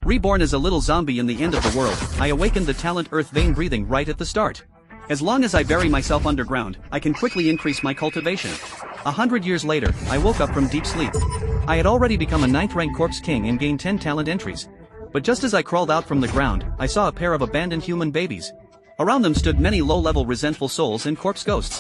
Reborn as a little zombie in the end of the world, I awakened the talent earth vein breathing right at the start. As long as I bury myself underground, I can quickly increase my cultivation. 100 years later, I woke up from deep sleep. I had already become a 9th rank corpse king and gained 10 talent entries. But just as I crawled out from the ground, I saw a pair of abandoned human babies. Around them stood many low-level resentful souls and corpse ghosts.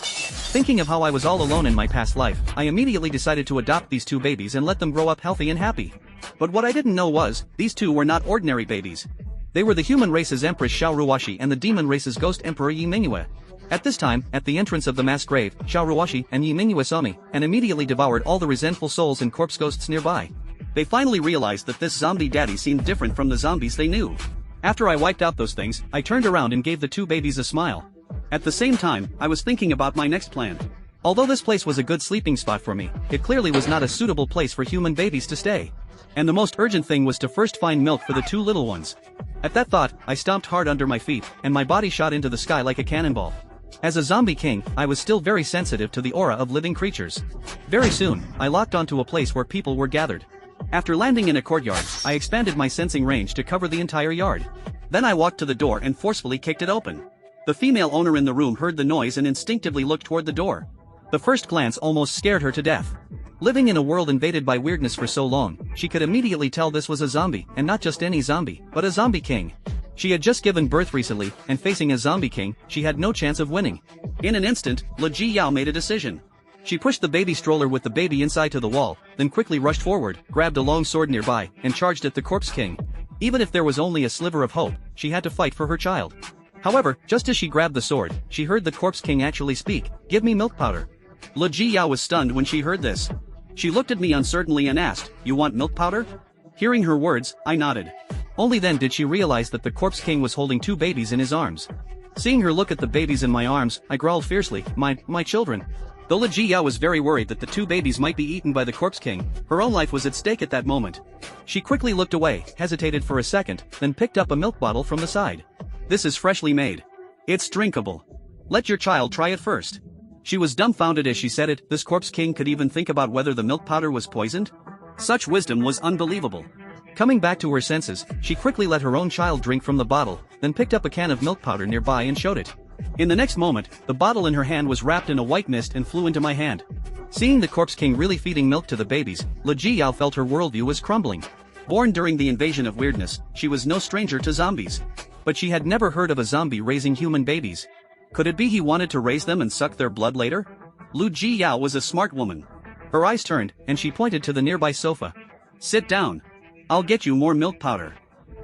Thinking of how I was all alone in my past life, I immediately decided to adopt these 2 babies and let them grow up healthy and happy. But what I didn't know was, these 2 were not ordinary babies. They were the human race's Empress Xiaoruoshi and the demon race's ghost Emperor Yi Mingyue. At this time, at the entrance of the mass grave, Xiaoruoshi and Yi Mingyue saw me, and immediately devoured all the resentful souls and corpse ghosts nearby. They finally realized that this zombie daddy seemed different from the zombies they knew. After I wiped out those things, I turned around and gave the 2 babies a smile. At the same time, I was thinking about my next plan. Although this place was a good sleeping spot for me, it clearly was not a suitable place for human babies to stay. And the most urgent thing was to first find milk for the 2 little ones. At that thought, I stomped hard under my feet, and my body shot into the sky like a cannonball. As a zombie king, I was still very sensitive to the aura of living creatures. Very soon, I locked onto a place where people were gathered. After landing in a courtyard, I expanded my sensing range to cover the entire yard. Then I walked to the door and forcefully kicked it open. The female owner in the room heard the noise and instinctively looked toward the door. The first glance almost scared her to death. Living in a world invaded by weirdness for so long, she could immediately tell this was a zombie, and not just any zombie, but a zombie king. She had just given birth recently, and facing a zombie king, she had no chance of winning. In an instant, Li Jiyao made a decision. She pushed the baby stroller with the baby inside to the wall, then quickly rushed forward, grabbed a long sword nearby, and charged at the corpse king. Even if there was only a sliver of hope, she had to fight for her child. However, just as she grabbed the sword, she heard the corpse king actually speak, "Give me milk powder." Li Jiyao was stunned when she heard this. She looked at me uncertainly and asked, "You want milk powder?" Hearing her words, I nodded. Only then did she realize that the corpse king was holding 2 babies in his arms. Seeing her look at the babies in my arms, I growled fiercely, my children." Though Li Jiyao was very worried that the 2 babies might be eaten by the corpse king, her own life was at stake at that moment. She quickly looked away, hesitated for a second, then picked up a milk bottle from the side. "This is freshly made. It's drinkable. Let your child try it first." She was dumbfounded as she said it. This corpse king could even think about whether the milk powder was poisoned? Such wisdom was unbelievable. Coming back to her senses, she quickly let her own child drink from the bottle, then picked up a can of milk powder nearby and showed it. In the next moment, the bottle in her hand was wrapped in a white mist and flew into my hand. Seeing the corpse king really feeding milk to the babies, Li Jiyao felt her worldview was crumbling. Born during the invasion of weirdness, she was no stranger to zombies. But she had never heard of a zombie raising human babies. Could it be he wanted to raise them and suck their blood later? Li Jiyao was a smart woman. Her eyes turned, and she pointed to the nearby sofa. "Sit down. I'll get you more milk powder."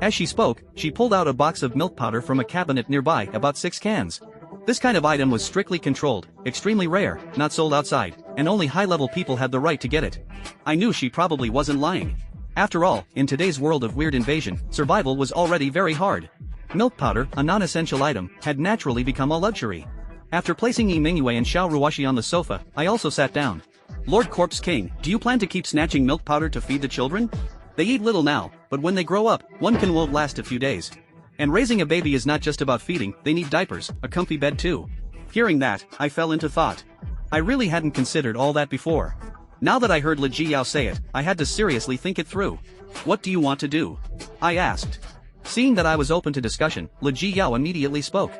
As she spoke, she pulled out a box of milk powder from a cabinet nearby, about 6 cans. This kind of item was strictly controlled, extremely rare, not sold outside, and only high-level people had the right to get it. I knew she probably wasn't lying. After all, in today's world of weird invasion, survival was already very hard. Milk powder, a non-essential item, had naturally become a luxury. After placing Yi Mingyue and Xiaoruoshi on the sofa, I also sat down. "Lord Corpse King, do you plan to keep snatching milk powder to feed the children? They eat little now, but when they grow up, one can won't last a few days. And raising a baby is not just about feeding, they need diapers, a comfy bed too." Hearing that, I fell into thought. I really hadn't considered all that before. Now that I heard Li Jiyao say it, I had to seriously think it through. "What do you want to do?" I asked. Seeing that I was open to discussion, Li Jiyao immediately spoke.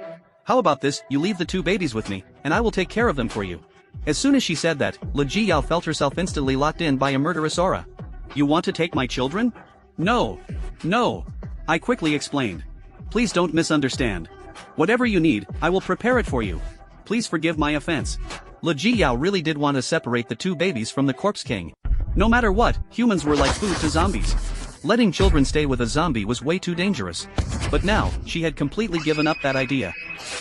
"How about this, you leave the 2 babies with me, and I will take care of them for you." As soon as she said that, Li Jiyao felt herself instantly locked in by a murderous aura. "You want to take my children?" No, I quickly explained. "Please don't misunderstand. Whatever you need, I will prepare it for you. Please forgive my offense." Li Jiyao really did want to separate the 2 babies from the corpse king. No matter what, humans were like food to zombies. Letting children stay with a zombie was way too dangerous. But now, she had completely given up that idea.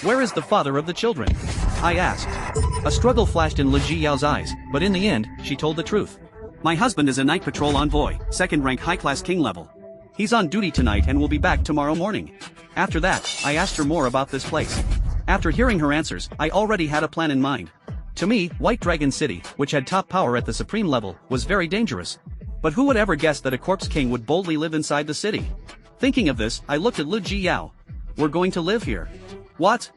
"Where is the father of the children?" I asked. A struggle flashed in Li Jiyao's eyes, but in the end, she told the truth. "My husband is a night patrol envoy, 2nd rank high-class king level. He's on duty tonight and will be back tomorrow morning." After that, I asked her more about this place. After hearing her answers, I already had a plan in mind. To me, White Dragon City, which had top power at the supreme level, was very dangerous. But who would ever guess that a corpse king would boldly live inside the city? Thinking of this, I looked at Li Jiyao. "We're going to live here." "What?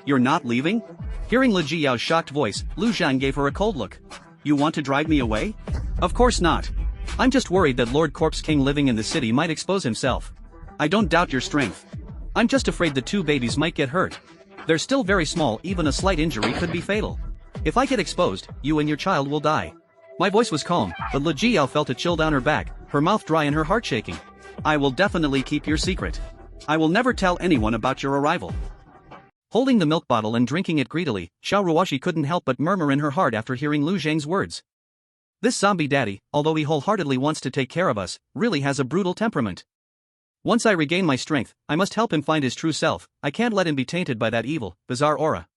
You're not leaving?" Hearing Li Jiyao's shocked voice, Lu Zhan gave her a cold look. "You want to drive me away?" "Of course not. I'm just worried that Lord Corpse King living in the city might expose himself. I don't doubt your strength. I'm just afraid the two babies might get hurt. They're still very small, even a slight injury could be fatal. If I get exposed, you and your child will die. My voice was calm, but Lu Jiao felt a chill down her back, her mouth dry and her heart shaking. I will definitely keep your secret. I will never tell anyone about your arrival. Holding the milk bottle and drinking it greedily, Xiao Ruoshi couldn't help but murmur in her heart after hearing Lu Zhang's words. This zombie daddy, although he wholeheartedly wants to take care of us, really has a brutal temperament. Once I regain my strength, I must help him find his true self. I can't let him be tainted by that evil, bizarre aura.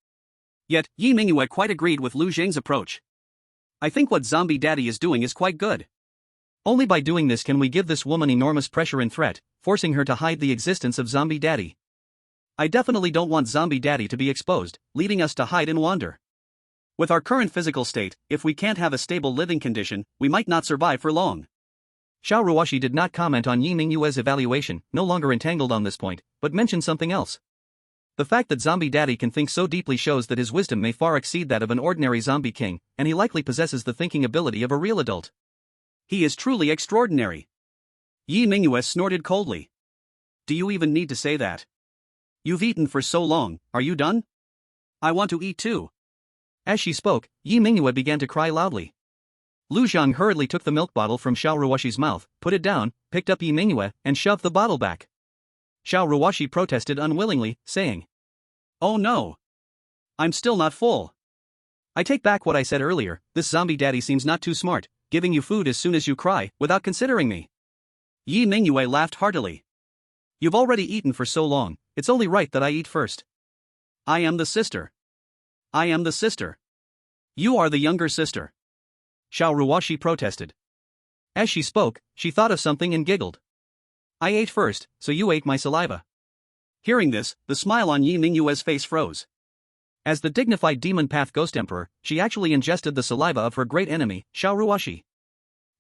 Yet, Yi Mingyue quite agreed with Lu Zhang's approach. I think what zombie daddy is doing is quite good. Only by doing this can we give this woman enormous pressure and threat, forcing her to hide the existence of zombie daddy. I definitely don't want zombie daddy to be exposed, leaving us to hide and wander. With our current physical state, if we can't have a stable living condition, we might not survive for long. Xiao Ruoshi did not comment on Yi Mingyue's evaluation, no longer entangled on this point, but mentioned something else. The fact that zombie daddy can think so deeply shows that his wisdom may far exceed that of an ordinary zombie king, and he likely possesses the thinking ability of a real adult. He is truly extraordinary. Yi Mingyue snorted coldly. Do you even need to say that? You've eaten for so long, are you done? I want to eat too. As she spoke, Yi Mingyue began to cry loudly. Lu Zhang hurriedly took the milk bottle from Xiao Ruoshi's mouth, put it down, picked up Yi Mingyue, and shoved the bottle back. Xiao Ruoshi protested unwillingly, saying, "Oh no. I'm still not full. I take back what I said earlier, this zombie daddy seems not too smart, giving you food as soon as you cry, without considering me." Yi Mingyue laughed heartily. You've already eaten for so long, it's only right that I eat first. I am the sister. I am the sister. You are the younger sister. Xiao Ruoshi protested. As she spoke, she thought of something and giggled. I ate first, so you ate my saliva. Hearing this, the smile on Yi Mingyue's face froze. As the dignified demon path ghost emperor, she actually ingested the saliva of her great enemy, Xiao Ruoshi.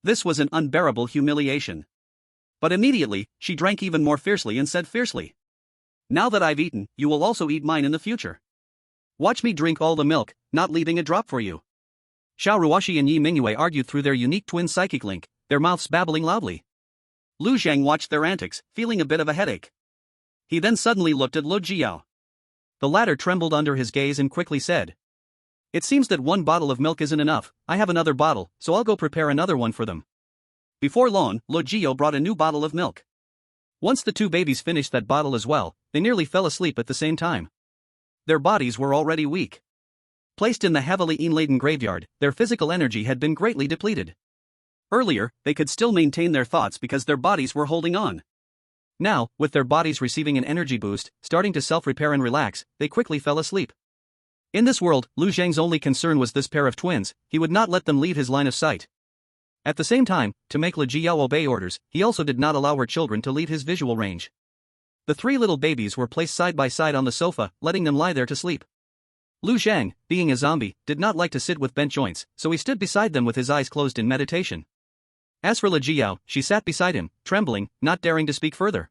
This was an unbearable humiliation. But immediately, she drank even more fiercely and said fiercely, "Now that I've eaten, you will also eat mine in the future. Watch me drink all the milk, not leaving a drop for you." Xiao Ruoshi and Yi Mingyue argued through their unique twin psychic link, their mouths babbling loudly. Lu Zhang watched their antics, feeling a bit of a headache. He then suddenly looked at Lu Jiao. The latter trembled under his gaze and quickly said, "It seems that one bottle of milk isn't enough, I have another bottle, so I'll go prepare another one for them." Before long, Lu Jiao brought a new bottle of milk. Once the two babies finished that bottle as well, they nearly fell asleep at the same time. Their bodies were already weak. Placed in the heavily yin-laden graveyard, their physical energy had been greatly depleted. Earlier, they could still maintain their thoughts because their bodies were holding on. Now, with their bodies receiving an energy boost, starting to self-repair and relax, they quickly fell asleep. In this world, Lu Zhang's only concern was this pair of twins, he would not let them leave his line of sight. At the same time, to make Lu Jiao obey orders, he also did not allow her children to leave his visual range. The three little babies were placed side by side on the sofa, letting them lie there to sleep. Lu Zhang, being a zombie, did not like to sit with bent joints, so he stood beside them with his eyes closed in meditation. As for Lu Jiao, she sat beside him, trembling, not daring to speak further.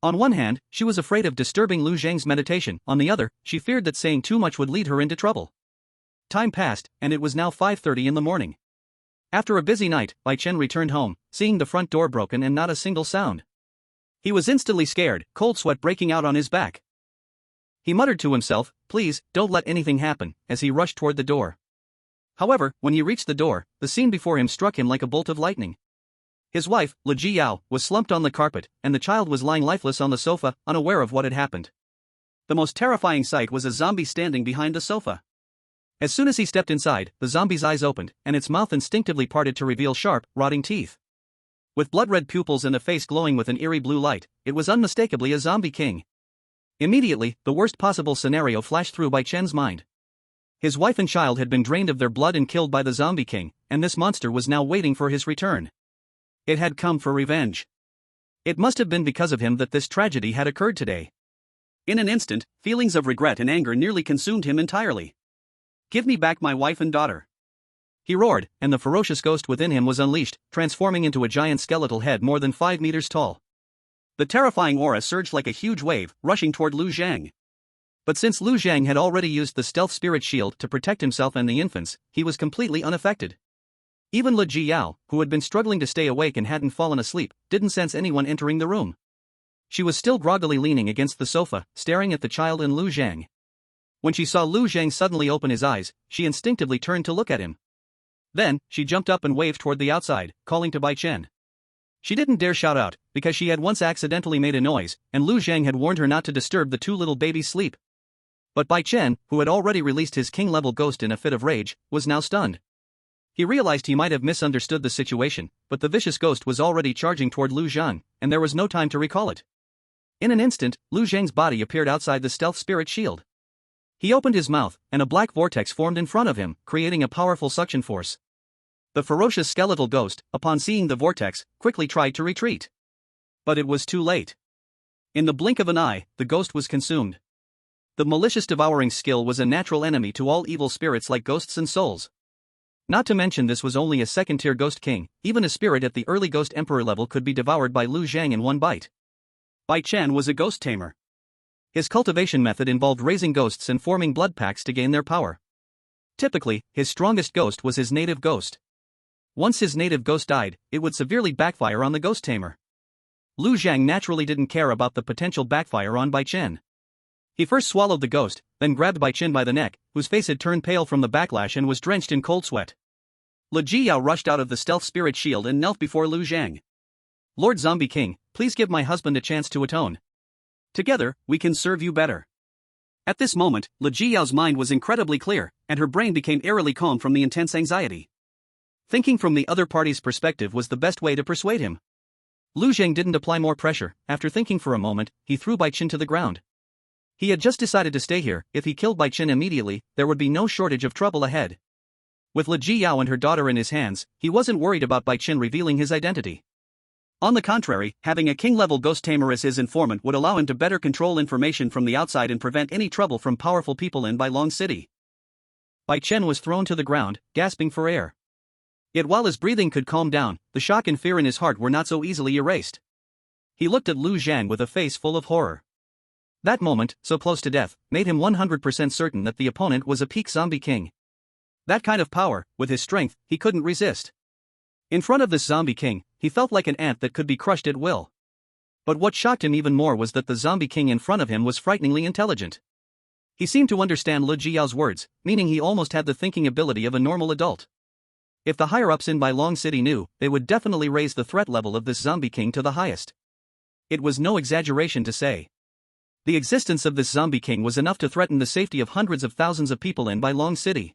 On one hand, she was afraid of disturbing Lu Zhang's meditation, on the other, she feared that saying too much would lead her into trouble. Time passed, and it was now 5:30 in the morning. After a busy night, Bai Chen returned home, seeing the front door broken and not a single sound. He was instantly scared, cold sweat breaking out on his back. He muttered to himself, "Please, don't let anything happen," as he rushed toward the door. However, when he reached the door, the scene before him struck him like a bolt of lightning. His wife, Lu Jiao, was slumped on the carpet, and the child was lying lifeless on the sofa, unaware of what had happened. The most terrifying sight was a zombie standing behind the sofa. As soon as he stepped inside, the zombie's eyes opened, and its mouth instinctively parted to reveal sharp, rotting teeth. With blood-red pupils and a face glowing with an eerie blue light, it was unmistakably a zombie king. Immediately, the worst possible scenario flashed through Bai Chen's mind. His wife and child had been drained of their blood and killed by the zombie king, and this monster was now waiting for his return. It had come for revenge. It must have been because of him that this tragedy had occurred today. In an instant, feelings of regret and anger nearly consumed him entirely. "Give me back my wife and daughter," he roared, and the ferocious ghost within him was unleashed, transforming into a giant skeletal head more than 5 meters tall. The terrifying aura surged like a huge wave, rushing toward Lu Zhang. But since Lu Zhang had already used the stealth spirit shield to protect himself and the infants, he was completely unaffected. Even Lu Jiao, who had been struggling to stay awake and hadn't fallen asleep, didn't sense anyone entering the room. She was still groggily leaning against the sofa, staring at the child and Lu Zhang. When she saw Lu Zhang suddenly open his eyes, she instinctively turned to look at him. Then, she jumped up and waved toward the outside, calling to Bai Chen. She didn't dare shout out, because she had once accidentally made a noise, and Lu Zhang had warned her not to disturb the two little babies' sleep. But Bai Chen, who had already released his king-level ghost in a fit of rage, was now stunned. He realized he might have misunderstood the situation, but the vicious ghost was already charging toward Lu Zhang, and there was no time to recall it. In an instant, Lu Zhang's body appeared outside the stealth spirit shield. He opened his mouth, and a black vortex formed in front of him, creating a powerful suction force. The ferocious skeletal ghost, upon seeing the vortex, quickly tried to retreat. But it was too late. In the blink of an eye, the ghost was consumed. The malicious devouring skill was a natural enemy to all evil spirits like ghosts and souls. Not to mention this was only a second-tier ghost king, even a spirit at the early ghost emperor level could be devoured by Lu Zhang in one bite. Bai Chen was a ghost tamer. His cultivation method involved raising ghosts and forming blood packs to gain their power. Typically, his strongest ghost was his native ghost. Once his native ghost died, it would severely backfire on the ghost tamer. Lu Zhang naturally didn't care about the potential backfire on Bai Chen. He first swallowed the ghost, then grabbed Bai Chen by the neck, whose face had turned pale from the backlash and was drenched in cold sweat. Li Jiyao rushed out of the stealth spirit shield and knelt before Lu Zhang. Lord Zombie King, please give my husband a chance to atone. Together, we can serve you better. At this moment, Li Jiyao's mind was incredibly clear, and her brain became eerily calm from the intense anxiety. Thinking from the other party's perspective was the best way to persuade him. Lu Zhang didn't apply more pressure. After thinking for a moment, he threw Bai Chen to the ground. He had just decided to stay here. If he killed Bai Chen immediately, there would be no shortage of trouble ahead. With Li Jiyao and her daughter in his hands, he wasn't worried about Bai Chen revealing his identity. On the contrary, having a king-level ghost tamer as his informant would allow him to better control information from the outside and prevent any trouble from powerful people in Bai Long City. Bai Chen was thrown to the ground, gasping for air. Yet while his breathing could calm down, the shock and fear in his heart were not so easily erased. He looked at Lu Zhang with a face full of horror. That moment, so close to death, made him 100% certain that the opponent was a peak zombie king. That kind of power, with his strength, he couldn't resist. In front of this zombie king, he felt like an ant that could be crushed at will. But what shocked him even more was that the zombie king in front of him was frighteningly intelligent. He seemed to understand Li Jiyao's words, meaning he almost had the thinking ability of a normal adult. If the higher-ups in Bai Long City knew, they would definitely raise the threat level of this zombie king to the highest. It was no exaggeration to say. The existence of this zombie king was enough to threaten the safety of hundreds of thousands of people in Bai Long City.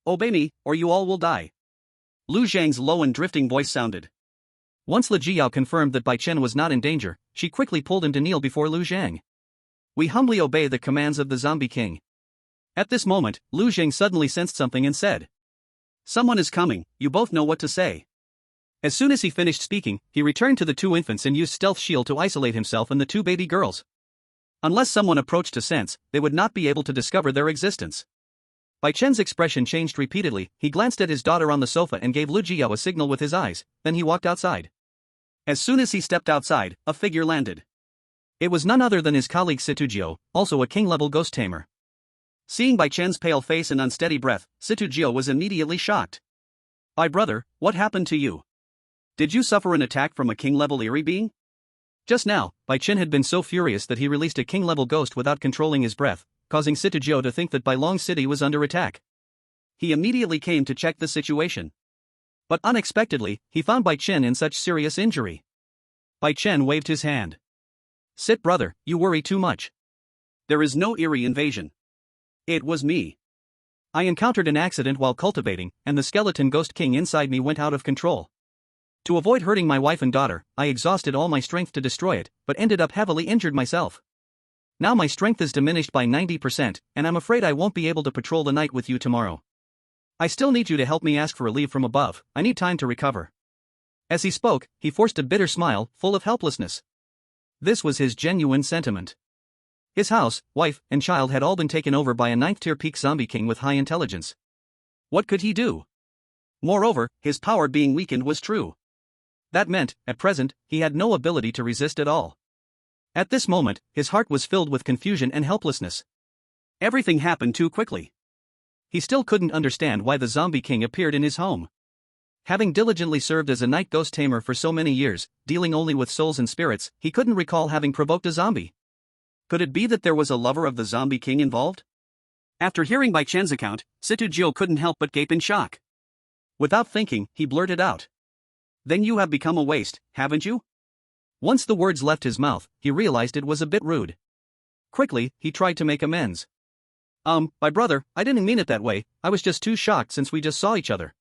Obey me, or you all will die. Lu Zhang's low and drifting voice sounded. Once Li Jiyao confirmed that Bai Chen was not in danger, she quickly pulled him to kneel before Lu Zhang. We humbly obey the commands of the zombie king. At this moment, Lu Zhang suddenly sensed something and said, someone is coming, you both know what to say. As soon as he finished speaking, he returned to the two infants and used stealth shield to isolate himself and the two baby girls. Unless someone approached to sense, they would not be able to discover their existence. Bai Chen's expression changed repeatedly. He glanced at his daughter on the sofa and gave Lu Jiyao a signal with his eyes, then he walked outside. As soon as he stepped outside, a figure landed. It was none other than his colleague Situjio, also a king-level ghost tamer. Seeing Bai Chen's pale face and unsteady breath, Situjio was immediately shocked. Bai brother, what happened to you? Did you suffer an attack from a king-level eerie being? Just now, Bai Chen had been so furious that he released a king-level ghost without controlling his breath, causing Situjio to think that Bai Long City was under attack. He immediately came to check the situation. But unexpectedly, he found Bai Chen in such serious injury. Bai Chen waved his hand. Sit brother, you worry too much. There is no eerie invasion. It was me. I encountered an accident while cultivating, and the skeleton ghost king inside me went out of control. To avoid hurting my wife and daughter, I exhausted all my strength to destroy it, but ended up heavily injured myself. Now my strength is diminished by 90%, and I'm afraid I won't be able to patrol the night with you tomorrow. I still need you to help me ask for a leave from above. I need time to recover. As he spoke, he forced a bitter smile, full of helplessness. This was his genuine sentiment. His house, wife, and child had all been taken over by a 9th-tier peak zombie king with high intelligence. What could he do? Moreover, his power being weakened was true. That meant, at present, he had no ability to resist at all. At this moment, his heart was filled with confusion and helplessness. Everything happened too quickly. He still couldn't understand why the zombie king appeared in his home. Having diligently served as a night ghost tamer for so many years, dealing only with souls and spirits, he couldn't recall having provoked a zombie. Could it be that there was a lover of the zombie king involved? After hearing Bai Chen's account, Situgio couldn't help but gape in shock. Without thinking, he blurted out. Then you have become a waste, haven't you? Once the words left his mouth, he realized it was a bit rude. Quickly, he tried to make amends. My brother, I didn't mean it that way, I was just too shocked since we just saw each other.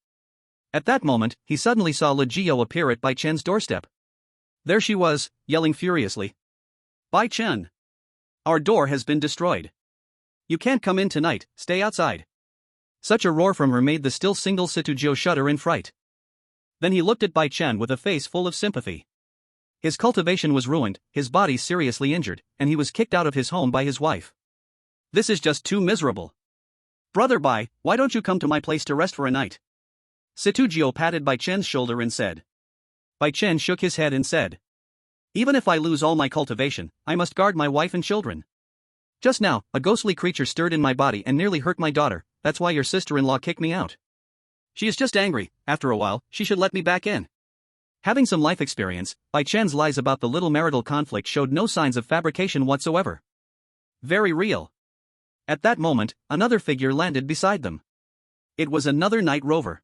At that moment, he suddenly saw Lu Jio appear at Bai Chen's doorstep. There she was, yelling furiously. Bai Chen! Our door has been destroyed. You can't come in tonight, stay outside. Such a roar from her made the still single Situgio shudder in fright. Then he looked at Bai Chen with a face full of sympathy. His cultivation was ruined, his body seriously injured, and he was kicked out of his home by his wife. This is just too miserable. Brother Bai, why don't you come to my place to rest for a night? Situgio patted Bai Chen's shoulder and said. Bai Chen shook his head and said. Even if I lose all my cultivation, I must guard my wife and children. Just now, a ghostly creature stirred in my body and nearly hurt my daughter, that's why your sister-in-law kicked me out. She is just angry, after a while, she should let me back in. Having some life experience, Bai Chen's lies about the little marital conflict showed no signs of fabrication whatsoever. Very real. At that moment, another figure landed beside them. It was another night rover.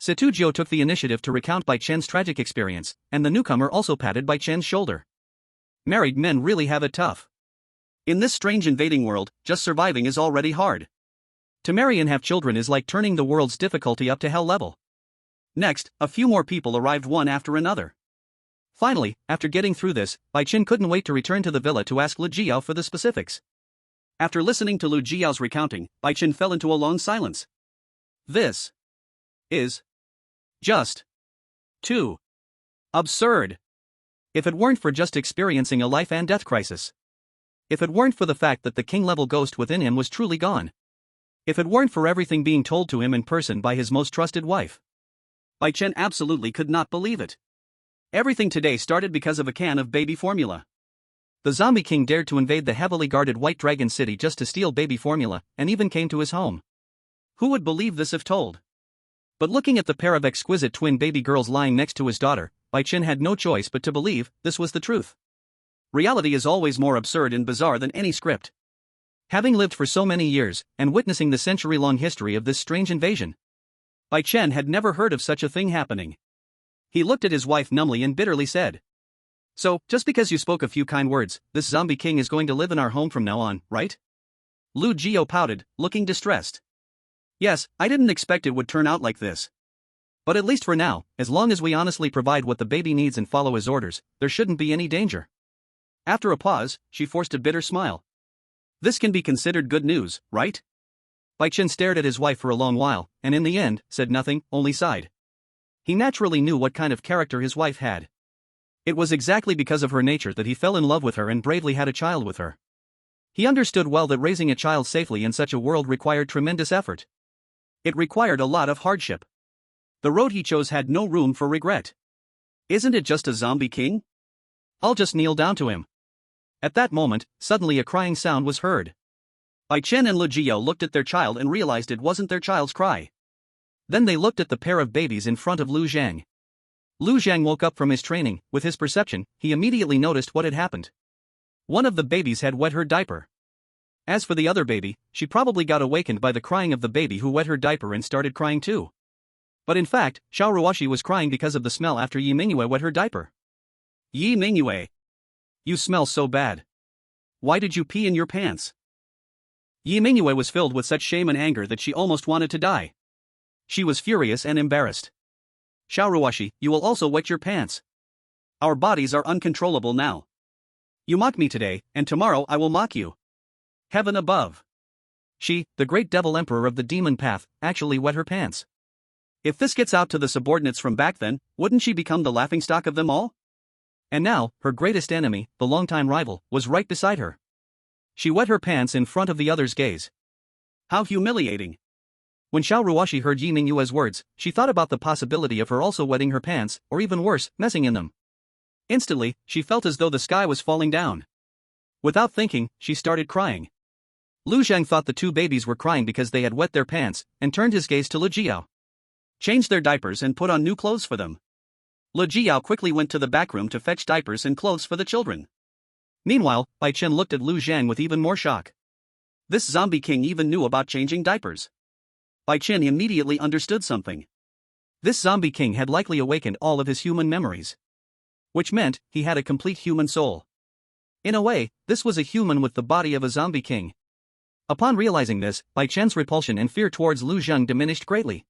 Situgio took the initiative to recount Bai Chen's tragic experience, and the newcomer also patted Bai Chen's shoulder. Married men really have it tough. In this strange invading world, just surviving is already hard. To marry and have children is like turning the world's difficulty up to hell level. Next, a few more people arrived one after another. Finally, after getting through this, Bai Chen couldn't wait to return to the villa to ask Lu Jiao for the specifics. After listening to Lu Jiao's recounting, Bai Chen fell into a long silence. This is just too absurd. If it weren't for just experiencing a life and death crisis. If it weren't for the fact that the king-level ghost within him was truly gone. If it weren't for everything being told to him in person by his most trusted wife. Bai Chen absolutely could not believe it. Everything today started because of a can of baby formula. The zombie king dared to invade the heavily guarded White Dragon City just to steal baby formula, and even came to his home. Who would believe this if told? But looking at the pair of exquisite twin baby girls lying next to his daughter, Bai Chen had no choice but to believe this was the truth. Reality is always more absurd and bizarre than any script. Having lived for so many years, and witnessing the century-long history of this strange invasion, Bai Chen had never heard of such a thing happening. He looked at his wife numbly and bitterly said. So, just because you spoke a few kind words, this zombie king is going to live in our home from now on, right? Lu Jio pouted, looking distressed. Yes, I didn't expect it would turn out like this. But at least for now, as long as we honestly provide what the baby needs and follow his orders, there shouldn't be any danger. After a pause, she forced a bitter smile. This can be considered good news, right? Bai Chen stared at his wife for a long while, and in the end, said nothing, only sighed. He naturally knew what kind of character his wife had. It was exactly because of her nature that he fell in love with her and bravely had a child with her. He understood well that raising a child safely in such a world required tremendous effort. It required a lot of hardship. The road he chose had no room for regret. Isn't it just a zombie king? I'll just kneel down to him. At that moment, suddenly a crying sound was heard. Bai Chen and Lu Jio looked at their child and realized it wasn't their child's cry. Then they looked at the pair of babies in front of Lu Zhang. Lu Zhang woke up from his training. With his perception, he immediately noticed what had happened. One of the babies had wet her diaper. As for the other baby, she probably got awakened by the crying of the baby who wet her diaper and started crying too. But in fact, Xiao Ruoshi was crying because of the smell after Yi Mingyue wet her diaper. Yi Mingyue. You smell so bad. Why did you pee in your pants? Yi Mingyue was filled with such shame and anger that she almost wanted to die. She was furious and embarrassed. Xiao Ruoshi, you will also wet your pants. Our bodies are uncontrollable now. You mock me today, and tomorrow I will mock you. Heaven above. She, the great devil emperor of the demon path, actually wet her pants. If this gets out to the subordinates from back then, wouldn't she become the laughingstock of them all? And now, her greatest enemy, the longtime rival, was right beside her. She wet her pants in front of the other's gaze. How humiliating. When Xiao Ruoshi heard Yi Mingyue's words, she thought about the possibility of her also wetting her pants, or even worse, messing in them. Instantly, she felt as though the sky was falling down. Without thinking, she started crying. Lu Zhang thought the two babies were crying because they had wet their pants, and turned his gaze to Lu Jiao. Change their diapers and put on new clothes for them. Lu Jiao quickly went to the back room to fetch diapers and clothes for the children. Meanwhile, Bai Chen looked at Lu Zhang with even more shock. This zombie king even knew about changing diapers. Bai Chen immediately understood something. This zombie king had likely awakened all of his human memories. Which meant, he had a complete human soul. In a way, this was a human with the body of a zombie king. Upon realizing this, Bai Chen's repulsion and fear towards Lu Zhang diminished greatly.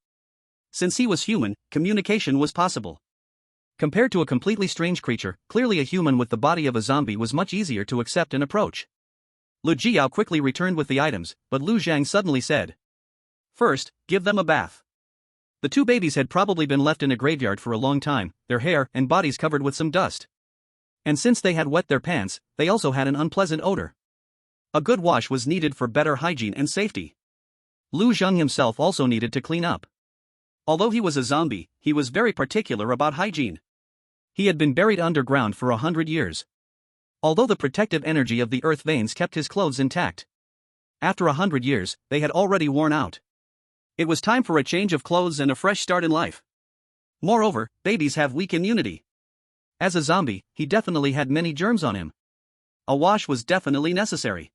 Since he was human, communication was possible. Compared to a completely strange creature, clearly a human with the body of a zombie was much easier to accept and approach. Lu Jiao quickly returned with the items, but Lu Zhang suddenly said, "First, give them a bath." The two babies had probably been left in a graveyard for a long time, their hair and bodies covered with some dust. And since they had wet their pants, they also had an unpleasant odor. A good wash was needed for better hygiene and safety. Lu Zhang himself also needed to clean up. Although he was a zombie, he was very particular about hygiene. He had been buried underground for 100 years. Although the protective energy of the earth veins kept his clothes intact. After 100 years, they had already worn out. It was time for a change of clothes and a fresh start in life. Moreover, babies have weak immunity. As a zombie, he definitely had many germs on him. A wash was definitely necessary.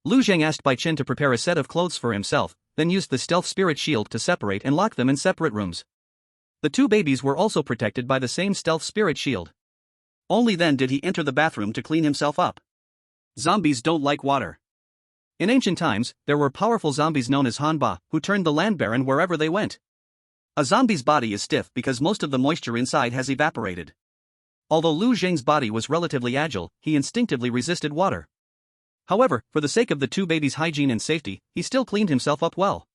Lu Zhang asked Bai Chen to prepare a set of clothes for himself, then used the stealth spirit shield to separate and lock them in separate rooms. The two babies were also protected by the same stealth spirit shield. Only then did he enter the bathroom to clean himself up. Zombies don't like water. In ancient times, there were powerful zombies known as Hanba, who turned the land barren wherever they went. A zombie's body is stiff because most of the moisture inside has evaporated. Although Lu Zhang's body was relatively agile, he instinctively resisted water. However, for the sake of the two babies' hygiene and safety, he still cleaned himself up well.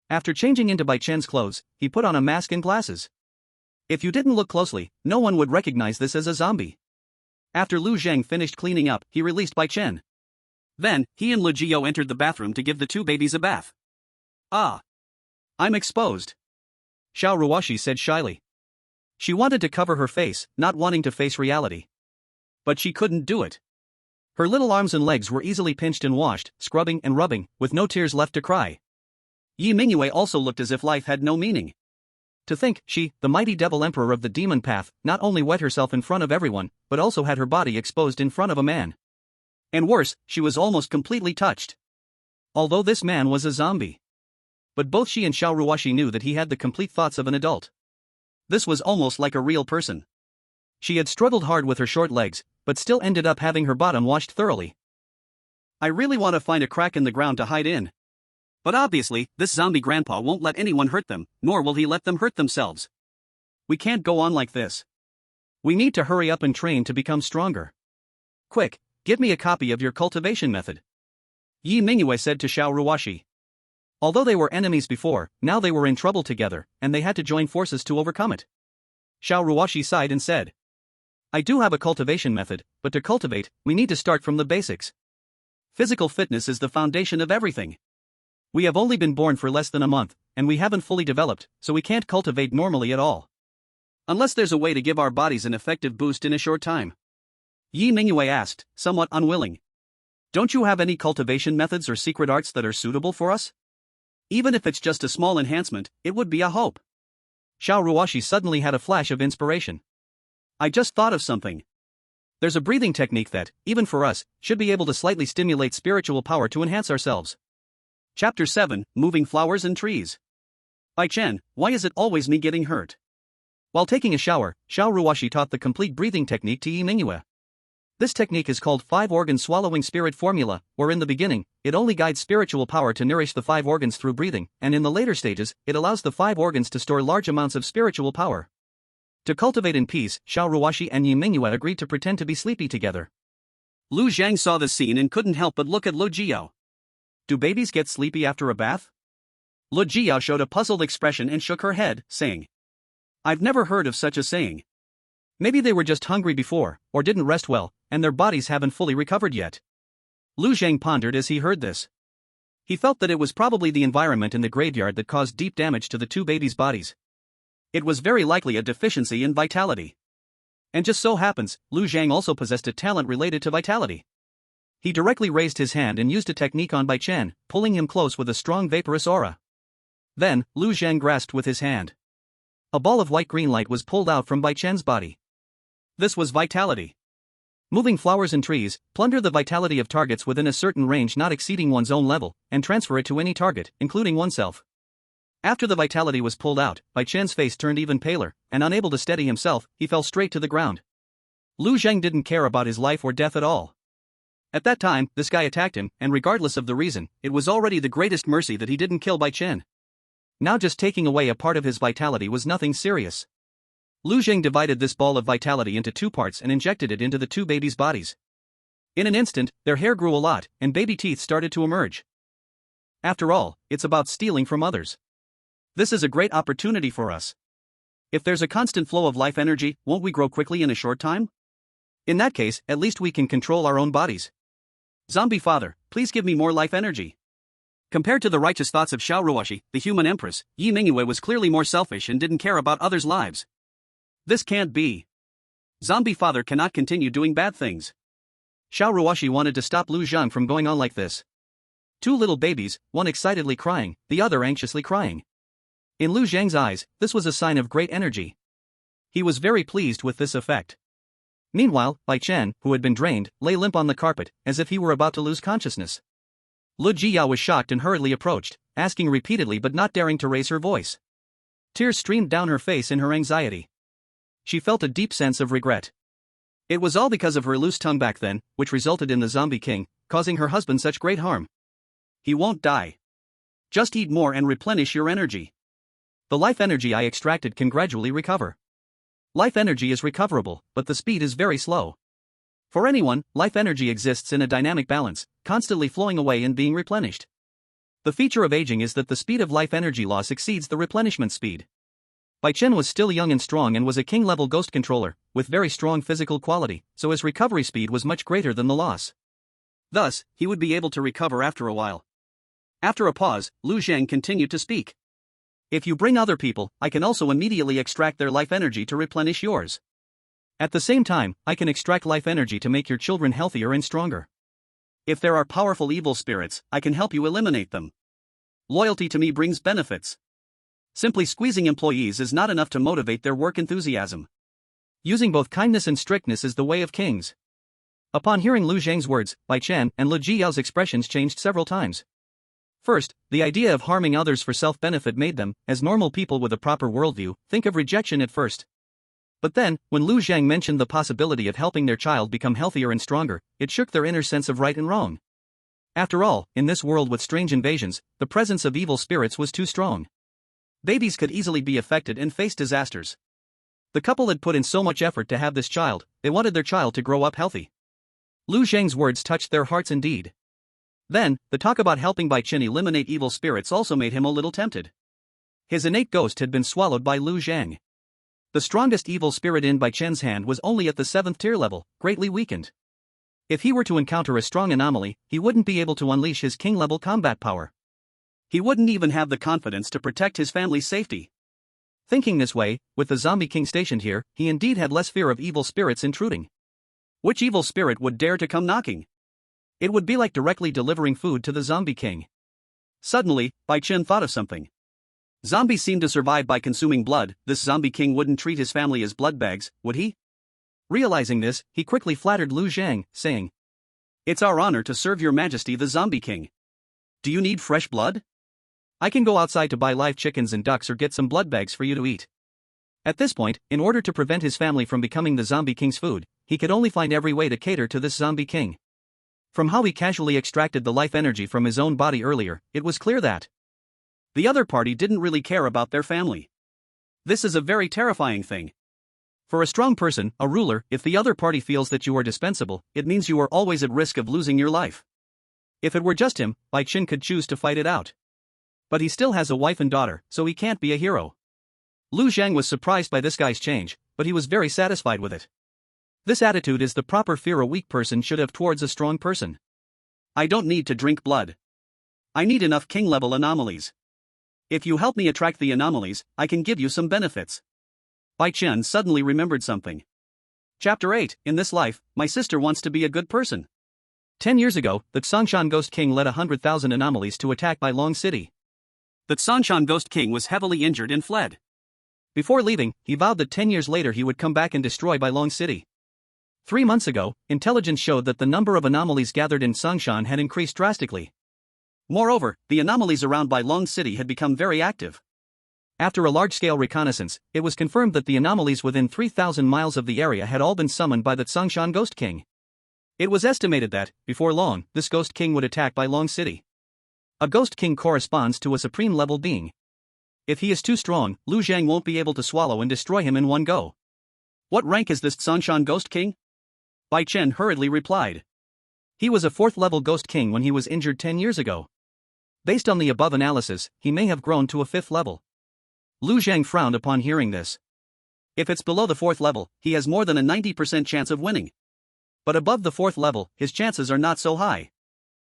After changing into Bai Chen's clothes, he put on a mask and glasses. If you didn't look closely, no one would recognize this as a zombie. After Lu Zhang finished cleaning up, he released Bai Chen. Then, he and Lu Jiao entered the bathroom to give the two babies a bath. "Ah. I'm exposed," Xiao Ruoshi said shyly. She wanted to cover her face, not wanting to face reality. But she couldn't do it. Her little arms and legs were easily pinched and washed, scrubbing and rubbing, with no tears left to cry. Yi Mingyue also looked as if life had no meaning. To think, she, the mighty devil emperor of the demon path, not only wet herself in front of everyone, but also had her body exposed in front of a man. And worse, she was almost completely touched. Although this man was a zombie. But both she and Xiao Ruoshi knew that he had the complete thoughts of an adult. This was almost like a real person. She had struggled hard with her short legs, but still ended up having her bottom washed thoroughly. "I really want to find a crack in the ground to hide in. But obviously, this zombie grandpa won't let anyone hurt them, nor will he let them hurt themselves. We can't go on like this. We need to hurry up and train to become stronger. Quick, give me a copy of your cultivation method," Yi Mingyue said to Xiao Ruoshi. Although they were enemies before, now they were in trouble together, and they had to join forces to overcome it. Xiao Ruoshi sighed and said, "I do have a cultivation method, but to cultivate, we need to start from the basics. Physical fitness is the foundation of everything. We have only been born for less than a month, and we haven't fully developed, so we can't cultivate normally at all. Unless there's a way to give our bodies an effective boost in a short time." Yi Mingyue asked, somewhat unwilling. "Don't you have any cultivation methods or secret arts that are suitable for us? Even if it's just a small enhancement, it would be a hope." Xiao Ruoshi suddenly had a flash of inspiration. "I just thought of something. There's a breathing technique that, even for us, should be able to slightly stimulate spiritual power to enhance ourselves." Chapter 7, Moving Flowers and Trees. Bai Chen, why is it always me getting hurt? While taking a shower, Xiao Ruoshi taught the complete breathing technique to Yi Mingyue. This technique is called 5-organ swallowing spirit formula, where in the beginning, it only guides spiritual power to nourish the 5 organs through breathing, and in the later stages, it allows the 5 organs to store large amounts of spiritual power. To cultivate in peace, Xiao Ruoshi and Yi Mingyue agreed to pretend to be sleepy together. Lu Zhang saw the scene and couldn't help but look at Lu Jiao. Do babies get sleepy after a bath? Lu Jiao showed a puzzled expression and shook her head, saying, "I've never heard of such a saying. Maybe they were just hungry before, or didn't rest well, and their bodies haven't fully recovered yet." Lu Zhang pondered as he heard this. He felt that it was probably the environment in the graveyard that caused deep damage to the two babies' bodies. It was very likely a deficiency in vitality. And just so happens, Lu Zhang also possessed a talent related to vitality. He directly raised his hand and used a technique on Bai Chen, pulling him close with a strong vaporous aura. Then, Lu Zhang grasped with his hand. A ball of white-green light was pulled out from Bai Chen's body. This was vitality. Moving flowers and trees, plunder the vitality of targets within a certain range not exceeding one's own level, and transfer it to any target, including oneself. After the vitality was pulled out, Bai Chen's face turned even paler, and unable to steady himself, he fell straight to the ground. Lu Zheng didn't care about his life or death at all. At that time, this guy attacked him, and regardless of the reason, it was already the greatest mercy that he didn't kill Bai Chen. Now just taking away a part of his vitality was nothing serious. Lu Zheng divided this ball of vitality into 2 parts and injected it into the 2 babies' bodies. In an instant, their hair grew a lot, and baby teeth started to emerge. After all, it's about stealing from others. This is a great opportunity for us. If there's a constant flow of life energy, won't we grow quickly in a short time? In that case, at least we can control our own bodies. Zombie father, please give me more life energy. Compared to the righteous thoughts of Xiao Ruoshi, the human empress, Yi Mingyue was clearly more selfish and didn't care about others' lives. This can't be. Zombie father cannot continue doing bad things. Xiao Ruoshi wanted to stop Lu Zheng from going on like this. 2 little babies, one excitedly crying, the other anxiously crying. In Lu Zheng's eyes, this was a sign of great energy. He was very pleased with this effect. Meanwhile, Bai Chen, who had been drained, lay limp on the carpet, as if he were about to lose consciousness. Lu Jiyao was shocked and hurriedly approached, asking repeatedly but not daring to raise her voice. Tears streamed down her face in her anxiety. She felt a deep sense of regret. It was all because of her loose tongue back then, which resulted in the zombie king, causing her husband such great harm. He won't die. Just eat more and replenish your energy. The life energy I extracted can gradually recover. Life energy is recoverable, but the speed is very slow. For anyone, life energy exists in a dynamic balance, constantly flowing away and being replenished. The feature of aging is that the speed of life energy loss exceeds the replenishment speed. Bai Chen was still young and strong and was a king-level ghost controller, with very strong physical quality, so his recovery speed was much greater than the loss. Thus, he would be able to recover after a while. After a pause, Lu Zheng continued to speak. If you bring other people, I can also immediately extract their life energy to replenish yours. At the same time, I can extract life energy to make your children healthier and stronger. If there are powerful evil spirits, I can help you eliminate them. Loyalty to me brings benefits. Simply squeezing employees is not enough to motivate their work enthusiasm. Using both kindness and strictness is the way of kings. Upon hearing Lu Zheng's words, Bai Chen and Lu Jiyao's expressions changed several times. First, the idea of harming others for self-benefit made them, as normal people with a proper worldview, think of rejection at first. But then, when Lu Zheng mentioned the possibility of helping their child become healthier and stronger, it shook their inner sense of right and wrong. After all, in this world with strange invasions, the presence of evil spirits was too strong. Babies could easily be affected and face disasters. The couple had put in so much effort to have this child, they wanted their child to grow up healthy. Lu Zheng's words touched their hearts indeed. Then, the talk about helping Bai Chen eliminate evil spirits also made him a little tempted. His innate ghost had been swallowed by Lu Zheng. The strongest evil spirit in Bai Chen's hand was only at the 7th tier level, greatly weakened. If he were to encounter a strong anomaly, he wouldn't be able to unleash his king-level combat power. He wouldn't even have the confidence to protect his family's safety. Thinking this way, with the zombie king stationed here, he indeed had less fear of evil spirits intruding. Which evil spirit would dare to come knocking? It would be like directly delivering food to the zombie king. Suddenly, Bai Chen thought of something. Zombies seem to survive by consuming blood. This zombie king wouldn't treat his family as blood bags, would he? Realizing this, he quickly flattered Lu Zheng, saying, "It's our honor to serve your majesty the zombie king. Do you need fresh blood? I can go outside to buy live chickens and ducks or get some blood bags for you to eat." At this point, in order to prevent his family from becoming the zombie king's food, he could only find every way to cater to this zombie king. From how he casually extracted the life energy from his own body earlier, it was clear that the other party didn't really care about their family. This is a very terrifying thing. For a strong person, a ruler, if the other party feels that you are dispensable, it means you are always at risk of losing your life. If it were just him, Bai Chen could choose to fight it out. But he still has a wife and daughter, so he can't be a hero. Lu Zheng was surprised by this guy's change, but he was very satisfied with it. This attitude is the proper fear a weak person should have towards a strong person. I don't need to drink blood. I need enough king-level anomalies. If you help me attract the anomalies, I can give you some benefits. Bai Chen suddenly remembered something. Chapter 8, in this life, my sister wants to be a good person. 10 years ago, the Tsongshan Ghost King led 100,000 anomalies to attack Bai Long City. The Tsongshan Ghost King was heavily injured and fled. Before leaving, he vowed that 10 years later he would come back and destroy Bailong City. 3 months ago, intelligence showed that the number of anomalies gathered in Songshan had increased drastically. Moreover, the anomalies around Bailong City had become very active. After a large-scale reconnaissance, it was confirmed that the anomalies within 3,000 miles of the area had all been summoned by the Songshan Ghost King. It was estimated that, before long, this Ghost King would attack Bailong City. A Ghost King corresponds to a supreme-level being. If he is too strong, Lu Zhang won't be able to swallow and destroy him in one go. What rank is this Songshan Ghost King? Bai Chen hurriedly replied. He was a 4th-level Ghost King when he was injured 10 years ago. Based on the above analysis, he may have grown to a 5th level. Lu Zhang frowned upon hearing this. If it's below the 4th level, he has more than a 90% chance of winning. But above the 4th level, his chances are not so high.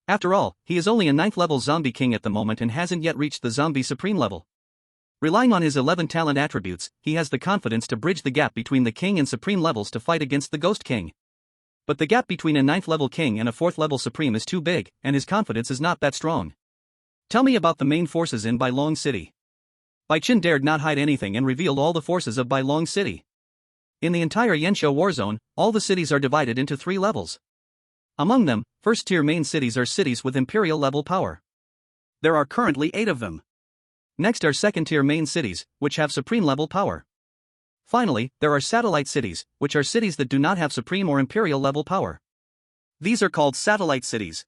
After all, he is only a 9th-level zombie king at the moment and hasn't yet reached the zombie supreme level. Relying on his 11 talent attributes, he has the confidence to bridge the gap between the king and supreme levels to fight against the Ghost King. But the gap between a 9th-level king and a 4th-level supreme is too big, and his confidence is not that strong. Tell me about the main forces in Bailong City. Bai Chen dared not hide anything and revealed all the forces of Bailong City. In the entire Yanshou war zone, all the cities are divided into 3 levels. Among them, first-tier main cities are cities with imperial-level power. There are currently 8 of them. Next are second-tier main cities, which have supreme-level power. Finally, there are satellite cities, which are cities that do not have supreme or imperial-level power. These are called satellite cities.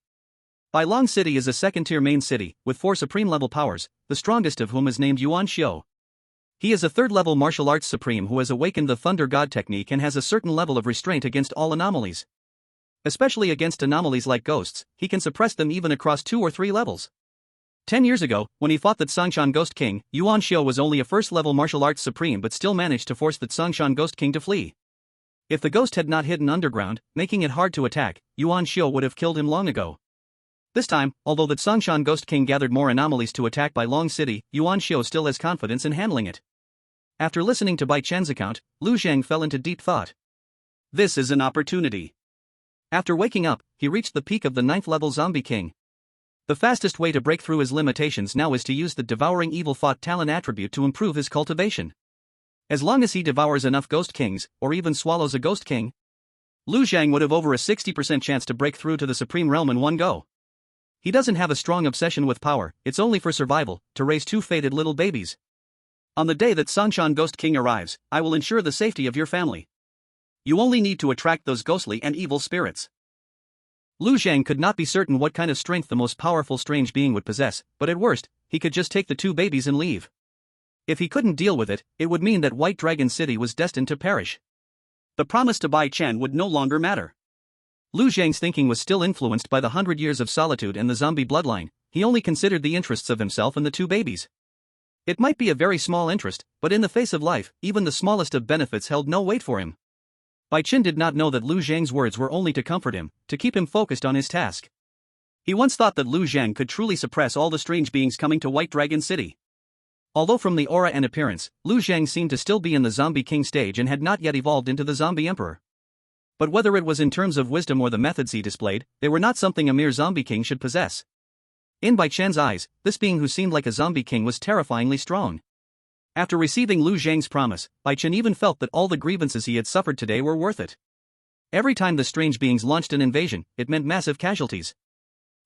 Bailong City is a second-tier main city, with 4 supreme-level powers, the strongest of whom is named Yuan Xiu. He is a 3rd-level martial arts supreme who has awakened the Thunder God technique and has a certain level of restraint against all anomalies. Especially against anomalies like ghosts, he can suppress them even across 2 or 3 levels. 10 years ago, when he fought the Songshan Ghost King, Yuan Xiu was only a 1st-level martial arts supreme but still managed to force the Songshan Ghost King to flee. If the ghost had not hidden underground, making it hard to attack, Yuan Xiu would have killed him long ago. This time, although the Songshan Ghost King gathered more anomalies to attack Bailong City, Yuan Xiu still has confidence in handling it. After listening to Bai Chen's account, Lu Zhang fell into deep thought. This is an opportunity. After waking up, he reached the peak of the 9th-level Zombie King. The fastest way to break through his limitations now is to use the Devouring Evil Thought talent attribute to improve his cultivation. As long as he devours enough Ghost Kings, or even swallows a Ghost King, Lu Zhang would have over a 60% chance to break through to the Supreme Realm in one go. He doesn't have a strong obsession with power, it's only for survival, to raise 2 fated little babies. On the day that Songshan Ghost King arrives, I will ensure the safety of your family. You only need to attract those ghostly and evil spirits. Lu Zhang could not be certain what kind of strength the most powerful strange being would possess, but at worst, he could just take the 2 babies and leave. If he couldn't deal with it, it would mean that White Dragon City was destined to perish. The promise to Bai Chen would no longer matter. Lu Zhang's thinking was still influenced by the 100 years of solitude and the zombie bloodline. He only considered the interests of himself and the 2 babies. It might be a very small interest, but in the face of life, even the smallest of benefits held no weight for him. Bai Chen did not know that Lu Zhang's words were only to comfort him, to keep him focused on his task. He once thought that Lu Zhang could truly suppress all the strange beings coming to White Dragon City. Although from the aura and appearance, Lu Zhang seemed to still be in the Zombie King stage and had not yet evolved into the Zombie Emperor. But whether it was in terms of wisdom or the methods he displayed, they were not something a mere Zombie King should possess. In Bai Chen's eyes, this being who seemed like a Zombie King was terrifyingly strong. After receiving Lu Zhang's promise, Bai Chen even felt that all the grievances he had suffered today were worth it. Every time the strange beings launched an invasion, it meant massive casualties.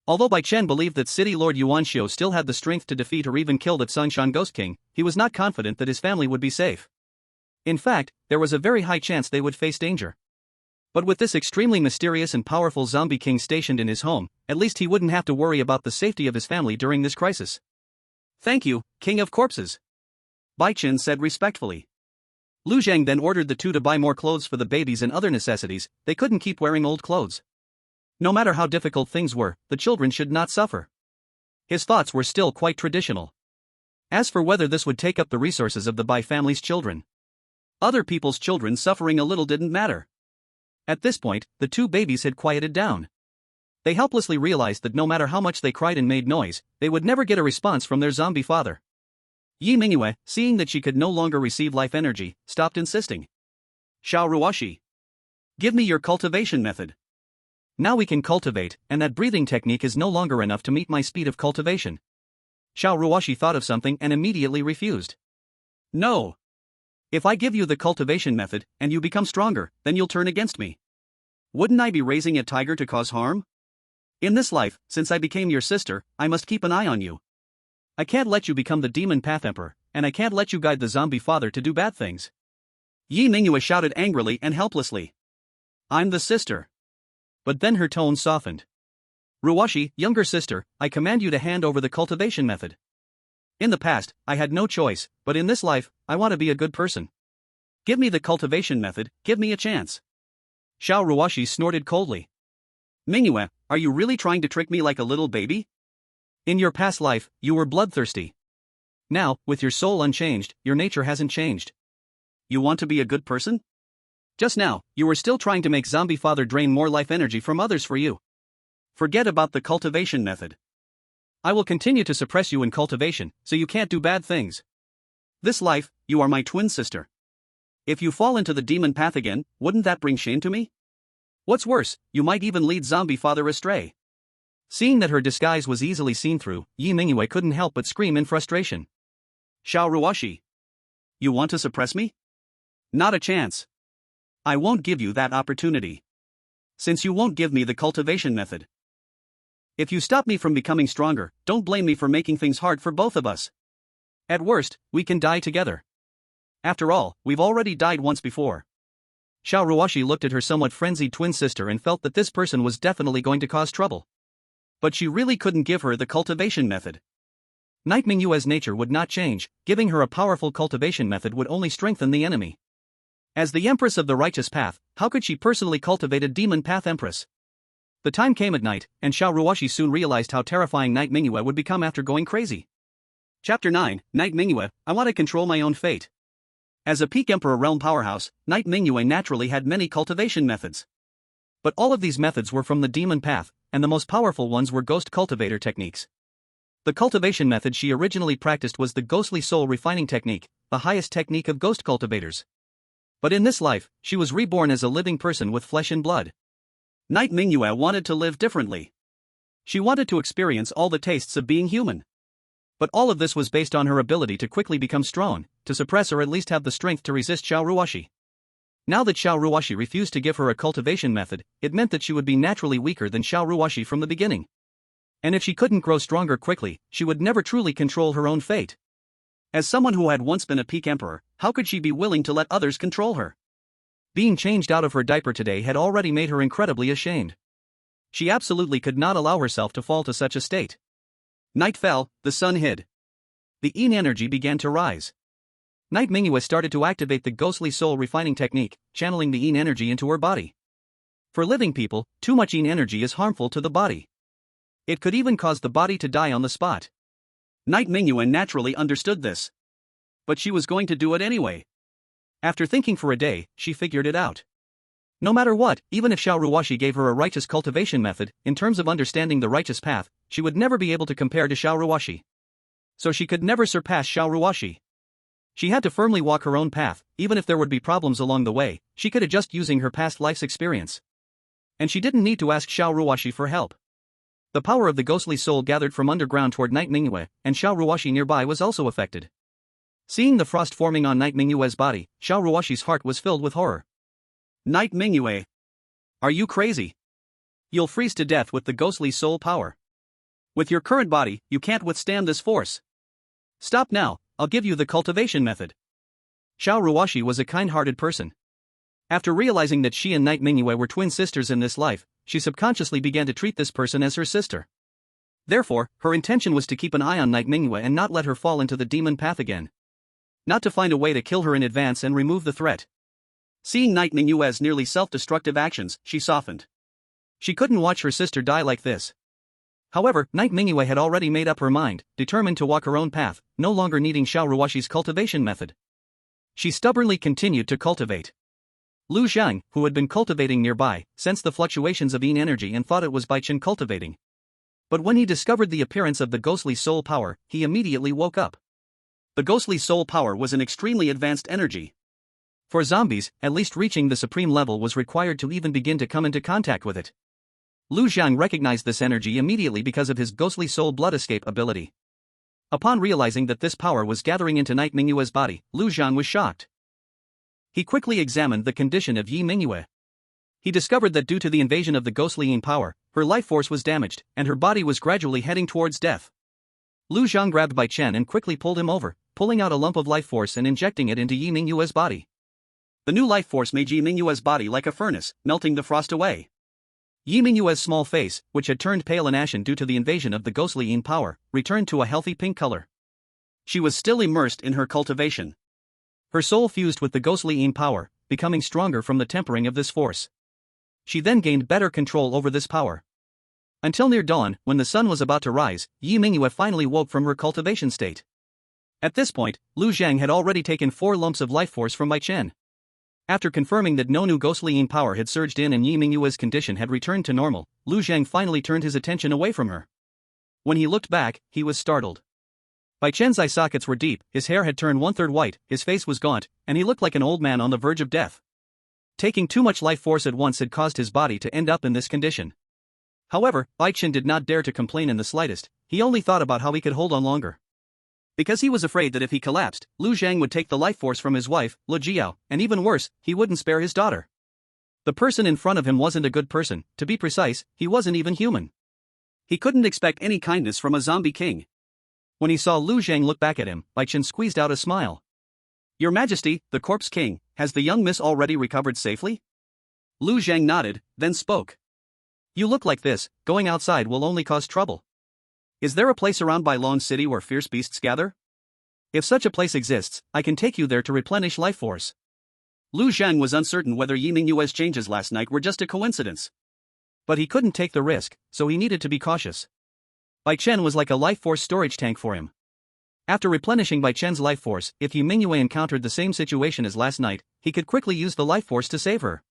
Although Bai Chen believed that City Lord Yuan Xiu still had the strength to defeat or even kill that Songshan Ghost King, he was not confident that his family would be safe. In fact, there was a very high chance they would face danger. But with this extremely mysterious and powerful Zombie King stationed in his home, at least he wouldn't have to worry about the safety of his family during this crisis. "Thank you, King of Corpses," Bai Chen said respectfully. Lu Zhang then ordered the 2 to buy more clothes for the babies and other necessities. They couldn't keep wearing old clothes. No matter how difficult things were, the children should not suffer. His thoughts were still quite traditional. As for whether this would take up the resources of the Bai family's children, other people's children suffering a little didn't matter. At this point, the 2 babies had quieted down. They helplessly realized that no matter how much they cried and made noise, they would never get a response from their zombie father. Yi Mingyue, seeing that she could no longer receive life energy, stopped insisting. "Xiao Ruoshi, give me your cultivation method. Now we can cultivate, and that breathing technique is no longer enough to meet my speed of cultivation." Xiao Ruoshi thought of something and immediately refused. "No. If I give you the cultivation method, and you become stronger, then you'll turn against me. Wouldn't I be raising a tiger to cause harm? In this life, since I became your sister, I must keep an eye on you. I can't let you become the demon path emperor, and I can't let you guide the zombie father to do bad things. Yi Mingyue shouted angrily and helplessly. I'm the sister. But then her tone softened. Ruwashi, younger sister, I command you to hand over the cultivation method. In the past, I had no choice, but in this life, I want to be a good person. Give me the cultivation method, give me a chance. Xiao Ruwashi snorted coldly. Mingyue, are you really trying to trick me like a little baby? In your past life, you were bloodthirsty. Now, with your soul unchanged, your nature hasn't changed. You want to be a good person? Just now, you were still trying to make zombie father drain more life energy from others for you. Forget about the cultivation method. I will continue to suppress you in cultivation, so you can't do bad things. This life, you are my twin sister. If you fall into the demon path again, wouldn't that bring shame to me? What's worse, you might even lead zombie father astray. Seeing that her disguise was easily seen through, Yi Mingyue couldn't help but scream in frustration. Xiao Ruwashi. You want to suppress me? Not a chance. I won't give you that opportunity. Since you won't give me the cultivation method. If you stop me from becoming stronger, don't blame me for making things hard for both of us. At worst, we can die together. After all, we've already died once before. Xiao Ruwashi looked at her somewhat frenzied twin sister and felt that this person was definitely going to cause trouble. But she really couldn't give her the cultivation method. Night Mingyue's nature would not change, giving her a powerful cultivation method would only strengthen the enemy. As the Empress of the Righteous Path, how could she personally cultivate a demon path Empress? The time came at night, and Xiao Ruwashi soon realized how terrifying Night Mingyue would become after going crazy. Chapter 9, Night Mingyue, I want to control my own fate. As a peak Emperor realm powerhouse, Night Mingyue naturally had many cultivation methods. But all of these methods were from the demon path, and the most powerful ones were ghost cultivator techniques. The cultivation method she originally practiced was the ghostly soul refining technique, the highest technique of ghost cultivators. But in this life, she was reborn as a living person with flesh and blood. Night Mingyue wanted to live differently. She wanted to experience all the tastes of being human. But all of this was based on her ability to quickly become strong, to suppress or at least have the strength to resist Xiao Ruwashi. Now that Xiao Ruwashi refused to give her a cultivation method, it meant that she would be naturally weaker than Xiao Ruwashi from the beginning. And if she couldn't grow stronger quickly, she would never truly control her own fate. As someone who had once been a peak emperor, how could she be willing to let others control her? Being changed out of her diaper today had already made her incredibly ashamed. She absolutely could not allow herself to fall to such a state. Night fell, the sun hid. The yin energy began to rise. Night Mingyue started to activate the ghostly soul refining technique, channeling the yin energy into her body. For living people, too much yin energy is harmful to the body. It could even cause the body to die on the spot. Night Mingyue naturally understood this. But she was going to do it anyway. After thinking for a day, she figured it out. No matter what, even if Xiao Ruwashi gave her a righteous cultivation method, in terms of understanding the righteous path, she would never be able to compare to Xiao Ruwashi. So she could never surpass Xiao Ruwashi. She had to firmly walk her own path, even if there would be problems along the way, she could adjust using her past life's experience. And she didn't need to ask Xiao Ruwashi for help. The power of the ghostly soul gathered from underground toward Night Mingyue, and Xiao Ruwashi nearby was also affected. Seeing the frost forming on Night Mingyue's body, Xiao Ruwashi's heart was filled with horror. Night Mingyue. Are you crazy? You'll freeze to death with the ghostly soul power. With your current body, you can't withstand this force. Stop now, I'll give you the cultivation method. Xiao Ruwashi was a kind-hearted person. After realizing that she and Night Mingyue were twin sisters in this life, she subconsciously began to treat this person as her sister. Therefore, her intention was to keep an eye on Night Mingyue and not let her fall into the demon path again. Not to find a way to kill her in advance and remove the threat. Seeing Night Mingyue's nearly self-destructive actions, she softened. She couldn't watch her sister die like this. However, Night Mingyue had already made up her mind, determined to walk her own path, no longer needing Xiao Ruwashi's cultivation method. She stubbornly continued to cultivate. Lu Zhang, who had been cultivating nearby, sensed the fluctuations of yin energy and thought it was Bai Chen cultivating. But when he discovered the appearance of the ghostly soul power, he immediately woke up. The ghostly soul power was an extremely advanced energy. For zombies, at least reaching the supreme level was required to even begin to come into contact with it. Lu Zhang recognized this energy immediately because of his ghostly soul blood escape ability. Upon realizing that this power was gathering into Night Mingyue's body, Lu Zhang was shocked. He quickly examined the condition of Yi Mingyue. He discovered that due to the invasion of the ghostly Yin power, her life force was damaged, and her body was gradually heading towards death. Lu Zhang grabbed Bai Chen and quickly pulled him over, pulling out a lump of life force and injecting it into Yi Mingyue's body. The new life force made Yi Mingyue's body like a furnace, melting the frost away. Yi Mingyue's small face, which had turned pale and ashen due to the invasion of the ghostly Yin power, returned to a healthy pink color. She was still immersed in her cultivation. Her soul fused with the ghostly Yin power, becoming stronger from the tempering of this force. She then gained better control over this power. Until near dawn, when the sun was about to rise, Yi Mingyue finally woke from her cultivation state. At this point, Lu Zhang had already taken 4 lumps of life force from Bai Chen. After confirming that no new ghostly Yin power had surged in and Yi Mingyue's condition had returned to normal, Lu Zhang finally turned his attention away from her. When he looked back, he was startled. Bai Chen's eye sockets were deep, his hair had turned 1/3 white, his face was gaunt, and he looked like an old man on the verge of death. Taking too much life force at once had caused his body to end up in this condition. However, Bai Chen did not dare to complain in the slightest, he only thought about how he could hold on longer. Because he was afraid that if he collapsed, Lu Zhang would take the life force from his wife, Lu Jiao, and even worse, he wouldn't spare his daughter. The person in front of him wasn't a good person, to be precise, he wasn't even human. He couldn't expect any kindness from a zombie king. When he saw Lu Zhang look back at him, Bai Chen squeezed out a smile. "Your Majesty, the corpse king, has the young miss already recovered safely?" Lu Zhang nodded, then spoke. "You look like this, going outside will only cause trouble. Is there a place around Bai Long City where fierce beasts gather? If such a place exists, I can take you there to replenish life force." Lu Zhang was uncertain whether Yi Mingyue's changes last night were just a coincidence. But he couldn't take the risk, so he needed to be cautious. Bai Chen was like a life force storage tank for him. After replenishing Bai Chen's life force, if Yi Mingyue encountered the same situation as last night, he could quickly use the life force to save her.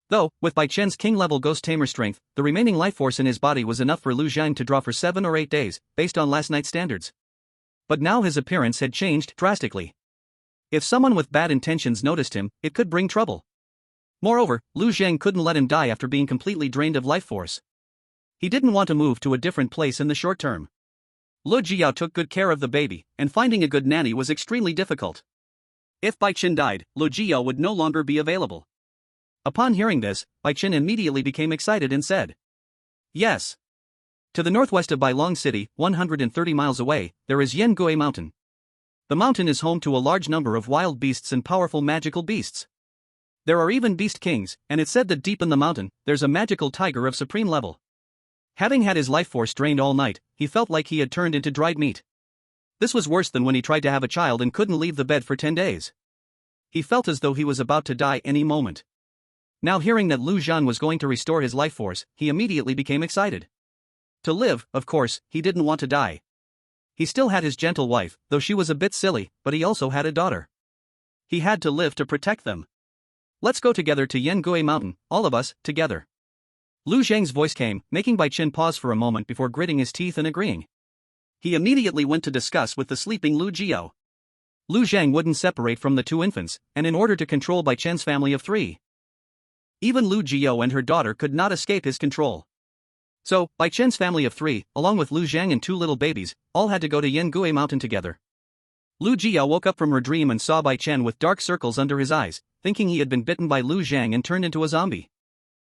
Though, with Bai Chen's king-level ghost tamer strength, the remaining life force in his body was enough for Lu Zhang to draw for 7 or 8 days, based on last night's standards. But now his appearance had changed drastically. If someone with bad intentions noticed him, it could bring trouble. Moreover, Lu Zhang couldn't let him die after being completely drained of life force. He didn't want to move to a different place in the short term. Lu Jiao took good care of the baby, and finding a good nanny was extremely difficult. If Bai Chen died, Lu Jiao would no longer be available. Upon hearing this, Bai Chen immediately became excited and said, "Yes." To the northwest of Bai Long City, 130 miles away, there is Yan Gui Mountain. The mountain is home to a large number of wild beasts and powerful magical beasts. There are even beast kings, and it's said that deep in the mountain, there's a magical tiger of supreme level. Having had his life force drained all night, he felt like he had turned into dried meat. This was worse than when he tried to have a child and couldn't leave the bed for 10 days. He felt as though he was about to die any moment. Now hearing that Lu Zhang was going to restore his life force, he immediately became excited. To live, of course, he didn't want to die. He still had his gentle wife, though she was a bit silly, but he also had a daughter. He had to live to protect them. "Let's go together to Yan Gui Mountain, all of us, together." Lu Zhang's voice came, making Bai Chen pause for a moment before gritting his teeth and agreeing. He immediately went to discuss with the sleeping Lu Jiao. Lu Zhang wouldn't separate from the 2 infants, and in order to control Bai Chen's family of 3. Even Lu Jiao and her daughter could not escape his control. So, Bai Chen's family of 3, along with Lu Zhang and 2 little babies, all had to go to Yan Gui Mountain together. Lu Jiao woke up from her dream and saw Bai Chen with dark circles under his eyes, thinking he had been bitten by Lu Zhang and turned into a zombie.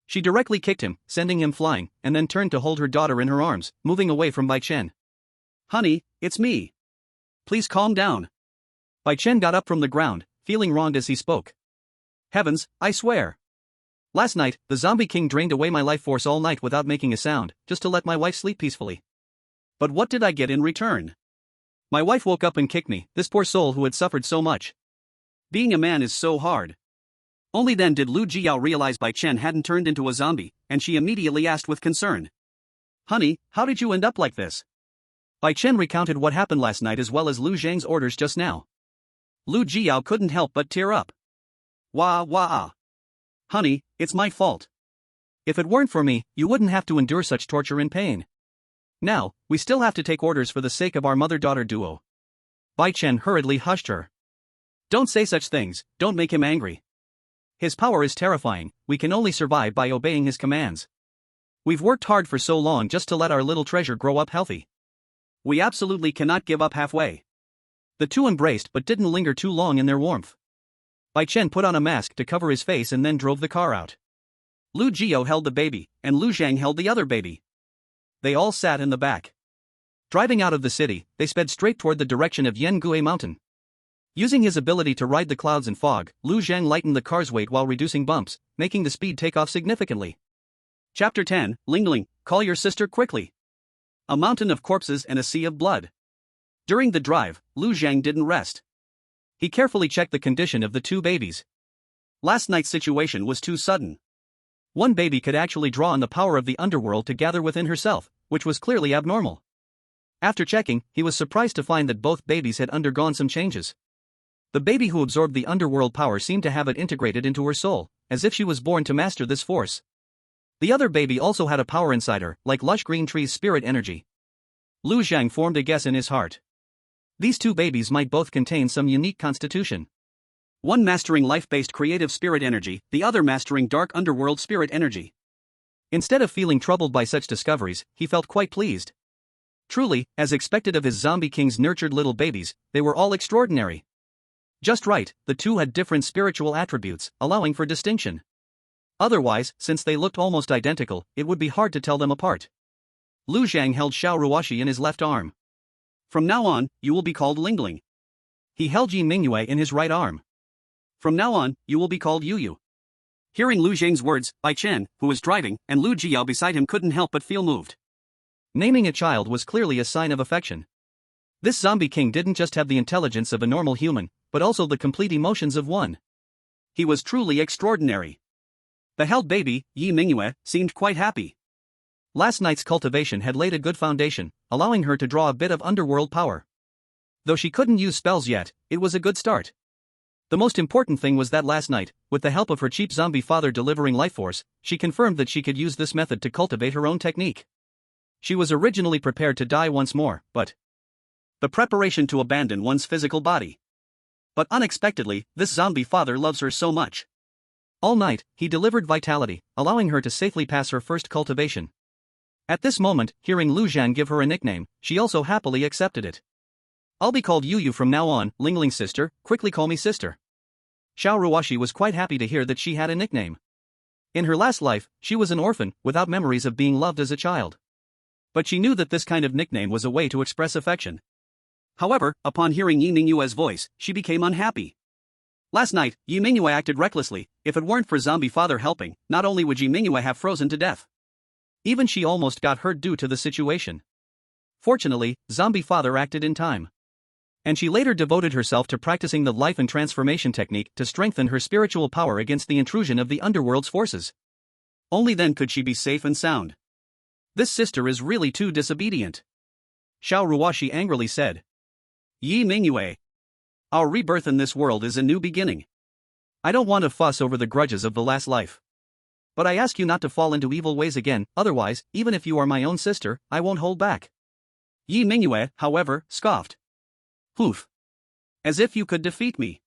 She directly kicked him, sending him flying, and then turned to hold her daughter in her arms, moving away from Bai Chen. "Honey, it's me. Please calm down." Bai Chen got up from the ground, feeling wronged as he spoke. "Heavens, I swear. Last night, the zombie king drained away my life force all night without making a sound, just to let my wife sleep peacefully. But what did I get in return? My wife woke up and kicked me, this poor soul who had suffered so much. Being a man is so hard." Only then did Lu Jiao realize Bai Chen hadn't turned into a zombie, and she immediately asked with concern. "Honey, how did you end up like this?" Bai Chen recounted what happened last night as well as Lu Zhang's orders just now. Lu Jiao couldn't help but tear up. "Wah wah. Honey, it's my fault. If it weren't for me, you wouldn't have to endure such torture and pain. Now, we still have to take orders for the sake of our mother-daughter duo." Bai Chen hurriedly hushed her. "Don't say such things, don't make him angry. His power is terrifying, we can only survive by obeying his commands. We've worked hard for so long just to let our little treasure grow up healthy. We absolutely cannot give up halfway." The 2 embraced but didn't linger too long in their warmth. Bai Chen put on a mask to cover his face and then drove the car out. Lu Jiao held the baby, and Lu Zhang held the other baby. They all sat in the back. Driving out of the city, they sped straight toward the direction of Yan Gui Mountain. Using his ability to ride the clouds and fog, Lu Zhang lightened the car's weight while reducing bumps, making the speed take off significantly. Chapter 10, Lingling, call your sister quickly. A mountain of corpses and a sea of blood. During the drive, Lu Zhang didn't rest. He carefully checked the condition of the two babies. Last night's situation was too sudden. One baby could actually draw on the power of the underworld to gather within herself, which was clearly abnormal. After checking, he was surprised to find that both babies had undergone some changes. The baby who absorbed the underworld power seemed to have it integrated into her soul, as if she was born to master this force. The other baby also had a power inside her, like lush green trees' spirit energy. Lu Zhang formed a guess in his heart. These two babies might both contain some unique constitution. One mastering life-based creative spirit energy, the other mastering dark underworld spirit energy. Instead of feeling troubled by such discoveries, he felt quite pleased. Truly, as expected of his zombie king's nurtured little babies, they were all extraordinary. Just right, the two had different spiritual attributes, allowing for distinction. Otherwise, since they looked almost identical, it would be hard to tell them apart. Lu Zhang held Xiao Ruoshi in his left arm. From now on, you will be called Lingling. He held Yi Mingyue in his right arm. From now on, you will be called Yu. Hearing Lu Zhang's words, Bai Chen, who was driving, and Lu Jiao beside him couldn't help but feel moved. Naming a child was clearly a sign of affection. This zombie king didn't just have the intelligence of a normal human, but also the complete emotions of one. He was truly extraordinary. The held baby, Yi Mingyue, seemed quite happy. Last night's cultivation had laid a good foundation, allowing her to draw a bit of underworld power. Though she couldn't use spells yet, it was a good start. The most important thing was that last night, with the help of her cheap zombie father delivering life force, she confirmed that she could use this method to cultivate her own technique. She was originally prepared to die once more, but the preparation to abandon one's physical body. But unexpectedly, this zombie father loves her so much. All night, he delivered vitality, allowing her to safely pass her first cultivation. At this moment, hearing Lu Zhang give her a nickname, she also happily accepted it. I'll be called Yu from now on, Lingling sister, quickly call me sister. Xiao Ruoshi was quite happy to hear that she had a nickname. In her last life, she was an orphan, without memories of being loved as a child. But she knew that this kind of nickname was a way to express affection. However, upon hearing Yi Mingyue's voice, she became unhappy. Last night, Yi Mingyue acted recklessly. If it weren't for zombie father helping, not only would Yi Mingyue have frozen to death. Even she almost got hurt due to the situation. Fortunately, zombie father acted in time. And she later devoted herself to practicing the life and transformation technique to strengthen her spiritual power against the intrusion of the underworld's forces. Only then could she be safe and sound. This sister is really too disobedient. Xiao Ruoshi angrily said. Yi Mingyue. Our rebirth in this world is a new beginning. I don't want to fuss over the grudges of the last life. But I ask you not to fall into evil ways again, otherwise, even if you are my own sister, I won't hold back. Yi Mingyue, however, scoffed. Poof. As if you could defeat me.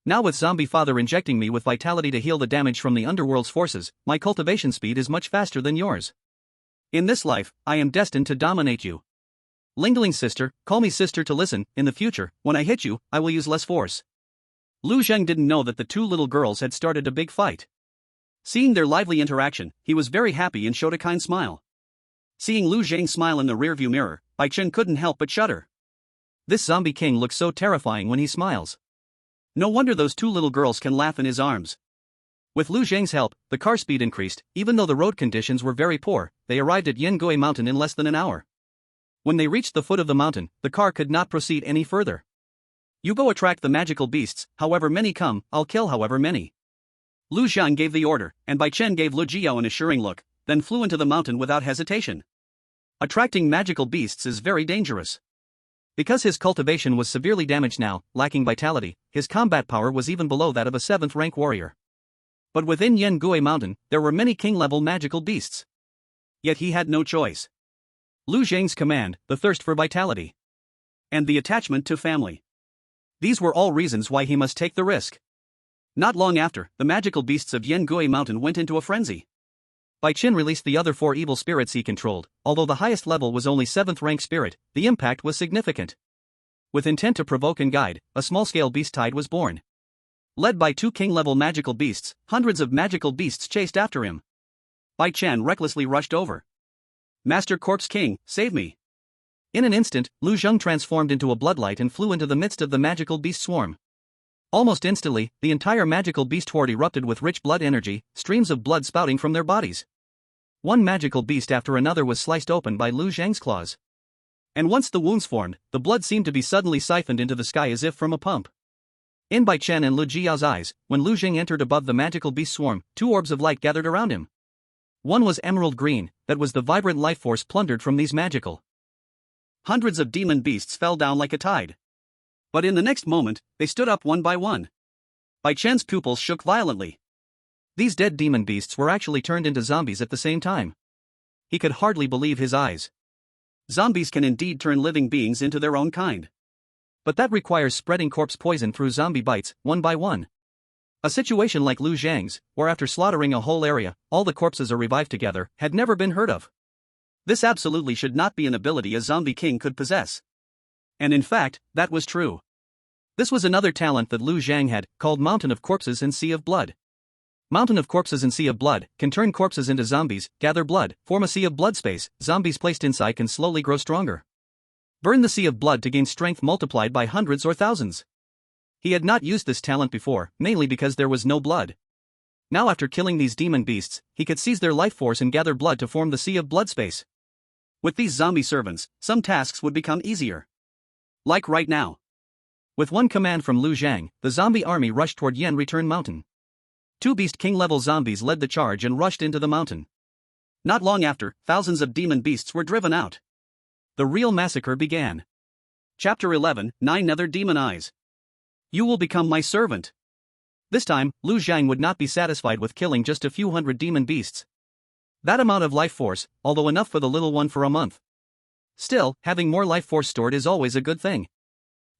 Now with zombie father injecting me with vitality to heal the damage from the underworld's forces, my cultivation speed is much faster than yours. In this life, I am destined to dominate you. Lingling sister, call me sister to listen. In the future, when I hit you, I will use less force. Lu Zheng didn't know that the two little girls had started a big fight. Seeing their lively interaction, he was very happy and showed a kind smile. Seeing Lu Zheng smile in the rearview mirror, Bai Chen couldn't help but shudder. This zombie king looks so terrifying when he smiles. No wonder those two little girls can laugh in his arms. With Lu Zheng's help, the car speed increased. Even though the road conditions were very poor, they arrived at Yan Gui Mountain in less than an hour. When they reached the foot of the mountain, the car could not proceed any further. You go attract the magical beasts, however many come, I'll kill however many. Lu Zhang gave the order, and Bai Chen gave Lu Jiao an assuring look, then flew into the mountain without hesitation. Attracting magical beasts is very dangerous. Because his cultivation was severely damaged now, lacking vitality, his combat power was even below that of a 7th rank warrior. But within Yan Gui Mountain, there were many king-level magical beasts. Yet he had no choice. Lu Zheng's command, the thirst for vitality, and the attachment to family. These were all reasons why he must take the risk. Not long after, the magical beasts of Yan Gui Mountain went into a frenzy. Bai Chen released the other 4 evil spirits he controlled. Although the highest level was only 7th rank spirit, the impact was significant. With intent to provoke and guide, a small-scale beast tide was born. Led by 2 king-level magical beasts, hundreds of magical beasts chased after him. Bai Chen recklessly rushed over. Master Corpse King, save me! In an instant, Lu Zheng transformed into a bloodlight and flew into the midst of the magical beast swarm. Almost instantly, the entire magical beast horde erupted with rich blood energy, streams of blood spouting from their bodies. One magical beast after another was sliced open by Lu Zheng's claws. And once the wounds formed, the blood seemed to be suddenly siphoned into the sky as if from a pump. In Bai Chen and Lu Jiao's eyes, when Lu Zheng entered above the magical beast swarm, 2 orbs of light gathered around him. One was emerald green, that was the vibrant life force plundered from these magical. Hundreds of demon beasts fell down like a tide. But in the next moment, they stood up one by one. Bai Chen's pupils shook violently. These dead demon beasts were actually turned into zombies at the same time. He could hardly believe his eyes. Zombies can indeed turn living beings into their own kind. But that requires spreading corpse poison through zombie bites, one by one. A situation like Lu Zhang's, where after slaughtering a whole area, all the corpses are revived together, had never been heard of. This absolutely should not be an ability a zombie king could possess. And in fact, that was true. This was another talent that Lu Zhang had, called Mountain of Corpses and Sea of Blood. Mountain of Corpses and Sea of Blood can turn corpses into zombies, gather blood, form a sea of blood space. Zombies placed inside can slowly grow stronger. Burn the sea of blood to gain strength multiplied by hundreds or thousands. He had not used this talent before, mainly because there was no blood. Now after killing these demon beasts, he could seize their life force and gather blood to form the sea of blood space. With these zombie servants, some tasks would become easier. Like right now. With one command from Lu Zhang, the zombie army rushed toward Yan Return Mountain. 2 Beast King-level zombies led the charge and rushed into the mountain. Not long after, thousands of demon beasts were driven out. The real massacre began. Chapter 11, 9 Nether Demon Eyes. You will become my servant. This time, Lu Zhang would not be satisfied with killing just a few hundred demon beasts. That amount of life force, although enough for the little one for a month. Still, having more life force stored is always a good thing.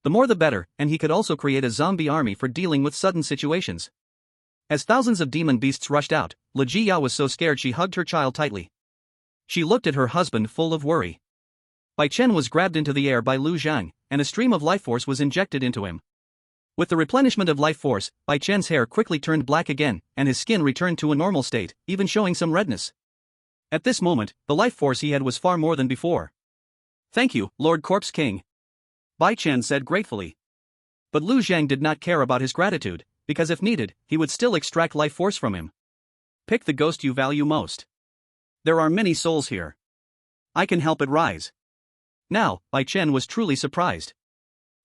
The more the better, and he could also create a zombie army for dealing with sudden situations. As thousands of demon beasts rushed out, Lu Jiyao was so scared she hugged her child tightly. She looked at her husband full of worry. Bai Chen was grabbed into the air by Lu Zhang, and a stream of life force was injected into him. With the replenishment of life force, Bai Chen's hair quickly turned black again, and his skin returned to a normal state, even showing some redness. At this moment, the life force he had was far more than before. Thank you, Lord Corpse King. Bai Chen said gratefully. But Lu Zhang did not care about his gratitude, because if needed, he would still extract life force from him. Pick the ghost you value most. There are many souls here. I can help it rise. Now, Bai Chen was truly surprised.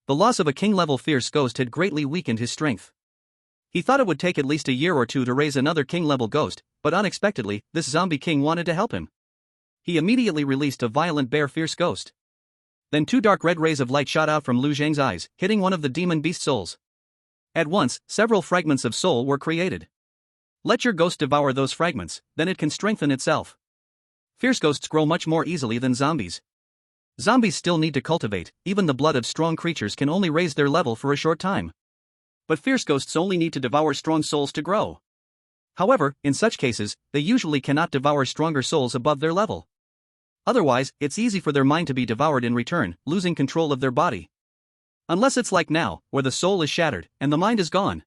The loss of a king-level fierce ghost had greatly weakened his strength. He thought it would take at least a year or two to raise another king-level ghost, but unexpectedly, this zombie king wanted to help him. He immediately released a violent bear fierce ghost. Then 2 dark red rays of light shot out from Lu Zhang's eyes, hitting one of the demon beast souls. At once, several fragments of soul were created. Let your ghost devour those fragments, then it can strengthen itself. Fierce ghosts grow much more easily than zombies. Zombies still need to cultivate, even the blood of strong creatures can only raise their level for a short time. But fierce ghosts only need to devour strong souls to grow. However, in such cases, they usually cannot devour stronger souls above their level. Otherwise, it's easy for their mind to be devoured in return, losing control of their body. Unless it's like now, where the soul is shattered, and the mind is gone.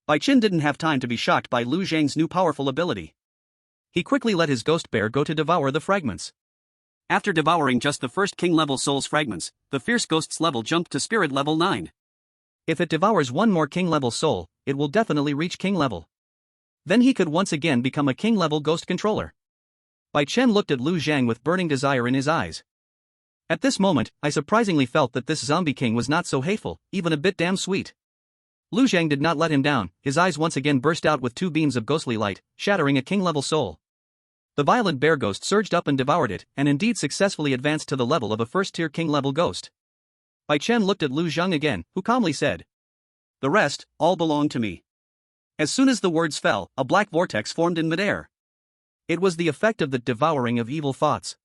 Bai Chen didn't have time to be shocked by Lu Zhang's new powerful ability. He quickly let his ghost bear go to devour the fragments. After devouring just the first king-level soul's fragments, the fierce ghost's level jumped to spirit level 9. If it devours one more king-level soul, it will definitely reach king level. Then he could once again become a king-level ghost controller. Bai Chen looked at Lu Zhang with burning desire in his eyes. At this moment, I surprisingly felt that this zombie king was not so hateful, even a bit damn sweet. Lu Zhang did not let him down, his eyes once again burst out with 2 beams of ghostly light, shattering a king-level soul. The violent bear ghost surged up and devoured it, and indeed successfully advanced to the level of a first-tier king-level ghost. Bai Chen looked at Lu Zhang again, who calmly said, "The rest, all belong to me." As soon as the words fell, a black vortex formed in midair. It was the effect of the devouring of evil thoughts.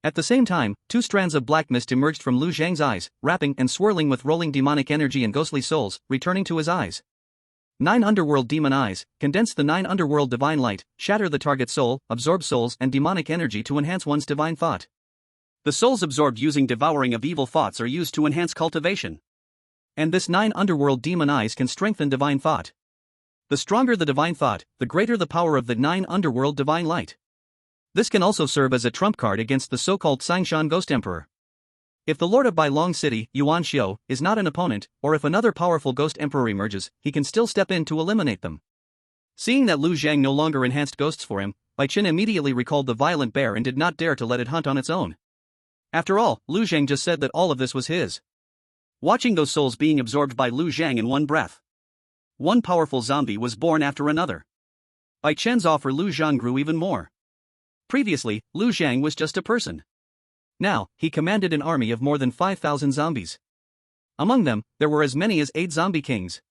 At the same time, 2 strands of black mist emerged from Lu Zhang's eyes, wrapping and swirling with rolling demonic energy and ghostly souls, returning to his eyes. 9 underworld demon eyes, condense the 9 underworld divine light, shatter the target soul, absorb souls and demonic energy to enhance one's divine thought. The souls absorbed using devouring of evil thoughts are used to enhance cultivation. And this 9 underworld demon eyes can strengthen divine thought. The stronger the divine thought, the greater the power of the 9 underworld divine light. This can also serve as a trump card against the so-called Sangshan Ghost Emperor. If the Lord of Bai Long City, Yuan Xiu, is not an opponent, or if another powerful Ghost Emperor emerges, he can still step in to eliminate them. Seeing that Lu Zhang no longer enhanced ghosts for him, Bai Qin immediately recalled the violent bear and did not dare to let it hunt on its own. After all, Lu Zhang just said that all of this was his. Watching those souls being absorbed by Lu Zhang in one breath. One powerful zombie was born after another. Bai Chen's awe for Lu Zhang grew even more. Previously, Lu Zhang was just a person. Now, he commanded an army of more than 5,000 zombies. Among them, there were as many as 8 zombie kings.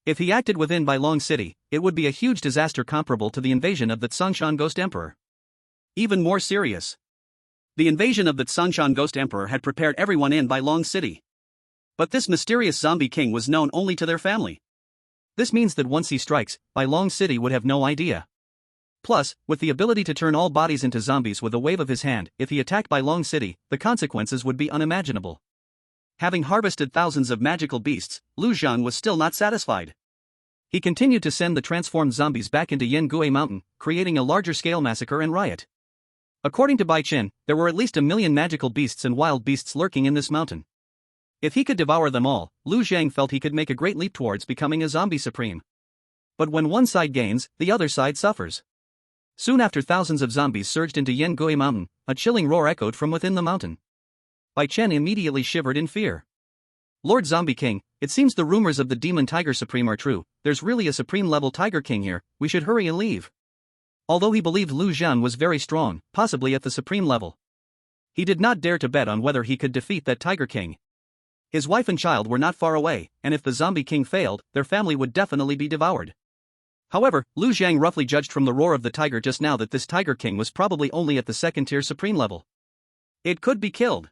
If he acted within Bai Long City, it would be a huge disaster comparable to the invasion of the Tsangshan Ghost Emperor. Even more serious. The invasion of the Tsangshan Ghost Emperor had prepared everyone in Bai Long City. But this mysterious zombie king was known only to their family. This means that once he strikes, Bai Long City would have no idea. Plus, with the ability to turn all bodies into zombies with a wave of his hand, if he attacked Bai Long City, the consequences would be unimaginable. Having harvested thousands of magical beasts, Lu Zhang was still not satisfied. He continued to send the transformed zombies back into Yan Gui Mountain, creating a larger-scale massacre and riot. According to Bai Qin, there were at least 1 million magical beasts and wild beasts lurking in this mountain. If he could devour them all, Lu Zhang felt he could make a great leap towards becoming a zombie supreme. But when one side gains, the other side suffers. Soon after, thousands of zombies surged into Yan Gui Mountain, a chilling roar echoed from within the mountain. Bai Chen immediately shivered in fear. Lord Zombie King, it seems the rumors of the Demon Tiger Supreme are true. There's really a supreme-level Tiger King here, we should hurry and leave. Although he believed Lu Zhan was very strong, possibly at the supreme level, he did not dare to bet on whether he could defeat that Tiger King. His wife and child were not far away, and if the Zombie King failed, their family would definitely be devoured. However, Lu Zhang roughly judged from the roar of the tiger just now that this Tiger King was probably only at the 2nd-tier supreme level. It could be killed.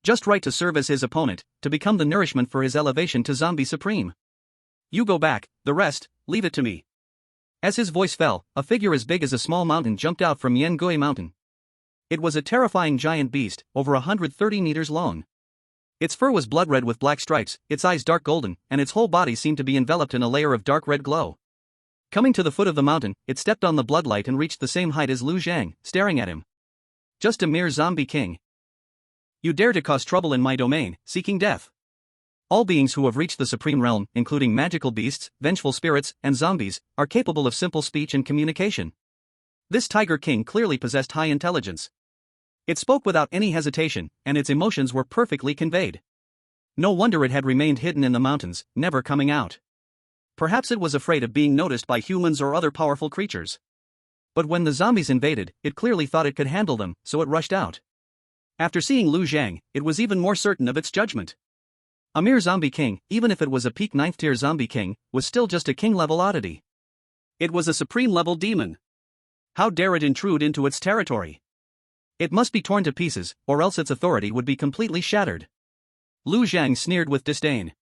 Just right to serve as his opponent, to become the nourishment for his elevation to Zombie Supreme. You go back, the rest, leave it to me. As his voice fell, a figure as big as a small mountain jumped out from Yan Gui Mountain. It was a terrifying giant beast, over 130 meters long. Its fur was blood red with black stripes, its eyes dark golden, and its whole body seemed to be enveloped in a layer of dark red glow. Coming to the foot of the mountain, it stepped on the bloodlight and reached the same height as Lu Zhang, staring at him. Just a mere zombie king. You dare to cause trouble in my domain, seeking death. All beings who have reached the supreme realm, including magical beasts, vengeful spirits, and zombies, are capable of simple speech and communication. This Tiger King clearly possessed high intelligence. It spoke without any hesitation, and its emotions were perfectly conveyed. No wonder it had remained hidden in the mountains, never coming out. Perhaps it was afraid of being noticed by humans or other powerful creatures. But when the zombies invaded, it clearly thought it could handle them, so it rushed out. After seeing Lu Zhang, it was even more certain of its judgment. A mere zombie king, even if it was a peak 9th-tier zombie king, was still just a king-level oddity. It was a supreme-level demon. How dare it intrude into its territory? It must be torn to pieces, or else its authority would be completely shattered. Lu Zhang sneered with disdain.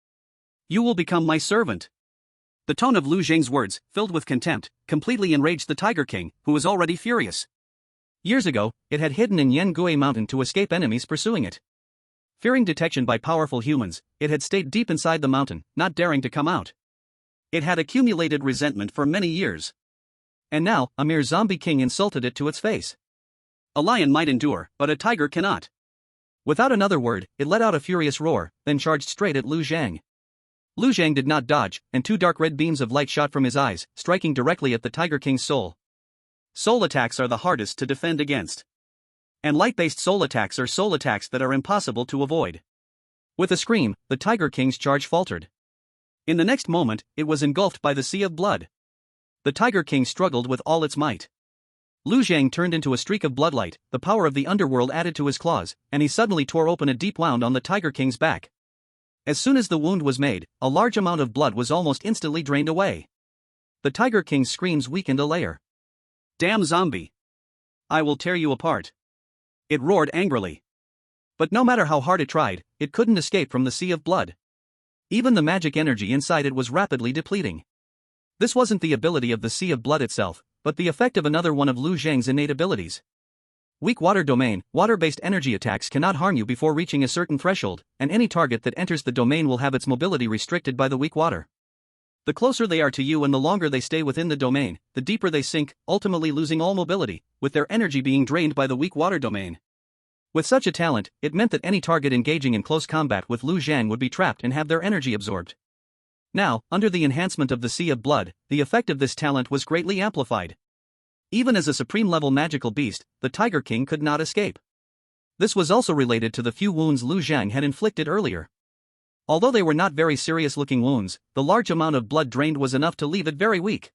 You will become my servant. The tone of Lu Zhang's words, filled with contempt, completely enraged the Tiger King, who was already furious. Years ago, it had hidden in Yan Gui Mountain to escape enemies pursuing it. Fearing detection by powerful humans, it had stayed deep inside the mountain, not daring to come out. It had accumulated resentment for many years. And now, a mere zombie king insulted it to its face. A lion might endure, but a tiger cannot. Without another word, it let out a furious roar, then charged straight at Lu Zhang. Lu Zhang did not dodge, and 2 dark red beams of light shot from his eyes, striking directly at the Tiger King's soul. Soul attacks are the hardest to defend against. And light-based soul attacks are soul attacks that are impossible to avoid. With a scream, the Tiger King's charge faltered. In the next moment, it was engulfed by the sea of blood. The Tiger King struggled with all its might. Lu Zhang turned into a streak of bloodlight, the power of the underworld added to his claws, and he suddenly tore open a deep wound on the Tiger King's back. As soon as the wound was made, a large amount of blood was almost instantly drained away. The Tiger King's screams weakened a layer. Damn zombie! I will tear you apart! It roared angrily. But no matter how hard it tried, it couldn't escape from the sea of blood. Even the magic energy inside it was rapidly depleting. This wasn't the ability of the sea of blood itself, but the effect of another one of Lu Zhang's innate abilities. Weak water domain, water-based energy attacks cannot harm you before reaching a certain threshold, and any target that enters the domain will have its mobility restricted by the weak water. The closer they are to you and the longer they stay within the domain, the deeper they sink, ultimately losing all mobility, with their energy being drained by the weak water domain. With such a talent, it meant that any target engaging in close combat with Lu Zhang would be trapped and have their energy absorbed. Now, under the enhancement of the Sea of Blood, the effect of this talent was greatly amplified. Even as a supreme-level magical beast, the Tiger King could not escape. This was also related to the few wounds Lu Zhang had inflicted earlier. Although they were not very serious-looking wounds, the large amount of blood drained was enough to leave it very weak.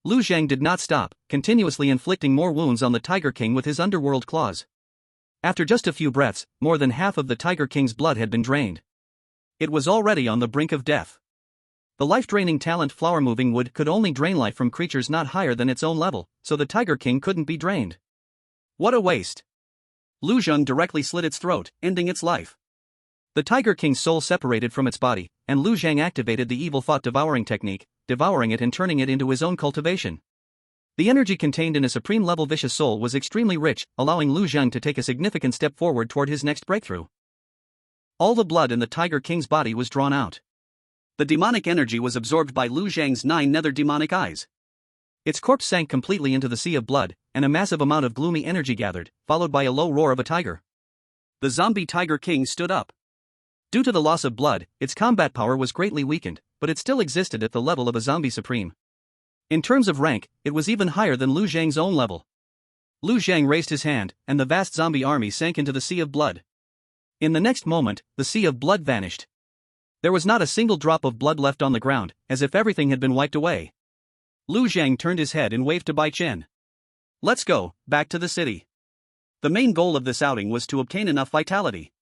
Lu Zhang did not stop, continuously inflicting more wounds on the Tiger King with his underworld claws. After just a few breaths, more than half of the Tiger King's blood had been drained. It was already on the brink of death. The life-draining talent flower-moving wood could only drain life from creatures not higher than its own level, so the Tiger King couldn't be drained. What a waste! Lu Zhang directly slit its throat, ending its life. The Tiger King's soul separated from its body, and Lu Zhang activated the evil thought devouring technique, devouring it and turning it into his own cultivation. The energy contained in a supreme-level vicious soul was extremely rich, allowing Lu Zhang to take a significant step forward toward his next breakthrough. All the blood in the Tiger King's body was drawn out. The demonic energy was absorbed by Lu Zhang's 9 nether demonic eyes. Its corpse sank completely into the sea of blood, and a massive amount of gloomy energy gathered, followed by a low roar of a tiger. The zombie Tiger King stood up. Due to the loss of blood, its combat power was greatly weakened, but it still existed at the level of a zombie supreme. In terms of rank, it was even higher than Lu Zhang's own level. Lu Zhang raised his hand, and the vast zombie army sank into the sea of blood. In the next moment, the sea of blood vanished. There was not a single drop of blood left on the ground, as if everything had been wiped away. Lu Zhang turned his head and waved to Bai Chen. Let's go, back to the city. The main goal of this outing was to obtain enough vitality.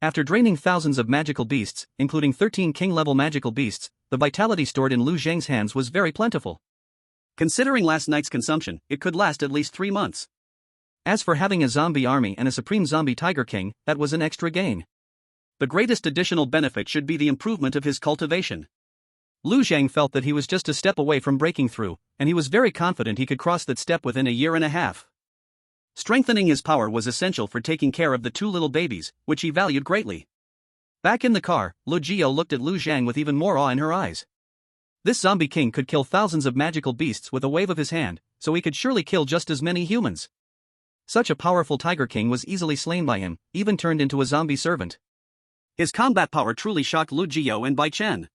After draining thousands of magical beasts, including 13 king-level magical beasts, the vitality stored in Lu Zhang's hands was very plentiful. Considering last night's consumption, it could last at least 3 months. As for having a zombie army and a supreme zombie Tiger King, that was an extra gain. The greatest additional benefit should be the improvement of his cultivation. Lu Zhang felt that he was just a step away from breaking through, and he was very confident he could cross that step within a year and a half. Strengthening his power was essential for taking care of the 2 little babies, which he valued greatly. Back in the car, Lu Jio looked at Lu Zhang with even more awe in her eyes. This zombie king could kill thousands of magical beasts with a wave of his hand, so he could surely kill just as many humans. Such a powerful Tiger King was easily slain by him, even turned into a zombie servant. His combat power truly shocked Lu Jio and Bai Chen.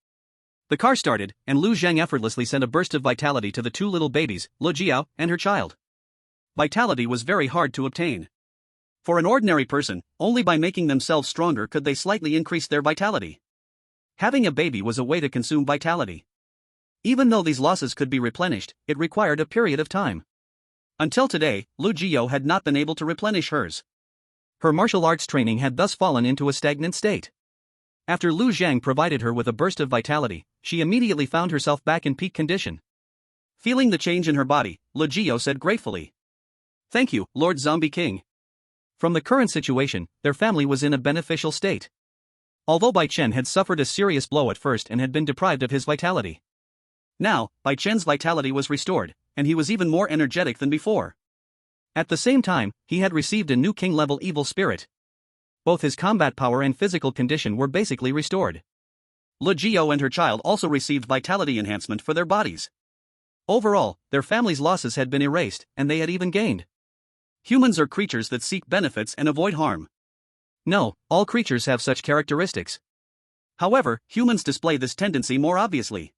The car started, and Lu Zhang effortlessly sent a burst of vitality to the 2 little babies, Lu Jiao and her child. Vitality was very hard to obtain. For an ordinary person, only by making themselves stronger could they slightly increase their vitality. Having a baby was a way to consume vitality. Even though these losses could be replenished, it required a period of time. Until today, Lu Jio had not been able to replenish hers. Her martial arts training had thus fallen into a stagnant state. After Lu Zhang provided her with a burst of vitality, she immediately found herself back in peak condition. Feeling the change in her body, Lu Jio said gratefully, "Thank you, Lord Zombie King." From the current situation, their family was in a beneficial state. Although Bai Chen had suffered a serious blow at first and had been deprived of his vitality. Now, Bai Chen's vitality was restored, and he was even more energetic than before. At the same time, he had received a new king-level evil spirit. Both his combat power and physical condition were basically restored. Lu Jio and her child also received vitality enhancement for their bodies. Overall, their family's losses had been erased, and they had even gained. Humans are creatures that seek benefits and avoid harm. No, all creatures have such characteristics. However, humans display this tendency more obviously.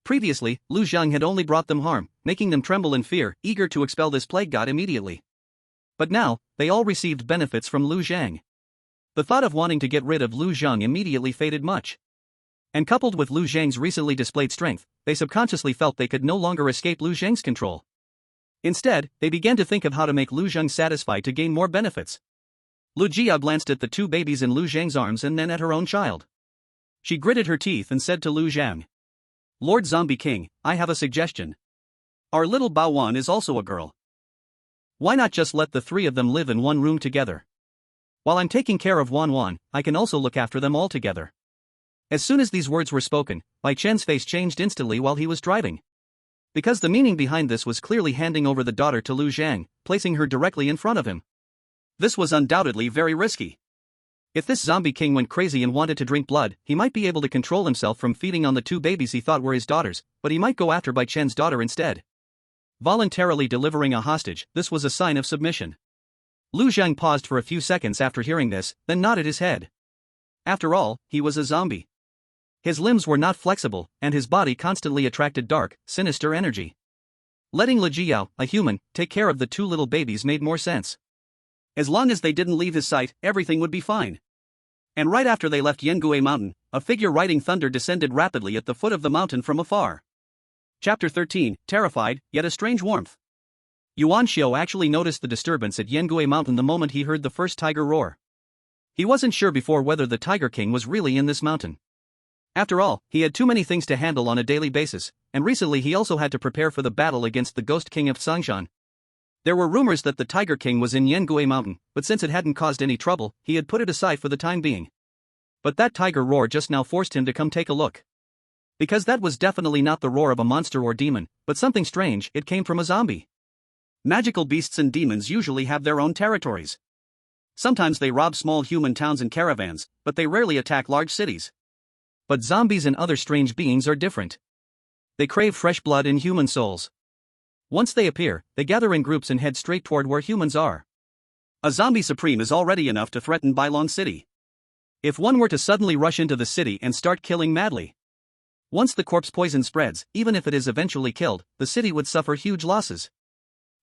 Previously, Lu Zhang had only brought them harm, making them tremble in fear, eager to expel this plague god immediately. But now, they all received benefits from Lu Zhang. The thought of wanting to get rid of Lu Zhang immediately faded much. And coupled with Lu Zhang's recently displayed strength, they subconsciously felt they could no longer escape Lu Zhang's control. Instead, they began to think of how to make Lu Zhang satisfied to gain more benefits. Lu Jia glanced at the 2 babies in Lu Zhang's arms and then at her own child. She gritted her teeth and said to Lu Zhang, "Lord Zombie King, I have a suggestion. Our little Bao Wan is also a girl. Why not just let the 3 of them live in one room together? While I'm taking care of Wan Wan, I can also look after them all together." As soon as these words were spoken, Bai Chen's face changed instantly while he was driving. Because the meaning behind this was clearly handing over the daughter to Lu Zhang, placing her directly in front of him. This was undoubtedly very risky. If this zombie king went crazy and wanted to drink blood, he might be able to control himself from feeding on the two babies he thought were his daughters, but he might go after Bai Chen's daughter instead. Voluntarily delivering a hostage, this was a sign of submission. Lu Zhang paused for a few seconds after hearing this, then nodded his head. After all, he was a zombie. His limbs were not flexible, and his body constantly attracted dark, sinister energy. Letting Li Jiao, a human, take care of the two little babies made more sense. As long as they didn't leave his sight, everything would be fine. And right after they left Yan Gui Mountain, a figure riding thunder descended rapidly at the foot of the mountain from afar. Chapter 13, terrified, yet a strange warmth. Yuan Xiao actually noticed the disturbance at Yan Gui Mountain the moment he heard the first tiger roar. He wasn't sure before whether the Tiger King was really in this mountain. After all, he had too many things to handle on a daily basis, and recently he also had to prepare for the battle against the Ghost King of Tsangshan. There were rumors that the Tiger King was in Yan Gui Mountain, but since it hadn't caused any trouble, he had put it aside for the time being. But that tiger roar just now forced him to come take a look. Because that was definitely not the roar of a monster or demon, but something strange, it came from a zombie. Magical beasts and demons usually have their own territories. Sometimes they rob small human towns and caravans, but they rarely attack large cities. But zombies and other strange beings are different. They crave fresh blood and human souls. Once they appear, they gather in groups and head straight toward where humans are. A zombie supreme is already enough to threaten Bailong City. If one were to suddenly rush into the city and start killing madly. Once the corpse poison spreads, even if it is eventually killed, the city would suffer huge losses.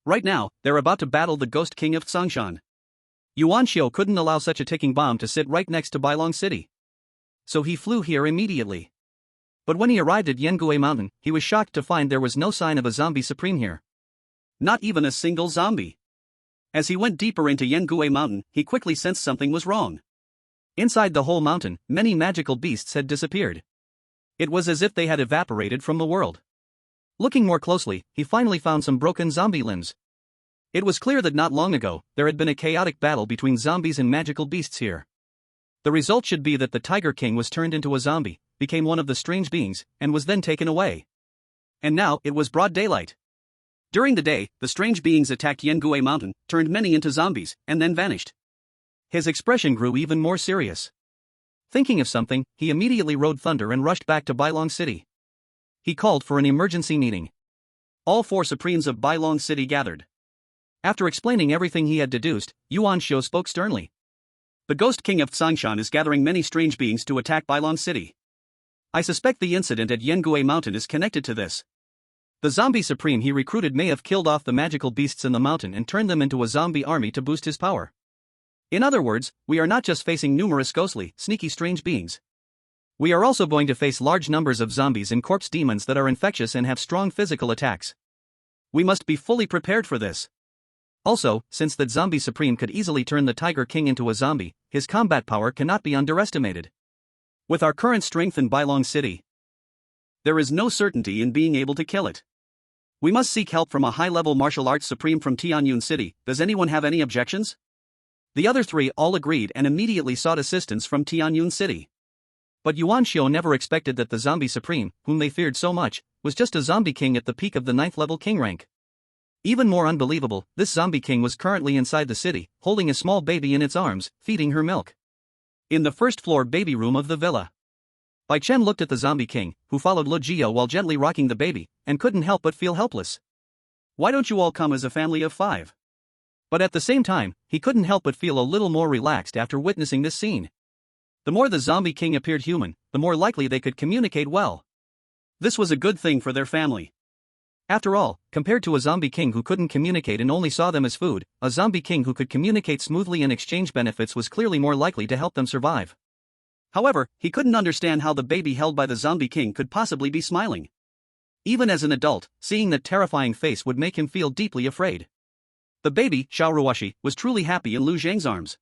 Right now, they're about to battle the Ghost King of Tsangshan. Yuan Xiao couldn't allow such a ticking bomb to sit right next to Bailong City. So he flew here immediately. But when he arrived at Yan Gui Mountain, he was shocked to find there was no sign of a zombie supreme here. Not even a single zombie. As he went deeper into Yan Gui Mountain, he quickly sensed something was wrong. Inside the whole mountain, many magical beasts had disappeared. It was as if they had evaporated from the world. Looking more closely, he finally found some broken zombie limbs. It was clear that not long ago, there had been a chaotic battle between zombies and magical beasts here. The result should be that the Tiger King was turned into a zombie, became one of the strange beings, and was then taken away. And now, it was broad daylight. During the day, the strange beings attacked Yan Gui Mountain, turned many into zombies, and then vanished. His expression grew even more serious. Thinking of something, he immediately rode thunder and rushed back to Bailong City. He called for an emergency meeting. All four supremes of Bailong City gathered. After explaining everything he had deduced, Yuan Xiao spoke sternly. The Ghost King of Tsangshan is gathering many strange beings to attack Bailong City. I suspect the incident at Yan Gui Mountain is connected to this. The zombie supreme he recruited may have killed off the magical beasts in the mountain and turned them into a zombie army to boost his power. In other words, we are not just facing numerous ghostly, sneaky strange beings. We are also going to face large numbers of zombies and corpse demons that are infectious and have strong physical attacks. We must be fully prepared for this. Also, since that zombie supreme could easily turn the Tiger King into a zombie, his combat power cannot be underestimated. With our current strength in Bailong City, there is no certainty in being able to kill it. We must seek help from a high-level martial arts supreme from Tianyun City. Does anyone have any objections? The other three all agreed and immediately sought assistance from Tianyun City. But Yuan Xiao never expected that the zombie supreme, whom they feared so much, was just a zombie king at the peak of the 9th level king rank. Even more unbelievable, this zombie king was currently inside the city, holding a small baby in its arms, feeding her milk. In the first-floor baby room of the villa. Bai Chen looked at the zombie king, who followed Lu Jio while gently rocking the baby, and couldn't help but feel helpless. Why don't you all come as a family of 5? But at the same time, he couldn't help but feel a little more relaxed after witnessing this scene. The more the zombie king appeared human, the more likely they could communicate well. This was a good thing for their family. After all, compared to a zombie king who couldn't communicate and only saw them as food, a zombie king who could communicate smoothly and exchange benefits was clearly more likely to help them survive. However, he couldn't understand how the baby held by the zombie king could possibly be smiling. Even as an adult, seeing that terrifying face would make him feel deeply afraid. The baby, Xiaoruoshi, was truly happy in Lu Zhang's arms.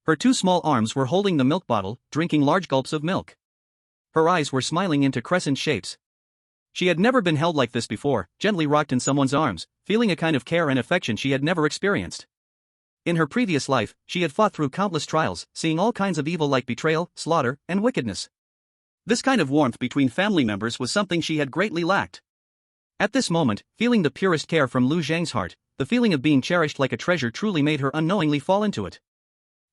Her two small arms were holding the milk bottle, drinking large gulps of milk. Her eyes were smiling into crescent shapes. She had never been held like this before, gently rocked in someone's arms, feeling a kind of care and affection she had never experienced. In her previous life, she had fought through countless trials, seeing all kinds of evil like betrayal, slaughter, and wickedness. This kind of warmth between family members was something she had greatly lacked. At this moment, feeling the purest care from Lu Zhang's heart, the feeling of being cherished like a treasure truly made her unknowingly fall into it.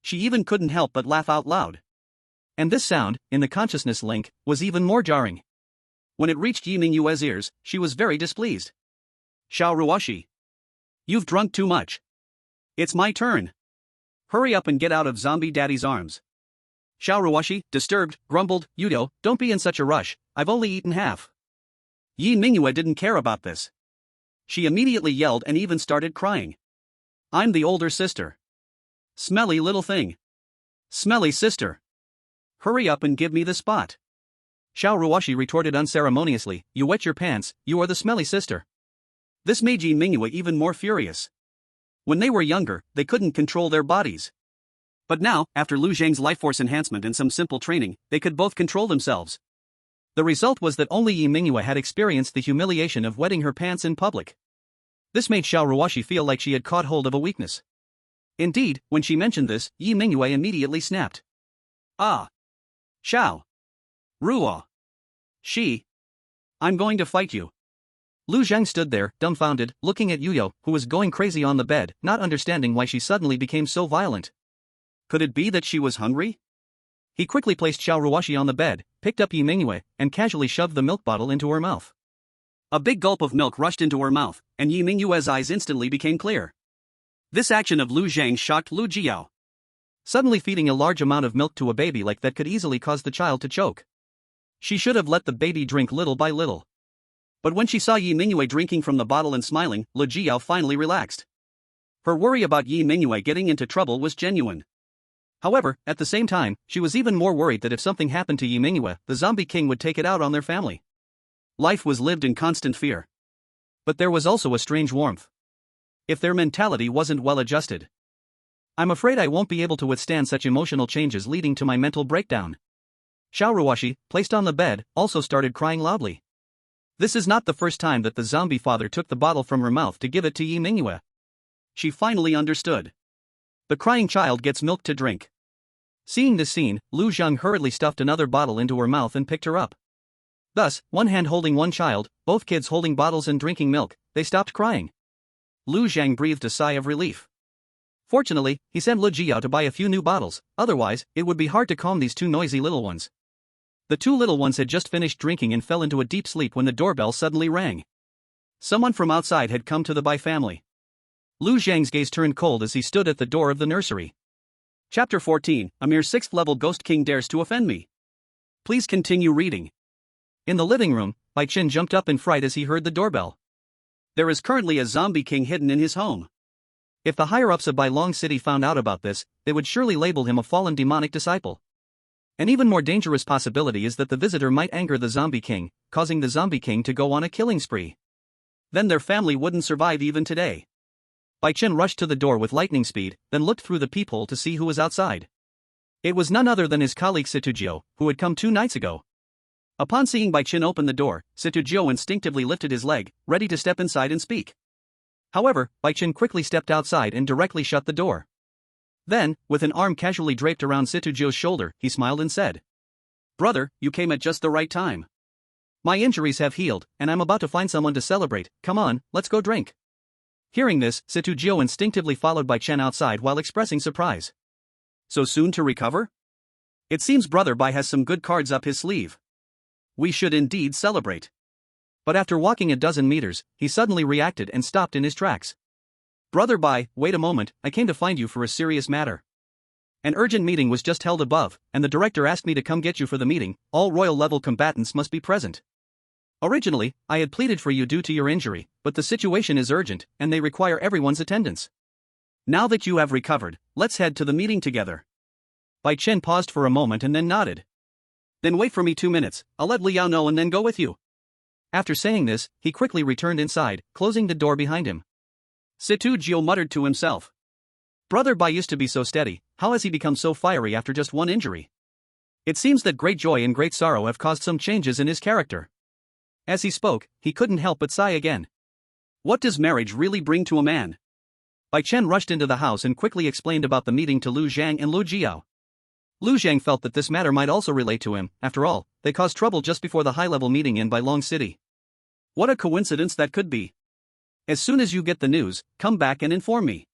She even couldn't help but laugh out loud. And this sound, in the consciousness link, was even more jarring. When it reached Yi Mingyue's ears, she was very displeased. Xiao Ruoshi. You've drunk too much. It's my turn. Hurry up and get out of Zombie Daddy's arms. Xiao Ruoshi, disturbed, grumbled, Yudo, don't be in such a rush, I've only eaten half. Yi Mingyue didn't care about this. She immediately yelled and even started crying. I'm the older sister. Smelly little thing. Smelly sister. Hurry up and give me the spot. Xiao Ruoshi retorted unceremoniously, you wet your pants, you are the smelly sister. This made Yi Mingyue even more furious. When they were younger, they couldn't control their bodies. But now, after Lu Zhang's life force enhancement and some simple training, they could both control themselves. The result was that only Yi Mingyue had experienced the humiliation of wetting her pants in public. This made Xiao Ruoshi feel like she had caught hold of a weakness. Indeed, when she mentioned this, Yi Mingyue immediately snapped. Ah! Xiao! Ruo! I'm going to fight you. Lu Zhang stood there, dumbfounded, looking at Yuyo, who was going crazy on the bed, not understanding why she suddenly became so violent. Could it be that she was hungry? He quickly placed Xiao Ruoshi on the bed, picked up Yi Mingyue, and casually shoved the milk bottle into her mouth. A big gulp of milk rushed into her mouth, and Yi Mingyue's eyes instantly became clear. This action of Lu Zhang shocked Lu Jiao. Suddenly feeding a large amount of milk to a baby like that could easily cause the child to choke. She should have let the baby drink little by little. But when she saw Yi Mingyue drinking from the bottle and smiling, Lu Jiao finally relaxed. Her worry about Yi Mingyue getting into trouble was genuine. However, at the same time, she was even more worried that if something happened to Yi Mingyue, the zombie king would take it out on their family. Life was lived in constant fear. But there was also a strange warmth. If their mentality wasn't well adjusted. I'm afraid I won't be able to withstand such emotional changes leading to my mental breakdown. Xiao Ruoshi, placed on the bed, also started crying loudly. This is not the first time that the zombie father took the bottle from her mouth to give it to Yi Mingyue. She finally understood. The crying child gets milk to drink. Seeing this scene, Lu Zhang hurriedly stuffed another bottle into her mouth and picked her up. Thus, one hand holding one child, both kids holding bottles and drinking milk, they stopped crying. Lu Zhang breathed a sigh of relief. Fortunately, he sent Lu Jiao to buy a few new bottles, otherwise, it would be hard to calm these two noisy little ones. The two little ones had just finished drinking and fell into a deep sleep when the doorbell suddenly rang. Someone from outside had come to the Bai family. Lu Zhang's gaze turned cold as he stood at the door of the nursery. Chapter 14, a mere 6th level Ghost King dares to offend me. Please continue reading. In the living room, Bai Qin jumped up in fright as he heard the doorbell. There is currently a zombie king hidden in his home. If the higher-ups of Bai Long City found out about this, they would surely label him a fallen demonic disciple. An even more dangerous possibility is that the visitor might anger the zombie king, causing the zombie king to go on a killing spree. Then their family wouldn't survive even today. Bai Qin rushed to the door with lightning speed, then looked through the peephole to see who was outside. It was none other than his colleague Situgio, who had come 2 nights ago. Upon seeing Bai Qin open the door, Situgio instinctively lifted his leg, ready to step inside and speak. However, Bai Qin quickly stepped outside and directly shut the door. Then, with an arm casually draped around Situgio's shoulder, he smiled and said, "Brother, you came at just the right time. My injuries have healed, and I'm about to find someone to celebrate. Come on, let's go drink." Hearing this, Situgio instinctively followed Bai Chen outside while expressing surprise. So soon to recover? It seems Brother Bai has some good cards up his sleeve. We should indeed celebrate. But after walking a dozen meters, he suddenly reacted and stopped in his tracks. Brother Bai, wait a moment, I came to find you for a serious matter. An urgent meeting was just held above, and the director asked me to come get you for the meeting. All royal level combatants must be present. Originally, I had pleaded for you due to your injury, but the situation is urgent, and they require everyone's attendance. Now that you have recovered, let's head to the meeting together. Bai Chen paused for a moment and then nodded. Then wait for me 2 minutes, I'll let Liao know and then go with you. After saying this, he quickly returned inside, closing the door behind him. Situgio muttered to himself. Brother Bai used to be so steady, how has he become so fiery after just one injury? It seems that great joy and great sorrow have caused some changes in his character. As he spoke, he couldn't help but sigh again. What does marriage really bring to a man? Bai Chen rushed into the house and quickly explained about the meeting to Lu Zhang and Lu Jiao. Lu Zhang felt that this matter might also relate to him. After all, they caused trouble just before the high-level meeting in Bai Long City. What a coincidence that could be. As soon as you get the news, come back and inform me.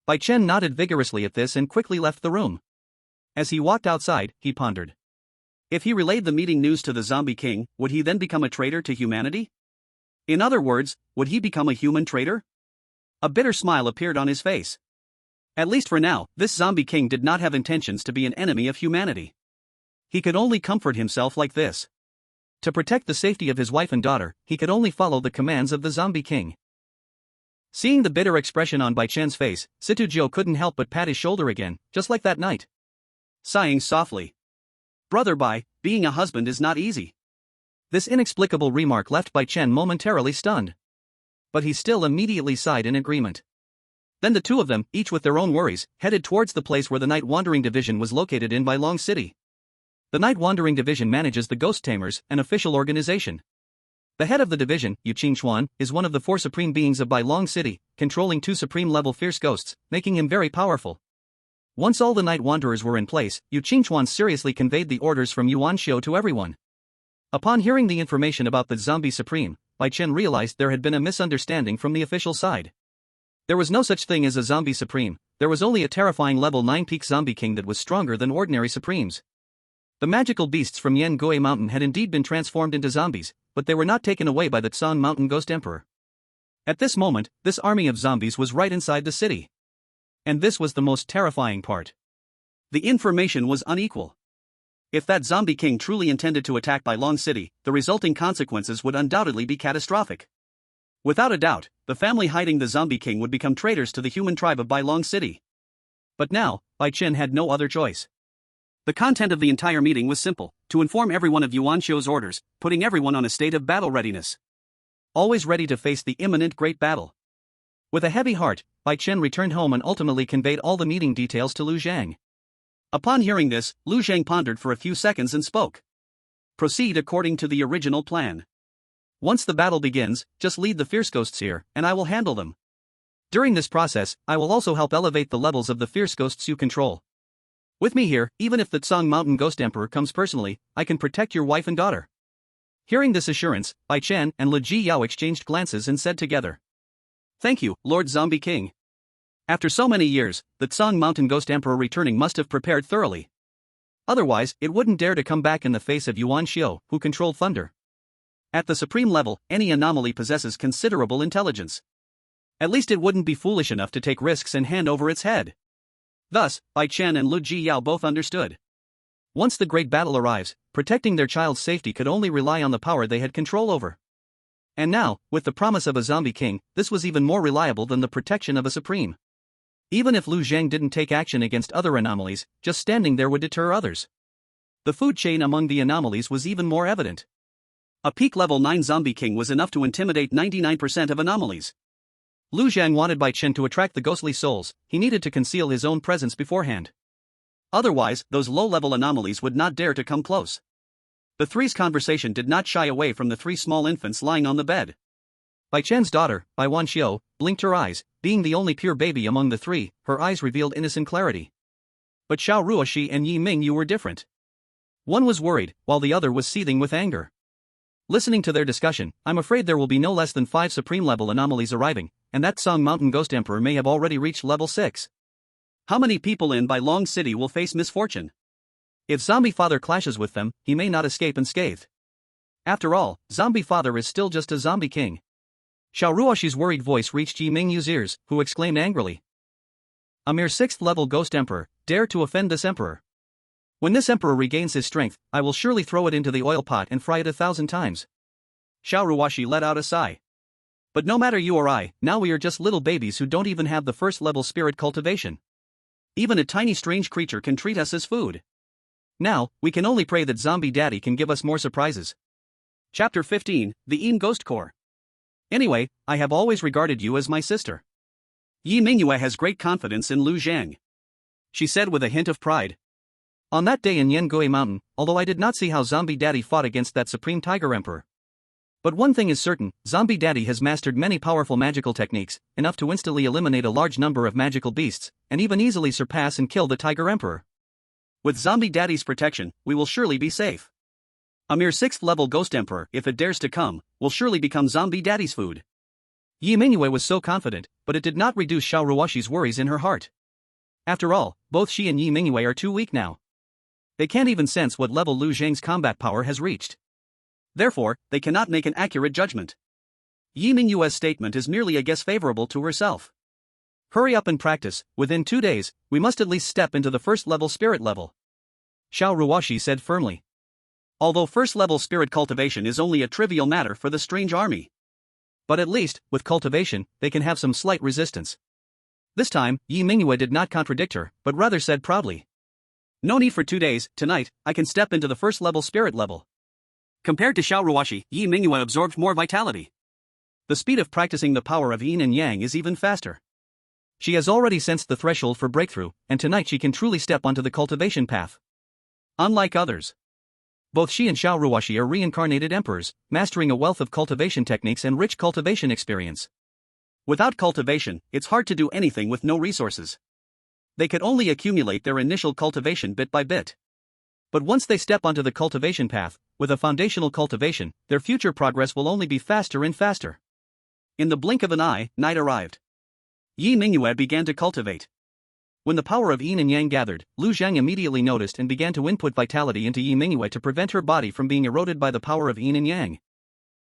Bai Chen nodded vigorously at this and quickly left the room. As he walked outside, he pondered. If he relayed the meeting news to the Zombie King, would he then become a traitor to humanity? In other words, would he become a human traitor? A bitter smile appeared on his face. At least for now, this Zombie King did not have intentions to be an enemy of humanity. He could only comfort himself like this. To protect the safety of his wife and daughter, he could only follow the commands of the Zombie King. Seeing the bitter expression on Bai Chen's face, Situjo couldn't help but pat his shoulder again, just like that night. Sighing softly. Brother Bai, being a husband is not easy. This inexplicable remark left Bai Chen momentarily stunned. But he still immediately sighed in agreement. Then the two of them, each with their own worries, headed towards the place where the Night Wandering Division was located in Bai Long City. The Night Wandering Division manages the Ghost Tamers, an official organization. The head of the division, Yu Qingchuan, is one of the 4 supreme beings of Bai Long City, controlling 2 supreme-level fierce ghosts, making him very powerful. Once all the Night Wanderers were in place, Yu Qingchuan seriously conveyed the orders from Yuan Xiu to everyone. Upon hearing the information about the Zombie Supreme, Bai Chen realized there had been a misunderstanding from the official side. There was no such thing as a Zombie Supreme, there was only a terrifying level 9 peak Zombie King that was stronger than ordinary Supremes. The magical beasts from Yan Gui Mountain had indeed been transformed into zombies, but they were not taken away by the Tsang Mountain Ghost Emperor. At this moment, this army of zombies was right inside the city. And this was the most terrifying part. The information was unequal. If that Zombie King truly intended to attack Bai Long City, the resulting consequences would undoubtedly be catastrophic. Without a doubt, the family hiding the Zombie King would become traitors to the human tribe of Bai Long City. But now, Bai Chen had no other choice. The content of the entire meeting was simple, to inform everyone of Yuan Xiu's orders, putting everyone on a state of battle readiness. Always ready to face the imminent great battle. With a heavy heart, Bai Chen returned home and ultimately conveyed all the meeting details to Lu Zhang. Upon hearing this, Lu Zhang pondered for a few seconds and spoke. Proceed according to the original plan. Once the battle begins, just lead the fierce ghosts here, and I will handle them. During this process, I will also help elevate the levels of the fierce ghosts you control. With me here, even if the Tsang Mountain Ghost Emperor comes personally, I can protect your wife and daughter. Hearing this assurance, Bai Chen and Li Ji Yao exchanged glances and said together. Thank you, Lord Zombie King. After so many years, the Tsang Mountain Ghost Emperor returning must have prepared thoroughly. Otherwise, it wouldn't dare to come back in the face of Yuan Xiu, who controlled thunder. At the supreme level, any anomaly possesses considerable intelligence. At least it wouldn't be foolish enough to take risks and hand over its head. Thus, Bai Chen and Lu Ji Yao both understood. Once the great battle arrives, protecting their child's safety could only rely on the power they had control over. And now, with the promise of a Zombie King, this was even more reliable than the protection of a supreme. Even if Lu Zhang didn't take action against other anomalies, just standing there would deter others. The food chain among the anomalies was even more evident. A peak level 9 Zombie King was enough to intimidate 99% of anomalies. Lu Zhang wanted Bai Chen to attract the ghostly souls, he needed to conceal his own presence beforehand. Otherwise, those low-level anomalies would not dare to come close. The three's conversation did not shy away from the 3 small infants lying on the bed. Bai Chen's daughter, Bai Wanxiu, blinked her eyes, being the only pure baby among the 3, her eyes revealed innocent clarity. But Xiao Ruoxi and Yi Mingyu were different. One was worried, while the other was seething with anger. Listening to their discussion, I'm afraid there will be no less than 5 supreme-level anomalies arriving, and that Tsang Mountain Ghost Emperor may have already reached level 6. How many people in Bai Long City will face misfortune? If Zombie Father clashes with them, he may not escape unscathed. After all, Zombie Father is still just a Zombie King. Xiao Ruoxi's worried voice reached Yi Mingyu's ears, who exclaimed angrily. A mere 6th-level Ghost Emperor, dare to offend this Emperor. When this Emperor regains his strength, I will surely throw it into the oil pot and fry it 1,000 times. Xiao Ruoxi let out a sigh. But no matter you or I, now we are just little babies who don't even have the 1st-level spirit cultivation. Even a tiny strange creature can treat us as food. Now, we can only pray that Zombie Daddy can give us more surprises. Chapter 15, The Een Ghost Core. Anyway, I have always regarded you as my sister. Yi Mingyue has great confidence in Lu Zhang. She said with a hint of pride. On that day in Yan Gui Mountain, although I did not see how Zombie Daddy fought against that Supreme Tiger Emperor. But one thing is certain, Zombie Daddy has mastered many powerful magical techniques, enough to instantly eliminate a large number of magical beasts, and even easily surpass and kill the Tiger Emperor. With Zombie Daddy's protection, we will surely be safe. A mere 6th level Ghost Emperor, if it dares to come, will surely become zombie daddy's food. Yi Mingyue was so confident, but it did not reduce Xiao Ruoxi's worries in her heart. After all, both she and Yi Mingyue are too weak now. They can't even sense what level Lu Zhang's combat power has reached. Therefore, they cannot make an accurate judgment. Yi Mingyue's statement is merely a guess favorable to herself. Hurry up and practice, within 2 days, we must at least step into the first level spirit level. Xiao Ruoxi said firmly. Although first level spirit cultivation is only a trivial matter for the strange army. But at least, with cultivation, they can have some slight resistance. This time, Yi Mingyue did not contradict her, but rather said proudly. No need for 2 days, tonight, I can step into the first level spirit level. Compared to Xiao Ruoxi, Yi Mingyue absorbed more vitality. The speed of practicing the power of yin and yang is even faster. She has already sensed the threshold for breakthrough, and tonight she can truly step onto the cultivation path. Unlike others. Both she and Xiao Ruoxi are reincarnated emperors, mastering a wealth of cultivation techniques and rich cultivation experience. Without cultivation, it's hard to do anything with no resources. They could only accumulate their initial cultivation bit by bit. But once they step onto the cultivation path, with a foundational cultivation, their future progress will only be faster and faster. In the blink of an eye, night arrived. Yi Mingyue began to cultivate. When the power of yin and yang gathered, Lu Zhang immediately noticed and began to input vitality into Yi Mingyue to prevent her body from being eroded by the power of yin and yang.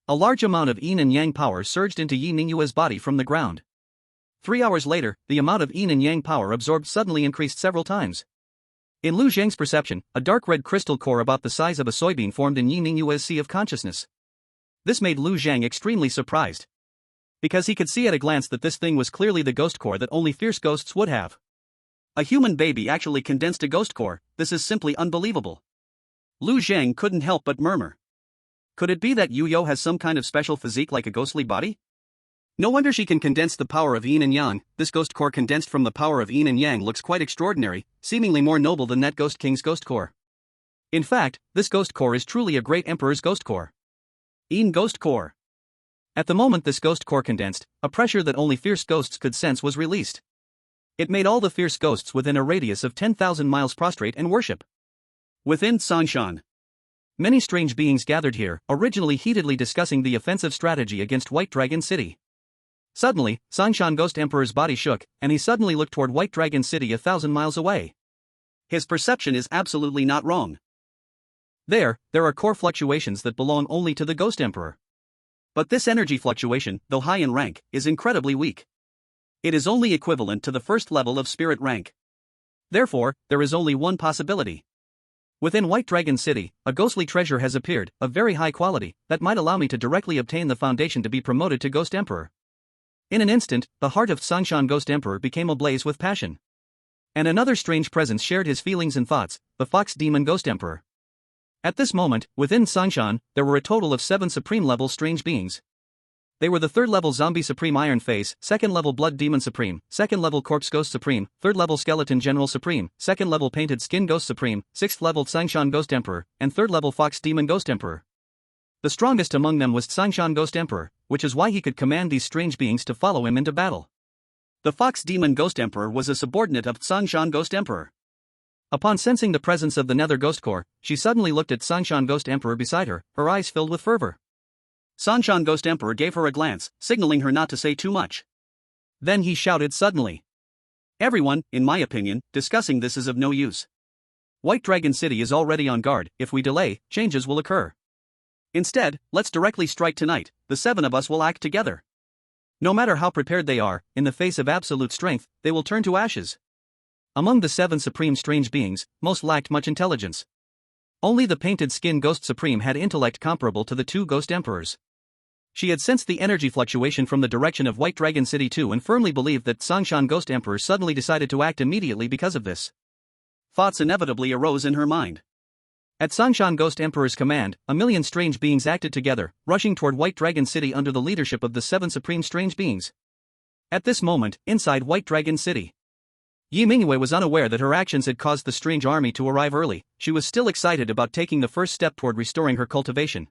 A large amount of yin and yang power surged into Yi Mingyue's body from the ground. 3 hours later, the amount of yin and yang power absorbed suddenly increased several times. In Lu Zhang's perception, a dark red crystal core about the size of a soybean formed in Yi Mingyue's sea of consciousness. This made Lu Zhang extremely surprised. Because he could see at a glance that this thing was clearly the ghost core that only fierce ghosts would have. A human baby actually condensed a ghost core, this is simply unbelievable. Lu Zhang couldn't help but murmur. Could it be that Yu Yo has some kind of special physique like a ghostly body? No wonder she can condense the power of yin and yang. This ghost core condensed from the power of yin and yang looks quite extraordinary, seemingly more noble than that ghost king's ghost core. In fact, this ghost core is truly a great emperor's ghost core. Yin ghost core. At the moment this ghost core condensed, a pressure that only fierce ghosts could sense was released. It made all the fierce ghosts within a radius of 10,000 miles prostrate and worship. Within Sanshan, many strange beings gathered here, originally heatedly discussing the offensive strategy against White Dragon City. Suddenly, Sanshan Ghost Emperor's body shook, and he suddenly looked toward White Dragon City 1,000 miles away. His perception is absolutely not wrong. There are core fluctuations that belong only to the Ghost Emperor. But this energy fluctuation, though high in rank, is incredibly weak. It is only equivalent to the first level of spirit rank. Therefore, there is only one possibility. Within White Dragon City, a ghostly treasure has appeared, of very high quality, that might allow me to directly obtain the foundation to be promoted to Ghost Emperor. In an instant, the heart of Sanshan Ghost Emperor became ablaze with passion. And another strange presence shared his feelings and thoughts, the Fox Demon Ghost Emperor. At this moment, within Sanshan, there were a total of 7 supreme-level strange beings. They were the 3rd-level Zombie Supreme Iron Face, 2nd-level Blood Demon Supreme, 2nd-level Corpse Ghost Supreme, 3rd-level Skeleton General Supreme, 2nd-level Painted Skin Ghost Supreme, 6th-level Sanshan Ghost Emperor, and 3rd-level Fox Demon Ghost Emperor. The strongest among them was Sanshan Ghost Emperor, which is why he could command these strange beings to follow him into battle. The Fox Demon Ghost Emperor was a subordinate of Sanshan Ghost Emperor. Upon sensing the presence of the Nether Ghost Core, she suddenly looked at Sanshan Ghost Emperor beside her, her eyes filled with fervor. Sanshan Ghost Emperor gave her a glance, signaling her not to say too much. Then he shouted suddenly. Everyone, in my opinion, discussing this is of no use. White Dragon City is already on guard, if we delay, changes will occur. Instead, let's directly strike tonight, the 7 of us will act together. No matter how prepared they are, in the face of absolute strength, they will turn to ashes. Among the 7 supreme strange beings, most lacked much intelligence. Only the Painted Skin Ghost Supreme had intellect comparable to the 2 Ghost Emperors. She had sensed the energy fluctuation from the direction of White Dragon City too and firmly believed that Sanshan Ghost Emperor suddenly decided to act immediately because of this. Thoughts inevitably arose in her mind. At Sanshan Ghost Emperor's command, a million strange beings acted together, rushing toward White Dragon City under the leadership of the 7 supreme strange beings. At this moment, inside White Dragon City, Yi Mingyue was unaware that her actions had caused the strange army to arrive early. She was still excited about taking the first step toward restoring her cultivation.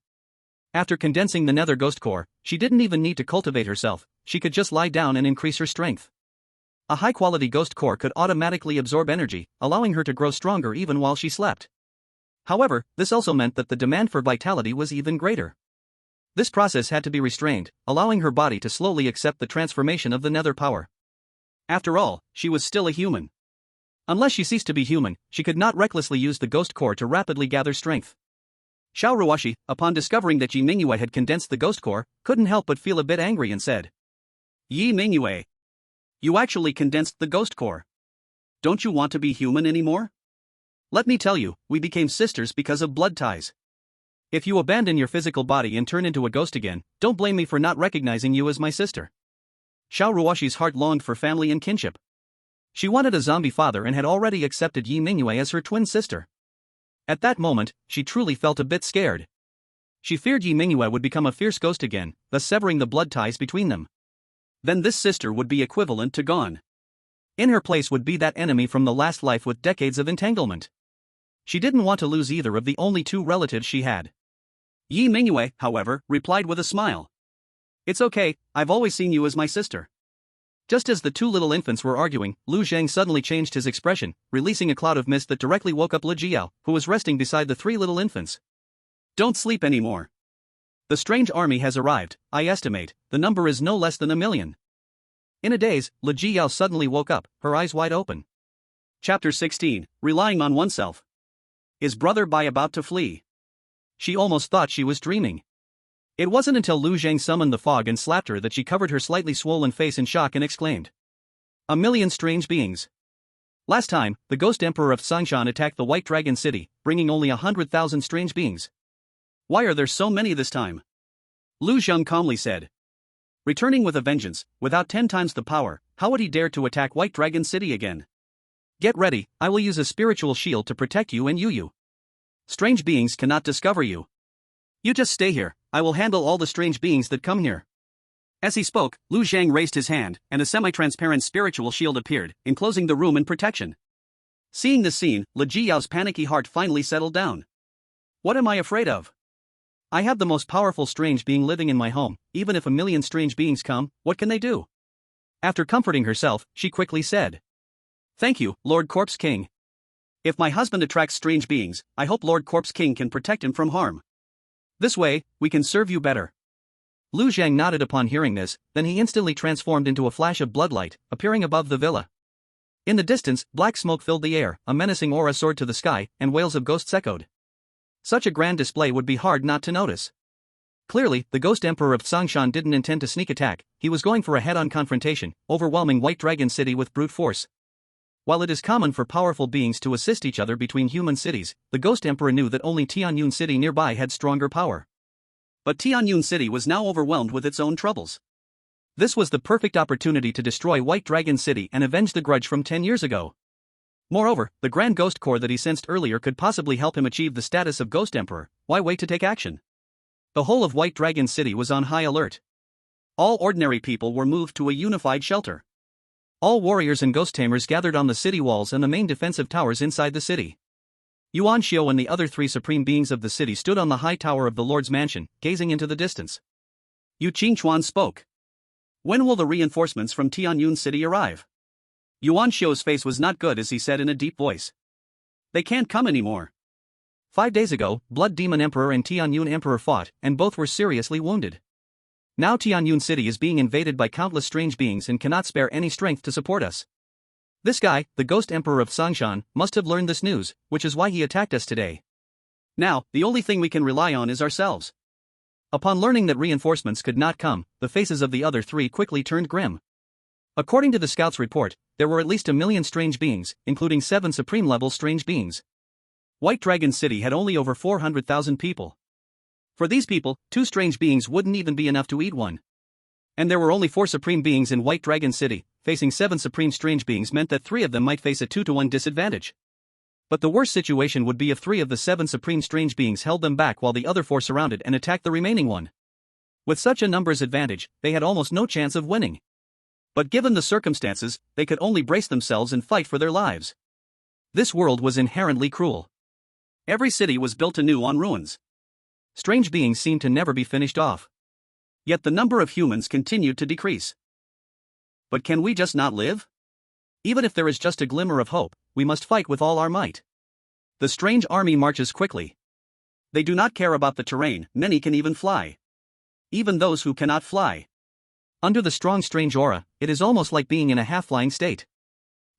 After condensing the Nether Ghost Core, she didn't even need to cultivate herself, she could just lie down and increase her strength. A high-quality Ghost Core could automatically absorb energy, allowing her to grow stronger even while she slept. However, this also meant that the demand for vitality was even greater. This process had to be restrained, allowing her body to slowly accept the transformation of the nether power. After all, she was still a human. Unless she ceased to be human, she could not recklessly use the ghost core to rapidly gather strength. Xiao Ruoshi, upon discovering that Yi Mingyue had condensed the ghost core, couldn't help but feel a bit angry and said, "Yi Mingyue, you actually condensed the ghost core. Don't you want to be human anymore? Let me tell you, we became sisters because of blood ties. If you abandon your physical body and turn into a ghost again, don't blame me for not recognizing you as my sister." Xiao Ruoshi's heart longed for family and kinship. She wanted a zombie father and had already accepted Yi Mingyue as her twin sister. At that moment, she truly felt a bit scared. She feared Yi Mingyue would become a fierce ghost again, thus severing the blood ties between them. Then this sister would be equivalent to gone. In her place would be that enemy from the last life with decades of entanglement. She didn't want to lose either of the only two relatives she had. Yi Mingyue, however, replied with a smile. "It's okay, I've always seen you as my sister." Just as the two little infants were arguing, Lu Zhang suddenly changed his expression, releasing a cloud of mist that directly woke up Li Jiao, who was resting beside the three little infants. "Don't sleep anymore. The strange army has arrived. I estimate the number is no less than 1,000,000. In a daze, Li Jiao suddenly woke up, her eyes wide open. Chapter 16, Relying on Oneself. Is Brother Bai about to flee? She almost thought she was dreaming. It wasn't until Lu Zhang summoned the fog and slapped her that she covered her slightly swollen face in shock and exclaimed, "1,000,000 strange beings. Last time, the Ghost Emperor of Sangshan attacked the White Dragon City, bringing only 100,000 strange beings. Why are there so many this time?" Lu Zhang calmly said. Returning with a vengeance, without 10 times the power, how would he dare to attack White Dragon City again? Get ready, I will use a spiritual shield to protect you and you. Strange beings cannot discover you. You just stay here, I will handle all the strange beings that come here. As he spoke, Lu Zhang raised his hand, and a semi-transparent spiritual shield appeared, enclosing the room in protection. Seeing this scene, Li Jiao's panicky heart finally settled down. What am I afraid of? I have the most powerful strange being living in my home. Even if 1,000,000 strange beings come, what can they do? After comforting herself, she quickly said, "Thank you, Lord Corpse King. If my husband attracts strange beings, I hope Lord Corpse King can protect him from harm. This way, we can serve you better." Lu Zhang nodded upon hearing this, then he instantly transformed into a flash of bloodlight, appearing above the villa. In the distance, black smoke filled the air, a menacing aura soared to the sky, and wails of ghosts echoed. Such a grand display would be hard not to notice. Clearly, the Ghost Emperor of Sangshan didn't intend to sneak attack, he was going for a head-on confrontation, overwhelming White Dragon City with brute force. While it is common for powerful beings to assist each other between human cities, the Ghost Emperor knew that only Tianyun City nearby had stronger power. But Tianyun City was now overwhelmed with its own troubles. This was the perfect opportunity to destroy White Dragon City and avenge the grudge from 10 years ago. Moreover, the Grand Ghost Core that he sensed earlier could possibly help him achieve the status of Ghost Emperor. Why wait to take action? The whole of White Dragon City was on high alert. All ordinary people were moved to a unified shelter. All warriors and ghost tamers gathered on the city walls and the main defensive towers inside the city. Yuan Xiao and the other 3 supreme beings of the city stood on the high tower of the Lord's mansion, gazing into the distance. Yu Qingchuan spoke. "When will the reinforcements from Tianyun City arrive?" Yuan Xiao's face was not good as he said in a deep voice. "They can't come anymore. 5 days ago, Blood Demon Emperor and Tianyun Emperor fought, and both were seriously wounded. Now Tianyun City is being invaded by countless strange beings and cannot spare any strength to support us. This guy, the Ghost Emperor of Sangshan, must have learned this news, which is why he attacked us today. Now, the only thing we can rely on is ourselves." Upon learning that reinforcements could not come, the faces of the other 3 quickly turned grim. According to the scout's report, there were at least 1,000,000 strange beings, including 7 supreme-level strange beings. White Dragon City had only over 400,000 people. For these people, 2 strange beings wouldn't even be enough to eat one. And there were only 4 supreme beings in White Dragon City, facing 7 supreme strange beings meant that 3 of them might face a 2-to-1 disadvantage. But the worst situation would be if 3 of the 7 supreme strange beings held them back while the other 4 surrounded and attacked the remaining one. With such a numbers advantage, they had almost no chance of winning. But given the circumstances, they could only brace themselves and fight for their lives. This world was inherently cruel. Every city was built anew on ruins. Strange beings seemed to never be finished off. Yet the number of humans continued to decrease. But can we just not live? Even if there is just a glimmer of hope, we must fight with all our might. The strange army marches quickly. They do not care about the terrain, many can even fly. Even those who cannot fly. Under the strong strange aura, it is almost like being in a half-flying state.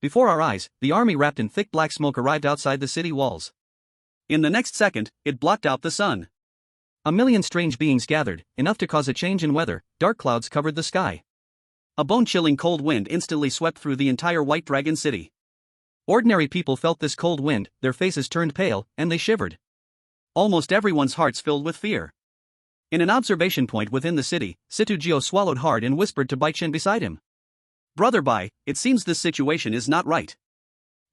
Before our eyes, the army wrapped in thick black smoke arrived outside the city walls. In the next second, it blocked out the sun. A million strange beings gathered, enough to cause a change in weather. Dark clouds covered the sky. A bone-chilling cold wind instantly swept through the entire White Dragon City. Ordinary people felt this cold wind, their faces turned pale, and they shivered. Almost everyone's hearts filled with fear. In an observation point within the city, Situgio swallowed hard and whispered to Baichen beside him. Brother Bai, it seems this situation is not right.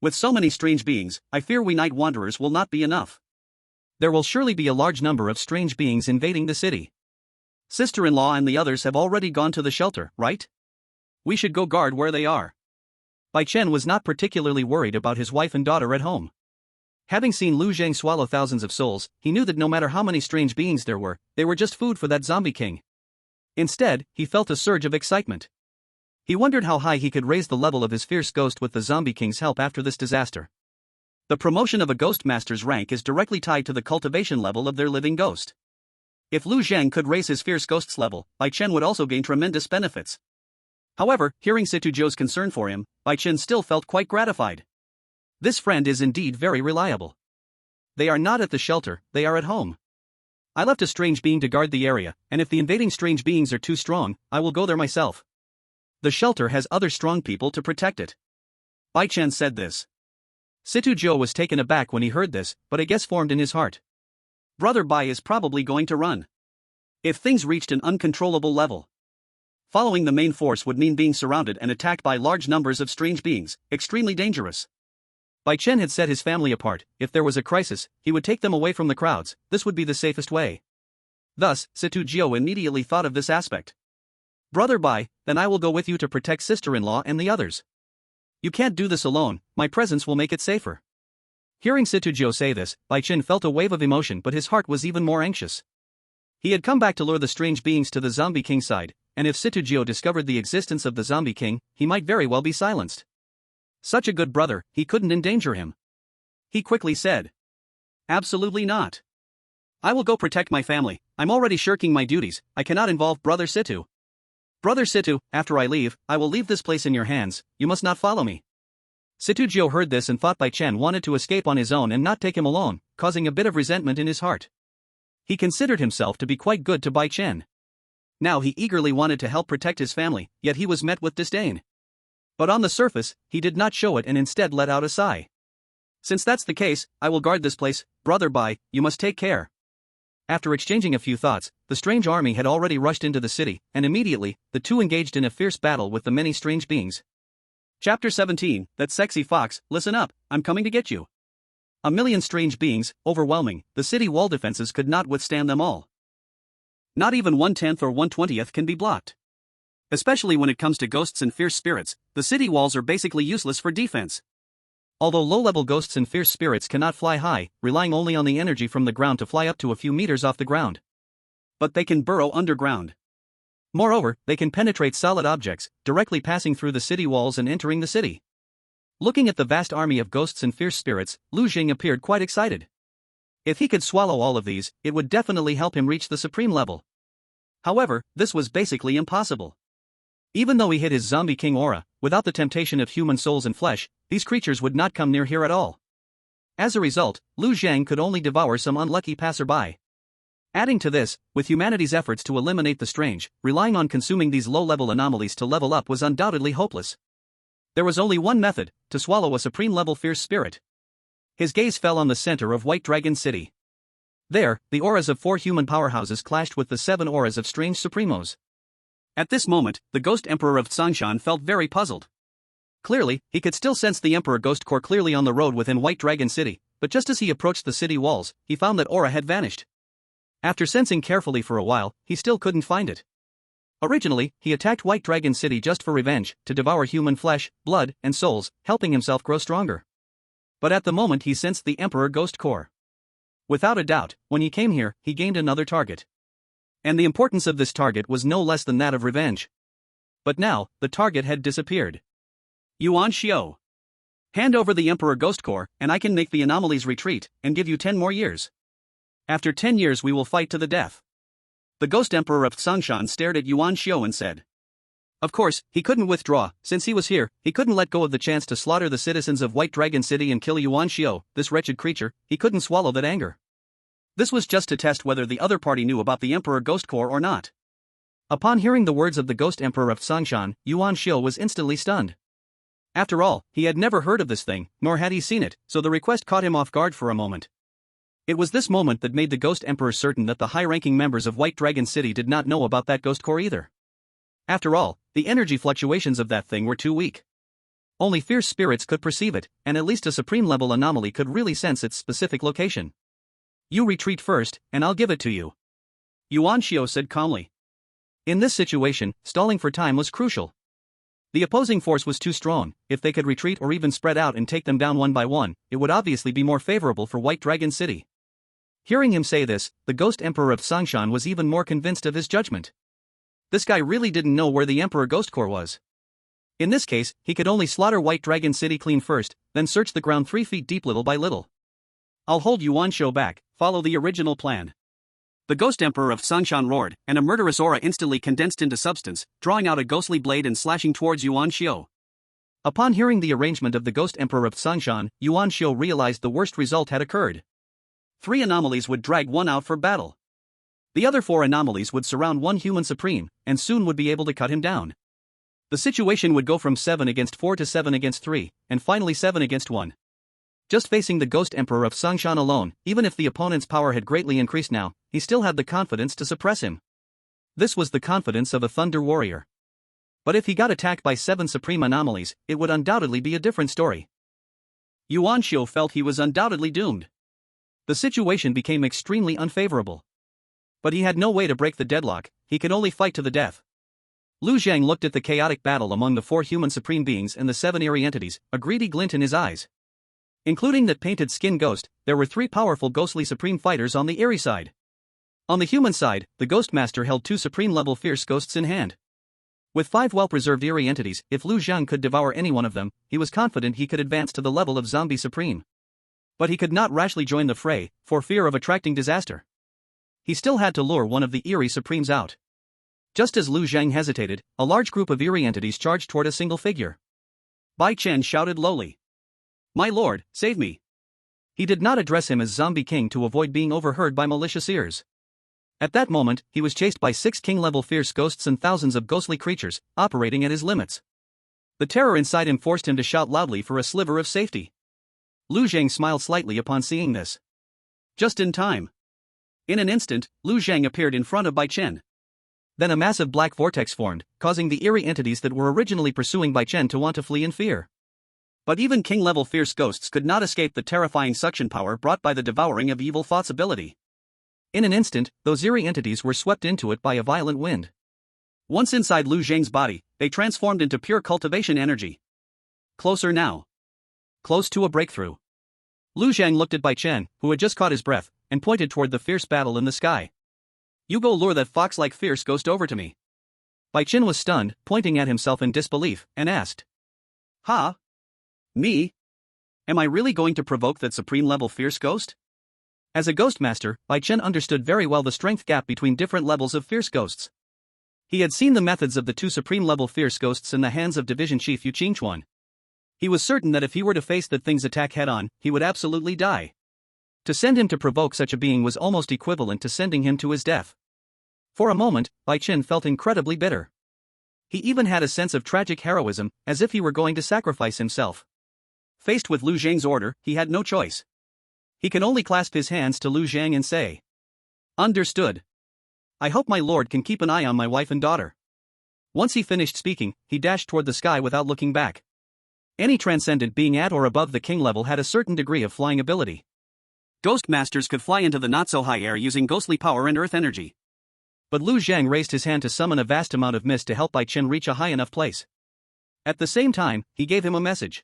With so many strange beings, I fear we night wanderers will not be enough. There will surely be a large number of strange beings invading the city. Sister-in-law and the others have already gone to the shelter, right? We should go guard where they are. Baichen was not particularly worried about his wife and daughter at home. Having seen Lu Zhang swallow thousands of souls, he knew that no matter how many strange beings there were, they were just food for that zombie king. Instead, he felt a surge of excitement. He wondered how high he could raise the level of his fierce ghost with the zombie king's help after this disaster. The promotion of a ghost master's rank is directly tied to the cultivation level of their living ghost. If Lu Zhang could raise his fierce ghost's level, Baichen would also gain tremendous benefits. However, hearing Situgio's concern for him, Baichen still felt quite gratified. This friend is indeed very reliable. They are not at the shelter, they are at home. I left a strange being to guard the area, and if the invading strange beings are too strong, I will go there myself. The shelter has other strong people to protect it. Baichen said this. Situgio was taken aback when he heard this, but a guess formed in his heart. Brother Bai is probably going to run. If things reached an uncontrollable level, following the main force would mean being surrounded and attacked by large numbers of strange beings, extremely dangerous. Baichen had set his family apart. If there was a crisis, he would take them away from the crowds. This would be the safest way. Thus, Situgio immediately thought of this aspect. Brother Bai, then I will go with you to protect sister-in-law and the others. You can't do this alone, my presence will make it safer. Hearing Situgio say this, Baichen felt a wave of emotion, but his heart was even more anxious. He had come back to lure the strange beings to the zombie king's side, and if Situgio discovered the existence of the zombie king, he might very well be silenced. Such a good brother, he couldn't endanger him. He quickly said. Absolutely not. I will go protect my family. I'm already shirking my duties, I cannot involve Brother Situ. Brother Situ, after I leave, I will leave this place in your hands, you must not follow me. Situgio heard this and thought Baichen wanted to escape on his own and not take him alone, causing a bit of resentment in his heart. He considered himself to be quite good to Baichen. Now he eagerly wanted to help protect his family, yet he was met with disdain. But on the surface, he did not show it and instead let out a sigh. Since that's the case, I will guard this place, Brother Bai, you must take care. After exchanging a few thoughts, the strange army had already rushed into the city, and immediately, the two engaged in a fierce battle with the many strange beings. Chapter 17, That Sexy Fox, listen up, I'm coming to get you. A million strange beings, overwhelming, the city wall defenses could not withstand them all. Not even 1/10 or 1/20 can be blocked. Especially when it comes to ghosts and fierce spirits, the city walls are basically useless for defense. Although low-level ghosts and fierce spirits cannot fly high, relying only on the energy from the ground to fly up to a few meters off the ground. But they can burrow underground. Moreover, they can penetrate solid objects, directly passing through the city walls and entering the city. Looking at the vast army of ghosts and fierce spirits, Lu Xing appeared quite excited. If he could swallow all of these, it would definitely help him reach the supreme level. However, this was basically impossible. Even though he hid his zombie king aura, without the temptation of human souls and flesh, these creatures would not come near here at all. As a result, Lu Zhang could only devour some unlucky passerby. Adding to this, with humanity's efforts to eliminate the strange, relying on consuming these low-level anomalies to level up was undoubtedly hopeless. There was only one method, to swallow a supreme-level fierce spirit. His gaze fell on the center of White Dragon City. There, the auras of 4 human powerhouses clashed with the 7 auras of strange supremos. At this moment, the Ghost Emperor of Tsangshan felt very puzzled. Clearly, he could still sense the Emperor Ghost Core clearly on the road within White Dragon City, but just as he approached the city walls, he found that aura had vanished. After sensing carefully for a while, he still couldn't find it. Originally, he attacked White Dragon City just for revenge, to devour human flesh, blood, and souls, helping himself grow stronger. But at the moment he sensed the Emperor Ghost Core. Without a doubt, when he came here, he gained another target. And the importance of this target was no less than that of revenge. But now, the target had disappeared. Yuan Xiao. Hand over the Emperor Ghost Core, and I can make the anomalies retreat, and give you 10 more years. After 10 years we will fight to the death. The Ghost Emperor of Tsongshan stared at Yuan Shio and said. Of course, he couldn't withdraw. Since he was here, he couldn't let go of the chance to slaughter the citizens of White Dragon City and kill Yuan Shio, this wretched creature. He couldn't swallow that anger. This was just to test whether the other party knew about the Emperor Ghost Core or not. Upon hearing the words of the Ghost Emperor of Tsongshan, Yuan Shio was instantly stunned. After all, he had never heard of this thing, nor had he seen it, so the request caught him off guard for a moment. It was this moment that made the Ghost Emperor certain that the high-ranking members of White Dragon City did not know about that Ghost Core either. After all, the energy fluctuations of that thing were too weak. Only fierce spirits could perceive it, and at least a supreme-level anomaly could really sense its specific location. You retreat first, and I'll give it to you. Yuan Shio said calmly. In this situation, stalling for time was crucial. The opposing force was too strong. If they could retreat or even spread out and take them down one by one, it would obviously be more favorable for White Dragon City. Hearing him say this, the Ghost Emperor of Tsongshan was even more convinced of his judgment. This guy really didn't know where the Emperor Ghost Core was. In this case, he could only slaughter White Dragon City clean first, then search the ground 3 feet deep little by little. I'll hold Yuan Shio back, follow the original plan. The Ghost Emperor of Tsongshan roared, and a murderous aura instantly condensed into substance, drawing out a ghostly blade and slashing towards Yuan Shio. Upon hearing the arrangement of the Ghost Emperor of Tsongshan, Yuan Shio realized the worst result had occurred. 3 anomalies would drag one out for battle. The other 4 anomalies would surround one human supreme, and soon would be able to cut him down. The situation would go from 7 against 4 to 7 against 3, and finally 7 against 1. Just facing the Ghost Emperor of Tsongshan alone, even if the opponent's power had greatly increased now, he still had the confidence to suppress him. This was the confidence of a Thunder Warrior. But if he got attacked by 7 supreme anomalies, it would undoubtedly be a different story. Yuan Shio felt he was undoubtedly doomed. The situation became extremely unfavorable. But he had no way to break the deadlock, he could only fight to the death. Lu Zhang looked at the chaotic battle among the 4 human supreme beings and the 7 eerie entities, a greedy glint in his eyes. Including that painted skin ghost, there were 3 powerful ghostly supreme fighters on the eerie side. On the human side, the Ghost Master held 2 supreme-level fierce ghosts in hand. With 5 well-preserved eerie entities, if Lu Zhang could devour any one of them, he was confident he could advance to the level of Zombie Supreme. But he could not rashly join the fray, for fear of attracting disaster. He still had to lure one of the eerie supremes out. Just as Lu Zhang hesitated, a large group of eerie entities charged toward a single figure. Bai Chen shouted lowly. My lord, save me. He did not address him as Zombie King to avoid being overheard by malicious ears. At that moment, he was chased by 6 king-level fierce ghosts and thousands of ghostly creatures, operating at his limits. The terror inside him forced him to shout loudly for a sliver of safety. Lu Zhang smiled slightly upon seeing this. Just in time. In an instant, Lu Zhang appeared in front of Bai Chen. Then a massive black vortex formed, causing the eerie entities that were originally pursuing Bai Chen to want to flee in fear. But even king-level fierce ghosts could not escape the terrifying suction power brought by the Devouring of Evil Thoughts ability. In an instant, those eerie entities were swept into it by a violent wind. Once inside Lu Zhang's body, they transformed into pure cultivation energy. Closer now. Close to a breakthrough. Lu Zhang looked at Bai Chen, who had just caught his breath, and pointed toward the fierce battle in the sky. You go lure that fox-like fierce ghost over to me. Bai Chen was stunned, pointing at himself in disbelief, and asked. Ha? Me? Am I really going to provoke that supreme-level fierce ghost? As a ghost master, Bai Chen understood very well the strength gap between different levels of fierce ghosts. He had seen the methods of the 2 supreme-level fierce ghosts in the hands of Division Chief Yu Qingchuan. He was certain that if he were to face that thing's attack head-on, he would absolutely die. To send him to provoke such a being was almost equivalent to sending him to his death. For a moment, Bai Chen felt incredibly bitter. He even had a sense of tragic heroism, as if he were going to sacrifice himself. Faced with Lu Zhang's order, he had no choice. He can only clasp his hands to Lu Zhang and say. Understood. I hope my lord can keep an eye on my wife and daughter. Once he finished speaking, he dashed toward the sky without looking back. Any transcendent being at or above the king level had a certain degree of flying ability. Ghost masters could fly into the not-so-high air using ghostly power and earth energy. But Lu Zhang raised his hand to summon a vast amount of mist to help Bai Chen reach a high enough place. At the same time, he gave him a message.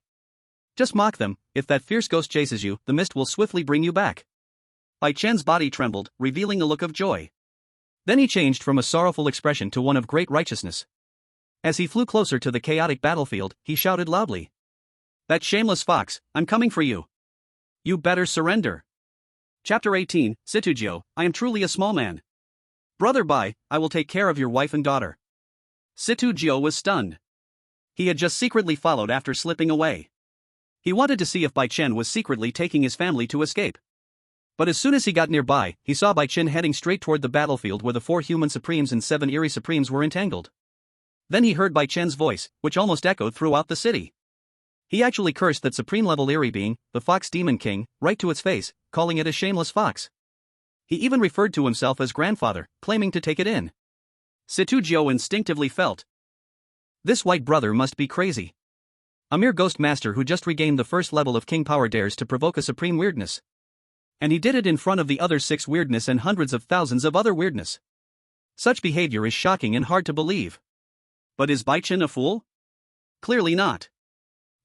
Just mock them, if that fierce ghost chases you, the mist will swiftly bring you back. Bai Chen's body trembled, revealing a look of joy. Then he changed from a sorrowful expression to one of great righteousness. As he flew closer to the chaotic battlefield, he shouted loudly. That shameless fox, I'm coming for you. You better surrender. Chapter 18, Situjo, I am truly a small man. Brother Bai, I will take care of your wife and daughter. Situjo was stunned. He had just secretly followed after slipping away. He wanted to see if Bai Chen was secretly taking his family to escape. But as soon as he got nearby, he saw Bai Chen heading straight toward the battlefield where the 4 human supremes and 7 eerie supremes were entangled. Then he heard Bai Chen's voice, which almost echoed throughout the city. He actually cursed that supreme-level eerie being, the Fox Demon King, right to its face, calling it a shameless fox. He even referred to himself as grandfather, claiming to take it in. Situjo instinctively felt. This white brother must be crazy. A mere ghost master who just regained the first level of king power dares to provoke a supreme weirdness. And he did it in front of the other 6 weirdness and hundreds of thousands of other weirdness. Such behavior is shocking and hard to believe. But is Bai Chen a fool? Clearly not.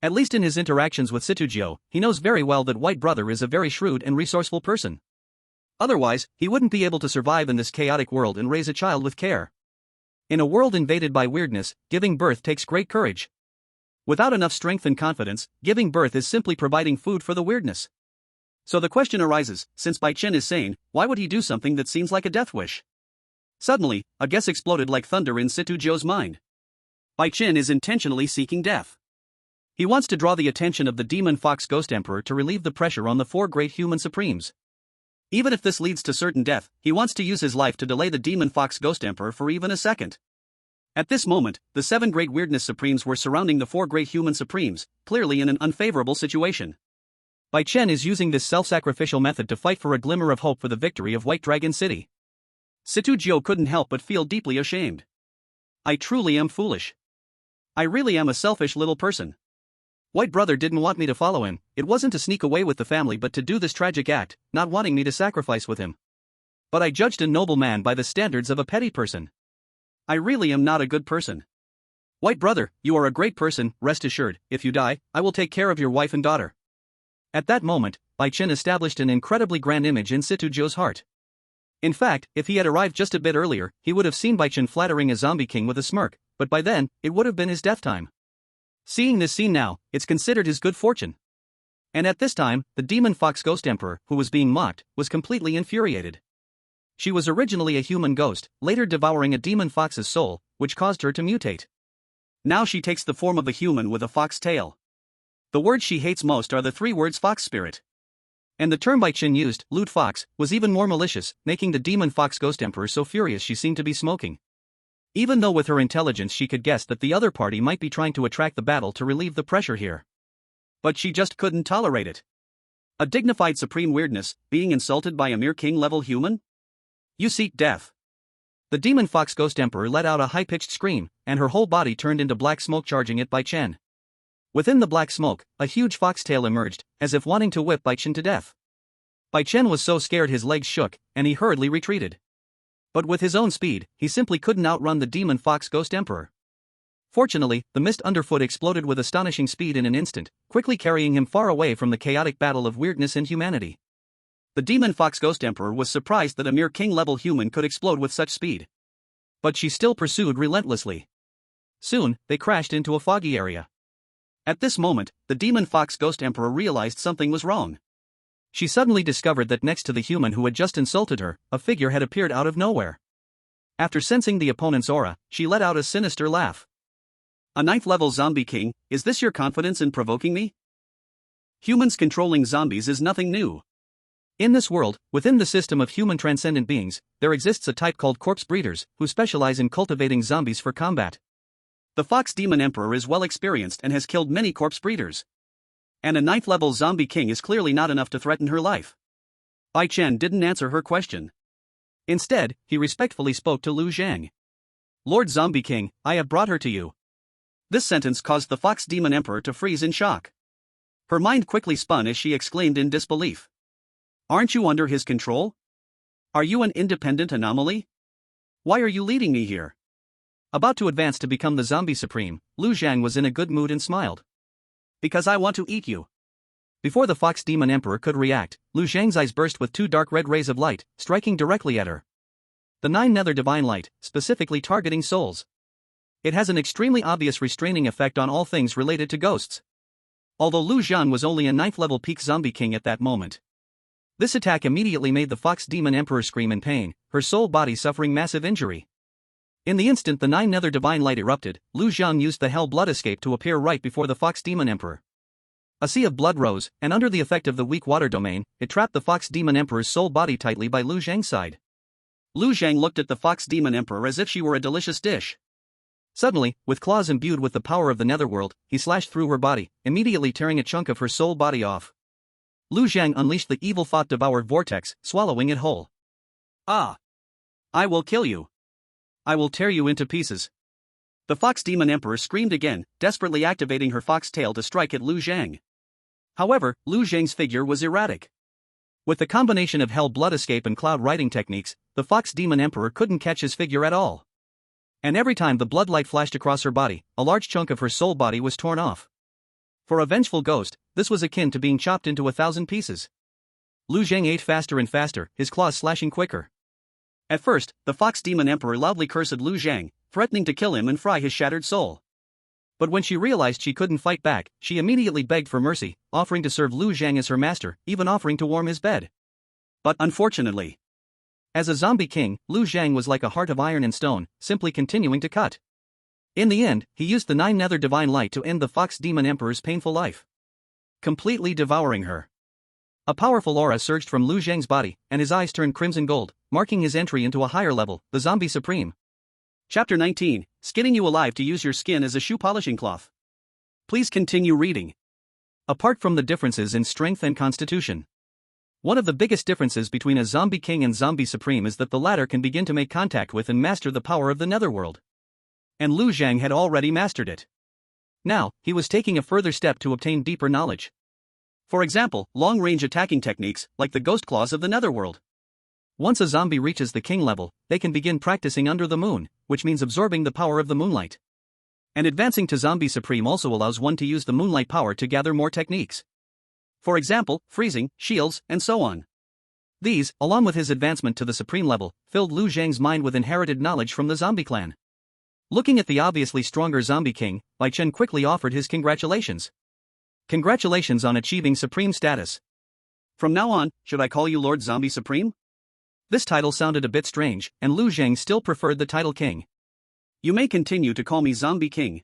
At least in his interactions with Situjo, he knows very well that White Brother is a very shrewd and resourceful person. Otherwise, he wouldn't be able to survive in this chaotic world and raise a child with care. In a world invaded by weirdness, giving birth takes great courage. Without enough strength and confidence, giving birth is simply providing food for the weirdness. So the question arises, since Bai Chen is sane, why would he do something that seems like a death wish? Suddenly, a guess exploded like thunder in Situjo's mind. Bai Chen is intentionally seeking death. He wants to draw the attention of the Demon Fox Ghost Emperor to relieve the pressure on the 4 great human supremes. Even if this leads to certain death, he wants to use his life to delay the Demon Fox Ghost Emperor for even a second. At this moment, the 7 great weirdness supremes were surrounding the 4 great human supremes, clearly in an unfavorable situation. Bai Chen is using this self-sacrificial method to fight for a glimmer of hope for the victory of White Dragon City. Situjo couldn't help but feel deeply ashamed. I truly am foolish. I really am a selfish little person. White Brother didn't want me to follow him, it wasn't to sneak away with the family but to do this tragic act, not wanting me to sacrifice with him. But I judged a noble man by the standards of a petty person. I really am not a good person. White Brother, you are a great person, rest assured, if you die, I will take care of your wife and daughter. At that moment, Bai Chen established an incredibly grand image in Situjo's heart. In fact, if he had arrived just a bit earlier, he would have seen Bai Chen flattering a zombie king with a smirk, but by then, it would have been his death time. Seeing this scene now, it's considered his good fortune. And at this time, the Demon Fox Ghost Emperor, who was being mocked, was completely infuriated. She was originally a human ghost, later devouring a demon fox's soul, which caused her to mutate. Now she takes the form of a human with a fox tail. The words she hates most are the 3 words fox spirit. And the term Bai Chen used, lewd fox, was even more malicious, making the Demon Fox Ghost Emperor so furious she seemed to be smoking. Even though with her intelligence she could guess that the other party might be trying to attract the battle to relieve the pressure here. But she just couldn't tolerate it. A dignified supreme weirdness, being insulted by a mere king-level human? You seek death. The Demon Fox Ghost Emperor let out a high-pitched scream, and her whole body turned into black smoke charging at Bai Chen. Within the black smoke, a huge foxtail emerged, as if wanting to whip Bai Chen to death. Bai Chen was so scared his legs shook, and he hurriedly retreated. But with his own speed, he simply couldn't outrun the Demon Fox Ghost Emperor. Fortunately, the mist underfoot exploded with astonishing speed in an instant, quickly carrying him far away from the chaotic battle of weirdness and humanity. The Demon Fox Ghost Emperor was surprised that a mere king-level human could explode with such speed. But she still pursued relentlessly. Soon, they crashed into a foggy area. At this moment, the Demon Fox Ghost Emperor realized something was wrong. She suddenly discovered that next to the human who had just insulted her, a figure had appeared out of nowhere. After sensing the opponent's aura, she let out a sinister laugh. A 9th-level zombie king, is this your confidence in provoking me? Humans controlling zombies is nothing new. In this world, within the system of human transcendent beings, there exists a type called corpse breeders, who specialize in cultivating zombies for combat. The Fox Demon Emperor is well experienced and has killed many corpse breeders. And a 9th-level zombie king is clearly not enough to threaten her life. Bai Chen didn't answer her question. Instead, he respectfully spoke to Lu Zhang. Lord Zombie King, I have brought her to you. This sentence caused the Fox Demon Emperor to freeze in shock. Her mind quickly spun as she exclaimed in disbelief. Aren't you under his control? Are you an independent anomaly? Why are you leading me here? About to advance to become the Zombie Supreme, Lu Zhang was in a good mood and smiled. Because I want to eat you. Before the Fox Demon Emperor could react, Lu Zhang's eyes burst with 2 dark red rays of light, striking directly at her. The 9 nether divine light, specifically targeting souls. It has an extremely obvious restraining effect on all things related to ghosts. although Lu Jian was only a 9th level peak zombie king at that moment. This attack immediately made the Fox Demon Emperor scream in pain, her soul body suffering massive injury. In the instant the 9 Nether Divine Light erupted, Lu Jian used the Hell Blood Escape to appear right before the Fox Demon Emperor. A sea of blood rose, and under the effect of the weak water domain, it trapped the Fox Demon Emperor's soul body tightly by Lu Zhang's side. Lu Zhang looked at the Fox Demon Emperor as if she were a delicious dish. Suddenly, with claws imbued with the power of the netherworld, he slashed through her body, immediately tearing a chunk of her soul body off. Lu Zhang unleashed the evil thought Devour Vortex, swallowing it whole. Ah! I will kill you. I will tear you into pieces. The Fox Demon Emperor screamed again, desperately activating her fox tail to strike at Lu Zhang. However, Lu Zhang's figure was erratic. With the combination of Hell Blood Escape and Cloud Riding techniques, the Fox Demon Emperor couldn't catch his figure at all. And every time the blood light flashed across her body, a large chunk of her soul body was torn off. For a vengeful ghost, this was akin to being chopped into 1,000 pieces. Lu Zhang ate faster and faster, his claws slashing quicker. At first, the Fox Demon Emperor loudly cursed Lu Zhang, threatening to kill him and fry his shattered soul. But when she realized she couldn't fight back, she immediately begged for mercy, offering to serve Lu Zhang as her master, even offering to warm his bed. But unfortunately, as a zombie king, Lu Zhang was like a heart of iron and stone, simply continuing to cut. In the end, he used the 9 Nether Divine Light to end the Fox Demon Emperor's painful life, completely devouring her. A powerful aura surged from Lu Zhang's body, and his eyes turned crimson gold, marking his entry into a higher level, the Zombie Supreme. Chapter 19, Skinning You Alive to Use Your Skin as a Shoe Polishing Cloth. Please continue reading. Apart from the differences in strength and constitution, one of the biggest differences between a Zombie King and Zombie Supreme is that the latter can begin to make contact with and master the power of the Netherworld. And Lu Zhang had already mastered it. Now, he was taking a further step to obtain deeper knowledge. For example, long-range attacking techniques, like the Ghost Claws of the Netherworld. Once a zombie reaches the king level, they can begin practicing under the moon, which means absorbing the power of the moonlight. And advancing to Zombie Supreme also allows one to use the moonlight power to gather more techniques. For example, freezing, shields, and so on. These, along with his advancement to the supreme level, filled Lu Zhang's mind with inherited knowledge from the zombie clan. Looking at the obviously stronger zombie king, Bai Chen quickly offered his congratulations. Congratulations on achieving supreme status. From now on, should I call you Lord Zombie Supreme? This title sounded a bit strange, and Lu Zhang still preferred the title king. You may continue to call me Zombie King.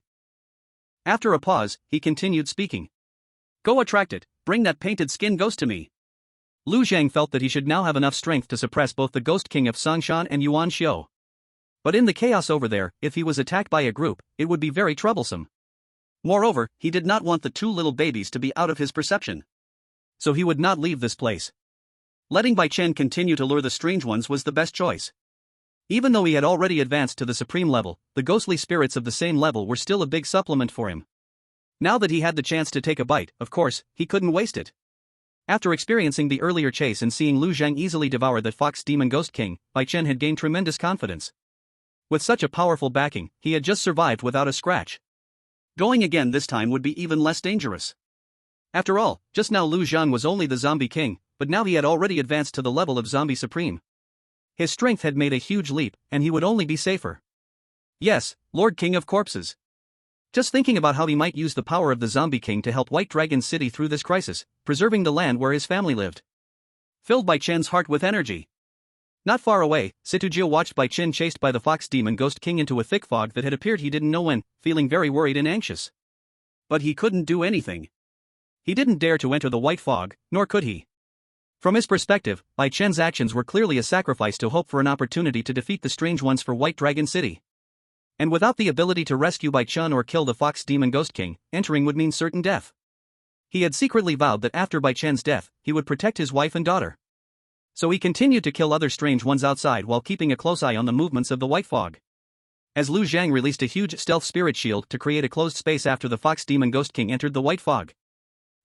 After a pause, he continued speaking. Go attract it, bring that painted skin ghost to me. Lu Zhang felt that he should now have enough strength to suppress both the Ghost King of Songshan and Yuan Xiu. But in the chaos over there, if he was attacked by a group, it would be very troublesome. Moreover, he did not want the 2 little babies to be out of his perception. So he would not leave this place. Letting Bai Chen continue to lure the strange ones was the best choice. Even though he had already advanced to the supreme level, the ghostly spirits of the same level were still a big supplement for him. Now that he had the chance to take a bite, of course, he couldn't waste it. After experiencing the earlier chase and seeing Lu Zhang easily devour the Fox Demon Ghost King, Bai Chen had gained tremendous confidence. With such a powerful backing, he had just survived without a scratch. Going again this time would be even less dangerous. After all, just now Lu Zhang was only the Zombie King, but now he had already advanced to the level of Zombie Supreme. His strength had made a huge leap, and he would only be safer. Yes, Lord King of Corpses. Just thinking about how he might use the power of the Zombie King to help White Dragon City through this crisis, preserving the land where his family lived, filled Bai Chen's heart with energy. Not far away, Situjio watched Bai Chen chased by the Fox Demon Ghost King into a thick fog that had appeared he didn't know when, feeling very worried and anxious. But he couldn't do anything. He didn't dare to enter the white fog, nor could he. From his perspective, Bai Chen's actions were clearly a sacrifice to hope for an opportunity to defeat the strange ones for White Dragon City. And without the ability to rescue Bai Chen or kill the Fox Demon Ghost King, entering would mean certain death. He had secretly vowed that after Bai Chen's death, he would protect his wife and daughter. So he continued to kill other strange ones outside while keeping a close eye on the movements of the white fog. As Lu Zhang released a huge stealth spirit shield to create a closed space after the Fox Demon Ghost King entered the white fog,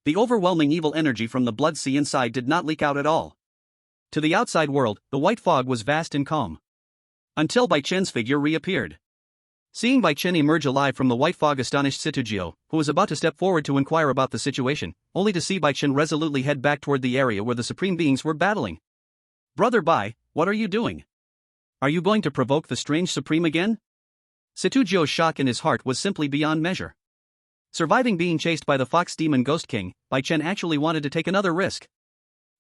the overwhelming evil energy from the blood sea inside did not leak out at all. To the outside world, the white fog was vast and calm. Until Bai Chen's figure reappeared. Seeing Bai Chen emerge alive from the white fog astonished Situjio, who was about to step forward to inquire about the situation, only to see Bai Chen resolutely head back toward the area where the supreme beings were battling. Brother Bai, what are you doing? Are you going to provoke the strange supreme again? Situjio's shock in his heart was simply beyond measure. Surviving being chased by the Fox Demon Ghost King, Bai Chen actually wanted to take another risk.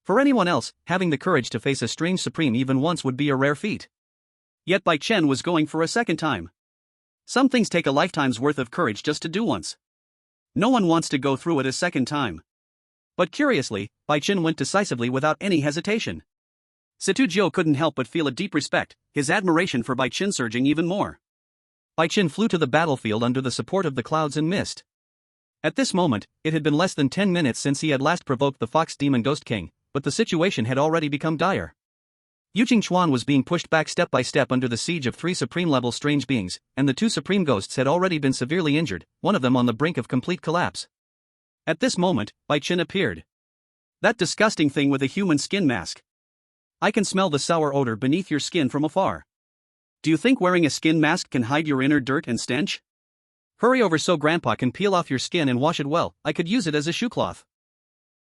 For anyone else, having the courage to face a strange supreme even once would be a rare feat. Yet Bai Chen was going for a second time. Some things take a lifetime's worth of courage just to do once. No one wants to go through it a second time. But curiously, Bai Chen went decisively without any hesitation. Situ Jiu couldn't help but feel a deep respect, his admiration for Bai Chen surging even more. Bai Chen flew to the battlefield under the support of the clouds and mist. At this moment, it had been less than 10 minutes since he had last provoked the Fox Demon Ghost King, but the situation had already become dire. Yu Qingchuan was being pushed back step by step under the siege of 3 supreme-level strange beings, and the 2 supreme ghosts had already been severely injured, one of them on the brink of complete collapse. At this moment, Bai Chen appeared. That disgusting thing with a human skin mask. I can smell the sour odor beneath your skin from afar. Do you think wearing a skin mask can hide your inner dirt and stench? Hurry over so Grandpa can peel off your skin and wash it well, I could use it as a shoe cloth.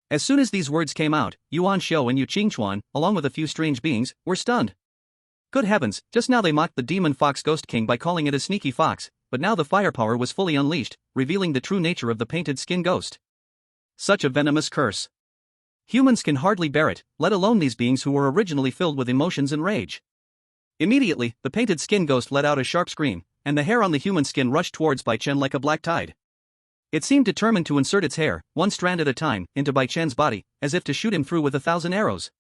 As soon as these words came out, Yuan Shou and Yu Qingchuan, along with a few strange beings, were stunned. Good heavens, just now they mocked the demon Fox Ghost King by calling it a sneaky fox, but now the firepower was fully unleashed, revealing the true nature of the painted skin ghost. Such a venomous curse. Humans can hardly bear it, let alone these beings who were originally filled with emotions and rage. Immediately, the painted skin ghost let out a sharp scream, and the hair on the human skin rushed towards Bai Chen like a black tide. It seemed determined to insert its hair, one strand at a time, into Bai Chen's body, as if to shoot him through with 1,000 arrows.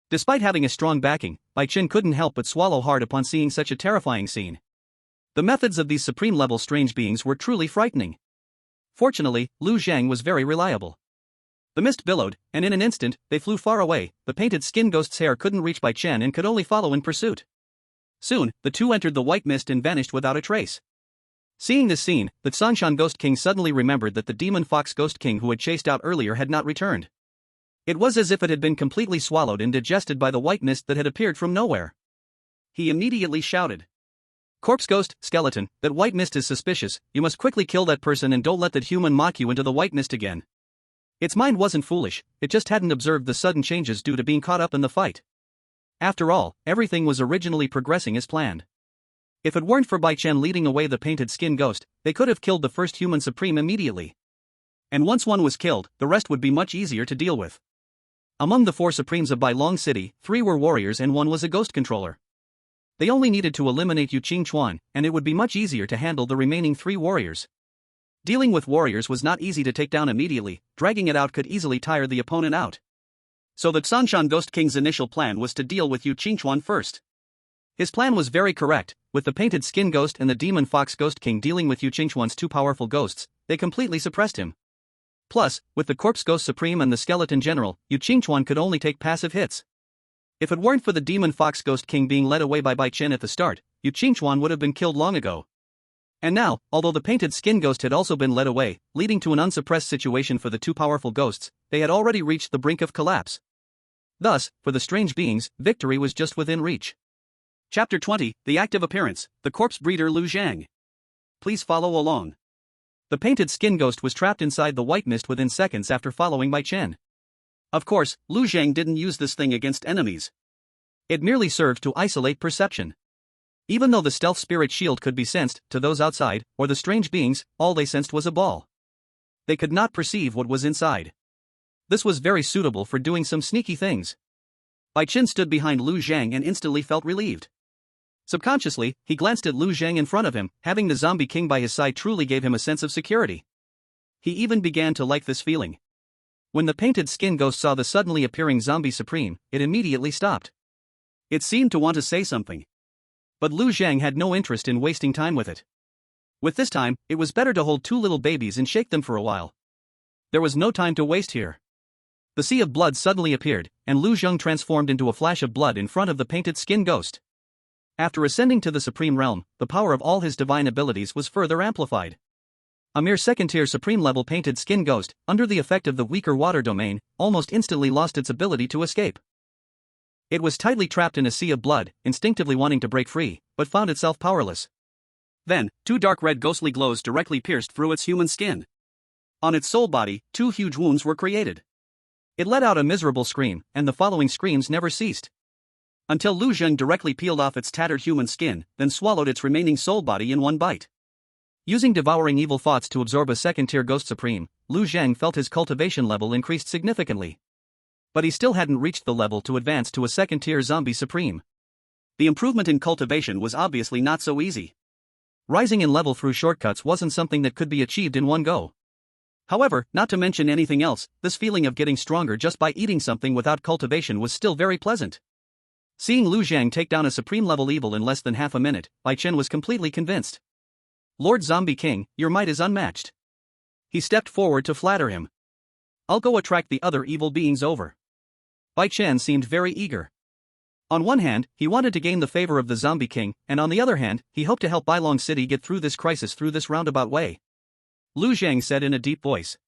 Despite having a strong backing, Bai Chen couldn't help but swallow hard upon seeing such a terrifying scene. The methods of these supreme-level strange beings were truly frightening. Fortunately, Lu Zhang was very reliable. The mist billowed, and in an instant, they flew far away. The painted skin ghost's hair couldn't reach Bai Chen and could only follow in pursuit. Soon, the two entered the white mist and vanished without a trace. Seeing this scene, the Sanshan Ghost King suddenly remembered that the demon Fox Ghost King who had chased out earlier had not returned. It was as if it had been completely swallowed and digested by the white mist that had appeared from nowhere. He immediately shouted, "Corpse ghost, skeleton, that white mist is suspicious, you must quickly kill that person and don't let that human mock you into the white mist again." Its mind wasn't foolish, it just hadn't observed the sudden changes due to being caught up in the fight. After all, everything was originally progressing as planned. If it weren't for Bai Chen leading away the painted skin ghost, they could have killed the first human supreme immediately. And once one was killed, the rest would be much easier to deal with. Among the 4 supremes of Bai Long City, 3 were warriors and 1 was a ghost controller. They only needed to eliminate Yu Qingchuan, and it would be much easier to handle the remaining 3 warriors. Dealing with warriors was not easy to take down immediately, dragging it out could easily tire the opponent out. So the Sanshan Ghost King's initial plan was to deal with Yu Qingchuan first. His plan was very correct, with the painted skin ghost and the demon Fox Ghost King dealing with Yu Qingchuan's 2 powerful ghosts, they completely suppressed him. Plus, with the Corpse Ghost Supreme and the Skeleton General, Yu Qingchuan could only take passive hits. If it weren't for the demon Fox Ghost King being led away by Bai Chen at the start, Yu Qingchuan would have been killed long ago. And now, although the painted skin ghost had also been led away, leading to an unsuppressed situation for the 2 powerful ghosts, they had already reached the brink of collapse. Thus, for the strange beings, victory was just within reach. Chapter 20, The Active Appearance, The Corpse Breeder Lu Zhang. Please follow along. The painted skin ghost was trapped inside the white mist within seconds after following Bai Chen. Of course, Lu Zhang didn't use this thing against enemies. It merely served to isolate perception. Even though the stealth spirit shield could be sensed, to those outside, or the strange beings, all they sensed was a ball. They could not perceive what was inside. This was very suitable for doing some sneaky things. Bai Chen stood behind Lu Zhang and instantly felt relieved. Subconsciously, he glanced at Lu Zhang in front of him, having the zombie king by his side truly gave him a sense of security. He even began to like this feeling. When the painted skin ghost saw the suddenly appearing zombie supreme, it immediately stopped. It seemed to want to say something. But Lu Zhang had no interest in wasting time with it. With this time, it was better to hold 2 little babies and shake them for a while. There was no time to waste here. The sea of blood suddenly appeared, and Lu Zhang transformed into a flash of blood in front of the painted skin ghost. After ascending to the supreme realm, the power of all his divine abilities was further amplified. A mere second-tier supreme-level painted skin ghost, under the effect of the weaker water domain, almost instantly lost its ability to escape. It was tightly trapped in a sea of blood, instinctively wanting to break free, but found itself powerless. Then, 2 dark red ghostly glows directly pierced through its human skin. On its soul body, 2 huge wounds were created. It let out a miserable scream, and the following screams never ceased. Until Lu Zhang directly peeled off its tattered human skin, then swallowed its remaining soul body in one bite. Using Devouring Evil Thoughts to absorb a second-tier Ghost Supreme, Lu Zhang felt his cultivation level increased significantly. But he still hadn't reached the level to advance to a second-tier Zombie Supreme. The improvement in cultivation was obviously not so easy. Rising in level through shortcuts wasn't something that could be achieved in one go. However, not to mention anything else, this feeling of getting stronger just by eating something without cultivation was still very pleasant. Seeing Lu Zhang take down a supreme level evil in less than half a minute, Bai Chen was completely convinced. Lord Zombie King, your might is unmatched. He stepped forward to flatter him. I'll go attract the other evil beings over. Bai Chen seemed very eager. On one hand, he wanted to gain the favor of the Zombie King, and on the other hand, he hoped to help Bailong City get through this crisis through this roundabout way. Lu Zhang said in a deep voice.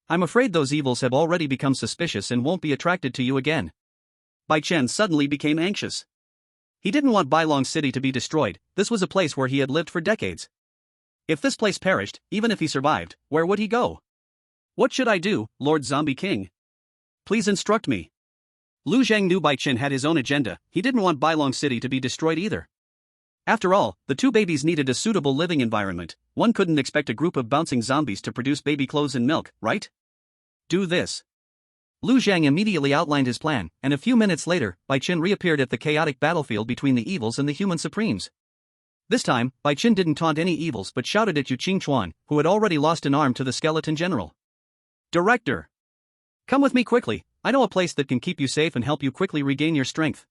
I'm afraid those evils have already become suspicious and won't be attracted to you again. Bai Chen suddenly became anxious. He didn't want Bailong City to be destroyed. This was a place where he had lived for decades. If this place perished, even if he survived, where would he go? What should I do, Lord Zombie King? Please instruct me. Lu Zhang knew Bai Chen had his own agenda. He didn't want Bailong City to be destroyed either. After all, the two babies needed a suitable living environment. One couldn't expect a group of bouncing zombies to produce baby clothes and milk, right? Do this. Lu Zhang immediately outlined his plan, and a few minutes later, Bai Chen reappeared at the chaotic battlefield between the evils and the human supremes. This time, Bai Chen didn't taunt any evils but shouted at Yu Qingchuan, who had already lost an arm to the skeleton general. Director! Come with me quickly, I know a place that can keep you safe and help you quickly regain your strength.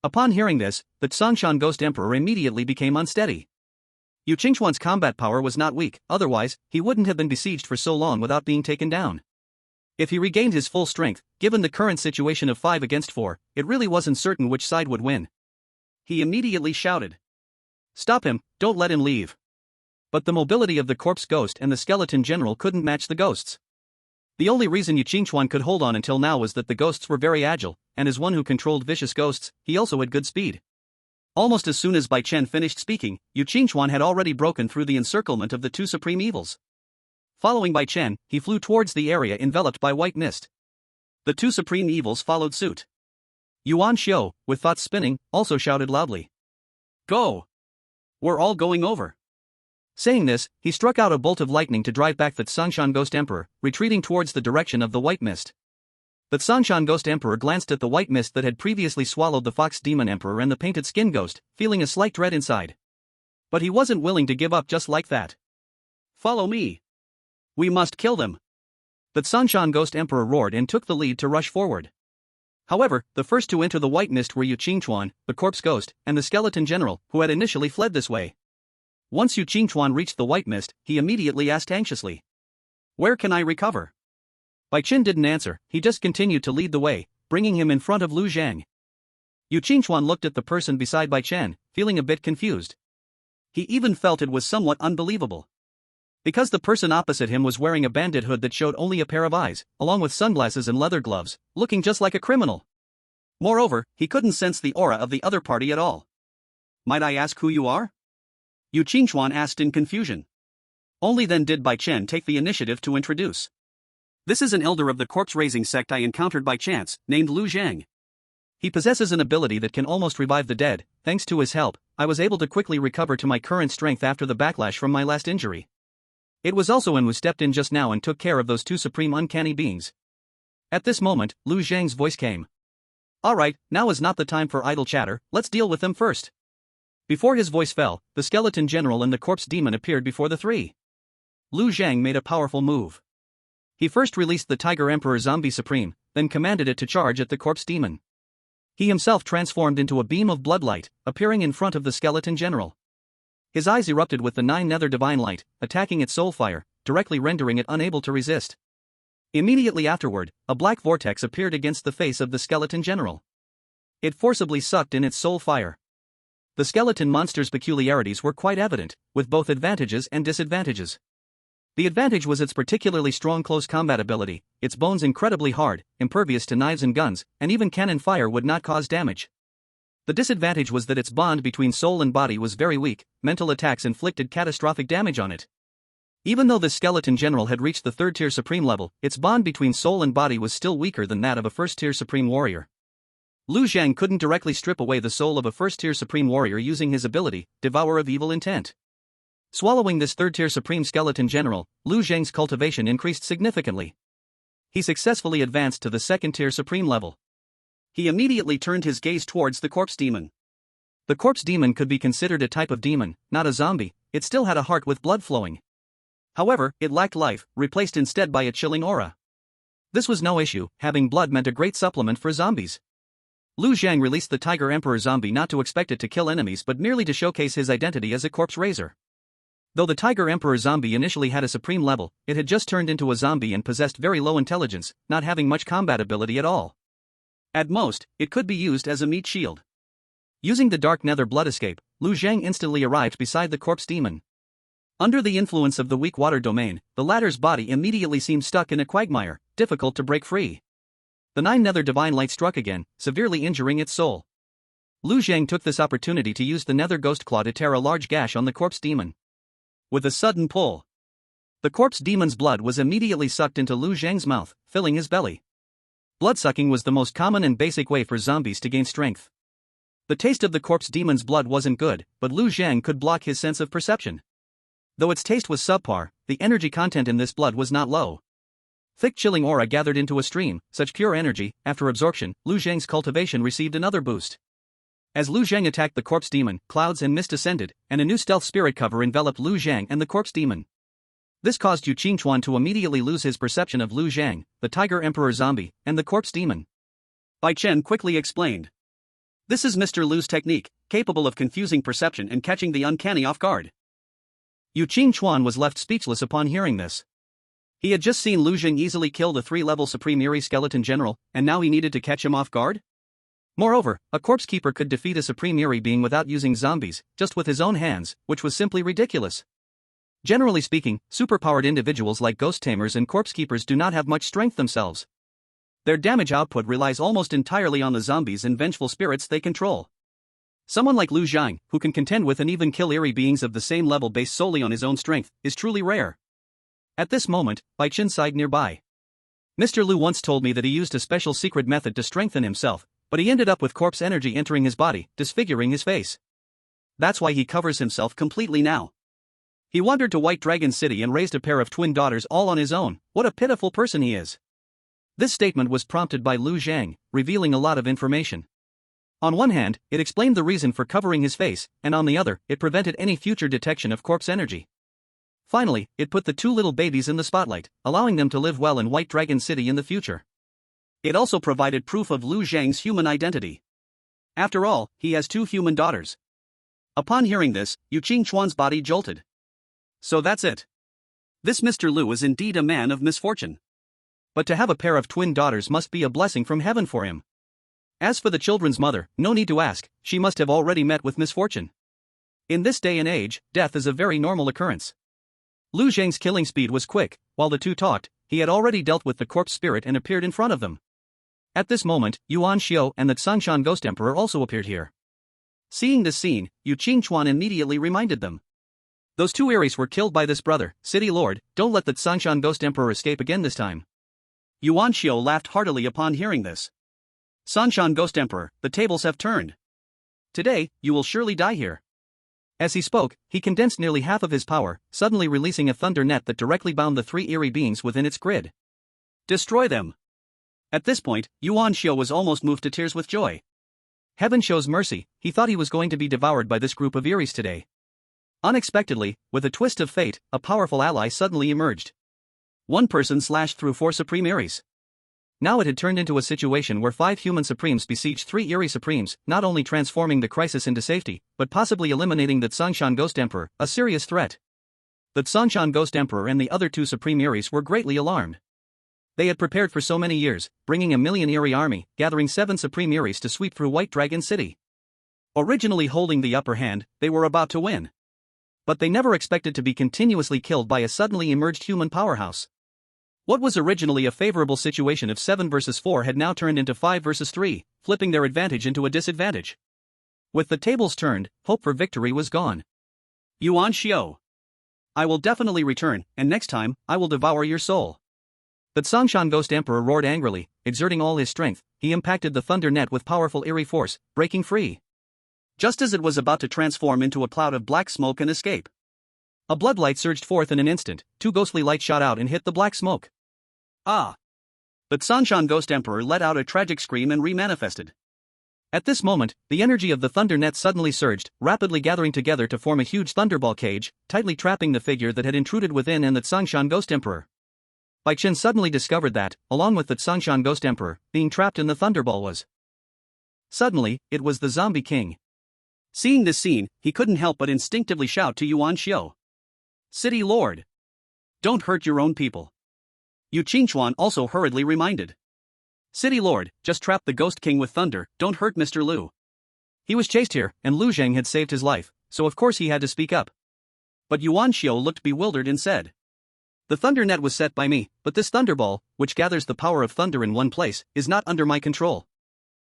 Upon hearing this, the Tsongshan Ghost Emperor immediately became unsteady. Yu Qingchuan's combat power was not weak, otherwise, he wouldn't have been besieged for so long without being taken down. If he regained his full strength, given the current situation of 5 against 4, it really wasn't certain which side would win. He immediately shouted. Stop him, don't let him leave. But the mobility of the corpse ghost and the skeleton general couldn't match the ghosts. The only reason Yu Qingchuan could hold on until now was that the ghosts were very agile, and as one who controlled vicious ghosts, he also had good speed. Almost as soon as Bai Chen finished speaking, Yu Qingchuan had already broken through the encirclement of the two supreme evils. Following Bai Chen, he flew towards the area enveloped by white mist. The two supreme evils followed suit. Yuan Xiu, with thoughts spinning, also shouted loudly. Go! We're all going over. Saying this, he struck out a bolt of lightning to drive back the Tsongshan Ghost Emperor, retreating towards the direction of the white mist. The Tsongshan Ghost Emperor glanced at the white mist that had previously swallowed the Fox Demon Emperor and the painted skin ghost, feeling a slight dread inside. But he wasn't willing to give up just like that. Follow me. We must kill them. The Tsongshan Ghost Emperor roared and took the lead to rush forward. However, the first to enter the white mist were Yu Qingchuan, the corpse ghost, and the skeleton general, who had initially fled this way. Once Yu Qingchuan reached the white mist, he immediately asked anxiously. Where can I recover? Bai Chen didn't answer, he just continued to lead the way, bringing him in front of Lu Zhang. Yu Qingchuan looked at the person beside Bai Chen, feeling a bit confused. He even felt it was somewhat unbelievable. Because the person opposite him was wearing a bandit hood that showed only a pair of eyes, along with sunglasses and leather gloves, looking just like a criminal. Moreover, he couldn't sense the aura of the other party at all. Might I ask who you are? Yu Qingchuan asked in confusion. Only then did Bai Chen take the initiative to introduce. This is an elder of the corpse-raising sect I encountered by chance, named Lu Zhang. He possesses an ability that can almost revive the dead. Thanks to his help, I was able to quickly recover to my current strength after the backlash from my last injury. It was also Wen who stepped in just now and took care of those two supreme uncanny beings. At this moment, Lu Zhang's voice came. Alright, now is not the time for idle chatter, let's deal with them first. Before his voice fell, the skeleton general and the corpse demon appeared before the three. Lu Zhang made a powerful move. He first released the Tiger Emperor Zombie Supreme, then commanded it to charge at the corpse demon. He himself transformed into a beam of bloodlight, appearing in front of the skeleton general. His eyes erupted with the 9 nether divine light, attacking its soul fire, directly rendering it unable to resist. Immediately afterward, a black vortex appeared against the face of the skeleton general. It forcibly sucked in its soul fire. The skeleton monster's peculiarities were quite evident, with both advantages and disadvantages. The advantage was its particularly strong close combat ability, its bones incredibly hard, impervious to knives and guns, and even cannon fire would not cause damage. The disadvantage was that its bond between soul and body was very weak, mental attacks inflicted catastrophic damage on it. Even though the skeleton general had reached the 3rd tier supreme level, its bond between soul and body was still weaker than that of a 1st tier supreme warrior. Lu Zhang couldn't directly strip away the soul of a 1st tier supreme warrior using his ability, Devourer of Evil Intent. Swallowing this third-tier Supreme Skeleton General, Lu Zhang's cultivation increased significantly. He successfully advanced to the second-tier Supreme level. He immediately turned his gaze towards the Corpse Demon. The Corpse Demon could be considered a type of demon, not a zombie. It still had a heart with blood flowing. However, it lacked life, replaced instead by a chilling aura. This was no issue, having blood meant a great supplement for zombies. Lu Zhang released the Tiger Emperor zombie not to expect it to kill enemies but merely to showcase his identity as a corpse raiser. Though the Tiger Emperor zombie initially had a supreme level, it had just turned into a zombie and possessed very low intelligence, not having much combat ability at all. At most, it could be used as a meat shield. Using the Dark Nether blood escape, Lu Zhang instantly arrived beside the Corpse Demon. Under the influence of the weak water domain, the latter's body immediately seemed stuck in a quagmire, difficult to break free. The 9 Nether Divine Light struck again, severely injuring its soul. Lu Zhang took this opportunity to use the Nether Ghost Claw to tear a large gash on the Corpse Demon. With a sudden pull, the Corpse Demon's blood was immediately sucked into Lu Zhang's mouth, filling his belly. Bloodsucking was the most common and basic way for zombies to gain strength. The taste of the Corpse Demon's blood wasn't good, but Lu Zhang could block his sense of perception. Though its taste was subpar, the energy content in this blood was not low. Thick chilling aura gathered into a stream, such pure energy. After absorption, Lu Zhang's cultivation received another boost. As Lu Zhang attacked the Corpse Demon, clouds and mist descended, and a new stealth spirit cover enveloped Lu Zhang and the Corpse Demon. This caused Yu Qingchuan to immediately lose his perception of Lu Zhang, the Tiger Emperor zombie, and the Corpse Demon. Bai Chen quickly explained. This is Mr. Lu's technique, capable of confusing perception and catching the uncanny off guard. Yu Qingchuan was left speechless upon hearing this. He had just seen Lu Zhang easily kill the 3-level Supreme Eerie Skeleton General, and now he needed to catch him off guard? Moreover, a corpse keeper could defeat a Supreme Eerie being without using zombies, just with his own hands, which was simply ridiculous. Generally speaking, superpowered individuals like ghost tamers and corpse keepers do not have much strength themselves. Their damage output relies almost entirely on the zombies and vengeful spirits they control. Someone like Lu Zhang, who can contend with and even kill eerie beings of the same level based solely on his own strength, is truly rare. At this moment, Bai Chen sighed nearby. Mr. Lu once told me that he used a special secret method to strengthen himself, but he ended up with corpse energy entering his body, disfiguring his face. That's why he covers himself completely now. He wandered to White Dragon City and raised a pair of twin daughters all on his own. What a pitiful person he is. This statement was prompted by Lu Zhang, revealing a lot of information. On one hand, it explained the reason for covering his face, and on the other, it prevented any future detection of corpse energy. Finally, it put the 2 little babies in the spotlight, allowing them to live well in White Dragon City in the future. It also provided proof of Lu Zhang's human identity. After all, he has 2 human daughters. Upon hearing this, Yu Qingchuan's body jolted. So that's it. This Mr. Lu is indeed a man of misfortune. But to have a pair of twin daughters must be a blessing from heaven for him. As for the children's mother, no need to ask, she must have already met with misfortune. In this day and age, death is a very normal occurrence. Lu Zhang's killing speed was quick. While the two talked, he had already dealt with the corpse spirit and appeared in front of them. At this moment, Yuan Xiao and the Tsangshan Ghost Emperor also appeared here. Seeing this scene, Yu Qingchuan immediately reminded them. Those 2 Eries were killed by this brother, City Lord. Don't let the Tsangshan Ghost Emperor escape again this time. Yuan Xiao laughed heartily upon hearing this. Tsangshan Ghost Emperor, the tables have turned. Today, you will surely die here. As he spoke, he condensed nearly half of his power, suddenly releasing a thunder net that directly bound the 3 eerie beings within its grid. Destroy them. At this point, Yuan Xiao was almost moved to tears with joy. Heaven shows mercy, he thought he was going to be devoured by this group of Eries today. Unexpectedly, with a twist of fate, a powerful ally suddenly emerged. One person slashed through 4 Supreme Eries. Now it had turned into a situation where 5 human Supremes besieged 3 Eerie Supremes, not only transforming the crisis into safety, but possibly eliminating the Tsangshan Ghost Emperor, a serious threat. The Tsangshan Ghost Emperor and the other 2 Supreme Eries were greatly alarmed. They had prepared for so many years, bringing a 1,000,000 Eerie army, gathering 7 Supreme Eries to sweep through White Dragon City. Originally holding the upper hand, they were about to win. But they never expected to be continuously killed by a suddenly emerged human powerhouse. What was originally a favorable situation of 7 versus 4 had now turned into 5 versus 3, flipping their advantage into a disadvantage. With the tables turned, hope for victory was gone. Yuan Xiao. I will definitely return, and next time, I will devour your soul. The Tsangshan Ghost Emperor roared angrily, exerting all his strength. He impacted the thunder net with powerful eerie force, breaking free. Just as it was about to transform into a cloud of black smoke and escape, A blood light surged forth in an instant, two ghostly lights shot out and hit the black smoke. Ah! The Tsangshan Ghost Emperor let out a tragic scream and remanifested. At this moment, the energy of the thunder net suddenly surged, rapidly gathering together to form a huge thunderball cage, tightly trapping the figure that had intruded within and the Tsangshan Ghost Emperor. Bai Qin suddenly discovered that, along with the Tsangshan Ghost Emperor, being trapped in the thunderball was. Suddenly, it was the Zombie King. Seeing this scene, he couldn't help but instinctively shout to Yuan Xiu. City Lord! Don't hurt your own people. Yu Qingchuan also hurriedly reminded. City Lord, just trap the Ghost King with thunder, don't hurt Mr. Lu. He was chased here, and Lu Zhang had saved his life, so of course he had to speak up. But Yuan Xiu looked bewildered and said. The thunder net was set by me, but this thunderball, which gathers the power of thunder in one place, is not under my control.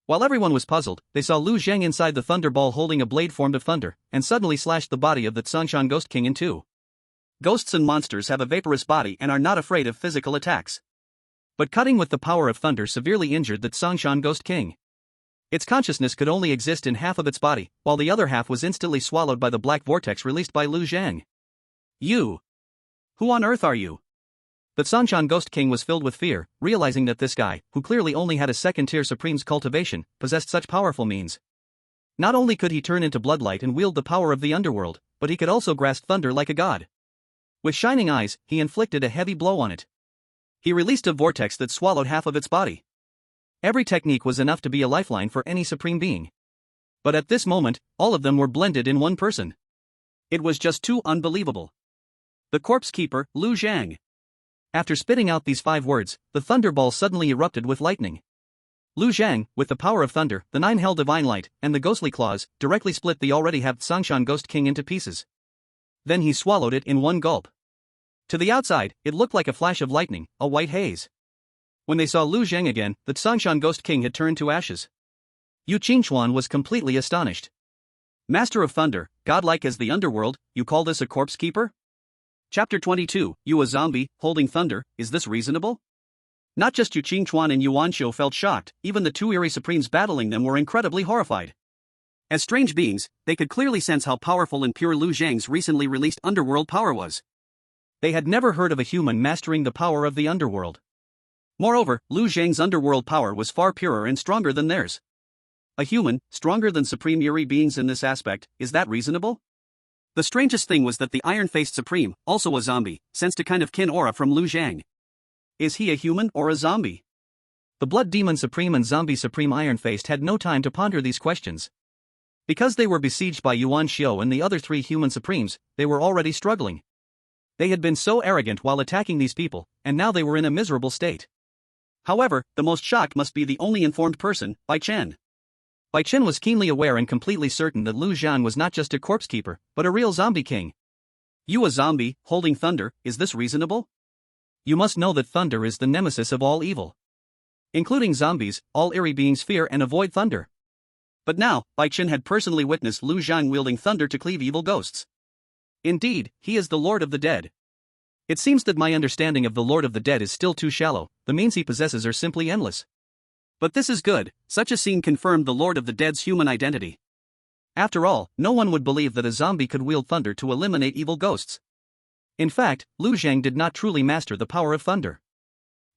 While everyone was puzzled, they saw Lu Zhang inside the thunderball holding a blade formed of thunder, and suddenly slashed the body of the Tsangshan Ghost King in two. Ghosts and monsters have a vaporous body and are not afraid of physical attacks. But cutting with the power of thunder severely injured the Tsangshan Ghost King. Its consciousness could only exist in half of its body, while the other half was instantly swallowed by the black vortex released by Lu Zhang. You! Who on earth are you? The Tsangshan Ghost King was filled with fear, realizing that this guy, who clearly only had a second-tier Supreme's cultivation, possessed such powerful means. Not only could he turn into bloodlight and wield the power of the underworld, but he could also grasp thunder like a god. With shining eyes, he inflicted a heavy blow on it. He released a vortex that swallowed half of its body. Every technique was enough to be a lifeline for any supreme being. But at this moment, all of them were blended in one person. It was just too unbelievable. The corpse keeper, Lu Zhang. After spitting out these 5 words, the thunderball suddenly erupted with lightning. Lu Zhang, with the power of thunder, the 9 divine light, and the ghostly claws, directly split the already halved Tsangshan Ghost King into pieces. Then he swallowed it in one gulp. To the outside, it looked like a flash of lightning, a white haze. When they saw Lu Zhang again, the Tsangshan Ghost King had turned to ashes. Yu Qingchuan was completely astonished. Master of Thunder, godlike as the underworld, you call this a corpse keeper? Chapter 22, You a zombie, holding thunder, is this reasonable? Not just Yu Qingchuan and Yuan Xiu felt shocked, even the 2 eerie supremes battling them were incredibly horrified. As strange beings, they could clearly sense how powerful and pure Lu Zhang's recently released underworld power was. They had never heard of a human mastering the power of the underworld. Moreover, Lu Zhang's underworld power was far purer and stronger than theirs. A human, stronger than supreme eerie beings in this aspect, is that reasonable? The strangest thing was that the iron-faced supreme, also a zombie, sensed a kind of kin aura from Lu Zhang. Is he a human or a zombie? The Blood Demon Supreme and Zombie Supreme Iron-Faced had no time to ponder these questions. Because they were besieged by Yuan Xiu and the other 3 human supremes, they were already struggling. They had been so arrogant while attacking these people, and now they were in a miserable state. However, the most shocked must be the only informed person, Bai Chen. Bai Chen was keenly aware and completely certain that Lu Zhang was not just a corpse keeper, but a real zombie king. You a zombie, holding thunder, is this reasonable? You must know that thunder is the nemesis of all evil. Including zombies, all eerie beings fear and avoid thunder. But now, Bai Chen had personally witnessed Lu Zhang wielding thunder to cleave evil ghosts. Indeed, he is the Lord of the Dead. It seems that my understanding of the Lord of the Dead is still too shallow, the means he possesses are simply endless. But this is good, such a scene confirmed the Lord of the Dead's human identity. After all, no one would believe that a zombie could wield thunder to eliminate evil ghosts. In fact, Lu Zhang did not truly master the power of thunder.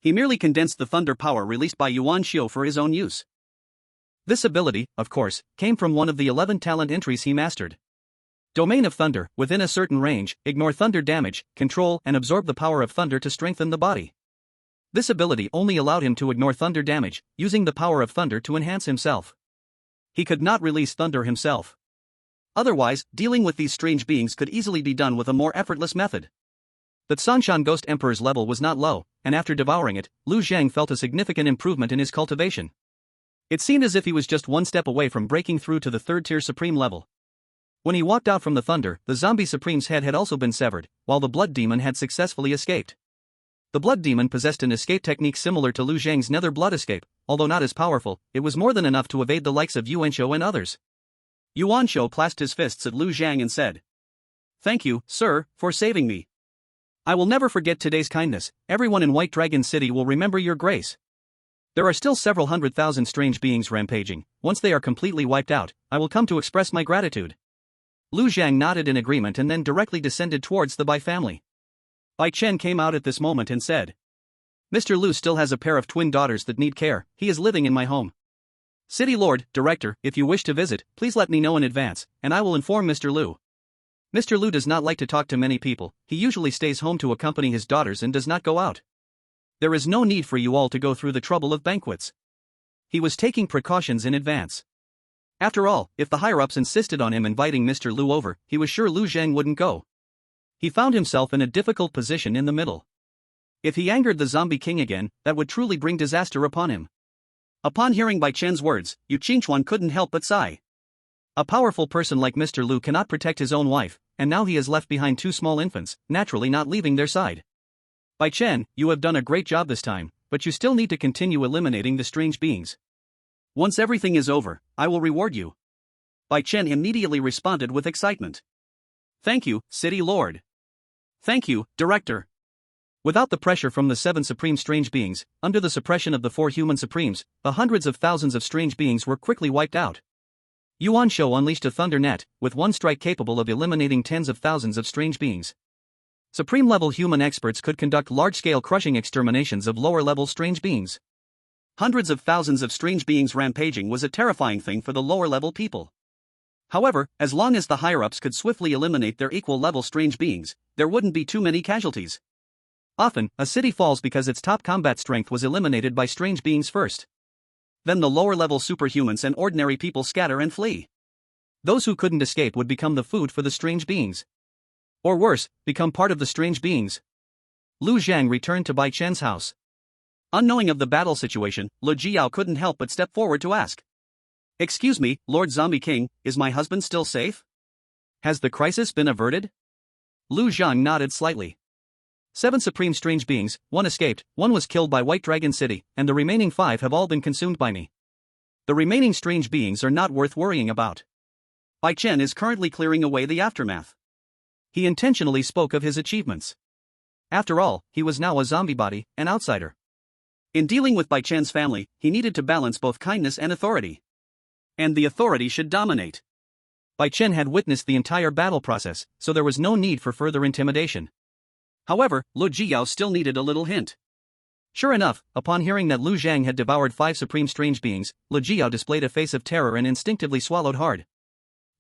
He merely condensed the thunder power released by Yuan Xiu for his own use. This ability, of course, came from one of the 11 talent entries he mastered. Domain of Thunder, within a certain range, ignore thunder damage, control and absorb the power of thunder to strengthen the body. This ability only allowed him to ignore thunder damage, using the power of thunder to enhance himself. He could not release thunder himself. Otherwise, dealing with these strange beings could easily be done with a more effortless method. The Tsangshan Ghost Emperor's level was not low, and after devouring it, Lu Zhang felt a significant improvement in his cultivation. It seemed as if he was just one step away from breaking through to the 3rd-tier supreme level. When he walked out from the thunder, the zombie supreme's head had also been severed, while the blood demon had successfully escaped. The blood demon possessed an escape technique similar to Lu Zhang's nether blood escape, although not as powerful, it was more than enough to evade the likes of Yuan Xiu and others. Yuan Xiu clasped his fists at Lu Zhang and said, "Thank you, sir, for saving me. I will never forget today's kindness, everyone in White Dragon City will remember your grace. There are still several 100,000 strange beings rampaging, once they are completely wiped out, I will come to express my gratitude." Lu Zhang nodded in agreement and then directly descended towards the Bai family. Bai Chen came out at this moment and said, Mr. Lu still has a pair of twin daughters that need care. He is living in my home. City Lord, Director, if you wish to visit, please let me know in advance, and I will inform Mr. Lu. Mr. Lu does not like to talk to many people. He usually stays home to accompany his daughters and does not go out. There is no need for you all to go through the trouble of banquets. He was taking precautions in advance. After all, if the higher-ups insisted on him inviting Mr. Lu over, he was sure Lu Zhang wouldn't go. He found himself in a difficult position in the middle. If he angered the zombie king again, that would truly bring disaster upon him. Upon hearing Bai Chen's words, Yu Qingchuan couldn't help but sigh. A powerful person like Mr. Lu cannot protect his own wife, and now he has left behind two small infants, naturally not leaving their side. Bai Chen, you have done a great job this time, but you still need to continue eliminating the strange beings. Once everything is over, I will reward you. Bai Chen immediately responded with excitement. Thank you, City Lord. Thank you, Director. Without the pressure from the 7 supreme strange beings, under the suppression of the 4 human supremes, the hundreds of thousands of strange beings were quickly wiped out. Yuan Shou unleashed a thunder net, with one strike capable of eliminating tens of thousands of strange beings. Supreme-level human experts could conduct large-scale crushing exterminations of lower-level strange beings. Hundreds of thousands of strange beings rampaging was a terrifying thing for the lower-level people. However, as long as the higher-ups could swiftly eliminate their equal-level strange beings, there wouldn't be too many casualties. Often, a city falls because its top combat strength was eliminated by strange beings first. Then the lower-level superhumans and ordinary people scatter and flee. Those who couldn't escape would become the food for the strange beings. Or worse, become part of the strange beings. Lu Zhang returned to Bai Chen's house. Unknowing of the battle situation, Lu Jiao couldn't help but step forward to ask. Excuse me, Lord Zombie King, is my husband still safe? Has the crisis been averted? Lu Zhang nodded slightly. 7 supreme strange beings, 1 escaped, 1 was killed by White Dragon City, and the remaining 5 have all been consumed by me. The remaining strange beings are not worth worrying about. Bai Chen is currently clearing away the aftermath. He intentionally spoke of his achievements. After all, he was now a zombie body, an outsider. In dealing with Bai Chen's family, he needed to balance both kindness and authority. And the authority should dominate. Bai Chen had witnessed the entire battle process, so there was no need for further intimidation. However, Lu Jiao still needed a little hint. Sure enough, upon hearing that Lu Zhang had devoured 5 supreme strange beings, Lu Jiao displayed a face of terror and instinctively swallowed hard.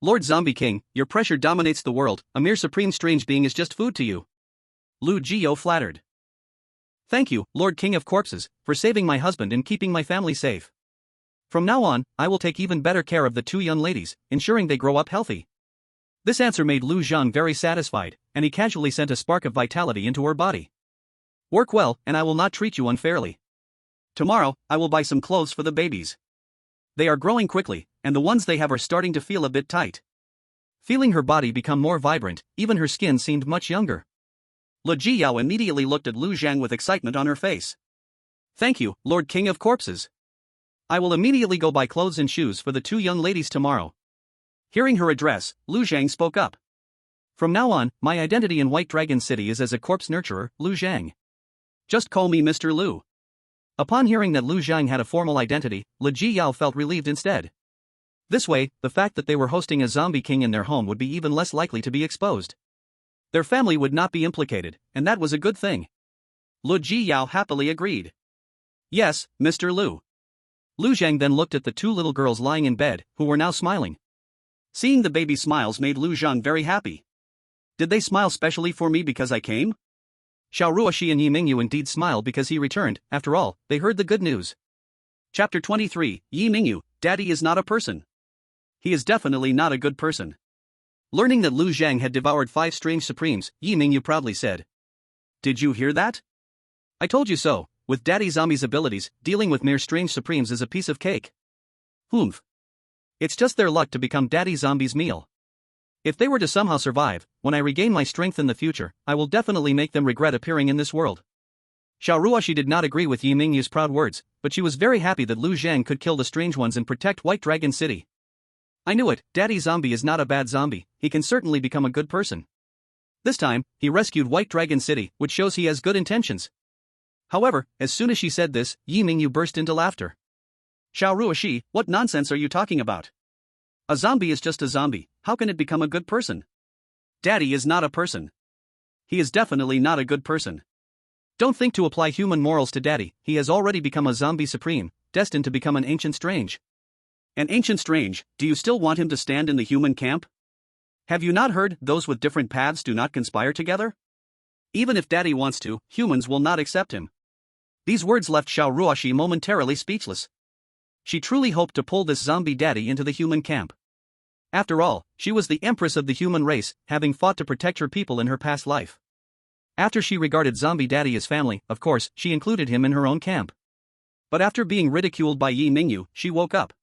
Lord Zombie King, your pressure dominates the world, a mere supreme strange being is just food to you. Lu Jiao flattered. Thank you, Lord King of Corpses, for saving my husband and keeping my family safe. From now on, I will take even better care of the 2 young ladies, ensuring they grow up healthy. This answer made Lu Zhang very satisfied, and he casually sent a spark of vitality into her body. Work well, and I will not treat you unfairly. Tomorrow, I will buy some clothes for the babies. They are growing quickly, and the ones they have are starting to feel a bit tight. Feeling her body become more vibrant, even her skin seemed much younger. Lu Jiao immediately looked at Lu Zhang with excitement on her face. Thank you, Lord King of Corpses. I will immediately go buy clothes and shoes for the 2 young ladies tomorrow. Hearing her address, Lu Zhang spoke up. From now on, my identity in White Dragon City is as a corpse nurturer, Lu Zhang. Just call me Mr. Lu. Upon hearing that Lu Zhang had a formal identity, Lu Jiao felt relieved instead. This way, the fact that they were hosting a zombie king in their home would be even less likely to be exposed. Their family would not be implicated, and that was a good thing. Lu Jiao happily agreed. Yes, Mr. Lu. Lu Zhang then looked at the 2 little girls lying in bed, who were now smiling. Seeing the baby smiles made Lu Zhang very happy. Did they smile specially for me because I came? Xiao Ruoxi and Yi Mingyu indeed smiled because he returned. After all, they heard the good news. Chapter 23, Yi Mingyu, Daddy is not a person. He is definitely not a good person. Learning that Lu Zhang had devoured 5 strange supremes, Yi Mingyu proudly said. Did you hear that? I told you so. With Daddy Zombie's abilities, dealing with mere strange supremes is a piece of cake. Humph. It's just their luck to become Daddy Zombie's meal. If they were to somehow survive, when I regain my strength in the future, I will definitely make them regret appearing in this world. Xiao Ruoxi did not agree with Yi Mingyu's proud words, but she was very happy that Lu Zhang could kill the strange ones and protect White Dragon City. I knew it, Daddy Zombie is not a bad zombie, he can certainly become a good person. This time, he rescued White Dragon City, which shows he has good intentions. However, as soon as she said this, Yi Mingyu burst into laughter. Xiao Ruoxi, what nonsense are you talking about? A zombie is just a zombie, how can it become a good person? Daddy is not a person. He is definitely not a good person. Don't think to apply human morals to Daddy, he has already become a zombie supreme, destined to become an ancient strange. An ancient strange, do you still want him to stand in the human camp? Have you not heard, those with different paths do not conspire together? Even if Daddy wants to, humans will not accept him. These words left Xiao Ruoxi momentarily speechless. She truly hoped to pull this zombie daddy into the human camp. After all, she was the empress of the human race, having fought to protect her people in her past life. After she regarded zombie daddy as family, of course, she included him in her own camp. But after being ridiculed by Yi Mingyu, she woke up.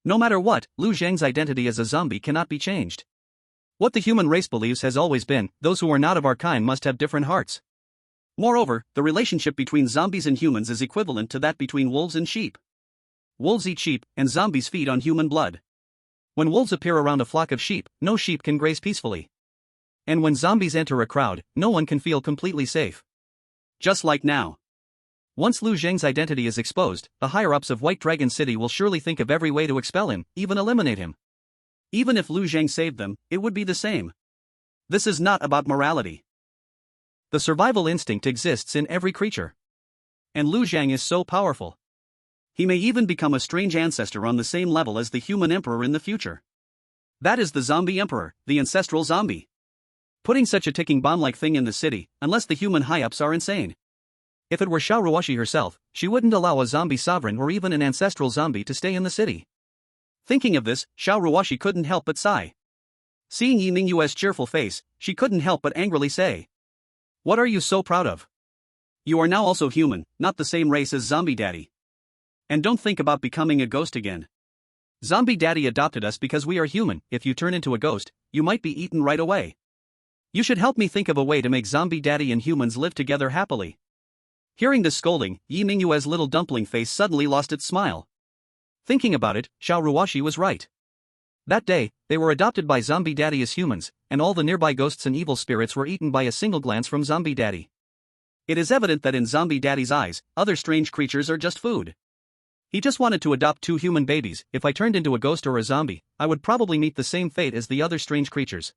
No matter what, Lu Zhang's identity as a zombie cannot be changed. What the human race believes has always been, those who are not of our kind must have different hearts. Moreover, the relationship between zombies and humans is equivalent to that between wolves and sheep. Wolves eat sheep, and zombies feed on human blood. When wolves appear around a flock of sheep, no sheep can graze peacefully. And when zombies enter a crowd, no one can feel completely safe. Just like now. Once Lu Zhang's identity is exposed, the higher-ups of White Dragon City will surely think of every way to expel him, even eliminate him. Even if Lu Zhang saved them, it would be the same. This is not about morality. The survival instinct exists in every creature. And Lu Zhang is so powerful. He may even become a strange ancestor on the same level as the human emperor in the future. That is the zombie emperor, the ancestral zombie. Putting such a ticking bomb-like thing in the city, unless the human high-ups are insane. If it were Xiao Ruoxi herself, she wouldn't allow a zombie sovereign or even an ancestral zombie to stay in the city. Thinking of this, Xiao Ruoxi couldn't help but sigh. Seeing Yi Mingyue's cheerful face, she couldn't help but angrily say, "What are you so proud of? You are now also human, not the same race as Zombie Daddy. And don't think about becoming a ghost again. Zombie Daddy adopted us because we are human. If you turn into a ghost, you might be eaten right away. You should help me think of a way to make Zombie Daddy and humans live together happily." Hearing this scolding, Yi Mingyue's little dumpling face suddenly lost its smile. Thinking about it, Xiao Ruoxi was right. That day, they were adopted by Zombie Daddy as humans, and all the nearby ghosts and evil spirits were eaten by a single glance from Zombie Daddy. It is evident that in Zombie Daddy's eyes, other strange creatures are just food. He just wanted to adopt 2 human babies. If I turned into a ghost or a zombie, I would probably meet the same fate as the other strange creatures.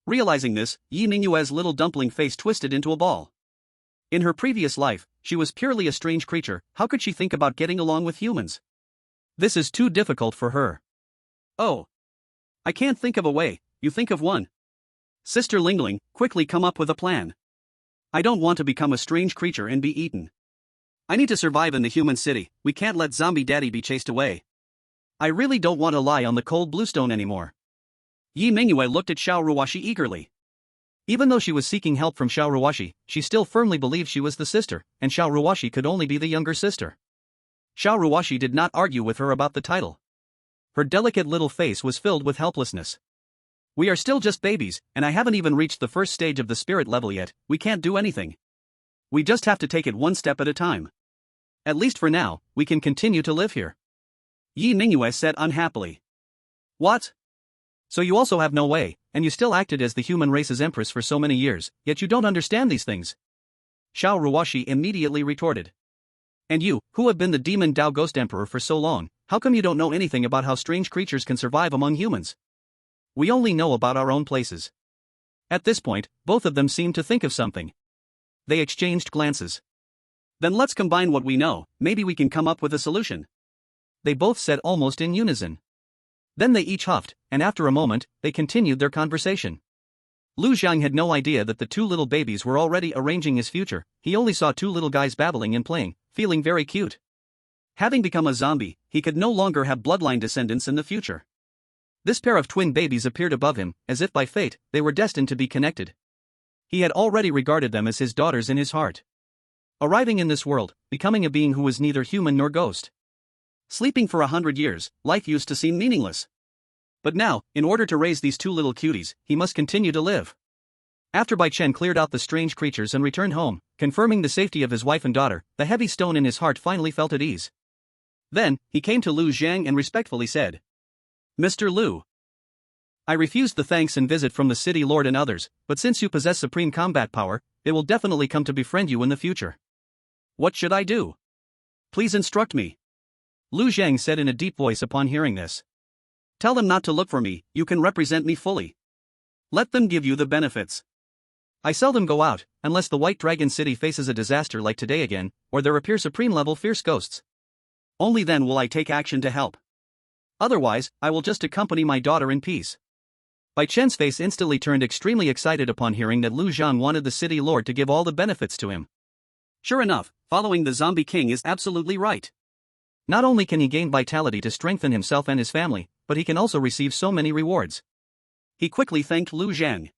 Realizing this, Yi Mingyue's little dumpling face twisted into a ball. In her previous life, she was purely a strange creature. How could she think about getting along with humans? This is too difficult for her. Oh. I can't think of a way. You think of one. Sister Lingling, quickly come up with a plan. I don't want to become a strange creature and be eaten. I need to survive in the human city. We can't let Zombie Daddy be chased away. I really don't want to lie on the cold bluestone anymore. Yi Mingyue looked at Xiao Ruoxi eagerly. Even though she was seeking help from Xiao Ruoxi, she still firmly believed she was the sister, and Xiao Ruoxi could only be the younger sister. Xiao Ruoxi did not argue with her about the title. Her delicate little face was filled with helplessness. We are still just babies, and I haven't even reached the first stage of the spirit level yet. We can't do anything. We just have to take it one step at a time. At least for now, we can continue to live here. Yi Mingyue said unhappily. What? So you also have no way, and you still acted as the human race's empress for so many years, yet you don't understand these things? Xiao Ruoxi immediately retorted. And you, who have been the demon Dao Ghost Emperor for so long, how come you don't know anything about how strange creatures can survive among humans? We only know about our own places. At this point, both of them seemed to think of something. They exchanged glances. Then let's combine what we know, maybe we can come up with a solution. They both said almost in unison. Then they each huffed, and after a moment, they continued their conversation. Lu Zhang had no idea that the 2 little babies were already arranging his future. He only saw 2 little guys babbling and playing, feeling very cute. Having become a zombie, he could no longer have bloodline descendants in the future. This pair of twin babies appeared above him, as if by fate, they were destined to be connected. He had already regarded them as his daughters in his heart. Arriving in this world, becoming a being who was neither human nor ghost. Sleeping for 100 years, life used to seem meaningless. But now, in order to raise these 2 little cuties, he must continue to live. After Bai Chen cleared out the strange creatures and returned home, confirming the safety of his wife and daughter, the heavy stone in his heart finally felt at ease. Then, he came to Lu Zhang and respectfully said, Mr. Lu, I refused the thanks and visit from the city lord and others, but since you possess supreme combat power, it will definitely come to befriend you in the future. What should I do? Please instruct me. Lu Zhang said in a deep voice upon hearing this. Tell them not to look for me, you can represent me fully. Let them give you the benefits. I seldom go out, unless the White Dragon City faces a disaster like today again, or there appear supreme-level fierce ghosts. Only then will I take action to help. Otherwise, I will just accompany my daughter in peace. Bai Chen's face instantly turned extremely excited upon hearing that Lu Zhang wanted the city lord to give all the benefits to him. Sure enough, following the zombie king is absolutely right. Not only can he gain vitality to strengthen himself and his family, but he can also receive so many rewards. He quickly thanked Lu Zhang.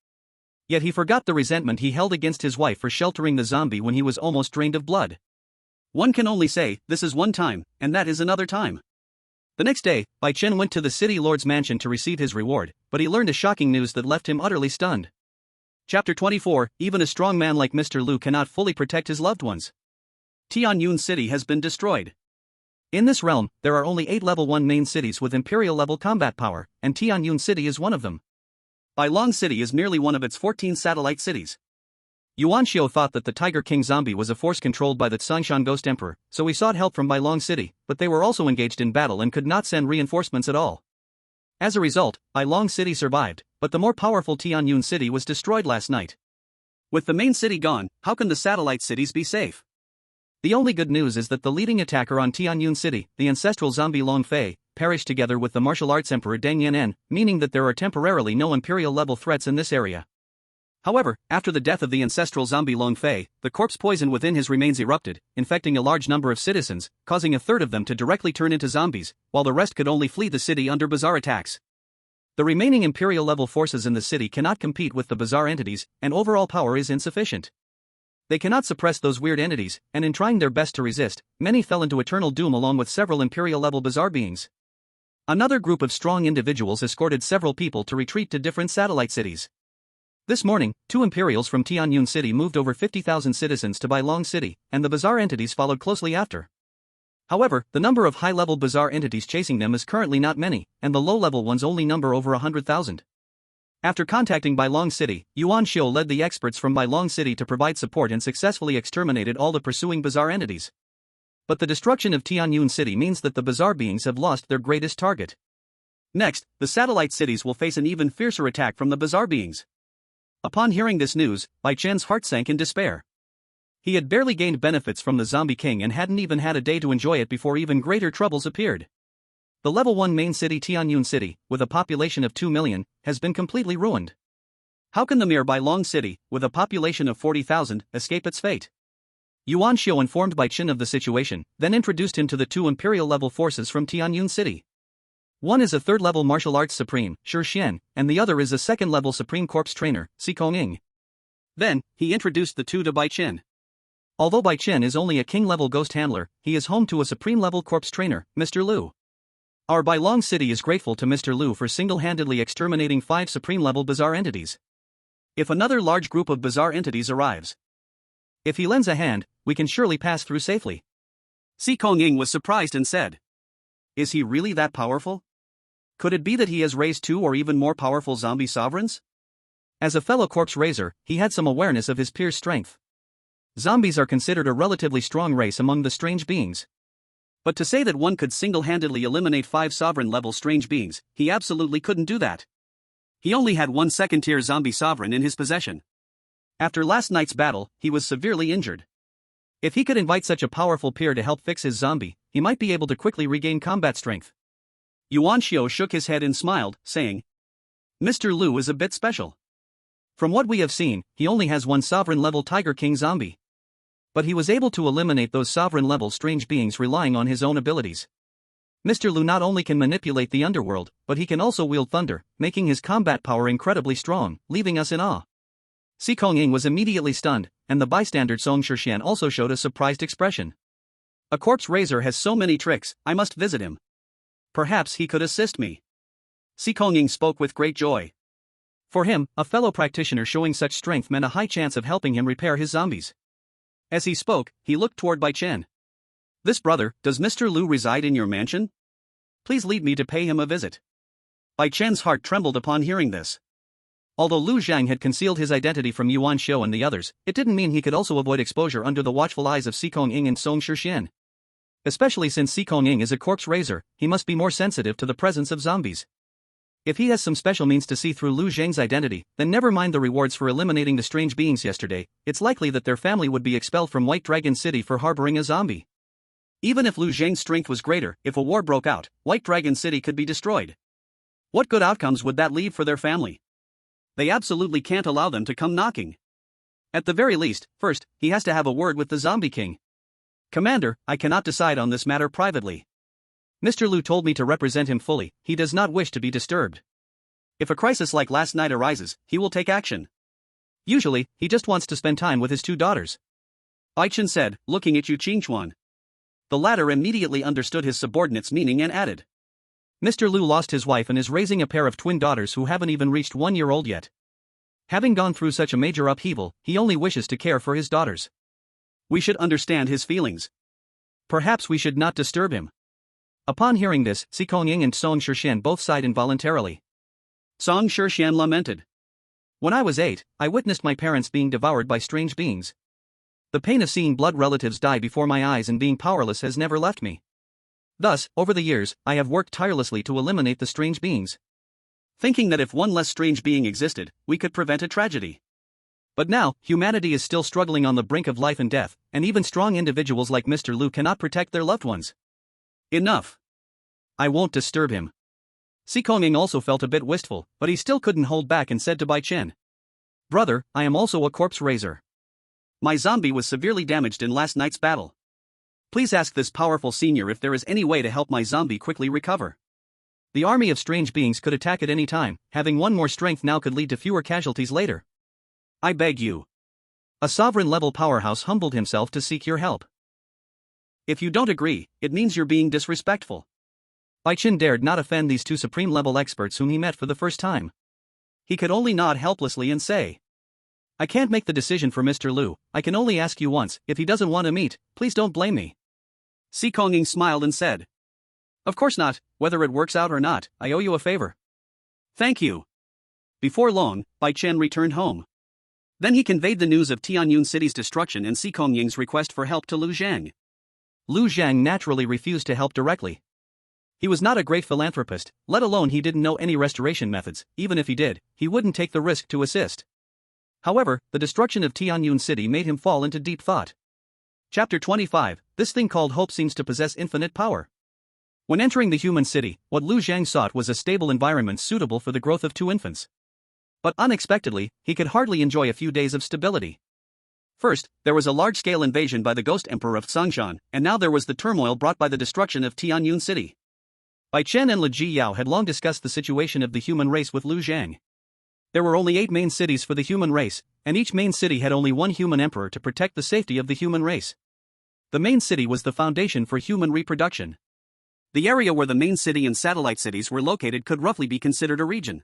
Yet he forgot the resentment he held against his wife for sheltering the zombie when he was almost drained of blood. One can only say, this is one time, and that is another time. The next day, Bai Chen went to the city lord's mansion to receive his reward, but he learned a shocking news that left him utterly stunned. Chapter 24, even a strong man like Mr. Lu cannot fully protect his loved ones. Tianyun City has been destroyed. In this realm, there are only 8 level 1 main cities with imperial-level combat power, and Tianyun City is one of them. Bai Long City is merely one of its 14 satellite cities. Yuan Xiu thought that the Tiger King zombie was a force controlled by the Tsangshan Ghost Emperor, so he sought help from Bai Long City, but they were also engaged in battle and could not send reinforcements at all. As a result, Bai Long City survived, but the more powerful Tianyun City was destroyed last night. With the main city gone, how can the satellite cities be safe? The only good news is that the leading attacker on Tianyun City, the ancestral zombie Long Fei, perished together with the martial arts emperor Deng Yan'an, meaning that there are temporarily no imperial-level threats in this area. However, after the death of the ancestral zombie Long Fei, the corpse poison within his remains erupted, infecting a large number of citizens, causing a third of them to directly turn into zombies, while the rest could only flee the city under bizarre attacks. The remaining imperial-level forces in the city cannot compete with the bizarre entities, and overall power is insufficient. They cannot suppress those weird entities, and in trying their best to resist, many fell into eternal doom along with several imperial-level bizarre beings. Another group of strong individuals escorted several people to retreat to different satellite cities. This morning, 2 Imperials from Tianyun City moved over 50,000 citizens to Bai Long City, and the bizarre entities followed closely after. However, the number of high-level bizarre entities chasing them is currently not many, and the low-level ones only number over 100,000. After contacting Bai Long City, Yuan Xiu led the experts from Bai Long City to provide support and successfully exterminated all the pursuing bizarre entities. But the destruction of Tianyun City means that the bizarre beings have lost their greatest target. Next, the satellite cities will face an even fiercer attack from the bizarre beings. Upon hearing this news, Bai Chen's heart sank in despair. He had barely gained benefits from the Zombie King and hadn't even had a day to enjoy it before even greater troubles appeared. The level 1 main city Tianyun City, with a population of 2 million, has been completely ruined. How can the mere Bai Long City, with a population of 40,000, escape its fate? Yuan Xiu informed Bai Chen of the situation, then introduced him to the 2 imperial-level forces from Tianyun City. One is a 3rd-level martial arts supreme, Shi Xian, and the other is a 2nd-level supreme corpse trainer, Si Kong-ing. Then, he introduced the 2 to Bai Chen. Although Bai Chen is only a king-level ghost handler, he is home to a supreme-level corpse trainer, Mr. Lu. Our Bai Long City is grateful to Mr. Lu for single-handedly exterminating 5 supreme-level bizarre entities. If another large group of bizarre entities arrives, if he lends a hand, we can surely pass through safely. Si Kong-ing was surprised and said, "Is he really that powerful? Could it be that he has raised 2 or even more powerful zombie sovereigns?" As a fellow corpse raiser, he had some awareness of his peers' strength. Zombies are considered a relatively strong race among the strange beings. But to say that one could single-handedly eliminate 5 sovereign-level strange beings, he absolutely couldn't do that. He only had 1 second-tier zombie sovereign in his possession. After last night's battle, he was severely injured. If he could invite such a powerful peer to help fix his zombie, he might be able to quickly regain combat strength. Yuan Xiu shook his head and smiled, saying, "Mr. Lu is a bit special. From what we have seen, he only has 1 sovereign-level Tiger King zombie. But he was able to eliminate those sovereign-level strange beings relying on his own abilities. Mr. Lu not only can manipulate the underworld, but he can also wield thunder, making his combat power incredibly strong, leaving us in awe." Si Kong-ing was immediately stunned, and the bystander Song Shixian also showed a surprised expression. "A corpse raiser has so many tricks, I must visit him. Perhaps he could assist me." Si Kong-ing spoke with great joy. For him, a fellow practitioner showing such strength meant a high chance of helping him repair his zombies. As he spoke, he looked toward Bai Chen. "This brother, does Mr. Lu reside in your mansion? Please lead me to pay him a visit." Bai Chen's heart trembled upon hearing this. Although Lu Zhang had concealed his identity from Yuan Xiu and the others, it didn't mean he could also avoid exposure under the watchful eyes of Si Kong-ing and Song Shixian. Especially since Si Kong-ing is a corpse raiser, he must be more sensitive to the presence of zombies. If he has some special means to see through Lu Zhang's identity, then never mind the rewards for eliminating the strange beings yesterday, it's likely that their family would be expelled from White Dragon City for harboring a zombie. Even if Lu Zhang's strength was greater, if a war broke out, White Dragon City could be destroyed. What good outcomes would that leave for their family? They absolutely can't allow them to come knocking. At the very least, first, he has to have a word with the Zombie King. Commander, I cannot decide on this matter privately. Mr. Lu told me to represent him fully, he does not wish to be disturbed. If a crisis like last night arises, he will take action. Usually, he just wants to spend time with his two daughters. Bai Chen said, looking at Yu Qingchuan. The latter immediately understood his subordinate's meaning and added. Mr. Lu lost his wife and is raising a pair of twin daughters who haven't even reached 1 year old yet. Having gone through such a major upheaval, he only wishes to care for his daughters. We should understand his feelings. Perhaps we should not disturb him. Upon hearing this, Si Kongying and Song Shixian both sighed involuntarily. Song Shixian lamented. When I was 8, I witnessed my parents being devoured by strange beings. The pain of seeing blood relatives die before my eyes and being powerless has never left me. Thus, over the years, I have worked tirelessly to eliminate the strange beings. Thinking that if one less strange being existed, we could prevent a tragedy. But now, humanity is still struggling on the brink of life and death, and even strong individuals like Mr. Lu cannot protect their loved ones. Enough. I won't disturb him. Si Kongying also felt a bit wistful, but he still couldn't hold back and said to Bai Chen. Brother, I am also a corpse raiser. My zombie was severely damaged in last night's battle. Please ask this powerful senior if there is any way to help my zombie quickly recover. The army of strange beings could attack at any time, having one more strength now could lead to fewer casualties later. I beg you. A sovereign-level powerhouse humbled himself to seek your help. If you don't agree, it means you're being disrespectful. Bai Chen dared not offend these two supreme-level experts whom he met for the first time. He could only nod helplessly and say, I can't make the decision for Mr. Lu, I can only ask you once, if he doesn't want to meet, please don't blame me. Si Kongying smiled and said, Of course not, whether it works out or not, I owe you a favor. Thank you. Before long, Bai Chen returned home. Then he conveyed the news of Tianyun City's destruction and Si Kongying's request for help to Lu Zhang. Lu Zhang naturally refused to help directly. He was not a great philanthropist, let alone he didn't know any restoration methods, even if he did, he wouldn't take the risk to assist. However, the destruction of Tianyun City made him fall into deep thought. Chapter 25, This thing called hope seems to possess infinite power. When entering the human city, what Lu Zhang sought was a stable environment suitable for the growth of two infants. But unexpectedly, he could hardly enjoy a few days of stability. First, there was a large-scale invasion by the Ghost Emperor of Songshan, and now there was the turmoil brought by the destruction of Tianyun City. Bai Chen and Li Jiyao had long discussed the situation of the human race with Lu Zhang. There were only 8 main cities for the human race, and each main city had only one human emperor to protect the safety of the human race. The main city was the foundation for human reproduction. The area where the main city and satellite cities were located could roughly be considered a region.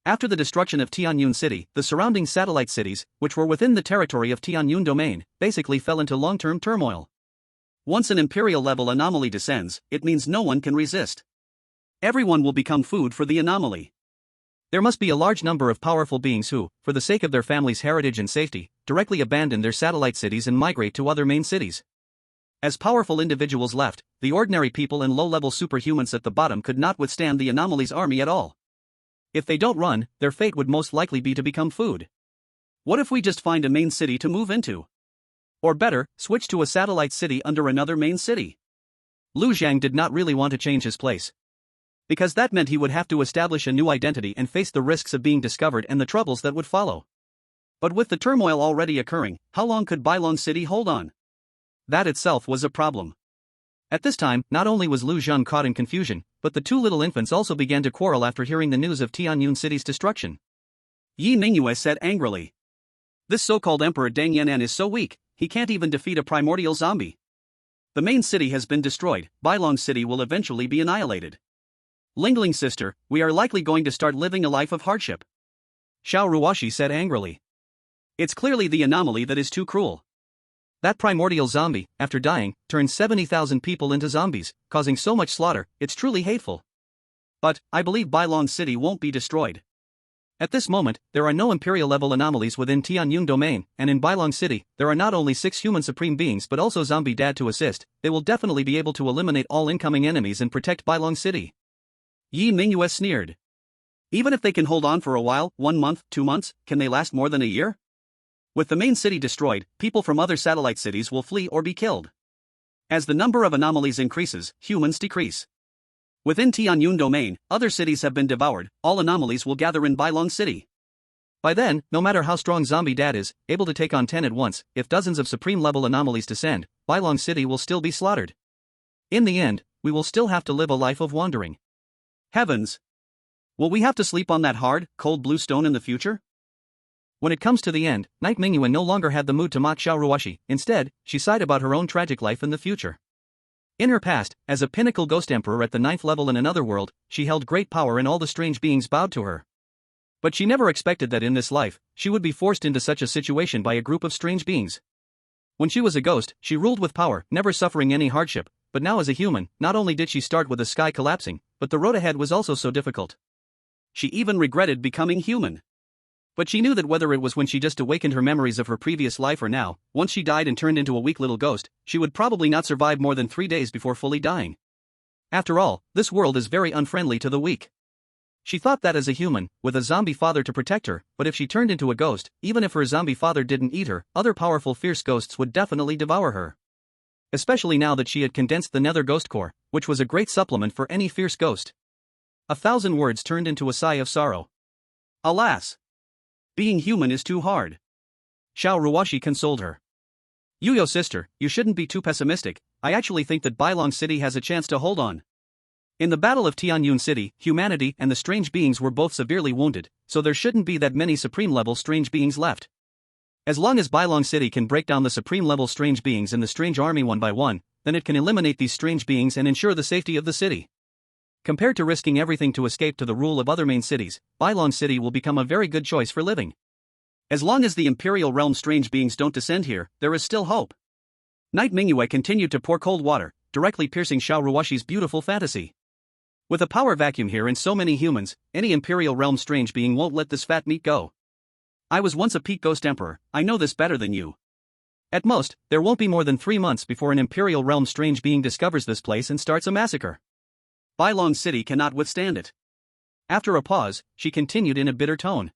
After the destruction of Tianyun City, the surrounding satellite cities, which were within the territory of Tianyun Domain, basically fell into long-term turmoil. Once an imperial-level anomaly descends, it means no one can resist. Everyone will become food for the anomaly. There must be a large number of powerful beings who, for the sake of their family's heritage and safety, directly abandon their satellite cities and migrate to other main cities. As powerful individuals left, the ordinary people and low-level superhumans at the bottom could not withstand the anomaly's army at all. If they don't run, their fate would most likely be to become food. What if we just find a main city to move into? Or better, switch to a satellite city under another main city? Lu Zhang did not really want to change his place. Because that meant he would have to establish a new identity and face the risks of being discovered and the troubles that would follow. But with the turmoil already occurring, how long could Bailong City hold on? That itself was a problem. At this time, not only was Lu Zhang caught in confusion, but the two little infants also began to quarrel after hearing the news of Tianyun City's destruction. Yi Mingyue said angrily. This so-called Emperor Deng Yan'an is so weak, he can't even defeat a primordial zombie. The main city has been destroyed, Bailong City will eventually be annihilated. Lingling sister, we are likely going to start living a life of hardship. Xiao Ruoshi said angrily. It's clearly the anomaly that is too cruel. That primordial zombie, after dying, turned 70,000 people into zombies, causing so much slaughter, it's truly hateful. But, I believe Bailong City won't be destroyed. At this moment, there are no imperial-level anomalies within Tianyun Domain, and in Bailong City, there are not only 6 human supreme beings but also Zombie Dad to assist. They will definitely be able to eliminate all incoming enemies and protect Bailong City. Yi Mingyue sneered. Even if they can hold on for a while, 1 month, 2 months, can they last more than a year? With the main city destroyed, people from other satellite cities will flee or be killed. As the number of anomalies increases, humans decrease. Within Tianyun domain, other cities have been devoured, all anomalies will gather in Bailong City. By then, no matter how strong Zombie Dad is, able to take on 10 at once, if dozens of supreme-level anomalies descend, Bailong City will still be slaughtered. In the end, we will still have to live a life of wandering. Heavens! Will we have to sleep on that hard, cold blue stone in the future? When it comes to the end, Night Mingyue no longer had the mood to mock Xiao Ruoxi. Instead, she sighed about her own tragic life in the future. In her past, as a pinnacle ghost emperor at the 9th level in another world, she held great power and all the strange beings bowed to her. But she never expected that in this life, she would be forced into such a situation by a group of strange beings. When she was a ghost, she ruled with power, never suffering any hardship, but now as a human, not only did she start with the sky collapsing, but the road ahead was also so difficult. She even regretted becoming human. But she knew that whether it was when she just awakened her memories of her previous life or now, once she died and turned into a weak little ghost, she would probably not survive more than 3 days before fully dying. After all, this world is very unfriendly to the weak. She thought that as a human, with a zombie father to protect her, but if she turned into a ghost, even if her zombie father didn't eat her, other powerful fierce ghosts would definitely devour her. Especially now that she had condensed the Nether Ghost Core, which was a great supplement for any fierce ghost. 1,000 words turned into a sigh of sorrow. Alas! Being human is too hard. Xiao Ruoxi consoled her. Yuyo sister, you shouldn't be too pessimistic, I actually think that Bailong City has a chance to hold on. In the Battle of Tianyun City, humanity and the strange beings were both severely wounded, so there shouldn't be that many supreme-level strange beings left. As long as Bailong City can break down the supreme-level strange beings in the strange army one by one, then it can eliminate these strange beings and ensure the safety of the city. Compared to risking everything to escape to the rule of other main cities, Bailong City will become a very good choice for living. As long as the Imperial Realm strange beings don't descend here, there is still hope. Night Mingyue continued to pour cold water, directly piercing Xiao Ruoxi's beautiful fantasy. With a power vacuum here and so many humans, any Imperial Realm strange being won't let this fat meat go. I was once a peak ghost emperor, I know this better than you. At most, there won't be more than 3 months before an Imperial Realm strange being discovers this place and starts a massacre. Bailong City cannot withstand it. After a pause, she continued in a bitter tone.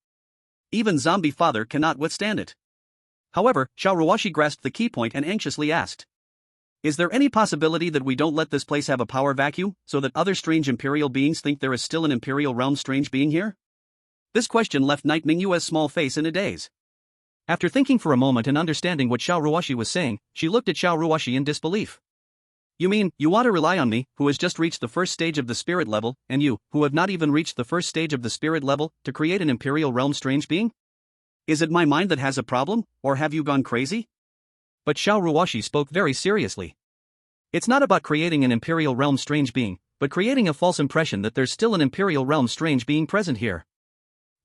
Even Zombie Father cannot withstand it. However, Xiao Ruoxi grasped the key point and anxiously asked. Is there any possibility that we don't let this place have a power vacuum, so that other strange Imperial beings think there is still an Imperial Realm strange being here? This question left Night Mingyue's small face in a daze. After thinking for a moment and understanding what Xiao Ruoxi was saying, she looked at Xiao Ruoxi in disbelief. You mean, you want to rely on me, who has just reached the first stage of the spirit level, and you, who have not even reached the first stage of the spirit level, to create an Imperial Realm strange being? Is it my mind that has a problem, or have you gone crazy? But Xiao Ruoxi spoke very seriously. It's not about creating an Imperial Realm strange being, but creating a false impression that there's still an Imperial Realm strange being present here.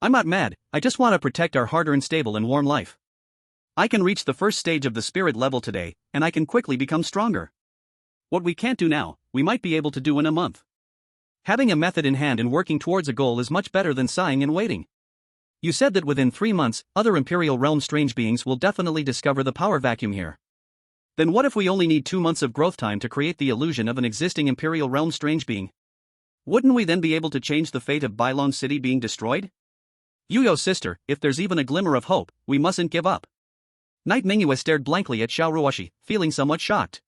I'm not mad, I just want to protect our hard-earned stable and warm life. I can reach the first stage of the spirit level today, and I can quickly become stronger. What we can't do now, we might be able to do in a month. Having a method in hand and working towards a goal is much better than sighing and waiting. You said that within 3 months, other Imperial Realm strange beings will definitely discover the power vacuum here. Then what if we only need 2 months of growth time to create the illusion of an existing Imperial Realm strange being? Wouldn't we then be able to change the fate of Bailong City being destroyed? Yuyo sister, if there's even a glimmer of hope, we mustn't give up. Night Mingyue stared blankly at Xiao Ruoxi, feeling somewhat shocked.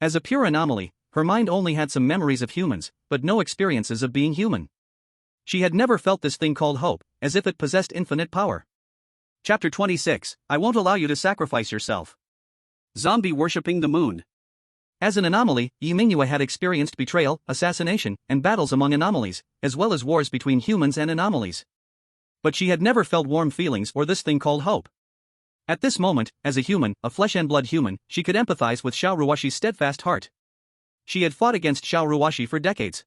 As a pure anomaly, her mind only had some memories of humans, but no experiences of being human. She had never felt this thing called hope, as if it possessed infinite power. Chapter 26, I won't allow you to sacrifice yourself. Zombie worshipping the moon. As an anomaly, Yi Mingyue had experienced betrayal, assassination, and battles among anomalies, as well as wars between humans and anomalies. But she had never felt warm feelings or this thing called hope. At this moment, as a human, a flesh and blood human, she could empathize with Xiao Ruoxi's steadfast heart. She had fought against Xiao Ruoxi for decades.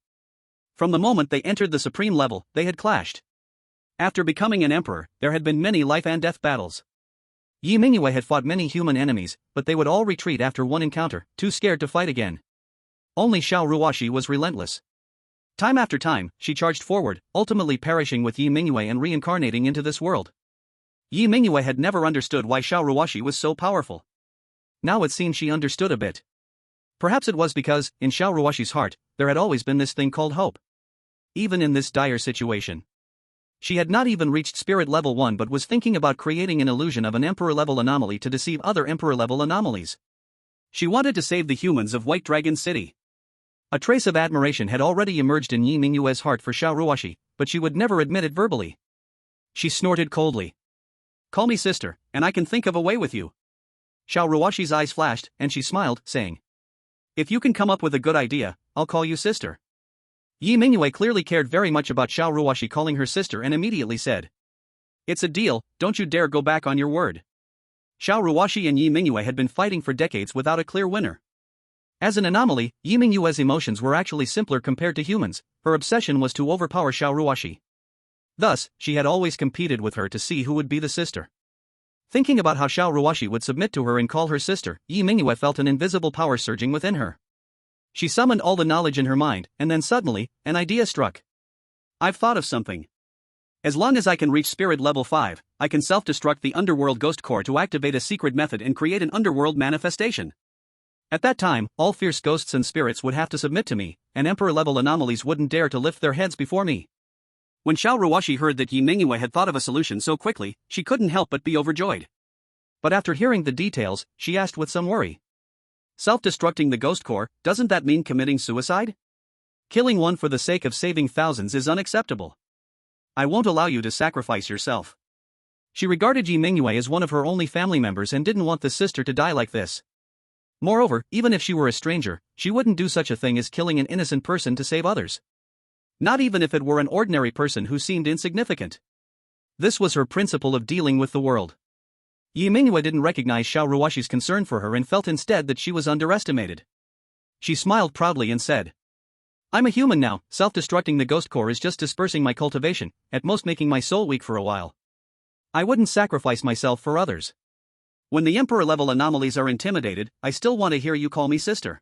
From the moment they entered the supreme level, they had clashed. After becoming an emperor, there had been many life and death battles. Yi Mingyue had fought many human enemies, but they would all retreat after one encounter, too scared to fight again. Only Xiao Ruoxi was relentless. Time after time, she charged forward, ultimately perishing with Yi Mingyue and reincarnating into this world. Yi Mingyue had never understood why Xiao Ruoxi was so powerful. Now it seemed she understood a bit. Perhaps it was because, in Xiao Ruoxi's heart, there had always been this thing called hope. even in this dire situation. She had not even reached spirit level 1 but was thinking about creating an illusion of an emperor-level anomaly to deceive other emperor-level anomalies. She wanted to save the humans of White Dragon City. A trace of admiration had already emerged in Yi Mingyue's heart for Xiao Ruoxi, but she would never admit it verbally. She snorted coldly. "Call me sister, and I can think of a way with you." Xiao Ruoxi's eyes flashed, and she smiled, saying, "If you can come up with a good idea, I'll call you sister." Yi Mingyue clearly cared very much about Xiao Ruoxi calling her sister and immediately said, "It's a deal, don't you dare go back on your word." Xiao Ruoxi and Yi Mingyue had been fighting for decades without a clear winner. As an anomaly, Yi Mingyue's emotions were actually simpler compared to humans. Her obsession was to overpower Xiao Ruoxi. Thus, she had always competed with her to see who would be the sister. Thinking about how Xiao Ruoxi would submit to her and call her sister, Yi Mingyue felt an invisible power surging within her. She summoned all the knowledge in her mind, and then suddenly, an idea struck. "I've thought of something. As long as I can reach spirit level 5, I can self-destruct the underworld ghost core to activate a secret method and create an underworld manifestation. At that time, all fierce ghosts and spirits would have to submit to me, and emperor-level anomalies wouldn't dare to lift their heads before me." When Xiao Ruoxi heard that Yi Mingyue had thought of a solution so quickly, she couldn't help but be overjoyed. But after hearing the details, she asked with some worry. "Self-destructing the ghost core, doesn't that mean committing suicide? Killing one for the sake of saving thousands is unacceptable. I won't allow you to sacrifice yourself." She regarded Yi Mingyue as one of her only family members and didn't want the sister to die like this. Moreover, even if she were a stranger, she wouldn't do such a thing as killing an innocent person to save others. Not even if it were an ordinary person who seemed insignificant. This was her principle of dealing with the world. Yi Mingyue didn't recognize Xiao Ruoxi's concern for her and felt instead that she was underestimated. She smiled proudly and said, "I'm a human now, self-destructing the ghost core is just dispersing my cultivation, at most making my soul weak for a while. I wouldn't sacrifice myself for others. When the emperor-level anomalies are intimidated, I still want to hear you call me sister."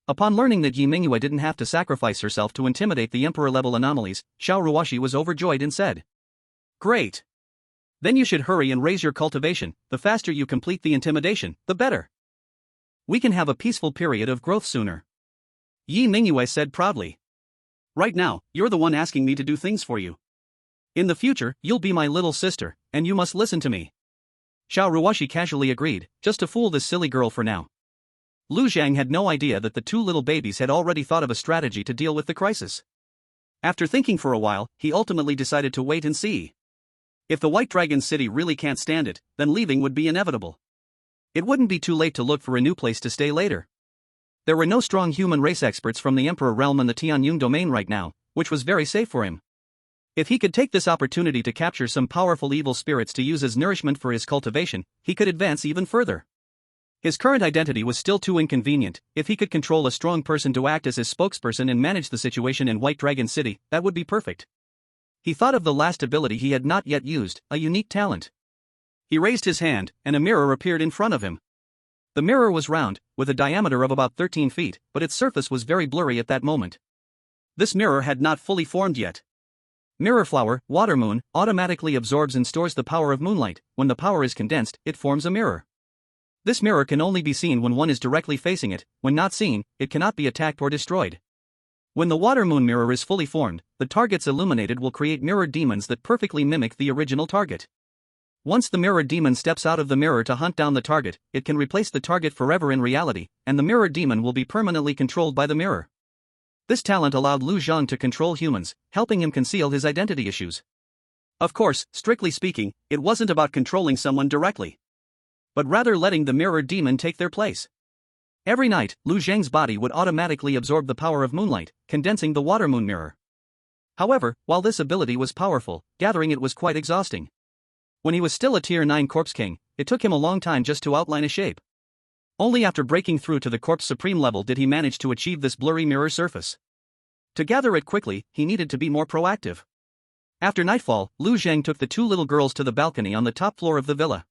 Upon learning that Yi Mingyue didn't have to sacrifice herself to intimidate the emperor-level anomalies, Xiao Ruoxi was overjoyed and said, "Great. Then you should hurry and raise your cultivation. The faster you complete the intimidation, the better. We can have a peaceful period of growth sooner." Yi Mingyue said proudly. "Right now, you're the one asking me to do things for you. In the future, you'll be my little sister, and you must listen to me." Xiao Ruoxi casually agreed, just to fool this silly girl for now. Lu Zhang had no idea that the two little babies had already thought of a strategy to deal with the crisis. After thinking for a while, he ultimately decided to wait and see. If the White Dragon City really can't stand it, then leaving would be inevitable. It wouldn't be too late to look for a new place to stay later. There were no strong human race experts from the Emperor realm in the Tianyong domain right now, which was very safe for him. If he could take this opportunity to capture some powerful evil spirits to use as nourishment for his cultivation, he could advance even further. His current identity was still too inconvenient. If he could control a strong person to act as his spokesperson and manage the situation in White Dragon City, that would be perfect. He thought of the last ability he had not yet used, a unique talent. He raised his hand, and a mirror appeared in front of him. The mirror was round, with a diameter of about 13 feet, but its surface was very blurry at that moment. This mirror had not fully formed yet. Mirror flower, water moon, automatically absorbs and stores the power of moonlight. When the power is condensed, it forms a mirror. This mirror can only be seen when one is directly facing it. When not seen, it cannot be attacked or destroyed. When the water moon mirror is fully formed, the targets illuminated will create mirror demons that perfectly mimic the original target. Once the mirror demon steps out of the mirror to hunt down the target, it can replace the target forever in reality, and the mirror demon will be permanently controlled by the mirror. This talent allowed Lu Zhang to control humans, helping him conceal his identity issues. Of course, strictly speaking, it wasn't about controlling someone directly, but rather letting the mirror demon take their place. Every night, Lu Zhang's body would automatically absorb the power of moonlight, condensing the water moon mirror. However, while this ability was powerful, gathering it was quite exhausting. When he was still a Tier 9 Corpse King, it took him a long time just to outline a shape. Only after breaking through to the Corpse Supreme level did he manage to achieve this blurry mirror surface. To gather it quickly, he needed to be more proactive. After nightfall, Lu Zhang took the two little girls to the balcony on the top floor of the villa.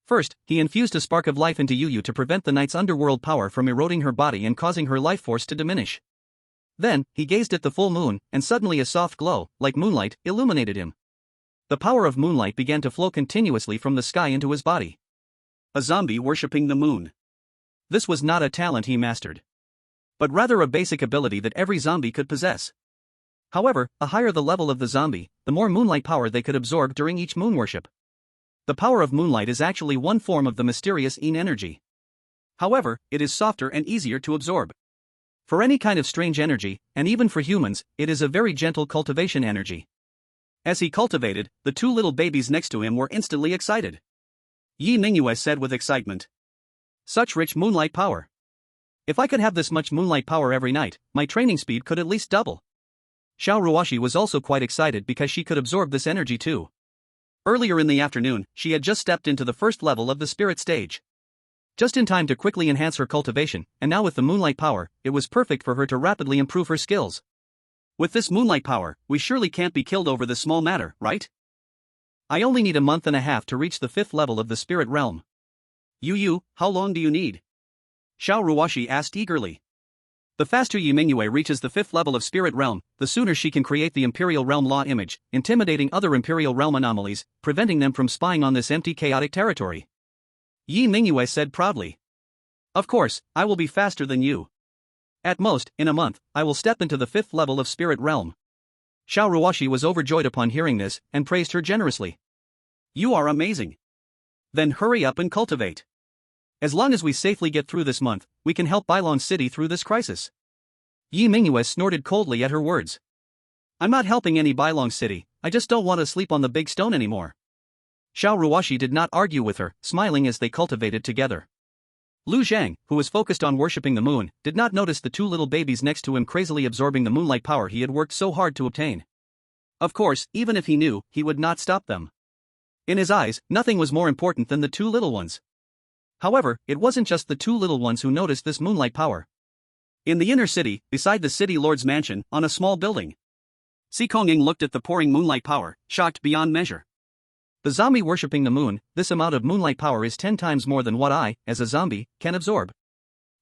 First, he infused a spark of life into Yu to prevent the knight's underworld power from eroding her body and causing her life force to diminish. Then, he gazed at the full moon, and suddenly a soft glow, like moonlight, illuminated him. The power of moonlight began to flow continuously from the sky into his body. A zombie worshipping the moon. This was not a talent he mastered, but rather a basic ability that every zombie could possess. However, the higher the level of the zombie, the more moonlight power they could absorb during each moon worship. The power of moonlight is actually one form of the mysterious Yin energy. However, it is softer and easier to absorb. For any kind of strange energy, and even for humans, it is a very gentle cultivation energy. As he cultivated, the two little babies next to him were instantly excited. Yi Mingyue said with excitement. Such rich moonlight power. If I could have this much moonlight power every night, my training speed could at least double. Xiao Ruoshi was also quite excited because she could absorb this energy too. Earlier in the afternoon, she had just stepped into the first level of the spirit stage. Just in time to quickly enhance her cultivation, and now with the moonlight power, it was perfect for her to rapidly improve her skills. With this moonlight power, we surely can't be killed over this small matter, right? I only need a month and a half to reach the 5th level of the spirit realm. Yu, how long do you need? Xiao Ruoshi asked eagerly. The faster Yi Mingyue reaches the 5th level of spirit realm, the sooner she can create the Imperial Realm Law image, intimidating other Imperial Realm anomalies, preventing them from spying on this empty chaotic territory. Yi Mingyue said proudly. Of course, I will be faster than you. At most, in a month, I will step into the 5th level of spirit realm. Xiao Ruoshi was overjoyed upon hearing this, and praised her generously. You are amazing. Then hurry up and cultivate. As long as we safely get through this month, we can help Bailong City through this crisis. Yi Mingyue snorted coldly at her words. I'm not helping any Bailong City, I just don't want to sleep on the big stone anymore. Xiao Ruoshi did not argue with her, smiling as they cultivated together. Lu Zhang, who was focused on worshipping the moon, did not notice the two little babies next to him crazily absorbing the moonlight power he had worked so hard to obtain. Of course, even if he knew, he would not stop them. In his eyes, nothing was more important than the two little ones. However, it wasn't just the two little ones who noticed this moonlight power. In the inner city, beside the city lord's mansion, on a small building, Si Kongying looked at the pouring moonlight power, shocked beyond measure. The zombie worshipping the moon, this amount of moonlight power is 10 times more than what I, as a zombie, can absorb.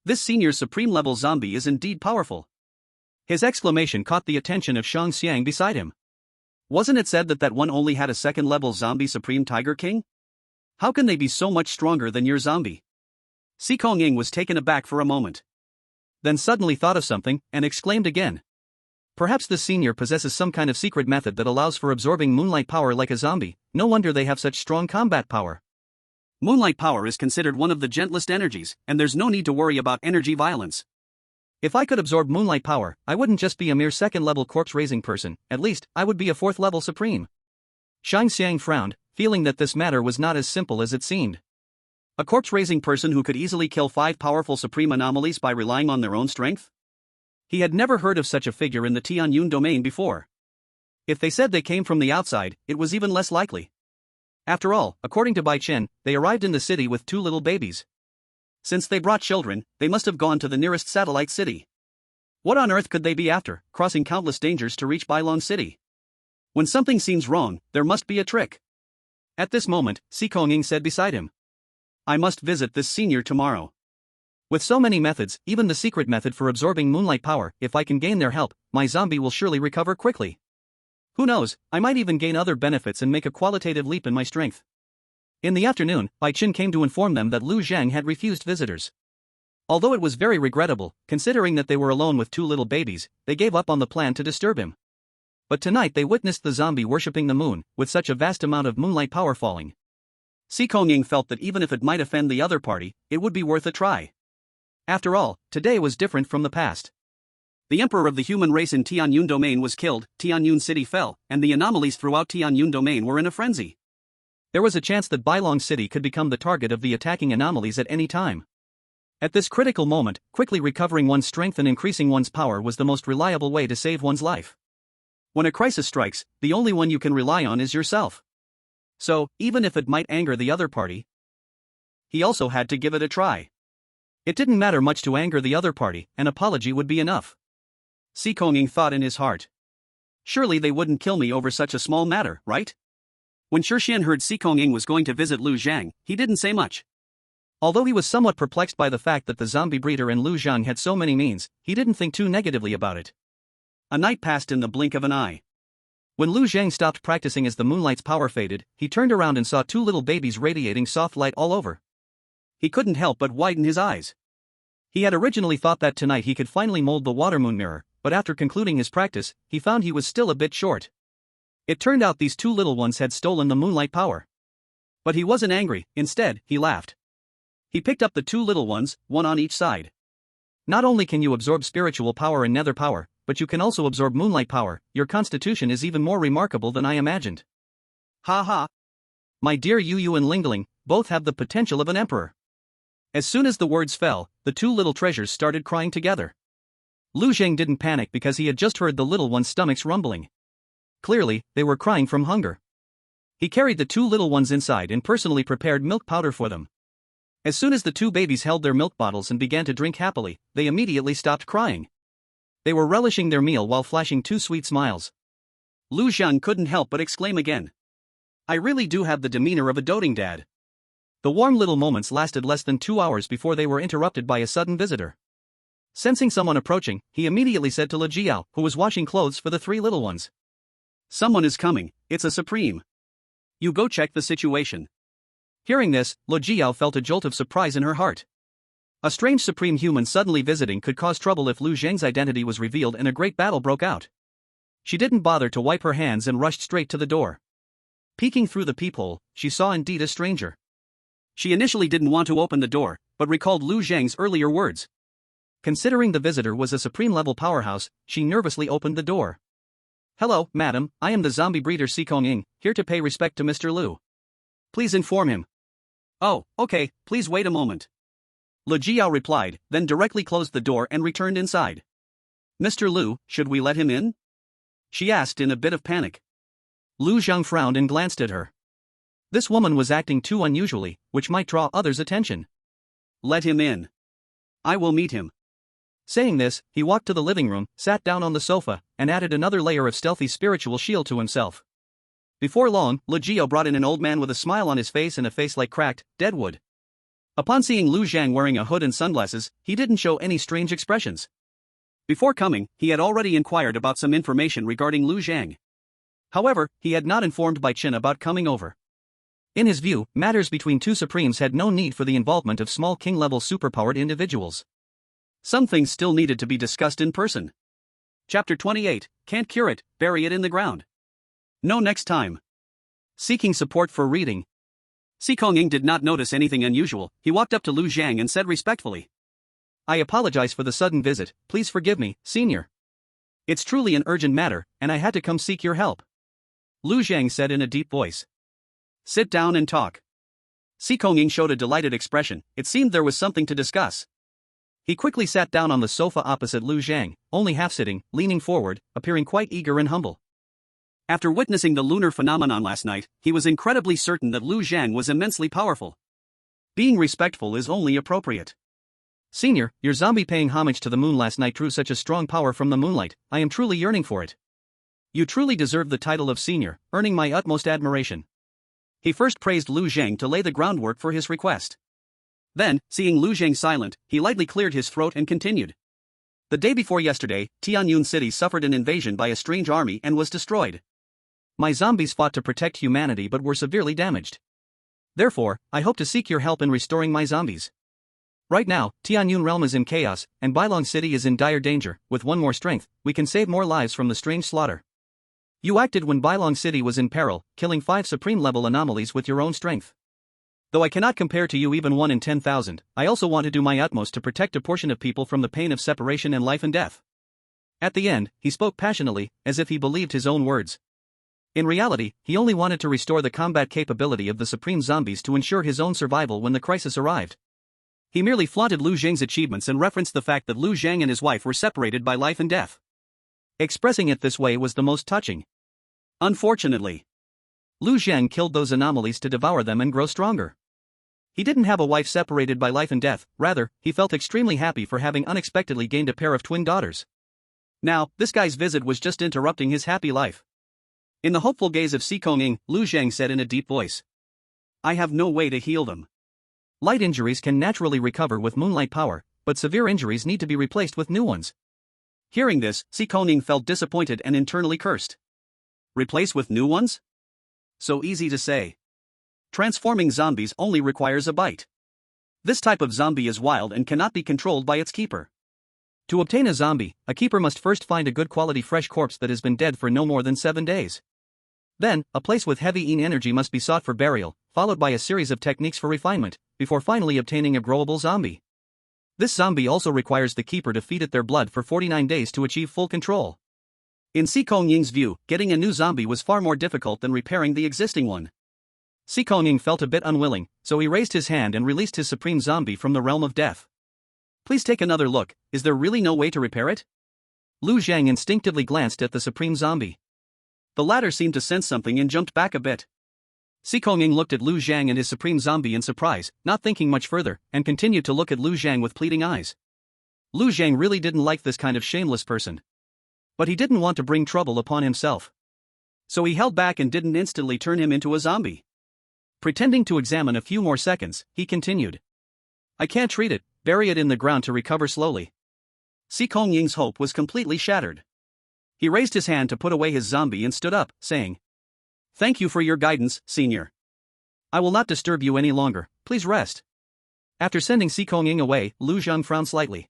This senior supreme level zombie is indeed powerful. His exclamation caught the attention of Shang Xiang beside him. Wasn't it said that that one only had a 2nd level zombie supreme tiger king? How can they be so much stronger than your zombie? Si Kongying was taken aback for a moment. Then suddenly thought of something, and exclaimed again. Perhaps this senior possesses some kind of secret method that allows for absorbing moonlight power like a zombie, no wonder they have such strong combat power. Moonlight power is considered one of the gentlest energies, and there's no need to worry about energy violence. If I could absorb moonlight power, I wouldn't just be a mere 2nd level corpse-raising person, at least, I would be a 4th level supreme. Shang Xiang frowned, feeling that this matter was not as simple as it seemed. A corpse-raising person who could easily kill 5 powerful supreme anomalies by relying on their own strength? He had never heard of such a figure in the Tianyun domain before. If they said they came from the outside, it was even less likely. After all, according to Bai Chen, they arrived in the city with 2 little babies. Since they brought children, they must have gone to the nearest satellite city. What on earth could they be after, crossing countless dangers to reach Bailong City? When something seems wrong, there must be a trick. At this moment, Si Kongying said beside him. I must visit this senior tomorrow. With so many methods, even the secret method for absorbing moonlight power, if I can gain their help, my zombie will surely recover quickly. Who knows, I might even gain other benefits and make a qualitative leap in my strength. In the afternoon, Bai Qin came to inform them that Lu Zhang had refused visitors. Although it was very regrettable, considering that they were alone with 2 little babies, they gave up on the plan to disturb him. But tonight they witnessed the zombie worshipping the moon, with such a vast amount of moonlight power falling. Si Kongying felt that even if it might offend the other party, it would be worth a try. After all, today was different from the past. The emperor of the human race in Tianyun domain was killed, Tianyun city fell, and the anomalies throughout Tianyun domain were in a frenzy. There was a chance that Bailong City could become the target of the attacking anomalies at any time. At this critical moment, quickly recovering one's strength and increasing one's power was the most reliable way to save one's life. When a crisis strikes, the only one you can rely on is yourself. So, even if it might anger the other party, he also had to give it a try. It didn't matter much to anger the other party, an apology would be enough. Si Kongying thought in his heart. Surely they wouldn't kill me over such a small matter, right? When Shixian heard Si Kongying was going to visit Lu Zhang, he didn't say much. Although he was somewhat perplexed by the fact that the zombie breeder and Lu Zhang had so many means, he didn't think too negatively about it. A night passed in the blink of an eye. When Lu Zhang stopped practicing as the moonlight's power faded, he turned around and saw 2 little babies radiating soft light all over. He couldn't help but widen his eyes. He had originally thought that tonight he could finally mold the water moon mirror, but after concluding his practice, he found he was still a bit short. It turned out these two little ones had stolen the moonlight power. But he wasn't angry, instead, he laughed. He picked up the two little ones, one on each side. Not only can you absorb spiritual power and nether power, but you can also absorb moonlight power. Your constitution is even more remarkable than I imagined. Ha ha. My dear Yu and Lingling, both have the potential of an emperor. As soon as the words fell, the two little treasures started crying together. Lu Zheng didn't panic because he had just heard the little ones' stomachs rumbling. Clearly, they were crying from hunger. He carried the two little ones inside and personally prepared milk powder for them. As soon as the two babies held their milk bottles and began to drink happily, they immediately stopped crying. They were relishing their meal while flashing two sweet smiles. Lu Zheng couldn't help but exclaim again. I really do have the demeanor of a doting dad. The warm little moments lasted less than 2 hours before they were interrupted by a sudden visitor. Sensing someone approaching, he immediately said to Le Jiao, who was washing clothes for the three little ones. Someone is coming, it's a supreme. You go check the situation. Hearing this, Le Jiao felt a jolt of surprise in her heart. A strange supreme human suddenly visiting could cause trouble if Lu Zheng's identity was revealed and a great battle broke out. She didn't bother to wipe her hands and rushed straight to the door. Peeking through the peephole, she saw indeed a stranger. She initially didn't want to open the door, but recalled Lu Zheng's earlier words. Considering the visitor was a supreme-level powerhouse, she nervously opened the door. Hello, madam, I am the zombie breeder Sikong Ying, here to pay respect to Mr. Lu. Please inform him. Oh, okay, please wait a moment. Le Jiao replied, then directly closed the door and returned inside. Mr. Lu, should we let him in? She asked in a bit of panic. Lu Zheng frowned and glanced at her. This woman was acting too unusually, which might draw others' attention. Let him in. I will meet him. Saying this, he walked to the living room, sat down on the sofa, and added another layer of stealthy spiritual shield to himself. Before long, Le Jiao brought in an old man with a smile on his face and a face like cracked, dead wood. Upon seeing Lu Zheng wearing a hood and sunglasses, he didn't show any strange expressions. Before coming, he had already inquired about some information regarding Lu Zheng. However, he had not informed Bai Qin about coming over. In his view, matters between two supremes had no need for the involvement of small king-level superpowered individuals. Some things still needed to be discussed in person. Chapter 28, Can't Cure It, Bury It in the Ground. No next time. Seeking support for reading. Sikong Ying did not notice anything unusual. He walked up to Lu Zheng and said respectfully. I apologize for the sudden visit, please forgive me, senior. It's truly an urgent matter, and I had to come seek your help. Lu Zheng said in a deep voice. Sit down and talk. Sikong Ying showed a delighted expression. It seemed there was something to discuss. He quickly sat down on the sofa opposite Lu Zheng, only half sitting, leaning forward, appearing quite eager and humble. After witnessing the lunar phenomenon last night, he was incredibly certain that Lu Zheng was immensely powerful. Being respectful is only appropriate. Senior, your zombie paying homage to the moon last night drew such a strong power from the moonlight, I am truly yearning for it. You truly deserve the title of senior, earning my utmost admiration. He first praised Lu Zheng to lay the groundwork for his request. Then, seeing Lu Zheng silent, he lightly cleared his throat and continued. The day before yesterday, Tianyun City suffered an invasion by a strange army and was destroyed. My zombies fought to protect humanity but were severely damaged. Therefore, I hope to seek your help in restoring my zombies. Right now, Tianyun realm is in chaos, and Bailong City is in dire danger. With one more strength, we can save more lives from the strange slaughter. You acted when Bailong City was in peril, killing 5 supreme-level anomalies with your own strength. Though I cannot compare to you even 1 in 10,000, I also want to do my utmost to protect a portion of people from the pain of separation and life and death. At the end, he spoke passionately, as if he believed his own words. In reality, he only wanted to restore the combat capability of the supreme zombies to ensure his own survival when the crisis arrived. He merely flaunted Lu Zheng's achievements and referenced the fact that Lu Zheng and his wife were separated by life and death. Expressing it this way was the most touching. Unfortunately, Lu Zheng killed those anomalies to devour them and grow stronger. He didn't have a wife separated by life and death, rather, he felt extremely happy for having unexpectedly gained a pair of twin daughters. Now, this guy's visit was just interrupting his happy life. In the hopeful gaze of Sikong Ying, Lu Zheng said in a deep voice. I have no way to heal them. Light injuries can naturally recover with moonlight power, but severe injuries need to be replaced with new ones. Hearing this, Sikong Ying felt disappointed and internally cursed. Replace with new ones? So easy to say. Transforming zombies only requires a bite. This type of zombie is wild and cannot be controlled by its keeper. To obtain a zombie, a keeper must first find a good quality fresh corpse that has been dead for no more than 7 days. Then, a place with heavy yin energy must be sought for burial, followed by a series of techniques for refinement, before finally obtaining a growable zombie. This zombie also requires the keeper to feed it their blood for 49 days to achieve full control. In Si Kongying's view, getting a new zombie was far more difficult than repairing the existing one. Si Kongying felt a bit unwilling, so he raised his hand and released his supreme zombie from the realm of death. Please take another look, is there really no way to repair it? Lu Zhang instinctively glanced at the supreme zombie. The latter seemed to sense something and jumped back a bit. Si Kongying looked at Lu Zhang and his supreme zombie in surprise, not thinking much further, and continued to look at Lu Zhang with pleading eyes. Lu Zhang really didn't like this kind of shameless person. But he didn't want to bring trouble upon himself. So he held back and didn't instantly turn him into a zombie. Pretending to examine a few more seconds, he continued. I can't treat it, bury it in the ground to recover slowly. Si Kongying's hope was completely shattered. He raised his hand to put away his zombie and stood up, saying, Thank you for your guidance, senior. I will not disturb you any longer, please rest. After sending Si Kongying away, Lu Zhang frowned slightly.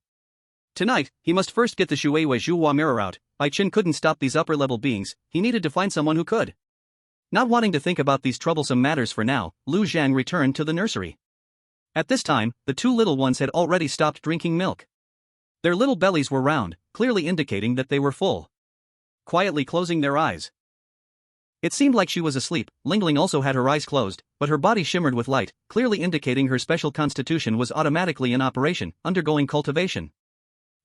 Tonight, he must first get the Shuiwei Zhuhua mirror out. Bai Qin couldn't stop these upper-level beings, he needed to find someone who could. Not wanting to think about these troublesome matters for now, Lu Zhang returned to the nursery. At this time, the 2 little ones had already stopped drinking milk. Their little bellies were round, clearly indicating that they were full. Quietly closing their eyes. It seemed like she was asleep. Lingling also had her eyes closed, but her body shimmered with light, clearly indicating her special constitution was automatically in operation, undergoing cultivation.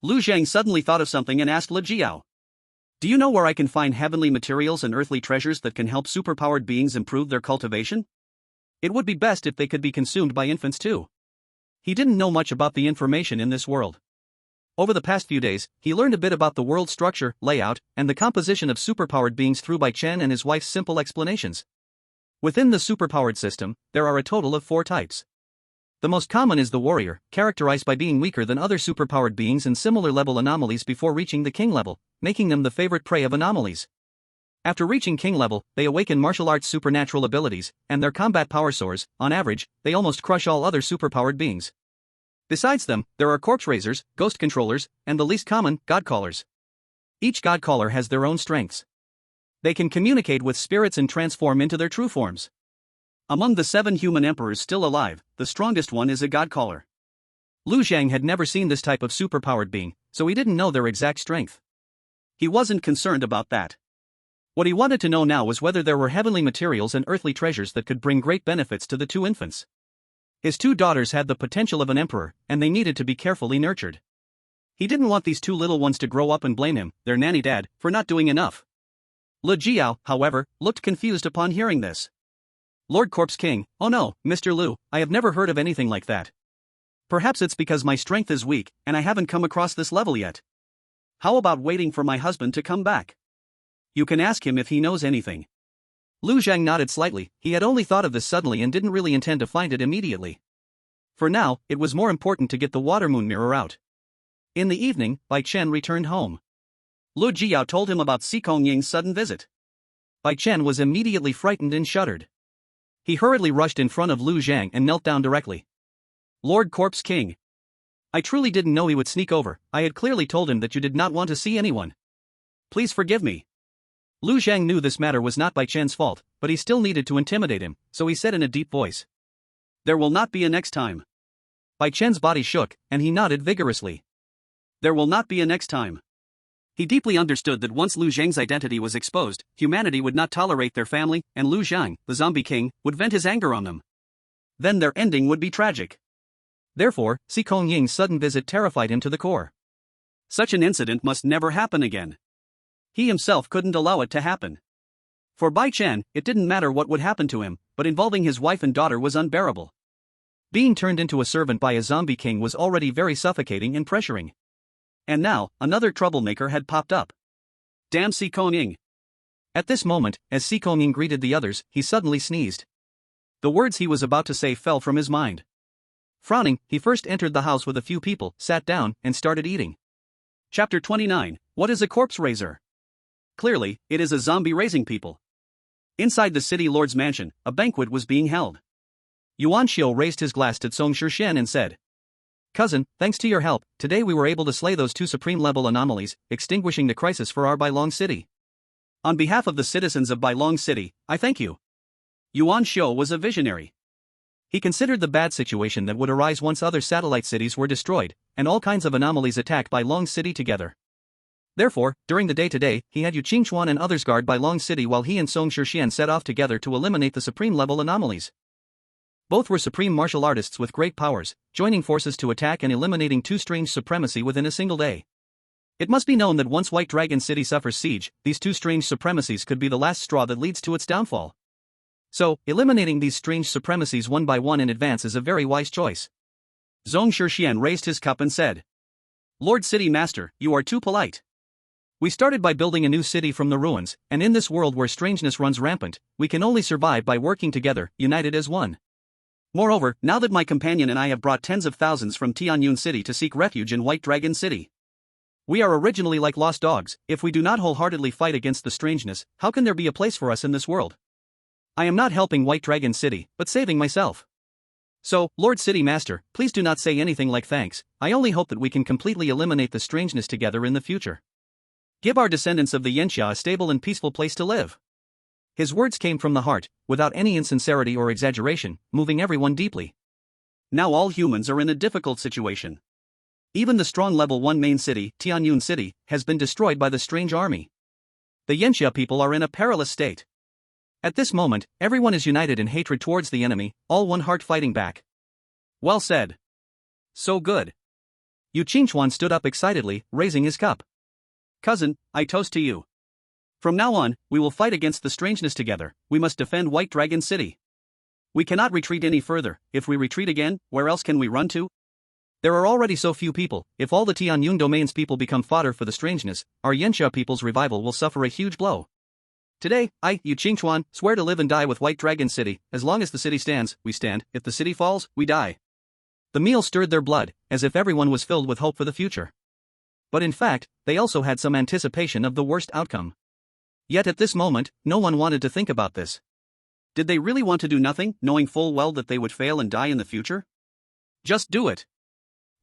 Lu Zhang suddenly thought of something and asked Le Jiao. Do you know where I can find heavenly materials and earthly treasures that can help superpowered beings improve their cultivation? It would be best if they could be consumed by infants too. He didn't know much about the information in this world. Over the past few days, he learned a bit about the world's structure, layout, and the composition of superpowered beings through Bai Chen and his wife's simple explanations. Within the superpowered system, there are a total of 4 types. The most common is the warrior, characterized by being weaker than other superpowered beings and similar level anomalies before reaching the king level, making them the favorite prey of anomalies. After reaching king level, they awaken martial arts supernatural abilities, and their combat power soars. On average, they almost crush all other superpowered beings. Besides them, there are corpse raisers, ghost controllers, and the least common, god callers. Each god caller has their own strengths. They can communicate with spirits and transform into their true forms. Among the 7 human emperors still alive, the strongest one is a god caller. Lu Zhang had never seen this type of superpowered being, so he didn't know their exact strength. He wasn't concerned about that. What he wanted to know now was whether there were heavenly materials and earthly treasures that could bring great benefits to the 2 infants. His 2 daughters had the potential of an emperor, and they needed to be carefully nurtured. He didn't want these 2 little ones to grow up and blame him, their nanny dad, for not doing enough. Le Jiao, however, looked confused upon hearing this. Lord Corpse King, oh no, Mr. Lu, I have never heard of anything like that. Perhaps it's because my strength is weak, and I haven't come across this level yet. How about waiting for my husband to come back? You can ask him if he knows anything. Lu Zhang nodded slightly. He had only thought of this suddenly and didn't really intend to find it immediately. For now, it was more important to get the water moon mirror out. In the evening, Bai Chen returned home. Lu Jiao told him about Si Kongying's sudden visit. Bai Chen was immediately frightened and shuddered. He hurriedly rushed in front of Lu Zhang and knelt down directly. Lord Corpse King. I truly didn't know he would sneak over. I had clearly told him that you did not want to see anyone. Please forgive me. Lu Zhang knew this matter was not Bai Chen's fault, but he still needed to intimidate him, so he said in a deep voice. There will not be a next time. Bai Chen's body shook, and he nodded vigorously. There will not be a next time. He deeply understood that once Lu Zhang's identity was exposed, humanity would not tolerate their family, and Lu Zhang, the zombie king, would vent his anger on them. Then their ending would be tragic. Therefore, Si Kongying's sudden visit terrified him to the core. Such an incident must never happen again. He himself couldn't allow it to happen. For Bai Chen, it didn't matter what would happen to him, but involving his wife and daughter was unbearable. Being turned into a servant by a zombie king was already very suffocating and pressuring. And now, another troublemaker had popped up. Damn Si Kongying. At this moment, as Si Kongying greeted the others, he suddenly sneezed. The words he was about to say fell from his mind. Frowning, he first entered the house with a few people, sat down, and started eating. Chapter 29, What is a corpse raiser? Clearly, it is a zombie raising people. Inside the city lord's mansion, a banquet was being held. Yuan Xiu raised his glass to Song Shishen and said, Cousin, thanks to your help, today we were able to slay those two supreme-level anomalies, extinguishing the crisis for our Bailong City. On behalf of the citizens of Bailong City, I thank you. Yuan Shou was a visionary. He considered the bad situation that would arise once other satellite cities were destroyed, and all kinds of anomalies attacked Bailong City together. Therefore, during the day today, he had Yu Qingchuan and others guard Bailong City while he and Song Shixian set off together to eliminate the supreme-level anomalies. Both were supreme martial artists with great powers, joining forces to attack and eliminating two strange supremacy within a single day. It must be known that once White Dragon City suffers siege, these two strange supremacies could be the last straw that leads to its downfall. So, eliminating these strange supremacies one by one in advance is a very wise choice. Zhong Shixian raised his cup and said, Lord City Master, you are too polite. We started by building a new city from the ruins, and in this world where strangeness runs rampant, we can only survive by working together, united as one. Moreover, now that my companion and I have brought tens of thousands from Tianyun City to seek refuge in White Dragon City. We are originally like lost dogs. If we do not wholeheartedly fight against the strangeness, how can there be a place for us in this world? I am not helping White Dragon City, but saving myself. So, Lord City Master, please do not say anything like thanks. I only hope that we can completely eliminate the strangeness together in the future. Give our descendants of the Yanxia a stable and peaceful place to live. His words came from the heart, without any insincerity or exaggeration, moving everyone deeply. Now all humans are in a difficult situation. Even the strong level 1 main city, Tianyun City, has been destroyed by the strange army. The Yanxia people are in a perilous state. At this moment, everyone is united in hatred towards the enemy, all one heart fighting back. Well said. So good. Yu Qingchuan stood up excitedly, raising his cup. Cousin, I toast to you. From now on, we will fight against the strangeness together. We must defend White Dragon City. We cannot retreat any further. If we retreat again, where else can we run to? There are already so few people. If all the Tianyun domain's people become fodder for the strangeness, our Yanxia people's revival will suffer a huge blow. Today, I, Yu Qingchuan, swear to live and die with White Dragon City. As long as the city stands, we stand. If the city falls, we die. The meal stirred their blood, as if everyone was filled with hope for the future. But in fact, they also had some anticipation of the worst outcome. Yet at this moment, no one wanted to think about this. Did they really want to do nothing, knowing full well that they would fail and die in the future? Just do it.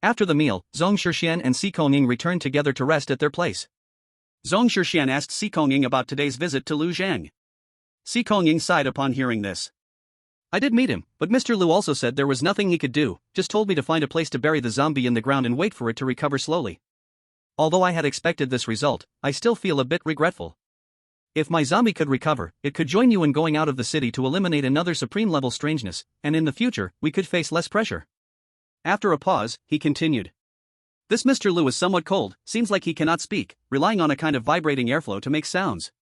After the meal, Zhong Shixian and Si Kongying returned together to rest at their place. Zhong Shixian asked Si Kongying about today's visit to Lu Zhang. Si Kongying sighed upon hearing this. I did meet him, but Mr. Lu also said there was nothing he could do, just told me to find a place to bury the zombie in the ground and wait for it to recover slowly. Although I had expected this result, I still feel a bit regretful. If my zombie could recover, it could join you in going out of the city to eliminate another supreme-level strangeness, and in the future, we could face less pressure. After a pause, he continued. This Mr. Lu is somewhat cold, seems like he cannot speak, relying on a kind of vibrating airflow to make sounds.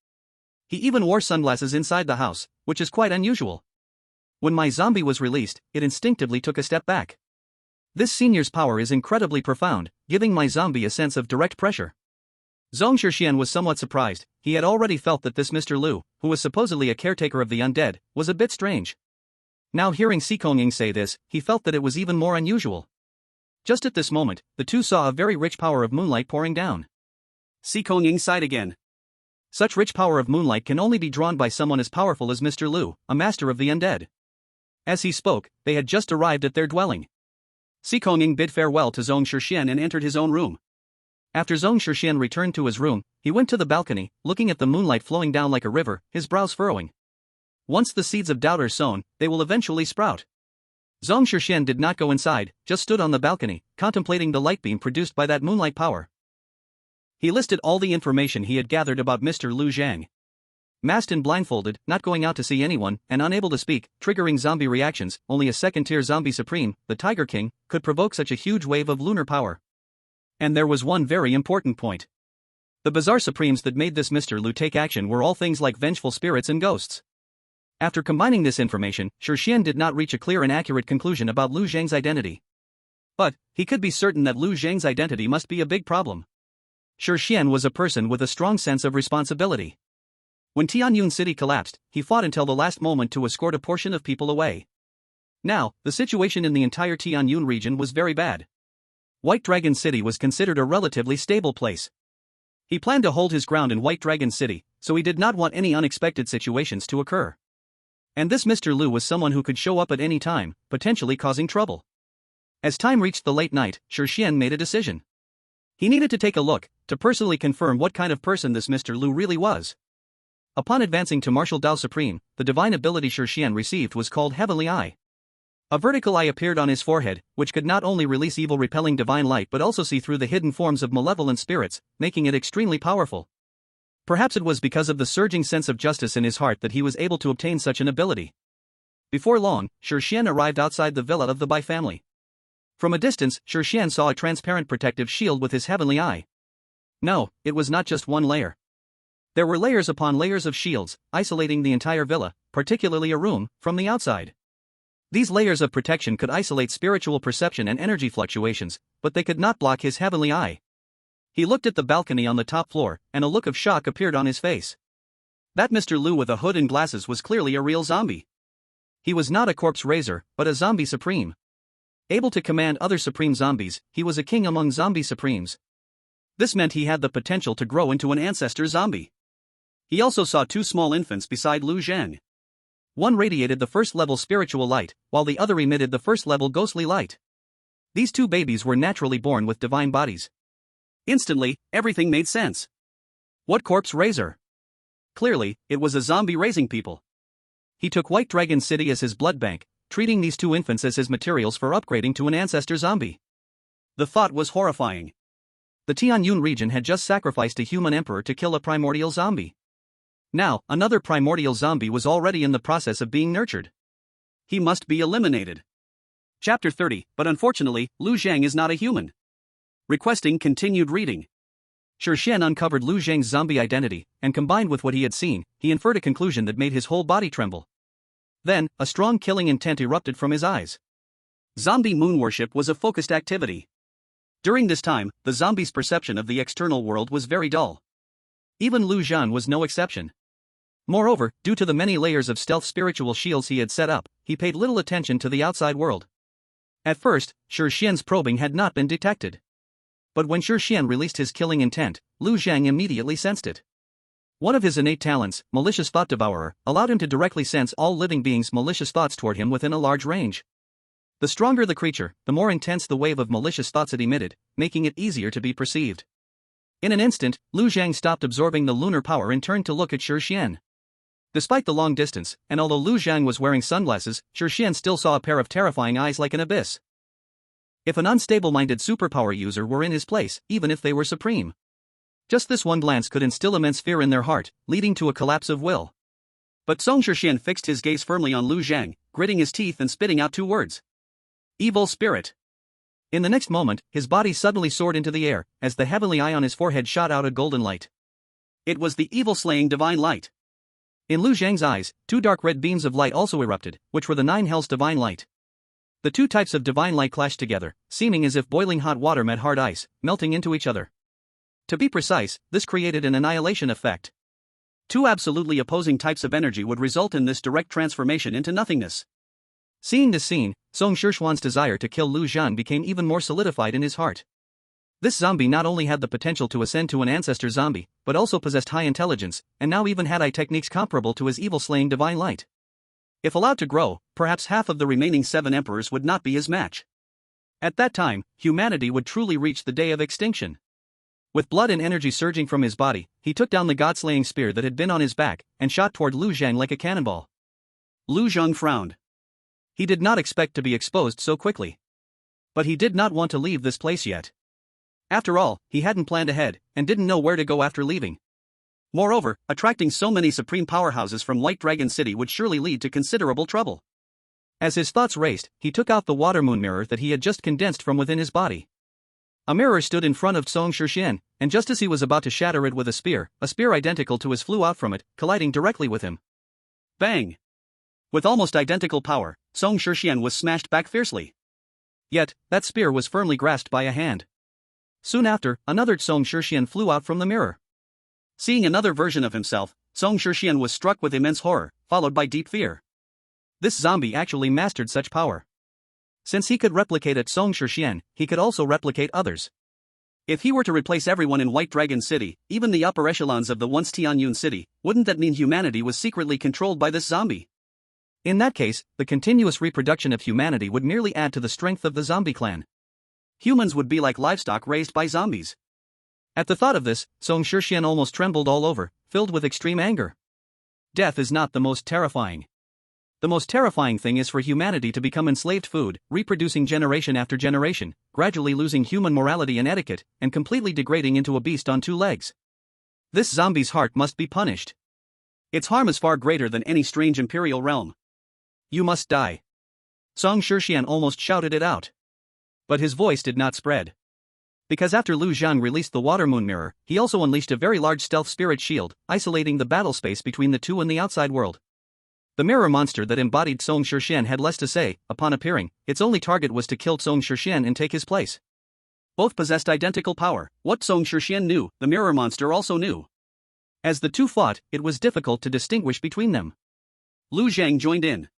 He even wore sunglasses inside the house, which is quite unusual. When my zombie was released, it instinctively took a step back. This senior's power is incredibly profound, giving my zombie a sense of direct pressure. Zhong Shixian was somewhat surprised. He had already felt that this Mr. Lu, who was supposedly a caretaker of the undead, was a bit strange. Now hearing Si Kongying say this, he felt that it was even more unusual. Just at this moment, the two saw a very rich power of moonlight pouring down. Si Kongying sighed again. Such rich power of moonlight can only be drawn by someone as powerful as Mr. Lu, a master of the undead. As he spoke, they had just arrived at their dwelling. Si Kongying bid farewell to Zhong Shixian and entered his own room. After Zhong Shixian returned to his room, he went to the balcony, looking at the moonlight flowing down like a river, his brows furrowing. Once the seeds of doubt are sown, they will eventually sprout. Zhong Shixian did not go inside, just stood on the balcony, contemplating the light beam produced by that moonlight power. He listed all the information he had gathered about Mr. Lu Zhang. Masked and blindfolded, not going out to see anyone, and unable to speak, triggering zombie reactions, only a second-tier zombie supreme, the Tiger King, could provoke such a huge wave of lunar power. And there was one very important point. The bizarre supremes that made this Mr. Lu take action were all things like vengeful spirits and ghosts. After combining this information, Shixian did not reach a clear and accurate conclusion about Lu Zhang's identity. But, he could be certain that Lu Zhang's identity must be a big problem. Shixian was a person with a strong sense of responsibility. When Tianyun City collapsed, he fought until the last moment to escort a portion of people away. Now, the situation in the entire Tianyun region was very bad. White Dragon City was considered a relatively stable place. He planned to hold his ground in White Dragon City, so he did not want any unexpected situations to occur. And this Mr. Lu was someone who could show up at any time, potentially causing trouble. As time reached the late night, Xian made a decision. He needed to take a look, to personally confirm what kind of person this Mr. Lu really was. Upon advancing to Martial Dao Supreme, the divine ability Xian received was called Heavenly Eye. A vertical eye appeared on his forehead, which could not only release evil-repelling divine light but also see through the hidden forms of malevolent spirits, making it extremely powerful. Perhaps it was because of the surging sense of justice in his heart that he was able to obtain such an ability. Before long, Xian arrived outside the villa of the Bai family. From a distance, Xian saw a transparent protective shield with his heavenly eye. No, it was not just one layer. There were layers upon layers of shields, isolating the entire villa, particularly a room, from the outside. These layers of protection could isolate spiritual perception and energy fluctuations, but they could not block his heavenly eye. He looked at the balcony on the top floor, and a look of shock appeared on his face. That Mr. Lu with a hood and glasses was clearly a real zombie. He was not a corpse raiser, but a zombie supreme. Able to command other supreme zombies, he was a king among zombie supremes. This meant he had the potential to grow into an ancestor zombie. He also saw two small infants beside Lu Zhang. One radiated the first-level spiritual light, while the other emitted the first-level ghostly light. These two babies were naturally born with divine bodies. Instantly, everything made sense. What corpse raiser? Clearly, it was a zombie raising people. He took White Dragon City as his blood bank, treating these two infants as his materials for upgrading to an ancestor zombie. The thought was horrifying. The Tianyun region had just sacrificed a human emperor to kill a primordial zombie. Now, another primordial zombie was already in the process of being nurtured. He must be eliminated. Chapter 30, but unfortunately, Lu Zhang is not a human. Requesting continued reading. Xian uncovered Lu Zhang's zombie identity, and combined with what he had seen, he inferred a conclusion that made his whole body tremble. Then, a strong killing intent erupted from his eyes. Zombie moon worship was a focused activity. During this time, the zombie's perception of the external world was very dull. Even Lu Zhan was no exception. Moreover, due to the many layers of stealth spiritual shields he had set up, he paid little attention to the outside world. At first, Xian's probing had not been detected. But when Xian released his killing intent, Lu Zhang immediately sensed it. One of his innate talents, Malicious Thought Devourer, allowed him to directly sense all living beings' malicious thoughts toward him within a large range. The stronger the creature, the more intense the wave of malicious thoughts it emitted, making it easier to be perceived. In an instant, Lu Zhang stopped absorbing the lunar power and turned to look at Xian. Despite the long distance, and although Lu Zhang was wearing sunglasses, Xian still saw a pair of terrifying eyes like an abyss. If an unstable-minded superpower user were in his place, even if they were supreme. Just this one glance could instill immense fear in their heart, leading to a collapse of will. But Song Xian fixed his gaze firmly on Lu Zhang, gritting his teeth and spitting out two words. Evil spirit. In the next moment, his body suddenly soared into the air, as the heavenly eye on his forehead shot out a golden light. It was the evil-slaying divine light. In Lu Zhang's eyes, two dark red beams of light also erupted, which were the nine hells divine light. The two types of divine light clashed together, seeming as if boiling hot water met hard ice, melting into each other. To be precise, this created an annihilation effect. Two absolutely opposing types of energy would result in this direct transformation into nothingness. Seeing this scene, Song Shishuan's desire to kill Lu Zhan became even more solidified in his heart. This zombie not only had the potential to ascend to an ancestor zombie, but also possessed high intelligence, and now even had eye techniques comparable to his evil-slaying divine light. If allowed to grow, perhaps half of the remaining 7 emperors would not be his match. At that time, humanity would truly reach the day of extinction. With blood and energy surging from his body, he took down the god-slaying spear that had been on his back, and shot toward Lu Zhang like a cannonball. Lu Zhang frowned. He did not expect to be exposed so quickly. But he did not want to leave this place yet. After all, he hadn't planned ahead, and didn't know where to go after leaving. Moreover, attracting so many supreme powerhouses from White Dragon City would surely lead to considerable trouble. As his thoughts raced, he took out the water moon mirror that he had just condensed from within his body. A mirror stood in front of Song Xian, and just as he was about to shatter it with a spear identical to his flew out from it, colliding directly with him. Bang! With almost identical power, Song Xian was smashed back fiercely. Yet, that spear was firmly grasped by a hand. Soon after, another Song Xian flew out from the mirror. Seeing another version of himself, Song Xian was struck with immense horror, followed by deep fear. This zombie actually mastered such power. Since he could replicate at Song Xian, he could also replicate others. If he were to replace everyone in White Dragon City, even the upper echelons of the once Tianyun city, wouldn't that mean humanity was secretly controlled by this zombie? In that case, the continuous reproduction of humanity would merely add to the strength of the zombie clan. Humans would be like livestock raised by zombies. At the thought of this, Song Shixian almost trembled all over, filled with extreme anger. Death is not the most terrifying. The most terrifying thing is for humanity to become enslaved food, reproducing generation after generation, gradually losing human morality and etiquette, and completely degrading into a beast on two legs. This zombie's heart must be punished. Its harm is far greater than any strange imperial realm. You must die. Song Shixian almost shouted it out. But his voice did not spread. Because after Lu Zhang released the water moon mirror, he also unleashed a very large stealth spirit shield, isolating the battle space between the two and the outside world. The mirror monster that embodied Song Shixian had less to say. Upon appearing, its only target was to kill Song Shixian and take his place. Both possessed identical power. What Song Shixian knew, the mirror monster also knew. As the two fought, it was difficult to distinguish between them. Lu Zhang joined in.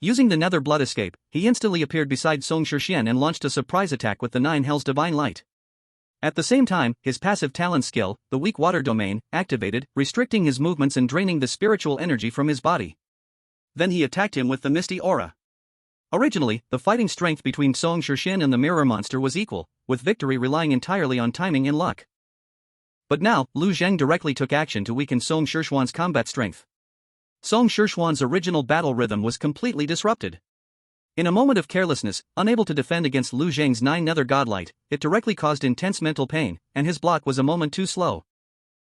Using the nether blood escape, he instantly appeared beside Song Shixian and launched a surprise attack with the Nine Hells Divine Light. At the same time, his passive talent skill, the weak water domain, activated, restricting his movements and draining the spiritual energy from his body. Then he attacked him with the Misty Aura. Originally, the fighting strength between Song Shixian and the mirror monster was equal, with victory relying entirely on timing and luck. But now, Lu Zhang directly took action to weaken Song Shixian's combat strength. Song Shixian's original battle rhythm was completely disrupted. In a moment of carelessness, unable to defend against Lu Zhang's 9 nether godlight, it directly caused intense mental pain, and his block was a moment too slow.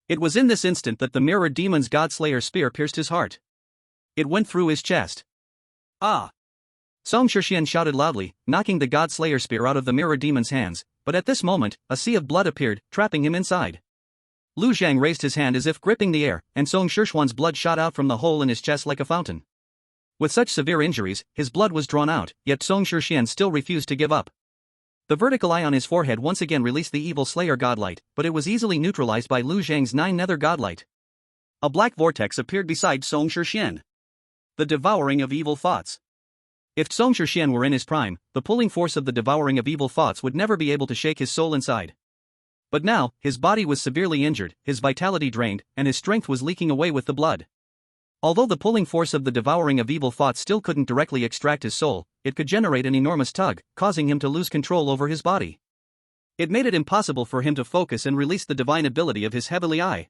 It was in this instant that the mirror demon's Godslayer spear pierced his heart. It went through his chest. Ah! Song Shixian shouted loudly, knocking the Godslayer spear out of the mirror demon's hands, but at this moment, a sea of blood appeared, trapping him inside. Lu Zhang raised his hand as if gripping the air, and Song Shixian's blood shot out from the hole in his chest like a fountain. With such severe injuries, his blood was drawn out, yet Song Shixian still refused to give up. The vertical eye on his forehead once again released the evil Slayer godlight, but it was easily neutralized by Lu Zhang's 9 nether godlight. A black vortex appeared beside Song Shixian. The Devouring of Evil Thoughts. If Song Shixian were in his prime, the pulling force of the Devouring of Evil Thoughts would never be able to shake his soul inside. But now, his body was severely injured, his vitality drained, and his strength was leaking away with the blood. Although the pulling force of the Devouring of Evil Thoughts still couldn't directly extract his soul, it could generate an enormous tug, causing him to lose control over his body. It made it impossible for him to focus and release the divine ability of his heavenly eye.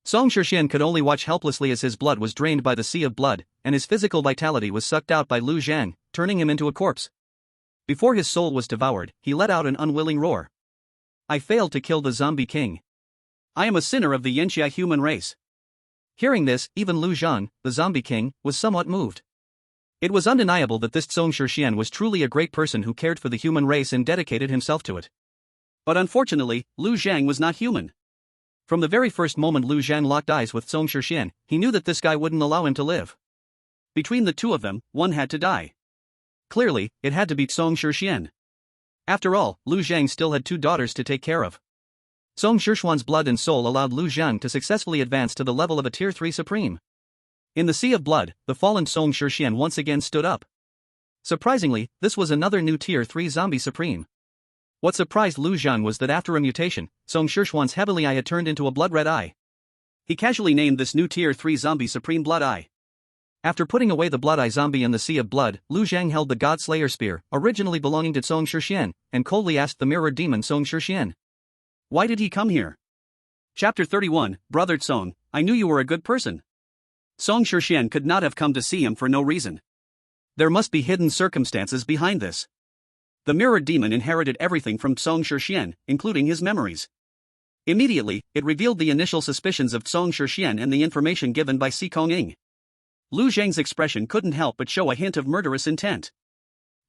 Song Shixian could only watch helplessly as his blood was drained by the sea of blood, and his physical vitality was sucked out by Lu Zhang, turning him into a corpse. Before his soul was devoured, he let out an unwilling roar. I failed to kill the zombie king. I am a sinner of the Yanxia human race. Hearing this, even Lu Zhang, the zombie king, was somewhat moved. It was undeniable that this Song Shixian was truly a great person who cared for the human race and dedicated himself to it. But unfortunately, Lu Zhang was not human. From the very first moment Lu Zhang locked eyes with Song Shixian, he knew that this guy wouldn't allow him to live. Between the two of them, one had to die. Clearly, it had to be Song Shixian. After all, Lu Zhang still had 2 daughters to take care of. Song Shixian's blood and soul allowed Lu Zhang to successfully advance to the level of a Tier 3 Supreme. In the sea of blood, the fallen Song Shixian once again stood up. Surprisingly, this was another new Tier 3 Zombie Supreme. What surprised Lu Zhang was that after a mutation, Song Shixian's heavenly eye had turned into a blood-red eye. He casually named this new Tier 3 Zombie Supreme Blood Eye. After putting away the Blood Eye zombie in the sea of blood, Lu Zhang held the God Slayer spear, originally belonging to Song Shixian, and coldly asked the mirror demon Song Shixian. Why did he come here? Chapter 31, Brother Song, I knew you were a good person. Song Shixian could not have come to see him for no reason. There must be hidden circumstances behind this. The mirror demon inherited everything from Song Shixian, including his memories. Immediately, it revealed the initial suspicions of Song Shixian and the information given by Si Kongying. Lu Zhang's expression couldn't help but show a hint of murderous intent.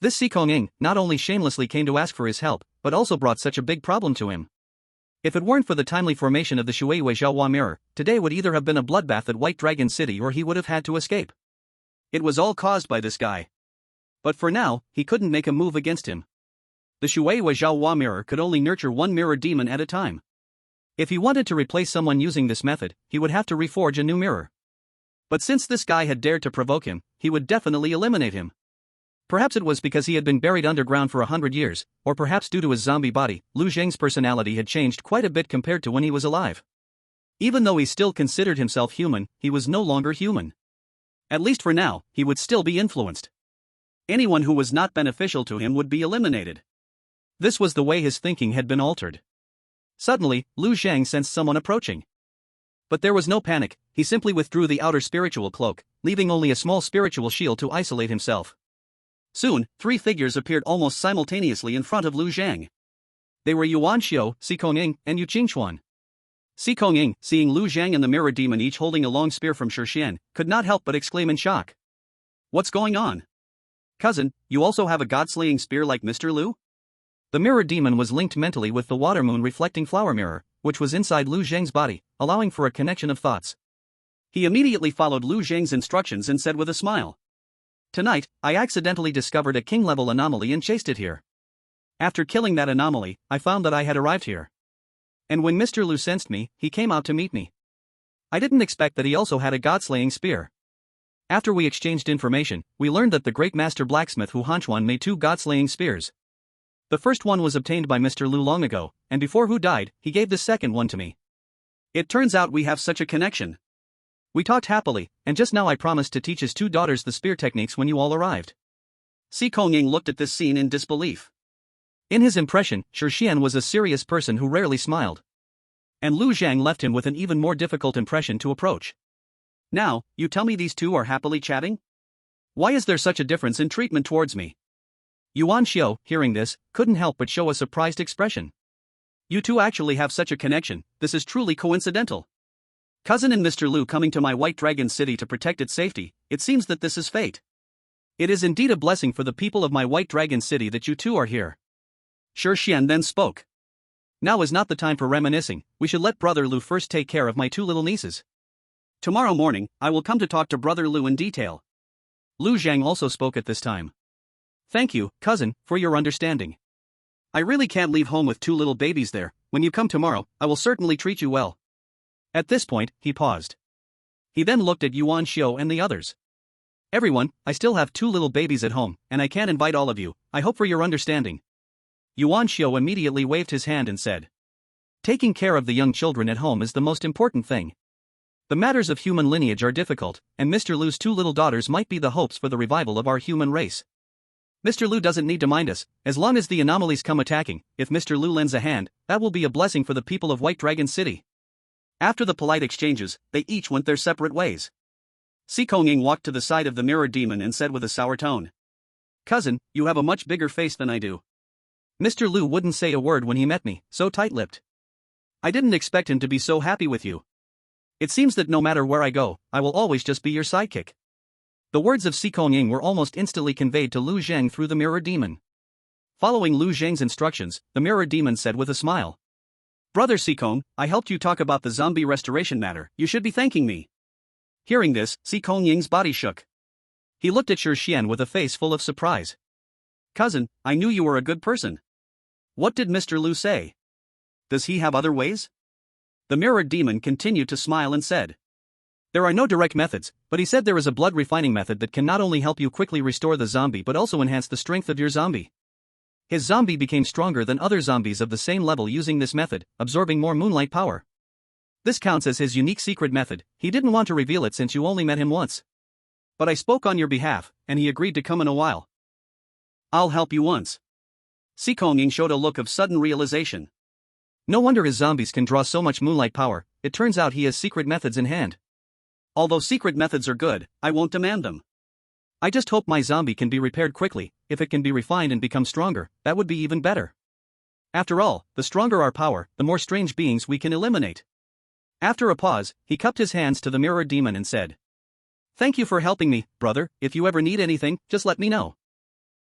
This Si Kongying not only shamelessly came to ask for his help, but also brought such a big problem to him. If it weren't for the timely formation of the Shui Zhaohua mirror, today would either have been a bloodbath at White Dragon City or he would have had to escape. It was all caused by this guy. But for now, he couldn't make a move against him. The Shui Zhaohua mirror could only nurture one mirror demon at a time. If he wanted to replace someone using this method, he would have to reforge a new mirror. But since this guy had dared to provoke him, he would definitely eliminate him. Perhaps it was because he had been buried underground for 100 years, or perhaps due to his zombie body, Lu Zhang's personality had changed quite a bit compared to when he was alive. Even though he still considered himself human, he was no longer human. At least for now, he would still be influenced. Anyone who was not beneficial to him would be eliminated. This was the way his thinking had been altered. Suddenly, Lu Zhang sensed someone approaching. But there was no panic, he simply withdrew the outer spiritual cloak, leaving only a small spiritual shield to isolate himself. Soon, 3 figures appeared almost simultaneously in front of Lu Zhang. They were Yuan Xiu, Si Kongying, and Yu Qingchuan. Si Kongying, seeing Lu Zhang and the mirror demon each holding a long spear from Shixian, could not help but exclaim in shock. What's going on? Cousin, you also have a god-slaying spear like Mr. Lu? The mirror demon was linked mentally with the water moon reflecting flower mirror, which was inside Lu Zhang's body, allowing for a connection of thoughts. He immediately followed Lu Zhang's instructions and said with a smile. Tonight, I accidentally discovered a king-level anomaly and chased it here. After killing that anomaly, I found that I had arrived here. And when Mr. Lu sensed me, he came out to meet me. I didn't expect that he also had a god-slaying spear. After we exchanged information, we learned that the great master blacksmith Hu Hanchuan made 2 god-slaying spears. The first one was obtained by Mr. Lu long ago, and before Hu died, he gave the second one to me. It turns out we have such a connection. We talked happily, and just now I promised to teach his 2 daughters the spear techniques when you all arrived. Si Kongying looked at this scene in disbelief. In his impression, Shixian was a serious person who rarely smiled. And Lu Zhang left him with an even more difficult impression to approach. Now, you tell me these 2 are happily chatting? Why is there such a difference in treatment towards me? Yuan Xiu, hearing this, couldn't help but show a surprised expression. You 2 actually have such a connection, this is truly coincidental. Cousin and Mr. Lu coming to my White Dragon City to protect its safety, it seems that this is fate. It is indeed a blessing for the people of my White Dragon City that you 2 are here. Shixian then spoke. Now is not the time for reminiscing, we should let Brother Lu first take care of my 2 little nieces. Tomorrow morning, I will come to talk to Brother Lu in detail. Lu Zhang also spoke at this time. Thank you, cousin, for your understanding. I really can't leave home with 2 little babies there, when you come tomorrow, I will certainly treat you well. At this point, he paused. He then looked at Yuan Xiu and the others. Everyone, I still have 2 little babies at home, and I can't invite all of you, I hope for your understanding. Yuan Xiu immediately waved his hand and said. Taking care of the young children at home is the most important thing. The matters of human lineage are difficult, and Mr. Lu's 2 little daughters might be the hopes for the revival of our human race. Mr. Lu doesn't need to mind us, as long as the anomalies come attacking, if Mr. Lu lends a hand, that will be a blessing for the people of White Dragon City. After the polite exchanges, they each went their separate ways. Si Kongying walked to the side of the mirror demon and said with a sour tone. Cousin, you have a much bigger face than I do. Mr. Lu wouldn't say a word when he met me, so tight-lipped. I didn't expect him to be so happy with you. It seems that no matter where I go, I will always just be your sidekick. The words of Si Kongying were almost instantly conveyed to Lu Zhang through the mirror demon. Following Lu Zhang's instructions, the mirror demon said with a smile. Brother Si Kong, I helped you talk about the zombie restoration matter, you should be thanking me. Hearing this, Si Kongying's body shook. He looked at Shixian with a face full of surprise. Cousin, I knew you were a good person. What did Mr. Lu say? Does he have other ways? The mirror demon continued to smile and said. There are no direct methods, but he said there is a blood refining method that can not only help you quickly restore the zombie but also enhance the strength of your zombie. His zombie became stronger than other zombies of the same level using this method, absorbing more moonlight power. This counts as his unique secret method, he didn't want to reveal it since you only met him once. But I spoke on your behalf, and he agreed to come in a while. I'll help you once. Si Kongying showed a look of sudden realization. No wonder his zombies can draw so much moonlight power, it turns out he has secret methods in hand. Although secret methods are good, I won't demand them. I just hope my zombie can be repaired quickly, if it can be refined and become stronger, that would be even better. After all, the stronger our power, the more strange beings we can eliminate. After a pause, he cupped his hands to the mirror demon and said. Thank you for helping me, brother, if you ever need anything, just let me know.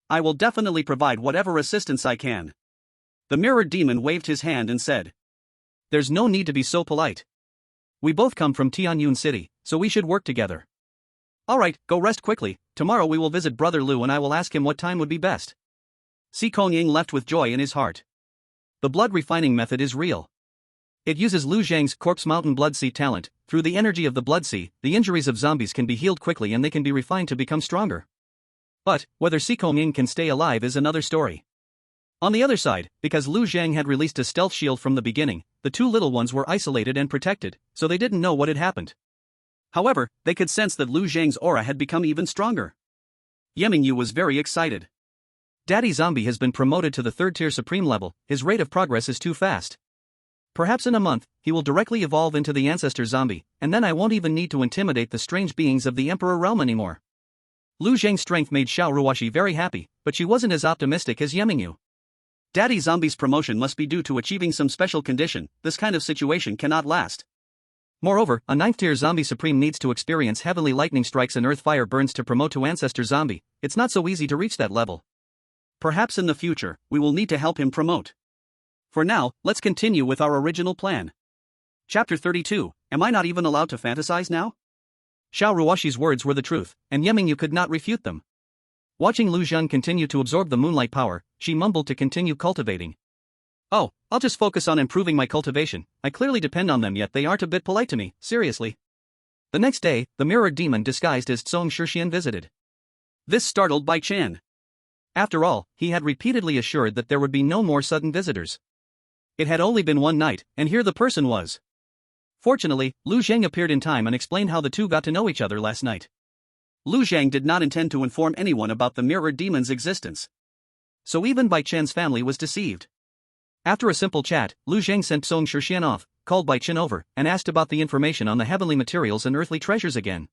I will definitely provide whatever assistance I can. The mirror demon waved his hand and said. There's no need to be so polite. We both come from Tianyun City, so we should work together. Alright, go rest quickly, tomorrow we will visit Brother Lu and I will ask him what time would be best. Si Kongying left with joy in his heart. The blood refining method is real. It uses Lu Zhang's Corpse Mountain Blood Sea talent. Through the energy of the Blood Sea, the injuries of zombies can be healed quickly and they can be refined to become stronger. But, whether Si Kongying can stay alive is another story. On the other side, because Lu Zhang had released a stealth shield from the beginning, the 2 little ones were isolated and protected, so they didn't know what had happened. However, they could sense that Lu Zhang's aura had become even stronger. Yemingyu was very excited. Daddy Zombie has been promoted to the 3rd tier supreme level, his rate of progress is too fast. Perhaps in a month, he will directly evolve into the Ancestor Zombie, and then I won't even need to intimidate the strange beings of the Emperor realm anymore. Lu Zhang's strength made Xiao Ruoxi very happy, but she wasn't as optimistic as Yemingyu. Daddy Zombie's promotion must be due to achieving some special condition, this kind of situation cannot last. Moreover, a 9th tier Zombie Supreme needs to experience heavenly lightning strikes and earth fire burns to promote to Ancestor Zombie, it's not so easy to reach that level. Perhaps in the future, we will need to help him promote. For now, let's continue with our original plan. Chapter 32, Am I not even allowed to fantasize now? Xiao Ruoxi's words were the truth, and Yemingyu could not refute them. Watching Lu Zhan continue to absorb the moonlight power, she mumbled to continue cultivating. Oh, I'll just focus on improving my cultivation, I clearly depend on them yet they aren't a bit polite to me, seriously. The next day, the mirrored demon disguised as Tsong Shixian visited. This startled Bai Chen. After all, he had repeatedly assured that there would be no more sudden visitors. It had only been one night, and here the person was. Fortunately, Lu Zhang appeared in time and explained how the two got to know each other last night. Lu Zhang did not intend to inform anyone about the mirrored demon's existence. So even Bai Chen's family was deceived. After a simple chat, Lu Zhang sent Tsong Shixian off, called Bai Chen over, and asked about the information on the heavenly materials and earthly treasures again.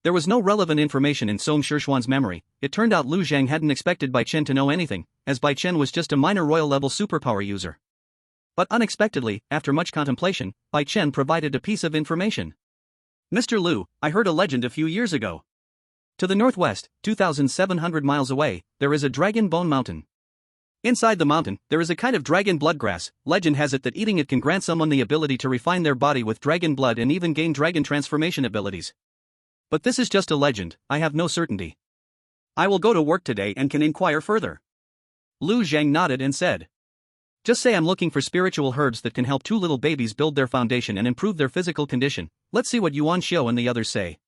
There was no relevant information in Tsong Shixian's memory. It turned out Lu Zhang hadn't expected Bai Chen to know anything, as Bai Chen was just a minor royal-level superpower user. But unexpectedly, after much contemplation, Bai Chen provided a piece of information. Mr. Lu, I heard a legend a few years ago. To the northwest, 2,700 miles away, there is a dragon bone mountain. Inside the mountain, there is a kind of dragon blood grass. Legend has it that eating it can grant someone the ability to refine their body with dragon blood and even gain dragon transformation abilities. But this is just a legend, I have no certainty. I will go to work today and can inquire further. Lu Zhang nodded and said. Just say I'm looking for spiritual herbs that can help two little babies build their foundation and improve their physical condition. Let's see what Yuan Xiu and the others say.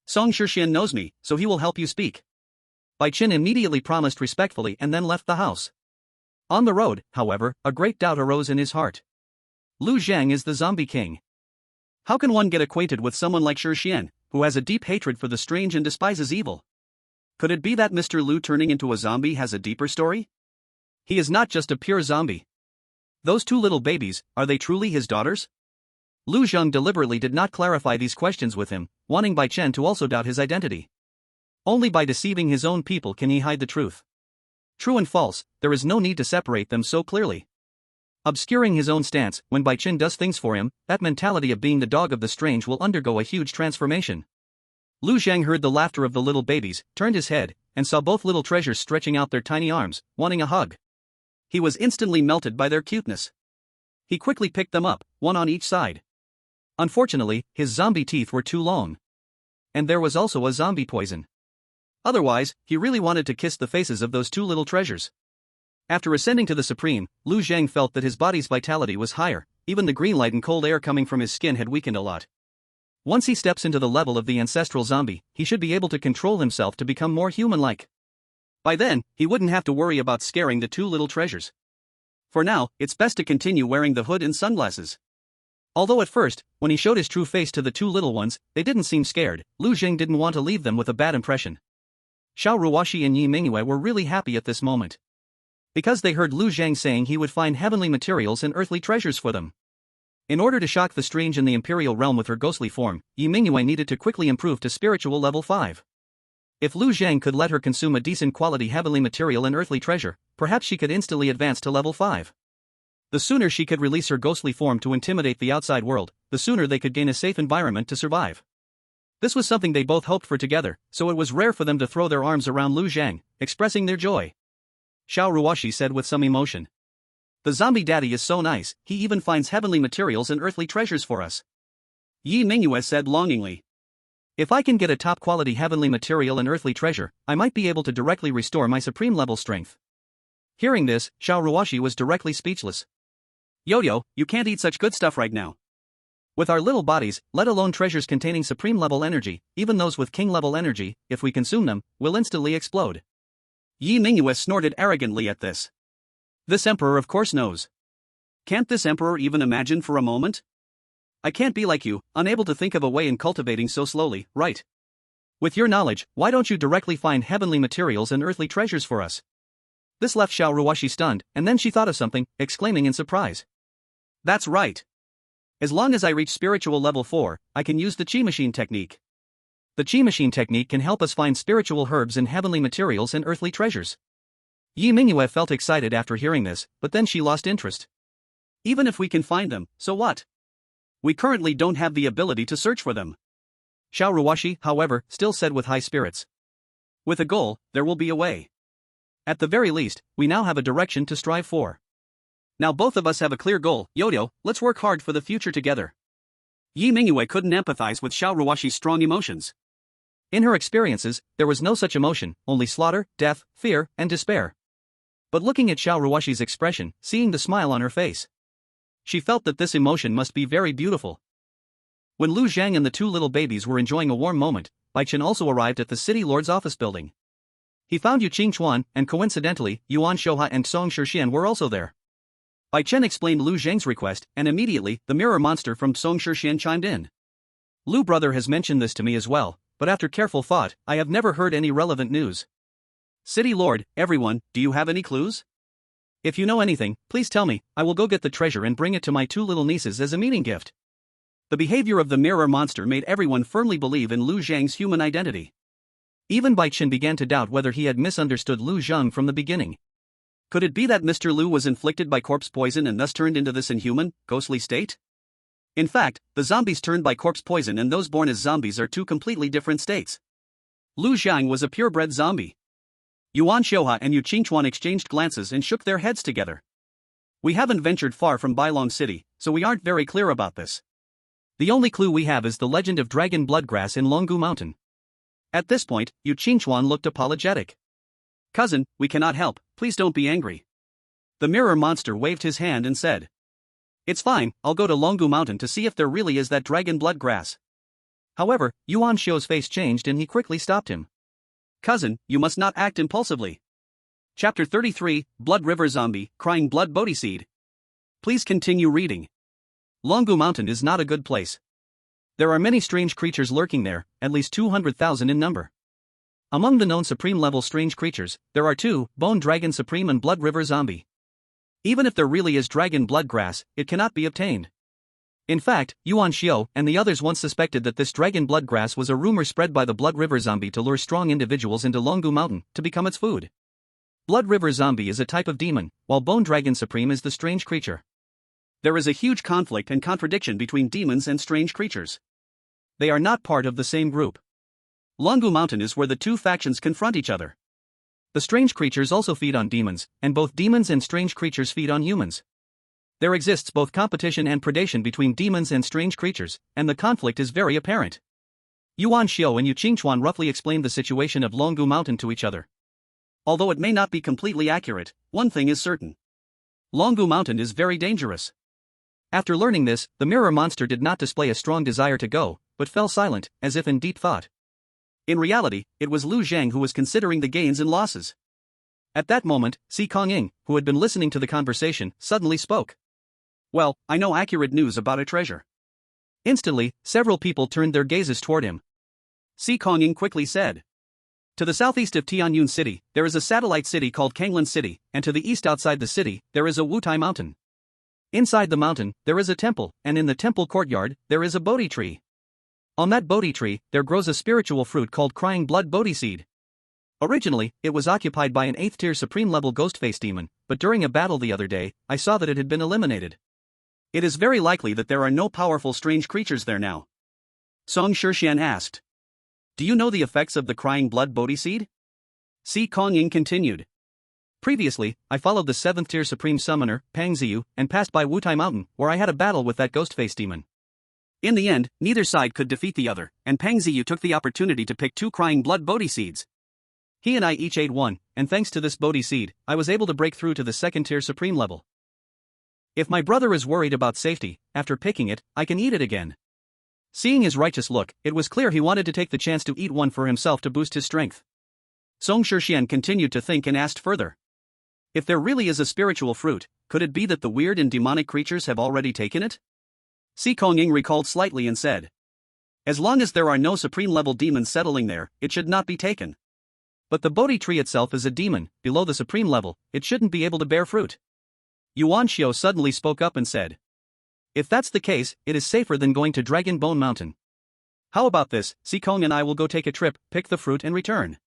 Song Shixian knows me, so he will help you speak. Bai Chen immediately promised respectfully and then left the house. On the road, however, a great doubt arose in his heart. Lu Zhang is the zombie king. How can one get acquainted with someone like Shixian, who has a deep hatred for the strange and despises evil? Could it be that Mr. Lu turning into a zombie has a deeper story? He is not just a pure zombie. Those two little babies, are they truly his daughters? Lu Zhang deliberately did not clarify these questions with him, wanting Bai Chen to also doubt his identity. Only by deceiving his own people can he hide the truth. True and false, there is no need to separate them so clearly. Obscuring his own stance, when Bai Chen does things for him, that mentality of being the dog of the strange will undergo a huge transformation. Lu Zhang heard the laughter of the little babies, turned his head, and saw both little treasures stretching out their tiny arms, wanting a hug. He was instantly melted by their cuteness. He quickly picked them up, one on each side. Unfortunately, his zombie teeth were too long. And there was also a zombie poison. Otherwise, he really wanted to kiss the faces of those two little treasures. After ascending to the Supreme, Lu Zhang felt that his body's vitality was higher, even the green light and cold air coming from his skin had weakened a lot. Once he steps into the level of the ancestral zombie, he should be able to control himself to become more human-like. By then, he wouldn't have to worry about scaring the two little treasures. For now, it's best to continue wearing the hood and sunglasses. Although at first, when he showed his true face to the two little ones, they didn't seem scared, Lu Zhang didn't want to leave them with a bad impression. Xiao Ruoxi and Yi Mingyue were really happy at this moment. Because they heard Lu Zhang saying he would find heavenly materials and earthly treasures for them. In order to shock the strange in the imperial realm with her ghostly form, Yi Mingyue needed to quickly improve to spiritual level 5. If Lu Zhang could let her consume a decent quality heavenly material and earthly treasure, perhaps she could instantly advance to level 5. The sooner she could release her ghostly form to intimidate the outside world, the sooner they could gain a safe environment to survive. This was something they both hoped for together, so it was rare for them to throw their arms around Lu Zhang, expressing their joy. Xiao Ruoxi said with some emotion. The zombie daddy is so nice, he even finds heavenly materials and earthly treasures for us. Yi Mingyue said longingly. If I can get a top-quality heavenly material and earthly treasure, I might be able to directly restore my supreme level strength. Hearing this, Xiao Ruoxi was directly speechless. Yo-yo, you can't eat such good stuff right now. With our little bodies, let alone treasures containing supreme level energy, even those with king level energy, if we consume them, will instantly explode. Yi Mingyue snorted arrogantly at this. This emperor of course knows. Can't this emperor even imagine for a moment? I can't be like you, unable to think of a way in cultivating so slowly, right? With your knowledge, why don't you directly find heavenly materials and earthly treasures for us? This left Xiao Ruoxi stunned, and then she thought of something, exclaiming in surprise. That's right. As long as I reach spiritual level 4, I can use the Qi Machine technique. The Qi Machine technique can help us find spiritual herbs and heavenly materials and earthly treasures. Yi Mingyue felt excited after hearing this, but then she lost interest. Even if we can find them, so what? We currently don't have the ability to search for them. Xiao Ruoxi, however, still said with high spirits. With a goal, there will be a way. At the very least, we now have a direction to strive for. Now both of us have a clear goal, Yodio, let's work hard for the future together. Yi Mingyue couldn't empathize with Xiao Ruoxi's strong emotions. In her experiences, there was no such emotion, only slaughter, death, fear, and despair. But looking at Xiao Ruoxi's expression, seeing the smile on her face, she felt that this emotion must be very beautiful. When Lu Zhang and the two little babies were enjoying a warm moment, Bai Chen also arrived at the city lord's office building. He found Yu Qingchuan, and coincidentally, Yuan Shouha and Song Shixian were also there. Bai Chen explained Lu Zhang's request, and immediately, the mirror monster from Song Shixian chimed in. Lu brother has mentioned this to me as well, but after careful thought, I have never heard any relevant news. City lord, everyone, do you have any clues? If you know anything, please tell me, I will go get the treasure and bring it to my two little nieces as a meeting gift. The behavior of the mirror monster made everyone firmly believe in Lu Zhang's human identity. Even Bai Chen began to doubt whether he had misunderstood Lu Zhang from the beginning. Could it be that Mr. Lu was inflicted by corpse poison and thus turned into this inhuman, ghostly state? In fact, the zombies turned by corpse poison and those born as zombies are two completely different states. Lu Zhang was a purebred zombie. Yuan Shouha and Yu Qingchuan exchanged glances and shook their heads together. We haven't ventured far from Bailong City, so we aren't very clear about this. The only clue we have is the legend of dragon bloodgrass in Yan Gui Mountain. At this point, Yu Qingchuan looked apologetic. Cousin, we cannot help, please don't be angry. The mirror monster waved his hand and said. It's fine, I'll go to Yan Gui Mountain to see if there really is that dragon bloodgrass. However, Yuan Shou's face changed and he quickly stopped him. Cousin, you must not act impulsively. Chapter 33, Blood River Zombie, Crying Blood Bodhiseed. Please continue reading. Yan Gui Mountain is not a good place. There are many strange creatures lurking there, at least 200,000 in number. Among the known supreme-level strange creatures, there are two, Bone Dragon Supreme and Blood River Zombie. Even if there really is dragon blood grass, it cannot be obtained. In fact, Yuan Xiao and the others once suspected that this dragon blood grass was a rumor spread by the Blood River Zombie to lure strong individuals into Yan Gui Mountain to become its food. Blood River Zombie is a type of demon, while Bone Dragon Supreme is the strange creature. There is a huge conflict and contradiction between demons and strange creatures. They are not part of the same group. Yan Gui Mountain is where the two factions confront each other. The strange creatures also feed on demons, and both demons and strange creatures feed on humans. There exists both competition and predation between demons and strange creatures, and the conflict is very apparent. Yuan Xiao and Yu Qingchuan roughly explained the situation of Yan Gui Mountain to each other. Although it may not be completely accurate, one thing is certain. Yan Gui Mountain is very dangerous. After learning this, the mirror monster did not display a strong desire to go, but fell silent, as if in deep thought. In reality, it was Lu Zhang who was considering the gains and losses. At that moment, Si Kongying, who had been listening to the conversation, suddenly spoke. Well, I know accurate news about a treasure. Instantly, several people turned their gazes toward him. Si Kongying quickly said. To the southeast of Tianyun City, there is a satellite city called Kanglan City, and to the east outside the city, there is a Wutai Mountain. Inside the mountain, there is a temple, and in the temple courtyard, there is a Bodhi tree. On that Bodhi tree, there grows a spiritual fruit called Crying Blood Bodhiseed. Originally, it was occupied by an 8th-tier supreme-level ghost-face demon, but during a battle the other day, I saw that it had been eliminated. It is very likely that there are no powerful strange creatures there now. Song Shixian asked. Do you know the effects of the Crying Blood Bodhiseed? Si Kongying continued. Previously, I followed the 7th-tier supreme summoner, Pang Ziyu, and passed by Wutai Mountain, where I had a battle with that ghost-face demon. In the end, neither side could defeat the other, and Pang Ziyu took the opportunity to pick 2 Crying Blood Bodhiseeds. He and I each ate 1, and thanks to this Bodhiseed, I was able to break through to the 2nd-tier supreme level. If my brother is worried about safety, after picking it, I can eat it again. Seeing his righteous look, it was clear he wanted to take the chance to eat one for himself to boost his strength. Song Shixian continued to think and asked further. If there really is a spiritual fruit, could it be that the weird and demonic creatures have already taken it? Si Kongying recalled slightly and said. As long as there are no supreme-level demons settling there, it should not be taken. But the Bodhi tree itself is a demon, below the supreme level, it shouldn't be able to bear fruit. Yuan Xiao suddenly spoke up and said. If that's the case, it is safer than going to Dragon Bone Mountain. How about this, Si Kong and I will go take a trip, pick the fruit and return.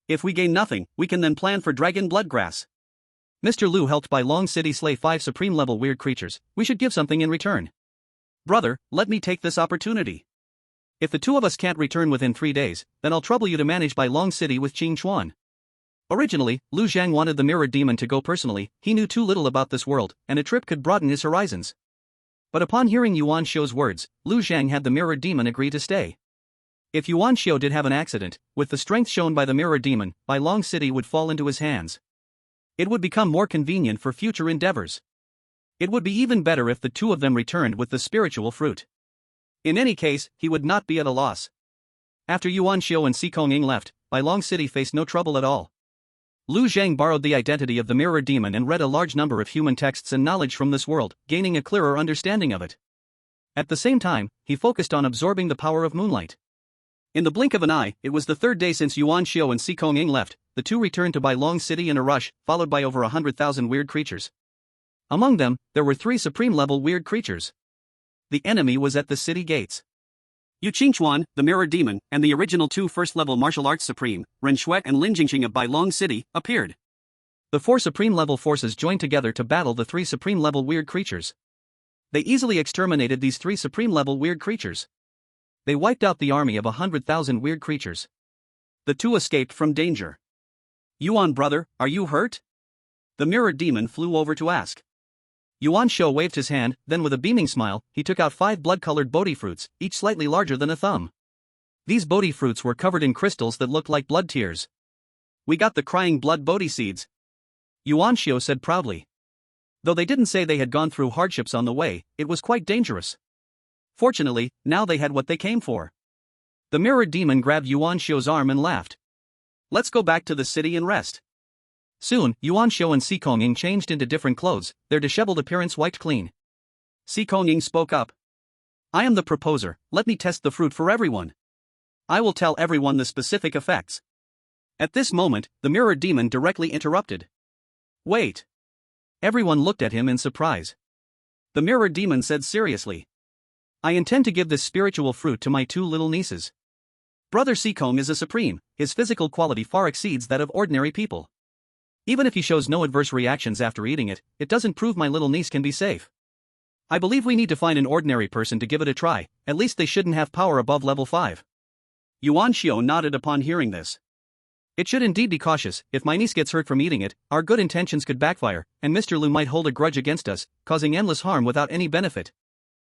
If we gain nothing, we can then plan for Dragon Bloodgrass. Mr. Lu helped Bai Long City slay 5 supreme-level weird creatures, we should give something in return. Brother, let me take this opportunity. If the two of us can't return within 3 days, then I'll trouble you to manage Bai Long City with Qing Chuan. Originally, Lu Zhang wanted the mirrored demon to go personally, he knew too little about this world, and a trip could broaden his horizons. But upon hearing Yuan Xiao's words, Lu Zhang had the mirrored demon agree to stay. If Yuan Xiao did have an accident, with the strength shown by the mirrored demon, Bai Long City would fall into his hands. It would become more convenient for future endeavors. It would be even better if the two of them returned with the spiritual fruit. In any case, he would not be at a loss. After Yuan Xiao and Si Kongying left, Bai Long City faced no trouble at all. Lu Zhang borrowed the identity of the mirror demon and read a large number of human texts and knowledge from this world, gaining a clearer understanding of it. At the same time, he focused on absorbing the power of moonlight. In the blink of an eye, it was the 3rd day since Yuan Xiao and Si Kongying left, the two returned to Bai Long City in a rush, followed by over 100,000 weird creatures. Among them, there were 3 supreme-level weird creatures. The enemy was at the city gates. Yu Qingchuan, the mirror demon, and the original 2 first-level martial arts supreme, Ren Shuet and Lin Jingxing of Bai Long City, appeared. The 4 supreme-level forces joined together to battle the 3 supreme-level weird creatures. They easily exterminated these 3 supreme-level weird creatures. They wiped out the army of 100,000 weird creatures. The 2 escaped from danger. Yuan brother, are you hurt? The mirror demon flew over to ask. Yuan Xiao waved his hand, then with a beaming smile, he took out 5 blood-colored Bodhi fruits, each slightly larger than a thumb. These Bodhi fruits were covered in crystals that looked like blood tears. We got the crying blood Bodhi seeds. Yuan Xiao said proudly. Though they didn't say they had gone through hardships on the way, it was quite dangerous. Fortunately, now they had what they came for. The mirrored demon grabbed Yuan Xiao's arm and laughed. Let's go back to the city and rest. Soon, Yuan Xiao and Si Kongying changed into different clothes, their disheveled appearance wiped clean. Si Kongying spoke up. I am the proposer, let me test the fruit for everyone. I will tell everyone the specific effects. At this moment, the mirror demon directly interrupted. Wait. Everyone looked at him in surprise. The mirror demon said seriously. I intend to give this spiritual fruit to my 2 little nieces. Brother Si Kong is a supreme, his physical quality far exceeds that of ordinary people. Even if he shows no adverse reactions after eating it, it doesn't prove my little niece can be safe. I believe we need to find an ordinary person to give it a try, at least they shouldn't have power above level 5. Yuan Xiao nodded upon hearing this. It should indeed be cautious, if my niece gets hurt from eating it, our good intentions could backfire, and Mr. Lu might hold a grudge against us, causing endless harm without any benefit.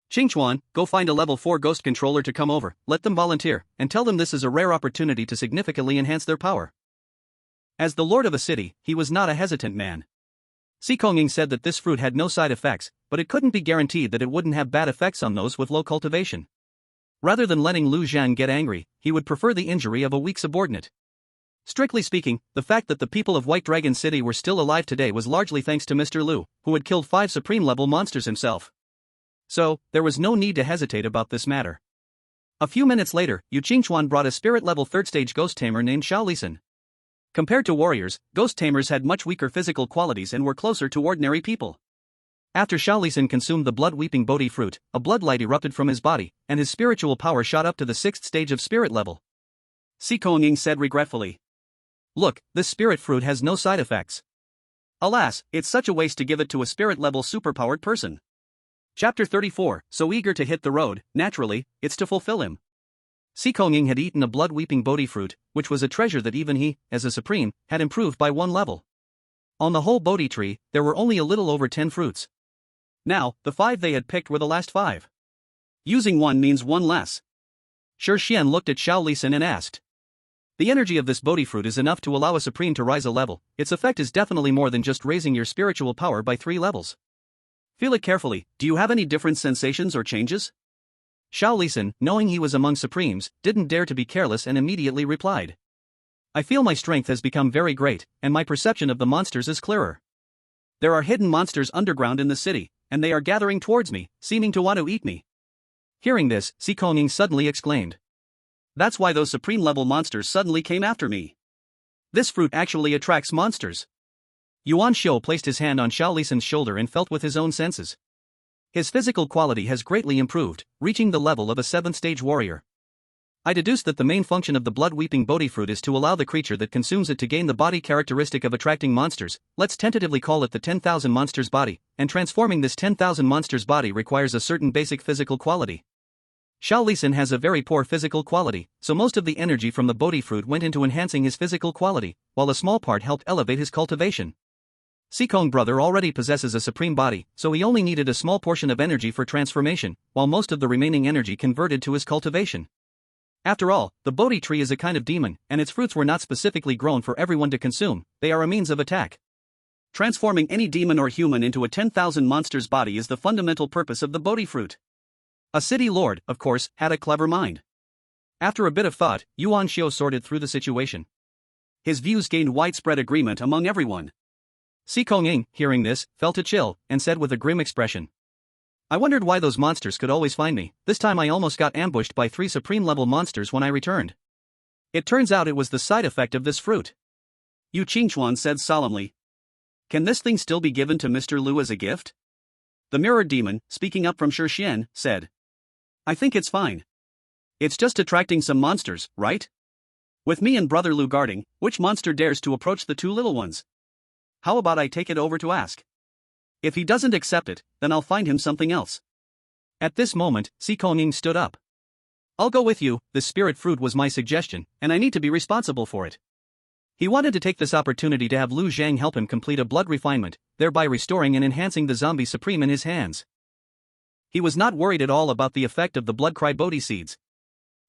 Qingchuan, go find a level 4 ghost controller to come over, let them volunteer, and tell them this is a rare opportunity to significantly enhance their power. As the lord of a city, he was not a hesitant man. Si Kongying said that this fruit had no side effects, but it couldn't be guaranteed that it wouldn't have bad effects on those with low cultivation. Rather than letting Lu Zhang get angry, he would prefer the injury of a weak subordinate. Strictly speaking, the fact that the people of White Dragon City were still alive today was largely thanks to Mr. Lu, who had killed 5 supreme-level monsters himself. So, there was no need to hesitate about this matter. A few minutes later, Yu Qingchuan brought a spirit-level 3rd-stage ghost tamer named Xiao Lisan. Compared to warriors, ghost tamers had much weaker physical qualities and were closer to ordinary people. After Xiao Lisan consumed the blood-weeping Bodhi fruit, a blood light erupted from his body, and his spiritual power shot up to the 6th stage of spirit level. Si Kongying said regretfully. Look, this spirit fruit has no side effects. Alas, it's such a waste to give it to a spirit-level superpowered person. Chapter 34, so eager to hit the road, naturally, it's to fulfill him. Si Kongying had eaten a blood-weeping Bodhi fruit, which was a treasure that even he, as a supreme, had improved by 1 level. On the whole Bodhi tree, there were only a little over 10 fruits. Now, the 5 they had picked were the last 5. Using 1 means 1 less. Shi Xian looked at Xiao Lisan and asked. The energy of this Bodhi fruit is enough to allow a supreme to rise a level, its effect is definitely more than just raising your spiritual power by 3 levels. Feel it carefully, do you have any different sensations or changes? Xiao Lisan, knowing he was among supremes, didn't dare to be careless and immediately replied. I feel my strength has become very great, and my perception of the monsters is clearer. There are hidden monsters underground in the city, and they are gathering towards me, seeming to want to eat me. Hearing this, Si Kongying suddenly exclaimed. That's why those supreme-level monsters suddenly came after me. This fruit actually attracts monsters. Yuan Xiu placed his hand on Xiao Lisan's shoulder and felt with his own senses. His physical quality has greatly improved, reaching the level of a 7th-stage warrior. I deduced that the main function of the blood-weeping Bodhi fruit is to allow the creature that consumes it to gain the body characteristic of attracting monsters, let's tentatively call it the 10,000 monsters body, and transforming this 10,000 monsters body requires a certain basic physical quality. Xiao Lisan has a very poor physical quality, so most of the energy from the Bodhi fruit went into enhancing his physical quality, while a small part helped elevate his cultivation. Sikong brother already possesses a supreme body, so he only needed a small portion of energy for transformation, while most of the remaining energy converted to his cultivation. After all, the Bodhi tree is a kind of demon, and its fruits were not specifically grown for everyone to consume, they are a means of attack. Transforming any demon or human into a 10,000 monsters body is the fundamental purpose of the Bodhi fruit. A city lord, of course, had a clever mind. After a bit of thought, Yuan Xiu sorted through the situation. His views gained widespread agreement among everyone. Si Kongying, hearing this, felt a chill, and said with a grim expression. I wondered why those monsters could always find me. This time I almost got ambushed by 3 supreme-level monsters when I returned. It turns out it was the side effect of this fruit. Yu Qingchuan said solemnly. Can this thing still be given to Mr. Liu as a gift? The mirrored demon, speaking up from Shixian, said. I think it's fine. It's just attracting some monsters, right? With me and Brother Liu guarding, which monster dares to approach the 2 little ones? How about I take it over to ask? If he doesn't accept it, then I'll find him something else. At this moment, Si Kongying stood up. I'll go with you, this spirit fruit was my suggestion, and I need to be responsible for it. He wanted to take this opportunity to have Lu Zhang help him complete a blood refinement, thereby restoring and enhancing the zombie supreme in his hands. He was not worried at all about the effect of the blood cry Bodhi seeds.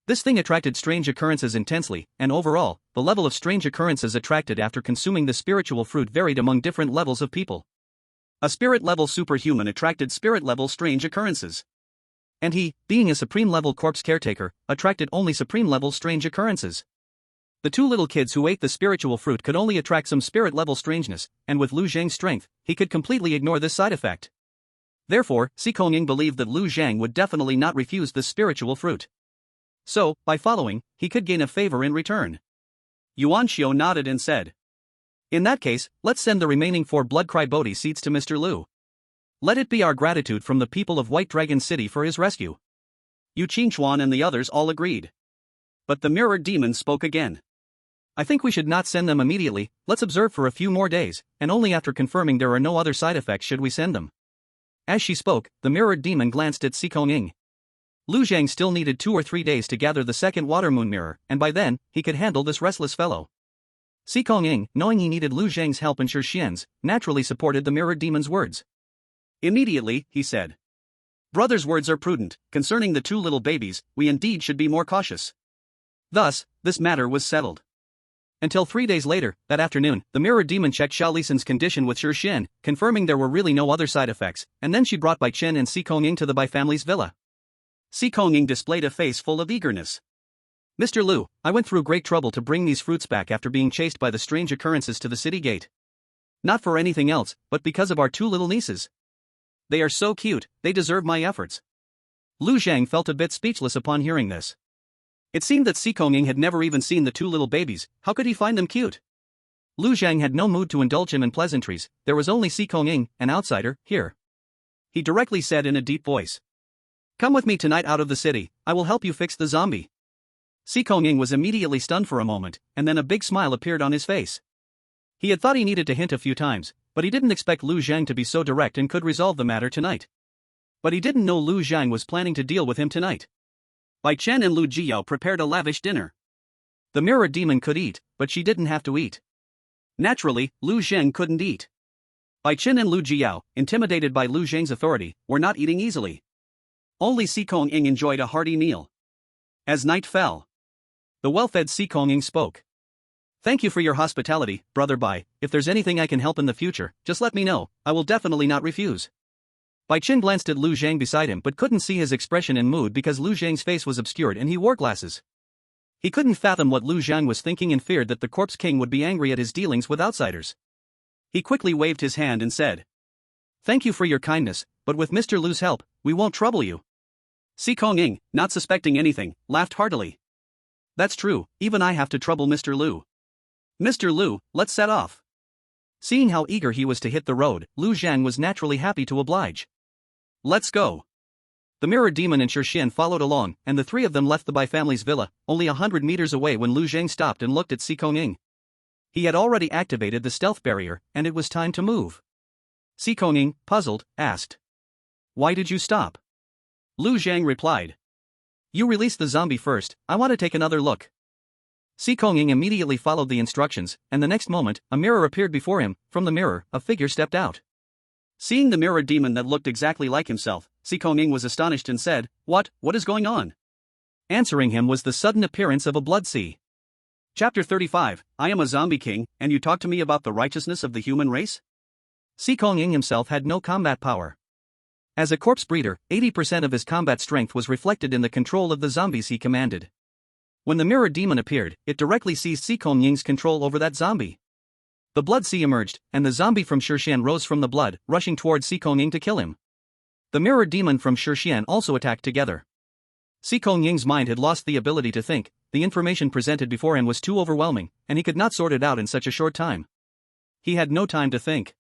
This thing attracted strange occurrences intensely, and overall, the level of strange occurrences attracted after consuming the spiritual fruit varied among different levels of people. A spirit-level superhuman attracted spirit-level strange occurrences. And he, being a supreme-level corpse caretaker, attracted only supreme-level strange occurrences. The 2 little kids who ate the spiritual fruit could only attract some spirit-level strangeness, and with Lu Zhang's strength, he could completely ignore this side effect. Therefore, Si Kongying believed that Lu Zhang would definitely not refuse this spiritual fruit. So, by following, he could gain a favor in return. Yuan Xiu nodded and said. In that case, let's send the remaining 4 blood cry Bodhi seeds to Mr. Liu. Let it be our gratitude from the people of White Dragon City for his rescue. Yu Qingchuan and the others all agreed. But the mirrored demon spoke again. I think we should not send them immediately, let's observe for a few more days, and only after confirming there are no other side effects should we send them. As she spoke, the mirrored demon glanced at Si Kongying. Lu Zhang still needed 2 or 3 days to gather the second water moon mirror, and by then, he could handle this restless fellow. Si Kongying, knowing he needed Lu Zhang's help and Shixian's, naturally supported the mirrored demon's words. Immediately, he said. Brother's words are prudent, concerning the 2 little babies, we indeed should be more cautious. Thus, this matter was settled. Until 3 days later, that afternoon, the mirrored demon checked Xiao Lisan's condition with Shixian, confirming there were really no other side effects, and then she brought Bai Chen and Si Kongying to the Bai family's villa. Si Kongying displayed a face full of eagerness. Mr. Liu, I went through great trouble to bring these fruits back after being chased by the strange occurrences to the city gate. Not for anything else, but because of our 2 little nieces. They are so cute, they deserve my efforts. Lu Zhang felt a bit speechless upon hearing this. It seemed that Si Kongying had never even seen the 2 little babies, how could he find them cute? Lu Zhang had no mood to indulge him in pleasantries, there was only Si Kongying, an outsider, here. He directly said in a deep voice. Come with me tonight out of the city, I will help you fix the zombie. Si Kongying was immediately stunned for a moment, and then a big smile appeared on his face. He had thought he needed to hint a few times, but he didn't expect Lu Zhang to be so direct and could resolve the matter tonight. But he didn't know Lu Zhang was planning to deal with him tonight. Bai Chen and Lu Jiyao prepared a lavish dinner. The mirrored demon could eat, but she didn't have to eat. Naturally, Lu Zhang couldn't eat. Bai Chen and Lu Jiyao, intimidated by Lu Zhang's authority, were not eating easily. Only Si Kongying enjoyed a hearty meal. As night fell, the well-fed Si Kongying spoke. Thank you for your hospitality, Brother Bai, if there's anything I can help in the future, just let me know, I will definitely not refuse. Bai Chen glanced at Lu Zhang beside him but couldn't see his expression and mood because Lu Zhang's face was obscured and he wore glasses. He couldn't fathom what Lu Zhang was thinking and feared that the Corpse King would be angry at his dealings with outsiders. He quickly waved his hand and said, Thank you for your kindness, but with Mr. Lu's help, we won't trouble you. Si Kong-ing, not suspecting anything, laughed heartily. That's true, even I have to trouble Mr. Lu. Mr. Lu, let's set off. Seeing how eager he was to hit the road, Lu Zhang was naturally happy to oblige. Let's go. The Mirror Demon and Shixian followed along, and the three of them left the Bai family's villa, only 100 meters away when Lu Zhang stopped and looked at Si Kong-ing. He had already activated the stealth barrier, and it was time to move. Si Kong-ing, puzzled, asked. Why did you stop? Lu Zhang replied. You release the zombie first, I want to take another look. Si Kong-ing immediately followed the instructions, and the next moment, a mirror appeared before him. From the mirror, a figure stepped out. Seeing the mirror demon that looked exactly like himself, Si Kong-ing was astonished and said, What is going on? Answering him was the sudden appearance of a blood sea. Chapter 35, I am a zombie king, and you talk to me about the righteousness of the human race? Si Kong-ing himself had no combat power. As a corpse breeder, 80% of his combat strength was reflected in the control of the zombies he commanded. When the mirror demon appeared, it directly seized Si Kong-ing's control over that zombie. The blood sea emerged, and the zombie from Shixian rose from the blood, rushing towards Si Kong-ing to kill him. The mirror demon from Shixian also attacked together. Si Kong-ing's mind had lost the ability to think, the information presented before him was too overwhelming, and he could not sort it out in such a short time. He had no time to think.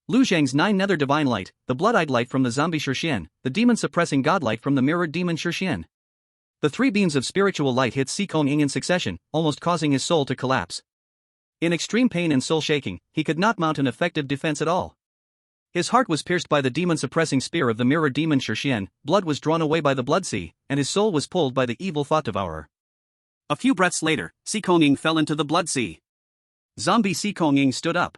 Lu Zhang's 9 nether divine light, the blood-eyed light from the zombie Shixian, the demon-suppressing godlight from the mirrored demon Shixian. The 3 beams of spiritual light hit Si Kong-ing in succession, almost causing his soul to collapse. In extreme pain and soul shaking, he could not mount an effective defense at all. His heart was pierced by the demon-suppressing spear of the mirror demon Shixian, blood was drawn away by the blood sea, and his soul was pulled by the evil thought devourer. A few breaths later, Si Kong-ing fell into the blood sea. Zombie Si Kong-ing stood up.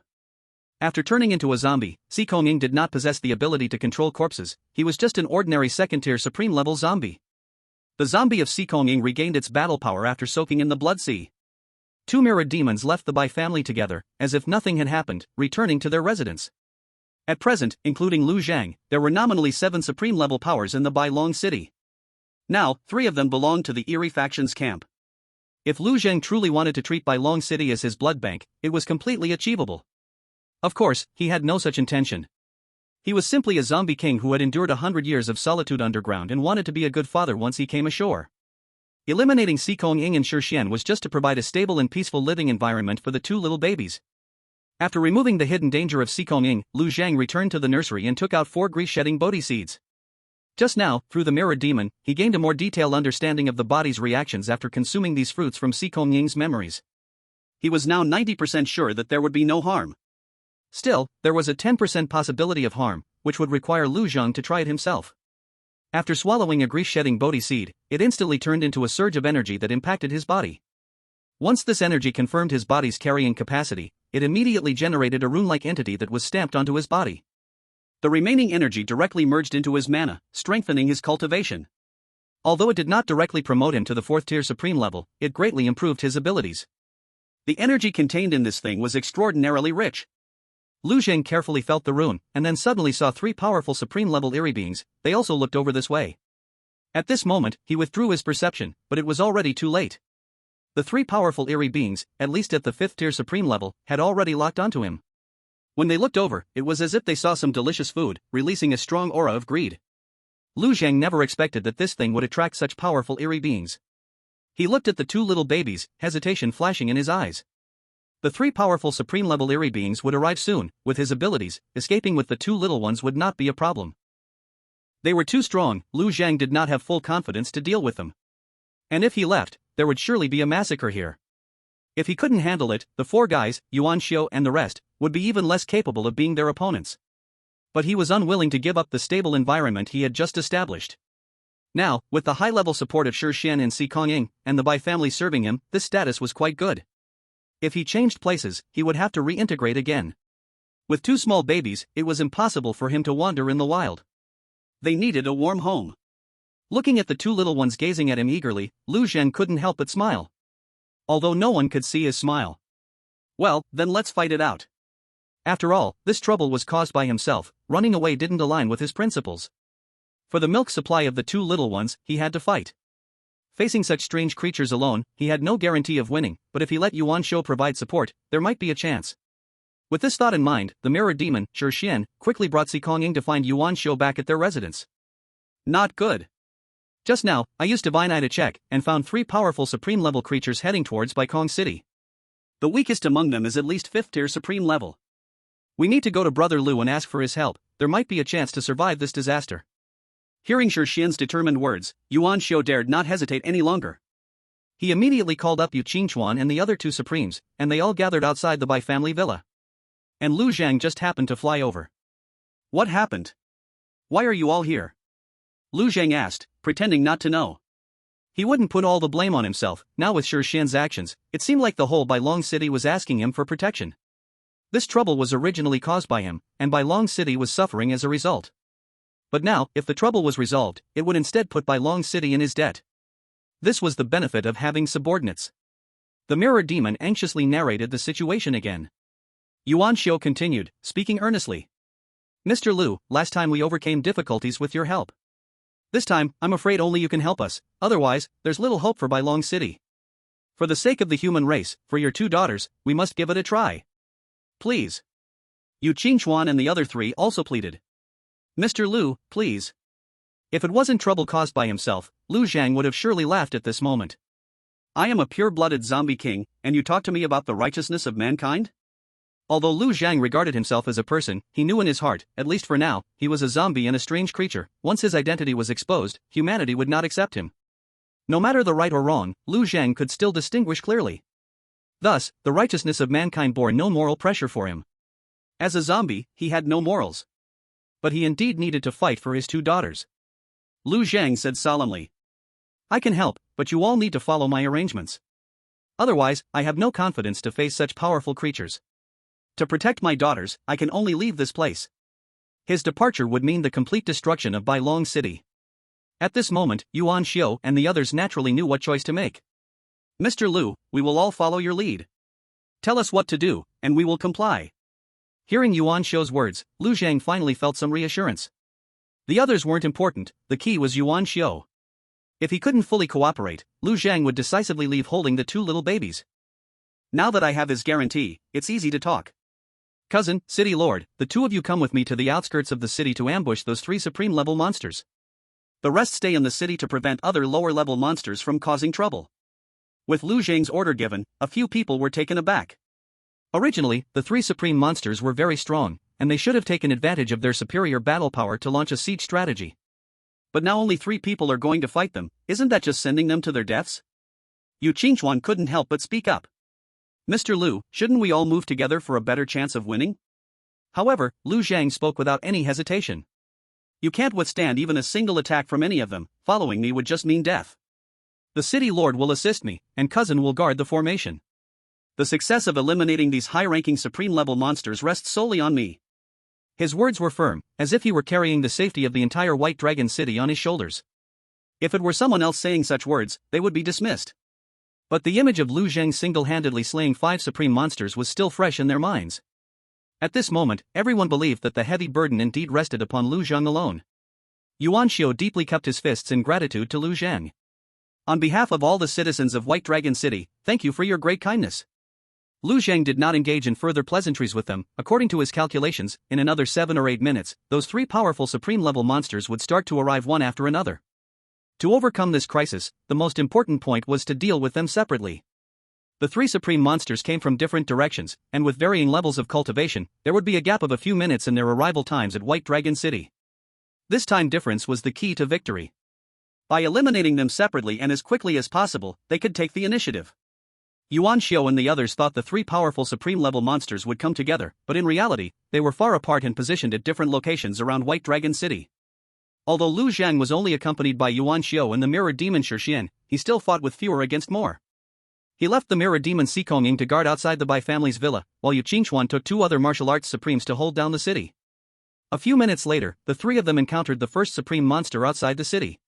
After turning into a zombie, Si Kong-ing did not possess the ability to control corpses, he was just an ordinary second-tier supreme-level zombie. The zombie of Si Kong-ing regained its battle power after soaking in the blood sea. 2 mirrored demons left the Bai family together, as if nothing had happened, returning to their residence. At present, including Lu Zhang, there were nominally 7 supreme-level powers in the Bai Long city. Now, 3 of them belonged to the Eerie faction's camp. If Lu Zhang truly wanted to treat Bai Long city as his blood bank, it was completely achievable. Of course, he had no such intention. He was simply a zombie king who had endured 100 years of solitude underground and wanted to be a good father once he came ashore. Eliminating Si Kong-ing and Shixian was just to provide a stable and peaceful living environment for the 2 little babies. After removing the hidden danger of Si Kong-ing, Lu Zhang returned to the nursery and took out 4 grease-shedding Bodhi seeds. Just now, through the mirror demon, he gained a more detailed understanding of the body's reactions after consuming these fruits from Si Kong-ing's memories. He was now 90% sure that there would be no harm. Still, there was a 10% possibility of harm, which would require Lu Zhang to try it himself. After swallowing a grease-shedding Bodhi seed, it instantly turned into a surge of energy that impacted his body. Once this energy confirmed his body's carrying capacity, it immediately generated a rune-like entity that was stamped onto his body. The remaining energy directly merged into his mana, strengthening his cultivation. Although it did not directly promote him to the 4th-tier supreme level, it greatly improved his abilities. The energy contained in this thing was extraordinarily rich. Lu Zhang carefully felt the rune, and then suddenly saw 3 powerful supreme-level eerie beings. They also looked over this way. At this moment, he withdrew his perception, but it was already too late. The 3 powerful eerie beings, at least at the 5th-tier supreme level, had already locked onto him. When they looked over, it was as if they saw some delicious food, releasing a strong aura of greed. Lu Zhang never expected that this thing would attract such powerful eerie beings. He looked at the 2 little babies, hesitation flashing in his eyes. The 3 powerful supreme-level eerie beings would arrive soon. With his abilities, escaping with the 2 little ones would not be a problem. They were too strong. Lu Zhang did not have full confidence to deal with them. And if he left, there would surely be a massacre here. If he couldn't handle it, the 4 guys, Yuan Xiu and the rest, would be even less capable of being their opponents. But he was unwilling to give up the stable environment he had just established. Now, with the high-level support of Shixian and Si Kong-ing, and the Bai family serving him, this status was quite good. If he changed places, he would have to reintegrate again. With 2 small babies, it was impossible for him to wander in the wild. They needed a warm home. Looking at the 2 little ones gazing at him eagerly, Lu Zhang couldn't help but smile. Although no one could see his smile. Well, then let's fight it out. After all, this trouble was caused by himself. Running away didn't align with his principles. For the milk supply of the 2 little ones, he had to fight. Facing such strange creatures alone, he had no guarantee of winning, but if he let Yuan Shou provide support, there might be a chance. With this thought in mind, the mirror demon, Shi quickly brought Sikonging to find Yuan Shou back at their residence. Not good. Just now, I used Divine Eye to check, and found 3 powerful supreme-level creatures heading towards Baikong City. The weakest among them is at least 5th tier supreme level. We need to go to Brother Lu and ask for his help, there might be a chance to survive this disaster. Hearing Shi determined words, Yuan Shou dared not hesitate any longer. He immediately called up Yu Qingchuan and the other 2 supremes, and they all gathered outside the Bai family villa. And Lu Zhang just happened to fly over. What happened? Why are you all here? Lu Zhang asked, pretending not to know. He wouldn't put all the blame on himself. Now with Shi actions, it seemed like the whole Bai Long City was asking him for protection. This trouble was originally caused by him, and Bai Long City was suffering as a result. But now, if the trouble was resolved, it would instead put Bai Long City in his debt. This was the benefit of having subordinates. The mirror demon anxiously narrated the situation again. Yuan Shou continued, speaking earnestly. Mr. Lu, last time we overcame difficulties with your help. This time, I'm afraid only you can help us, otherwise, there's little hope for Bai Long City. For the sake of the human race, for your 2 daughters, we must give it a try. Please. Yu Qingchuan and the other 3 also pleaded. Mr. Lu, please. If it wasn't trouble caused by himself, Lu Zhang would have surely laughed at this moment. I am a pure-blooded zombie king, and you talk to me about the righteousness of mankind? Although Lu Zhang regarded himself as a person, he knew in his heart, at least for now, he was a zombie and a strange creature. Once his identity was exposed, humanity would not accept him. No matter the right or wrong, Lu Zhang could still distinguish clearly. Thus, the righteousness of mankind bore no moral pressure for him. As a zombie, he had no morals. But he indeed needed to fight for his 2 daughters. Lu Zhang said solemnly. I can help, but you all need to follow my arrangements. Otherwise, I have no confidence to face such powerful creatures. To protect my daughters, I can only leave this place. His departure would mean the complete destruction of Bai Long City. At this moment, Yuan Shou and the others naturally knew what choice to make. Mr. Lu, we will all follow your lead. Tell us what to do, and we will comply. Hearing Yuan Shou's words, Lu Zhang finally felt some reassurance. The others weren't important, the key was Yuan Shou. If he couldn't fully cooperate, Lu Zhang would decisively leave holding the 2 little babies. Now that I have his guarantee, it's easy to talk. Cousin, City Lord, the 2 of you come with me to the outskirts of the city to ambush those 3 supreme-level monsters. The rest stay in the city to prevent other lower-level monsters from causing trouble. With Lu Zhang's order given, a few people were taken aback. Originally, the 3 supreme monsters were very strong, and they should have taken advantage of their superior battle power to launch a siege strategy. But now only 3 people are going to fight them, isn't that just sending them to their deaths? Yu Qingchuan couldn't help but speak up. Mr. Lu, shouldn't we all move together for a better chance of winning? However, Lu Zhang spoke without any hesitation. You can't withstand even a single attack from any of them, following me would just mean death. The City Lord will assist me, and Cousin will guard the formation. The success of eliminating these high-ranking supreme-level monsters rests solely on me. His words were firm, as if he were carrying the safety of the entire White Dragon City on his shoulders. If it were someone else saying such words, they would be dismissed. But the image of Lu Zhang single-handedly slaying 5 supreme monsters was still fresh in their minds. At this moment, everyone believed that the heavy burden indeed rested upon Lu Zhang alone. Yuan Shou deeply cupped his fists in gratitude to Lu Zhang. On behalf of all the citizens of White Dragon City, thank you for your great kindness. Lu Zhang did not engage in further pleasantries with them. According to his calculations, in another 7 or 8 minutes, those 3 powerful supreme-level monsters would start to arrive one after another. To overcome this crisis, the most important point was to deal with them separately. The 3 supreme monsters came from different directions, and with varying levels of cultivation, there would be a gap of a few minutes in their arrival times at White Dragon City. This time difference was the key to victory. By eliminating them separately and as quickly as possible, they could take the initiative. Yuan Shou and the others thought the 3 powerful supreme-level monsters would come together, but in reality, they were far apart and positioned at different locations around White Dragon City. Although Lu Zhang was only accompanied by Yuan Shou and the mirror demon Shi, he still fought with fewer against more. He left the mirror demon Sikonging to guard outside the Bai family's villa, while Yu Qingchuan took 2 other martial arts supremes to hold down the city. A few minutes later, the 3 of them encountered the first supreme monster outside the city.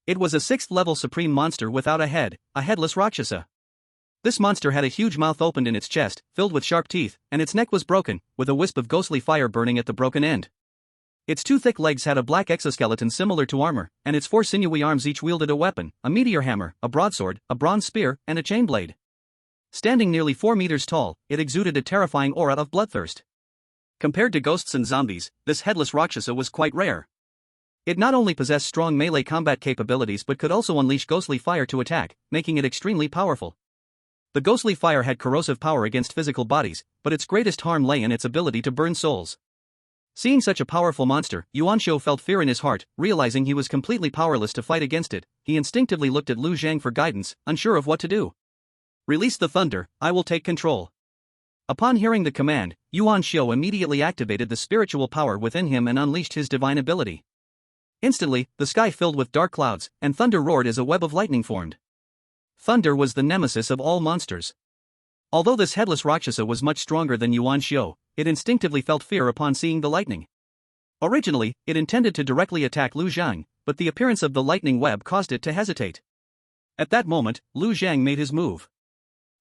It was a 6th-level supreme monster without a head, a headless Rakshasa. This monster had a huge mouth opened in its chest, filled with sharp teeth, and its neck was broken, with a wisp of ghostly fire burning at the broken end. Its 2 thick legs had a black exoskeleton similar to armor, and its 4 sinewy arms each wielded a weapon, a meteor hammer, a broadsword, a bronze spear, and a chain blade. Standing nearly 4 meters tall, it exuded a terrifying aura of bloodthirst. Compared to ghosts and zombies, this headless Rakshasa was quite rare. It not only possessed strong melee combat capabilities but could also unleash ghostly fire to attack, making it extremely powerful. The ghostly fire had corrosive power against physical bodies, but its greatest harm lay in its ability to burn souls. Seeing such a powerful monster, Yuanshou felt fear in his heart. Realizing he was completely powerless to fight against it, he instinctively looked at Lu Zhang for guidance, unsure of what to do. "Release the thunder, I will take control." Upon hearing the command, Yuanshou immediately activated the spiritual power within him and unleashed his divine ability. Instantly, the sky filled with dark clouds, and thunder roared as a web of lightning formed. Thunder was the nemesis of all monsters. Although this headless Rakshasa was much stronger than Yuanshou, it instinctively felt fear upon seeing the lightning. Originally, it intended to directly attack Lu Zhang, but the appearance of the lightning web caused it to hesitate. At that moment, Lu Zhang made his move.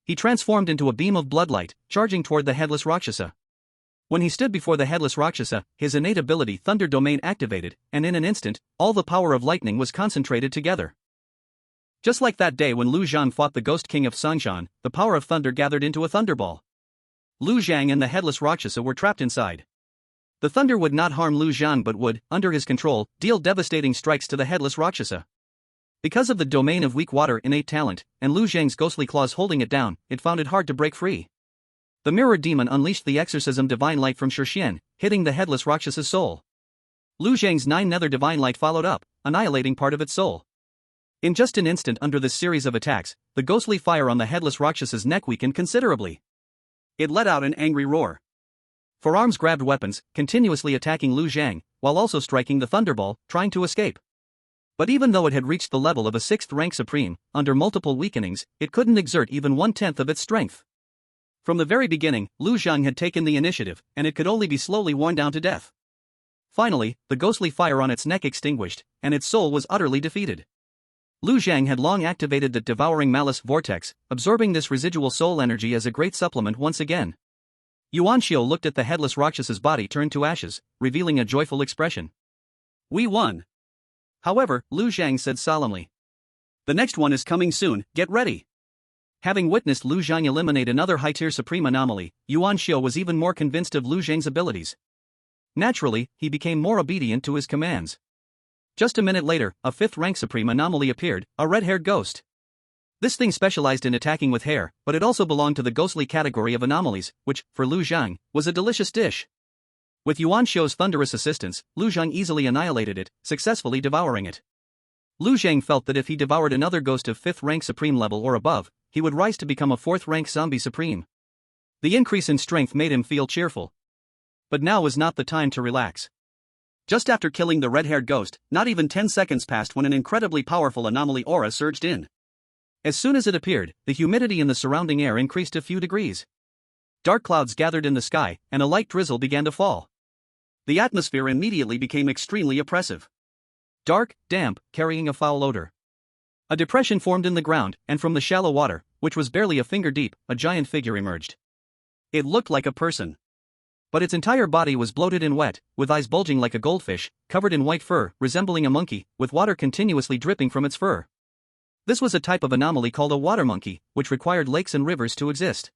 He transformed into a beam of bloodlight, charging toward the headless Rakshasa. When he stood before the headless Rakshasa, his innate ability Thunder Domain activated, and in an instant, all the power of lightning was concentrated together. Just like that day when Lu Zhang fought the Ghost King of Sangshan, the power of thunder gathered into a thunderball. Lu Zhang and the headless Rakshasa were trapped inside. The thunder would not harm Lu Zhang but would, under his control, deal devastating strikes to the headless Rakshasa. Because of the domain of weak water innate talent, and Lu Zhang's ghostly claws holding it down, it found it hard to break free. The mirror demon unleashed the exorcism divine light from Shixian, hitting the headless Rakshasa's soul. Lu Zhang's 9 nether divine light followed up, annihilating part of its soul. In just an instant under this series of attacks, the ghostly fire on the headless Rakshasa's neck weakened considerably. It let out an angry roar. Forearms grabbed weapons, continuously attacking Lu Zhang, while also striking the thunderball, trying to escape. But even though it had reached the level of a 6th rank supreme, under multiple weakenings, it couldn't exert even 1/10 of its strength. From the very beginning, Lu Zhang had taken the initiative, and it could only be slowly worn down to death. Finally, the ghostly fire on its neck extinguished, and its soul was utterly defeated. Lu Zhang had long activated the Devouring Malice Vortex, absorbing this residual soul energy as a great supplement once again. Yuanshou looked at the headless Rakshasa's body turned to ashes, revealing a joyful expression. "We won." However, Lu Zhang said solemnly, "The next one is coming soon, get ready." Having witnessed Lu Zhang eliminate another high-tier supreme anomaly, Yuanshou was even more convinced of Lu Zhang's abilities. Naturally, he became more obedient to his commands. Just a minute later, a 5th rank supreme anomaly appeared, a red-haired ghost. This thing specialized in attacking with hair, but it also belonged to the ghostly category of anomalies, which, for Lu Zhang, was a delicious dish. With Yuanshou's thunderous assistance, Lu Zhang easily annihilated it, successfully devouring it. Lu Zhang felt that if he devoured another ghost of 5th rank supreme level or above, he would rise to become a 4th rank zombie supreme. The increase in strength made him feel cheerful. But now was not the time to relax. Just after killing the red-haired ghost, not even 10 seconds passed when an incredibly powerful anomaly aura surged in. As soon as it appeared, the humidity in the surrounding air increased a few degrees. Dark clouds gathered in the sky, and a light drizzle began to fall. The atmosphere immediately became extremely oppressive. Dark, damp, carrying a foul odor. A depression formed in the ground, and from the shallow water, which was barely a finger deep, a giant figure emerged. It looked like a person. But its entire body was bloated and wet, with eyes bulging like a goldfish, covered in white fur, resembling a monkey, with water continuously dripping from its fur. This was a type of anomaly called a water monkey, which required lakes and rivers to exist.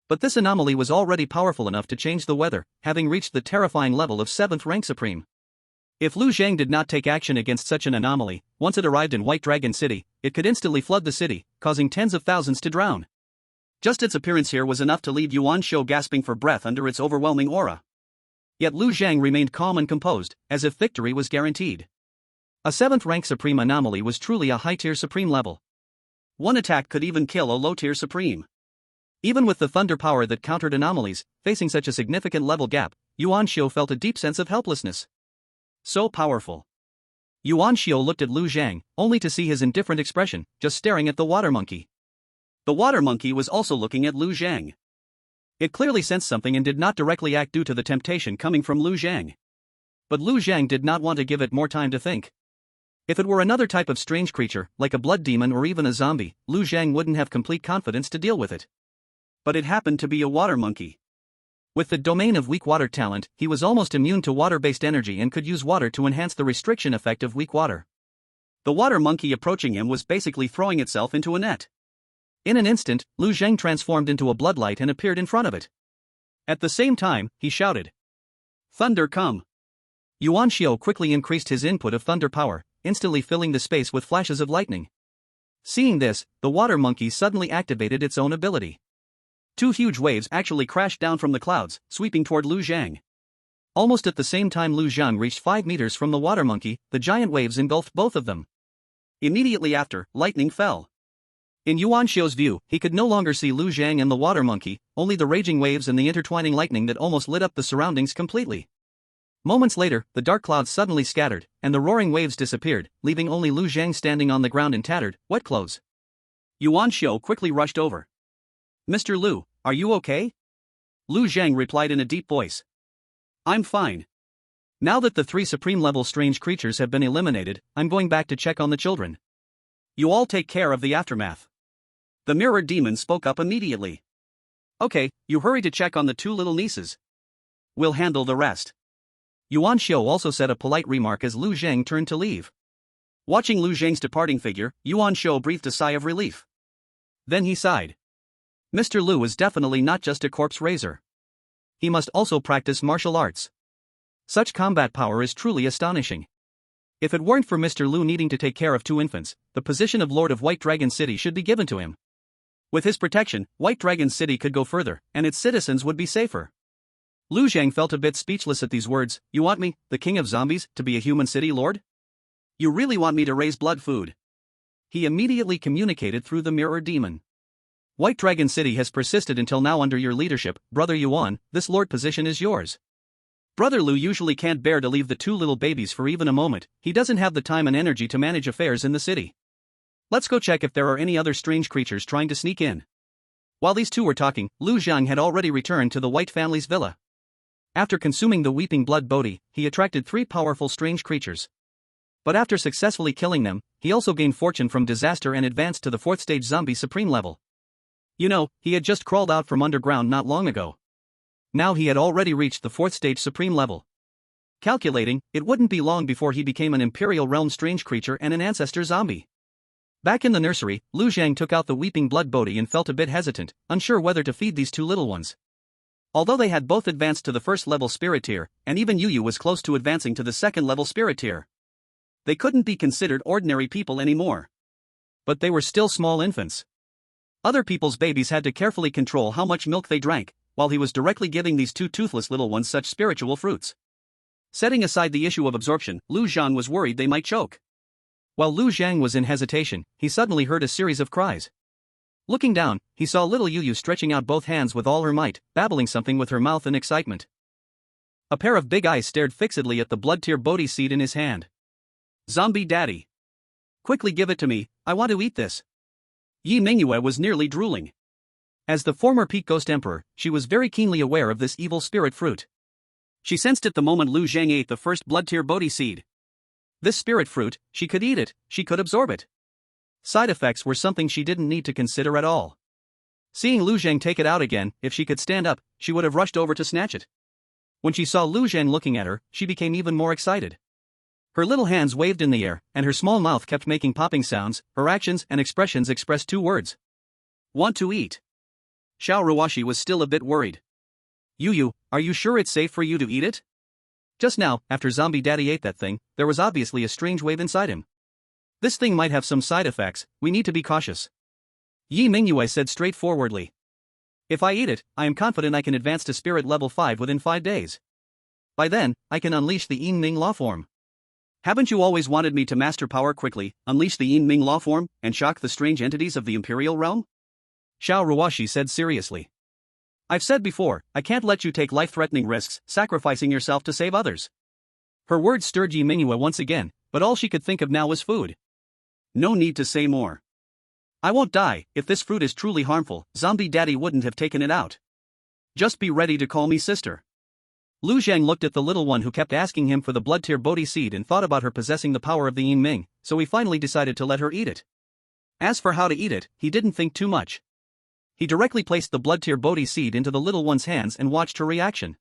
But this anomaly was already powerful enough to change the weather, having reached the terrifying level of 7th rank supreme. If Lu Zhang did not take action against such an anomaly, once it arrived in White Dragon City, it could instantly flood the city, causing tens of thousands to drown. Just its appearance here was enough to leave Yuanshou gasping for breath under its overwhelming aura. Yet Lu Zhang remained calm and composed, as if victory was guaranteed. A 7th rank supreme anomaly was truly a high-tier supreme level. One attack could even kill a low-tier supreme. Even with the thunder power that countered anomalies, facing such a significant level gap, Yuanshou felt a deep sense of helplessness. So powerful. Yuanshou looked at Lu Zhang, only to see his indifferent expression, just staring at the water monkey. The water monkey was also looking at Lu Zhang. It clearly sensed something and did not directly act due to the temptation coming from Lu Zhang. But Lu Zhang did not want to give it more time to think. If it were another type of strange creature, like a blood demon or even a zombie, Lu Zhang wouldn't have complete confidence to deal with it. But it happened to be a water monkey. With the domain of weak water talent, he was almost immune to water-based energy and could use water to enhance the restriction effect of weak water. The water monkey approaching him was basically throwing itself into a net. In an instant, Lu Zheng transformed into a bloodlight and appeared in front of it. At the same time, he shouted, "Thunder come!" Yuan Xiao quickly increased his input of thunder power, instantly filling the space with flashes of lightning. Seeing this, the water monkey suddenly activated its own ability. Two huge waves actually crashed down from the clouds, sweeping toward Lu Zhang. Almost at the same time Lu Zhang reached 5 meters from the water monkey, the giant waves engulfed both of them. Immediately after, lightning fell. In Yuan Xiao's view, he could no longer see Lu Zhang and the water monkey, only the raging waves and the intertwining lightning that almost lit up the surroundings completely. Moments later, the dark clouds suddenly scattered, and the roaring waves disappeared, leaving only Lu Zhang standing on the ground in tattered, wet clothes. Yuan Xiao quickly rushed over. "Mr. Lu, are you okay?" Lu Zhang replied in a deep voice. "I'm fine. Now that the 3 supreme-level strange creatures have been eliminated, I'm going back to check on the children. You all take care of the aftermath." The mirror demon spoke up immediately. "Okay, you hurry to check on the 2 little nieces. We'll handle the rest." Yuan Xiao also said a polite remark as Lu Zhang turned to leave. Watching Lu Zhang's departing figure, Yuan Xiao breathed a sigh of relief. Then he sighed. Mr. Lu is definitely not just a corpse raiser. He must also practice martial arts. Such combat power is truly astonishing. If it weren't for Mr. Lu needing to take care of 2 infants, the position of Lord of White Dragon City should be given to him. With his protection, White Dragon City could go further, and its citizens would be safer. Lu Zhang felt a bit speechless at these words. "You want me, the king of zombies, to be a human city lord? You really want me to raise blood food?" He immediately communicated through the mirror demon. "White Dragon City has persisted until now under your leadership, Brother Yuan. This lord position is yours. Brother Lu usually can't bear to leave the 2 little babies for even a moment. He doesn't have the time and energy to manage affairs in the city. Let's go check if there are any other strange creatures trying to sneak in." While these 2 were talking, Lu Zhang had already returned to the White family's villa. After consuming the weeping blood bodhi, he attracted 3 powerful strange creatures. But after successfully killing them, he also gained fortune from disaster and advanced to the 4th stage zombie supreme level. You know, he had just crawled out from underground not long ago. Now he had already reached the 4th stage supreme level. Calculating, it wouldn't be long before he became an Imperial Realm strange creature and an ancestor zombie. Back in the nursery, Lu Zhang took out the weeping blood bodhi and felt a bit hesitant, unsure whether to feed these 2 little ones. Although they had both advanced to the 1st level spirit tier, and even Yu was close to advancing to the 2nd level spirit tier, they couldn't be considered ordinary people anymore. But they were still small infants. Other people's babies had to carefully control how much milk they drank, while he was directly giving these 2 toothless little ones such spiritual fruits. Setting aside the issue of absorption, Lu Zhang was worried they might choke. While Lu Zhang was in hesitation, he suddenly heard a series of cries. Looking down, he saw little Yu stretching out both hands with all her might, babbling something with her mouth in excitement. A pair of big eyes stared fixedly at the blood tier bodhi seed in his hand. "Zombie daddy! Quickly give it to me, I want to eat this." Yi Mingyue was nearly drooling. As the former Peak Ghost Emperor, she was very keenly aware of this evil spirit fruit. She sensed it the moment Lu Zhang ate the first blood tier bodhi seed. This spirit fruit, she could eat it, she could absorb it. Side effects were something she didn't need to consider at all. Seeing Lu Zhang take it out again, if she could stand up, she would have rushed over to snatch it. When she saw Lu Zhang looking at her, she became even more excited. Her little hands waved in the air, and her small mouth kept making popping sounds. Her actions and expressions expressed 2 words. "Want to eat." Xiao Ruoshi was still a bit worried. Yu, are you sure it's safe for you to eat it? Just now, after Zombie Daddy ate that thing, there was obviously a strange wave inside him. This thing might have some side effects, we need to be cautious. Yi Mingyue said straightforwardly. If I eat it, I am confident I can advance to spirit level 5 within 5 days. By then, I can unleash the Yin Ming law form. Haven't you always wanted me to master power quickly, unleash the Yin Ming law form, and shock the strange entities of the Imperial Realm? Xiao Ruoshi said seriously. I've said before, I can't let you take life-threatening risks, sacrificing yourself to save others. Her words stirred Yi Mingyue once again, but all she could think of now was food. No need to say more. I won't die. If this fruit is truly harmful, Zombie Daddy wouldn't have taken it out. Just be ready to call me sister. Lu Zhang looked at the little one who kept asking him for the blood tier bodhi seed and thought about her possessing the power of the Yin Ming, so he finally decided to let her eat it. As for how to eat it, he didn't think too much. He directly placed the blood tier bodhi seed into the little one's hands and watched her reaction.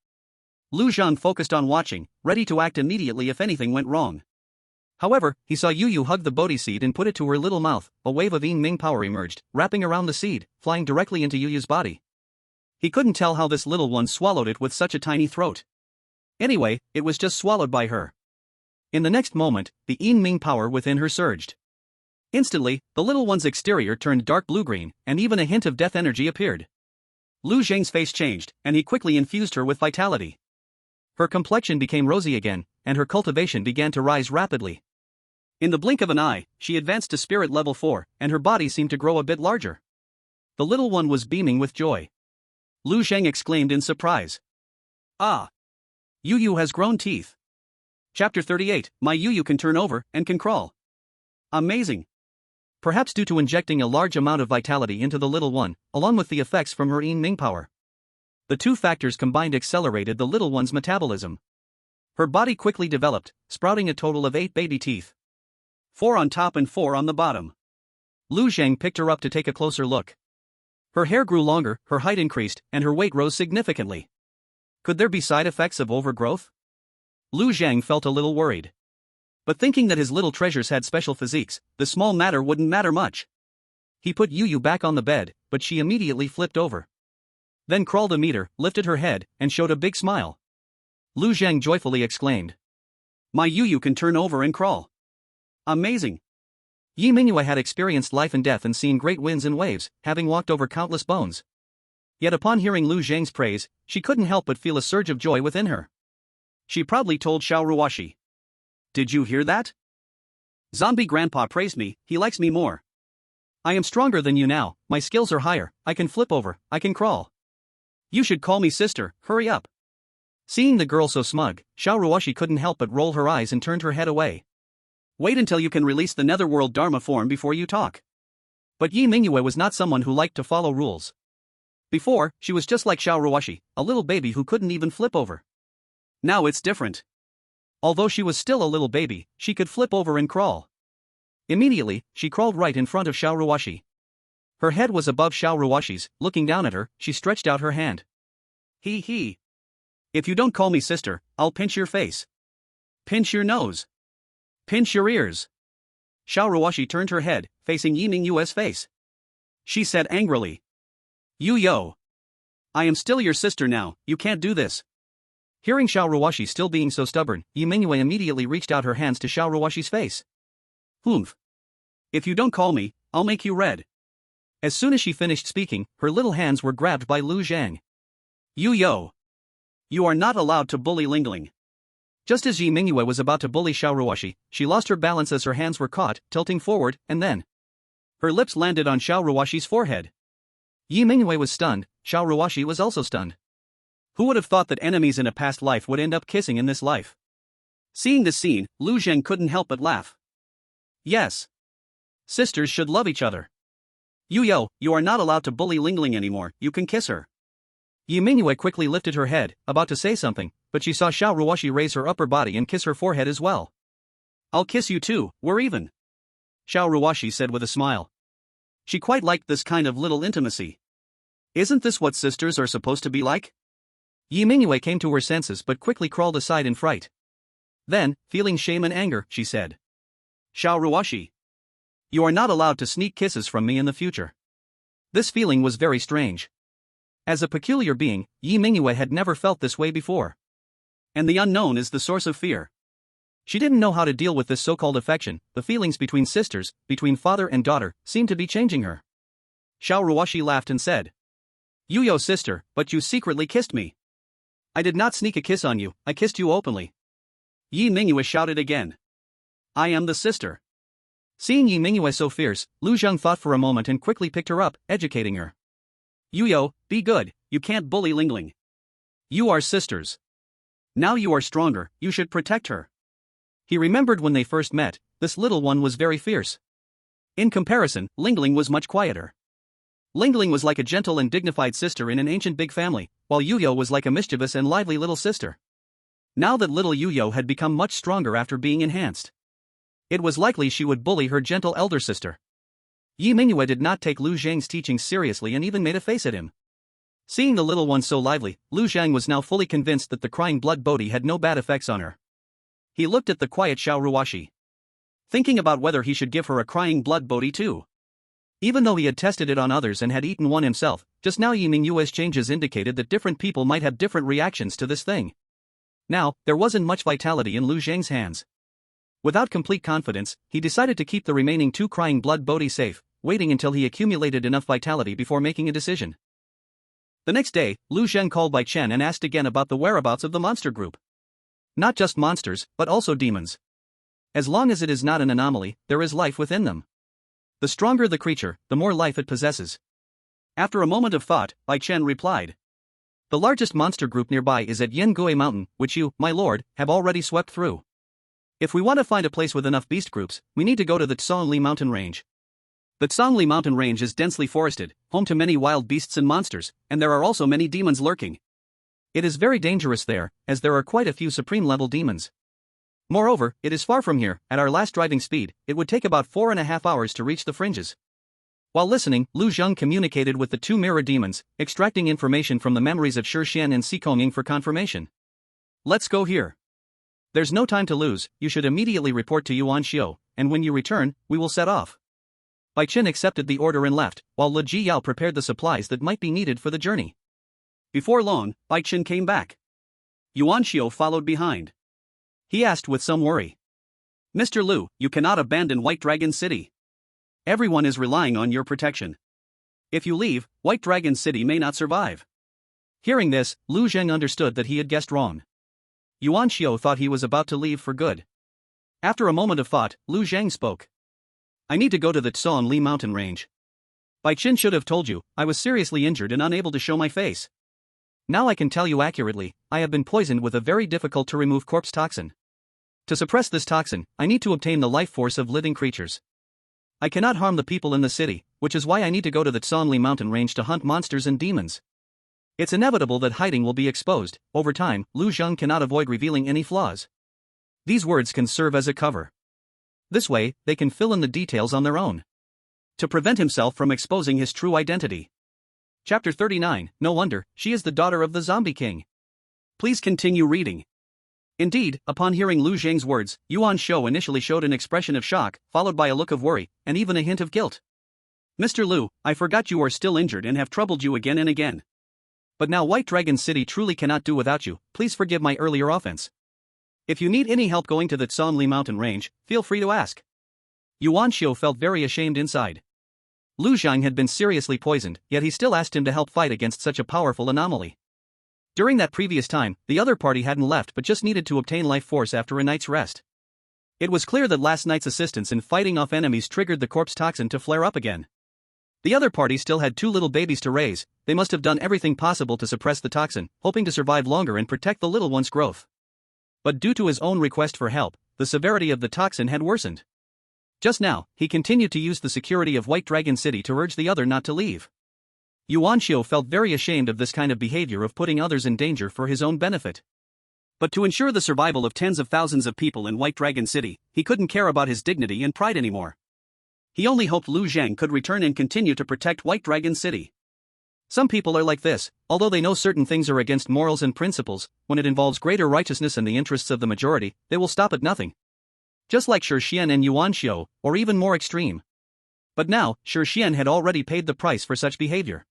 Lu Zhang focused on watching, ready to act immediately if anything went wrong. However, he saw Yu Yu hug the Bodhi seed and put it to her little mouth. A wave of Yin Ming power emerged, wrapping around the seed, flying directly into Yu Yu's body. He couldn't tell how this little one swallowed it with such a tiny throat. Anyway, it was just swallowed by her. In the next moment, the Yin Ming power within her surged. Instantly, the little one's exterior turned dark blue-green, and even a hint of death energy appeared. Lu Zheng's face changed, and he quickly infused her with vitality. Her complexion became rosy again, and her cultivation began to rise rapidly. In the blink of an eye, she advanced to spirit level 4, and her body seemed to grow a bit larger. The little one was beaming with joy. Lu Zheng exclaimed in surprise. Ah! Yu Yu has grown teeth. Chapter 38, My Yu Yu can turn over and can crawl. Amazing! Perhaps due to injecting a large amount of vitality into the little one, along with the effects from her Yin Ming power. The two factors combined accelerated the little one's metabolism. Her body quickly developed, sprouting a total of 8 baby teeth. 4 on top and 4 on the bottom. Lu Zheng picked her up to take a closer look. Her hair grew longer, her height increased, and her weight rose significantly. Could there be side effects of overgrowth? Lu Zheng felt a little worried. But thinking that his little treasures had special physiques, the small matter wouldn't matter much. He put Yu Yu back on the bed, but she immediately flipped over. Then crawled a meter, lifted her head, and showed a big smile. Lu Zheng joyfully exclaimed. My Yu Yu can turn over and crawl. Amazing! Yi Mingyue had experienced life and death and seen great winds and waves, having walked over countless bones. Yet upon hearing Lu Zheng's praise, she couldn't help but feel a surge of joy within her. She proudly told Xiao Ruoxi. Did you hear that? Zombie Grandpa praised me, he likes me more. I am stronger than you now, my skills are higher, I can flip over, I can crawl. You should call me sister, hurry up. Seeing the girl so smug, Xiao Ruoxi couldn't help but roll her eyes and turned her head away. Wait until you can release the netherworld Dharma form before you talk. But Yi Mingyue was not someone who liked to follow rules. Before, she was just like Xiao Ruoxi, a little baby who couldn't even flip over. Now it's different. Although she was still a little baby, she could flip over and crawl. Immediately, she crawled right in front of Xiao Ruoxi. Her head was above Xiao Ruoxi's, looking down at her, she stretched out her hand. He. If you don't call me sister, I'll pinch your face. Pinch your nose. Pinch your ears. Xiao Ruoxi turned her head, facing Yi Mingyue's face. She said angrily. Yu Yo. I am still your sister now, you can't do this. Hearing Xiao Ruoxi still being so stubborn, Yi Mingyue immediately reached out her hands to Xiao Ruoxi's face. Humph. If you don't call me, I'll make you red. As soon as she finished speaking, her little hands were grabbed by Lu Zheng. Yu Yo. You are not allowed to bully Lingling. Just as Yi Mingyue was about to bully Xiao Ruoxi, she lost her balance as her hands were caught, tilting forward, and then her lips landed on Xiao Ruoxi's forehead. Yi Mingyue was stunned, Xiao Ruoxi was also stunned. Who would have thought that enemies in a past life would end up kissing in this life? Seeing this scene, Lu Zheng couldn't help but laugh. Yes. Sisters should love each other. Yu Yo, you are not allowed to bully Lingling anymore, you can kiss her. Yi Mingyue quickly lifted her head, about to say something, but she saw Xiao Ruoxi raise her upper body and kiss her forehead as well. I'll kiss you too, we're even. Xiao Ruoxi said with a smile. She quite liked this kind of little intimacy. Isn't this what sisters are supposed to be like? Yi Mingyue came to her senses but quickly crawled aside in fright. Then, feeling shame and anger, she said. Xiao Ruoxi. You are not allowed to sneak kisses from me in the future. This feeling was very strange. As a peculiar being, Yi Mingyue had never felt this way before. And the unknown is the source of fear. She didn't know how to deal with this so-called affection, the feelings between sisters, between father and daughter, seemed to be changing her. Xiao Ruoxi laughed and said. Yu Yo sister, but you secretly kissed me. I did not sneak a kiss on you, I kissed you openly. Yi Mingyue shouted again. I am the sister. Seeing Yi Mingyue so fierce, Lu Zheng thought for a moment and quickly picked her up, educating her. Yu Yo, be good, you can't bully Lingling. You are sisters. Now you are stronger, you should protect her. He remembered when they first met, this little one was very fierce. In comparison, Lingling was much quieter. Lingling was like a gentle and dignified sister in an ancient big family, while Yu Yo was like a mischievous and lively little sister. Now that little Yu Yo had become much stronger after being enhanced, it was likely she would bully her gentle elder sister. Yi Mingyue did not take Lu Zheng's teachings seriously and even made a face at him. Seeing the little one so lively, Lu Zheng was now fully convinced that the crying blood Bodhi had no bad effects on her. He looked at the quiet Xiao Ruoxi. thinking about whether he should give her a crying blood body too. Even though he had tested it on others and had eaten one himself, just now Yiming Yue's changes indicated that different people might have different reactions to this thing. Now, there wasn't much vitality in Lu Zhang's hands. Without complete confidence, he decided to keep the remaining 2 crying blood body safe, waiting until he accumulated enough vitality before making a decision. The next day, Lu Zhang called Bai Chen and asked again about the whereabouts of the monster group. Not just monsters, but also demons. As long as it is not an anomaly, there is life within them. The stronger the creature, the more life it possesses. After a moment of thought, Bai Chen replied. The largest monster group nearby is at Yan Gui Mountain, which you, my lord, have already swept through. If we want to find a place with enough beast groups, we need to go to the Zhongli Mountain Range. The Zhongli Mountain Range is densely forested, home to many wild beasts and monsters, and there are also many demons lurking. It is very dangerous there, as there are quite a few supreme-level demons. Moreover, it is far from here. At our last driving speed, it would take about 4.5 hours to reach the fringes. While listening, Lu Zhang communicated with the 2 mirror demons, extracting information from the memories of Shi Xian and Xikonying for confirmation. Let's go here. There's no time to lose, you should immediately report to Yuan Xiu, and when you return, we will set off. Bai Chen accepted the order and left, while Le Ji Yao prepared the supplies that might be needed for the journey. Before long, Bai Chen came back. Yuan Xiu followed behind. He asked with some worry. Mr. Lu, you cannot abandon White Dragon City. Everyone is relying on your protection. If you leave, White Dragon City may not survive. Hearing this, Lu Zheng understood that he had guessed wrong. Yuan Xiu thought he was about to leave for good. After a moment of thought, Lu Zheng spoke. I need to go to the Zhongli Mountain Range. Bai Chen should have told you, I was seriously injured and unable to show my face. Now I can tell you accurately, I have been poisoned with a very difficult to remove corpse toxin. To suppress this toxin, I need to obtain the life force of living creatures. I cannot harm the people in the city, which is why I need to go to the Zhongli Mountain Range to hunt monsters and demons. It's inevitable that hiding will be exposed. Over time, Lu Zheng cannot avoid revealing any flaws. These words can serve as a cover. This way, they can fill in the details on their own. To prevent himself from exposing his true identity. Chapter 39, No wonder, she is the daughter of the Zombie King. Please continue reading. Indeed, upon hearing Lu Zheng's words, Yuan Xiu initially showed an expression of shock, followed by a look of worry, and even a hint of guilt. Mr. Lu, I forgot you are still injured and have troubled you again and again. But now White Dragon City truly cannot do without you, please forgive my earlier offense. If you need any help going to the Zhongli Mountain Range, feel free to ask. Yuan Xiu felt very ashamed inside. Lu Zhang had been seriously poisoned, yet he still asked him to help fight against such a powerful anomaly. During that previous time, the other party hadn't left but just needed to obtain life force after a night's rest. It was clear that last night's assistance in fighting off enemies triggered the corpse toxin to flare up again. The other party still had 2 little babies to raise, they must have done everything possible to suppress the toxin, hoping to survive longer and protect the little one's growth. But due to his own request for help, the severity of the toxin had worsened. Just now, he continued to use the security of White Dragon City to urge the other not to leave. Yuan Xiu felt very ashamed of this kind of behavior of putting others in danger for his own benefit. But to ensure the survival of tens of thousands of people in White Dragon City, he couldn't care about his dignity and pride anymore. He only hoped Lu Zhang could return and continue to protect White Dragon City. Some people are like this, although they know certain things are against morals and principles, when it involves greater righteousness and the interests of the majority, they will stop at nothing. Just like Shi Xian and Yuan Xiu, or even more extreme. But now, Shi Xian had already paid the price for such behavior.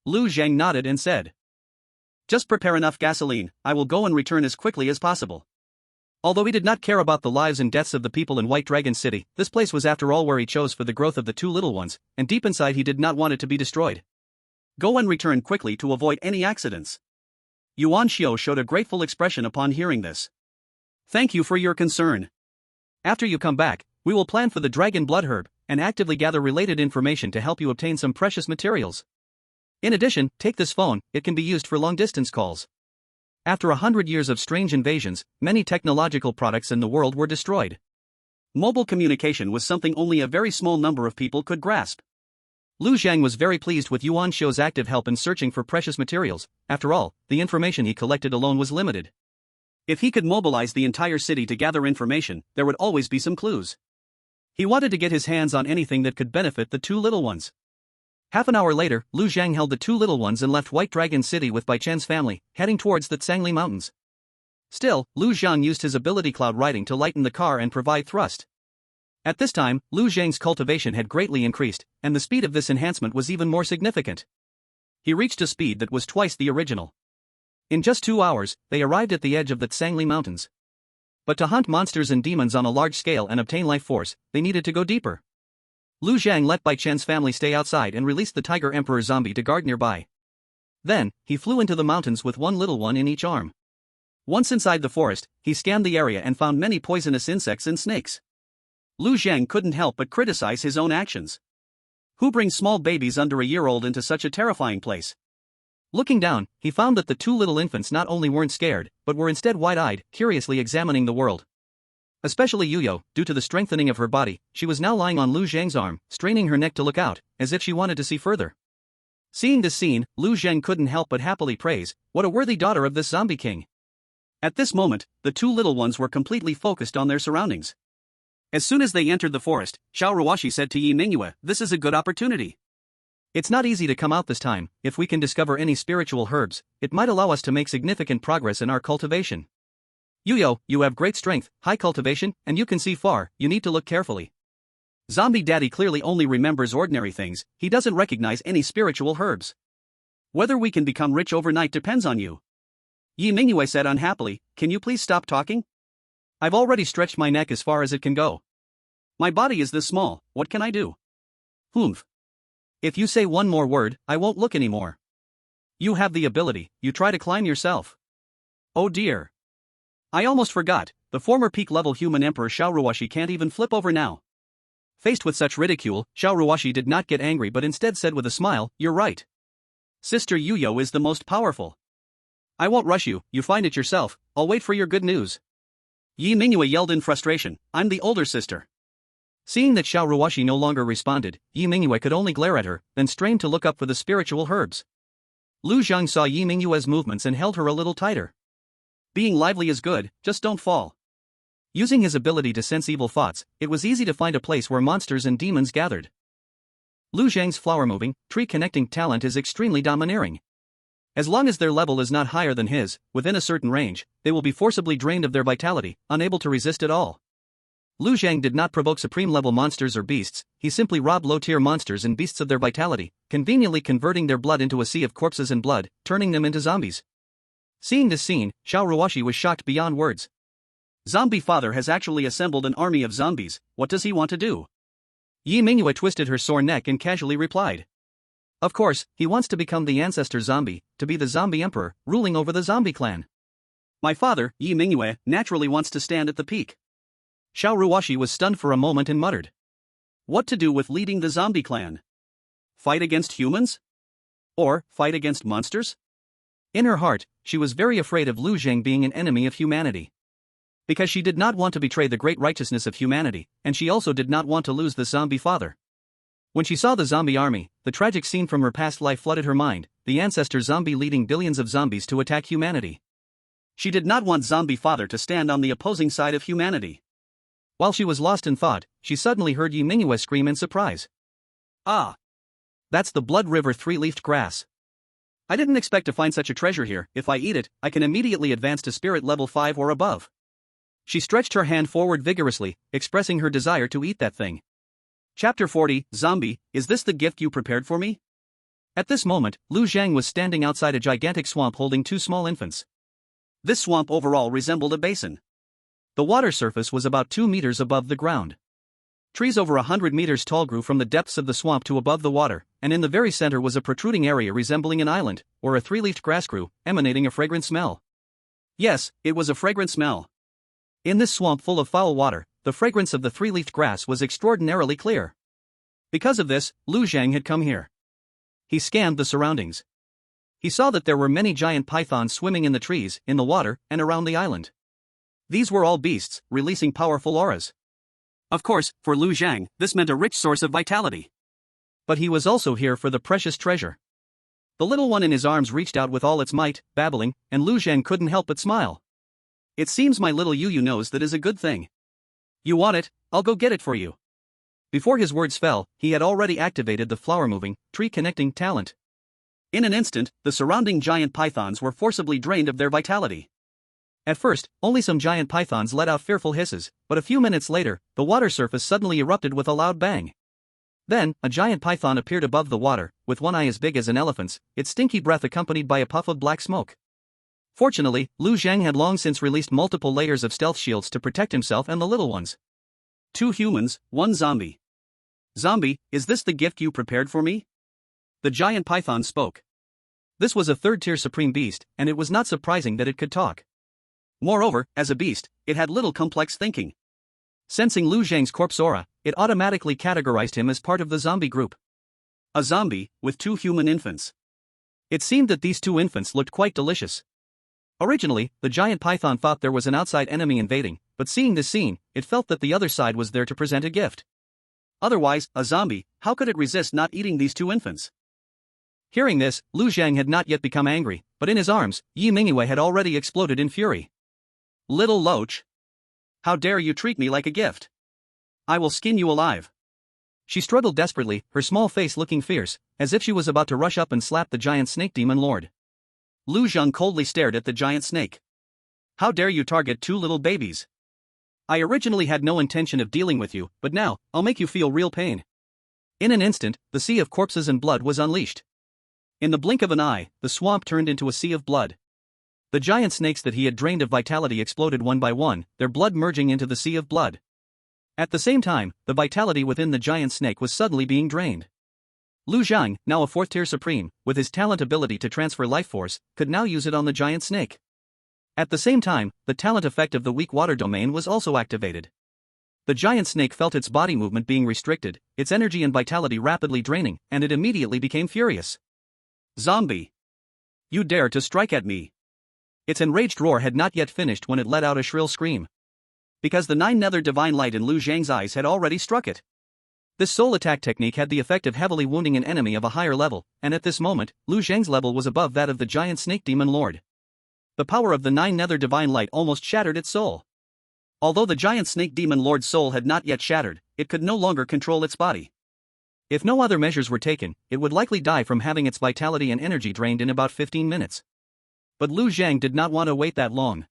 Lu Zhang nodded and said, just prepare enough gasoline, I will go and return as quickly as possible. Although he did not care about the lives and deaths of the people in White Dragon City, this place was after all where he chose for the growth of the 2 little ones, and deep inside he did not want it to be destroyed. Go and return quickly to avoid any accidents. Yuan Xiu showed a grateful expression upon hearing this. Thank you for your concern. After you come back, we will plan for the dragon blood herb, and actively gather related information to help you obtain some precious materials. In addition, take this phone, it can be used for long-distance calls. After 100 years of strange invasions, many technological products in the world were destroyed. Mobile communication was something only a very small number of people could grasp. Lu Zhang was very pleased with Yuan Xiu's active help in searching for precious materials. After all, the information he collected alone was limited. If he could mobilize the entire city to gather information, there would always be some clues. He wanted to get his hands on anything that could benefit the 2 little ones. Half an hour later, Lu Zhang held the 2 little ones and left White Dragon City with Bai Chen's family, heading towards the Zhongli Mountains. Still, Lu Zhang used his ability cloud riding to lighten the car and provide thrust. At this time, Lu Zhang's cultivation had greatly increased, and the speed of this enhancement was even more significant. He reached a speed that was twice the original. In just 2 hours, they arrived at the edge of the Tsangli Mountains. But to hunt monsters and demons on a large scale and obtain life force, they needed to go deeper. Lu Zhang let Bai Chen's family stay outside and released the Tiger Emperor zombie to guard nearby. Then, he flew into the mountains with one little one in each arm. Once inside the forest, he scanned the area and found many poisonous insects and snakes. Lu Zhang couldn't help but criticize his own actions. Who brings small babies under a year-old into such a terrifying place? Looking down, he found that the 2 little infants not only weren't scared, but were instead wide-eyed, curiously examining the world. Especially Yuyo, due to the strengthening of her body, she was now lying on Lu Zhang's arm, straining her neck to look out, as if she wanted to see further. Seeing this scene, Lu Zhang couldn't help but happily praise, "What a worthy daughter of this zombie king." At this moment, the 2 little ones were completely focused on their surroundings. As soon as they entered the forest, Xiao Ruoshi said to Yi Mingyue, "This is a good opportunity. It's not easy to come out this time. If we can discover any spiritual herbs, it might allow us to make significant progress in our cultivation. Yuyo, you have great strength, high cultivation, and you can see far. You need to look carefully. Zombie Daddy clearly only remembers ordinary things, he doesn't recognize any spiritual herbs. Whether we can become rich overnight depends on you." Yi Mingyue said unhappily, "Can you please stop talking? I've already stretched my neck as far as it can go. My body is this small, what can I do?" "Humph. If you say one more word, I won't look anymore. You have the ability, you try to climb yourself." "Oh dear. I almost forgot, the former peak-level human emperor Xiao Ruoshi can't even flip over now." Faced with such ridicule, Xiao Ruoshi did not get angry but instead said with a smile, "You're right. Sister Yuyo is the most powerful. I won't rush you, you find it yourself, I'll wait for your good news." Yi Mingyue yelled in frustration, "I'm the older sister." Seeing that Xiao Ruoshi no longer responded, Yi Mingyue could only glare at her, then strained to look up for the spiritual herbs. Lu Zhang saw Yi Mingyue's movements and held her a little tighter. "Being lively is good, just don't fall." Using his ability to sense evil thoughts, it was easy to find a place where monsters and demons gathered. Lu Zhang's flower-moving, tree-connecting talent is extremely domineering. As long as their level is not higher than his, within a certain range, they will be forcibly drained of their vitality, unable to resist at all. Lu Zhang did not provoke supreme-level monsters or beasts, he simply robbed low-tier monsters and beasts of their vitality, conveniently converting their blood into a sea of corpses and blood, turning them into zombies. Seeing this scene, Xiao Ruoshi was shocked beyond words. Zombie father has actually assembled an army of zombies, what does he want to do? Yi Mingyue twisted her sore neck and casually replied. Of course, he wants to become the ancestor zombie, to be the zombie emperor, ruling over the zombie clan. My father, Yi Mingyue, naturally wants to stand at the peak. Xiao Ruoshi was stunned for a moment and muttered. What to do with leading the zombie clan? Fight against humans? Or, fight against monsters? In her heart, she was very afraid of Lu Zhang being an enemy of humanity. Because she did not want to betray the great righteousness of humanity, and she also did not want to lose the zombie father. When she saw the zombie army, the tragic scene from her past life flooded her mind, the ancestor zombie leading billions of zombies to attack humanity. She did not want zombie father to stand on the opposing side of humanity. While she was lost in thought, she suddenly heard Yi Mingyue scream in surprise. Ah! That's the Blood River three-leafed grass. I didn't expect to find such a treasure here. If I eat it, I can immediately advance to spirit level 5 or above. She stretched her hand forward vigorously, expressing her desire to eat that thing. Chapter 40, Zombie, is this the gift you prepared for me? At this moment, Lu Zhang was standing outside a gigantic swamp holding two small infants. This swamp overall resembled a basin. The water surface was about 2 meters above the ground. Trees over 100 meters tall grew from the depths of the swamp to above the water, and in the very center was a protruding area resembling an island, or a three-leafed grass grew, emanating a fragrant smell. Yes, it was a fragrant smell. In this swamp full of foul water, the fragrance of the three-leafed grass was extraordinarily clear. Because of this, Lu Zhang had come here. He scanned the surroundings. He saw that there were many giant pythons swimming in the trees, in the water, and around the island. These were all beasts, releasing powerful auras. Of course, for Lu Zhang, this meant a rich source of vitality. But he was also here for the precious treasure. The little one in his arms reached out with all its might, babbling, and Lu Zhang couldn't help but smile. It seems my little Yu knows that is a good thing. You want it, I'll go get it for you. Before his words fell, he had already activated the flower-moving, tree-connecting talent. In an instant, the surrounding giant pythons were forcibly drained of their vitality. At first, only some giant pythons let out fearful hisses, but a few minutes later, the water surface suddenly erupted with a loud bang. Then, a giant python appeared above the water, with one eye as big as an elephant's, its stinky breath accompanied by a puff of black smoke. Fortunately, Lu Zhang had long since released multiple layers of stealth shields to protect himself and the little ones. 2 humans, 1 zombie. Zombie, is this the gift you prepared for me? The giant python spoke. This was a third-tier supreme beast, and it was not surprising that it could talk. Moreover, as a beast, it had little complex thinking. Sensing Lu Zhang's corpse aura, it automatically categorized him as part of the zombie group. A zombie, with 2 human infants. It seemed that these 2 infants looked quite delicious. Originally, the giant python thought there was an outside enemy invading, but seeing this scene, it felt that the other side was there to present a gift. Otherwise, a zombie, how could it resist not eating these 2 infants? Hearing this, Lu Zhang had not yet become angry, but in his arms, Yi Mingyue had already exploded in fury. Little loach. How dare you treat me like a gift? I will skin you alive. She struggled desperately, her small face looking fierce, as if she was about to rush up and slap the giant snake demon lord. Lu Zhang coldly stared at the giant snake. How dare you target 2 little babies? I originally had no intention of dealing with you, but now, I'll make you feel real pain. In an instant, the sea of corpses and blood was unleashed. In the blink of an eye, the swamp turned into a sea of blood. The giant snakes that he had drained of vitality exploded one by one, their blood merging into the sea of blood. At the same time, the vitality within the giant snake was suddenly being drained. Lu Zhang, now a 4th-tier supreme, with his talent ability to transfer life force, could now use it on the giant snake. At the same time, the talent effect of the weak water domain was also activated. The giant snake felt its body movement being restricted, its energy and vitality rapidly draining, and it immediately became furious. Zombie! You dare to strike at me! Its enraged roar had not yet finished when it let out a shrill scream. Because the 9 nether divine light in Lu Zhang's eyes had already struck it. This soul attack technique had the effect of heavily wounding an enemy of a higher level, and at this moment, Lu Zhang's level was above that of the giant snake demon lord. The power of the 9 nether divine light almost shattered its soul. Although the giant snake demon lord's soul had not yet shattered, it could no longer control its body. If no other measures were taken, it would likely die from having its vitality and energy drained in about 15 minutes. But Lu Zhang did not want to wait that long.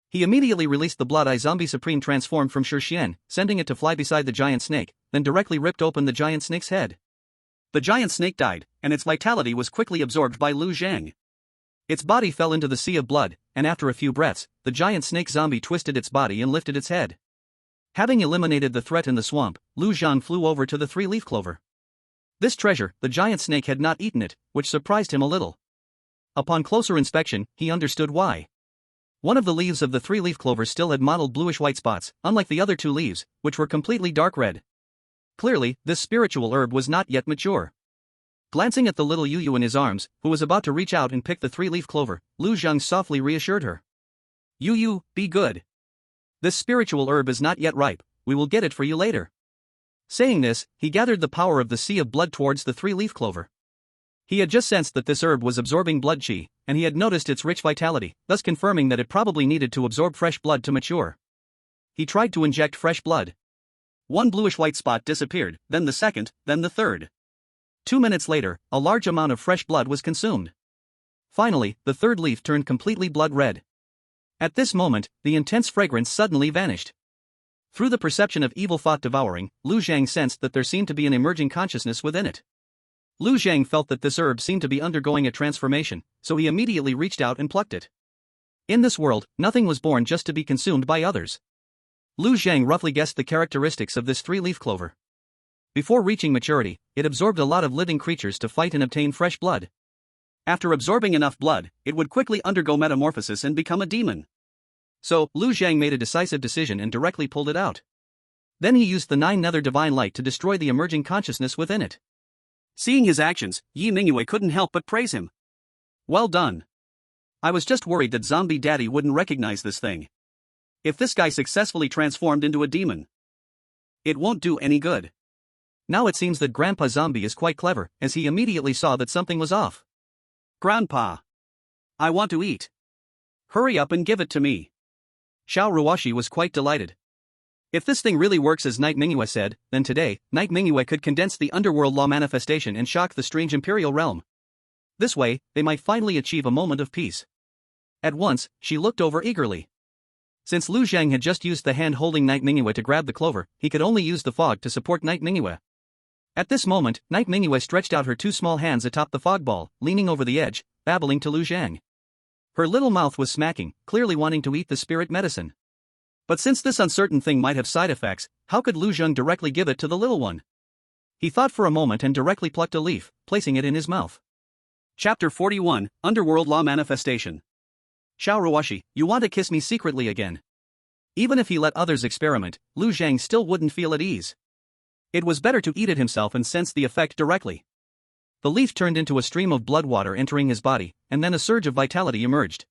He immediately released the Blood-Eye Zombie Supreme transformed from Shixian, sending it to fly beside the giant snake, then directly ripped open the giant snake's head. The giant snake died, and its vitality was quickly absorbed by Lu Zhang. Its body fell into the sea of blood, and after a few breaths, the giant snake zombie twisted its body and lifted its head. Having eliminated the threat in the swamp, Lu Zhang flew over to the 3-leaf clover. This treasure, the giant snake had not eaten it, which surprised him a little. Upon closer inspection, he understood why. One of the leaves of the 3-leaf clover still had mottled bluish-white spots, unlike the other 2 leaves, which were completely dark red. Clearly, this spiritual herb was not yet mature. Glancing at the little Yu in his arms, who was about to reach out and pick the 3-leaf clover, Lu Zhang softly reassured her. Yu, be good. This spiritual herb is not yet ripe, we will get it for you later. Saying this, he gathered the power of the sea of blood towards the 3-leaf clover. He had just sensed that this herb was absorbing blood chi, and he had noticed its rich vitality, thus confirming that it probably needed to absorb fresh blood to mature. He tried to inject fresh blood. 1 bluish-white spot disappeared, then the second, then the third. 2 minutes later, a large amount of fresh blood was consumed. Finally, the 3rd leaf turned completely blood red. At this moment, the intense fragrance suddenly vanished. Through the perception of evil thought devouring, Lu Zhang sensed that there seemed to be an emerging consciousness within it. Lu Zhang felt that this herb seemed to be undergoing a transformation, so he immediately reached out and plucked it. In this world, nothing was born just to be consumed by others. Lu Zhang roughly guessed the characteristics of this 3-leaf clover. Before reaching maturity, it absorbed a lot of living creatures to fight and obtain fresh blood. After absorbing enough blood, it would quickly undergo metamorphosis and become a demon. So, Lu Zhang made a decisive decision and directly pulled it out. Then he used the 9 nether divine light to destroy the emerging consciousness within it. Seeing his actions, Yi Mingyue couldn't help but praise him. Well done. I was just worried that Zombie Daddy wouldn't recognize this thing. If this guy successfully transformed into a demon, it won't do any good. Now it seems that Grandpa Zombie is quite clever, as he immediately saw that something was off. Grandpa, I want to eat. Hurry up and give it to me. Xiao Ruoshi was quite delighted. If this thing really works as Knight Mingyue said, then today, Knight Mingyue could condense the underworld law manifestation and shock the strange imperial realm. This way, they might finally achieve a moment of peace. At once, she looked over eagerly. Since Lu Zhang had just used the hand holding Night Mingyue to grab the clover, he could only use the fog to support Night Mingyue. At this moment, Night Mingyue stretched out her two small hands atop the fog ball, leaning over the edge, babbling to Lu Zhang. Her little mouth was smacking, clearly wanting to eat the spirit medicine. But since this uncertain thing might have side effects, how could Lu Zhang directly give it to the little one? He thought for a moment and directly plucked a leaf, placing it in his mouth. Chapter 41, Underworld Law Manifestation. Xiao Ruoshi, you want to kiss me secretly again? Even if he let others experiment, Lu Zhang still wouldn't feel at ease. It was better to eat it himself and sense the effect directly. The leaf turned into a stream of blood water entering his body, and then a surge of vitality emerged.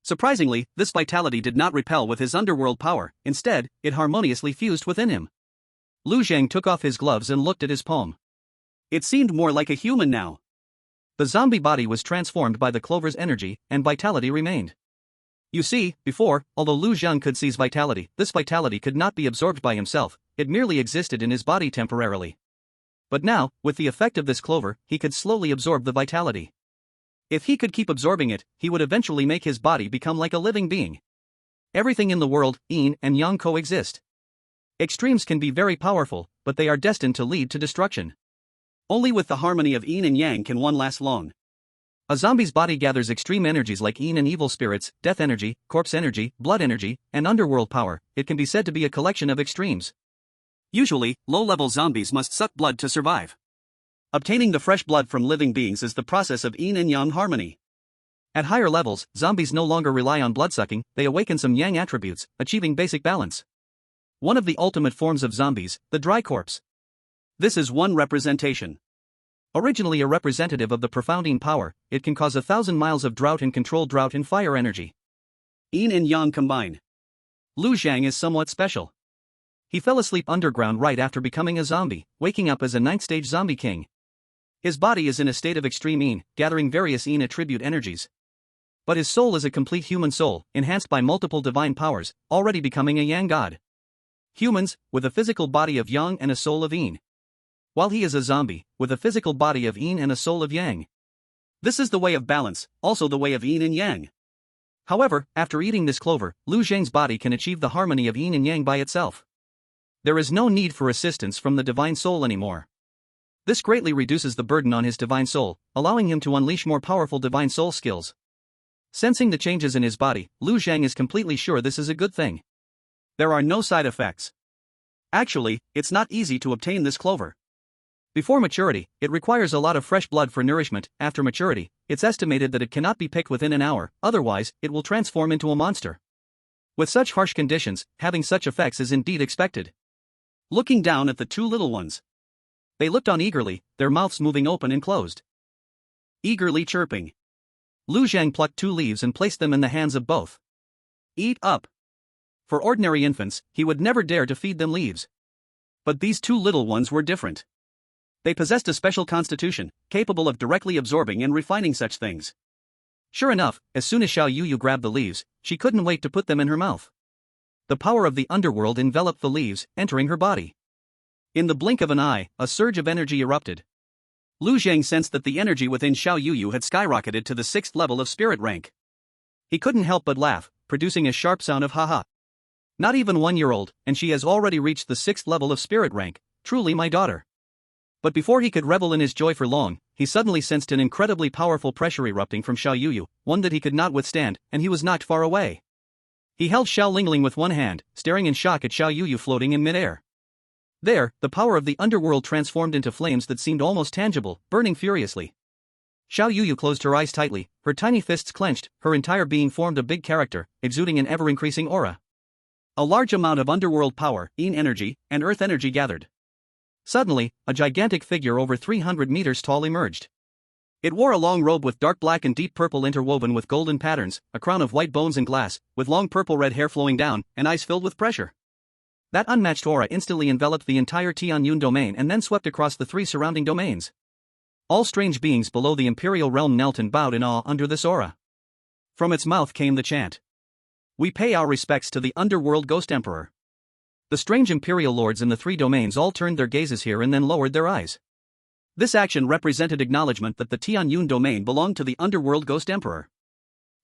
Surprisingly, this vitality did not repel with his underworld power, instead, it harmoniously fused within him. Lu Zhang took off his gloves and looked at his palm. It seemed more like a human now. The zombie body was transformed by the clover's energy, and vitality remained. You see, before, although Lu Zhang could seize vitality, this vitality could not be absorbed by himself, it merely existed in his body temporarily. But now, with the effect of this clover, he could slowly absorb the vitality. If he could keep absorbing it, he would eventually make his body become like a living being. Everything in the world, yin and yang coexist. Extremes can be very powerful, but they are destined to lead to destruction. Only with the harmony of yin and yang can one last long. A zombie's body gathers extreme energies like yin and evil spirits, death energy, corpse energy, blood energy, and underworld power. It can be said to be a collection of extremes. Usually, low-level zombies must suck blood to survive. Obtaining the fresh blood from living beings is the process of yin and yang harmony. At higher levels, zombies no longer rely on bloodsucking, they awaken some yang attributes, achieving basic balance. One of the ultimate forms of zombies, the dry corpse. This is one representation. Originally a representative of the profounding power, it can cause 1,000 miles of drought and control drought in fire energy. Yin and yang combine. Lu Zhang is somewhat special. He fell asleep underground right after becoming a zombie, waking up as a 9th-stage zombie king. His body is in a state of extreme yin, gathering various yin attribute energies. But his soul is a complete human soul, enhanced by multiple divine powers, already becoming a yang god. Humans, with a physical body of yang and a soul of yin. While he is a zombie, with a physical body of yin and a soul of yang. This is the way of balance, also the way of yin and yang. However, after eating this clover, Lu Zhang's body can achieve the harmony of yin and yang by itself. There is no need for assistance from the divine soul anymore. This greatly reduces the burden on his divine soul, allowing him to unleash more powerful divine soul skills. Sensing the changes in his body, Lu Zhang is completely sure this is a good thing. There are no side effects. Actually, it's not easy to obtain this clover. Before maturity, it requires a lot of fresh blood for nourishment. After maturity, it's estimated that it cannot be picked within an hour, otherwise, it will transform into a monster. With such harsh conditions, having such effects is indeed expected. Looking down at the two little ones. They looked on eagerly, their mouths moving open and closed. Eagerly chirping. Lu Zhang plucked 2 leaves and placed them in the hands of both. Eat up. For ordinary infants, he would never dare to feed them leaves. But these 2 little ones were different. They possessed a special constitution, capable of directly absorbing and refining such things. Sure enough, as soon as Xiao Yuyu grabbed the leaves, she couldn't wait to put them in her mouth. The power of the underworld enveloped the leaves, entering her body. In the blink of an eye, a surge of energy erupted. Lu Zhang sensed that the energy within Xiao Yuyu had skyrocketed to the 6th level of spirit rank. He couldn't help but laugh, producing a sharp sound of ha-ha. Not even 1 year old, and she has already reached the 6th level of spirit rank, truly my daughter. But before he could revel in his joy for long, he suddenly sensed an incredibly powerful pressure erupting from Xiao Yuyu, one that he could not withstand, and he was knocked far away. He held Xiao Lingling with one hand, staring in shock at Xiao Yuyu floating in midair. There, the power of the underworld transformed into flames that seemed almost tangible, burning furiously. Xiao Yuyu closed her eyes tightly, her tiny fists clenched, her entire being formed a big character, exuding an ever-increasing aura. A large amount of underworld power, yin energy, and earth energy gathered. Suddenly, a gigantic figure over 300 meters tall emerged. It wore a long robe with dark black and deep purple interwoven with golden patterns, a crown of white bones and glass, with long purple-red hair flowing down, and eyes filled with pressure. That unmatched aura instantly enveloped the entire Tianyun domain and then swept across the 3 surrounding domains. All strange beings below the imperial realm knelt and bowed in awe under this aura. From its mouth came the chant. We pay our respects to the underworld ghost emperor. The strange imperial lords in the 3 domains all turned their gazes here and then lowered their eyes. This action represented acknowledgement that the Tianyun domain belonged to the underworld ghost emperor.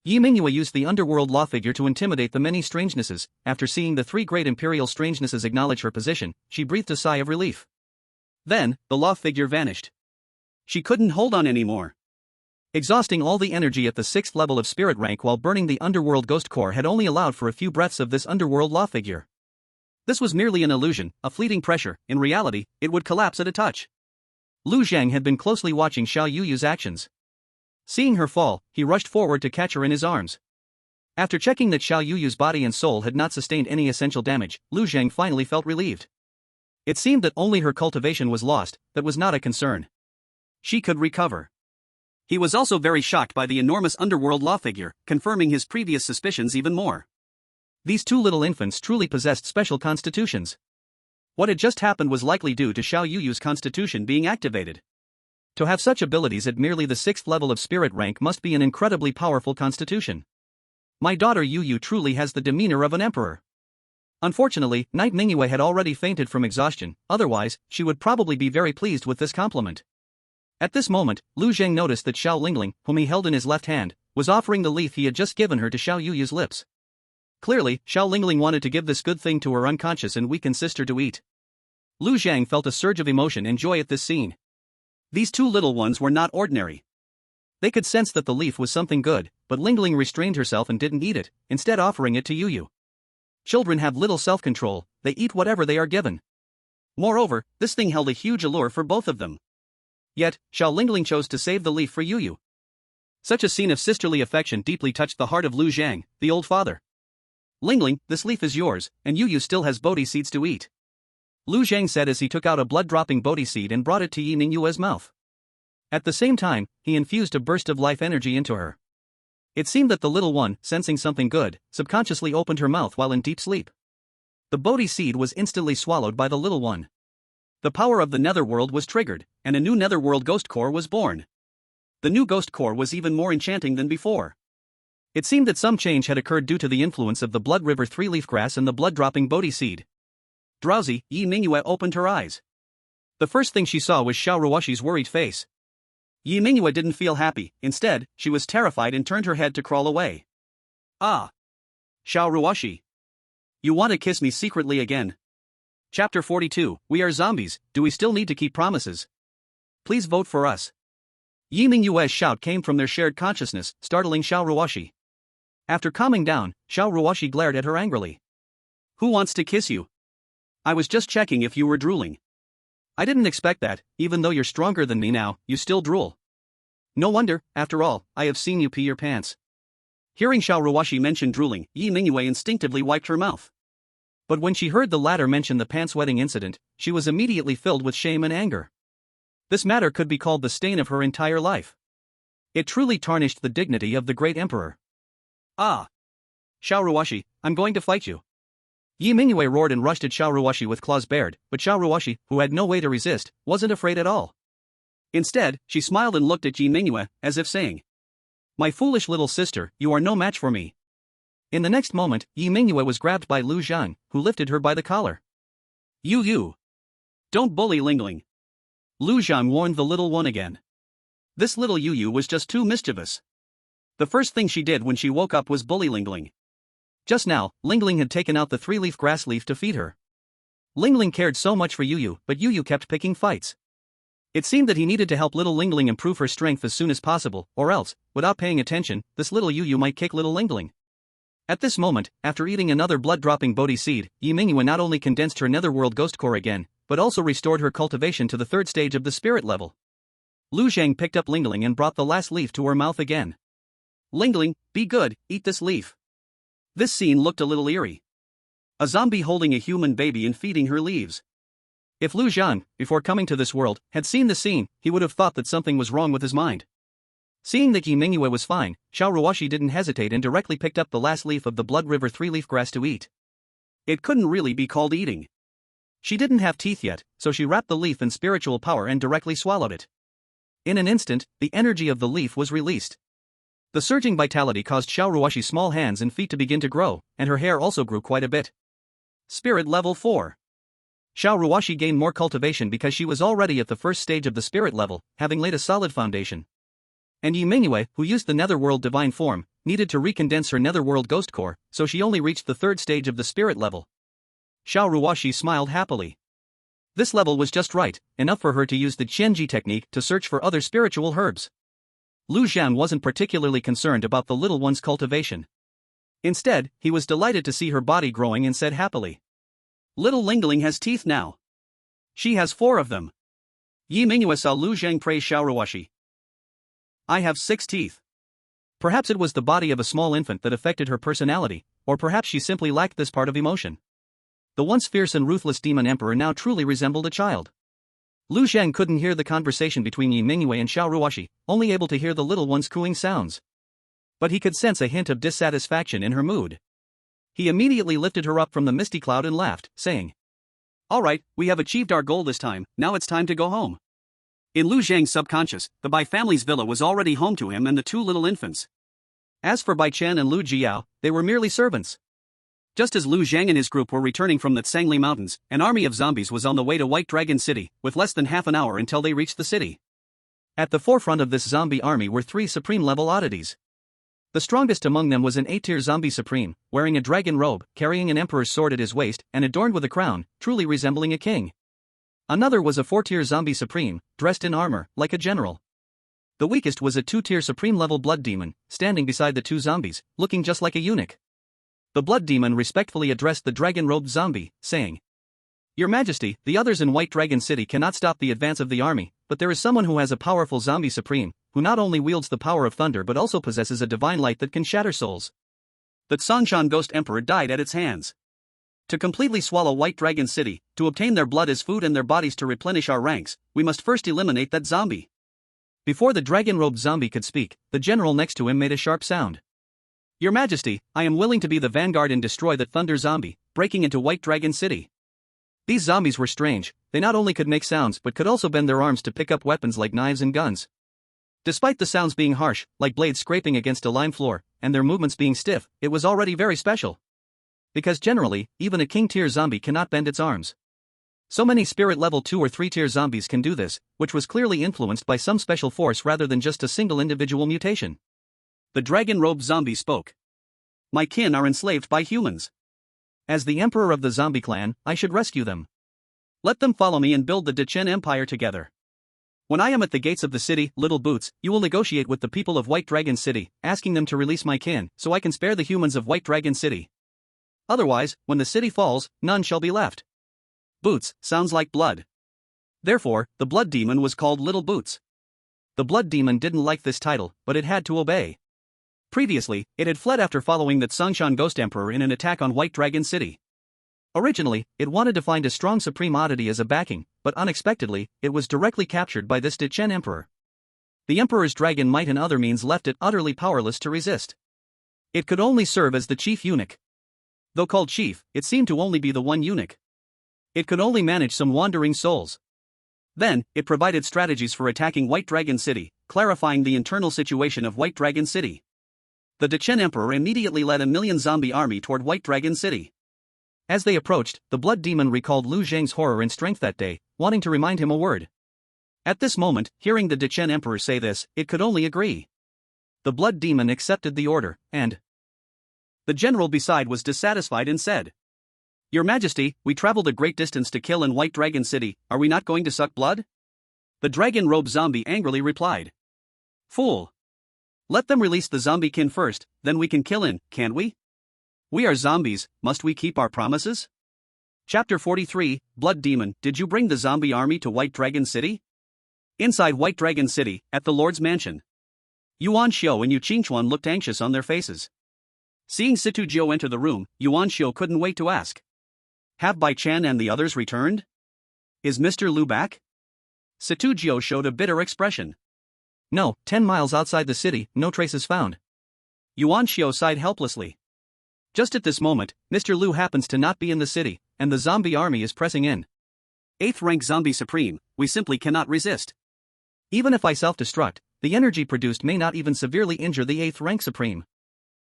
Yi Mingyue used the underworld law figure to intimidate the many strangenesses. After seeing the three great imperial strangenesses acknowledge her position, she breathed a sigh of relief. Then, the law figure vanished. She couldn't hold on anymore. Exhausting all the energy at the 6th level of spirit rank while burning the underworld ghost core had only allowed for a few breaths of this underworld law figure. This was merely an illusion, a fleeting pressure. In reality, it would collapse at a touch. Lu Zhang had been closely watching Xiao Yuyu's actions. Seeing her fall, he rushed forward to catch her in his arms. After checking that Xiao Yuyu's body and soul had not sustained any essential damage, Lu Zhang finally felt relieved. It seemed that only her cultivation was lost. That was not a concern. She could recover. He was also very shocked by the enormous underworld law figure, confirming his previous suspicions even more. These two little infants truly possessed special constitutions. What had just happened was likely due to Xiao Yuyu's constitution being activated. To have such abilities at merely the 6th level of spirit rank must be an incredibly powerful constitution. My daughter Yuyu truly has the demeanor of an emperor. Unfortunately, Knight Mingyue had already fainted from exhaustion, otherwise, she would probably be very pleased with this compliment. At this moment, Lu Zhang noticed that Xiao Lingling, whom he held in his left hand, was offering the leaf he had just given her to Xiao Yuyu's lips. Clearly, Xiao Lingling wanted to give this good thing to her unconscious and weakened sister to eat. Lu Zhang felt a surge of emotion and joy at this scene. These two little ones were not ordinary. They could sense that the leaf was something good, but Lingling restrained herself and didn't eat it, instead offering it to Yuyu. Children have little self-control, they eat whatever they are given. Moreover, this thing held a huge allure for both of them. Yet, Xiao Lingling chose to save the leaf for Yuyu. Such a scene of sisterly affection deeply touched the heart of Lu Zhang, the old father. Lingling, this leaf is yours, and Yuyu still has bodhi seeds to eat. Lu Zhang said as he took out a blood-dropping bodhi seed and brought it to Yi Mingyue's mouth. At the same time, he infused a burst of life energy into her. It seemed that the little one, sensing something good, subconsciously opened her mouth while in deep sleep. The bodhi seed was instantly swallowed by the little one. The power of the netherworld was triggered, and a new netherworld ghost core was born. The new ghost core was even more enchanting than before. It seemed that some change had occurred due to the influence of the Blood River 3-leaf grass and the blood-dropping bodhi seed. Drowsy, Yi Mingyue opened her eyes. The first thing she saw was Xiao Ruoshi's worried face. Yi Mingyue didn't feel happy, instead, she was terrified and turned her head to crawl away. Ah! Xiao Ruoshi. You want to kiss me secretly again? Chapter 42, We are zombies, do we still need to keep promises? Please vote for us. Yi Mingyue's shout came from their shared consciousness, startling Xiao Ruoshi. After calming down, Xiao Ruoshi glared at her angrily. Who wants to kiss you? I was just checking if you were drooling. I didn't expect that, even though you're stronger than me now, you still drool. No wonder, after all, I have seen you pee your pants. Hearing Xiao Ruoshi mention drooling, Yi Mingyue instinctively wiped her mouth. But when she heard the latter mention the pants-wetting incident, she was immediately filled with shame and anger. This matter could be called the stain of her entire life. It truly tarnished the dignity of the great emperor. Ah! Xiao Ruoshi, I'm going to fight you. Yi Mingyue roared and rushed at Xiao Ruoshi with claws bared, but Xiao Ruoshi, who had no way to resist, wasn't afraid at all. Instead, she smiled and looked at Yi Mingyue, as if saying, My foolish little sister, you are no match for me. In the next moment, Yi Mingyue was grabbed by Lu Zhang, who lifted her by the collar. You. Don't bully Lingling. Lu Zhang warned the little one again. This little Yuyu was just too mischievous. The first thing she did when she woke up was bully Lingling. Just now, Lingling had taken out the 3-leaf grass leaf to feed her. Lingling cared so much for Yuyu, but Yuyu kept picking fights. It seemed that he needed to help little Lingling improve her strength as soon as possible, or else, without paying attention, this little Yuyu might kick little Lingling. At this moment, after eating another blood-dropping bodhi seed, Yi Mingyue not only condensed her netherworld ghost core again, but also restored her cultivation to the 3rd stage of the spirit level. Lu Zhang picked up Lingling and brought the last leaf to her mouth again. Lingling, be good, eat this leaf. This scene looked a little eerie. A zombie holding a human baby and feeding her leaves. If Lu Zhang, before coming to this world, had seen the scene, he would have thought that something was wrong with his mind. Seeing that Yi Mingyue was fine, Xiao Ruoshi didn't hesitate and directly picked up the last leaf of the Blood River 3-leaf grass to eat. It couldn't really be called eating. She didn't have teeth yet, so she wrapped the leaf in spiritual power and directly swallowed it. In an instant, the energy of the leaf was released. The surging vitality caused Xiao Ruoshi's small hands and feet to begin to grow, and her hair also grew quite a bit. Spirit level 4. Xiao Ruoshi gained more cultivation because she was already at the 1st stage of the spirit level, having laid a solid foundation. And Yi Mingyue, who used the netherworld divine form, needed to recondense her netherworld ghost core, so she only reached the third stage of the spirit level. Xiao Ruoshi smiled happily. This level was just right, enough for her to use the Qianji technique to search for other spiritual herbs. Lu Zhan wasn't particularly concerned about the little one's cultivation. Instead, he was delighted to see her body growing and said happily, "Little Lingling has teeth now. She has 4 of them." Yi Mingyue saw Lu Zhang praise Xiao Ruoshi. "I have 6 teeth." Perhaps it was the body of a small infant that affected her personality, or perhaps she simply lacked this part of emotion. The once fierce and ruthless demon emperor now truly resembled a child. Lu Zhang couldn't hear the conversation between Yi Mingyue and Xiao Ruoshi, only able to hear the little one's cooing sounds. But he could sense a hint of dissatisfaction in her mood. He immediately lifted her up from the misty cloud and laughed, saying, "All right, we have achieved our goal this time, now it's time to go home." In Lu Zhang's subconscious, the Bai family's villa was already home to him and the 2 little infants. As for Bai Chen and Lu Jiao, they were merely servants. Just as Lu Zhang and his group were returning from the Tsangli Mountains, an army of zombies was on the way to White Dragon City, with less than half an hour until they reached the city. At the forefront of this zombie army were 3 supreme-level oddities. The strongest among them was an 8-tier zombie supreme, wearing a dragon robe, carrying an emperor's sword at his waist, and adorned with a crown, truly resembling a king. Another was a 4-tier zombie supreme, dressed in armor, like a general. The weakest was a 2-tier supreme-level blood demon, standing beside the 2 zombies, looking just like a eunuch. The blood demon respectfully addressed the dragon-robed zombie, saying, "Your Majesty, the others in White Dragon City cannot stop the advance of the army, but there is someone who has a powerful zombie supreme, who not only wields the power of thunder but also possesses a divine light that can shatter souls." The Tsongshan Ghost Emperor died at its hands. To completely swallow White Dragon City, to obtain their blood as food and their bodies to replenish our ranks, we must first eliminate that zombie. Before the dragon-robed zombie could speak, the general next to him made a sharp sound. "Your Majesty, I am willing to be the vanguard and destroy that thunder zombie, breaking into White Dragon City." These zombies were strange, they not only could make sounds but could also bend their arms to pick up weapons like knives and guns. Despite the sounds being harsh, like blades scraping against a lime floor, and their movements being stiff, it was already very special. Because generally, even a king-tier zombie cannot bend its arms. So many spirit level 2 or 3-tier zombies can do this, which was clearly influenced by some special force rather than just a single individual mutation. The dragon-robed zombie spoke. "My kin are enslaved by humans. As the emperor of the zombie clan, I should rescue them. Let them follow me and build the Dechen Empire together. When I am at the gates of the city, Little Boots, you will negotiate with the people of White Dragon City, asking them to release my kin so I can spare the humans of White Dragon City. Otherwise, when the city falls, none shall be left." Boots sounds like blood. Therefore, the blood demon was called Little Boots. The blood demon didn't like this title, but it had to obey. Previously, it had fled after following the Tsongshan Ghost Emperor in an attack on White Dragon City. Originally, it wanted to find a strong supreme oddity as a backing, but unexpectedly, it was directly captured by this Dechen Emperor. The Emperor's dragon might and other means left it utterly powerless to resist. It could only serve as the chief eunuch. Though called chief, it seemed to only be the one eunuch. It could only manage some wandering souls. Then, it provided strategies for attacking White Dragon City, clarifying the internal situation of White Dragon City. The Dechen Emperor immediately led a 1,000,000 zombie army toward White Dragon City. As they approached, the blood demon recalled Lu Zhang's horror and strength that day, wanting to remind him a word. At this moment, hearing the Dechen Emperor say this, it could only agree. The blood demon accepted the order, and the general beside was dissatisfied and said, "Your Majesty, we traveled a great distance to kill in White Dragon City, are we not going to suck blood?" The dragon-robed zombie angrily replied, "Fool! Let them release the zombie kin first, then we can kill in, can't we? We are zombies, must we keep our promises?" Chapter 43, Blood Demon, did you bring the zombie army to White Dragon City? Inside White Dragon City, at the Lord's mansion, Yuan Xiu and Yu Qingchuan looked anxious on their faces. Seeing Situ Jiu enter the room, Yuan Xiu couldn't wait to ask, "Have Bai Chan and the others returned? Is Mr. Lu back?" Situ Jiu showed a bitter expression. "No, 10 miles outside the city, no traces found." Yuan Xiu sighed helplessly. Just at this moment, Mr. Lu happens to not be in the city, and the zombie army is pressing in. 8th rank zombie supreme, we simply cannot resist. Even if I self-destruct, the energy produced may not even severely injure the 8th rank supreme.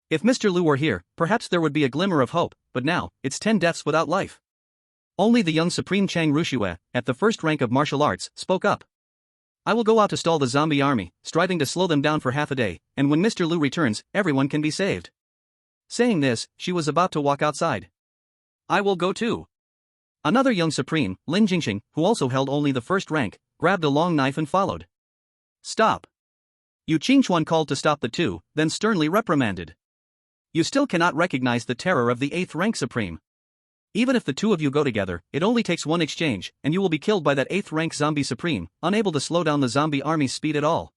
If Mr. Lu were here, perhaps there would be a glimmer of hope, but now, it's 10 deaths without life. Only the young Supreme Chang Rushue, at the 1st rank of martial arts, spoke up. I will go out to stall the zombie army, striving to slow them down for half a day, and when Mr. Lu returns, everyone can be saved. Saying this, she was about to walk outside. I will go too. Another young supreme, Lin Jingxing, who also held only the first rank, grabbed a long knife and followed. Stop. Yu Qingchuan called to stop the two, then sternly reprimanded. You still cannot recognize the terror of the 8th rank supreme. Even if the two of you go together, it only takes one exchange, and you will be killed by that 8th rank zombie supreme, unable to slow down the zombie army's speed at all.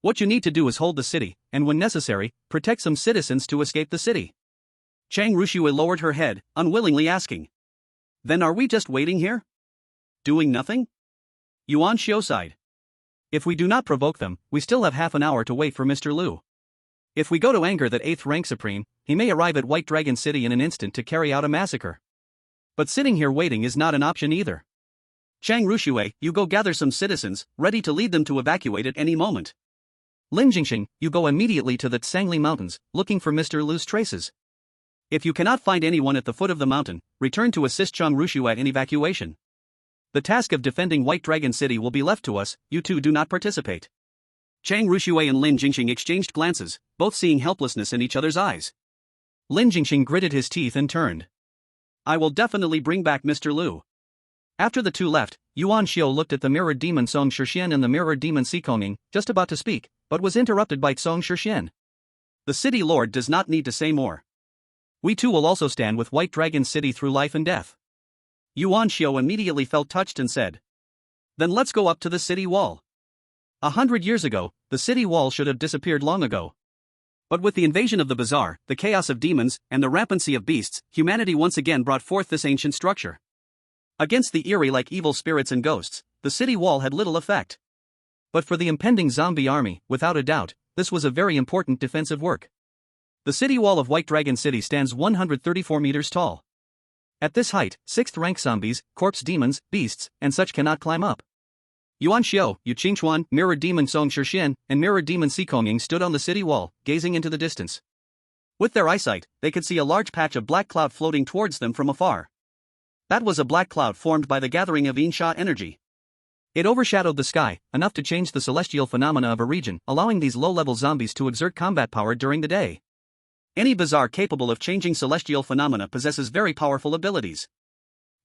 What you need to do is hold the city, and when necessary, protect some citizens to escape the city. Chang Rushue lowered her head, unwillingly asking. Then are we just waiting here? Doing nothing? Yuan Xiao sighed. If we do not provoke them, we still have half an hour to wait for Mr. Lu. If we go to anger that 8th rank supreme, he may arrive at White Dragon City in an instant to carry out a massacre. But sitting here waiting is not an option either. Chang Rushue, you go gather some citizens, ready to lead them to evacuate at any moment. Lin Jingxing, you go immediately to the Tsangli Mountains, looking for Mr. Lu's traces. If you cannot find anyone at the foot of the mountain, return to assist Chang Rushue in evacuation. The task of defending White Dragon City will be left to us, you two do not participate. Chang Rushue and Lin Jingxing exchanged glances, both seeing helplessness in each other's eyes. Lin Jingxing gritted his teeth and turned. I will definitely bring back Mr. Lu. After the two left, Yuan Xiao looked at the mirrored demon Song Shixian and the mirrored demon Sikonging, just about to speak, but was interrupted by Song Shixian. The city lord does not need to say more. We too will also stand with White Dragon City through life and death. Yuan Xiao immediately felt touched and said. Then let's go up to the city wall. 100 years ago, the city wall should have disappeared long ago. But with the invasion of the bazaar, the chaos of demons, and the rampancy of beasts, humanity once again brought forth this ancient structure. Against the eerie like evil spirits and ghosts, the city wall had little effect. But for the impending zombie army, without a doubt, this was a very important defensive work. The city wall of White Dragon City stands 134 meters tall. At this height, 6th rank zombies, corpse demons, beasts, and such cannot climb up. Yuan Xiao, Yu Qingchuan, mirrored demon Song Shixian, and mirrored demon Sikonging stood on the city wall, gazing into the distance. With their eyesight, they could see a large patch of black cloud floating towards them from afar. That was a black cloud formed by the gathering of Insha energy. It overshadowed the sky, enough to change the celestial phenomena of a region, allowing these low-level zombies to exert combat power during the day. Any bazaar capable of changing celestial phenomena possesses very powerful abilities.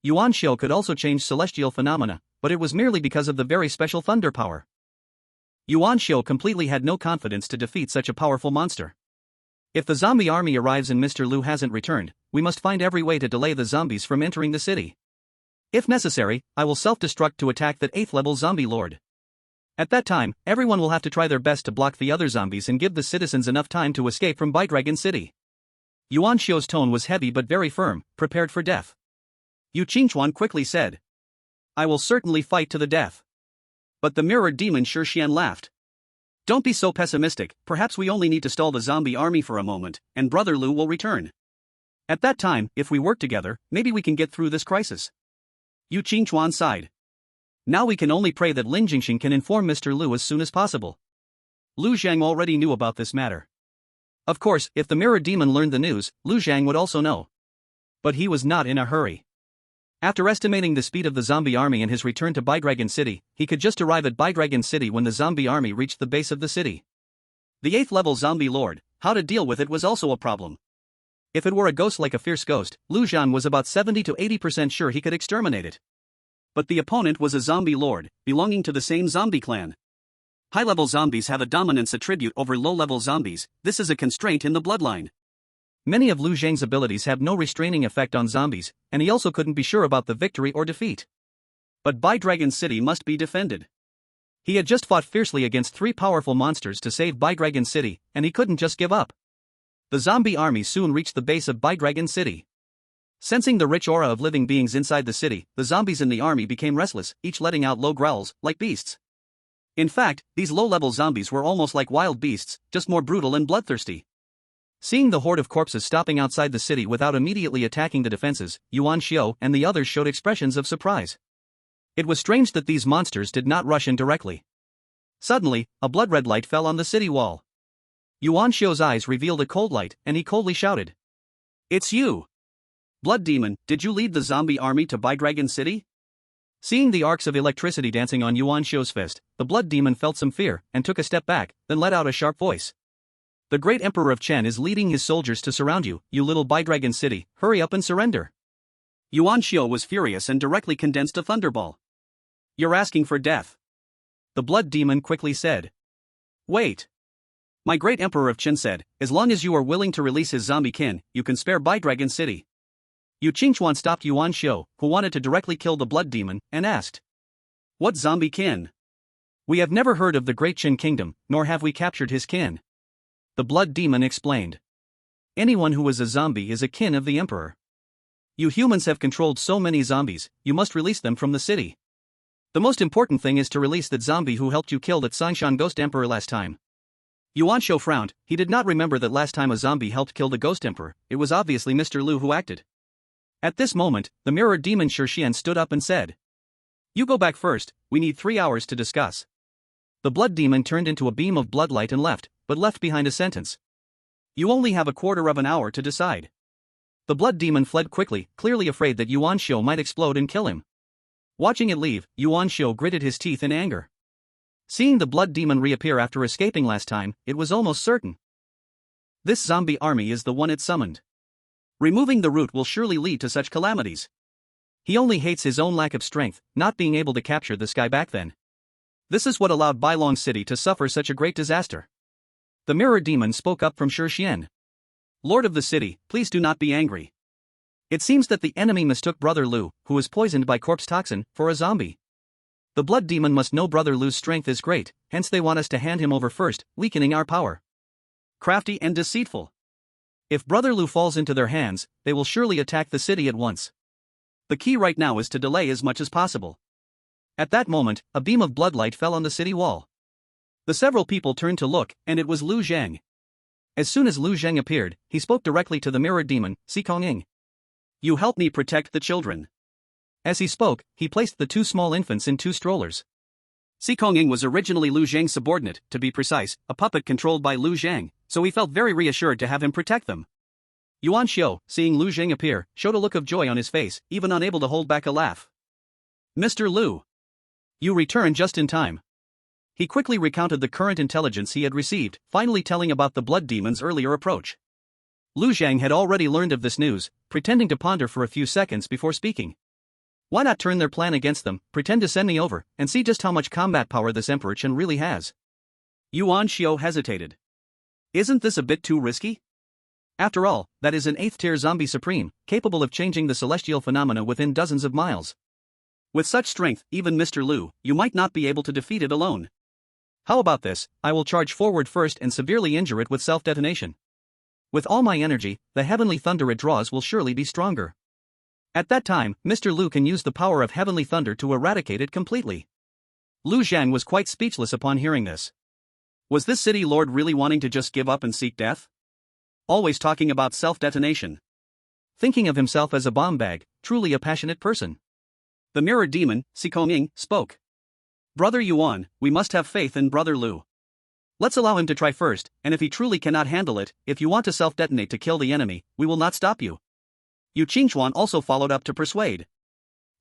Yuan Xiao could also change celestial phenomena, but it was merely because of the very special thunder power. Yuan Xiao completely had no confidence to defeat such a powerful monster. If the zombie army arrives and Mr. Lu hasn't returned, we must find every way to delay the zombies from entering the city. If necessary, I will self-destruct to attack that 8th level zombie lord. At that time, everyone will have to try their best to block the other zombies and give the citizens enough time to escape from White Dragon City. Yuan Xiao's tone was heavy but very firm, prepared for death. Yu Qingchuan quickly said. I will certainly fight to the death. But the mirrored demon Shixian laughed. Don't be so pessimistic, perhaps we only need to stall the zombie army for a moment, and Brother Lu will return. At that time, if we work together, maybe we can get through this crisis. Yu Qingchuan sighed. Now we can only pray that Lin Jingxing can inform Mr. Lu as soon as possible. Lu Zhang already knew about this matter. Of course, if the mirror demon learned the news, Lu Zhang would also know. But he was not in a hurry. After estimating the speed of the zombie army and his return to Dragon City, he could just arrive at Dragon City when the zombie army reached the base of the city. The 8th level zombie lord, how to deal with it was also a problem. If it were a ghost like a fierce ghost, Lu Zhan was about 70 to 80% sure he could exterminate it. But the opponent was a zombie lord, belonging to the same zombie clan. High-level zombies have a dominance attribute over low-level zombies, this is a constraint in the bloodline. Many of Lu Zhang's abilities have no restraining effect on zombies, and he also couldn't be sure about the victory or defeat. But Dragon City must be defended. He had just fought fiercely against 3 powerful monsters to save Dragon City, and he couldn't just give up. The zombie army soon reached the base of Dragon City. Sensing the rich aura of living beings inside the city, the zombies in the army became restless, each letting out low growls, like beasts. In fact, these low-level zombies were almost like wild beasts, just more brutal and bloodthirsty. Seeing the horde of corpses stopping outside the city without immediately attacking the defenses, Yuan Xiao and the others showed expressions of surprise. It was strange that these monsters did not rush in directly. Suddenly, a blood-red light fell on the city wall. Yuan Xiao's eyes revealed a cold light, and he coldly shouted. It's you! Blood Demon, did you lead the zombie army to Dragon City? Seeing the arcs of electricity dancing on Yuan Xiu's fist, the blood demon felt some fear and took a step back, then let out a sharp voice. The great Emperor of Chen is leading his soldiers to surround you, you little Bidragon city, hurry up and surrender. Yuan Xiu was furious and directly condensed a thunderball. You're asking for death. The blood demon quickly said. Wait. My great Emperor of Chen said, as long as you are willing to release his zombie kin, you can spare Bidragon city. Yu Qingchuan stopped Yuan Xiu, who wanted to directly kill the blood demon, and asked. What zombie kin? We have never heard of the great Qin kingdom, nor have we captured his kin. The blood demon explained. Anyone who is a zombie is a kin of the emperor. You humans have controlled so many zombies, you must release them from the city. The most important thing is to release that zombie who helped you kill that Sangshan ghost emperor last time. Yuan Xiu frowned, he did not remember that last time a zombie helped kill the ghost emperor, it was obviously Mr. Lu who acted. At this moment, the mirror demon Shixian stood up and said. You go back first, we need 3 hours to discuss. The blood demon turned into a beam of bloodlight and left, but left behind a sentence. You only have a quarter of an hour to decide. The blood demon fled quickly, clearly afraid that Yuan Xiu might explode and kill him. Watching it leave, Yuan Xiu gritted his teeth in anger. Seeing the blood demon reappear after escaping last time, it was almost certain. This zombie army is the one it summoned. Removing the root will surely lead to such calamities. He only hates his own lack of strength, not being able to capture the sky back then. This is what allowed Bailong City to suffer such a great disaster. The mirror demon spoke up from Shixian. Lord of the city, please do not be angry. It seems that the enemy mistook Brother Lu, who was poisoned by corpse toxin, for a zombie. The blood demon must know Brother Lu's strength is great, hence they want us to hand him over first, weakening our power. Crafty and deceitful. If Brother Lu falls into their hands, they will surely attack the city at once. The key right now is to delay as much as possible. At that moment, a beam of bloodlight fell on the city wall. The several people turned to look, and it was Lu Zhang. As soon as Lu Zhang appeared, he spoke directly to the mirror demon, Si Kongying. You help me protect the children. As he spoke, he placed the 2 small infants in 2 strollers. Si Kongying was originally Lu Zhang's subordinate, to be precise, a puppet controlled by Lu Zhang, so he felt very reassured to have him protect them. Yuan Xiu, seeing Lu Zhang appear, showed a look of joy on his face, even unable to hold back a laugh. Mr. Lu. You returned just in time. He quickly recounted the current intelligence he had received, finally telling about the blood demon's earlier approach. Lu Zhang had already learned of this news, pretending to ponder for a few seconds before speaking. Why not turn their plan against them, pretend to send me over, and see just how much combat power this Emperor Chen really has? Yuan Xiu hesitated. Isn't this a bit too risky? After all, that is an 8th-tier zombie supreme, capable of changing the celestial phenomena within dozens of miles. With such strength, even Mr. Lu, you might not be able to defeat it alone. How about this, I will charge forward first and severely injure it with self-detonation. With all my energy, the heavenly thunder it draws will surely be stronger. At that time, Mr. Lu can use the power of heavenly thunder to eradicate it completely. Lu Zhang was quite speechless upon hearing this. Was this city lord really wanting to just give up and seek death? Always talking about self-detonation. Thinking of himself as a bomb bag, truly a passionate person. The mirror demon, Si Kongying, spoke. Brother Yuan, we must have faith in Brother Lu. Let's allow him to try first, and if he truly cannot handle it, if you want to self-detonate to kill the enemy, we will not stop you. Yu Qingchuan also followed up to persuade.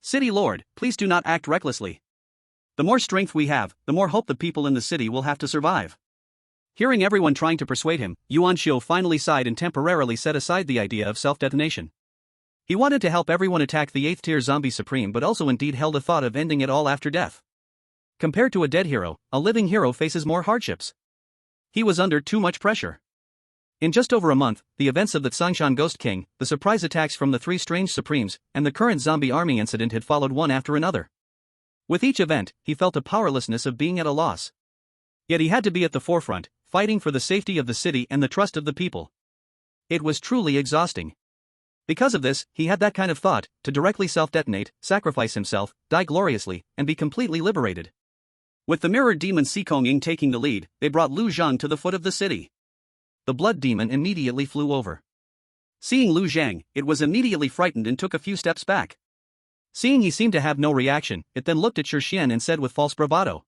City Lord, please do not act recklessly. The more strength we have, the more hope the people in the city will have to survive. Hearing everyone trying to persuade him, Yuan Xiu finally sighed and temporarily set aside the idea of self-detonation. He wanted to help everyone attack the 8th-tier zombie supreme but also indeed held a thought of ending it all after death. Compared to a dead hero, a living hero faces more hardships. He was under too much pressure. In just over a month, the events of the Sangshan Ghost King, the surprise attacks from the 3 strange supremes, and the current zombie army incident had followed one after another. With each event, he felt a powerlessness of being at a loss. Yet he had to be at the forefront, fighting for the safety of the city and the trust of the people. It was truly exhausting. Because of this, he had that kind of thought, to directly self-detonate, sacrifice himself, die gloriously, and be completely liberated. With the mirror demon Si Kongying taking the lead, they brought Lu Zhang to the foot of the city. The blood demon immediately flew over. Seeing Lu Zhang, it was immediately frightened and took a few steps back. Seeing he seemed to have no reaction, it then looked at Shixian and said with false bravado.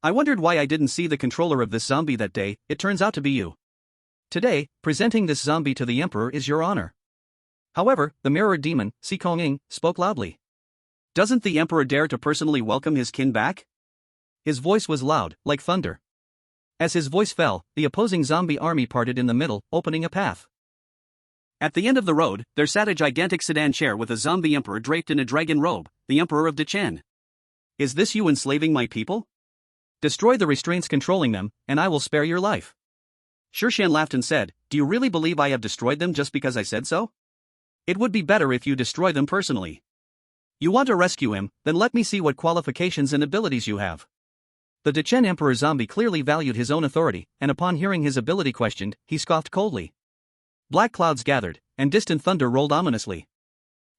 I wondered why I didn't see the controller of this zombie that day, it turns out to be you. Today, presenting this zombie to the emperor is your honor. However, the mirror demon, Si Kongying, spoke loudly. Doesn't the Emperor dare to personally welcome his kin back? His voice was loud, like thunder. As his voice fell, the opposing zombie army parted in the middle, opening a path. At the end of the road, there sat a gigantic sedan chair with a zombie emperor draped in a dragon robe, the Emperor of Dechen. Is this you enslaving my people? Destroy the restraints controlling them, and I will spare your life. Shirshan laughed and said, do you really believe I have destroyed them just because I said so? It would be better if you destroy them personally. You want to rescue him, then let me see what qualifications and abilities you have. The Dechen Emperor zombie clearly valued his own authority, and upon hearing his ability questioned, he scoffed coldly. Black clouds gathered, and distant thunder rolled ominously.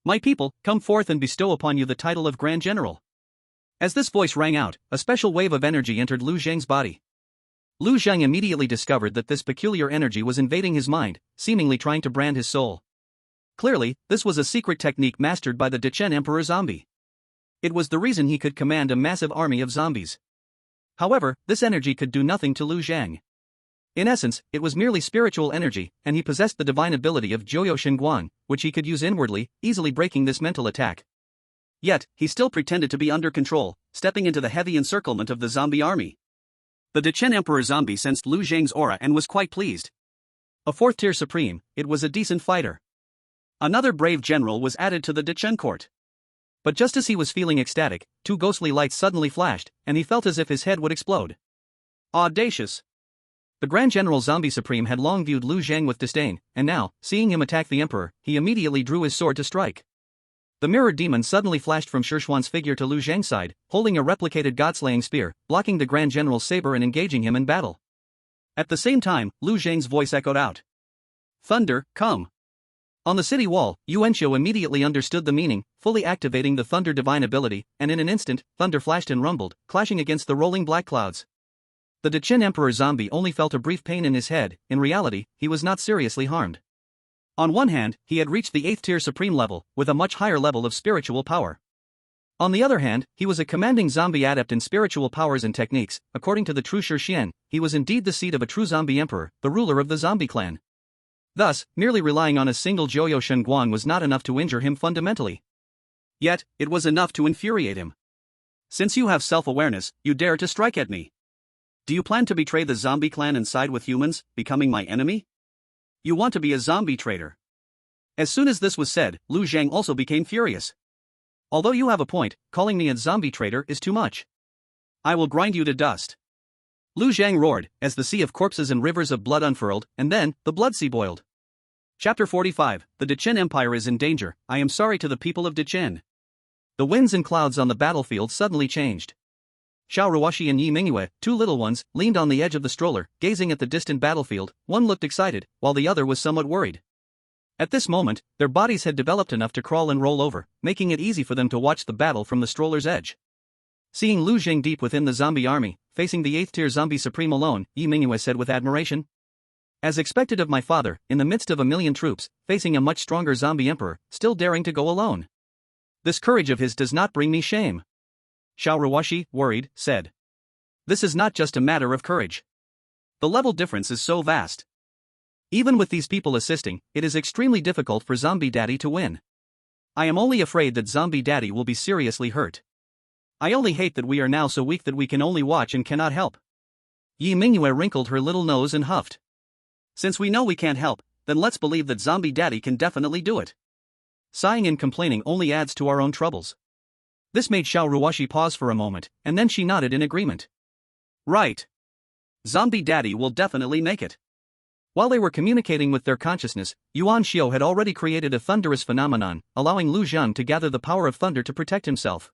My people, come forth and bestow upon you the title of Grand General. As this voice rang out, a special wave of energy entered Lu Zhang's body. Lu Zhang immediately discovered that this peculiar energy was invading his mind, seemingly trying to brand his soul. Clearly, this was a secret technique mastered by the Dechen Emperor zombie. It was the reason he could command a massive army of zombies. However, this energy could do nothing to Lu Zhang. In essence, it was merely spiritual energy, and he possessed the divine ability of Joyo Shenguang, which he could use inwardly, easily breaking this mental attack. Yet, he still pretended to be under control, stepping into the heavy encirclement of the zombie army. The Dechen Emperor zombie sensed Lu Zhang's aura and was quite pleased. A fourth-tier supreme, it was a decent fighter. Another brave general was added to the Dechen court. But just as he was feeling ecstatic, two ghostly lights suddenly flashed, and he felt as if his head would explode. Audacious! The Grand General Zombie Supreme had long viewed Lu Zhang with disdain, and now, seeing him attack the Emperor, he immediately drew his sword to strike. The mirror demon suddenly flashed from Shishuan's figure to Lu Zhang's side, holding a replicated god-slaying spear, blocking the Grand General's saber and engaging him in battle. At the same time, Lu Zhang's voice echoed out. Thunder, come! On the city wall, Yuanqiu immediately understood the meaning, fully activating the Thunder divine ability, and in an instant, thunder flashed and rumbled, clashing against the rolling black clouds. The Dechen Emperor zombie only felt a brief pain in his head. In reality, he was not seriously harmed. On one hand, he had reached the 8th tier supreme level, with a much higher level of spiritual power. On the other hand, he was a commanding zombie adept in spiritual powers and techniques. According to the true Shirshian, he was indeed the seed of a true zombie emperor, the ruler of the zombie clan. Thus, merely relying on a single Joyo Shenguang was not enough to injure him fundamentally. Yet, it was enough to infuriate him. Since you have self-awareness, you dare to strike at me. Do you plan to betray the zombie clan and side with humans, becoming my enemy? You want to be a zombie traitor. As soon as this was said, Lu Zhang also became furious. Although you have a point, calling me a zombie traitor is too much. I will grind you to dust. Lu Zhang roared, as the sea of corpses and rivers of blood unfurled, and then, the blood sea boiled. Chapter 45, The Dechen Empire is in danger. I am sorry to the people of Dechen. The winds and clouds on the battlefield suddenly changed. Xiao Ruoshi and Yi Mingyue, two little ones, leaned on the edge of the stroller, gazing at the distant battlefield. One looked excited, while the other was somewhat worried. At this moment, their bodies had developed enough to crawl and roll over, making it easy for them to watch the battle from the stroller's edge. Seeing Lu Zhang deep within the zombie army, facing the 8th tier zombie supreme alone, Yi Mingyue said with admiration. As expected of my father, in the midst of a million troops, facing a much stronger zombie emperor, still daring to go alone. This courage of his does not bring me shame. Xiao Ruoshi, worried, said. This is not just a matter of courage. The level difference is so vast. Even with these people assisting, it is extremely difficult for Zombie Daddy to win. I am only afraid that Zombie Daddy will be seriously hurt. I only hate that we are now so weak that we can only watch and cannot help. Yi Mingyue wrinkled her little nose and huffed. Since we know we can't help, then let's believe that Zombie Daddy can definitely do it. Sighing and complaining only adds to our own troubles. This made Xiao Ruoshi pause for a moment, and then she nodded in agreement. Right. Zombie Daddy will definitely make it. While they were communicating with their consciousness, Yuan Xiu had already created a thunderous phenomenon, allowing Lu Zhang to gather the power of thunder to protect himself.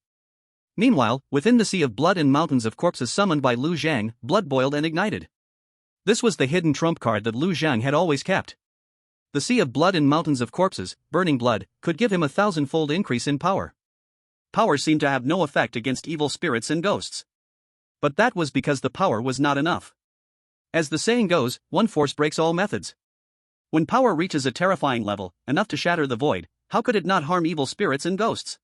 Meanwhile, within the sea of blood and mountains of corpses summoned by Lu Zhang, blood boiled and ignited. This was the hidden trump card that Lu Zhang had always kept. The sea of blood and mountains of corpses, burning blood, could give him a 1,000-fold increase in power. Power seemed to have no effect against evil spirits and ghosts. But that was because the power was not enough. As the saying goes, one force breaks all methods. When power reaches a terrifying level, enough to shatter the void, how could it not harm evil spirits and ghosts?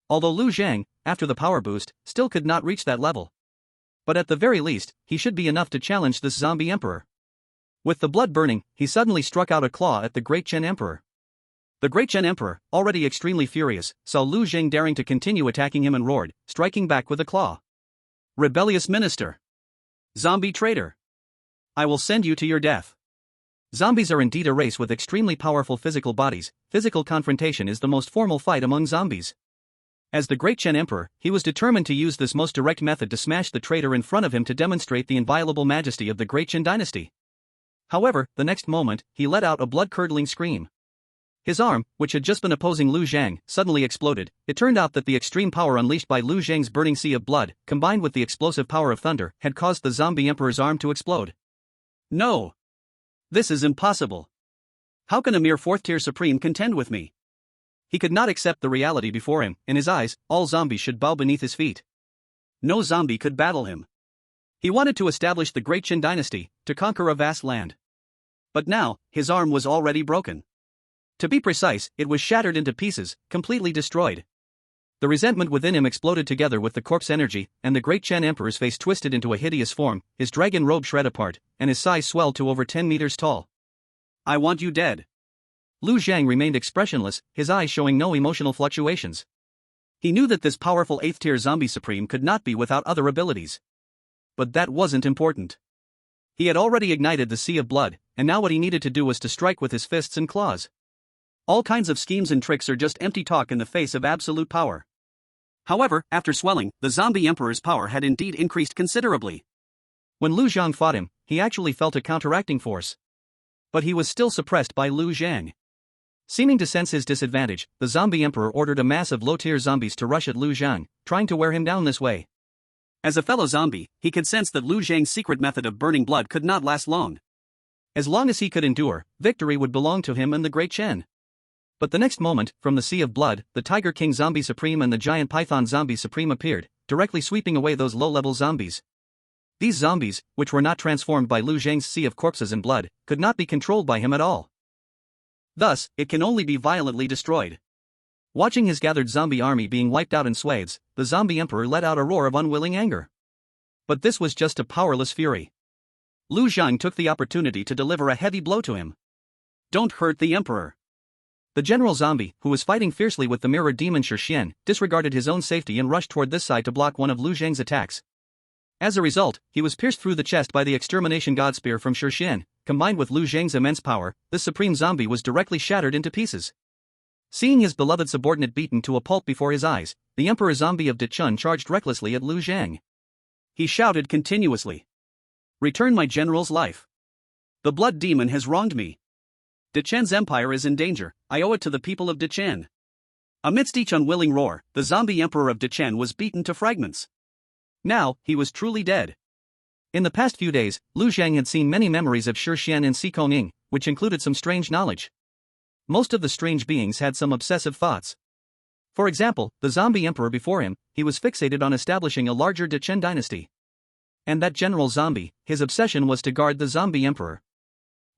Although Lu Zhang, after the power boost, still could not reach that level. But at the very least, he should be enough to challenge this zombie emperor. With the blood burning, he suddenly struck out a claw at the great Chen Emperor. The Great Chen Emperor, already extremely furious, saw Lu Zhang daring to continue attacking him and roared, striking back with a claw. Rebellious minister! Zombie traitor! I will send you to your death. Zombies are indeed a race with extremely powerful physical bodies. Physical confrontation is the most formal fight among zombies. As the Great Chen Emperor, he was determined to use this most direct method to smash the traitor in front of him to demonstrate the inviolable majesty of the Great Chen dynasty. However, the next moment, he let out a blood-curdling scream. His arm, which had just been opposing Lu Zhang, suddenly exploded. It turned out that the extreme power unleashed by Lu Zhang's burning sea of blood, combined with the explosive power of thunder, had caused the zombie emperor's arm to explode. No! This is impossible. How can a mere fourth-tier supreme contend with me? He could not accept the reality before him. In his eyes, all zombies should bow beneath his feet. No zombie could battle him. He wanted to establish the Great Qin dynasty, to conquer a vast land. But now, his arm was already broken. To be precise, it was shattered into pieces, completely destroyed. The resentment within him exploded together with the corpse energy, and the Great Chen Emperor's face twisted into a hideous form, his dragon robe shred apart, and his size swelled to over 10 meters tall. I want you dead. Lu Zhang remained expressionless, his eyes showing no emotional fluctuations. He knew that this powerful 8th-tier zombie supreme could not be without other abilities. But that wasn't important. He had already ignited the sea of blood, and now what he needed to do was to strike with his fists and claws. All kinds of schemes and tricks are just empty talk in the face of absolute power. However, after swelling, the zombie emperor's power had indeed increased considerably. When Lu Zhang fought him, he actually felt a counteracting force. But he was still suppressed by Lu Zhang. Seeming to sense his disadvantage, the zombie emperor ordered a mass of low-tier zombies to rush at Lu Zhang, trying to wear him down this way. As a fellow zombie, he could sense that Lu Zhang's secret method of burning blood could not last long. As long as he could endure, victory would belong to him and the Great Chen. But the next moment, from the Sea of Blood, the Tiger King Zombie Supreme and the Giant Python Zombie Supreme appeared, directly sweeping away those low-level zombies. These zombies, which were not transformed by Lu Zhang's sea of corpses and blood, could not be controlled by him at all. Thus, it can only be violently destroyed. Watching his gathered zombie army being wiped out in swathes, the zombie emperor let out a roar of unwilling anger. But this was just a powerless fury. Lu Zhang took the opportunity to deliver a heavy blow to him. Don't hurt the emperor. The general zombie, who was fighting fiercely with the mirror demon Shixian, disregarded his own safety and rushed toward this side to block one of Lu Zhang's attacks. As a result, he was pierced through the chest by the extermination god spear from Shixian. Combined with Lu Zhang's immense power, this supreme zombie was directly shattered into pieces. Seeing his beloved subordinate beaten to a pulp before his eyes, the emperor zombie of Dechun charged recklessly at Lu Zhang. He shouted continuously. Return my general's life. The blood demon has wronged me. Dechen's empire is in danger, I owe it to the people of Dechen. Amidst each unwilling roar, the zombie emperor of Dechen was beaten to fragments. Now, he was truly dead. In the past few days, Lu Zhang had seen many memories of Shixian and Sikoning, which included some strange knowledge. Most of the strange beings had some obsessive thoughts. For example, the zombie emperor before him, he was fixated on establishing a larger Dechen dynasty. And that general zombie, his obsession was to guard the zombie emperor.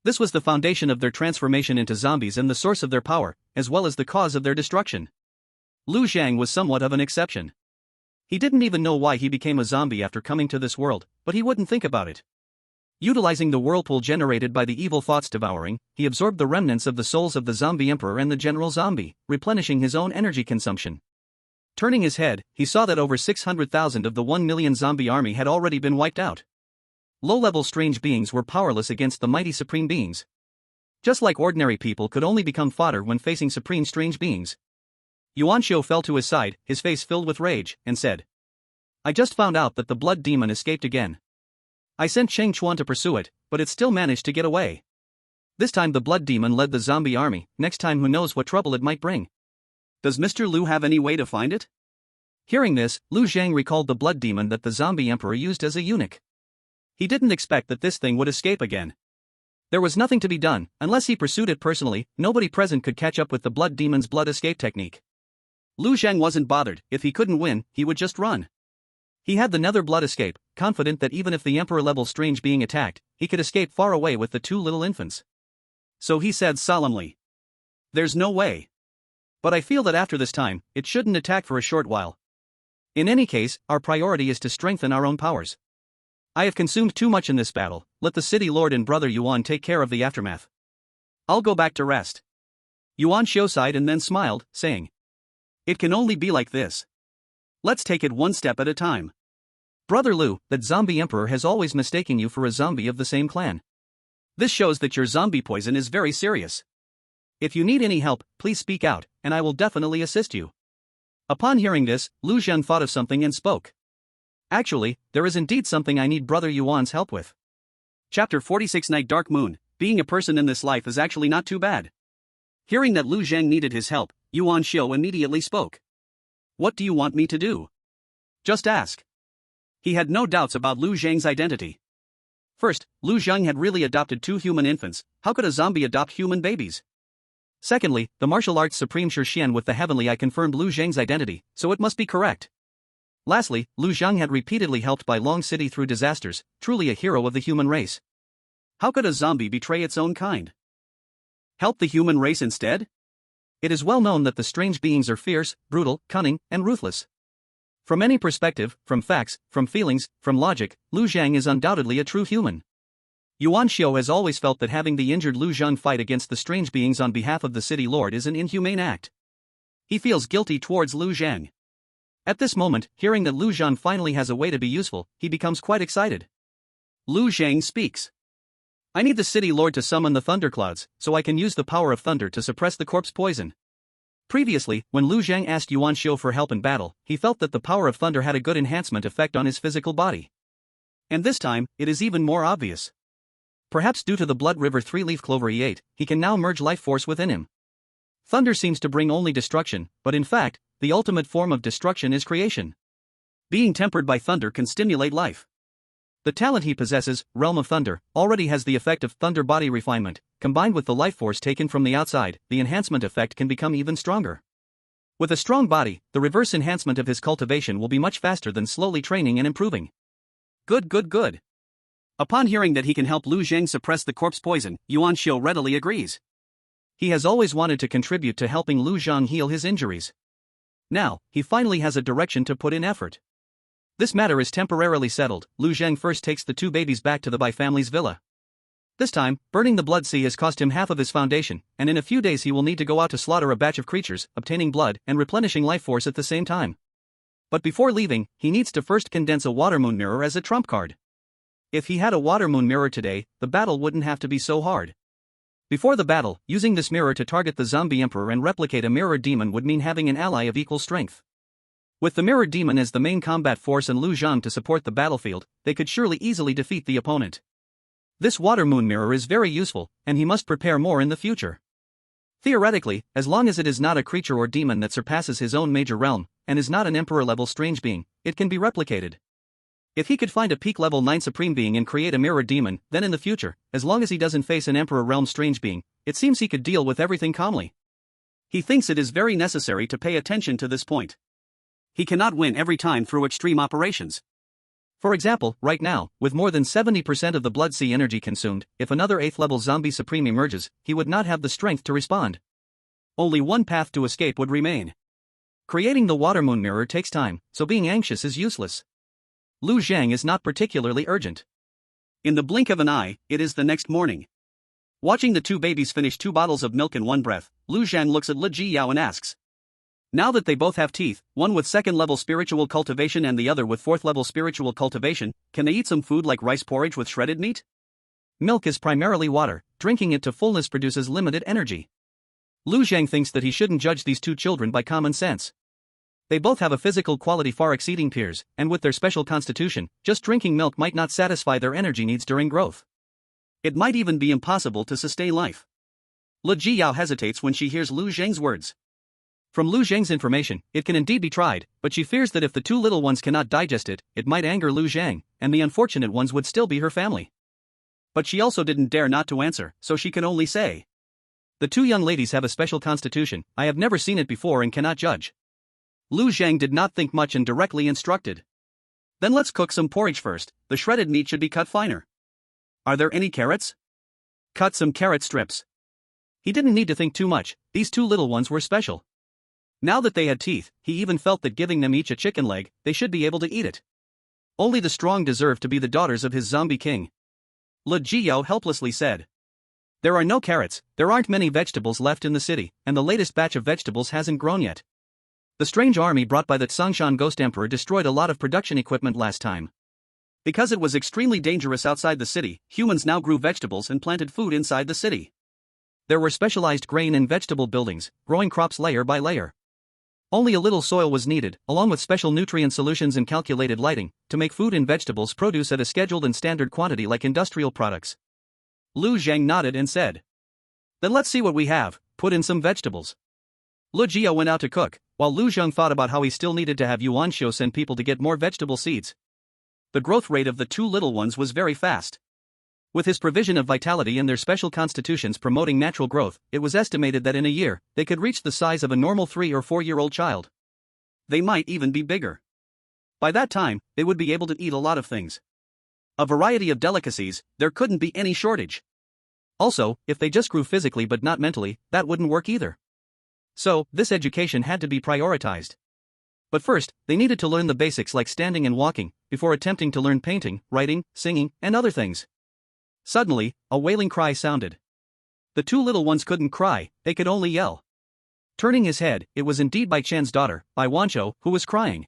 This was the foundation of their transformation into zombies and the source of their power, as well as the cause of their destruction. Lu Zhang was somewhat of an exception. He didn't even know why he became a zombie after coming to this world, but he wouldn't think about it. Utilizing the whirlpool generated by the evil thoughts devouring, he absorbed the remnants of the souls of the zombie emperor and the general zombie, replenishing his own energy consumption. Turning his head, he saw that over 600,000 of the 1 million zombie army had already been wiped out. Low-level strange beings were powerless against the mighty supreme beings. Just like ordinary people could only become fodder when facing supreme strange beings. Yuan Xiu fell to his side, his face filled with rage, and said, I just found out that the blood demon escaped again. I sent Cheng Chuan to pursue it, but it still managed to get away. This time the blood demon led the zombie army, next time who knows what trouble it might bring. Does Mr. Lu have any way to find it? Hearing this, Lu Zhang recalled the blood demon that the zombie emperor used as a eunuch. He didn't expect that this thing would escape again. There was nothing to be done, unless he pursued it personally. Nobody present could catch up with the blood demon's blood escape technique. Lu Zhang wasn't bothered. If he couldn't win, he would just run. He had the nether blood escape, confident that even if the emperor-level strange being attacked, he could escape far away with the two little infants. So he said solemnly, There's no way. But I feel that after this time, it shouldn't attack for a short while. In any case, our priority is to strengthen our own powers. I have consumed too much in this battle, let the city lord and brother Yuan take care of the aftermath. I'll go back to rest. Yuan Shou sighed and then smiled, saying, "It can only be like this. Let's take it one step at a time. Brother Lu, that zombie emperor has always mistaken you for a zombie of the same clan. This shows that your zombie poison is very serious. If you need any help, please speak out, and I will definitely assist you." Upon hearing this, Lu Zheng thought of something and spoke. "Actually, there is indeed something I need Brother Yuan's help with." Chapter 46 Night Dark Moon. Being a person in this life is actually not too bad. Hearing that Lu Zheng needed his help, Yuan Shou immediately spoke. "What do you want me to do? Just ask." He had no doubts about Lu Zheng's identity. First, Lu Zheng had really adopted 2 human infants. How could a zombie adopt human babies? Secondly, the martial arts supreme Shi with the heavenly eye confirmed Lu Zheng's identity, so it must be correct. Lastly, Lu Zheng had repeatedly helped Bai Long City through disasters, truly a hero of the human race. How could a zombie betray its own kind? Help the human race instead? It is well known that the strange beings are fierce, brutal, cunning, and ruthless. From any perspective, from facts, from feelings, from logic, Lu Zheng is undoubtedly a true human. Yuan Shou has always felt that having the injured Lu Zheng fight against the strange beings on behalf of the city lord is an inhumane act. He feels guilty towards Lu Zheng. At this moment, hearing that Lu Zheng finally has a way to be useful, he becomes quite excited. Lu Zheng speaks. "I need the city lord to summon the thunderclouds, so I can use the power of thunder to suppress the corpse poison." Previously, when Lu Zheng asked Yuan Shou for help in battle, he felt that the power of thunder had a good enhancement effect on his physical body. And this time, it is even more obvious. Perhaps due to the Blood River 3-leaf clover he ate, he can now merge life force within him. Thunder seems to bring only destruction, but in fact, the ultimate form of destruction is creation. Being tempered by thunder can stimulate life. The talent he possesses, Realm of Thunder, already has the effect of thunder body refinement. Combined with the life force taken from the outside, the enhancement effect can become even stronger. With a strong body, the reverse enhancement of his cultivation will be much faster than slowly training and improving. Good. Upon hearing that he can help Lu Zheng suppress the corpse poison, Yuan Shou readily agrees. He has always wanted to contribute to helping Lu Zheng heal his injuries. Now, he finally has a direction to put in effort. This matter is temporarily settled. Lu Zheng first takes the 2 babies back to the Bai family's villa. This time, burning the blood sea has cost him half of his foundation, and in a few days he will need to go out to slaughter a batch of creatures, obtaining blood and replenishing life force at the same time. But before leaving, he needs to first condense a water moon mirror as a trump card. If he had a water moon mirror today, the battle wouldn't have to be so hard. Before the battle, using this mirror to target the zombie emperor and replicate a mirror demon would mean having an ally of equal strength. With the mirror demon as the main combat force and Lu Zheng to support the battlefield, they could surely easily defeat the opponent. This water moon mirror is very useful, and he must prepare more in the future. Theoretically, as long as it is not a creature or demon that surpasses his own major realm, and is not an emperor-level strange being, it can be replicated. If he could find a peak level 9 supreme being and create a mirror demon, then in the future, as long as he doesn't face an emperor realm strange being, it seems he could deal with everything calmly. He thinks it is very necessary to pay attention to this point. He cannot win every time through extreme operations. For example, right now, with more than 70% of the Blood Sea energy consumed, if another 8th level zombie supreme emerges, he would not have the strength to respond. Only one path to escape would remain. Creating the water moon mirror takes time, so being anxious is useless. Lu Zheng is not particularly urgent. In the blink of an eye, it is the next morning. Watching the 2 babies finish 2 bottles of milk in one breath, Lu Zheng looks at Li Jiyao and asks. Now that they both have teeth, one with 2nd level spiritual cultivation and the other with 4th level spiritual cultivation, can they eat some food like rice porridge with shredded meat? Milk is primarily water, drinking it to fullness produces limited energy. Lu Zheng thinks that he shouldn't judge these 2 children by common sense. They both have a physical quality far exceeding peers, and with their special constitution, just drinking milk might not satisfy their energy needs during growth. It might even be impossible to sustain life. Li Jiyao hesitates when she hears Lu Zheng's words. From Lu Zheng's information, it can indeed be tried, but she fears that if the 2 little ones cannot digest it, it might anger Lu Zheng, and the unfortunate ones would still be her family. But she also didn't dare not to answer, so she can only say. The 2 young ladies have a special constitution, I have never seen it before and cannot judge. Lu Zheng did not think much and directly instructed. Then let's cook some porridge first. The shredded meat should be cut finer. Are there any carrots? Cut some carrot strips. He didn't need to think too much, these 2 little ones were special. Now that they had teeth, he even felt that giving them each a chicken leg, they should be able to eat it. Only the strong deserve to be the daughters of his zombie king. Li Jiyao helplessly said. There are no carrots, there aren't many vegetables left in the city, and the latest batch of vegetables hasn't grown yet. The strange army brought by the Tsangshan Ghost Emperor destroyed a lot of production equipment last time. Because it was extremely dangerous outside the city, humans now grew vegetables and planted food inside the city. There were specialized grain and vegetable buildings, growing crops layer by layer. Only a little soil was needed, along with special nutrient solutions and calculated lighting, to make food and vegetables produce at a scheduled and standard quantity like industrial products. Lu Zhang nodded and said, "Then let's see what we have, put in some vegetables." Lu Jia went out to cook, while Lu Zhang thought about how he still needed to have Yuan Shou send people to get more vegetable seeds. The growth rate of the two little ones was very fast. With his provision of vitality and their special constitutions promoting natural growth, it was estimated that in a year, they could reach the size of a normal 3 or 4-year-old child. They might even be bigger. By that time, they would be able to eat a lot of things. A variety of delicacies, there couldn't be any shortage. Also, if they just grew physically but not mentally, that wouldn't work either. So, this education had to be prioritized. But first, they needed to learn the basics like standing and walking, before attempting to learn painting, writing, singing, and other things. Suddenly, a wailing cry sounded. The two little ones couldn't cry, they could only yell. Turning his head, it was indeed Bai Chen's daughter, Bai Wanshou, who was crying.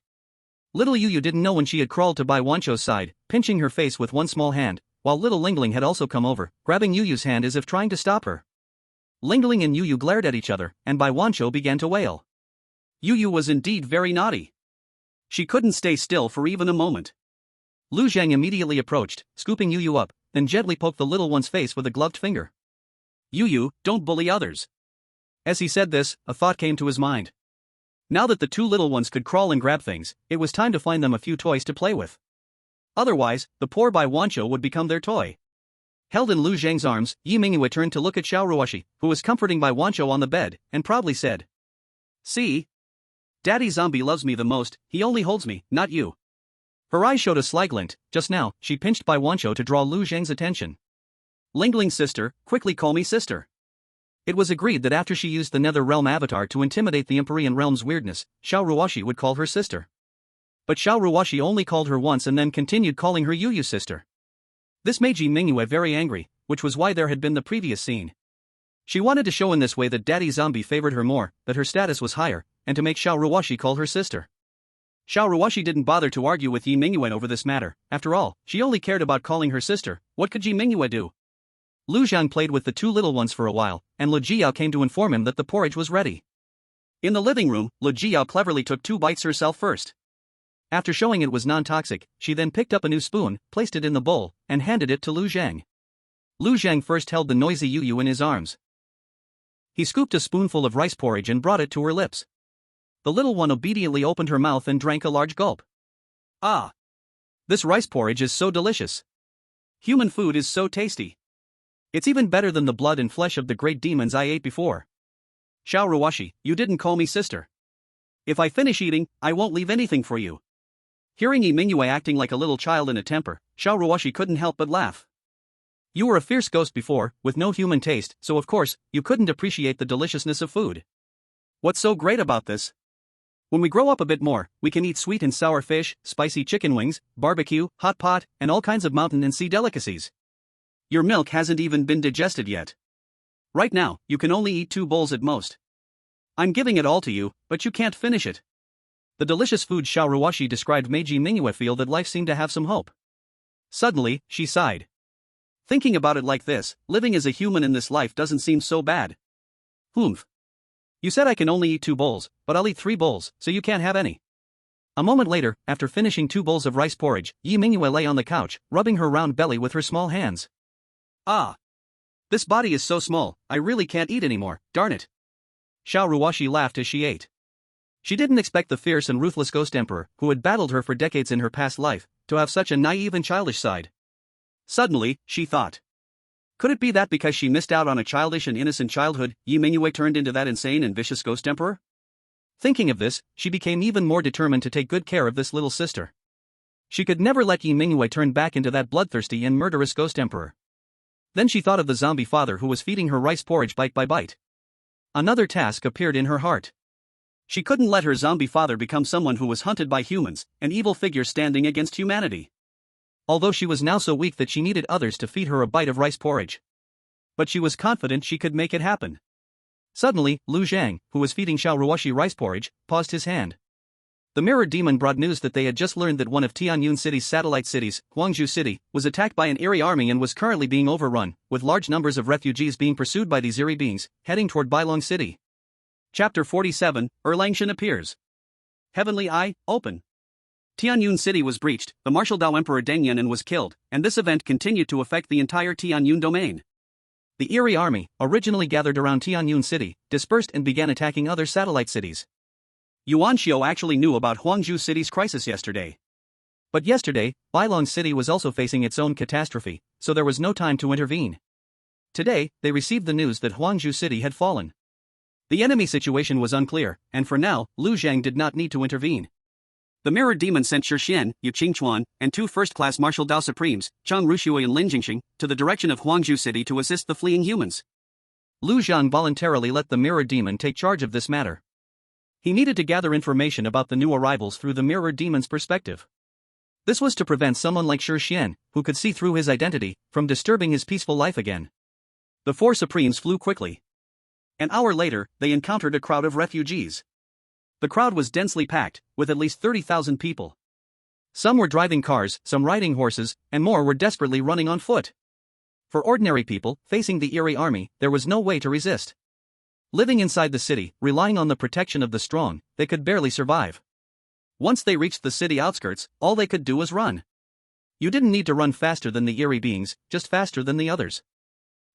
Little Yu didn't know when she had crawled to Bai Wanshou's side, pinching her face with one small hand, while little Lingling had also come over, grabbing Yu's hand as if trying to stop her. Lingling and Yu glared at each other, and Bai Wanshou began to wail. Yu was indeed very naughty. She couldn't stay still for even a moment. Lu Zhang immediately approached, scooping Yu up, then gently poked the little one's face with a gloved finger. Yu, don't bully others. As he said this, a thought came to his mind. Now that the two little ones could crawl and grab things, it was time to find them a few toys to play with. Otherwise, the poor Bai Wanshou would become their toy. Held in Lu Zhang's arms, Yi Mingyue turned to look at Xiao Ruoshi, who was comforting Bai Wanshou on the bed, and proudly said, "See? Daddy Zombie loves me the most, he only holds me, not you." Her eyes showed a sly glint. Just now, she pinched Bai Wanshou to draw Lu Zhang's attention. "Lingling's sister, quickly call me sister." It was agreed that after she used the Nether Realm avatar to intimidate the Empyrean Realm's weirdness, Xiao Ruoshi would call her sister. But Xiao Ruoshi only called her once and then continued calling her Yu's sister. This made Yi Mingyue very angry, which was why there had been the previous scene. She wanted to show in this way that Daddy Zombie favored her more, that her status was higher, and to make Xiao Ruoshi call her sister. Xiao Ruoshi didn't bother to argue with Yi Mingyue over this matter. After all, she only cared about calling her sister. What could Yi Mingyue do? Lu Zhang played with the two little ones for a while, and Lu Jiao came to inform him that the porridge was ready. In the living room, Lu Jiao cleverly took 2 bites herself first. After showing it was non-toxic, she then picked up a new spoon, placed it in the bowl, and handed it to Lu Zhang. Lu Zhang first held the noisy Yu in his arms. He scooped a spoonful of rice porridge and brought it to her lips. The little one obediently opened her mouth and drank a large gulp. Ah! This rice porridge is so delicious. Human food is so tasty. It's even better than the blood and flesh of the great demons I ate before. Xiao Ruoshi, you didn't call me sister. If I finish eating, I won't leave anything for you. Hearing Yi Mingyue acting like a little child in a temper, Xiao Ruoshi couldn't help but laugh. You were a fierce ghost before, with no human taste, so of course, you couldn't appreciate the deliciousness of food. What's so great about this? When we grow up a bit more, we can eat sweet and sour fish, spicy chicken wings, barbecue, hot pot, and all kinds of mountain and sea delicacies. Your milk hasn't even been digested yet. Right now, you can only eat 2 bowls at most. I'm giving it all to you, but you can't finish it. The delicious food Xiao Ruoshi described made Yi Mingyue feel that life seemed to have some hope. Suddenly, she sighed. Thinking about it like this, living as a human in this life doesn't seem so bad. Humph. You said I can only eat 2 bowls, but I'll eat 3 bowls, so you can't have any. A moment later, after finishing 2 bowls of rice porridge, Yi Mingyue lay on the couch, rubbing her round belly with her small hands. Ah! This body is so small, I really can't eat anymore, darn it. Xiao Ruoshi laughed as she ate. She didn't expect the fierce and ruthless Ghost Emperor, who had battled her for decades in her past life, to have such a naive and childish side. Suddenly, she thought. Could it be that because she missed out on a childish and innocent childhood, Yi Mingyue turned into that insane and vicious Ghost Emperor? Thinking of this, she became even more determined to take good care of this little sister. She could never let Yi Mingyue turn back into that bloodthirsty and murderous Ghost Emperor. Then she thought of the zombie father who was feeding her rice porridge bite by bite. Another task appeared in her heart. She couldn't let her zombie father become someone who was hunted by humans, an evil figure standing against humanity. Although she was now so weak that she needed others to feed her a bite of rice porridge. But she was confident she could make it happen. Suddenly, Lu Zhang, who was feeding Xiao Ruoshi rice porridge, paused his hand. The mirrored demon brought news that they had just learned that one of Tianyun City's satellite cities, Huangzhou City, was attacked by an eerie army and was currently being overrun, with large numbers of refugees being pursued by these eerie beings, heading toward Bailong City. Chapter 47, Erlangshan appears. Heavenly Eye, open. Tianyun City was breached, the martial Dao Emperor Deng Yan'an was killed, and this event continued to affect the entire Tianyun domain. The eerie army, originally gathered around Tianyun City, dispersed and began attacking other satellite cities. Yuan Xiao actually knew about Huangzhou City's crisis yesterday. But yesterday, Bailong City was also facing its own catastrophe, so there was no time to intervene. Today, they received the news that Huangzhou City had fallen. The enemy situation was unclear, and for now, Lu Zhang did not need to intervene. The mirrored demon sent Shixian, Yu Qingchuan, and two first-class martial Dao Supremes, Chang Rushui and Lin Jingxing, to the direction of Huangzhou City to assist the fleeing humans. Lu Zhang voluntarily let the mirrored demon take charge of this matter. He needed to gather information about the new arrivals through the mirrored demon's perspective. This was to prevent someone like Shixian, who could see through his identity, from disturbing his peaceful life again. The four Supremes flew quickly. An hour later, they encountered a crowd of refugees. The crowd was densely packed, with at least 30,000 people. Some were driving cars, some riding horses, and more were desperately running on foot. For ordinary people, facing the eerie army, there was no way to resist. Living inside the city, relying on the protection of the strong, they could barely survive. Once they reached the city outskirts, all they could do was run. You didn't need to run faster than the eerie beings, just faster than the others.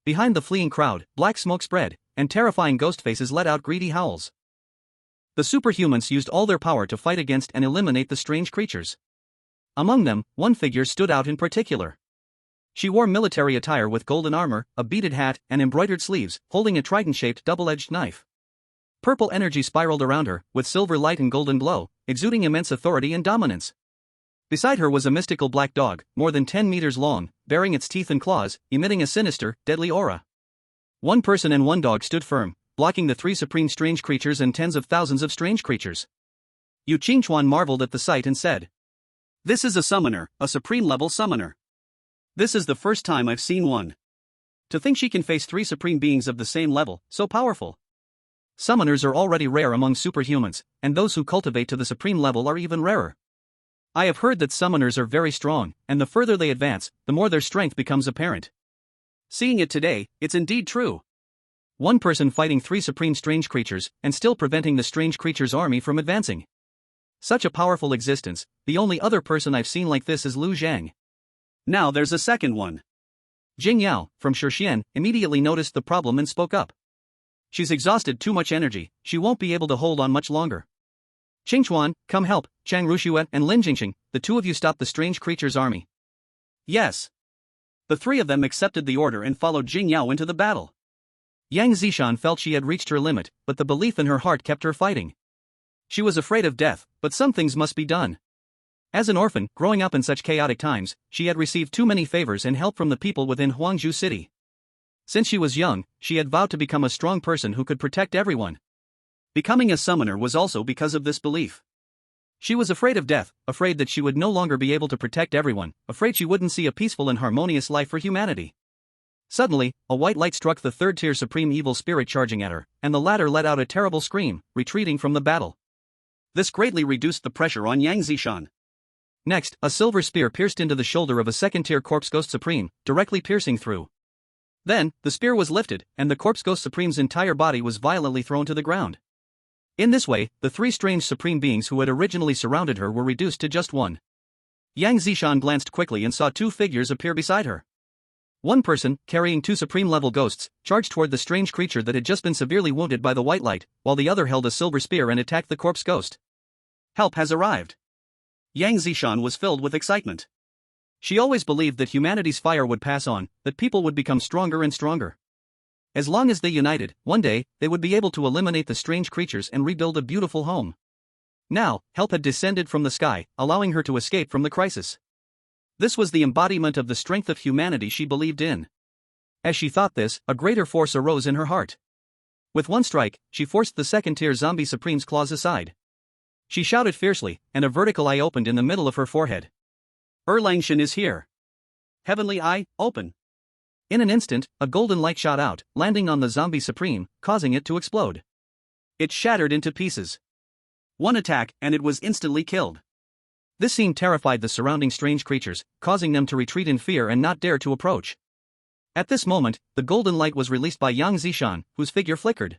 Behind the fleeing crowd, black smoke spread, and terrifying ghost faces let out greedy howls. The superhumans used all their power to fight against and eliminate the strange creatures. Among them, one figure stood out in particular. She wore military attire with golden armor, a beaded hat, and embroidered sleeves, holding a trident-shaped double-edged knife. Purple energy spiraled around her, with silver light and golden glow, exuding immense authority and dominance. Beside her was a mystical black dog, more than 10 meters long, bearing its teeth and claws, emitting a sinister, deadly aura. One person and one dog stood firm, blocking the three supreme strange creatures and tens of thousands of strange creatures. Yu Qingchuan marveled at the sight and said, "This is a summoner, a supreme-level summoner. This is the first time I've seen one. To think she can face three supreme beings of the same level, so powerful. Summoners are already rare among superhumans, and those who cultivate to the supreme level are even rarer. I have heard that summoners are very strong, and the further they advance, the more their strength becomes apparent. Seeing it today, it's indeed true. One person fighting three supreme strange creatures, and still preventing the strange creatures' army from advancing. Such a powerful existence, the only other person I've seen like this is Lu Zhang. Now there's a second one." Jing Yao, from Shixian, immediately noticed the problem and spoke up. "She's exhausted too much energy, she won't be able to hold on much longer. Qingchuan, come help, Chang Rushui and Lin Jingxing, the two of you stop the strange creature's army." Yes. The three of them accepted the order and followed Jing Yao into the battle. Yang Zishan felt she had reached her limit, but the belief in her heart kept her fighting. She was afraid of death, but some things must be done. As an orphan, growing up in such chaotic times, she had received too many favors and help from the people within Huangzhou City. Since she was young, she had vowed to become a strong person who could protect everyone. Becoming a summoner was also because of this belief. She was afraid of death, afraid that she would no longer be able to protect everyone, afraid she wouldn't see a peaceful and harmonious life for humanity. Suddenly, a white light struck the third-tier supreme evil spirit charging at her, and the latter let out a terrible scream, retreating from the battle. This greatly reduced the pressure on Yang Zishan. Next, a silver spear pierced into the shoulder of a second-tier Corpse Ghost Supreme, directly piercing through. Then, the spear was lifted, and the Corpse Ghost Supreme's entire body was violently thrown to the ground. In this way, the three strange supreme beings who had originally surrounded her were reduced to just one. Yang Zishan glanced quickly and saw two figures appear beside her. One person, carrying two supreme-level ghosts, charged toward the strange creature that had just been severely wounded by the white light, while the other held a silver spear and attacked the corpse ghost. Help has arrived. Yang Zishan was filled with excitement. She always believed that humanity's fire would pass on, that people would become stronger and stronger. As long as they united, one day, they would be able to eliminate the strange creatures and rebuild a beautiful home. Now, help had descended from the sky, allowing her to escape from the crisis. This was the embodiment of the strength of humanity she believed in. As she thought this, a greater force arose in her heart. With one strike, she forced the second-tier zombie supreme's claws aside. She shouted fiercely, and a vertical eye opened in the middle of her forehead. Erlangshan is here. Heavenly Eye, open. In an instant, a golden light shot out, landing on the zombie supreme, causing it to explode. It shattered into pieces. One attack, and it was instantly killed. This scene terrified the surrounding strange creatures, causing them to retreat in fear and not dare to approach. At this moment, the golden light was released by Yang Zishan, whose figure flickered.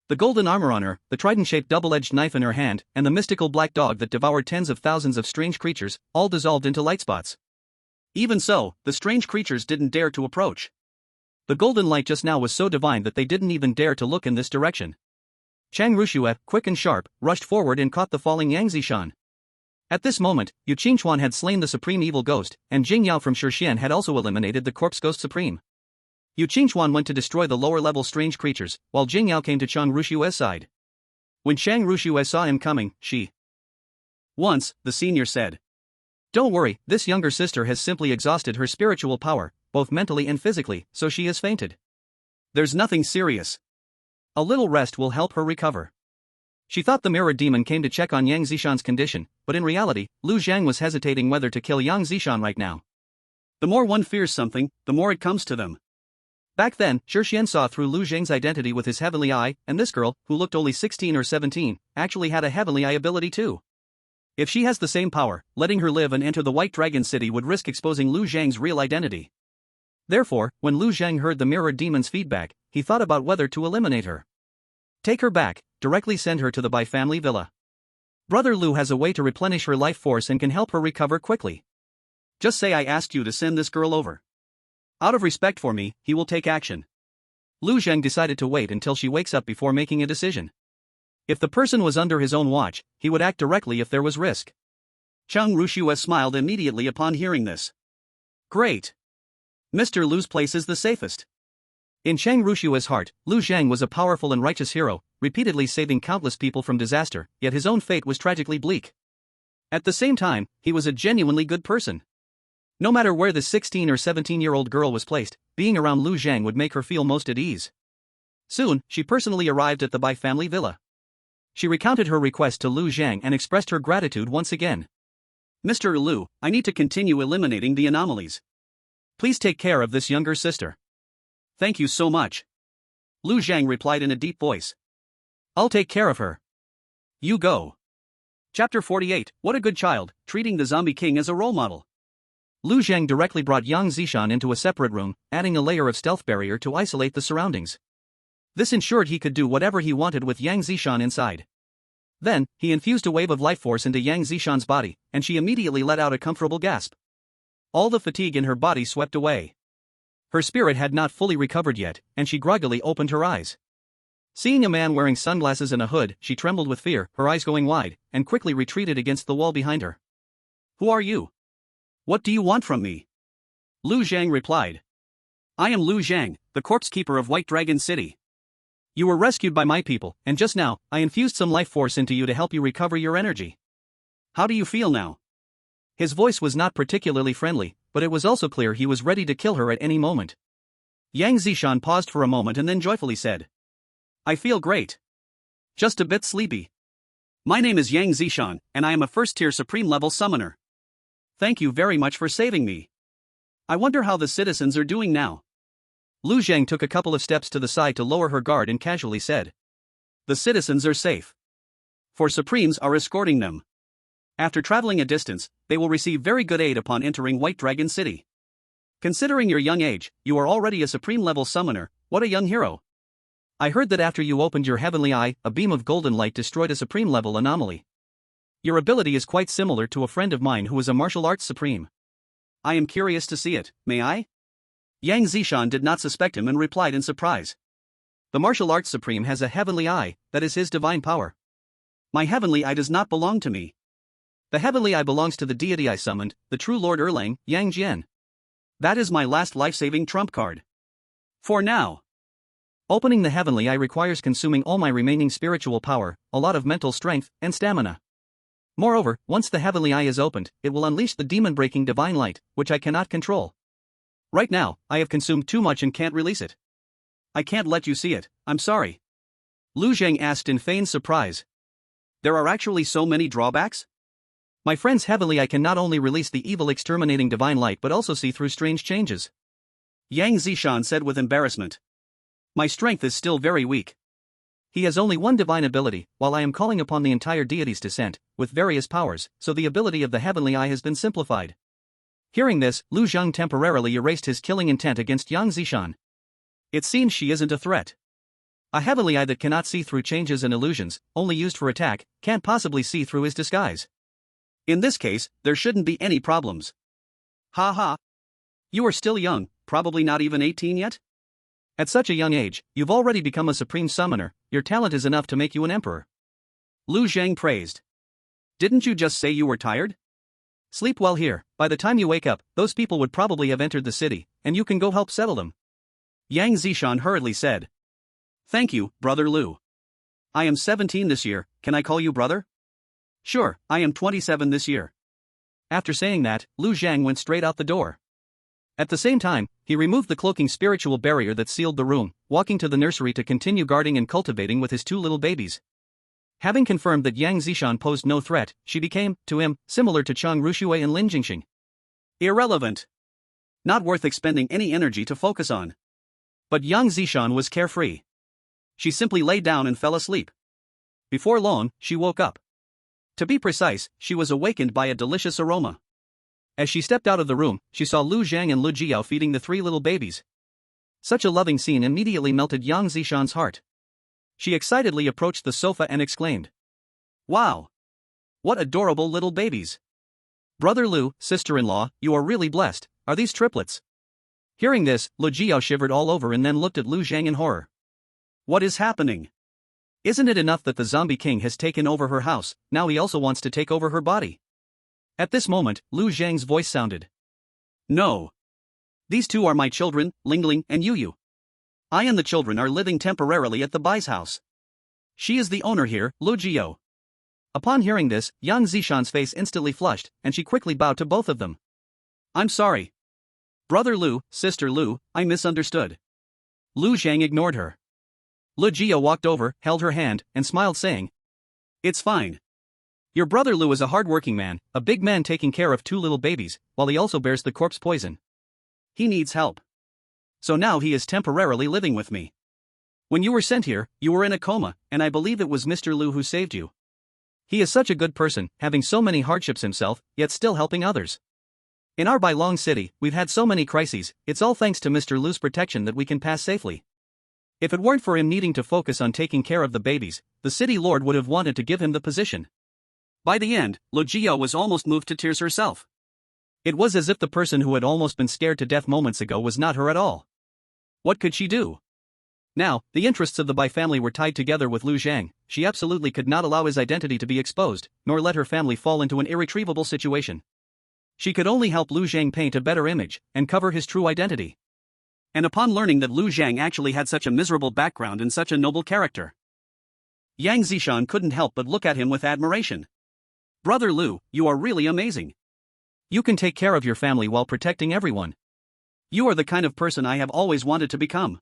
The golden armor on her, the trident-shaped double-edged knife in her hand, and the mystical black dog that devoured tens of thousands of strange creatures, all dissolved into light spots. Even so, the strange creatures didn't dare to approach. The golden light just now was so divine that they didn't even dare to look in this direction. Chang Rushue, quick and sharp, rushed forward and caught the falling Yang Zishan. At this moment, Yu Qingchuan had slain the supreme evil ghost, and Jing Yao from Shixian had also eliminated the corpse ghost supreme. Yu Qingchuan went to destroy the lower-level strange creatures, while Jing Yao came to Chang Rushue's side. When Chang Rushue saw him coming, she once, the senior said. Don't worry, this younger sister has simply exhausted her spiritual power, both mentally and physically, so she has fainted. There's nothing serious. A little rest will help her recover. She thought the mirror demon came to check on Yang Zishan's condition, but in reality, Lu Zhang was hesitating whether to kill Yang Zishan right now. The more one fears something, the more it comes to them. Back then, Shixian saw through Lu Zhang's identity with his heavenly eye, and this girl, who looked only 16 or 17, actually had a heavenly eye ability too. If she has the same power, letting her live and enter the White Dragon City would risk exposing Lu Zhang's real identity. Therefore, when Lu Zhang heard the mirror demon's feedback, he thought about whether to eliminate her. Take her back, directly send her to the Bai family villa. Brother Lu has a way to replenish her life force and can help her recover quickly. Just say I asked you to send this girl over. Out of respect for me, he will take action. Lu Zhang decided to wait until she wakes up before making a decision. If the person was under his own watch, he would act directly if there was risk. Chang Rushue smiled immediately upon hearing this. Great. Mr. Lu's place is the safest. In Chang Rushue's heart, Lu Zhang was a powerful and righteous hero, repeatedly saving countless people from disaster, yet his own fate was tragically bleak. At the same time, he was a genuinely good person. No matter where the 16 or 17-year-old girl was placed, being around Lu Zhang would make her feel most at ease. Soon, she personally arrived at the Bai family villa. She recounted her request to Lu Zhang and expressed her gratitude once again. Mr. Lu, I need to continue eliminating the anomalies. Please take care of this younger sister. Thank you so much. Lu Zhang replied in a deep voice. I'll take care of her. You go. Chapter 48, What a Good Child, Treating the Zombie King as a Role Model. Lu Zhang directly brought Yang Zishan into a separate room, adding a layer of stealth barrier to isolate the surroundings. This ensured he could do whatever he wanted with Yang Zishan inside. Then, he infused a wave of life force into Yang Zishan's body, and she immediately let out a comfortable gasp. All the fatigue in her body swept away. Her spirit had not fully recovered yet, and she groggily opened her eyes. Seeing a man wearing sunglasses and a hood, she trembled with fear, her eyes going wide, and quickly retreated against the wall behind her. Who are you? What do you want from me? Lu Zhang replied. I am Lu Zhang, the corpse keeper of White Dragon City. You were rescued by my people, and just now, I infused some life force into you to help you recover your energy. How do you feel now? His voice was not particularly friendly, but it was also clear he was ready to kill her at any moment. Yang Zishan paused for a moment and then joyfully said. I feel great. Just a bit sleepy. My name is Yang Zishan, and I am a first-tier supreme-level summoner. Thank you very much for saving me. I wonder how the citizens are doing now. Lu Zhang took a couple of steps to the side to lower her guard and casually said. The citizens are safe. For Supremes are escorting them. After traveling a distance, they will receive very good aid upon entering White Dragon City. Considering your young age, you are already a supreme-level summoner, what a young hero. I heard that after you opened your heavenly eye, a beam of golden light destroyed a supreme-level anomaly. Your ability is quite similar to a friend of mine who is a martial arts supreme. I am curious to see it, may I? Yang Zishan did not suspect him and replied in surprise. The martial arts supreme has a heavenly eye, that is his divine power. My heavenly eye does not belong to me. The heavenly eye belongs to the deity I summoned, the true Lord Erlang, Yang Jian. That is my last life-saving trump card. For now. Opening the heavenly eye requires consuming all my remaining spiritual power, a lot of mental strength, and stamina. Moreover, once the heavenly eye is opened, it will unleash the demon-breaking divine light, which I cannot control. Right now, I have consumed too much and can't release it. I can't let you see it, I'm sorry. Lu Zhang asked in feigned surprise. There are actually so many drawbacks? My friend's heavenly eye can not only release the evil exterminating divine light but also see through strange changes. Yang Zishan said with embarrassment. My strength is still very weak. He has only one divine ability, while I am calling upon the entire deity's descent, with various powers, so the ability of the heavenly eye has been simplified. Hearing this, Lu Zhang temporarily erased his killing intent against Yang Zishan. It seems she isn't a threat. A heavenly eye that cannot see through changes and illusions, only used for attack, can't possibly see through his disguise. In this case, there shouldn't be any problems. Ha ha. You are still young, probably not even 18 yet? At such a young age, you've already become a supreme summoner, your talent is enough to make you an emperor. Lu Zhang praised. Didn't you just say you were tired? Sleep well here, by the time you wake up, those people would probably have entered the city, and you can go help settle them. Yang Zishan hurriedly said. Thank you, Brother Lu. I am 17 this year, can I call you brother? Sure, I am 27 this year. After saying that, Lu Zhang went straight out the door. At the same time, he removed the cloaking spiritual barrier that sealed the room, walking to the nursery to continue guarding and cultivating with his two little babies. Having confirmed that Yang Zishan posed no threat, she became, to him, similar to Chang Rushui and Lin Jingxing. Irrelevant. Not worth expending any energy to focus on. But Yang Zishan was carefree. She simply lay down and fell asleep. Before long, she woke up. To be precise, she was awakened by a delicious aroma. As she stepped out of the room, she saw Lu Zhang and Lu Jiao feeding the three little babies. Such a loving scene immediately melted Yang Zishan's heart. She excitedly approached the sofa and exclaimed. Wow! What adorable little babies! Brother Lu, sister-in-law, you are really blessed, are these triplets? Hearing this, Lu Jiao shivered all over and then looked at Lu Zhang in horror. What is happening? Isn't it enough that the zombie king has taken over her house, now he also wants to take over her body? At this moment, Lu Zhang's voice sounded. No. These two are my children, Lingling and Yu. I and the children are living temporarily at the Bai's house. She is the owner here, Lu Jiao. Upon hearing this, Yang Zishan's face instantly flushed, and she quickly bowed to both of them. I'm sorry. Brother Lu, sister Lu, I misunderstood. Lu Zhang ignored her. Lu Jiao walked over, held her hand, and smiled saying. It's fine. Your brother Lu is a hard-working man, a big man taking care of two little babies, while he also bears the corpse poison. He needs help. So now he is temporarily living with me. When you were sent here, you were in a coma, and I believe it was Mr. Lu who saved you. He is such a good person, having so many hardships himself, yet still helping others. In our Bailong city, we've had so many crises, it's all thanks to Mr. Lu's protection that we can pass safely. If it weren't for him needing to focus on taking care of the babies, the city lord would have wanted to give him the position. By the end, Lu Jiao was almost moved to tears herself. It was as if the person who had almost been scared to death moments ago was not her at all. What could she do? Now, the interests of the Bai family were tied together with Lu Zhang, she absolutely could not allow his identity to be exposed, nor let her family fall into an irretrievable situation. She could only help Lu Zhang paint a better image, and cover his true identity. And upon learning that Lu Zhang actually had such a miserable background and such a noble character, Yang Zishan couldn't help but look at him with admiration. Brother Lu, you are really amazing. You can take care of your family while protecting everyone. You are the kind of person I have always wanted to become.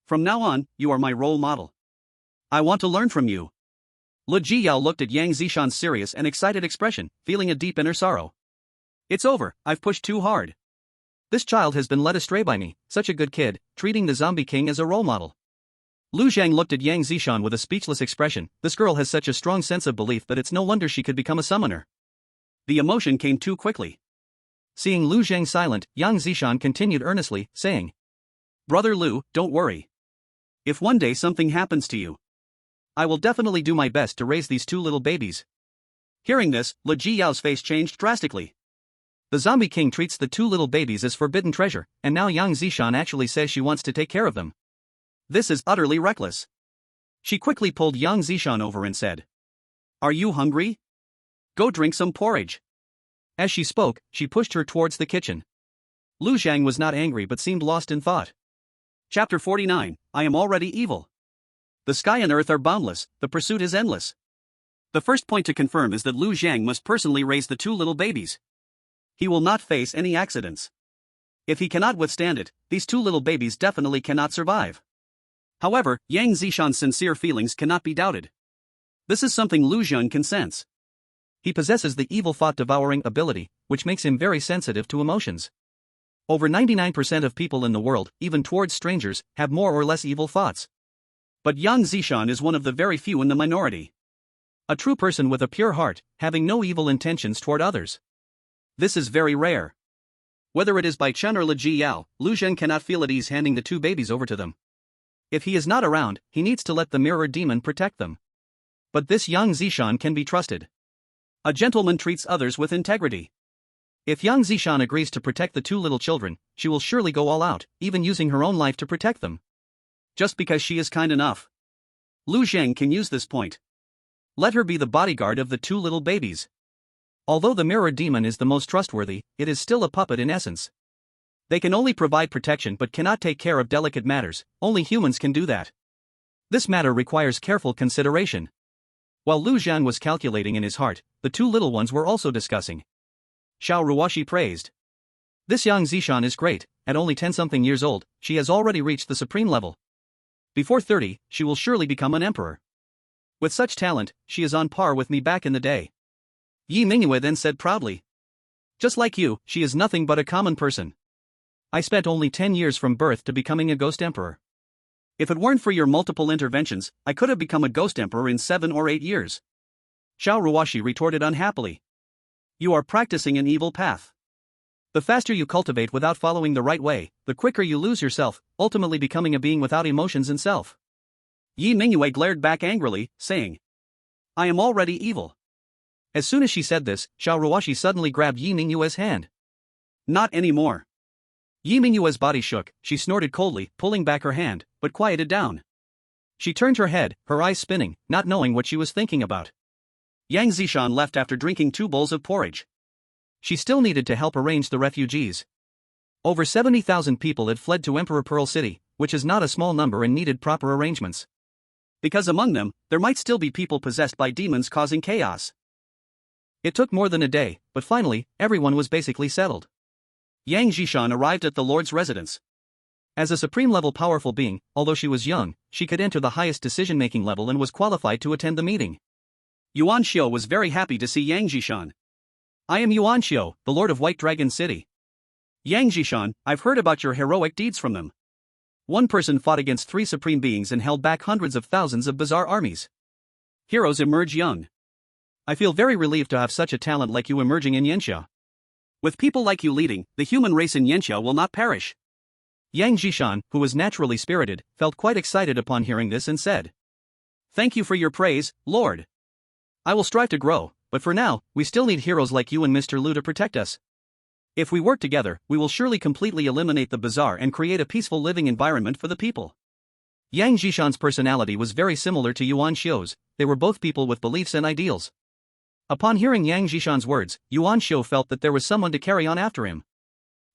From now on, you are my role model. I want to learn from you. Lu Jiao looked at Yang Zishan's serious and excited expression, feeling a deep inner sorrow. It's over, I've pushed too hard. This child has been led astray by me, such a good kid, treating the zombie king as a role model. Lu Zhang looked at Yang Zishan with a speechless expression, this girl has such a strong sense of belief that it's no wonder she could become a summoner. The emotion came too quickly. Seeing Lu Zhang silent, Yang Zishan continued earnestly, saying, Brother Lu, don't worry. If one day something happens to you, I will definitely do my best to raise these two little babies. Hearing this, Lu Jiao's face changed drastically. The zombie king treats the two little babies as forbidden treasure, and now Yang Zishan actually says she wants to take care of them. This is utterly reckless. She quickly pulled Yang Zishan over and said, Are you hungry? Go drink some porridge. As she spoke, she pushed her towards the kitchen. Lu Zhang was not angry but seemed lost in thought. Chapter 49, I am already evil. The sky and earth are boundless, the pursuit is endless. The first point to confirm is that Lu Zhang must personally raise the two little babies. He will not face any accidents. If he cannot withstand it, these two little babies definitely cannot survive. However, Yang Zishan's sincere feelings cannot be doubted. This is something Lu Zhang can sense. He possesses the evil thought devouring ability, which makes him very sensitive to emotions. Over 99% of people in the world, even towards strangers, have more or less evil thoughts. But Yang Zishan is one of the very few in the minority. A true person with a pure heart, having no evil intentions toward others. This is very rare. Whether it is by Chen or Li Jiyao, Lu Zhen cannot feel at ease handing the two babies over to them. If he is not around, he needs to let the mirror demon protect them. But this Yang Zishan can be trusted. A gentleman treats others with integrity. If Yang Zishan agrees to protect the two little children, she will surely go all out, even using her own life to protect them. Just because she is kind enough. Lu Zheng can use this point. Let her be the bodyguard of the two little babies. Although the mirror demon is the most trustworthy, it is still a puppet in essence. They can only provide protection but cannot take care of delicate matters, only humans can do that. This matter requires careful consideration. While Lu Zhan was calculating in his heart, the two little ones were also discussing. Xiao Ruoxi praised. This Yang Zishan is great, at only 10-something years old, she has already reached the supreme level. Before 30, she will surely become an emperor. With such talent, she is on par with me back in the day. Yi Mingyue then said proudly. Just like you, she is nothing but a common person. I spent only 10 years from birth to becoming a ghost emperor. If it weren't for your multiple interventions, I could have become a ghost emperor in 7 or 8 years. Xiao Ruoxi retorted unhappily. You are practicing an evil path. The faster you cultivate without following the right way, the quicker you lose yourself, ultimately becoming a being without emotions and self. Yi Mingyue glared back angrily, saying, I am already evil. As soon as she said this, Xiao Ruoxi suddenly grabbed Yi Mingyue's hand. Not anymore. Yi Mingyue's body shook, she snorted coldly, pulling back her hand, but quieted down. She turned her head, her eyes spinning, not knowing what she was thinking about. Yang Zishan left after drinking 2 bowls of porridge. She still needed to help arrange the refugees. Over 70,000 people had fled to Emperor Pearl City, which is not a small number and needed proper arrangements. Because among them, there might still be people possessed by demons causing chaos. It took more than a day, but finally, everyone was basically settled. Yang Zishan arrived at the Lord's residence. As a supreme-level powerful being, although she was young, she could enter the highest decision-making level and was qualified to attend the meeting. Yuan Xiu was very happy to see Yang Zishan. I am Yuan Xiu, the Lord of White Dragon City. Yang Zishan, I've heard about your heroic deeds from them. One person fought against 3 supreme beings and held back hundreds of thousands of bizarre armies. Heroes emerge young. I feel very relieved to have such a talent like you emerging in Yanxia. With people like you leading, the human race in Yanxia will not perish. Yang Zishan, who was naturally spirited, felt quite excited upon hearing this and said, Thank you for your praise, Lord. I will strive to grow, but for now, we still need heroes like you and Mr. Lu to protect us. If we work together, we will surely completely eliminate the bazaar and create a peaceful living environment for the people. Yang Zishan's personality was very similar to Yuan Xiu's, they were both people with beliefs and ideals. Upon hearing Yang Zishan's words, Yuan Xiu felt that there was someone to carry on after him.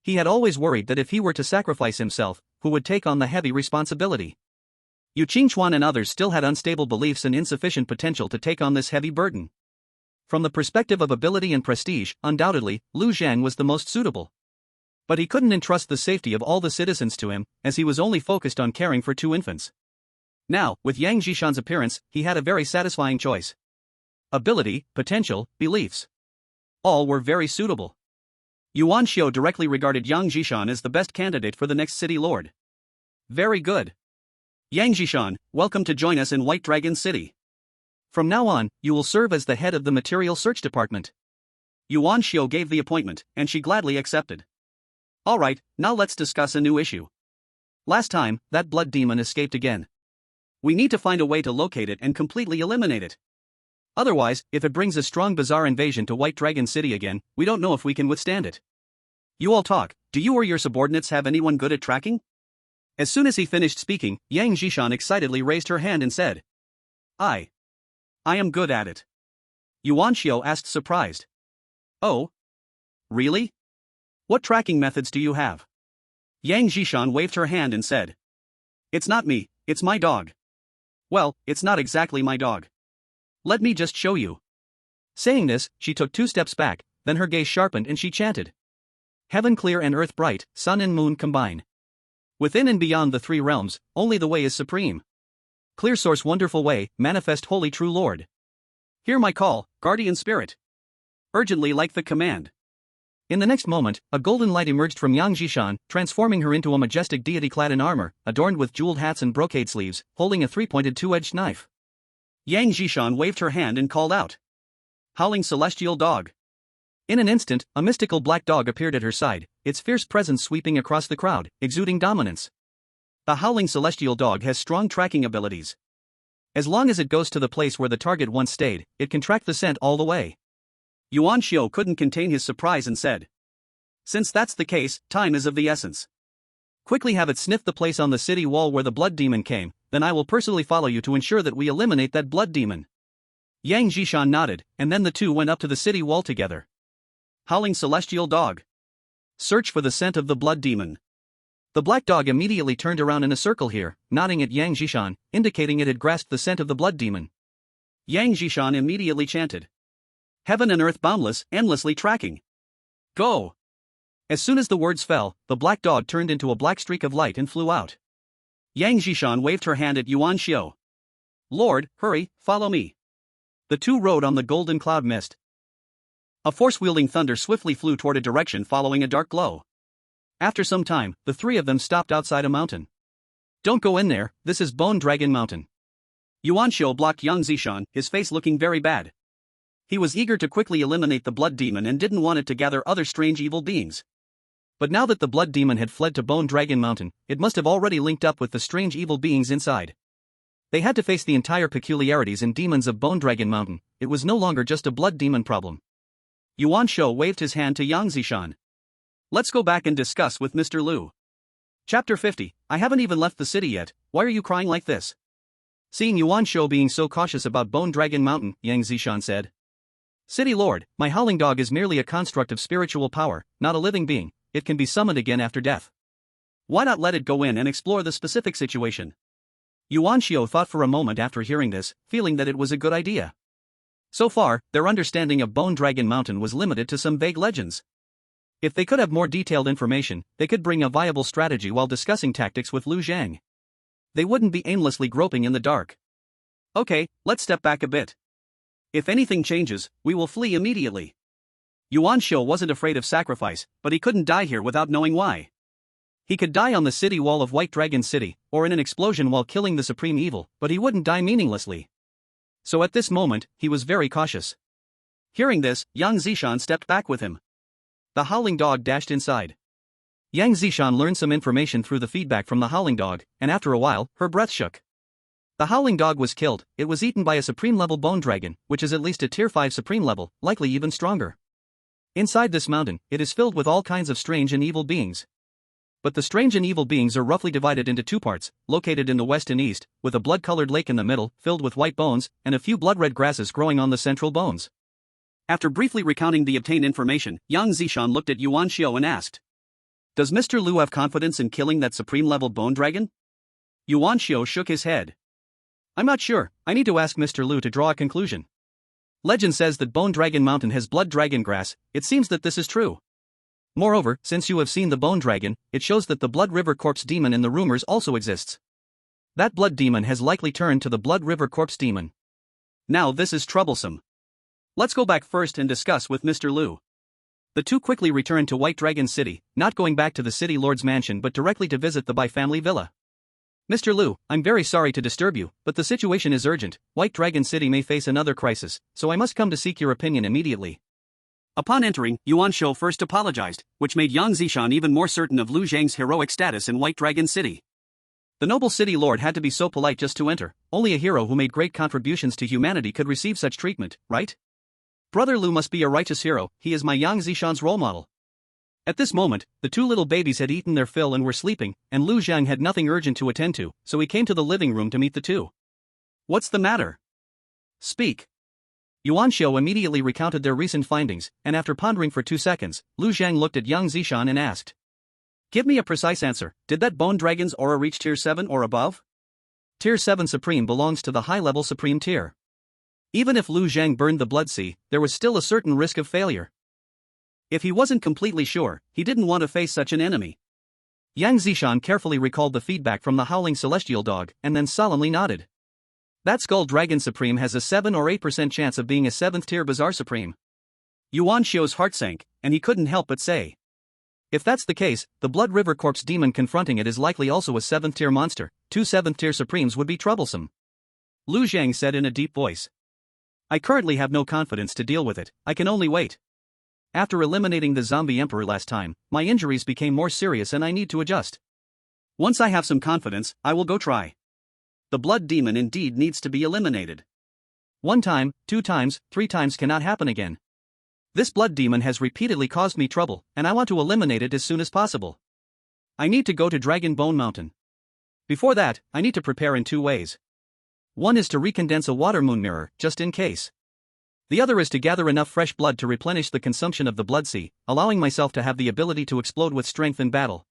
He had always worried that if he were to sacrifice himself, who would take on the heavy responsibility? Yu Qingchuan and others still had unstable beliefs and insufficient potential to take on this heavy burden. From the perspective of ability and prestige, undoubtedly, Lu Zhang was the most suitable. But he couldn't entrust the safety of all the citizens to him, as he was only focused on caring for 2 infants. Now, with Yang Zishan's appearance, he had a very satisfying choice. Ability, potential, beliefs. All were very suitable. Yuan Xiu directly regarded Yang Zishan as the best candidate for the next city lord. Very good. Yang Zishan, welcome to join us in White Dragon City. From now on, you will serve as the head of the Material Search Department. Yuan Xiu gave the appointment, and she gladly accepted. Alright, now let's discuss a new issue. Last time, that blood demon escaped again. We need to find a way to locate it and completely eliminate it. Otherwise, if it brings a strong bizarre invasion to White Dragon City again, we don't know if we can withstand it. You all talk, do you or your subordinates have anyone good at tracking? As soon as he finished speaking, Yang Zishan excitedly raised her hand and said, I am good at it. Yuan Xiu asked surprised. Oh? Really? What tracking methods do you have? Yang Zishan waved her hand and said, It's not me, it's my dog. Well, it's not exactly my dog. Let me just show you. Saying this, she took 2 steps back, then her gaze sharpened and she chanted. Heaven clear and earth bright, sun and moon combine. Within and beyond the 3 realms, only the way is supreme. Clear source wonderful way, manifest holy true Lord. Hear my call, guardian spirit. Urgently like the command. In the next moment, a golden light emerged from Yang Zishan, transforming her into a majestic deity clad in armor, adorned with jeweled hats and brocade sleeves, holding a three-pointed two-edged knife. Yang Zishan waved her hand and called out, "Howling celestial dog." In an instant, a mystical black dog appeared at her side, its fierce presence sweeping across the crowd, exuding dominance. The howling celestial dog has strong tracking abilities. As long as it goes to the place where the target once stayed, it can track the scent all the way. Yuan Xiu couldn't contain his surprise and said, "Since that's the case, time is of the essence. Quickly have it sniff the place on the city wall where the blood demon came, then I will personally follow you to ensure that we eliminate that blood demon." Yang Zishan nodded, and then the two went up to the city wall together. Howling celestial dog. Search for the scent of the blood demon. The black dog immediately turned around in a circle here, nodding at Yang Zishan, indicating it had grasped the scent of the blood demon. Yang Zishan immediately chanted, "Heaven and earth boundless, endlessly tracking. Go!" As soon as the words fell, the black dog turned into a black streak of light and flew out. Yang Zishan waved her hand at Yuan Xiu. "Lord, hurry, follow me." The two rode on the golden cloud mist. A force-wielding thunder swiftly flew toward a direction following a dark glow. After some time, the three of them stopped outside a mountain. "Don't go in there, this is Bone Dragon Mountain." Yuan Xiu blocked Yang Zishan, his face looking very bad. He was eager to quickly eliminate the blood demon and didn't want it to gather other strange evil beings. But now that the blood demon had fled to Bone Dragon Mountain, it must have already linked up with the strange evil beings inside. They had to face the entire peculiarities and demons of Bone Dragon Mountain. It was no longer just a blood demon problem. Yuan Xiu waved his hand to Yang Zishan. "Let's go back and discuss with Mr. Lu." Chapter 50. I haven't even left the city yet, why are you crying like this? Seeing Yuan Xiu being so cautious about Bone Dragon Mountain, Yang Zishan said, "City Lord, my howling dog is merely a construct of spiritual power, not a living being. It can be summoned again after death. Why not let it go in and explore the specific situation?" Yuan Xiu thought for a moment after hearing this, feeling that it was a good idea. So far, their understanding of Bone Dragon Mountain was limited to some vague legends. If they could have more detailed information, they could bring a viable strategy while discussing tactics with Lu Zhang. They wouldn't be aimlessly groping in the dark. "Okay, let's step back a bit. If anything changes, we will flee immediately." Yuan Xiu wasn't afraid of sacrifice, but he couldn't die here without knowing why. He could die on the city wall of White Dragon City, or in an explosion while killing the supreme evil, but he wouldn't die meaninglessly. So at this moment, he was very cautious. Hearing this, Yang Zishan stepped back with him. The howling dog dashed inside. Yang Zishan learned some information through the feedback from the howling dog, and after a while, her breath shook. The howling dog was killed. It was eaten by a supreme-level bone dragon, which is at least a tier 5 supreme level, likely even stronger. Inside this mountain, it is filled with all kinds of strange and evil beings. But the strange and evil beings are roughly divided into two parts, located in the west and east, with a blood-colored lake in the middle, filled with white bones, and a few blood-red grasses growing on the central bones. After briefly recounting the obtained information, Yang Zishan looked at Yuan Xiu and asked, "Does Mr. Lu have confidence in killing that supreme-level bone dragon?" Yuan Xiu shook his head. "I'm not sure, I need to ask Mr. Lu to draw a conclusion. Legend says that Bone Dragon Mountain has blood dragon grass, it seems that this is true. Moreover, since you have seen the bone dragon, it shows that the Blood River Corpse demon in the rumors also exists. That blood demon has likely turned to the Blood River Corpse demon. Now this is troublesome. Let's go back first and discuss with Mr. Lu." The two quickly returned to White Dragon City, not going back to the city lord's mansion but directly to visit the Bai family villa. "Mr. Lu, I'm very sorry to disturb you, but the situation is urgent. White Dragon City may face another crisis, so I must come to seek your opinion immediately." Upon entering, Yuan Xiu first apologized, which made Yang Zishan even more certain of Lu Zhang's heroic status in White Dragon City. The noble city lord had to be so polite just to enter. Only a hero who made great contributions to humanity could receive such treatment, right? Brother Lu must be a righteous hero, he is my Yang Zishan's role model. At this moment, the two little babies had eaten their fill and were sleeping, and Lu Zhang had nothing urgent to attend to, so he came to the living room to meet the two. "What's the matter? Speak." Yuan Xiu immediately recounted their recent findings, and after pondering for 2 seconds, Lu Zhang looked at Yang Zishan and asked, "Give me a precise answer, did that bone dragon's aura reach tier 7 or above?" Tier 7 Supreme belongs to the high-level Supreme tier. Even if Lu Zhang burned the Blood Sea, there was still a certain risk of failure. If he wasn't completely sure, he didn't want to face such an enemy. Yang Zishan carefully recalled the feedback from the howling celestial dog, and then solemnly nodded. That Skull Dragon Supreme has a 7 or 8% chance of being a 7th tier Bazaar Supreme. Yuan Xiu's heart sank, and he couldn't help but say. If that's the case, the Blood River Corpse demon confronting it is likely also a 7th-tier monster. 2 7th-tier supremes would be troublesome. Lu Zhang said in a deep voice. I currently have no confidence to deal with it, I can only wait. After eliminating the zombie emperor last time, my injuries became more serious and I need to adjust. Once I have some confidence, I will go try. The blood demon indeed needs to be eliminated. 1 time, 2 times, 3 times cannot happen again. This blood demon has repeatedly caused me trouble, and I want to eliminate it as soon as possible. I need to go to Dragon Bone Mountain. Before that, I need to prepare in 2 ways. One is to recondense a water moon mirror, just in case. The other is to gather enough fresh blood to replenish the consumption of the blood sea, allowing myself to have the ability to explode with strength in battle.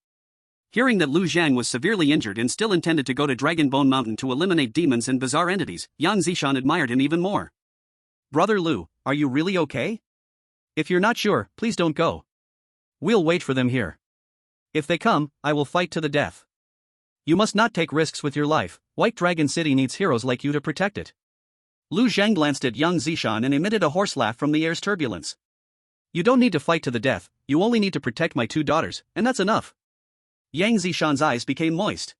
Hearing that Lu Zhang was severely injured and still intended to go to Dragon Bone Mountain to eliminate demons and bizarre entities, Yang Zishan admired him even more. Brother Lu, are you really okay? If you're not sure, please don't go. We'll wait for them here. If they come, I will fight to the death. You must not take risks with your life, White Dragon City needs heroes like you to protect it. Lu Zhang glanced at Yang Zishan and emitted a hoarse laugh from the air's turbulence. You don't need to fight to the death, you only need to protect my 2 daughters, and that's enough. Yang Zishan's eyes became moist.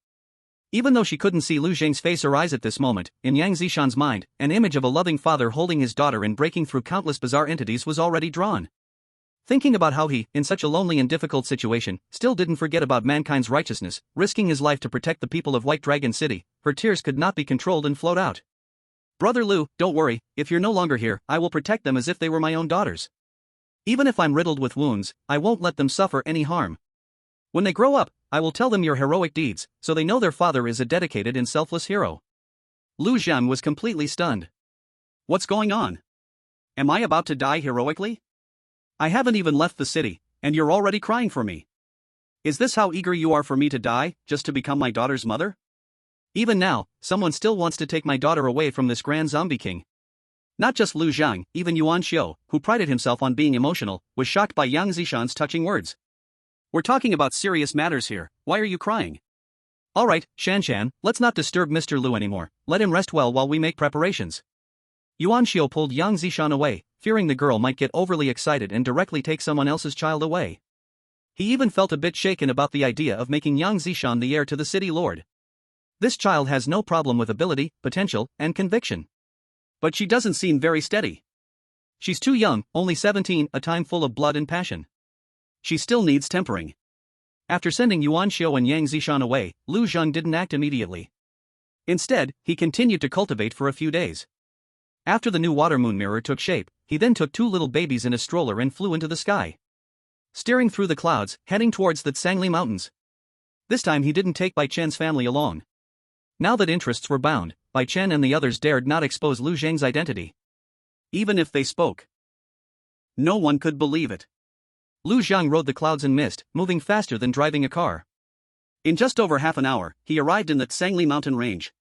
Even though she couldn't see Lu Zhang's face or eyes at this moment, in Yang Zishan's mind, an image of a loving father holding his daughter and breaking through countless bizarre entities was already drawn. Thinking about how he, in such a lonely and difficult situation, still didn't forget about mankind's righteousness, risking his life to protect the people of White Dragon City, her tears could not be controlled and flowed out. Brother Lu, don't worry, if you're no longer here, I will protect them as if they were my own daughters. Even if I'm riddled with wounds, I won't let them suffer any harm. When they grow up, I will tell them your heroic deeds, so they know their father is a dedicated and selfless hero. Lu Zhang was completely stunned. What's going on? Am I about to die heroically? I haven't even left the city, and you're already crying for me. Is this how eager you are for me to die, just to become my daughter's mother? Even now, someone still wants to take my daughter away from this grand zombie king. Not just Lu Zhang, even Yuan Xiu, who prided himself on being emotional, was shocked by Yang Zishan's touching words. We're talking about serious matters here, why are you crying? Alright, Shan, let's not disturb Mr. Lu anymore, let him rest well while we make preparations. Yuan Xiu pulled Yang Zishan away, fearing the girl might get overly excited and directly take someone else's child away. He even felt a bit shaken about the idea of making Yang Zishan the heir to the city lord. This child has no problem with ability, potential, and conviction. But she doesn't seem very steady. She's too young, only 17, a time full of blood and passion. She still needs tempering. After sending Yuan Xiu and Yang Zishan away, Lu Zhang didn't act immediately. Instead, he continued to cultivate for a few days. After the new water moon mirror took shape, he then took 2 little babies in a stroller and flew into the sky. Steering through the clouds, heading towards the Tsangli Mountains. This time he didn't take Bai Chen's family along. Now that interests were bound, Bai Chen and the others dared not expose Lu Zhang's identity. Even if they spoke, no one could believe it. Lu Zhang rode the clouds and mist, moving faster than driving a car. In just over half an hour, he arrived in the Tsangli mountain range.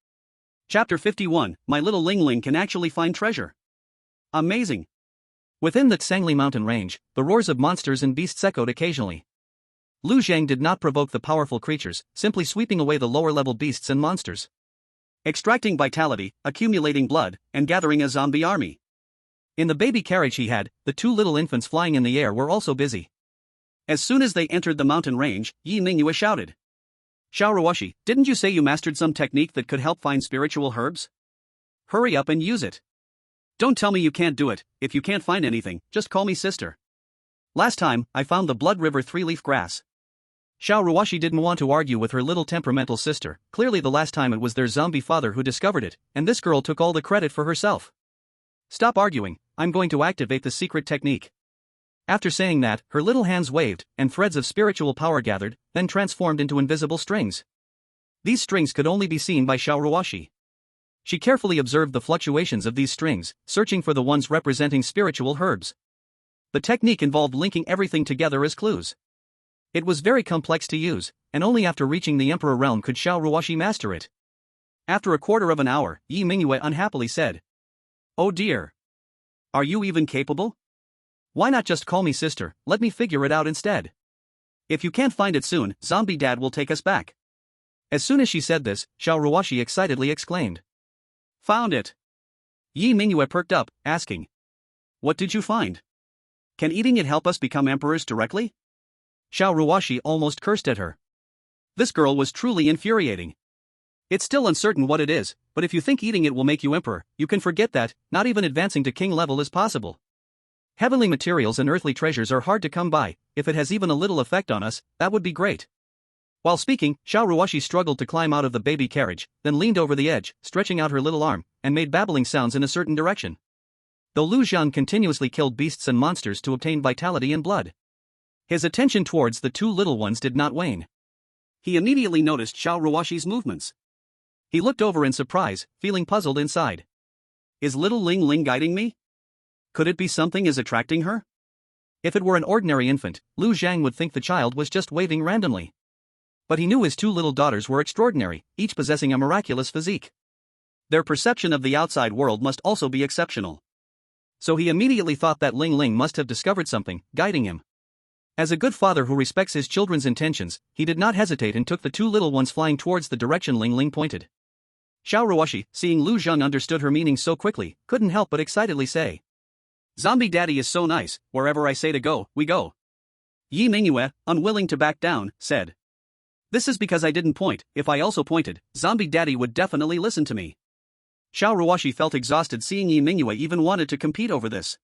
Chapter 51, My Little Ling Ling Can Actually Find Treasure. Amazing. Within the Tsangli mountain range, the roars of monsters and beasts echoed occasionally. Lu Zhang did not provoke the powerful creatures, simply sweeping away the lower-level beasts and monsters. Extracting vitality, accumulating blood, and gathering a zombie army. In the baby carriage he had, the 2 little infants flying in the air were also busy. As soon as they entered the mountain range, Yi Mingyue shouted. Xiaoruoshi, didn't you say you mastered some technique that could help find spiritual herbs? Hurry up and use it. Don't tell me you can't do it, if you can't find anything, just call me sister. Last time, I found the Blood River 3-leaf grass. Xiaoruoshi didn't want to argue with her little temperamental sister, clearly the last time it was their zombie father who discovered it, and this girl took all the credit for herself. Stop arguing, I'm going to activate the secret technique. After saying that, her little hands waved, and threads of spiritual power gathered, then transformed into invisible strings. These strings could only be seen by Xiaoruoshi. She carefully observed the fluctuations of these strings, searching for the ones representing spiritual herbs. The technique involved linking everything together as clues. It was very complex to use, and only after reaching the Emperor realm could Xiaoruoshi master it. After a quarter of an hour, Yi Mingyue unhappily said, "Oh dear. Are you even capable? Why not just call me sister, let me figure it out instead. If you can't find it soon, Zombie Dad will take us back." As soon as she said this, Xiaoruoshi excitedly exclaimed. "Found it!" Yi Mingyue perked up, asking, "What did you find?" Can eating it help us become emperors directly? Xiao Ruoxi almost cursed at her. This girl was truly infuriating. It's still uncertain what it is, but if you think eating it will make you emperor, you can forget that. Not even advancing to king level is possible. Heavenly materials and earthly treasures are hard to come by. If it has even a little effect on us, that would be great. While speaking, Xiao Ruoxi struggled to climb out of the baby carriage, then leaned over the edge, stretching out her little arm, and made babbling sounds in a certain direction. Though Lu Zhang continuously killed beasts and monsters to obtain vitality and blood, his attention towards the two little ones did not wane. He immediately noticed Xiao Ruoxi's movements. He looked over in surprise, feeling puzzled inside. Is little Ling Ling guiding me? Could it be something is attracting her? If it were an ordinary infant, Lu Zhang would think the child was just waving randomly. But he knew his two little daughters were extraordinary, each possessing a miraculous physique. Their perception of the outside world must also be exceptional. So he immediately thought that Ling Ling must have discovered something, guiding him. As a good father who respects his children's intentions, he did not hesitate and took the two little ones flying towards the direction Ling Ling pointed. Xiao Ruoxi, seeing Lu Zhang understood her meaning so quickly, couldn't help but excitedly say, "Zombie Daddy is so nice, wherever I say to go, we go." Yi Mingyue, unwilling to back down, said, "This is because I didn't point. If I also pointed, Zombie Daddy would definitely listen to me." Xiao Ruoxi felt exhausted seeing Yi Mingyue even wanted to compete over this.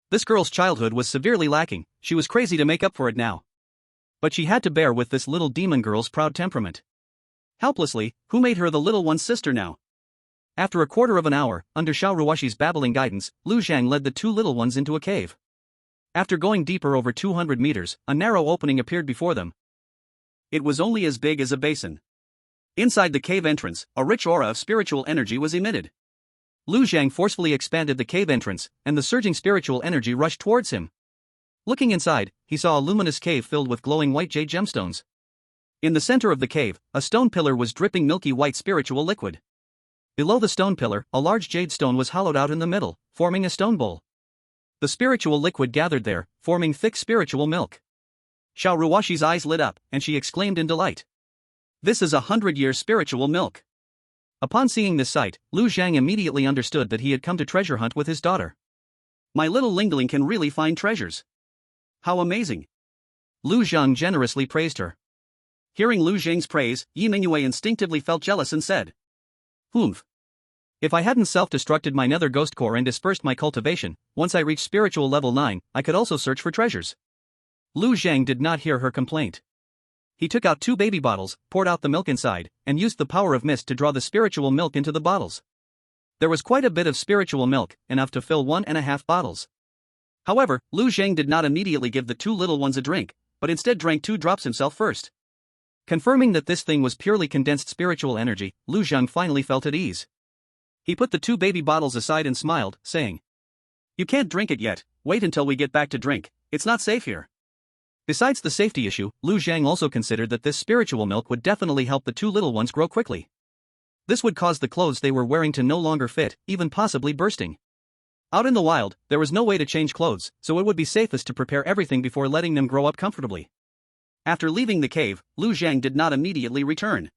This girl's childhood was severely lacking, she was crazy to make up for it now. But she had to bear with this little demon girl's proud temperament. Helplessly, who made her the little one's sister now? After a quarter of an hour, under Xiao Ruoxi's babbling guidance, Lu Zhang led the two little ones into a cave. After going deeper over 200 meters, a narrow opening appeared before them. It was only as big as a basin. Inside the cave entrance, a rich aura of spiritual energy was emitted. Lu Zhang forcefully expanded the cave entrance, and the surging spiritual energy rushed towards him. Looking inside, he saw a luminous cave filled with glowing white jade gemstones. In the center of the cave, a stone pillar was dripping milky white spiritual liquid. Below the stone pillar, a large jade stone was hollowed out in the middle, forming a stone bowl. The spiritual liquid gathered there, forming thick spiritual milk. Xiao Ruoxi's eyes lit up, and she exclaimed in delight. "This is 100-year spiritual milk." Upon seeing this sight, Lu Zhang immediately understood that he had come to treasure hunt with his daughter. My little Lingling can really find treasures. How amazing! Lu Zhang generously praised her. Hearing Lu Zhang's praise, Yi Mingyue instinctively felt jealous and said, "Humph. If I hadn't self-destructed my nether ghost core and dispersed my cultivation, once I reached spiritual level 9, I could also search for treasures." Lu Zhang did not hear her complaint. He took out 2 baby bottles, poured out the milk inside, and used the power of mist to draw the spiritual milk into the bottles. There was quite a bit of spiritual milk, enough to fill 1.5 bottles. However, Lu Zhang did not immediately give the two little ones a drink, but instead drank 2 drops himself first. Confirming that this thing was purely condensed spiritual energy, Lu Zhang finally felt at ease. He put the 2 baby bottles aside and smiled, saying, "You can't drink it yet, wait until we get back to drink, it's not safe here." Besides the safety issue, Lu Zhang also considered that this spiritual milk would definitely help the 2 little ones grow quickly. This would cause the clothes they were wearing to no longer fit, even possibly bursting. Out in the wild, there was no way to change clothes, so it would be safest to prepare everything before letting them grow up comfortably. After leaving the cave, Lu Zhang did not immediately return.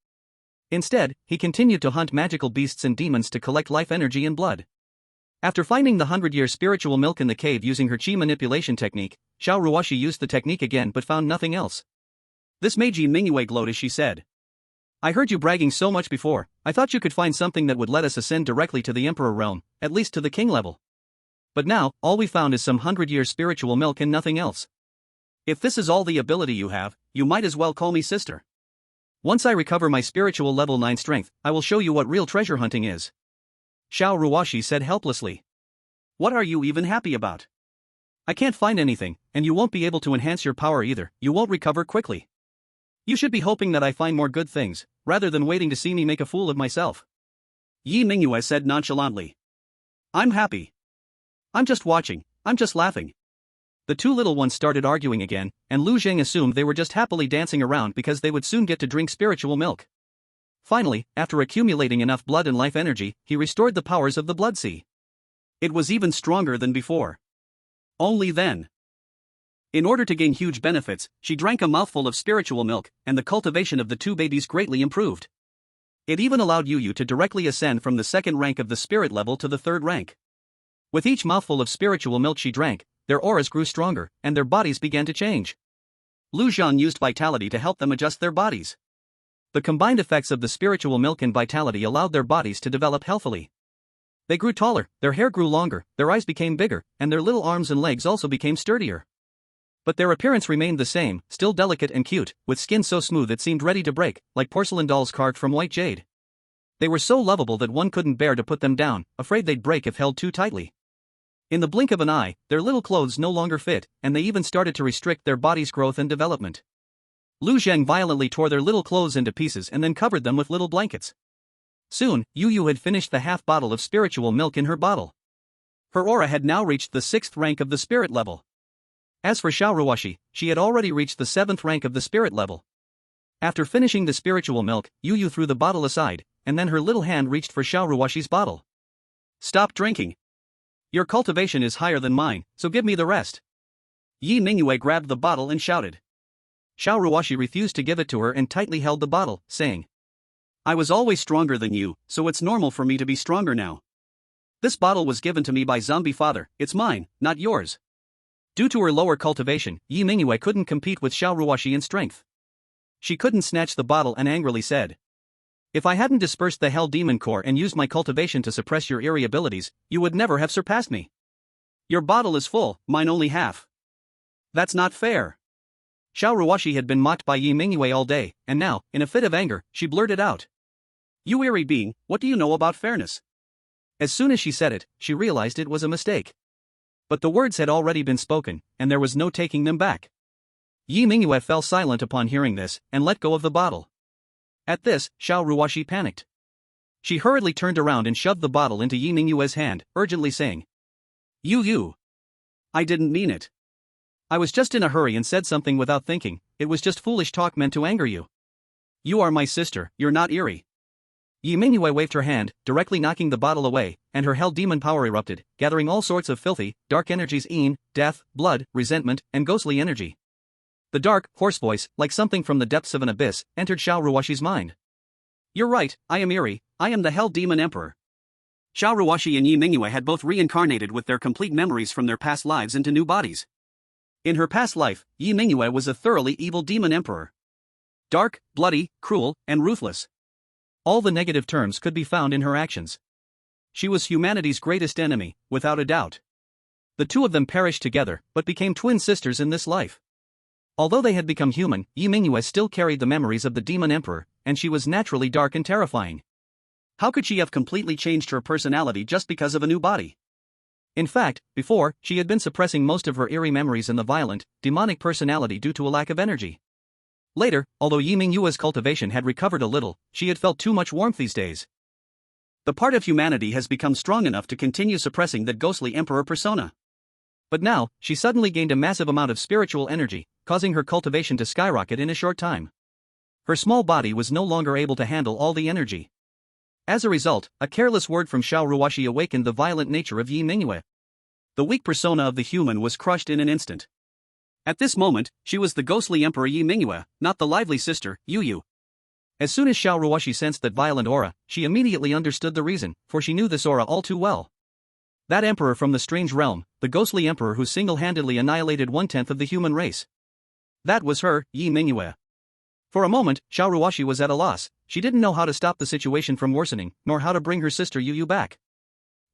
Instead, he continued to hunt magical beasts and demons to collect life energy and blood. After finding the 100-year spiritual milk in the cave using her chi manipulation technique, Xiao Ruoxi used the technique again but found nothing else. This made Yi Mingyue gloat as she said, "I heard you bragging so much before, I thought you could find something that would let us ascend directly to the emperor realm, at least to the king level. But now, all we found is some 100-year spiritual milk and nothing else. If this is all the ability you have, you might as well call me sister. Once I recover my spiritual level 9 strength, I will show you what real treasure hunting is." Xiao Ruoxi said helplessly. "What are you even happy about? I can't find anything, and you won't be able to enhance your power either, you won't recover quickly. You should be hoping that I find more good things, rather than waiting to see me make a fool of myself." Yi Mingyue said nonchalantly. "I'm happy. I'm just watching, I'm just laughing." The 2 little ones started arguing again, and Lu Zhang assumed they were just happily dancing around because they would soon get to drink spiritual milk. Finally, after accumulating enough blood and life energy, he restored the powers of the blood sea. It was even stronger than before. Only then. In order to gain huge benefits, she drank a mouthful of spiritual milk, and the cultivation of the 2 babies greatly improved. It even allowed Yu to directly ascend from the 2nd rank of the spirit level to the 3rd rank. With each mouthful of spiritual milk she drank, their auras grew stronger, and their bodies began to change. Lu Zhang used vitality to help them adjust their bodies. The combined effects of the spiritual milk and vitality allowed their bodies to develop healthily. They grew taller, their hair grew longer, their eyes became bigger, and their little arms and legs also became sturdier. But their appearance remained the same, still delicate and cute, with skin so smooth it seemed ready to break, like porcelain dolls carved from white jade. They were so lovable that one couldn't bear to put them down, afraid they'd break if held too tightly. In the blink of an eye, their little clothes no longer fit, and they even started to restrict their body's growth and development. Lu Zhang violently tore their little clothes into pieces and then covered them with little blankets. Soon, Yu Yu had finished the half bottle of spiritual milk in her bottle. Her aura had now reached the 6th rank of the spirit level. As for Xiao Ruoxi, she had already reached the 7th rank of the spirit level. After finishing the spiritual milk, Yu Yu threw the bottle aside, and then her little hand reached for Xiao Ruoxi's bottle. "Stop drinking. Your cultivation is higher than mine, so give me the rest." Yi Mingyue grabbed the bottle and shouted. Xiao Ruoxi refused to give it to her and tightly held the bottle, saying, "I was always stronger than you, so it's normal for me to be stronger now. This bottle was given to me by Zombie Father, it's mine, not yours." Due to her lower cultivation, Yi Mingyue couldn't compete with Xiao Ruoxi in strength. She couldn't snatch the bottle and angrily said, "If I hadn't dispersed the Hell Demon Core and used my cultivation to suppress your eerie abilities, you would never have surpassed me. Your bottle is full, mine only half. That's not fair." Xiao Ruoxi had been mocked by Yi Mingyue all day, and now, in a fit of anger, she blurted out, "You eerie being, what do you know about fairness?" As soon as she said it, she realized it was a mistake. But the words had already been spoken, and there was no taking them back. Yi Mingyue fell silent upon hearing this, and let go of the bottle. At this, Xiao Ruoxi panicked. She hurriedly turned around and shoved the bottle into Yi Mingyue's hand, urgently saying, "You. I didn't mean it. I was just in a hurry and said something without thinking, it was just foolish talk meant to anger you. You are my sister, you're not eerie." Yi Mingyue waved her hand, directly knocking the bottle away, and her hell demon power erupted, gathering all sorts of filthy, dark energies death, blood, resentment, and ghostly energy. The dark, hoarse voice, like something from the depths of an abyss, entered Xiao Ruoxi's mind. "You're right, I am eerie, I am the Hell Demon Emperor." Xiao Ruoxi and Yi Mingyue had both reincarnated with their complete memories from their past lives into new bodies. In her past life, Yi Mingyue was a thoroughly evil demon emperor. Dark, bloody, cruel, and ruthless. All the negative terms could be found in her actions. She was humanity's greatest enemy, without a doubt. The two of them perished together, but became twin sisters in this life. Although they had become human, Yi Mingyue still carried the memories of the demon emperor, and she was naturally dark and terrifying. How could she have completely changed her personality just because of a new body? In fact, before, she had been suppressing most of her eerie memories and the violent, demonic personality due to a lack of energy. Later, although Yi Mingyue's cultivation had recovered a little, she had felt too much warmth these days. The part of humanity has become strong enough to continue suppressing that ghostly emperor persona. But now, she suddenly gained a massive amount of spiritual energy, causing her cultivation to skyrocket in a short time. Her small body was no longer able to handle all the energy. As a result, a careless word from Xiao Ruoxi awakened the violent nature of Yi Mingyue. The weak persona of the human was crushed in an instant. At this moment, she was the ghostly emperor Yi Mingyue, not the lively sister, Yu. As soon as Xiao Ruoxi sensed that violent aura, she immediately understood the reason, for she knew this aura all too well. That emperor from the strange realm, the ghostly emperor who single-handedly annihilated 1/10 of the human race. That was her, Yi Mingyue. For a moment, Xiao Ruoxi was at a loss. She didn't know how to stop the situation from worsening, nor how to bring her sister Yu back.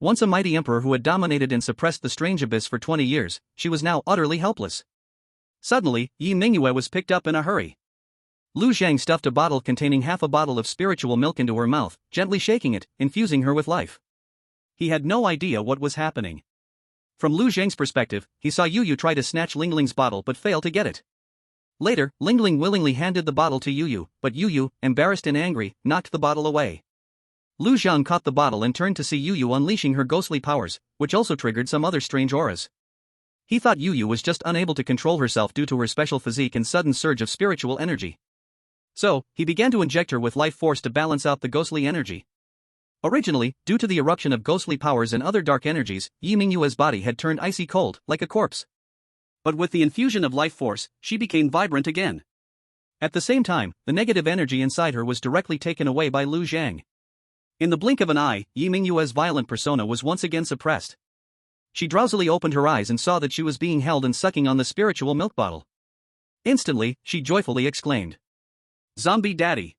Once a mighty emperor who had dominated and suppressed the strange abyss for 20 years, she was now utterly helpless. Suddenly, Yi Mingyue was picked up in a hurry. Lu Zhang stuffed a bottle containing half a bottle of spiritual milk into her mouth, gently shaking it, infusing her with life. He had no idea what was happening. From Lu Zhang's perspective, he saw Yu try to snatch Lingling's bottle but fail to get it. Later, Lingling willingly handed the bottle to Yu, but Yu, embarrassed and angry, knocked the bottle away. Lu Zhang caught the bottle and turned to see Yu unleashing her ghostly powers, which also triggered some other strange auras. He thought Yu was just unable to control herself due to her special physique and sudden surge of spiritual energy. So, he began to inject her with life force to balance out the ghostly energy. Originally, due to the eruption of ghostly powers and other dark energies, Yi Mingyue's body had turned icy cold, like a corpse. But with the infusion of life force, she became vibrant again. At the same time, the negative energy inside her was directly taken away by Lu Zhang. In the blink of an eye, Yi Mingyue's violent persona was once again suppressed. She drowsily opened her eyes and saw that she was being held and sucking on the spiritual milk bottle. Instantly, she joyfully exclaimed, "Zombie Daddy!"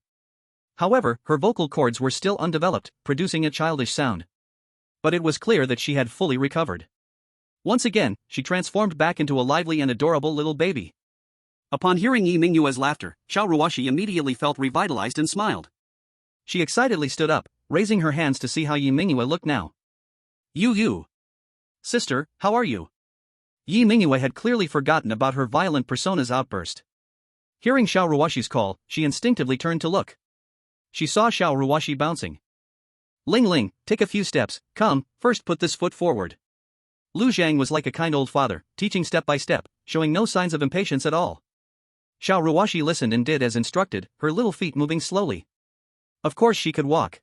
However, her vocal cords were still undeveloped, producing a childish sound. But it was clear that she had fully recovered. Once again, she transformed back into a lively and adorable little baby. Upon hearing Yi Mingyue's laughter, Xiao Ruoshi immediately felt revitalized and smiled. She excitedly stood up, raising her hands to see how Yi Mingyue looked now. You. Sister, how are you?" Yi Mingyue had clearly forgotten about her violent persona's outburst. Hearing Xiao Ruoshi's call, she instinctively turned to look. She saw Xiao Ruoshi bouncing. Ling, take a few steps, come, first put this foot forward." Lu Zhang was like a kind old father, teaching step by step, showing no signs of impatience at all. Xiao Ruoshi listened and did as instructed, her little feet moving slowly. Of course she could walk.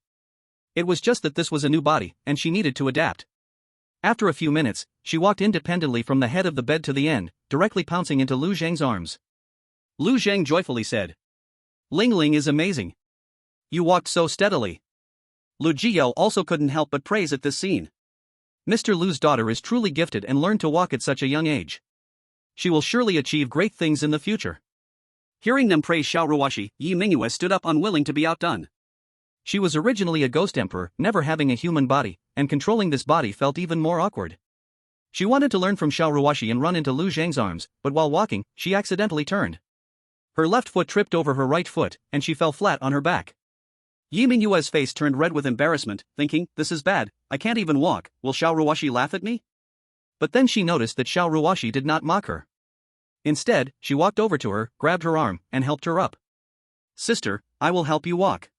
It was just that this was a new body, and she needed to adapt. After a few minutes, she walked independently from the head of the bed to the end, directly pouncing into Lu Zhang's arms. Lu Zhang joyfully said, Ling is amazing. You walked so steadily." Lu Jiyou also couldn't help but praise at this scene. Mr. Lu's daughter is truly gifted and learned to walk at such a young age. She will surely achieve great things in the future. Hearing them praise Xiao Ruoshi, Yi Mingyue stood up unwilling to be outdone. She was originally a ghost emperor, never having a human body, and controlling this body felt even more awkward. She wanted to learn from Xiao Ruoshi and run into Lu Zhang's arms, but while walking, she accidentally turned. Her left foot tripped over her right foot, and she fell flat on her back. Yi Mingyue's face turned red with embarrassment, thinking, "This is bad, I can't even walk, will Xiao Ruoshi laugh at me?" But then she noticed that Xiao Ruoshi did not mock her. Instead, she walked over to her, grabbed her arm, and helped her up. "Sister, I will help you walk."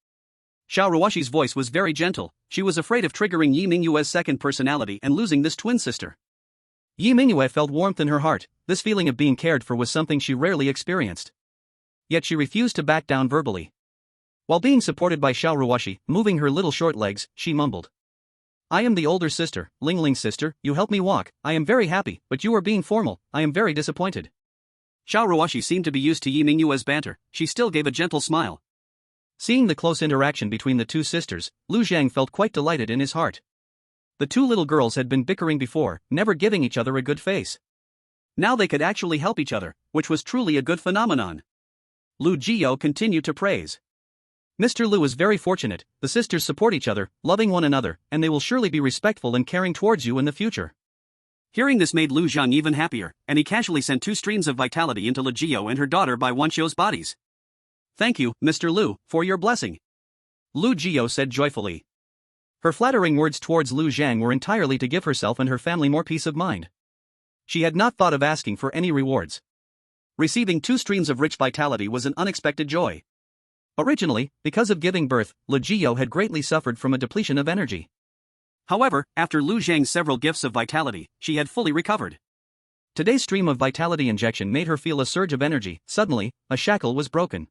Xiao Ruoshi's voice was very gentle. She was afraid of triggering Yi Mingyue's second personality and losing this twin sister. Yi Mingyue felt warmth in her heart. This feeling of being cared for was something she rarely experienced. Yet she refused to back down verbally. While being supported by Xiao Ruoshi, moving her little short legs, she mumbled, "I am the older sister, Ling sister, you help me walk, I am very happy, but you are being formal, I am very disappointed." Xiao Ruoshi seemed to be used to Yi Mingyue's banter. She still gave a gentle smile. Seeing the close interaction between the two sisters, Lu Zhang felt quite delighted in his heart. The two little girls had been bickering before, never giving each other a good face. Now they could actually help each other, which was truly a good phenomenon. Lu Jiyou continued to praise. Mr. Lu is very fortunate, the sisters support each other, loving one another, and they will surely be respectful and caring towards you in the future. Hearing this made Lu Zhang even happier, and he casually sent 2 streams of vitality into Lu Jiyou and her daughter by Wanqiu's bodies. "Thank you, Mr. Lu, for your blessing," Lu Jiyou said joyfully. Her flattering words towards Lu Zhang were entirely to give herself and her family more peace of mind. She had not thought of asking for any rewards. Receiving 2 streams of rich vitality was an unexpected joy. Originally, because of giving birth, Lu Jiyou had greatly suffered from a depletion of energy. However, after Lu Zhang's several gifts of vitality, she had fully recovered. Today's stream of vitality injection made her feel a surge of energy. Suddenly, a shackle was broken.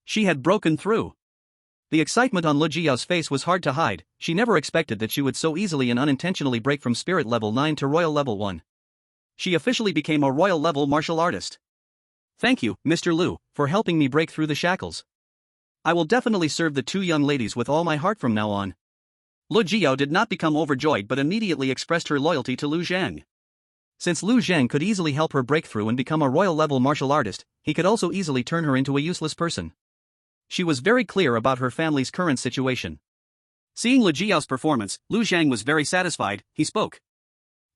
She had broken through. The excitement on Lu Jiyou's face was hard to hide. She never expected that she would so easily and unintentionally break from spirit level 9 to royal level 1. She officially became a royal level martial artist. "Thank you, Mr. Lu, for helping me break through the shackles. I will definitely serve the 2 young ladies with all my heart from now on." Lu Jiyou did not become overjoyed but immediately expressed her loyalty to Lu Zhang. Since Lu Zhang could easily help her break through and become a royal level martial artist, he could also easily turn her into a useless person. She was very clear about her family's current situation. Seeing Lu Jiyou's performance, Lu Zhang was very satisfied. He spoke.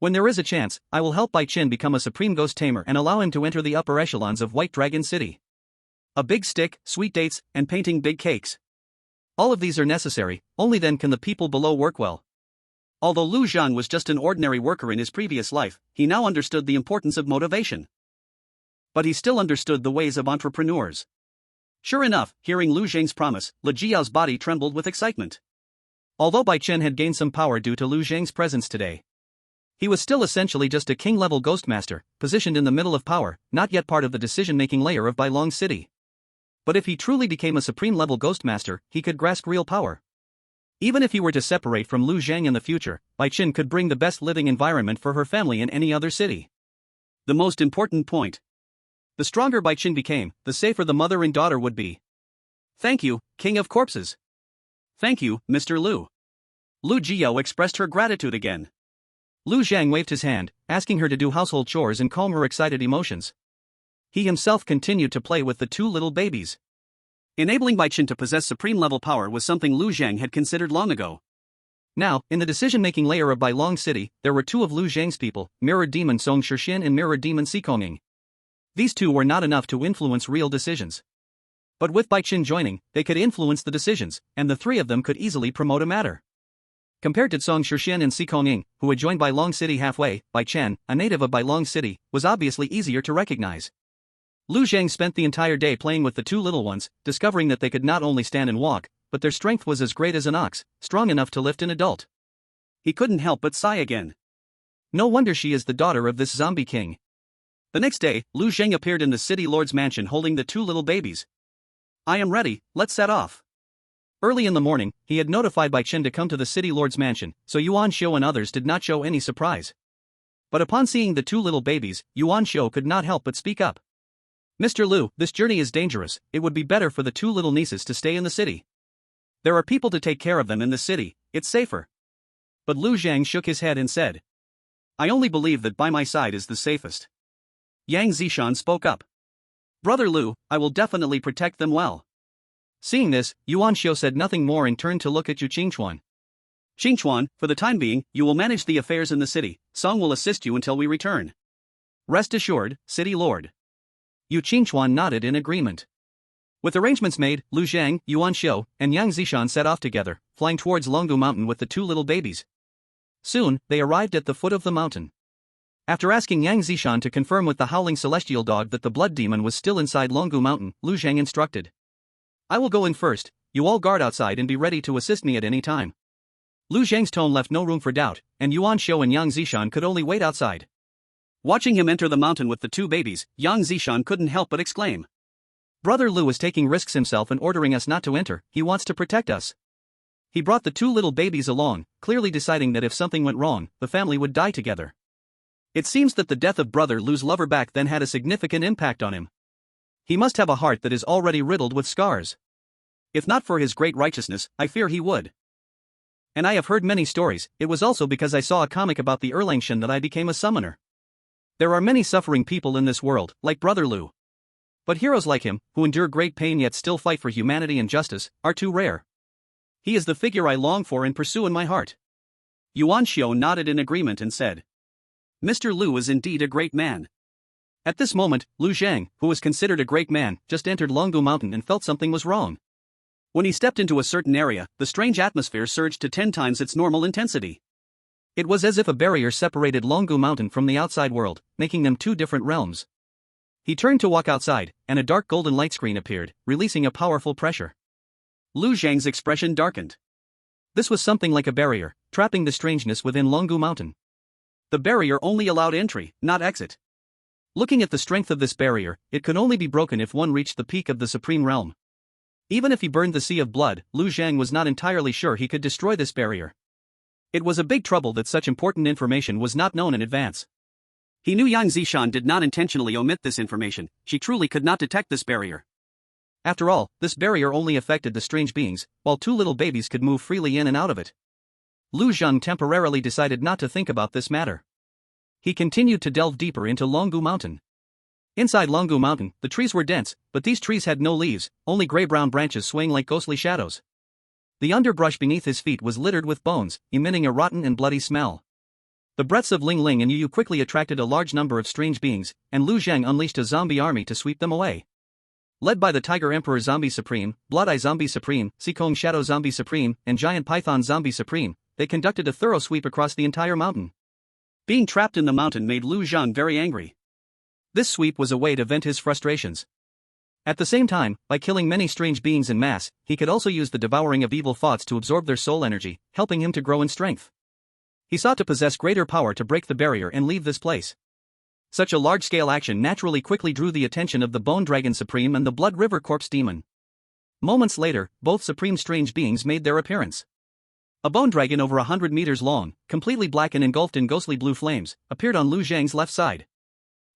"When there is a chance, I will help Bai Qin become a supreme ghost tamer and allow him to enter the upper echelons of White Dragon City. A big stick, sweet dates, and painting big cakes. All of these are necessary, only then can the people below work well." Although Lu Zhang was just an ordinary worker in his previous life, he now understood the importance of motivation. But he still understood the ways of entrepreneurs. Sure enough, hearing Lu Zhang's promise, Lu Jiyou's body trembled with excitement. Although Bai Qin had gained some power due to Lu Zhang's presence today, he was still essentially just a king-level ghost master, positioned in the middle of power, not yet part of the decision-making layer of Bai Long City. But if he truly became a supreme-level ghost master, he could grasp real power. Even if he were to separate from Lu Zhang in the future, Bai Qin could bring the best living environment for her family in any other city. The most important point. The stronger Bai Qin became, the safer the mother and daughter would be. "Thank you, King of Corpses." "Thank you, Mr. Lu." Lu Jiyou expressed her gratitude again. Lu Zhang waved his hand, asking her to do household chores and calm her excited emotions. He himself continued to play with the two little babies. Enabling Bai Qin to possess supreme-level power was something Lu Zhang had considered long ago. Now, in the decision-making layer of Bai Long City, there were two of Lu Zhang's people, Mirrored Demon Song Shixin and Mirrored Demon Sikonging. These two were not enough to influence real decisions. But with Bai Qin joining, they could influence the decisions, and the three of them could easily promote a matter. Compared to Song Shixin and Sikonging, who had joined Bai Long City halfway, Bai Chen, a native of Bai Long City, was obviously easier to recognize. Lu Zhang spent the entire day playing with the two little ones, discovering that they could not only stand and walk, but their strength was as great as an ox, strong enough to lift an adult. He couldn't help but sigh again. No wonder she is the daughter of this zombie king. The next day, Lu Zhang appeared in the city lord's mansion holding the two little babies. I am ready, let's set off. Early in the morning, he had notified Bai Qin to come to the city lord's mansion, so Yuan Xiu and others did not show any surprise. But upon seeing the two little babies, Yuan Xiu could not help but speak up. Mr. Lu, this journey is dangerous, it would be better for the two little nieces to stay in the city. There are people to take care of them in the city, it's safer. But Lu Zhang shook his head and said, I only believe that by my side is the safest. Yang Zishan spoke up. Brother Lu, I will definitely protect them well. Seeing this, Yuan Xiu said nothing more and turned to look at Yu Qingchuan. Qingchuan, for the time being, you will manage the affairs in the city, Song will assist you until we return. Rest assured, City Lord. Yu Qingchuan nodded in agreement. With arrangements made, Lu Zhang, Yuan Xiu, and Yang Zishan set off together, flying towards Yan Gui Mountain with the two little babies. Soon, they arrived at the foot of the mountain. After asking Yang Zishan to confirm with the howling celestial dog that the blood demon was still inside Yan Gui Mountain, Lu Zhang instructed. I will go in first, you all guard outside and be ready to assist me at any time. Lu Zhang's tone left no room for doubt, and Yuan Xiu and Yang Zishan could only wait outside. Watching him enter the mountain with the two babies, Yang Zishan couldn't help but exclaim. Brother Lu is taking risks himself and ordering us not to enter, he wants to protect us. He brought the two little babies along, clearly deciding that if something went wrong, the family would die together. It seems that the death of Brother Lu's lover back then had a significant impact on him. He must have a heart that is already riddled with scars. If not for his great righteousness, I fear he would. And I have heard many stories, it was also because I saw a comic about the Erlangshan that I became a summoner. There are many suffering people in this world, like Brother Lu. But heroes like him, who endure great pain yet still fight for humanity and justice, are too rare. He is the figure I long for and pursue in my heart. Yuan Xiu nodded in agreement and said, Mr. Lu is indeed a great man. At this moment, Lu Zhang, who was considered a great man, just entered Yan Gui Mountain and felt something was wrong. When he stepped into a certain area, the strange atmosphere surged to 10 times its normal intensity. It was as if a barrier separated Yan Gui Mountain from the outside world, making them two different realms. He turned to walk outside, and a dark golden light screen appeared, releasing a powerful pressure. Lu Zhang's expression darkened. This was something like a barrier, trapping the strangeness within Yan Gui Mountain. The barrier only allowed entry, not exit. Looking at the strength of this barrier, it could only be broken if one reached the peak of the supreme realm. Even if he burned the sea of blood, Lu Zhang was not entirely sure he could destroy this barrier. It was a big trouble that such important information was not known in advance. He knew Yang Zishan did not intentionally omit this information, she truly could not detect this barrier. After all, this barrier only affected the strange beings, while two little babies could move freely in and out of it. Lu Zhang temporarily decided not to think about this matter. He continued to delve deeper into Yan Gui Mountain. Inside Yan Gui Mountain, the trees were dense, but these trees had no leaves, only gray-brown branches swaying like ghostly shadows. The underbrush beneath his feet was littered with bones, emitting a rotten and bloody smell. The breaths of Ling Ling and Yu Yu quickly attracted a large number of strange beings, and Lu Zhang unleashed a zombie army to sweep them away. Led by the Tiger Emperor Zombie Supreme, Blood Eye Zombie Supreme, Sikong Shadow Zombie Supreme, and Giant Python Zombie Supreme, they conducted a thorough sweep across the entire mountain. Being trapped in the mountain made Lu Zhang very angry. This sweep was a way to vent his frustrations. At the same time, by killing many strange beings in mass, he could also use the devouring of evil thoughts to absorb their soul energy, helping him to grow in strength. He sought to possess greater power to break the barrier and leave this place. Such a large-scale action naturally quickly drew the attention of the Bone Dragon Supreme and the Blood River Corpse Demon. Moments later, both supreme strange beings made their appearance. A bone dragon over 100 meters long, completely black and engulfed in ghostly blue flames, appeared on Lu Zhang's left side.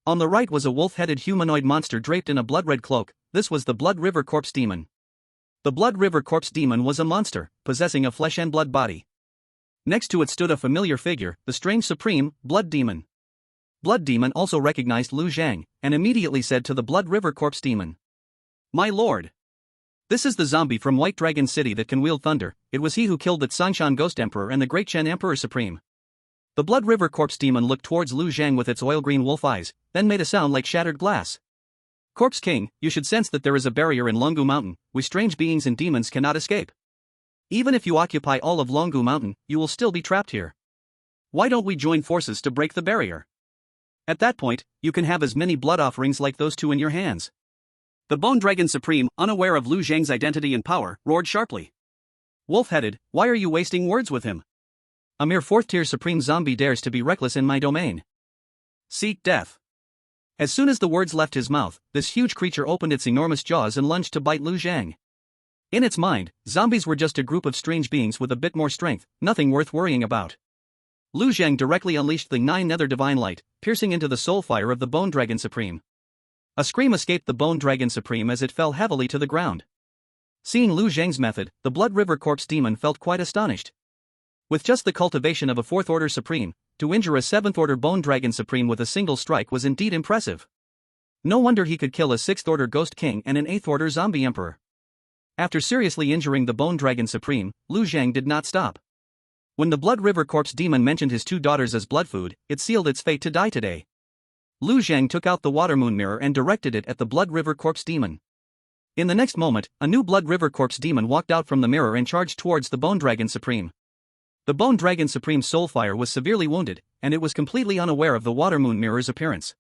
On the right was a wolf-headed humanoid monster draped in a blood-red cloak. This was the Blood River Corpse Demon. The Blood River Corpse Demon was a monster, possessing a flesh and blood body. Next to it stood a familiar figure, the strange supreme, Blood Demon. Blood Demon also recognized Lu Zhang, and immediately said to the Blood River Corpse Demon. My lord. This is the zombie from White Dragon City that can wield thunder. It was he who killed the Tsangshan Ghost Emperor and the Great Chen Emperor Supreme. The Blood River Corpse Demon looked towards Lu Zhang with its oil-green wolf eyes, then made a sound like shattered glass. Corpse King, you should sense that there is a barrier in Yan Gui Mountain, which strange beings and demons cannot escape. Even if you occupy all of Yan Gui Mountain, you will still be trapped here. Why don't we join forces to break the barrier? At that point, you can have as many blood offerings like those two in your hands. The Bone Dragon Supreme, unaware of Lu Zhang's identity and power, roared sharply. Wolf-headed, why are you wasting words with him? A mere 4th-tier Supreme Zombie dares to be reckless in my domain. Seek death. As soon as the words left his mouth, this huge creature opened its enormous jaws and lunged to bite Lu Zhang. In its mind, zombies were just a group of strange beings with a bit more strength, nothing worth worrying about. Lu Zhang directly unleashed the 9 nether divine light, piercing into the soul fire of the Bone Dragon Supreme. A scream escaped the Bone Dragon Supreme as it fell heavily to the ground. Seeing Lu Zhang's method, the Blood River Corpse Demon felt quite astonished. With just the cultivation of a 4th Order Supreme, to injure a 7th Order Bone Dragon Supreme with a single strike was indeed impressive. No wonder he could kill a 6th Order Ghost King and an 8th Order Zombie Emperor. After seriously injuring the Bone Dragon Supreme, Lu Zhang did not stop. When the Blood River Corpse Demon mentioned his 2 daughters as blood food, it sealed its fate to die today. Lu Zhang took out the Water Moon Mirror and directed it at the Blood River Corpse Demon. In the next moment, a new Blood River Corpse Demon walked out from the mirror and charged towards the Bone Dragon Supreme. The Bone Dragon Supreme's soul fire was severely wounded, and it was completely unaware of the Water Moon Mirror's appearance.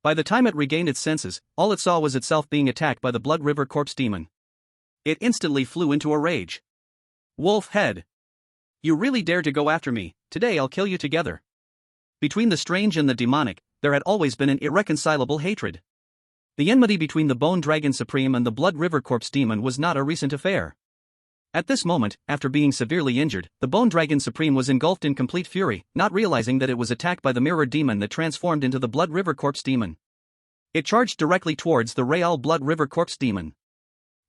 By the time it regained its senses, all it saw was itself being attacked by the Blood River Corpse Demon. It instantly flew into a rage. Wolf head. You really dare to go after me, today I'll kill you together. Between the strange and the demonic, there had always been an irreconcilable hatred. The enmity between the Bone Dragon Supreme and the Blood River Corpse Demon was not a recent affair. At this moment, after being severely injured, the Bone Dragon Supreme was engulfed in complete fury, not realizing that it was attacked by the Mirror Demon that transformed into the Blood River Corpse Demon. It charged directly towards the Real Blood River Corpse Demon.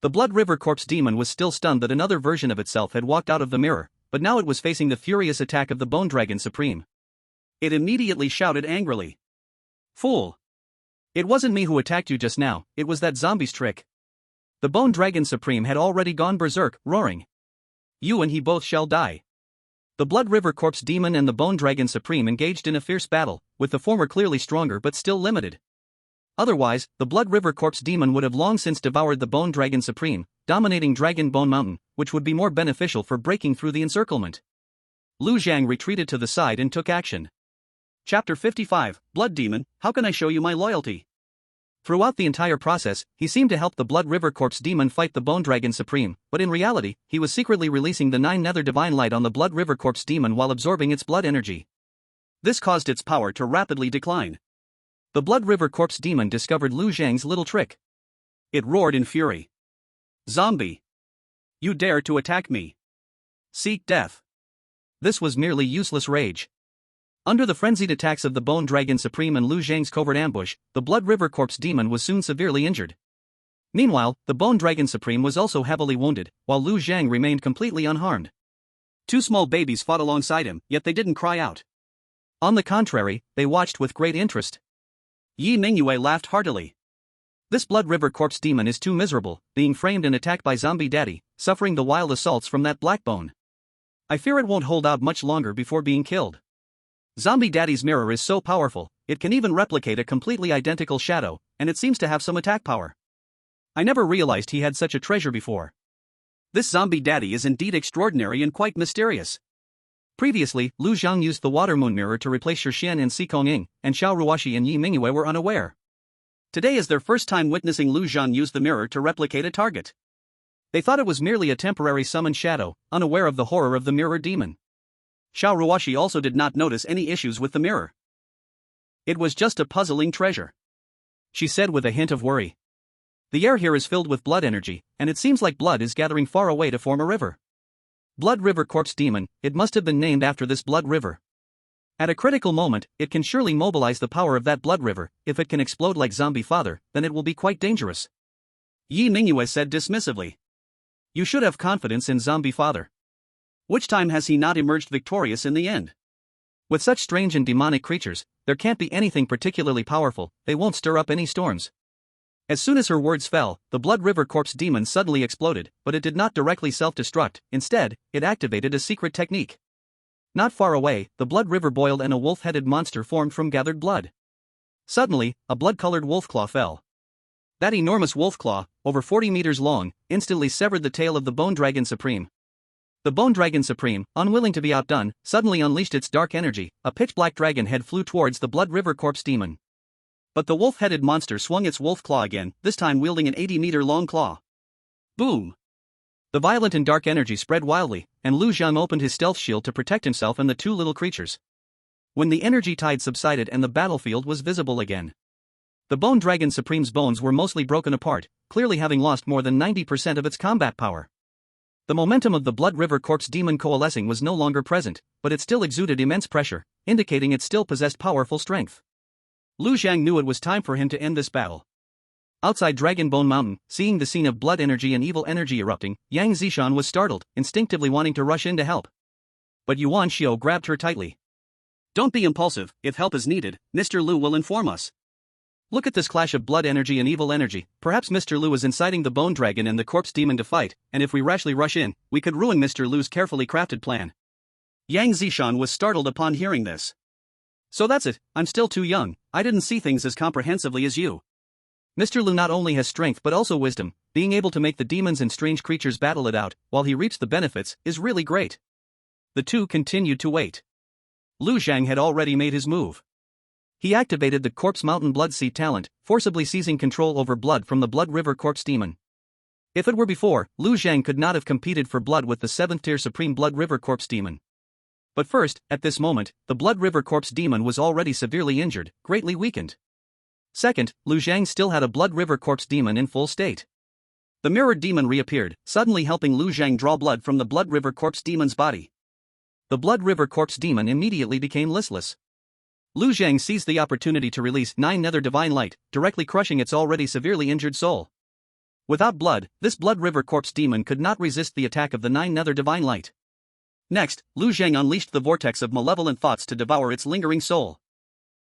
The Blood River Corpse Demon was still stunned that another version of itself had walked out of the mirror, but now it was facing the furious attack of the Bone Dragon Supreme. It immediately shouted angrily. Fool! It wasn't me who attacked you just now, it was that zombie's trick. The Bone Dragon Supreme had already gone berserk, roaring. You and he both shall die. The Blood River Corpse Demon and the Bone Dragon Supreme engaged in a fierce battle, with the former clearly stronger but still limited. Otherwise, the Blood River Corpse Demon would have long since devoured the Bone Dragon Supreme, dominating Dragon Bone Mountain, which would be more beneficial for breaking through the encirclement. Lu Zhang retreated to the side and took action. Chapter 55, Blood Demon, how can I show you my loyalty? Throughout the entire process, he seemed to help the Blood River Corpse Demon fight the Bone Dragon Supreme, but in reality, he was secretly releasing the 9 nether divine light on the Blood River Corpse Demon while absorbing its blood energy. This caused its power to rapidly decline. The Blood River Corpse Demon discovered Lu Zhang's little trick. It roared in fury. Zombie! You dare to attack me! Seek death! This was merely useless rage. Under the frenzied attacks of the Bone Dragon Supreme and Lu Zhang's covert ambush, the Blood River Corpse Demon was soon severely injured. Meanwhile, the Bone Dragon Supreme was also heavily wounded, while Lu Zhang remained completely unharmed. 2 small babies fought alongside him, yet they didn't cry out. On the contrary, they watched with great interest. Yi Mingyue laughed heartily. This Blood River Corpse Demon is too miserable, being framed and attacked by Zombie Daddy, suffering the wild assaults from that black bone. I fear it won't hold out much longer before being killed. Zombie Daddy's mirror is so powerful, it can even replicate a completely identical shadow, and it seems to have some attack power. I never realized he had such a treasure before. This Zombie Daddy is indeed extraordinary and quite mysterious. Previously, Lu Zhang used the Water Moon Mirror to replace Shixian and Si Konging, and Xiao Ruoxi and Yi Mingyue were unaware. Today is their first time witnessing Lu Zhang use the mirror to replicate a target. They thought it was merely a temporary summoned shadow, unaware of the horror of the mirror demon. Xiao Ruoxi also did not notice any issues with the mirror. It was just a puzzling treasure, she said with a hint of worry. The air here is filled with blood energy, and it seems like blood is gathering far away to form a river. Blood River Corpse Demon, it must have been named after this blood river. At a critical moment, it can surely mobilize the power of that blood river. If it can explode like Zombie Father, then it will be quite dangerous. Yi Mingyue said dismissively. You should have confidence in Zombie Father. Which time has he not emerged victorious in the end? With such strange and demonic creatures, there can't be anything particularly powerful, they won't stir up any storms. As soon as her words fell, the Blood River Corpse demon suddenly exploded, but it did not directly self-destruct, instead, it activated a secret technique. Not far away, the Blood River boiled and a wolf-headed monster formed from gathered blood. Suddenly, a blood-colored wolf claw fell. That enormous wolf claw, over 40 meters long, instantly severed the tail of the Bone Dragon Supreme. The Bone Dragon Supreme, unwilling to be outdone, suddenly unleashed its dark energy. A pitch-black dragon head flew towards the Blood River Corpse demon. But the wolf-headed monster swung its wolf claw again, this time wielding an 80-meter-long claw. Boom! The violent and dark energy spread wildly, and Lu Zhang opened his stealth shield to protect himself and the two little creatures. When the energy tide subsided and the battlefield was visible again, the Bone Dragon Supreme's bones were mostly broken apart, clearly having lost more than 90% of its combat power. The momentum of the Blood River Corpse demon coalescing was no longer present, but it still exuded immense pressure, indicating it still possessed powerful strength. Lu Zhang knew it was time for him to end this battle. Outside Dragon Bone Mountain, seeing the scene of blood energy and evil energy erupting, Yang Zishan was startled, instinctively wanting to rush in to help. But Yuan Xiao grabbed her tightly. "Don't be impulsive, if help is needed, Mr. Lu will inform us. Look at this clash of blood energy and evil energy, perhaps Mr. Lu is inciting the Bone Dragon and the Corpse Demon to fight, and if we rashly rush in, we could ruin Mr. Lu's carefully crafted plan." Yang Zishan was startled upon hearing this. "So that's it, I'm still too young, I didn't see things as comprehensively as you. Mr. Lu not only has strength but also wisdom, being able to make the demons and strange creatures battle it out, while he reaps the benefits, is really great." The two continued to wait. Lu Zhang had already made his move. He activated the Corpse Mountain Blood Sea talent, forcibly seizing control over blood from the Blood River Corpse demon. If it were before, Lu Zhang could not have competed for blood with the 7th-tier Supreme Blood River Corpse demon. But first, at this moment, the Blood River Corpse demon was already severely injured, greatly weakened. Second, Lu Zhang still had a Blood River Corpse demon in full state. The mirrored demon reappeared, suddenly helping Lu Zhang draw blood from the Blood River Corpse demon's body. The Blood River Corpse demon immediately became listless. Lu Zhang seized the opportunity to release 9 Nether Divine Light, directly crushing its already severely injured soul. Without blood, this Blood River Corpse demon could not resist the attack of the 9 Nether Divine Light. Next, Lu Zhang unleashed the vortex of malevolent thoughts to devour its lingering soul.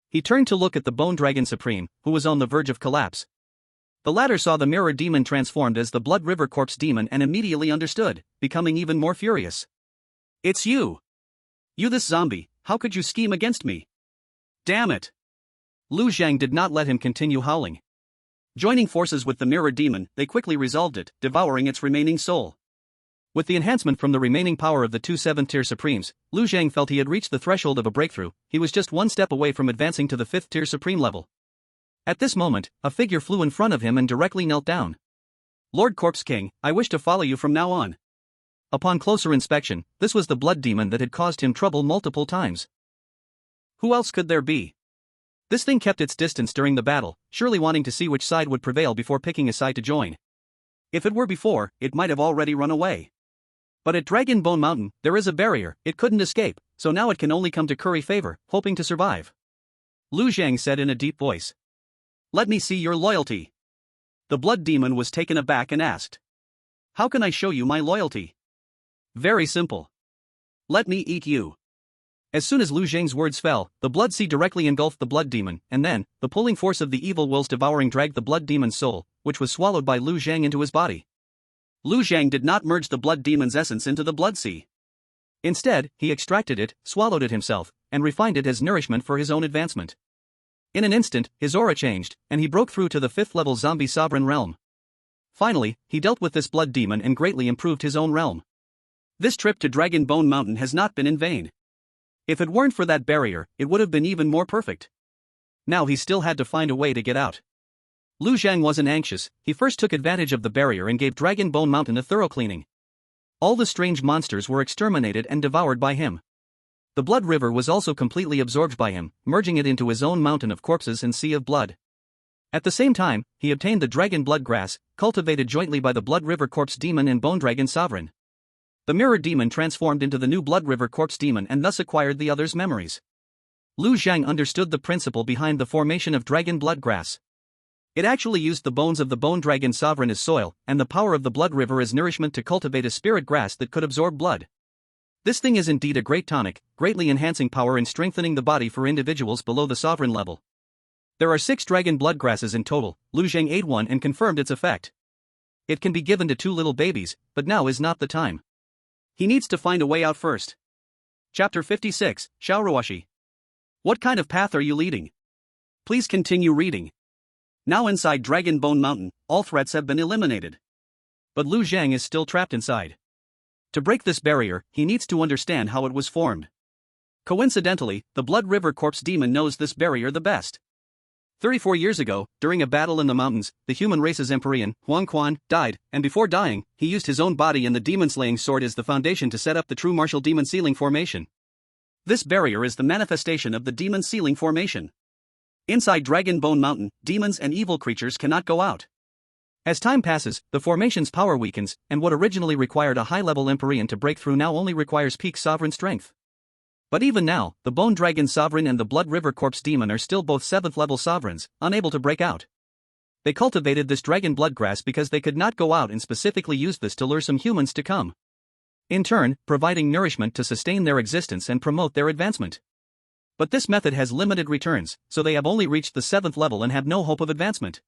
He turned to look at the Bone Dragon Supreme, who was on the verge of collapse. The latter saw the mirror demon transformed as the Blood River Corpse demon and immediately understood, becoming even more furious. "It's you! You this zombie, how could you scheme against me? Damn it!" Lu Zhang did not let him continue howling. Joining forces with the mirror demon, they quickly resolved it, devouring its remaining soul. With the enhancement from the remaining power of the two 7th-tier Supremes, Lu Zhang felt he had reached the threshold of a breakthrough. He was just one step away from advancing to the 5th-tier Supreme level. At this moment, a figure flew in front of him and directly knelt down. "Lord Corpse King, I wish to follow you from now on." Upon closer inspection, this was the blood demon that had caused him trouble multiple times. Who else could there be? This thing kept its distance during the battle, surely wanting to see which side would prevail before picking a side to join. If it were before, it might have already run away. But at Dragon Bone Mountain, there is a barrier, it couldn't escape, so now it can only come to curry favor, hoping to survive. Lu Zhang said in a deep voice. "Let me see your loyalty." The blood demon was taken aback and asked. "How can I show you my loyalty?" "Very simple. Let me eat you." As soon as Lu Zhang's words fell, the blood sea directly engulfed the blood demon, and then, the pulling force of the evil will's devouring dragged the blood demon's soul, which was swallowed by Lu Zhang into his body. Lu Zhang did not merge the blood demon's essence into the blood sea. Instead, he extracted it, swallowed it himself, and refined it as nourishment for his own advancement. In an instant, his aura changed, and he broke through to the 5th-level zombie sovereign realm. Finally, he dealt with this blood demon and greatly improved his own realm. This trip to Dragon Bone Mountain has not been in vain. If it weren't for that barrier, it would have been even more perfect. Now he still had to find a way to get out. Lu Zhang wasn't anxious, he first took advantage of the barrier and gave Dragon Bone Mountain a thorough cleaning. All the strange monsters were exterminated and devoured by him. The blood river was also completely absorbed by him, merging it into his own mountain of corpses and sea of blood. At the same time, he obtained the dragon blood grass, cultivated jointly by the Blood River Corpse Demon and Bone Dragon Sovereign. The mirror demon transformed into the new Blood River Corpse Demon and thus acquired the other's memories. Lu Zhang understood the principle behind the formation of dragon blood grass. It actually used the bones of the Bone Dragon Sovereign as soil, and the power of the Blood River as nourishment to cultivate a spirit grass that could absorb blood. This thing is indeed a great tonic, greatly enhancing power and strengthening the body for individuals below the sovereign level. There are 6 dragon blood grasses in total. Lu Zhang ate one and confirmed its effect. It can be given to 2 little babies, but now is not the time. He needs to find a way out first. Chapter 56, Shaoruoshi. What kind of path are you leading? Please continue reading. Now inside Dragon Bone Mountain, all threats have been eliminated. But Lu Zhang is still trapped inside. To break this barrier, he needs to understand how it was formed. Coincidentally, the Blood River Corpse Demon knows this barrier the best. 34 years ago, during a battle in the mountains, the human race's Emperor, Huang Quan, died, and before dying, he used his own body and the demon-slaying sword as the foundation to set up the true martial demon sealing formation. This barrier is the manifestation of the demon sealing formation. Inside Dragon Bone Mountain, demons and evil creatures cannot go out. As time passes, the formation's power weakens, and what originally required a high-level Emperor to break through now only requires peak sovereign strength. But even now, the Bone Dragon Sovereign and the Blood River Corpse Demon are still both 7th-level sovereigns, unable to break out. They cultivated this dragon blood grass because they could not go out and specifically used this to lure some humans to come. In turn, providing nourishment to sustain their existence and promote their advancement. But this method has limited returns, so they have only reached the 7th level and have no hope of advancement.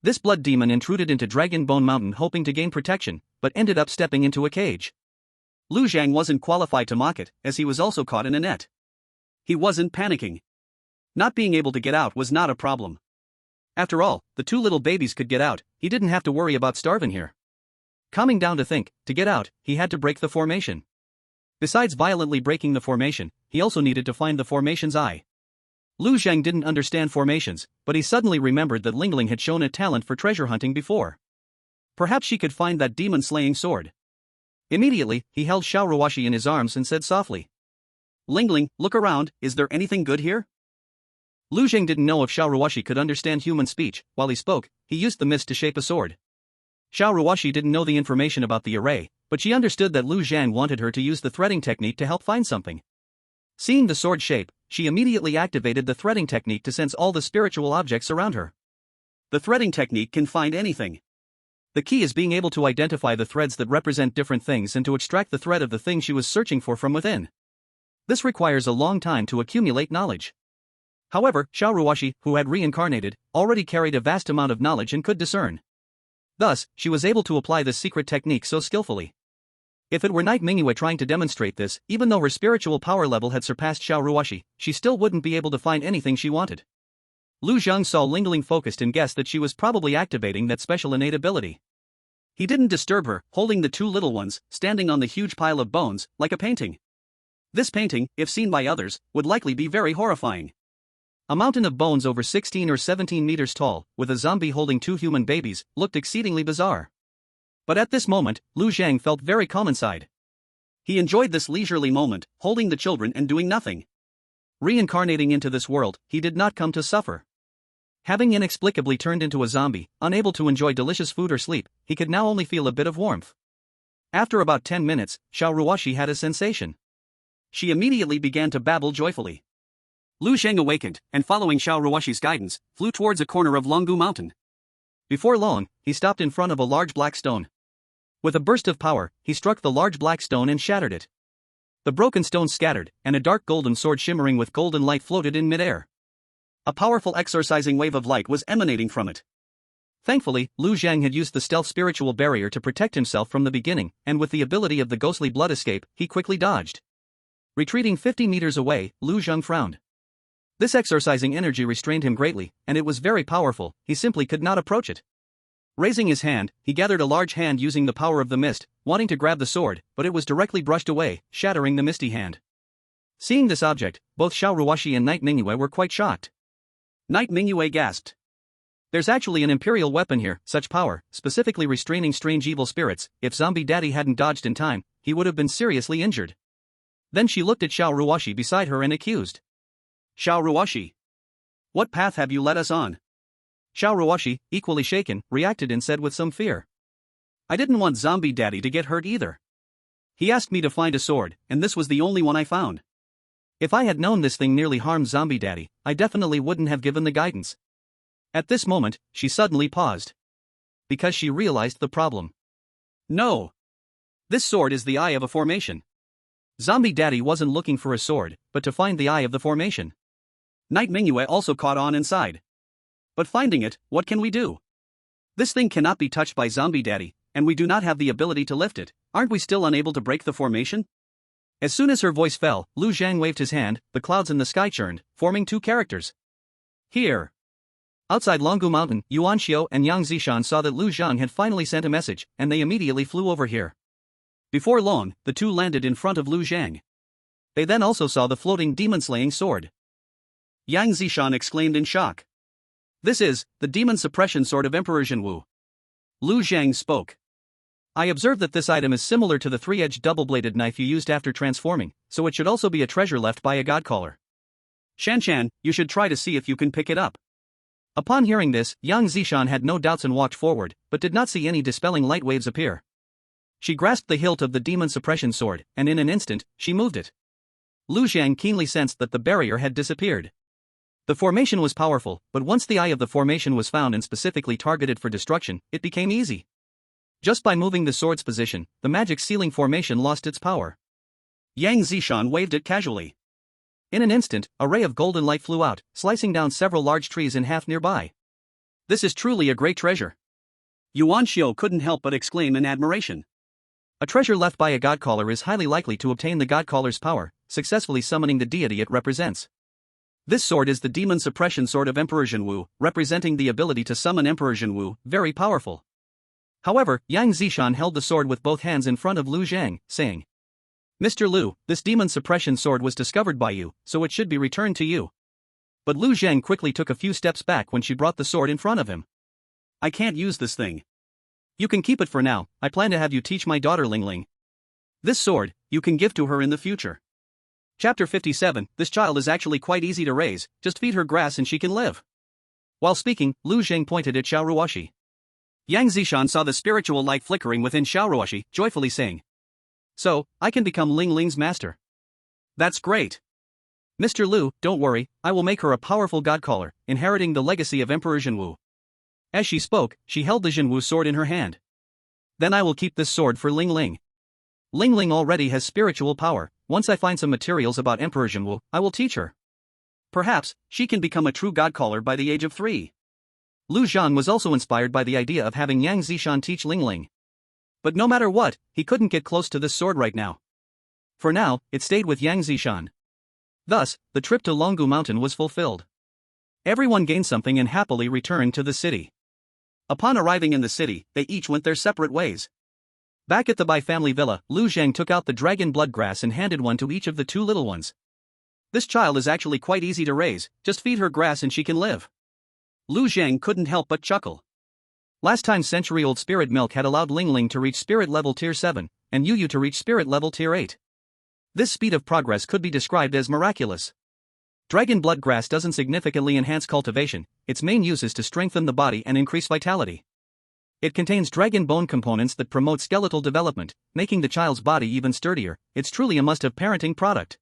This blood demon intruded into Dragon Bone Mountain hoping to gain protection, but ended up stepping into a cage. Lu Zhang wasn't qualified to mock it, as he was also caught in a net. He wasn't panicking. Not being able to get out was not a problem. After all, the 2 little babies could get out, he didn't have to worry about starving here. Calming down to think, to get out, he had to break the formation. Besides violently breaking the formation, he also needed to find the formation's eye. Lu Zhang didn't understand formations, but he suddenly remembered that Lingling had shown a talent for treasure hunting before. Perhaps she could find that demon-slaying sword. Immediately, he held Shaoruoshi in his arms and said softly, "Lingling, look around, is there anything good here?" Lu Zhang didn't know if Shaoruoshi could understand human speech. While he spoke, he used the mist to shape a sword. Shaoruoshi didn't know the information about the array, but she understood that Lu Zhang wanted her to use the threading technique to help find something. Seeing the sword shape, she immediately activated the threading technique to sense all the spiritual objects around her. The threading technique can find anything. The key is being able to identify the threads that represent different things and to extract the thread of the thing she was searching for from within. This requires a long time to accumulate knowledge. However, Shaoruoshi, who had reincarnated, already carried a vast amount of knowledge and could discern. Thus, she was able to apply this secret technique so skillfully. If it were Night Mingyue trying to demonstrate this, even though her spiritual power level had surpassed Shaoruoshi, she still wouldn't be able to find anything she wanted. Lu Zhang saw Lingling focused and guessed that she was probably activating that special innate ability. He didn't disturb her, holding the 2 little ones, standing on the huge pile of bones, like a painting. This painting, if seen by others, would likely be very horrifying. A mountain of bones over 16 or 17 meters tall, with a zombie holding 2 human babies, looked exceedingly bizarre. But at this moment, Lu Zhang felt very calm inside. He enjoyed this leisurely moment, holding the children and doing nothing. Reincarnating into this world, he did not come to suffer. Having inexplicably turned into a zombie, unable to enjoy delicious food or sleep, he could now only feel a bit of warmth. After about 10 minutes, Shaoruoshi had a sensation. She immediately began to babble joyfully. Lu Zhang awakened, and following Shaoruoshi's guidance, flew towards a corner of Yan Gui Mountain. Before long, he stopped in front of a large black stone. With a burst of power, he struck the large black stone and shattered it. The broken stone scattered, and a dark golden sword shimmering with golden light floated in midair. A powerful exorcising wave of light was emanating from it. Thankfully, Lu Zhang had used the stealth spiritual barrier to protect himself from the beginning, and with the ability of the ghostly blood escape, he quickly dodged. Retreating 50 meters away, Lu Zhang frowned. This exorcising energy restrained him greatly, and it was very powerful, he simply could not approach it. Raising his hand, he gathered a large hand using the power of the mist, wanting to grab the sword, but it was directly brushed away, shattering the misty hand. Seeing this object, both Shaoruoshi and Night Mingyue were quite shocked. Night Mingyue gasped. There's actually an imperial weapon here, such power, specifically restraining strange evil spirits. If Zombie Daddy hadn't dodged in time, he would have been seriously injured. Then she looked at Shaoruoshi beside her and accused. Shaoruoshi, what path have you led us on? Shaoruoshi, equally shaken, reacted and said with some fear. I didn't want Zombie Daddy to get hurt either. He asked me to find a sword, and this was the only one I found. If I had known this thing nearly harmed Zombie Daddy, I definitely wouldn't have given the guidance. At this moment, she suddenly paused. Because she realized the problem. No. This sword is the eye of a formation. Zombie Daddy wasn't looking for a sword, but to find the eye of the formation. Night Mingyue also caught on inside. But finding it, what can we do? This thing cannot be touched by Zombie Daddy, and we do not have the ability to lift it. Aren't we still unable to break the formation? As soon as her voice fell, Lu Zhang waved his hand, the clouds in the sky churned, forming two characters. Here. Outside Yan Gui Mountain, Yuan Xiao and Yang Zishan saw that Lu Zhang had finally sent a message, and they immediately flew over here. Before long, the two landed in front of Lu Zhang. They then also saw the floating demon-slaying sword. Yang Zishan exclaimed in shock. This is the demon suppression sword of Emperor Zhenwu. Lu Zhang spoke. I observe that this item is similar to the three-edged double-bladed knife you used after transforming, so it should also be a treasure left by a godcaller. Shan, you should try to see if you can pick it up. Upon hearing this, Yang Zishan had no doubts and walked forward, but did not see any dispelling light waves appear. She grasped the hilt of the demon suppression sword, and in an instant, she moved it. Lu Zhang keenly sensed that the barrier had disappeared. The formation was powerful, but once the eye of the formation was found and specifically targeted for destruction, it became easy. Just by moving the sword's position, the magic sealing formation lost its power. Yang Zishan waved it casually. In an instant, a ray of golden light flew out, slicing down several large trees in half nearby. This is truly a great treasure. Yuan Xiao couldn't help but exclaim in admiration. A treasure left by a godcaller is highly likely to obtain the godcaller's power, successfully summoning the deity it represents. This sword is the demon suppression sword of Emperor Zhenwu, representing the ability to summon Emperor Zhenwu, very powerful. However, Yang Zishan held the sword with both hands in front of Lu Zhang, saying, Mr. Lu, this demon suppression sword was discovered by you, so it should be returned to you. But Lu Zhang quickly took a few steps back when she brought the sword in front of him. I can't use this thing. You can keep it for now, I plan to have you teach my daughter Ling Ling. This sword, you can give to her in the future. Chapter 57, this child is actually quite easy to raise, just feed her grass and she can live. While speaking, Lu Zhang pointed at Xiaoruoshi. Yang Zishan saw the spiritual light flickering within Xiaoruoshi, joyfully saying, So, I can become Ling Ling's master. That's great. Mr. Lu, don't worry, I will make her a powerful godcaller, inheriting the legacy of Emperor Zhenwu. As she spoke, she held the Zhenwu sword in her hand. Then I will keep this sword for Ling Ling. Ling Ling already has spiritual power, once I find some materials about Emperor Zhenwu, I will teach her. Perhaps, she can become a true godcaller by the age of 3. Lu Zhang was also inspired by the idea of having Yang Zishan teach Ling Ling. But no matter what, he couldn't get close to this sword right now. For now, it stayed with Yang Zishan. Thus, the trip to Yan Gui Mountain was fulfilled. Everyone gained something and happily returned to the city. Upon arriving in the city, they each went their separate ways. Back at the Bai family villa, Lu Zhang took out the dragon blood grass and handed one to each of the two little ones. This child is actually quite easy to raise, just feed her grass and she can live. Lu Zhang couldn't help but chuckle. Last time century-old spirit milk had allowed Ling Ling to reach spirit level tier 7, and Yu Yu to reach spirit level tier 8. This speed of progress could be described as miraculous. Dragon blood grass doesn't significantly enhance cultivation, its main use is to strengthen the body and increase vitality. It contains dragon bone components that promote skeletal development, making the child's body even sturdier. It's truly a must-have parenting product.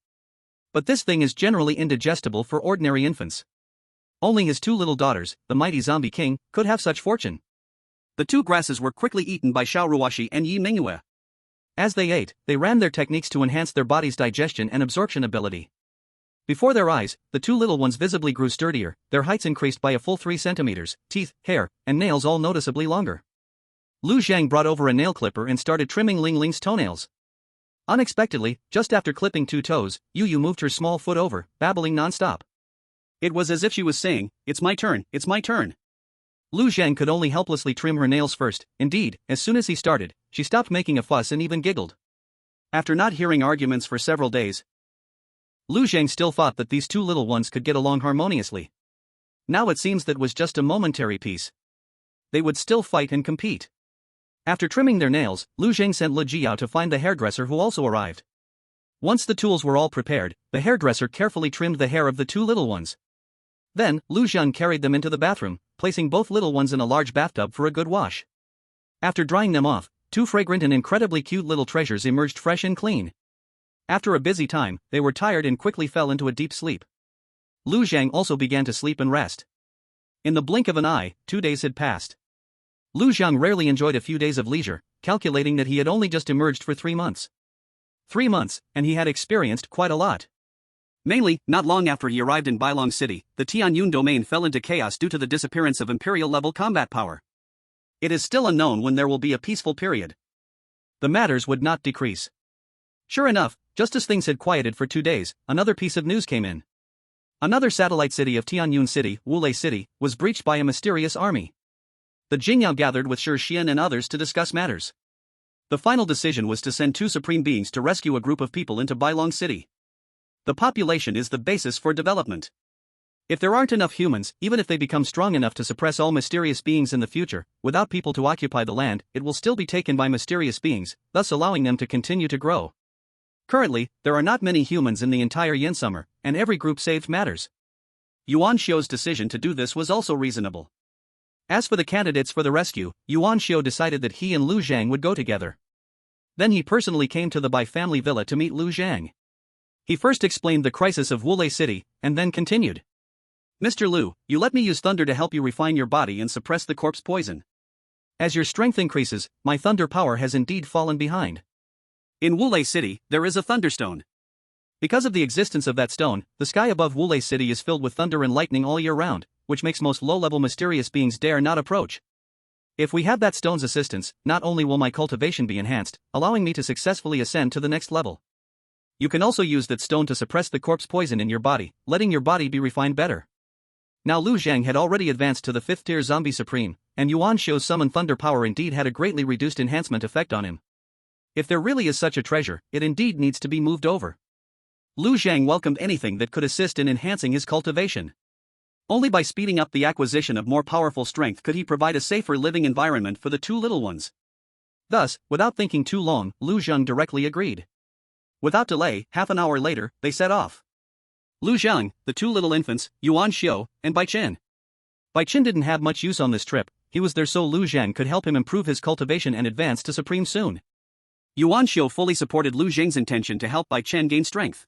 But this thing is generally indigestible for ordinary infants. Only his two little daughters, the mighty zombie king, could have such fortune. The two grasses were quickly eaten by Xiaoruoshi and Yi Mingyue. As they ate, they ran their techniques to enhance their body's digestion and absorption ability. Before their eyes, the two little ones visibly grew sturdier, their heights increased by a full 3 centimeters, teeth, hair, and nails all noticeably longer. Lu Zhang brought over a nail clipper and started trimming Ling Ling's toenails. Unexpectedly, just after clipping 2 toes, Yu Yu moved her small foot over, babbling non-stop. It was as if she was saying, "It's my turn, it's my turn." Lu Zhang could only helplessly trim her nails first. Indeed, as soon as he started, she stopped making a fuss and even giggled. After not hearing arguments for several days, Lu Zhang still thought that these two little ones could get along harmoniously. Now it seems that was just a momentary peace. They would still fight and compete. After trimming their nails, Lu Zhang sent Le Jiao to find the hairdresser who also arrived. Once the tools were all prepared, the hairdresser carefully trimmed the hair of the two little ones. Then, Lu Zhang carried them into the bathroom, placing both little ones in a large bathtub for a good wash. After drying them off, 2 fragrant and incredibly cute little treasures emerged fresh and clean. After a busy time, they were tired and quickly fell into a deep sleep. Lu Zhang also began to sleep and rest. In the blink of an eye, 2 days had passed. Lu Zhang rarely enjoyed a few days of leisure, calculating that he had only just emerged for 3 months. 3 months, and he had experienced quite a lot. Mainly, not long after he arrived in Bailong City, the Tianyun domain fell into chaos due to the disappearance of Imperial-level combat power. It is still unknown when there will be a peaceful period. The matters would not decrease. Sure enough, just as things had quieted for 2 days, another piece of news came in. Another satellite city of Tianyun City, Wulei City, was breached by a mysterious army. The Jingyao gathered with Shi Xian and others to discuss matters. The final decision was to send 2 supreme beings to rescue a group of people into Bailong City. The population is the basis for development. If there aren't enough humans, even if they become strong enough to suppress all mysterious beings in the future, without people to occupy the land, it will still be taken by mysterious beings, thus allowing them to continue to grow. Currently, there are not many humans in the entire Yin Summer, and every group saved matters. Yuan Xiu's decision to do this was also reasonable. As for the candidates for the rescue, Yuan Xiu decided that he and Lu Zhang would go together. Then he personally came to the Bai family villa to meet Lu Zhang. He first explained the crisis of Wulei City, and then continued. Mr. Lu, you let me use thunder to help you refine your body and suppress the corpse poison. As your strength increases, my thunder power has indeed fallen behind. In Wulei City, there is a thunderstone. Because of the existence of that stone, the sky above Wulei City is filled with thunder and lightning all year round, which makes most low-level mysterious beings dare not approach. If we have that stone's assistance, not only will my cultivation be enhanced, allowing me to successfully ascend to the next level. You can also use that stone to suppress the corpse poison in your body, letting your body be refined better. Now Lu Zhang had already advanced to the 5th tier zombie supreme, and Yuan Xiu's summoned thunder power indeed had a greatly reduced enhancement effect on him. If there really is such a treasure, it indeed needs to be moved over. Lu Zhang welcomed anything that could assist in enhancing his cultivation. Only by speeding up the acquisition of more powerful strength could he provide a safer living environment for the 2 little ones. Thus, without thinking too long, Lu Zhang directly agreed. Without delay, half an hour later, they set off. Lu Zhang, the 2 little infants, Yuan Xiu, and Bai Chen. Bai Chen didn't have much use on this trip, he was there so Lu Zhang could help him improve his cultivation and advance to supreme soon. Yuan Xiu fully supported Lu Zhang's intention to help Bai Chen gain strength.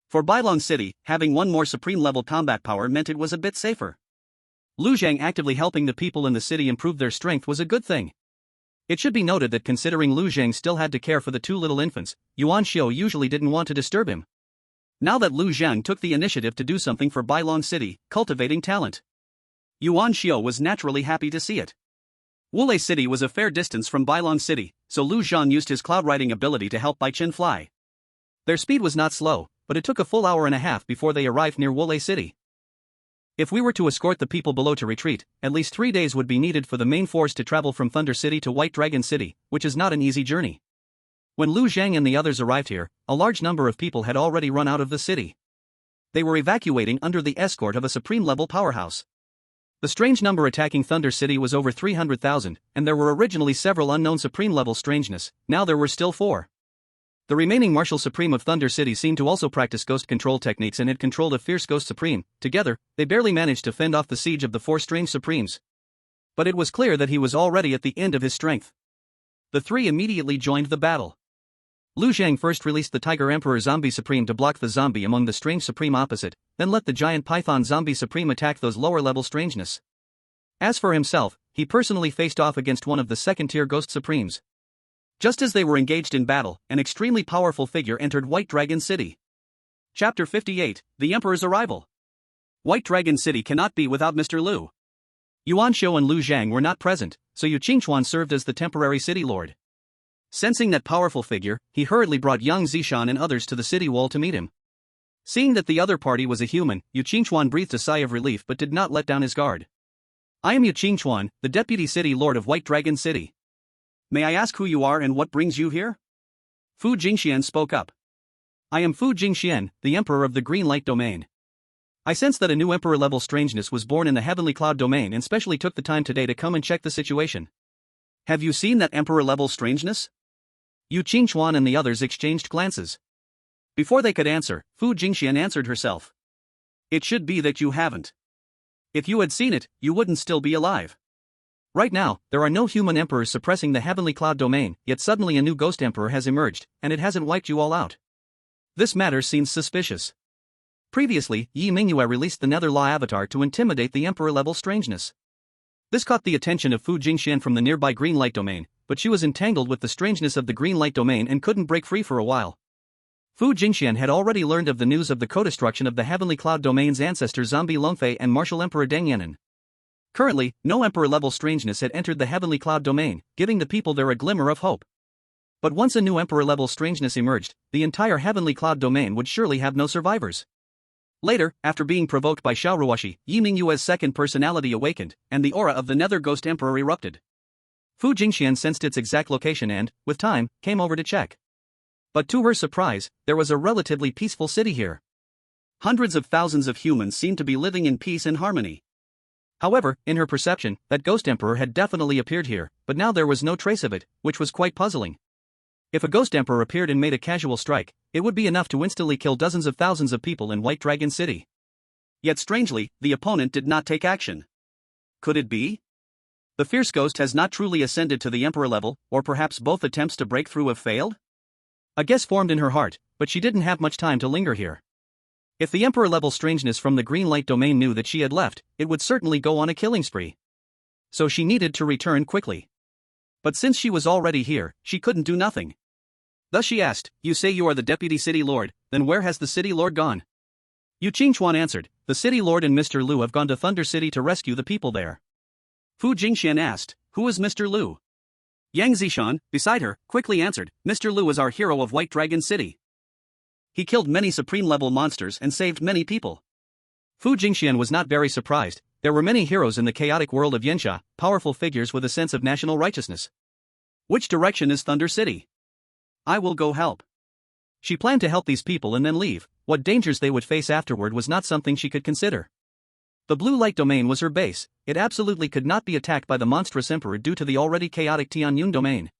For Bailong City, having 1 more supreme level combat power meant it was a bit safer. Lu Zhang actively helping the people in the city improve their strength was a good thing. It should be noted that considering Lu Zhang still had to care for the 2 little infants, Yuan Xiu usually didn't want to disturb him. Now that Lu Zhang took the initiative to do something for Bailong City, cultivating talent, Yuan Xiu was naturally happy to see it. Wulei City was a fair distance from Bailong City, so Lu Zhang used his cloud riding ability to help Bai Chen fly. Their speed was not slow, but it took a full hour and a half before they arrived near Wulei City. If we were to escort the people below to retreat, at least 3 days would be needed for the main force to travel from Thunder City to White Dragon City, which is not an easy journey. When Lu Zhang and the others arrived here, a large number of people had already run out of the city. They were evacuating under the escort of a supreme-level powerhouse. The strange number attacking Thunder City was over 300,000, and there were originally several unknown supreme-level strangeness, now there were still 4. The remaining Martial Supreme of Thunder City seemed to also practice ghost control techniques and had controlled a fierce Ghost Supreme. Together, they barely managed to fend off the siege of the 4 strange Supremes. But it was clear that he was already at the end of his strength. The 3 immediately joined the battle. Lu Zhang first released the Tiger Emperor Zombie Supreme to block the zombie among the strange Supreme opposite, then let the Giant Python Zombie Supreme attack those lower-level strangeness. As for himself, he personally faced off against one of the 2nd-tier Ghost Supremes. Just as they were engaged in battle, an extremely powerful figure entered White Dragon City. Chapter 58, The Emperor's Arrival. White Dragon City cannot be without Mr. Lu. Yuan Xiu and Lu Zhang were not present, so Yu Qingchuan served as the temporary city lord. Sensing that powerful figure, he hurriedly brought Yang Zishan and others to the city wall to meet him. Seeing that the other party was a human, Yu Qingchuan breathed a sigh of relief but did not let down his guard. I am Yu Qingchuan, the deputy city lord of White Dragon City. May I ask who you are and what brings you here? Fu Jingxian spoke up. I am Fu Jingxian, the emperor of the Green Light Domain. I sense that a new emperor-level strangeness was born in the Heavenly Cloud Domain and specially took the time today to come and check the situation. Have you seen that emperor-level strangeness? Yu Qingchuan and the others exchanged glances. Before they could answer, Fu Jingxian answered herself. It should be that you haven't. If you had seen it, you wouldn't still be alive. Right now, there are no human emperors suppressing the Heavenly Cloud Domain, yet suddenly a new ghost emperor has emerged, and it hasn't wiped you all out. This matter seems suspicious. Previously, Yi Mingyue released the Nether Law Avatar to intimidate the emperor-level strangeness. This caught the attention of Fu Jingxian from the nearby Green Light Domain, but she was entangled with the strangeness of the green light domain and couldn't break free for a while. Fu Jingxian had already learned of the news of the co-destruction of the Heavenly Cloud Domain's ancestor Zombie Longfei and Martial Emperor Deng Yan'an. Currently, no Emperor-level strangeness had entered the Heavenly Cloud Domain, giving the people there a glimmer of hope. But once a new Emperor-level strangeness emerged, the entire Heavenly Cloud Domain would surely have no survivors. Later, after being provoked by Xiaoruoshi, Yi Mingyue's second personality awakened, and the aura of the Nether Ghost Emperor erupted. Fu Jingxian sensed its exact location and, with time, came over to check. But to her surprise, there was a relatively peaceful city here. Hundreds of thousands of humans seemed to be living in peace and harmony. However, in her perception, that Ghost Emperor had definitely appeared here, but now there was no trace of it, which was quite puzzling. If a Ghost Emperor appeared and made a casual strike, it would be enough to instantly kill dozens of thousands of people in White Dragon City. Yet strangely, the opponent did not take action. Could it be? The Fierce Ghost has not truly ascended to the Emperor level, or perhaps both attempts to break through have failed? A guess formed in her heart, but she didn't have much time to linger here. If the Emperor-level strangeness from the green light domain knew that she had left, it would certainly go on a killing spree. So she needed to return quickly. But since she was already here, she couldn't do nothing. Thus she asked, "You say you are the deputy city lord, then where has the city lord gone?" Yu Qingchuan answered, "The city lord and Mr. Lu have gone to Thunder City to rescue the people there." Fu Jingxian asked, "Who is Mr. Lu?" Yang Zishan, beside her, quickly answered, "Mr. Lu is our hero of White Dragon City. He killed many supreme-level monsters and saved many people." Fu Jingxian was not very surprised. There were many heroes in the chaotic world of Yanxia, powerful figures with a sense of national righteousness. Which direction is Thunder City? I will go help. She planned to help these people and then leave. What dangers they would face afterward was not something she could consider. The blue light domain was her base. It absolutely could not be attacked by the monstrous emperor due to the already chaotic Tianyun domain.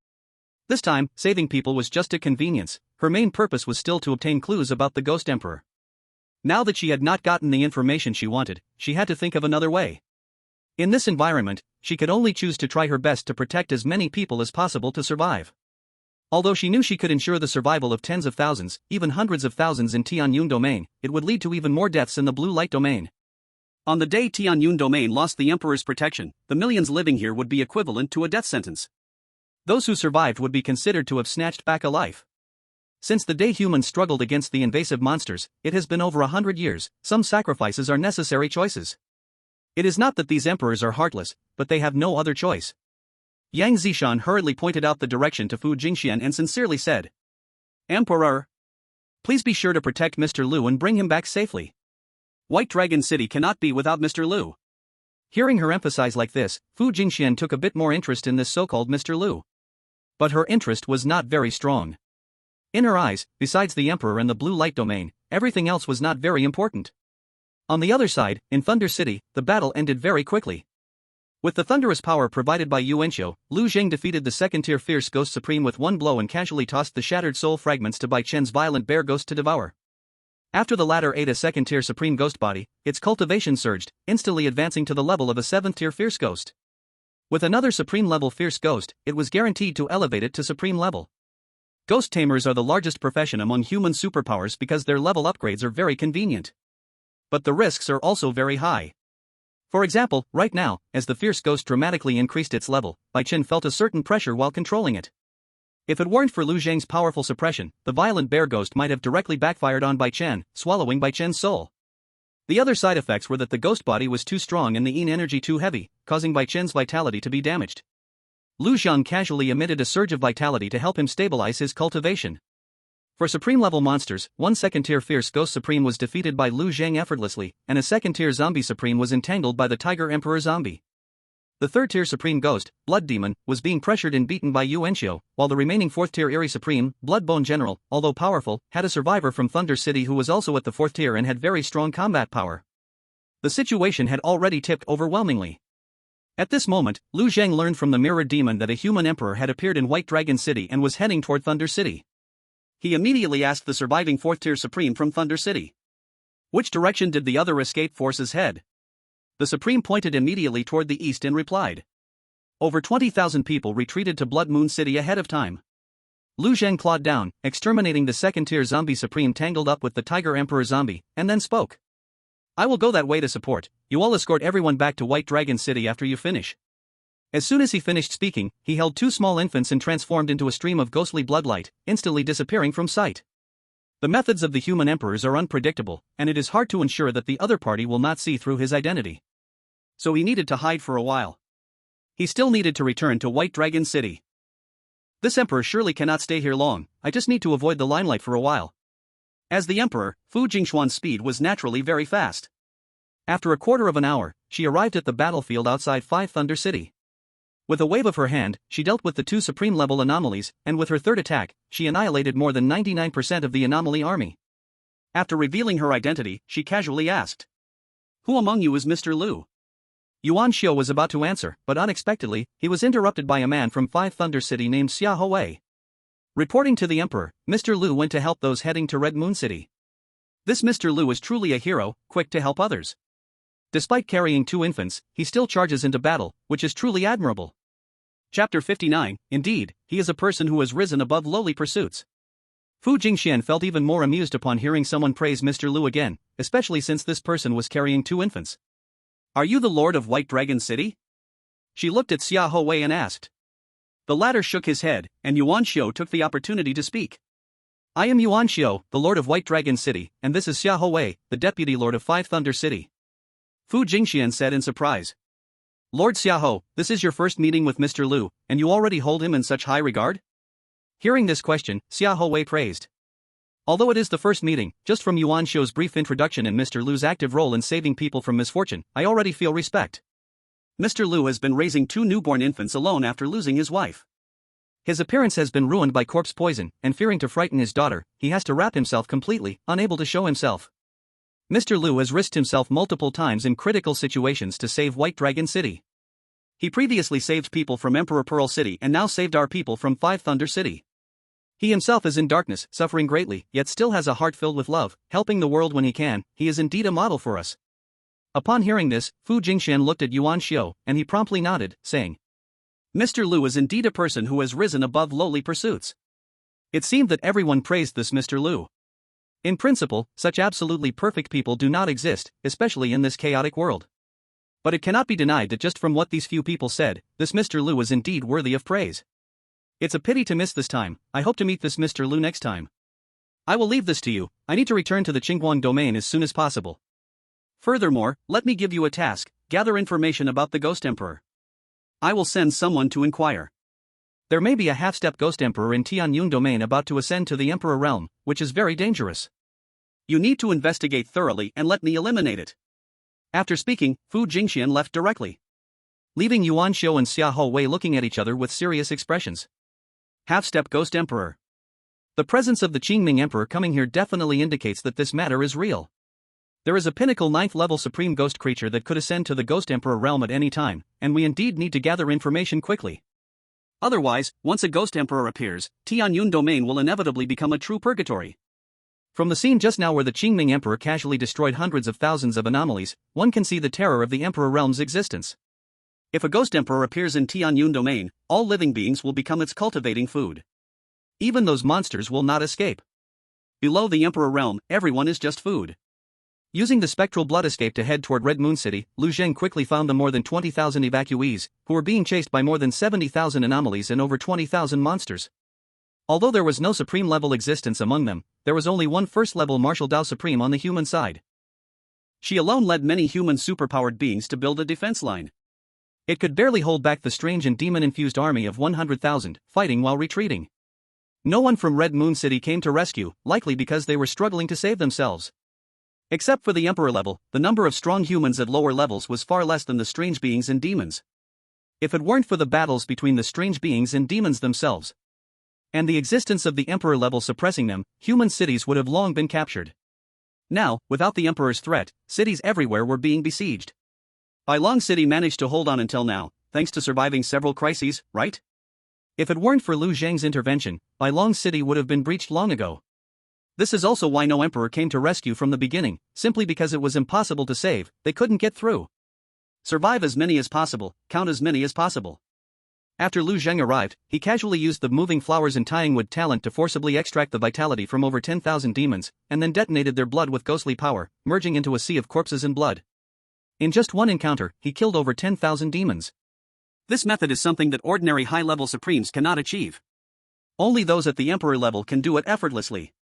This time, saving people was just a convenience. Her main purpose was still to obtain clues about the Ghost Emperor. Now that she had not gotten the information she wanted, she had to think of another way. In this environment, she could only choose to try her best to protect as many people as possible to survive. Although she knew she could ensure the survival of tens of thousands, even hundreds of thousands in Tianyun domain, it would lead to even more deaths in the blue light domain. On the day Tianyun domain lost the emperor's protection, the millions living here would be equivalent to a death sentence. Those who survived would be considered to have snatched back a life. Since the day humans struggled against the invasive monsters, it has been over 100 years. Some sacrifices are necessary choices. It is not that these emperors are heartless, but they have no other choice. Yang Zishan hurriedly pointed out the direction to Fu Jingxian and sincerely said, "Emperor, please be sure to protect Mr. Lu and bring him back safely. White Dragon City cannot be without Mr. Lu." Hearing her emphasize like this, Fu Jingxian took a bit more interest in this so-called Mr. Lu. But her interest was not very strong. In her eyes, besides the Emperor and the blue light domain, everything else was not very important. On the other side, in Thunder City, the battle ended very quickly. With the thunderous power provided by Yu Enxiu, Lu Zheng defeated the second-tier Fierce Ghost Supreme with one blow and casually tossed the shattered soul fragments to Bai Chen's violent bear ghost to devour. After the latter ate a second-tier Supreme Ghost body, its cultivation surged, instantly advancing to the level of a 7th-tier Fierce Ghost. With another Supreme-level Fierce Ghost, it was guaranteed to elevate it to Supreme level. Ghost Tamers are the largest profession among human superpowers because their level upgrades are very convenient. But the risks are also very high. For example, right now, as the Fierce Ghost dramatically increased its level, Bai Chen felt a certain pressure while controlling it. If it weren't for Lu Zheng's powerful suppression, the violent bear ghost might have directly backfired on Bai Chen, swallowing Bai Chen's soul. The other side effects were that the ghost body was too strong and the yin energy too heavy, causing Bai Chen's vitality to be damaged. Lu Zheng casually emitted a surge of vitality to help him stabilize his cultivation. For Supreme-level monsters, one second-tier Fierce Ghost Supreme was defeated by Lu Zheng effortlessly, and a second-tier Zombie Supreme was entangled by the Tiger Emperor Zombie. The third-tier Supreme Ghost, Blood Demon, was being pressured and beaten by Yu Enxiu, while the remaining fourth-tier Eerie Supreme, Bloodbone General, although powerful, had a survivor from Thunder City who was also at the fourth tier and had very strong combat power. The situation had already tipped overwhelmingly. At this moment, Lu Zheng learned from the Mirrored Demon that a human emperor had appeared in White Dragon City and was heading toward Thunder City. He immediately asked the surviving fourth-tier Supreme from Thunder City, "Which direction did the other escape forces head?" The Supreme pointed immediately toward the east and replied. Over 20,000 people retreated to Blood Moon City ahead of time. Lu Zheng clawed down, exterminating the second-tier Zombie Supreme tangled up with the Tiger Emperor Zombie, and then spoke. "I will go that way to support. You all escort everyone back to White Dragon City after you finish." As soon as he finished speaking, he held two small infants and transformed into a stream of ghostly bloodlight, instantly disappearing from sight. The methods of the human emperors are unpredictable, and it is hard to ensure that the other party will not see through his identity. So he needed to hide for a while. He still needed to return to White Dragon City. This emperor surely cannot stay here long, I just need to avoid the limelight for a while. As the emperor, Fu Jingxuan's speed was naturally very fast. After a quarter of an hour, she arrived at the battlefield outside Five Thunder City. With a wave of her hand, she dealt with the two supreme-level anomalies, and with her third attack, she annihilated more than 99% of the anomaly army. After revealing her identity, she casually asked, "Who among you is Mr. Lu?" Yuan Xiu was about to answer, but unexpectedly, he was interrupted by a man from Five Thunder City named Xia Houwei. Reporting to the emperor, Mr. Lu went to help those heading to Red Moon City. This Mr. Lu is truly a hero, quick to help others. Despite carrying two infants, he still charges into battle, which is truly admirable. Chapter 59, indeed, he is a person who has risen above lowly pursuits. Fu Jingxian felt even more amused upon hearing someone praise Mr. Lu again, especially since this person was carrying two infants. "Are you the Lord of White Dragon City?" She looked at Xia Houwei and asked. The latter shook his head, and Yuan Xiu took the opportunity to speak. "I am Yuan Xiu, the Lord of White Dragon City, and this is Xia Houwei, the Deputy Lord of Five Thunder City." Fu Jingxian said in surprise. "Lord Xiahou, this is your first meeting with Mr. Lu, and you already hold him in such high regard?" Hearing this question, Xia Houwei praised. "Although it is the first meeting, just from Yuan Xiu's brief introduction and Mr. Lu's active role in saving people from misfortune, I already feel respect. Mr. Lu has been raising two newborn infants alone after losing his wife. His appearance has been ruined by corpse poison, and fearing to frighten his daughter, he has to wrap himself completely, unable to show himself. Mr. Lu has risked himself multiple times in critical situations to save White Dragon City. He previously saved people from Emperor Pearl City and now saved our people from Five Thunder City. He himself is in darkness, suffering greatly, yet still has a heart filled with love, helping the world when he can. He is indeed a model for us." Upon hearing this, Fu Jingxian looked at Yuan Xiu, and he promptly nodded, saying, "Mr. Lu is indeed a person who has risen above lowly pursuits." It seemed that everyone praised this Mr. Lu. In principle, such absolutely perfect people do not exist, especially in this chaotic world. But it cannot be denied that just from what these few people said, this Mr. Lu is indeed worthy of praise. It's a pity to miss this time. I hope to meet this Mr. Lu next time. I will leave this to you. I need to return to the Qingguang domain as soon as possible. Furthermore, let me give you a task: gather information about the Ghost Emperor. I will send someone to inquire. There may be a half-step Ghost Emperor in Tianyun domain about to ascend to the Emperor realm, which is very dangerous. You need to investigate thoroughly and let me eliminate it." After speaking, Fu Jingxian left directly, leaving Yuan Xiu and Xia Houwei looking at each other with serious expressions. Half-step Ghost Emperor. The presence of the Qingming Emperor coming here definitely indicates that this matter is real. There is a pinnacle 9th level supreme ghost creature that could ascend to the Ghost Emperor realm at any time, and we indeed need to gather information quickly. Otherwise, once a Ghost Emperor appears, Tianyun domain will inevitably become a true purgatory. From the scene just now where the Qingming Emperor casually destroyed hundreds of thousands of anomalies, one can see the terror of the Emperor realm's existence. If a Ghost Emperor appears in Tianyun domain, all living beings will become its cultivating food. Even those monsters will not escape. Below the Emperor realm, everyone is just food. Using the spectral blood escape to head toward Red Moon City, Lu Zheng quickly found the more than 20,000 evacuees, who were being chased by more than 70,000 anomalies and over 20,000 monsters. Although there was no supreme level existence among them, there was only one first level martial Dao Supreme on the human side. She alone led many human superpowered beings to build a defense line. It could barely hold back the strange and demon-infused army of 100,000, fighting while retreating. No one from Red Moon City came to rescue, likely because they were struggling to save themselves. Except for the Emperor level, the number of strong humans at lower levels was far less than the strange beings and demons. If it weren't for the battles between the strange beings and demons themselves, and the existence of the Emperor level suppressing them, human cities would have long been captured. Now, without the Emperor's threat, cities everywhere were being besieged. Bailong City managed to hold on until now, thanks to surviving several crises, right? If it weren't for Lu Zheng's intervention, Bailong City would have been breached long ago. This is also why no emperor came to rescue from the beginning, simply because it was impossible to save, they couldn't get through. Survive as many as possible, count as many as possible. After Lu Zheng arrived, he casually used the moving flowers and tying wood talent to forcibly extract the vitality from over 10,000 demons, and then detonated their blood with ghostly power, merging into a sea of corpses and blood. In just one encounter, he killed over 10,000 demons. This method is something that ordinary high-level supremes cannot achieve. Only those at the emperor level can do it effortlessly.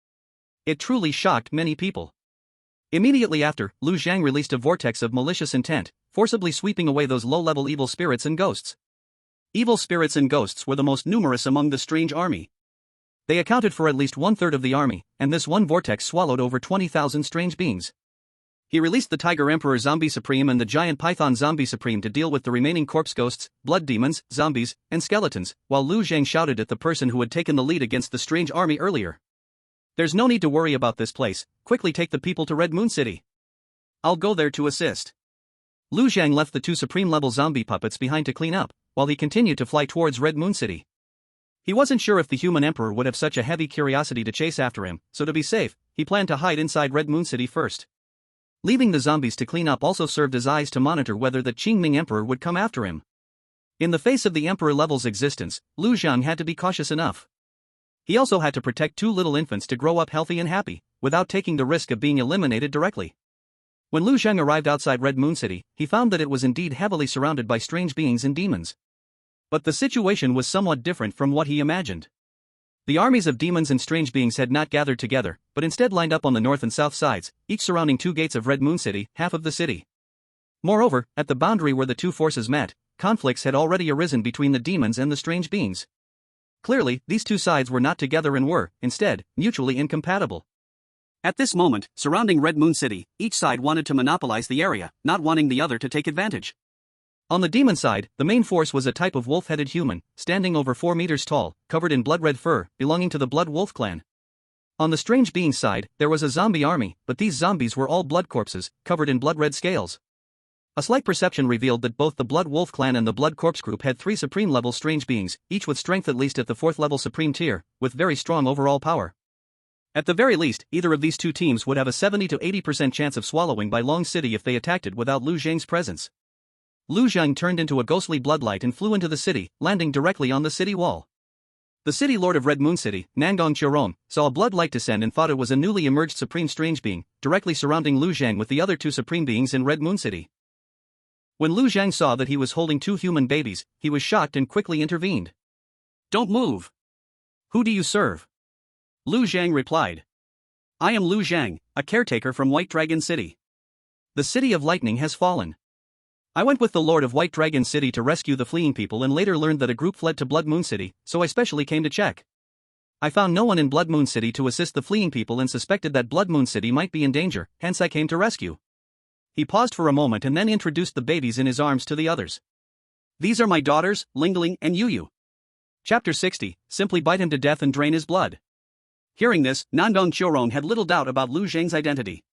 It truly shocked many people. Immediately after, Lu Zhang released a vortex of malicious intent, forcibly sweeping away those low-level evil spirits and ghosts. Evil spirits and ghosts were the most numerous among the strange army. They accounted for at least one-third of the army, and this one vortex swallowed over 20,000 strange beings. He released the Tiger Emperor Zombie Supreme and the Giant Python Zombie Supreme to deal with the remaining corpse ghosts, blood demons, zombies, and skeletons, while Lu Zhang shouted at the person who had taken the lead against the strange army earlier. "There's no need to worry about this place, quickly take the people to Red Moon City. I'll go there to assist." Lu Zhang left the two supreme-level zombie puppets behind to clean up, while he continued to fly towards Red Moon City. He wasn't sure if the human emperor would have such a heavy curiosity to chase after him, so to be safe, he planned to hide inside Red Moon City first. Leaving the zombies to clean up also served as eyes to monitor whether the Qingming emperor would come after him. In the face of the emperor level's existence, Lu Zhang had to be cautious enough. He also had to protect two little infants to grow up healthy and happy, without taking the risk of being eliminated directly. When Lu Zhang arrived outside Red Moon City, he found that it was indeed heavily surrounded by strange beings and demons. But the situation was somewhat different from what he imagined. The armies of demons and strange beings had not gathered together, but instead lined up on the north and south sides, each surrounding two gates of Red Moon City, half of the city. Moreover, at the boundary where the two forces met, conflicts had already arisen between the demons and the strange beings. Clearly, these two sides were not together and were, instead, mutually incompatible. At this moment, surrounding Red Moon City, each side wanted to monopolize the area, not wanting the other to take advantage. On the demon side, the main force was a type of wolf-headed human, standing over 4 meters tall, covered in blood-red fur, belonging to the Blood Wolf clan. On the strange being side, there was a zombie army, but these zombies were all blood corpses, covered in blood-red scales. A slight perception revealed that both the Blood Wolf clan and the Blood Corpse group had 3 supreme-level strange beings, each with strength at least at the 4th-level supreme tier, with very strong overall power. At the very least, either of these two teams would have a 70 to 80% chance of swallowing by Long City if they attacked it without Lu Zhang's presence. Lu Zhang turned into a ghostly bloodlight and flew into the city, landing directly on the city wall. The city lord of Red Moon City, Nangong Chirong, saw a bloodlight descend and thought it was a newly emerged supreme strange being, directly surrounding Lu Zhang with the other 2 supreme beings in Red Moon City. When Lu Zhang saw that he was holding 2 human babies, he was shocked and quickly intervened. "Don't move. Who do you serve?" Lu Zhang replied. "I am Lu Zhang, a caretaker from White Dragon City. The City of Lightning has fallen. I went with the Lord of White Dragon City to rescue the fleeing people and later learned that a group fled to Blood Moon City, so I specially came to check. I found no one in Blood Moon City to assist the fleeing people and suspected that Blood Moon City might be in danger, hence I came to rescue." He paused for a moment and then introduced the babies in his arms to the others. "These are my daughters, Lingling and Yuyu." Chapter 60, Simply bite him to death and drain his blood. Hearing this, Nangong Chirong had little doubt about Lu Zhang's identity.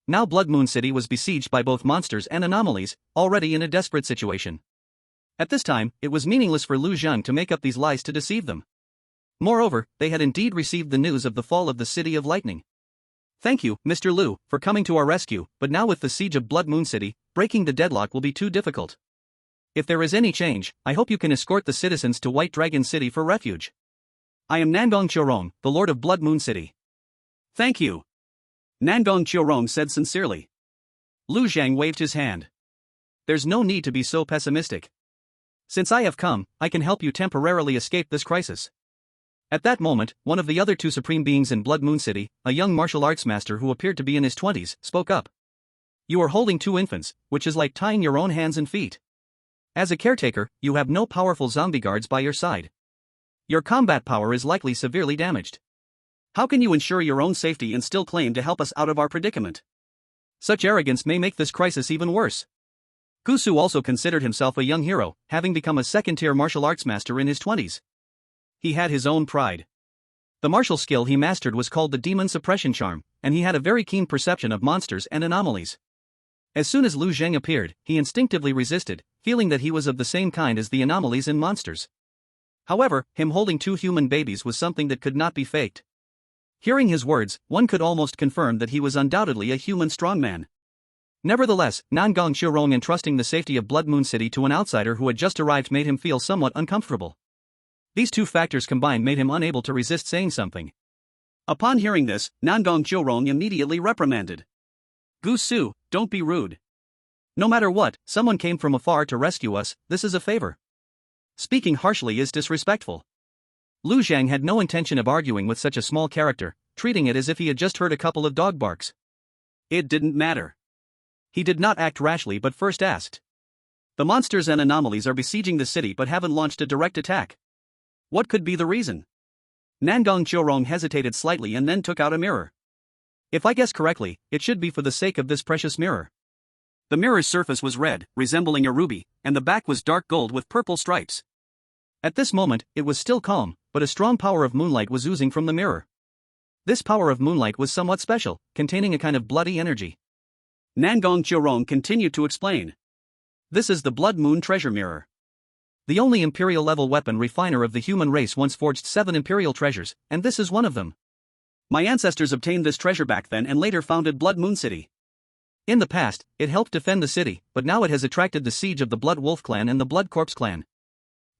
Now Blood Moon City was besieged by both monsters and anomalies, already in a desperate situation. At this time, it was meaningless for Lu Zhang to make up these lies to deceive them. Moreover, they had indeed received the news of the fall of the City of Lightning. "Thank you, Mr. Lu, for coming to our rescue, but now with the siege of Blood Moon City, breaking the deadlock will be too difficult. If there is any change, I hope you can escort the citizens to White Dragon City for refuge. I am Nangong Chirong, the Lord of Blood Moon City." "Thank you," Nangong Chirong said sincerely. Lu Zhang waved his hand. "There's no need to be so pessimistic. Since I have come, I can help you temporarily escape this crisis." At that moment, one of the other 2 supreme beings in Blood Moon City, a young martial arts master who appeared to be in his 20s, spoke up. "You are holding 2 infants, which is like tying your own hands and feet. As a caretaker, you have no powerful zombie guards by your side. Your combat power is likely severely damaged. How can you ensure your own safety and still claim to help us out of our predicament? Such arrogance may make this crisis even worse." Gusu also considered himself a young hero, having become a second-tier martial arts master in his 20s. He had his own pride. The martial skill he mastered was called the Demon Suppression Charm, and he had a very keen perception of monsters and anomalies. As soon as Lu Zhang appeared, he instinctively resisted, feeling that he was of the same kind as the anomalies and monsters. However, him holding 2 human babies was something that could not be faked. Hearing his words, one could almost confirm that he was undoubtedly a human strongman. Nevertheless, Nangong Chirong entrusting the safety of Blood Moon City to an outsider who had just arrived made him feel somewhat uncomfortable. These 2 factors combined made him unable to resist saying something. Upon hearing this, Nangong Chirong immediately reprimanded. "Gusu, don't be rude. No matter what, someone came from afar to rescue us, this is a favor. Speaking harshly is disrespectful. Lu Zhang had no intention of arguing with such a small character, treating it as if he had just heard a couple of dog barks. It didn't matter. He did not act rashly but first asked. The monsters and anomalies are besieging the city but haven't launched a direct attack. What could be the reason? Nangong Qiurong hesitated slightly and then took out a mirror. If I guess correctly, it should be for the sake of this precious mirror. The mirror's surface was red, resembling a ruby, and the back was dark gold with purple stripes. At this moment, it was still calm, but a strong power of moonlight was oozing from the mirror. This power of moonlight was somewhat special, containing a kind of bloody energy. Nangong Qiurong continued to explain. This is the Blood Moon treasure mirror. The only imperial-level weapon refiner of the human race once forged 7 imperial treasures, and this is one of them. My ancestors obtained this treasure back then and later founded Blood Moon City. In the past, it helped defend the city, but now it has attracted the siege of the Blood Wolf clan and the Blood Corpse clan.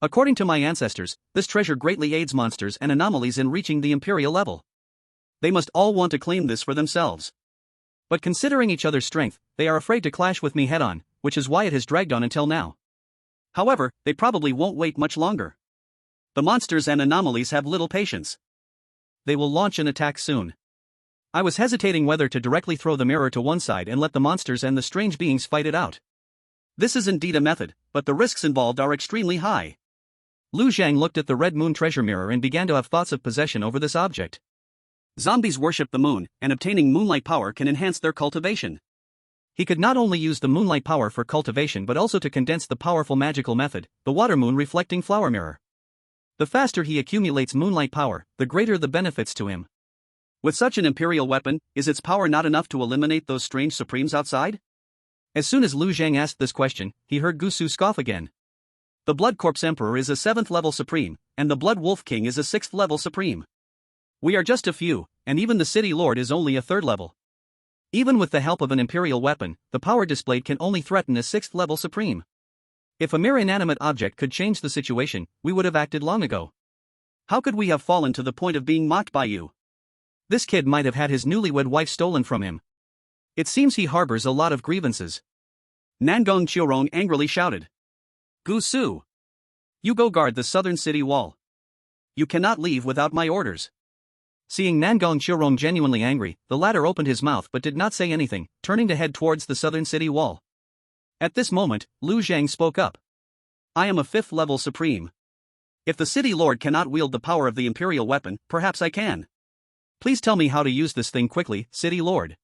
According to my ancestors, this treasure greatly aids monsters and anomalies in reaching the imperial level. They must all want to claim this for themselves. But considering each other's strength, they are afraid to clash with me head-on, which is why it has dragged on until now. However, they probably won't wait much longer. The monsters and anomalies have little patience. They will launch an attack soon. I was hesitating whether to directly throw the mirror to one side and let the monsters and the strange beings fight it out. This is indeed a method, but the risks involved are extremely high. Lu Zhang looked at the red moon treasure mirror and began to have thoughts of possession over this object. Zombies worship the moon, and obtaining moonlight power can enhance their cultivation. He could not only use the moonlight power for cultivation but also to condense the powerful magical method, the water moon reflecting flower mirror. The faster he accumulates moonlight power, the greater the benefits to him. With such an imperial weapon, is its power not enough to eliminate those strange supremes outside? As soon as Lu Zhang asked this question, he heard Gusu scoff again. The Blood Corpse Emperor is a 7th level supreme, and the Blood Wolf King is a 6th level supreme. We are just a few, and even the City Lord is only a 3rd level. Even with the help of an imperial weapon, the power displayed can only threaten a 6th level supreme. If a mere inanimate object could change the situation, we would have acted long ago. How could we have fallen to the point of being mocked by you? This kid might have had his newlywed wife stolen from him. It seems he harbors a lot of grievances. Nangong Qiurong angrily shouted. Gusu! You go guard the southern city wall. You cannot leave without my orders. Seeing Nangong Qiurong genuinely angry, the latter opened his mouth but did not say anything, turning to head towards the southern city wall. At this moment, Lu Zhang spoke up. I am a 5th level supreme. If the city lord cannot wield the power of the imperial weapon, perhaps I can. Please tell me how to use this thing quickly, city lord.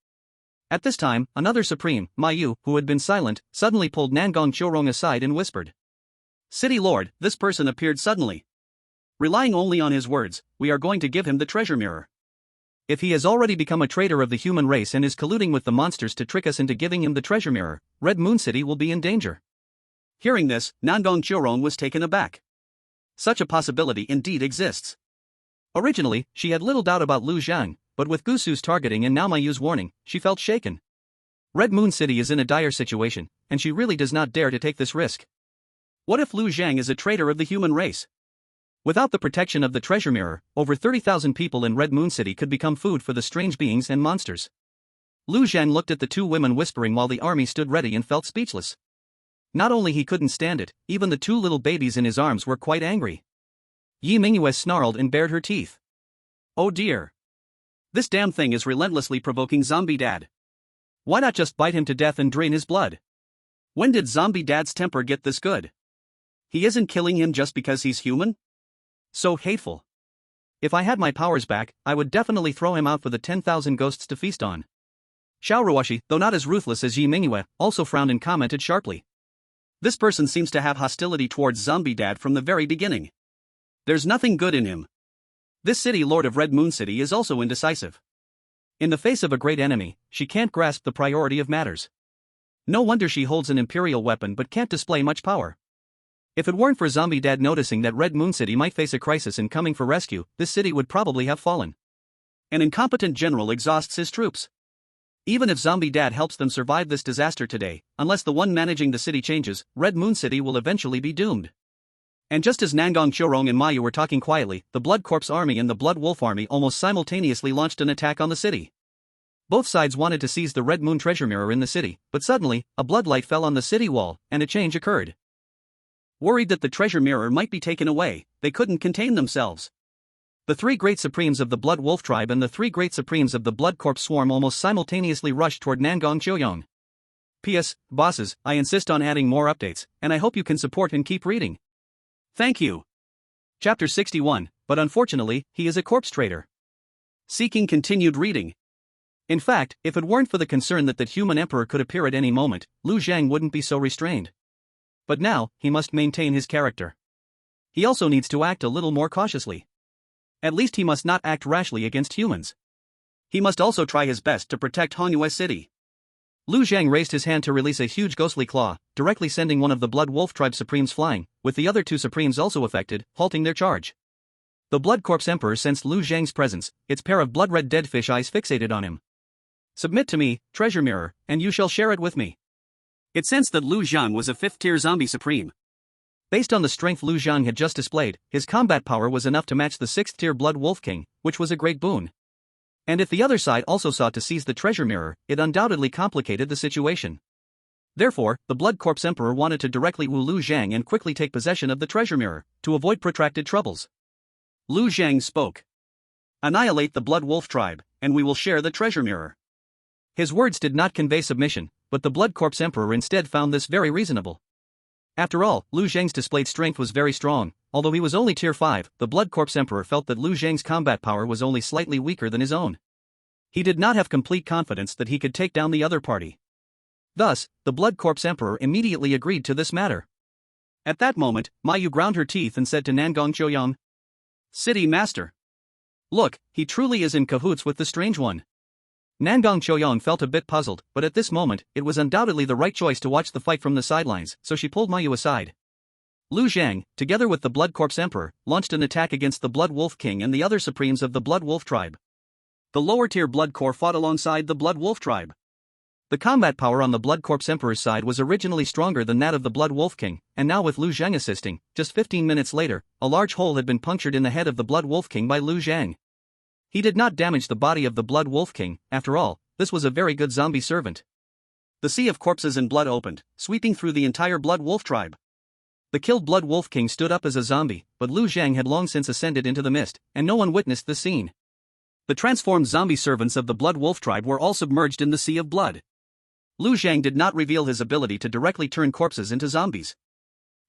At this time, another supreme, Ma Yu, who had been silent, suddenly pulled Nangong Qiurong aside and whispered. City lord, this person appeared suddenly. Relying only on his words, we are going to give him the treasure mirror. If he has already become a traitor of the human race and is colluding with the monsters to trick us into giving him the treasure mirror, Red Moon City will be in danger. Hearing this, Nangong Qiurong was taken aback. Such a possibility indeed exists. Originally, she had little doubt about Lu Zhang, but with Gusu's targeting and now Ma Yu's warning, she felt shaken. Red Moon City is in a dire situation, and she really does not dare to take this risk. What if Lu Zhang is a traitor of the human race? Without the protection of the treasure mirror, over 30,000 people in Red Moon City could become food for the strange beings and monsters. Lu Zhang looked at the two women whispering while the army stood ready and felt speechless. Not only he couldn't stand it, even the 2 little babies in his arms were quite angry. Yi Mingyue snarled and bared her teeth. Oh dear. This damn thing is relentlessly provoking Zombie Dad. Why not just bite him to death and drain his blood? When did Zombie Dad's temper get this good? He isn't killing him just because he's human? So hateful. If I had my powers back, I would definitely throw him out for the 10,000 ghosts to feast on. Xiao Ruoshi, though not as ruthless as Yi Mingyue, also frowned and commented sharply. This person seems to have hostility towards Zombie Dad from the very beginning. There's nothing good in him. This city lord of Red Moon City is also indecisive. In the face of a great enemy, she can't grasp the priority of matters. No wonder she holds an imperial weapon but can't display much power. If it weren't for Zombie Dad noticing that Red Moon City might face a crisis and coming for rescue, this city would probably have fallen. An incompetent general exhausts his troops. Even if Zombie Dad helps them survive this disaster today, unless the one managing the city changes, Red Moon City will eventually be doomed. And just as Nangong Qiurong and Ma Yu were talking quietly, the Blood Corpse Army and the Blood Wolf Army almost simultaneously launched an attack on the city. Both sides wanted to seize the Red Moon treasure mirror in the city, but suddenly, a bloodlight fell on the city wall, and a change occurred. Worried that the treasure mirror might be taken away, they couldn't contain themselves. The three great supremes of the Blood Wolf tribe and the three great supremes of the Blood Corpse swarm almost simultaneously rushed toward Nangong Choyong. P.S. Bosses, I insist on adding more updates, and I hope you can support and keep reading. Thank you. Chapter 61, but unfortunately, he is a corpse trader. Seeking continued reading. In fact, if it weren't for the concern that human emperor could appear at any moment, Lu Zhang wouldn't be so restrained. But now, he must maintain his character. He also needs to act a little more cautiously. At least he must not act rashly against humans. He must also try his best to protect Hangyue City. Lu Zhang raised his hand to release a huge ghostly claw, directly sending one of the Blood Wolf tribe supremes flying, with the other two supremes also affected, halting their charge. The Blood Corpse Emperor sensed Lu Zhang's presence, its pair of blood-red dead fish eyes fixated on him. Submit to me, treasure mirror, and you shall share it with me. It sensed that Lu Zhang was a 5th-tier zombie supreme. Based on the strength Lu Zhang had just displayed, his combat power was enough to match the 6th-tier Blood Wolf King, which was a great boon. And if the other side also sought to seize the treasure mirror, it undoubtedly complicated the situation. Therefore, the Blood Corpse Emperor wanted to directly woo Lu Zhang and quickly take possession of the treasure mirror, to avoid protracted troubles. Lu Zhang spoke. Annihilate the Blood Wolf tribe, and we will share the treasure mirror. His words did not convey submission, but the Blood Corpse Emperor instead found this very reasonable. After all, Lu Zhang's displayed strength was very strong. Although he was only tier 5, the Blood Corpse Emperor felt that Lu Zhang's combat power was only slightly weaker than his own. He did not have complete confidence that he could take down the other party. Thus, the Blood Corpse Emperor immediately agreed to this matter. At that moment, Ma Yu ground her teeth and said to Nangong Choyong, City Master. Look, he truly is in cahoots with the Strange One. Nangong Choyong felt a bit puzzled, but at this moment, it was undoubtedly the right choice to watch the fight from the sidelines, so she pulled Ma Yu aside. Lu Zhang, together with the Blood Corpse Emperor, launched an attack against the Blood Wolf King and the other supremes of the Blood Wolf tribe. The lower-tier Blood Corps fought alongside the Blood Wolf tribe. The combat power on the Blood Corpse Emperor's side was originally stronger than that of the Blood Wolf King, and now with Lu Zhang assisting, just 15 minutes later, a large hole had been punctured in the head of the Blood Wolf King by Lu Zhang. He did not damage the body of the Blood Wolf King. After all, this was a very good zombie servant. The sea of corpses and blood opened, sweeping through the entire Blood Wolf tribe. The killed Blood Wolf King stood up as a zombie, but Lu Zhang had long since ascended into the mist, and no one witnessed the scene. The transformed zombie servants of the Blood Wolf tribe were all submerged in the sea of blood. Lu Zhang did not reveal his ability to directly turn corpses into zombies.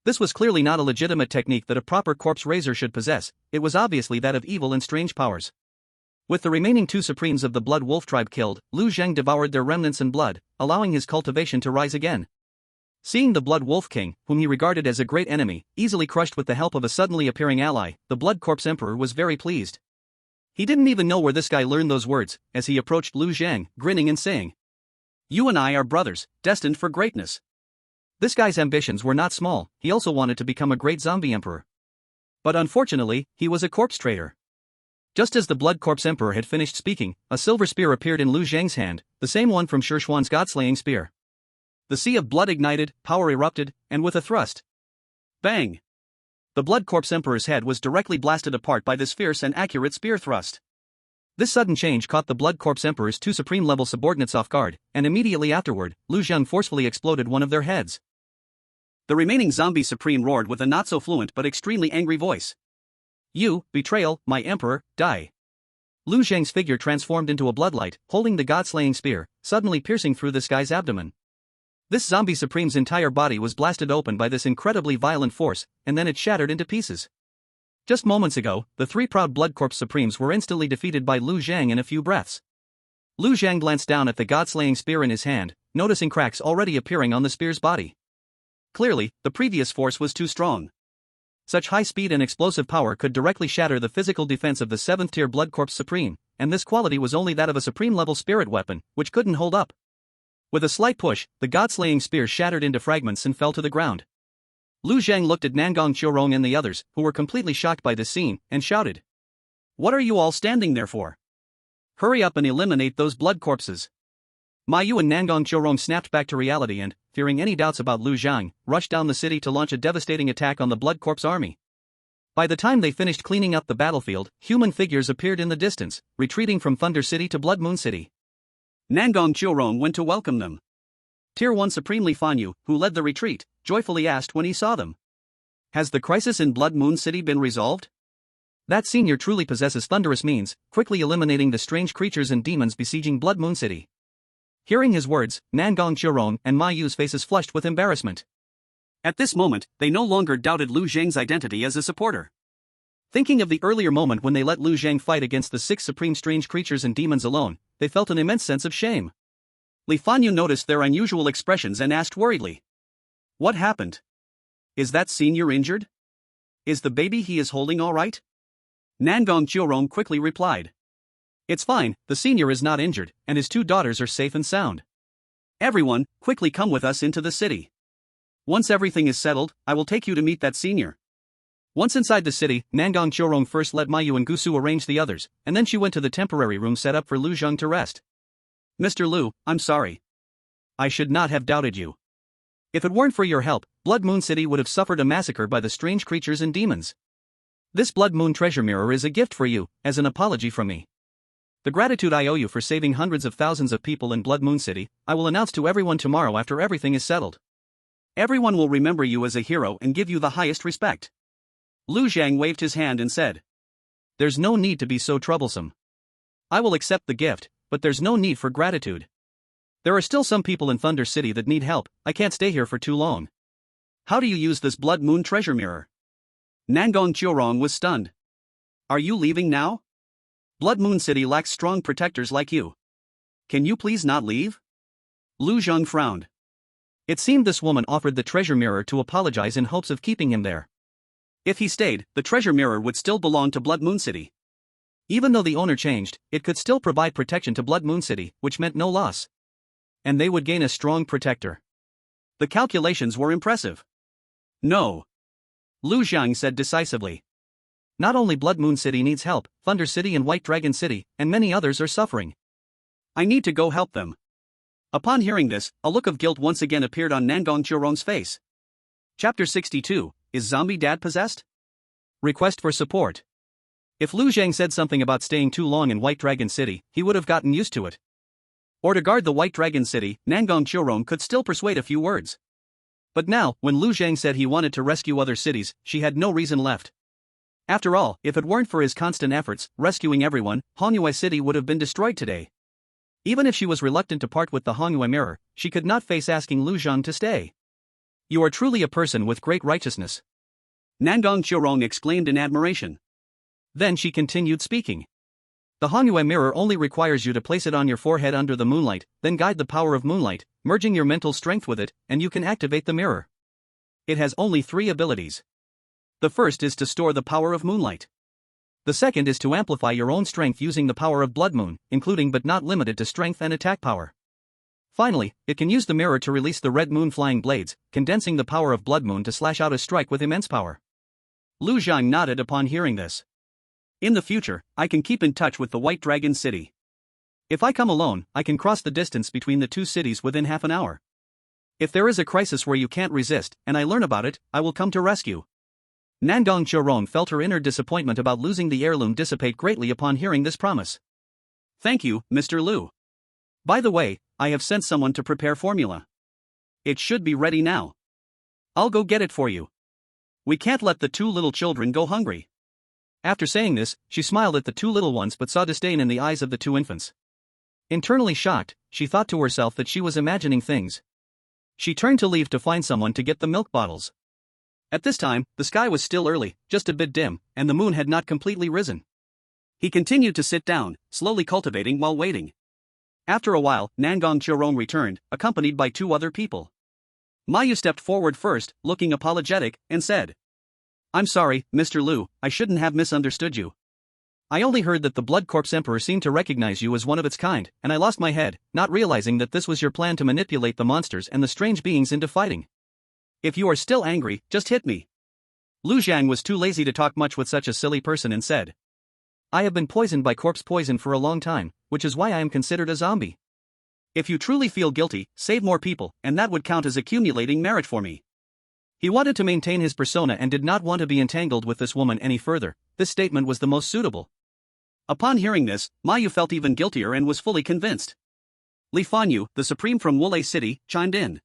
This was clearly not a legitimate technique that a proper corpse raiser should possess. It was obviously that of evil and strange powers. With the remaining two supremes of the Blood Wolf tribe killed, Lu Zhang devoured their remnants in blood, allowing his cultivation to rise again. Seeing the Blood Wolf King, whom he regarded as a great enemy, easily crushed with the help of a suddenly appearing ally, the Blood Corpse Emperor was very pleased. He didn't even know where this guy learned those words, as he approached Lu Zhang, grinning and saying, You and I are brothers, destined for greatness. This guy's ambitions were not small. He also wanted to become a great zombie emperor. But unfortunately, he was a corpse trader. Just as the Blood Corpse Emperor had finished speaking, a silver spear appeared in Lu Zhang's hand, the same one from Shishuan's god-slaying spear. The sea of blood ignited, power erupted, and with a thrust. Bang! The Blood Corpse Emperor's head was directly blasted apart by this fierce and accurate spear thrust. This sudden change caught the Blood Corpse Emperor's two supreme-level subordinates off guard, and immediately afterward, Lu Zhang forcefully exploded one of their heads. The remaining zombie supreme roared with a not-so-fluent but extremely angry voice. You, betrayal, my emperor, die. Lu Zhang's figure transformed into a bloodlight, holding the god-slaying spear, suddenly piercing through this guy's abdomen. This zombie supreme's entire body was blasted open by this incredibly violent force, and then it shattered into pieces. Just moments ago, the three proud Blood Corpse supremes were instantly defeated by Lu Zhang in a few breaths. Lu Zhang glanced down at the god-slaying spear in his hand, noticing cracks already appearing on the spear's body. Clearly, the previous force was too strong. Such high speed and explosive power could directly shatter the physical defense of the 7th-tier Blood Corpse Supreme, and this quality was only that of a supreme-level spirit weapon, which couldn't hold up. With a slight push, the god-slaying spear shattered into fragments and fell to the ground. Lu Zhang looked at Nangong Qiurong and the others, who were completely shocked by this scene, and shouted. What are you all standing there for? Hurry up and eliminate those blood corpses. Ma Yu and Nangong Qiurong snapped back to reality and, fearing any doubts about Lu Zhang, rushed down the city to launch a devastating attack on the Blood Corpse army. By the time they finished cleaning up the battlefield, human figures appeared in the distance, retreating from Thunder City to Blood Moon City. Nangong Qiurong went to welcome them. Tier 1 Supreme Li Fanyu, who led the retreat, joyfully asked when he saw them. Has the crisis in Blood Moon City been resolved? That senior truly possesses thunderous means, quickly eliminating the strange creatures and demons besieging Blood Moon City. Hearing his words, Nangong Qiurong and Ma Yu's faces flushed with embarrassment. At this moment, they no longer doubted Lu Zhang's identity as a supporter. Thinking of the earlier moment when they let Lu Zhang fight against the 6 supreme strange creatures and demons alone, they felt an immense sense of shame. Li Fanyu noticed their unusual expressions and asked worriedly. What happened? Is that senior injured? Is the baby he is holding all right? Nangong Qiurong quickly replied. It's fine, the senior is not injured, and his 2 daughters are safe and sound. Everyone, quickly come with us into the city. Once everything is settled, I will take you to meet that senior. Once inside the city, Nangong Qiurong first let Mayu and Gusu arrange the others, and then she went to the temporary room set up for Lu Zhang to rest. Mr. Lu, I'm sorry. I should not have doubted you. If it weren't for your help, Blood Moon City would have suffered a massacre by the strange creatures and demons. This Blood Moon treasure mirror is a gift for you, as an apology from me. The gratitude I owe you for saving hundreds of thousands of people in Blood Moon City, I will announce to everyone tomorrow after everything is settled. Everyone will remember you as a hero and give you the highest respect. Lu Zhang waved his hand and said. There's no need to be so troublesome. I will accept the gift, but there's no need for gratitude. There are still some people in Thunder City that need help, I can't stay here for too long. How do you use this Blood Moon treasure mirror? Nangong Qiurong was stunned. Are you leaving now? Blood Moon City lacks strong protectors like you. Can you please not leave? Lu Zhang frowned. It seemed this woman offered the treasure mirror to apologize in hopes of keeping him there. If he stayed, the treasure mirror would still belong to Blood Moon City. Even though the owner changed, it could still provide protection to Blood Moon City, which meant no loss. And they would gain a strong protector. The calculations were impressive. No. Lu Zhang said decisively. Not only Blood Moon City needs help, Thunder City and White Dragon City, and many others are suffering. I need to go help them. Upon hearing this, a look of guilt once again appeared on Nangong Qiurong's face. Chapter 62. Is Zombie Dad possessed? Request for support. If Lu Zhang said something about staying too long in White Dragon City, he would have gotten used to it. Or to guard the White Dragon City, Nangong Qiurong could still persuade a few words. But now, when Lu Zhang said he wanted to rescue other cities, she had no reason left. After all, if it weren't for his constant efforts, rescuing everyone, Hongyue City would have been destroyed today. Even if she was reluctant to part with the Hongyue mirror, she could not face asking Lu Zhang to stay. You are truly a person with great righteousness. Nangong Qiurong exclaimed in admiration. Then she continued speaking. The Hongyue mirror only requires you to place it on your forehead under the moonlight, then guide the power of moonlight, merging your mental strength with it, and you can activate the mirror. It has only 3 abilities. The first is to store the power of moonlight. The second is to amplify your own strength using the power of Blood Moon, including but not limited to strength and attack power. Finally, it can use the mirror to release the Red Moon flying blades, condensing the power of Blood Moon to slash out a strike with immense power. Lu Zhang nodded upon hearing this. In the future, I can keep in touch with the White Dragon City. If I come alone, I can cross the distance between the 2 cities within half an hour. If there is a crisis where you can't resist, and I learn about it, I will come to rescue. Nangong Qiurong felt her inner disappointment about losing the heirloom dissipate greatly upon hearing this promise. Thank you, Mr. Lu. By the way, I have sent someone to prepare formula. It should be ready now. I'll go get it for you. We can't let the 2 little children go hungry. After saying this, she smiled at the 2 little ones but saw disdain in the eyes of the 2 infants. Internally shocked, she thought to herself that she was imagining things. She turned to leave to find someone to get the milk bottles. At this time, the sky was still early, just a bit dim, and the moon had not completely risen. He continued to sit down, slowly cultivating while waiting. After a while, Nangong Qiurong returned, accompanied by 2 other people. Mayu stepped forward first, looking apologetic, and said, I'm sorry, Mr. Lu, I shouldn't have misunderstood you. I only heard that the Blood Corpse Emperor seemed to recognize you as one of its kind, and I lost my head, not realizing that this was your plan to manipulate the monsters and the strange beings into fighting. If you are still angry, just hit me. Lu Zhang was too lazy to talk much with such a silly person and said, I have been poisoned by corpse poison for a long time, which is why I am considered a zombie. If you truly feel guilty, save more people, and that would count as accumulating merit for me. He wanted to maintain his persona and did not want to be entangled with this woman any further. This statement was the most suitable. Upon hearing this, Mayu felt even guiltier and was fully convinced. Li Fanyu, the supreme from Wulei City, chimed in.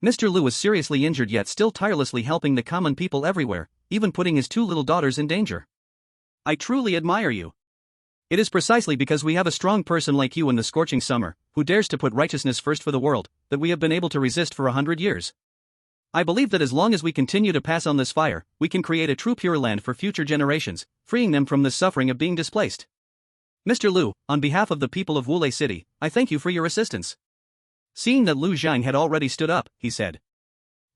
Mr. Lu was seriously injured yet still tirelessly helping the common people everywhere, even putting his two little daughters in danger. I truly admire you. It is precisely because we have a strong person like you in the scorching summer, who dares to put righteousness first for the world, that we have been able to resist for 100 years. I believe that as long as we continue to pass on this fire, we can create a true Pure Land for future generations, freeing them from the suffering of being displaced. Mr. Lu, on behalf of the people of Wulei City, I thank you for your assistance. Seeing that Lu Zhang had already stood up, he said.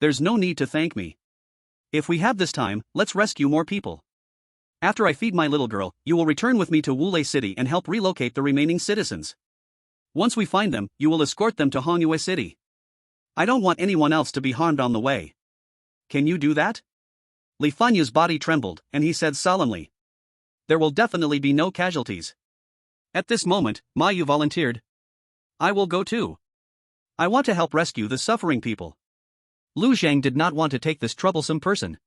There's no need to thank me. If we have this time, let's rescue more people. After I feed my little girl, you will return with me to Wulei City and help relocate the remaining citizens. Once we find them, you will escort them to Hongyu City. I don't want anyone else to be harmed on the way. Can you do that? Li Fanyu's body trembled, and he said solemnly. There will definitely be no casualties. At this moment, Ma Yu volunteered. I will go too. I want to help rescue the suffering people. Lu Zhang did not want to take this troublesome person.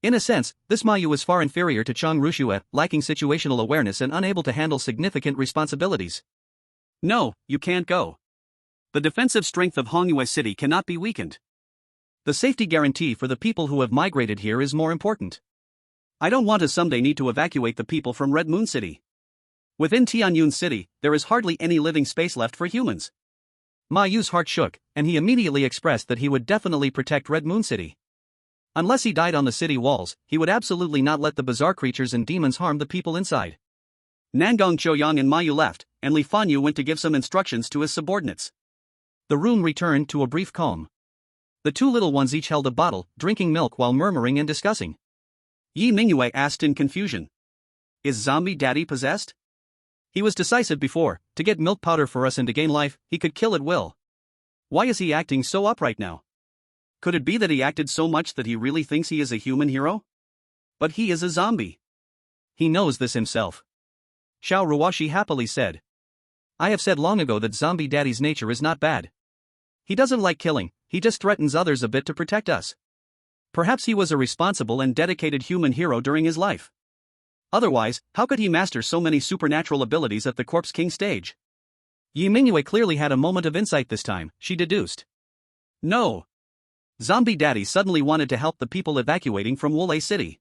In a sense, this Ma Yu was far inferior to Chang Rushue, lacking situational awareness and unable to handle significant responsibilities. No, you can't go. The defensive strength of Hongyu City cannot be weakened. The safety guarantee for the people who have migrated here is more important. I don't want to someday need to evacuate the people from Red Moon City. Within Tianyun City, there is hardly any living space left for humans. Ma Yu's heart shook, and he immediately expressed that he would definitely protect Red Moon City. Unless he died on the city walls, he would absolutely not let the bizarre creatures and demons harm the people inside. Nangong Chouyang and Ma Yu left, and Li Fanyu went to give some instructions to his subordinates. The room returned to a brief calm. The two little ones each held a bottle, drinking milk while murmuring and discussing. Yi Mingyue asked in confusion. Is Zombie Daddy possessed? He was decisive before, to get milk powder for us and to gain life, he could kill at will. Why is he acting so upright now? Could it be that he acted so much that he really thinks he is a human hero? But he is a zombie. He knows this himself. Xiao Ruwashi happily said. I have said long ago that Zombie Daddy's nature is not bad. He doesn't like killing, he just threatens others a bit to protect us. Perhaps he was a responsible and dedicated human hero during his life. Otherwise, how could he master so many supernatural abilities at the Corpse King stage? Yi Mingyue clearly had a moment of insight this time, she deduced. No. Zombie Daddy suddenly wanted to help the people evacuating from Wulei City.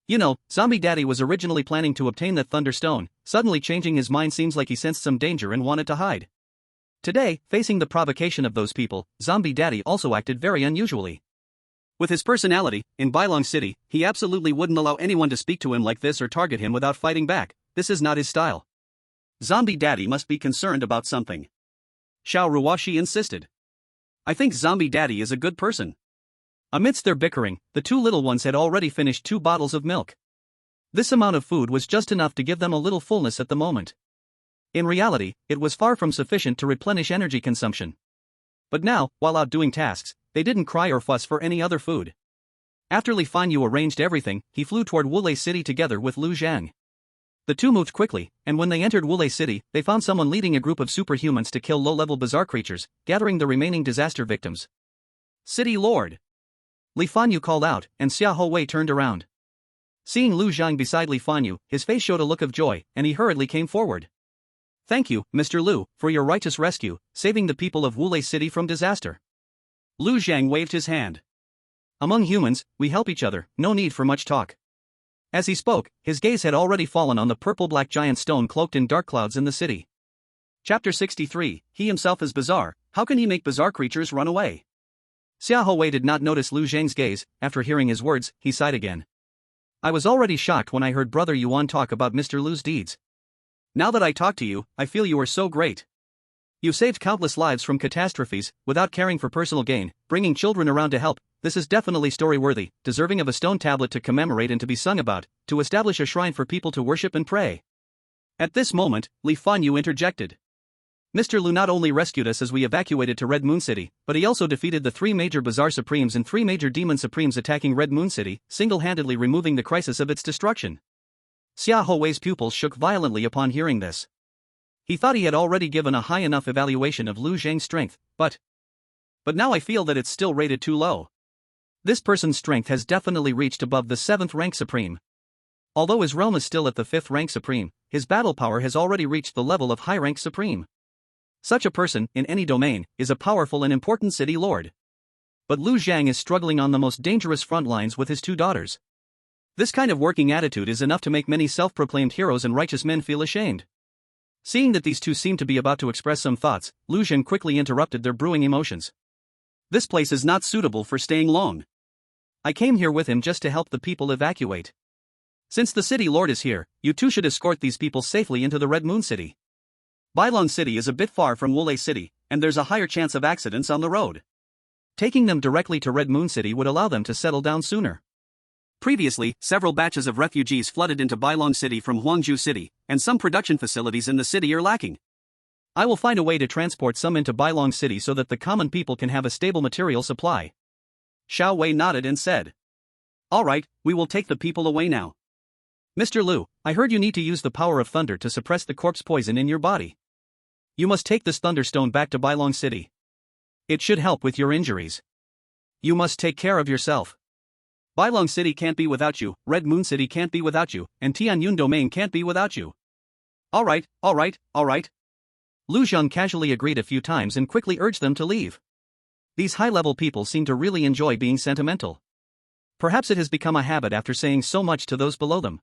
You know, Zombie Daddy was originally planning to obtain that Thunderstone, suddenly changing his mind seems like he sensed some danger and wanted to hide. Today, facing the provocation of those people, Zombie Daddy also acted very unusually. With his personality, in Bailong City, he absolutely wouldn't allow anyone to speak to him like this or target him without fighting back. This is not his style. Zombie Daddy must be concerned about something. Xiao Ruwashi insisted. I think Zombie Daddy is a good person. Amidst their bickering, the two little ones had already finished 2 bottles of milk. This amount of food was just enough to give them a little fullness at the moment. In reality, it was far from sufficient to replenish energy consumption. But now, while out doing tasks, they didn't cry or fuss for any other food. After Li Fanyu arranged everything, he flew toward Wulei City together with Lu Zhang. The two moved quickly, and when they entered Wulei City, they found someone leading a group of superhumans to kill low-level bizarre creatures, gathering the remaining disaster victims. City Lord! Li Fanyu called out, and Xia Houwei turned around. Seeing Lu Zhang beside Li Fanyu, his face showed a look of joy, and he hurriedly came forward. Thank you, Mr. Lu, for your righteous rescue, saving the people of Wulei City from disaster. Lu Zhang waved his hand. Among humans, we help each other, no need for much talk. As he spoke, his gaze had already fallen on the purple-black giant stone cloaked in dark clouds in the city. Chapter 63, He himself is bizarre, how can he make bizarre creatures run away? Xia Houwei did not notice Lu Zhang's gaze. After hearing his words, he sighed again. I was already shocked when I heard Brother Yuan talk about Mr. Lu's deeds. Now that I talk to you, I feel you are so great. You saved countless lives from catastrophes, without caring for personal gain, bringing children around to help. This is definitely story-worthy, deserving of a stone tablet to commemorate and to be sung about, to establish a shrine for people to worship and pray. At this moment, Li Fanyu interjected. Mr. Lu not only rescued us as we evacuated to Red Moon City, but he also defeated the 3 major Bazaar Supremes and 3 major Demon Supremes attacking Red Moon City, single-handedly removing the crisis of its destruction. Xia Houwei's pupils shook violently upon hearing this. He thought he had already given a high enough evaluation of Lu Zhang's strength, but now I feel that it's still rated too low. This person's strength has definitely reached above the 7th rank Supreme. Although his realm is still at the 5th rank Supreme, his battle power has already reached the level of high rank Supreme. Such a person, in any domain, is a powerful and important city lord. But Lu Zhang is struggling on the most dangerous front lines with his two daughters. This kind of working attitude is enough to make many self-proclaimed heroes and righteous men feel ashamed. Seeing that these two seemed to be about to express some thoughts, Lu Zhang quickly interrupted their brewing emotions. This place is not suitable for staying long. I came here with him just to help the people evacuate. Since the city lord is here, you two should escort these people safely into the Red Moon City. Bailong City is a bit far from Wulei City, and there's a higher chance of accidents on the road. Taking them directly to Red Moon City would allow them to settle down sooner. Previously, several batches of refugees flooded into Bailong City from Huangzhou City, and some production facilities in the city are lacking. I will find a way to transport some into Bailong City so that the common people can have a stable material supply. Xiao Wei nodded and said. Alright, we will take the people away now. Mr. Lu, I heard you need to use the power of thunder to suppress the corpse poison in your body. You must take this thunderstone back to Bailong City. It should help with your injuries. You must take care of yourself. Bailong City can't be without you, Red Moon City can't be without you, and Tianyun Domain can't be without you. Alright. Lu Zhang casually agreed a few times and quickly urged them to leave. These high-level people seem to really enjoy being sentimental. Perhaps it has become a habit after saying so much to those below them.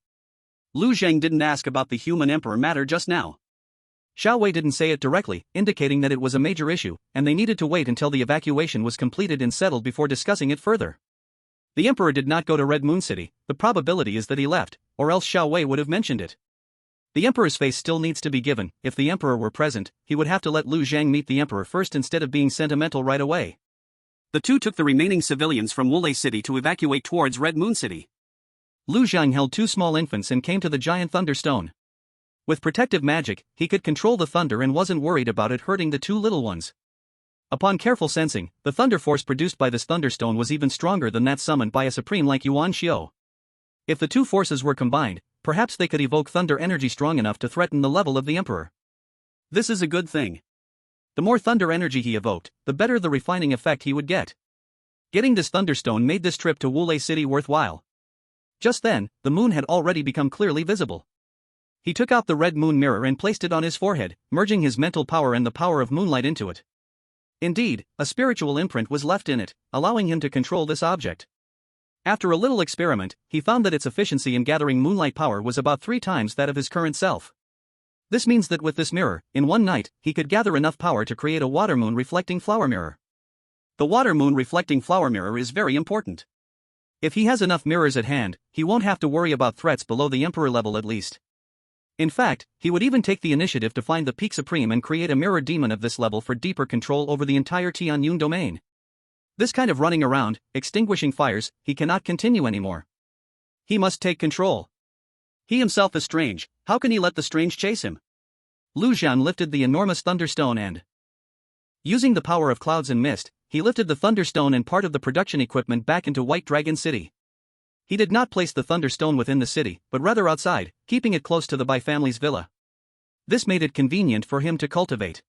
Lu Zhang didn't ask about the human emperor matter just now. Xiao Wei didn't say it directly, indicating that it was a major issue, and they needed to wait until the evacuation was completed and settled before discussing it further. The emperor did not go to Red Moon City, the probability is that he left, or else Xiao Wei would have mentioned it. The emperor's face still needs to be given. If the emperor were present, he would have to let Lu Zhang meet the emperor first instead of being sentimental right away. The two took the remaining civilians from Wulei City to evacuate towards Red Moon City. Lu Zhang held two small infants and came to the giant thunderstone. With protective magic, he could control the thunder and wasn't worried about it hurting the two little ones. Upon careful sensing, the thunder force produced by this thunderstone was even stronger than that summoned by a supreme like Yuan Xiao. If the two forces were combined, perhaps they could evoke thunder energy strong enough to threaten the level of the emperor. This is a good thing. The more thunder energy he evoked, the better the refining effect he would get. Getting this thunderstone made this trip to Wulei City worthwhile. Just then, the moon had already become clearly visible. He took out the red moon mirror and placed it on his forehead, merging his mental power and the power of moonlight into it. Indeed, a spiritual imprint was left in it, allowing him to control this object. After a little experiment, he found that its efficiency in gathering moonlight power was about 3 times that of his current self. This means that with this mirror, in one night, he could gather enough power to create a water moon reflecting flower mirror. The water moon reflecting flower mirror is very important. If he has enough mirrors at hand, he won't have to worry about threats below the emperor level at least. In fact, he would even take the initiative to find the Peak Supreme and create a mirror demon of this level for deeper control over the entire Tianyun domain. This kind of running around, extinguishing fires, he cannot continue anymore. He must take control. He himself is strange, how can he let the strange chase him? Lu Zhan lifted the enormous thunderstone and, using the power of clouds and mist, he lifted the thunderstone and part of the production equipment back into White Dragon City. He did not place the thunderstone within the city, but rather outside, keeping it close to the Bai family's villa. This made it convenient for him to cultivate.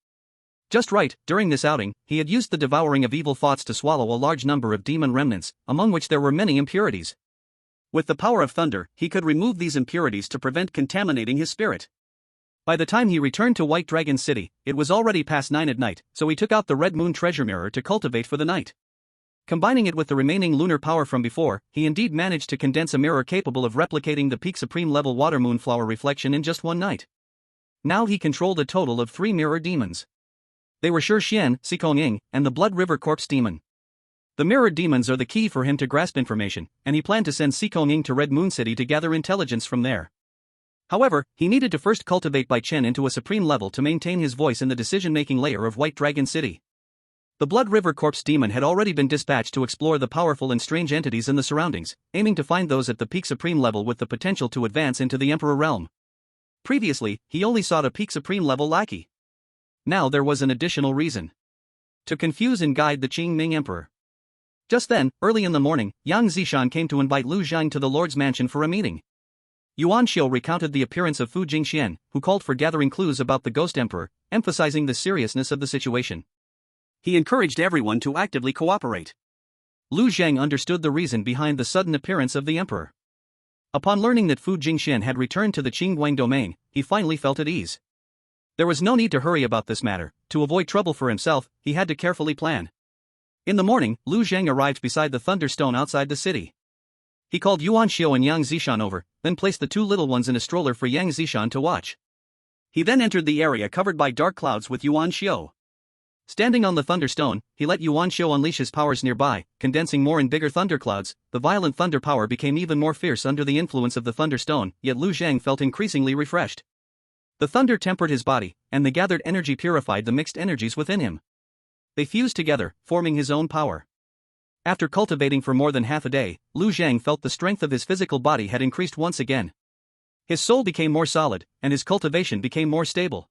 Just right, during this outing, he had used the devouring of evil thoughts to swallow a large number of demon remnants, among which there were many impurities. With the power of thunder, he could remove these impurities to prevent contaminating his spirit. By the time he returned to White Dragon City, it was already past 9 at night, so he took out the Red Moon treasure mirror to cultivate for the night. Combining it with the remaining lunar power from before, he indeed managed to condense a mirror capable of replicating the Peak Supreme level water moon flower reflection in just one night. Now he controlled a total of 3 mirror demons. They were Shi Xian, Sikong Ying, and the Blood River Corpse Demon. The mirror demons are the key for him to grasp information, and he planned to send Sikong Ying to Red Moon City to gather intelligence from there. However, he needed to first cultivate Bai Chen into a supreme level to maintain his voice in the decision-making layer of White Dragon City. The Blood River Corpse Demon had already been dispatched to explore the powerful and strange entities in the surroundings, aiming to find those at the Peak Supreme level with the potential to advance into the Emperor realm. Previously, he only sought a Peak Supreme level lackey. Now there was an additional reason. To confuse and guide the Qingming Emperor. Just then, early in the morning, Yang Zishan came to invite Lu Zhang to the Lord's mansion for a meeting. Yuan Xiu recounted the appearance of Fu Jingxian, who called for gathering clues about the Ghost Emperor, emphasizing the seriousness of the situation. He encouraged everyone to actively cooperate. Lu Zhang understood the reason behind the sudden appearance of the emperor. Upon learning that Fu Jingxian had returned to the Qingguang domain, he finally felt at ease. There was no need to hurry about this matter. To avoid trouble for himself, he had to carefully plan. In the morning, Lu Zhang arrived beside the Thunderstone outside the city. He called Yuan Xiao and Yang Zishan over, then placed the two little ones in a stroller for Yang Zishan to watch. He then entered the area covered by dark clouds with Yuan Xiao. Standing on the Thunderstone, he let Yuan Xiao unleash his powers nearby, condensing more and bigger thunderclouds. The violent thunder power became even more fierce under the influence of the Thunderstone, yet Lu Zhang felt increasingly refreshed. The thunder tempered his body, and the gathered energy purified the mixed energies within him. They fused together, forming his own power. After cultivating for more than half a day, Lu Zhang felt the strength of his physical body had increased once again. His soul became more solid, and his cultivation became more stable.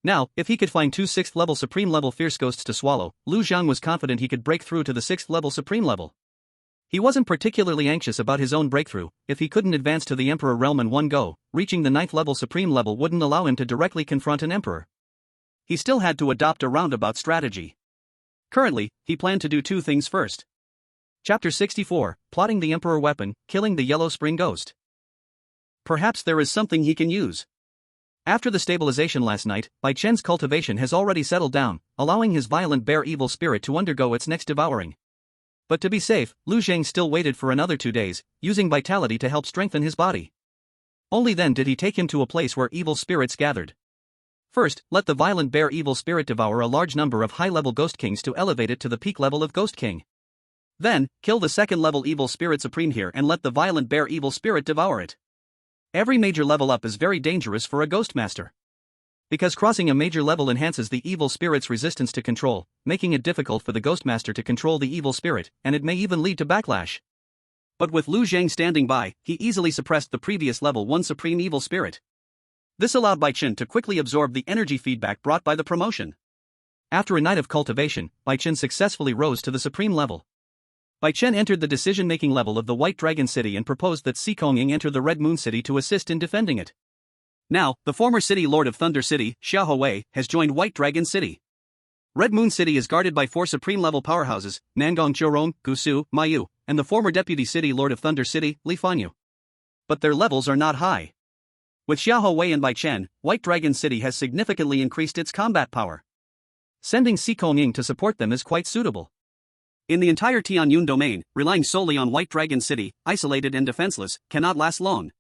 Now, if he could find two 6th level supreme level fierce ghosts to swallow, Lu Zhang was confident he could break through to the 6th level supreme level. He wasn't particularly anxious about his own breakthrough. If he couldn't advance to the Emperor realm in one go, reaching the 9th level supreme level wouldn't allow him to directly confront an emperor. He still had to adopt a roundabout strategy. Currently, he planned to do two things first. Chapter 64, Plotting the Emperor Weapon, Killing the Yellow Spring Ghost. Perhaps there is something he can use. After the stabilization last night, Bai Chen's cultivation has already settled down, allowing his violent bear evil spirit to undergo its next devouring. But to be safe, Lu Zhang still waited for another 2 days, using vitality to help strengthen his body. Only then did he take him to a place where evil spirits gathered. First, let the violent bear evil spirit devour a large number of high-level ghost kings to elevate it to the peak level of ghost king. Then, kill the second-level evil spirit supreme here and let the violent bear evil spirit devour it. Every major level up is very dangerous for a ghost master. Because crossing a major level enhances the evil spirit's resistance to control, making it difficult for the ghost master to control the evil spirit, and it may even lead to backlash. But with Lu Zhang standing by, he easily suppressed the previous level 1 supreme evil spirit. This allowed Bai Chen to quickly absorb the energy feedback brought by the promotion. After a night of cultivation, Bai Chen successfully rose to the supreme level. Bai Chen entered the decision-making level of the White Dragon City and proposed that Si Kongying enter the Red Moon City to assist in defending it. Now, the former city lord of Thunder City, Xiao Hui, has joined White Dragon City. Red Moon City is guarded by 4 supreme-level powerhouses, Nangong Churong, Gusu, Mayu, and the former deputy city lord of Thunder City, Li Fanyu. But their levels are not high. With Xiao Hui and Bai Chen, White Dragon City has significantly increased its combat power. Sending Si Kongying to support them is quite suitable. In the entire Tianyun domain, relying solely on White Dragon City, isolated and defenseless, cannot last long.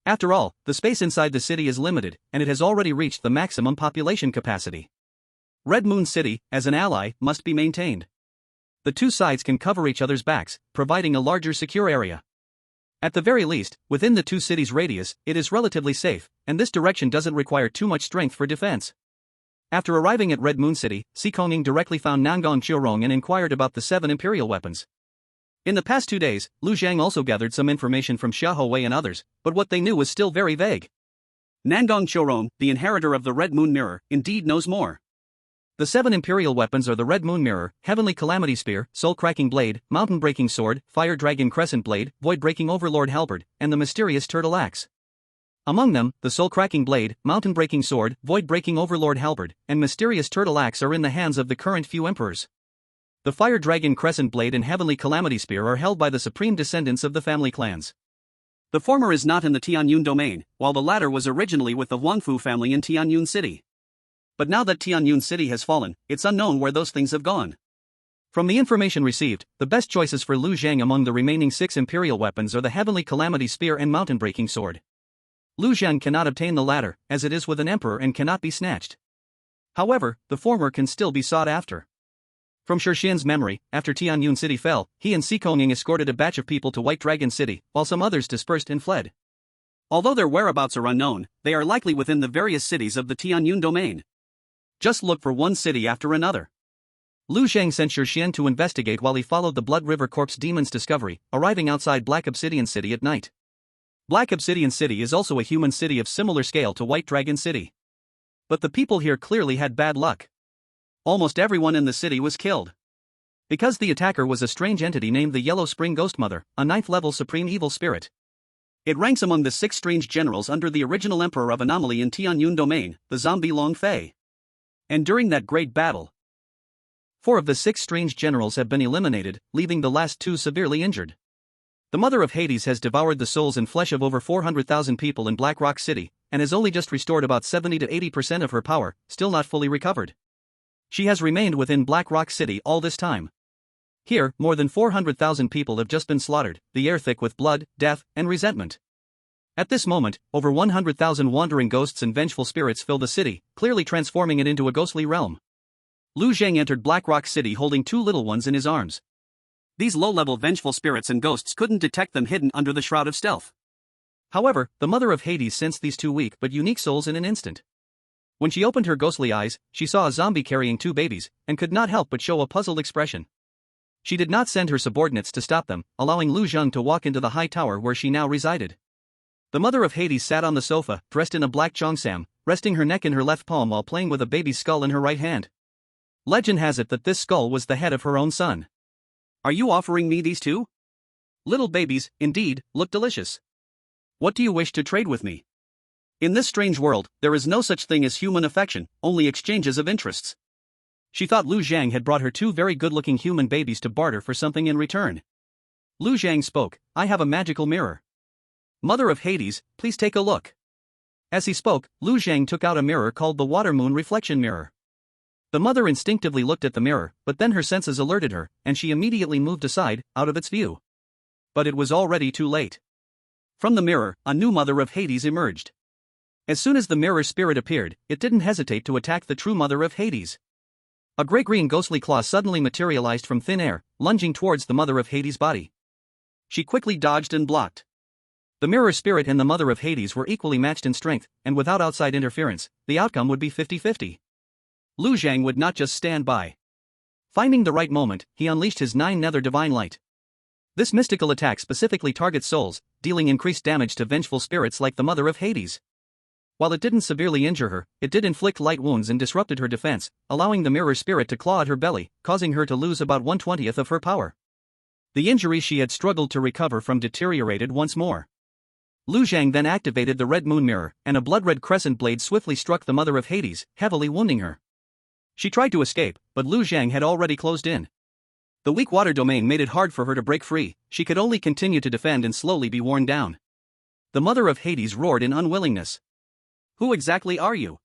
After all, the space inside the city is limited, and it has already reached the maximum population capacity. Red Moon City, as an ally, must be maintained. The two sides can cover each other's backs, providing a larger secure area. At the very least, within the two cities' radius, it is relatively safe, and this direction doesn't require too much strength for defense. After arriving at Red Moon City, Si Kongying directly found Nangong Churong and inquired about the 7 imperial weapons. In the past 2 days, Lu Zhang also gathered some information from Xiao Hui and others, but what they knew was still very vague. Nangong Churong, the inheritor of the Red Moon Mirror, indeed knows more. The 7 imperial weapons are the Red Moon Mirror, Heavenly Calamity Spear, Soul-Cracking Blade, Mountain-Breaking Sword, Fire Dragon Crescent Blade, Void-Breaking Overlord Halberd, and the mysterious Turtle Axe. Among them, the Soul-Cracking Blade, Mountain-Breaking Sword, Void-Breaking Overlord Halberd, and mysterious Turtle Axe are in the hands of the current few emperors. The Fire Dragon Crescent Blade and Heavenly Calamity Spear are held by the supreme descendants of the family clans. The former is not in the Tianyun domain, while the latter was originally with the Huangfu family in Tianyun City. But now that Tianyun City has fallen, it's unknown where those things have gone. From the information received, the best choices for Lu Zhang among the remaining 6 imperial weapons are the Heavenly Calamity Spear and Mountain-Breaking Sword. Lu Zhang cannot obtain the latter, as it is with an emperor and cannot be snatched. However, the former can still be sought after. From Shixian's memory, after Tianyun City fell, he and Si Kongying escorted a batch of people to White Dragon City, while some others dispersed and fled. Although their whereabouts are unknown, they are likely within the various cities of the Tianyun domain. Just look for one city after another. Lu Zhang sent Shixian to investigate while he followed the Blood River Corpse Demon's discovery, arriving outside Black Obsidian City at night. Black Obsidian City is also a human city of similar scale to White Dragon City. But the people here clearly had bad luck. Almost everyone in the city was killed. Because the attacker was a strange entity named the Yellow Spring Ghost Mother, a 9th-level supreme evil spirit. It ranks among the 6 strange generals under the original emperor of Anomaly in Tianyun domain, the zombie Long Fei. And during that great battle, 4 of the 6 strange generals have been eliminated, leaving the last 2 severely injured. The Mother of Hades has devoured the souls and flesh of over 400,000 people in Black Rock City, and has only just restored about 70 to 80% of her power, still not fully recovered. She has remained within Black Rock City all this time. Here, more than 400,000 people have just been slaughtered, the air thick with blood, death, and resentment. At this moment, over 100,000 wandering ghosts and vengeful spirits fill the city, clearly transforming it into a ghostly realm. Lu Zhang entered Black Rock City holding two little ones in his arms. These low-level vengeful spirits and ghosts couldn't detect them hidden under the shroud of stealth. However, the mother of Hades sensed these two weak but unique souls in an instant. When she opened her ghostly eyes, she saw a zombie carrying two babies, and could not help but show a puzzled expression. She did not send her subordinates to stop them, allowing Lu Zhang to walk into the high tower where she now resided. The mother of Hades sat on the sofa, dressed in a black cheongsam, resting her neck in her left palm while playing with a baby's skull in her right hand. Legend has it that this skull was the head of her own son. Are you offering me these two? Little babies, indeed, look delicious. What do you wish to trade with me? In this strange world, there is no such thing as human affection, only exchanges of interests. She thought Lu Zhang had brought her two very good-looking human babies to barter for something in return. Lu Zhang spoke, I have a magical mirror. Mother of Hades, please take a look. As he spoke, Lu Zhang took out a mirror called the Water Moon Reflection Mirror. The mother instinctively looked at the mirror, but then her senses alerted her, and she immediately moved aside, out of its view. But it was already too late. From the mirror, a new mother of Hades emerged. As soon as the mirror spirit appeared, it didn't hesitate to attack the true mother of Hades. A gray-green ghostly claw suddenly materialized from thin air, lunging towards the mother of Hades' body. She quickly dodged and blocked. The mirror spirit and the mother of Hades were equally matched in strength, and without outside interference, the outcome would be 50-50. Lu Zhang would not just stand by. Finding the right moment, he unleashed his 9 nether divine light. This mystical attack specifically targets souls, dealing increased damage to vengeful spirits like the mother of Hades. While it didn't severely injure her, it did inflict light wounds and disrupted her defense, allowing the mirror spirit to claw at her belly, causing her to lose about 1/20th of her power. The injury she had struggled to recover from deteriorated once more. Lu Zhang then activated the red moon mirror, and a blood-red crescent blade swiftly struck the mother of Hades, heavily wounding her. She tried to escape, but Lu Zhang had already closed in. The weak water domain made it hard for her to break free, she could only continue to defend and slowly be worn down. The mother of Hades roared in unwillingness. Who exactly are you?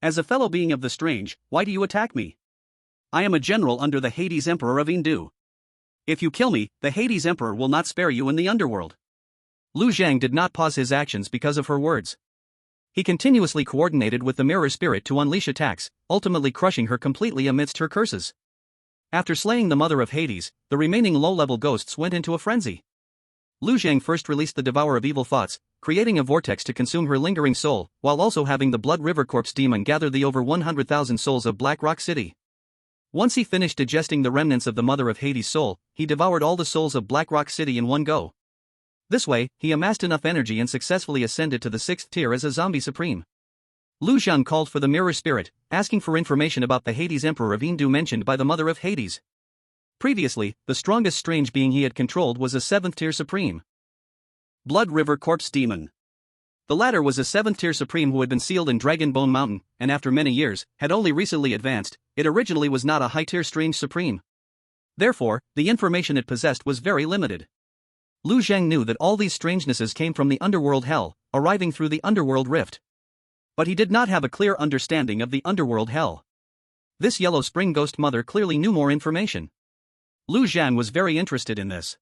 As a fellow being of the strange, why do you attack me? I am a general under the Hades Emperor of Hindu. If you kill me, the Hades Emperor will not spare you in the underworld. Lu Zhang did not pause his actions because of her words. He continuously coordinated with the mirror spirit to unleash attacks, ultimately crushing her completely amidst her curses. After slaying the mother of Hades, the remaining low-level ghosts went into a frenzy. Lu Zhang first released the Devourer of Evil Thoughts, creating a vortex to consume her lingering soul, while also having the Blood River Corpse demon gather the over 100,000 souls of Black Rock City. Once he finished digesting the remnants of the mother of Hades' soul, he devoured all the souls of Black Rock City in one go. This way, he amassed enough energy and successfully ascended to the 6th tier as a zombie supreme. Lu Zhang called for the mirror spirit, asking for information about the Hades Emperor of Hindu mentioned by the mother of Hades. Previously, the strongest strange being he had controlled was a 7th tier supreme. Blood River Corpse Demon. The latter was a 7th tier supreme who had been sealed in Dragon Bone Mountain, and after many years, had only recently advanced. It originally was not a high tier strange supreme. Therefore, the information it possessed was very limited. Lu Zhang knew that all these strangenesses came from the underworld hell, arriving through the underworld rift. But he did not have a clear understanding of the underworld hell. This Yellow Spring Ghost Mother clearly knew more information. Lu Zhang was very interested in this.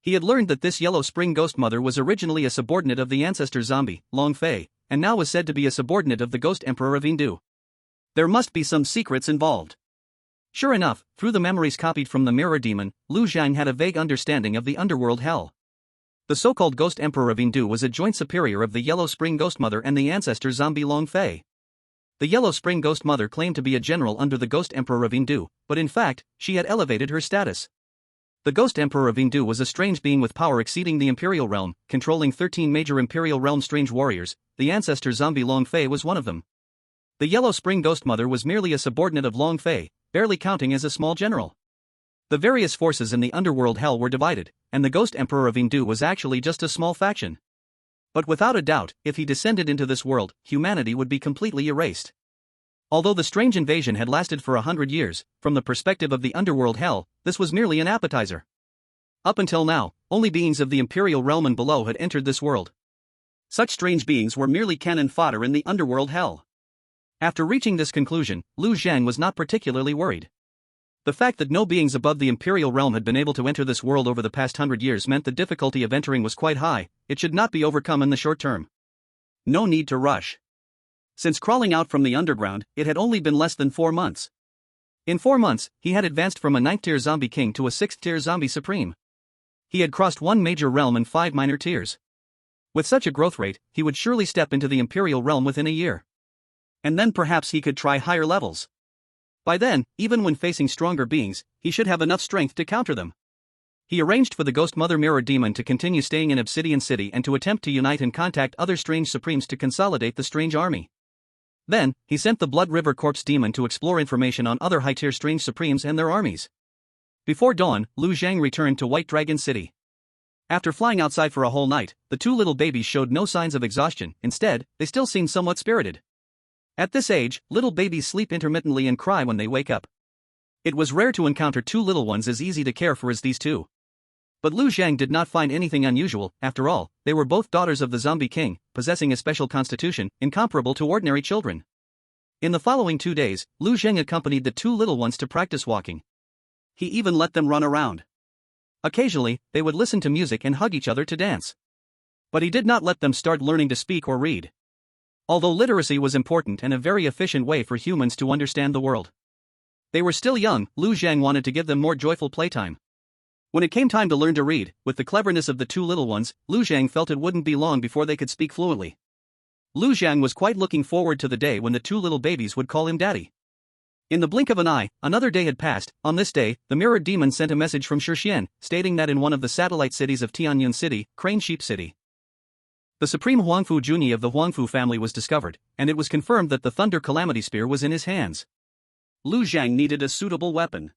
He had learned that this Yellow Spring Ghost Mother was originally a subordinate of the ancestor zombie, Long Fei, and now was said to be a subordinate of the Ghost Emperor of Hindu. There must be some secrets involved. Sure enough, through the memories copied from the Mirror Demon, Lu Zhang had a vague understanding of the underworld hell. The so-called Ghost Emperor of Hindu was a joint superior of the Yellow Spring Ghost Mother and the ancestor zombie Long Fei. The Yellow Spring Ghost Mother claimed to be a general under the Ghost Emperor of Hindu, but in fact, she had elevated her status. The Ghost Emperor of Hindu was a strange being with power exceeding the Imperial Realm, controlling 13 major Imperial Realm strange warriors. The ancestor zombie Long Fei was one of them. The Yellow Spring Ghost Mother was merely a subordinate of Long Fei, barely counting as a small general. The various forces in the underworld hell were divided, and the Ghost Emperor of Hindu was actually just a small faction. But without a doubt, if he descended into this world, humanity would be completely erased. Although the strange invasion had lasted for 100 years, from the perspective of the underworld hell, this was merely an appetizer. Up until now, only beings of the Imperial Realm and below had entered this world. Such strange beings were merely cannon fodder in the underworld hell. After reaching this conclusion, Lu Zhang was not particularly worried. The fact that no beings above the Imperial realm had been able to enter this world over the past 100 years meant the difficulty of entering was quite high. It should not be overcome in the short term. No need to rush. Since crawling out from the underground, it had only been less than 4 months. In 4 months, he had advanced from a 9th-tier zombie king to a 6th-tier zombie supreme. He had crossed 1 major realm and 5 minor tiers. With such a growth rate, he would surely step into the Imperial realm within a year. And then perhaps he could try higher levels. By then, even when facing stronger beings, he should have enough strength to counter them. He arranged for the Ghost Mother Mirror Demon to continue staying in Obsidian City and to attempt to unite and contact other strange supremes to consolidate the strange army. Then, he sent the Blood River Corpse Demon to explore information on other high-tier strange supremes and their armies. Before dawn, Lu Zhang returned to White Dragon City. After flying outside for a whole night, the 2 little babies showed no signs of exhaustion. Instead, they still seemed somewhat spirited. At this age, little babies sleep intermittently and cry when they wake up. It was rare to encounter 2 little ones as easy to care for as these 2. But Lu Zhang did not find anything unusual. After all, they were both daughters of the Zombie King, possessing a special constitution, incomparable to ordinary children. In the following 2 days, Lu Zhang accompanied the 2 little ones to practice walking. He even let them run around. Occasionally, they would listen to music and hug each other to dance. But he did not let them start learning to speak or read. Although literacy was important and a very efficient way for humans to understand the world. They were still young, Lu Zhang wanted to give them more joyful playtime. When it came time to learn to read, with the cleverness of the 2 little ones, Lu Zhang felt it wouldn't be long before they could speak fluently. Lu Zhang was quite looking forward to the day when the 2 little babies would call him daddy. In the blink of an eye, another day had passed. On this day, the Mirror Demon sent a message from Shixian, stating that in one of the satellite cities of Tianyun City, Crane Sheep City, the supreme Huangfu Junyi of the Huangfu family was discovered, and it was confirmed that the Thunder Calamity Spear was in his hands. Lu Zhang needed a suitable weapon.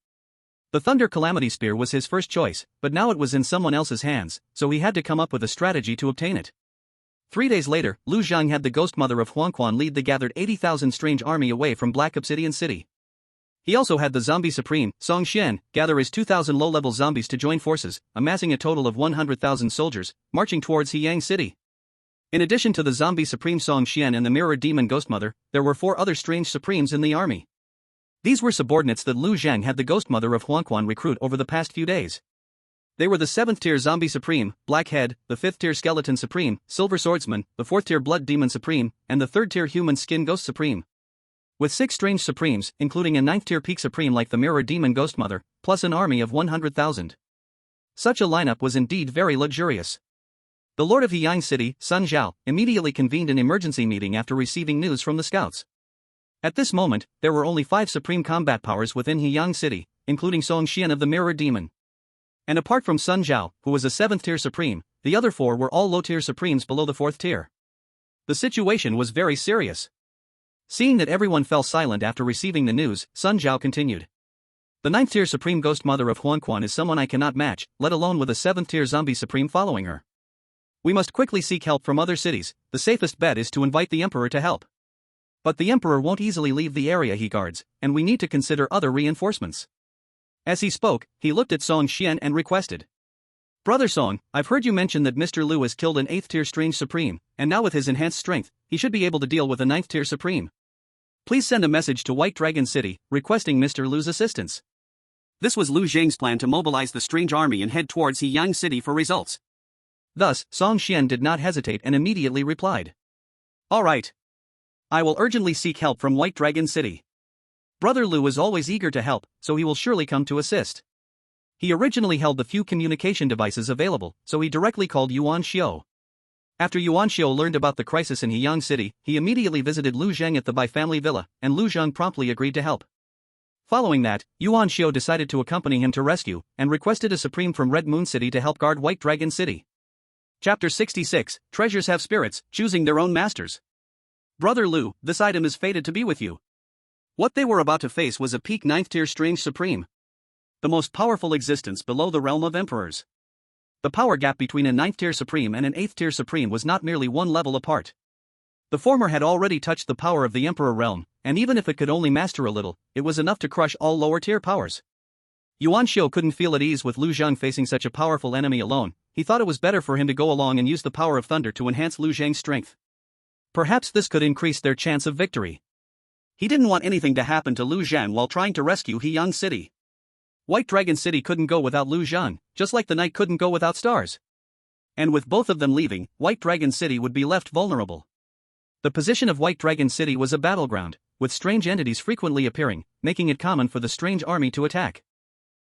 The Thunder Calamity Spear was his first choice, but now it was in someone else's hands, so he had to come up with a strategy to obtain it. 3 days later, Lu Zhang had the Ghost Mother of Huangquan lead the gathered 80,000 strange army away from Black Obsidian City. He also had the Zombie Supreme, Song Xian, gather his 2,000 low-level zombies to join forces, amassing a total of 100,000 soldiers, marching towards Heyang City. In addition to the Zombie Supreme Song Xian and the Mirror Demon Ghost Mother, there were 4 other strange supremes in the army. These were subordinates that Lu Zhang had the Ghost Mother of Huangquan recruit over the past few days. They were the 7th-tier Zombie Supreme, Blackhead, the 5th-tier Skeleton Supreme, Silver Swordsman, the 4th-tier Blood Demon Supreme, and the 3rd-tier Human Skin Ghost Supreme. With 6 strange supremes, including a 9th-tier Peak Supreme like the Mirror Demon Ghost Mother, plus an army of 100,000. Such a lineup was indeed very luxurious. The Lord of Heyang City, Sun Zhao, immediately convened an emergency meeting after receiving news from the scouts. At this moment, there were only 5 supreme combat powers within Heyang City, including Song Xian of the Mirror Demon. And apart from Sun Zhao, who was a 7th-tier supreme, the other 4 were all low-tier supremes below the 4th tier. The situation was very serious. Seeing that everyone fell silent after receiving the news, Sun Zhao continued. The 9th-tier Supreme Ghost Mother of Huangquan is someone I cannot match, let alone with a 7th-tier Zombie Supreme following her. We must quickly seek help from other cities. The safest bet is to invite the Emperor to help. But the Emperor won't easily leave the area he guards, and we need to consider other reinforcements. As he spoke, he looked at Song Xian and requested. Brother Song, I've heard you mention that Mr. Lu has killed an 8th-tier Strange Supreme, and now with his enhanced strength, he should be able to deal with a 9th-tier Supreme. Please send a message to White Dragon City, requesting Mr. Lu's assistance. This was Lu Zhang's plan to mobilize the strange army and head towards Heyang City for results. Thus, Song Xian did not hesitate and immediately replied. All right. I will urgently seek help from White Dragon City. Brother Lu is always eager to help, so he will surely come to assist. He originally held the few communication devices available, so he directly called Yuan Xiu. After Yuan Xiu learned about the crisis in Heyang City, he immediately visited Lu Zhang at the Bai family villa, and Lu Zhang promptly agreed to help. Following that, Yuan Xiu decided to accompany him to rescue, and requested a supreme from Red Moon City to help guard White Dragon City. Chapter 66, Treasures Have Spirits, Choosing Their Own Masters. Brother Lu, this item is fated to be with you. What they were about to face was a peak 9th-tier Strange Supreme. The most powerful existence below the realm of emperors. The power gap between a 9th-tier Supreme and an 8th-tier Supreme was not merely one level apart. The former had already touched the power of the Emperor realm, and even if it could only master a little, it was enough to crush all lower-tier powers. Yuan Xiu couldn't feel at ease with Lu Zhang facing such a powerful enemy alone. He thought it was better for him to go along and use the power of thunder to enhance Lu Zhang's strength. Perhaps this could increase their chance of victory. He didn't want anything to happen to Lu Zhang while trying to rescue Heyang City. White Dragon City couldn't go without Lu Zhang, just like the night couldn't go without stars. And with both of them leaving, White Dragon City would be left vulnerable. The position of White Dragon City was a battleground, with strange entities frequently appearing, making it common for the strange army to attack.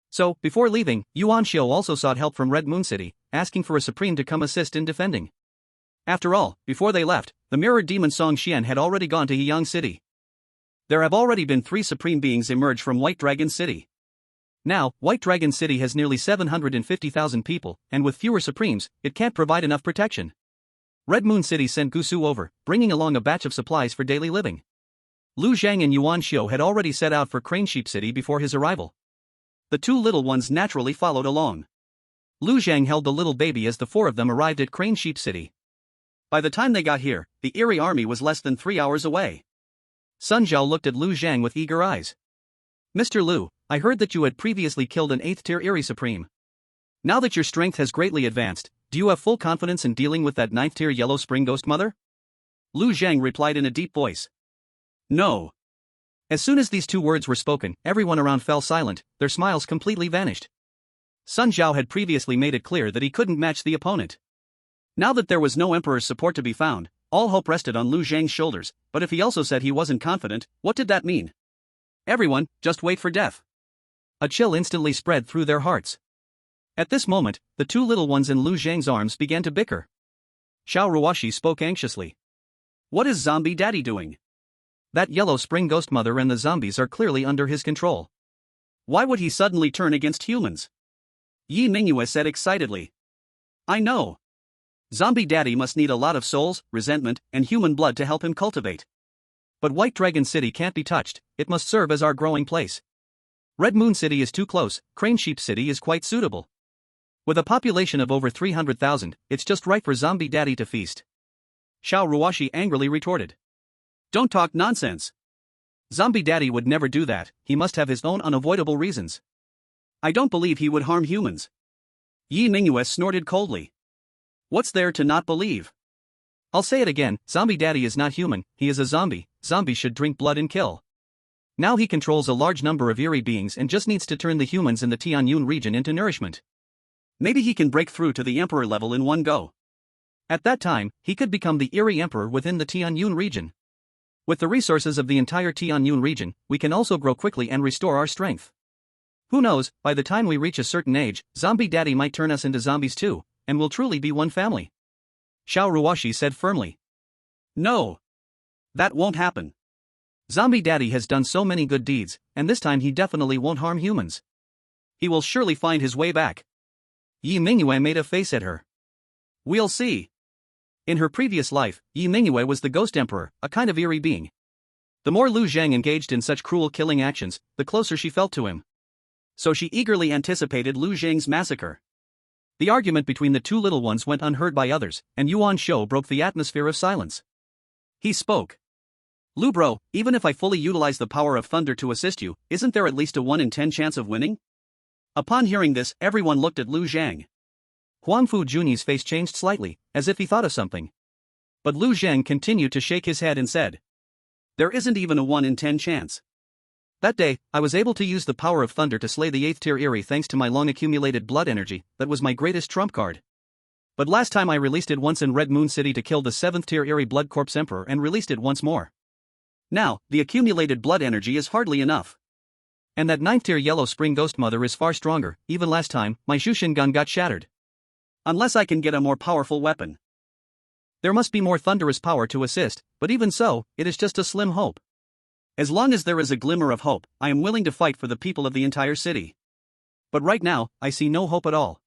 So, before leaving, Yuan Xiu also sought help from Red Moon City, asking for a supreme to come assist in defending. After all, before they left, the mirrored demon Song Xian had already gone to Heyang City. There have already been 3 supreme beings emerge from White Dragon City. Now, White Dragon City has nearly 750,000 people, and with fewer supremes, it can't provide enough protection. Red Moon City sent Gusu over, bringing along a batch of supplies for daily living. Lu Zhang and Yuan Xiu had already set out for Crane Sheep City before his arrival. The 2 little ones naturally followed along. Lu Zhang held the little baby as the 4 of them arrived at Crane Sheep City. By the time they got here, the Eerie army was less than 3 hours away. Sun Zhao looked at Lu Zhang with eager eyes. Mr. Lu, I heard that you had previously killed an 8th-tier Eerie Supreme. Now that your strength has greatly advanced, do you have full confidence in dealing with that 9th-tier Yellow Spring Ghost Mother? Lu Zhang replied in a deep voice. No. As soon as these 2 words were spoken, everyone around fell silent, their smiles completely vanished. Sun Zhao had previously made it clear that he couldn't match the opponent. Now that there was no Emperor's support to be found, all hope rested on Lu Zhang's shoulders, but if he also said he wasn't confident, what did that mean? Everyone, just wait for death. A chill instantly spread through their hearts. At this moment, the 2 little ones in Lu Zhang's arms began to bicker. Xiao Ruoshi spoke anxiously. What is Zombie Daddy doing? That Yellow Spring Ghost Mother and the zombies are clearly under his control. Why would he suddenly turn against humans? Yi Mingyue said excitedly. I know. Zombie Daddy must need a lot of souls, resentment, and human blood to help him cultivate. But White Dragon City can't be touched, it must serve as our growing place. Red Moon City is too close, Crane Sheep City is quite suitable. With a population of over 300,000, it's just right for Zombie Daddy to feast. Xiao Ruoshi angrily retorted. Don't talk nonsense. Zombie Daddy would never do that, he must have his own unavoidable reasons. I don't believe he would harm humans. Yi Mingyue snorted coldly. What's there to not believe? I'll say it again, Zombie Daddy is not human, he is a zombie, zombies should drink blood and kill. Now he controls a large number of eerie beings and just needs to turn the humans in the Tianyun region into nourishment. Maybe he can break through to the Emperor level in one go. At that time, he could become the Eerie Emperor within the Tianyun region. With the resources of the entire Tianyun region, we can also grow quickly and restore our strength. Who knows, by the time we reach a certain age, Zombie Daddy might turn us into zombies too, and we'll truly be one family. Xiao Ruoshi said firmly. No. That won't happen. Zombie Daddy has done so many good deeds, and this time he definitely won't harm humans. He will surely find his way back. Yi Mingyue made a face at her. We'll see. In her previous life, Yi Mingyue was the Ghost Emperor, a kind of eerie being. The more Lu Zhang engaged in such cruel killing actions, the closer she felt to him. So she eagerly anticipated Lu Zhang's massacre. The argument between the 2 little ones went unheard by others, and Yuan Xiu broke the atmosphere of silence. He spoke. Lu bro, even if I fully utilize the power of thunder to assist you, isn't there at least a 1 in 10 chance of winning? Upon hearing this, everyone looked at Lu Zhang. Huangfu Juni's face changed slightly, as if he thought of something. But Lu Zhang continued to shake his head and said. There isn't even a 1 in 10 chance. That day, I was able to use the power of thunder to slay the 8th tier Eerie thanks to my long-accumulated blood energy, that was my greatest trump card. But last time I released it once in Red Moon City to kill the 7th tier Eerie Blood Corpse Emperor and released it once more. Now, the accumulated blood energy is hardly enough. And that 9th tier Yellow Spring Ghost Mother is far stronger, even last time, my Shushin gun got shattered. Unless I can get a more powerful weapon. There must be more thunderous power to assist, but even so, it is just a slim hope. As long as there is a glimmer of hope, I am willing to fight for the people of the entire city. But right now, I see no hope at all.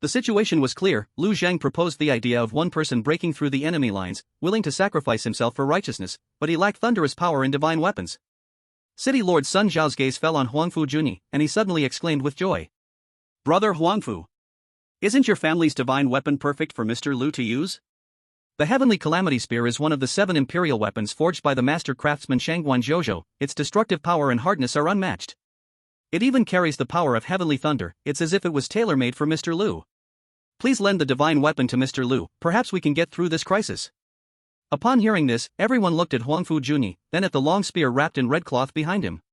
The situation was clear. Lu Zhang proposed the idea of one person breaking through the enemy lines, willing to sacrifice himself for righteousness, but he lacked thunderous power and divine weapons. City Lord Sun Zhao's gaze fell on Huangfu Juni, and he suddenly exclaimed with joy. Brother Huangfu! Isn't your family's divine weapon perfect for Mr. Lu to use? The Heavenly Calamity Spear is one of the 7 imperial weapons forged by the master craftsman Shangguan Zhozhou. Its destructive power and hardness are unmatched. It even carries the power of heavenly thunder. It's as if it was tailor-made for Mr. Lu. Please lend the divine weapon to Mr. Lu, perhaps we can get through this crisis. Upon hearing this, everyone looked at Huangfu Juni, then at the long spear wrapped in red cloth behind him.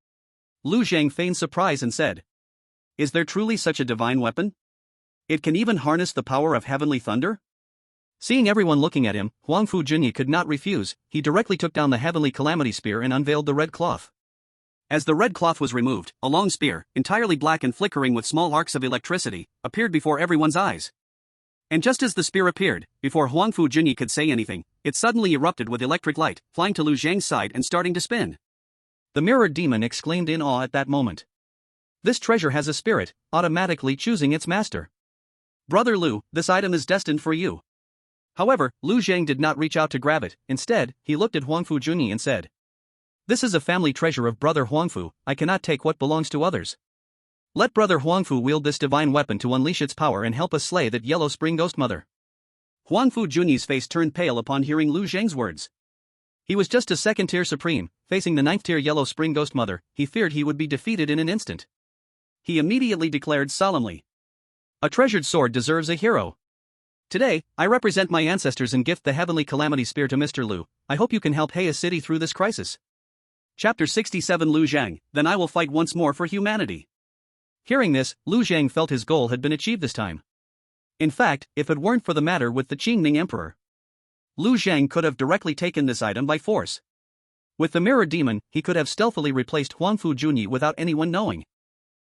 Lu Zhang feigned surprise and said. Is there truly such a divine weapon? It can even harness the power of heavenly thunder? Seeing everyone looking at him, Huangfu Junyi could not refuse. He directly took down the heavenly calamity spear and unveiled the red cloth. As the red cloth was removed, a long spear, entirely black and flickering with small arcs of electricity, appeared before everyone's eyes. And just as the spear appeared, before Huangfu Junyi could say anything, it suddenly erupted with electric light, flying to Lu Zhang's side and starting to spin. The mirrored demon exclaimed in awe at that moment. This treasure has a spirit, automatically choosing its master. Brother Lu, this item is destined for you. However, Lu Zhang did not reach out to grab it. Instead, he looked at Huangfu Junyi and said, "This is a family treasure of Brother Huangfu, I cannot take what belongs to others. Let Brother Huangfu wield this divine weapon to unleash its power and help us slay that yellow spring ghost mother." Huangfu Junyi's face turned pale upon hearing Lu Zhang's words. He was just a second-tier supreme, facing the 9th-tier yellow spring ghost mother. He feared he would be defeated in an instant. He immediately declared solemnly, "A treasured sword deserves a hero. Today, I represent my ancestors and gift the heavenly calamity spear to Mr. Lu. I hope you can help Heya City through this crisis." Chapter 67 Lu Zhang, then I will fight once more for humanity. Hearing this, Lu Zhang felt his goal had been achieved this time. In fact, if it weren't for the matter with the Qingning Emperor, Lu Zhang could have directly taken this item by force. With the mirror demon, he could have stealthily replaced Huangfu Junyi without anyone knowing.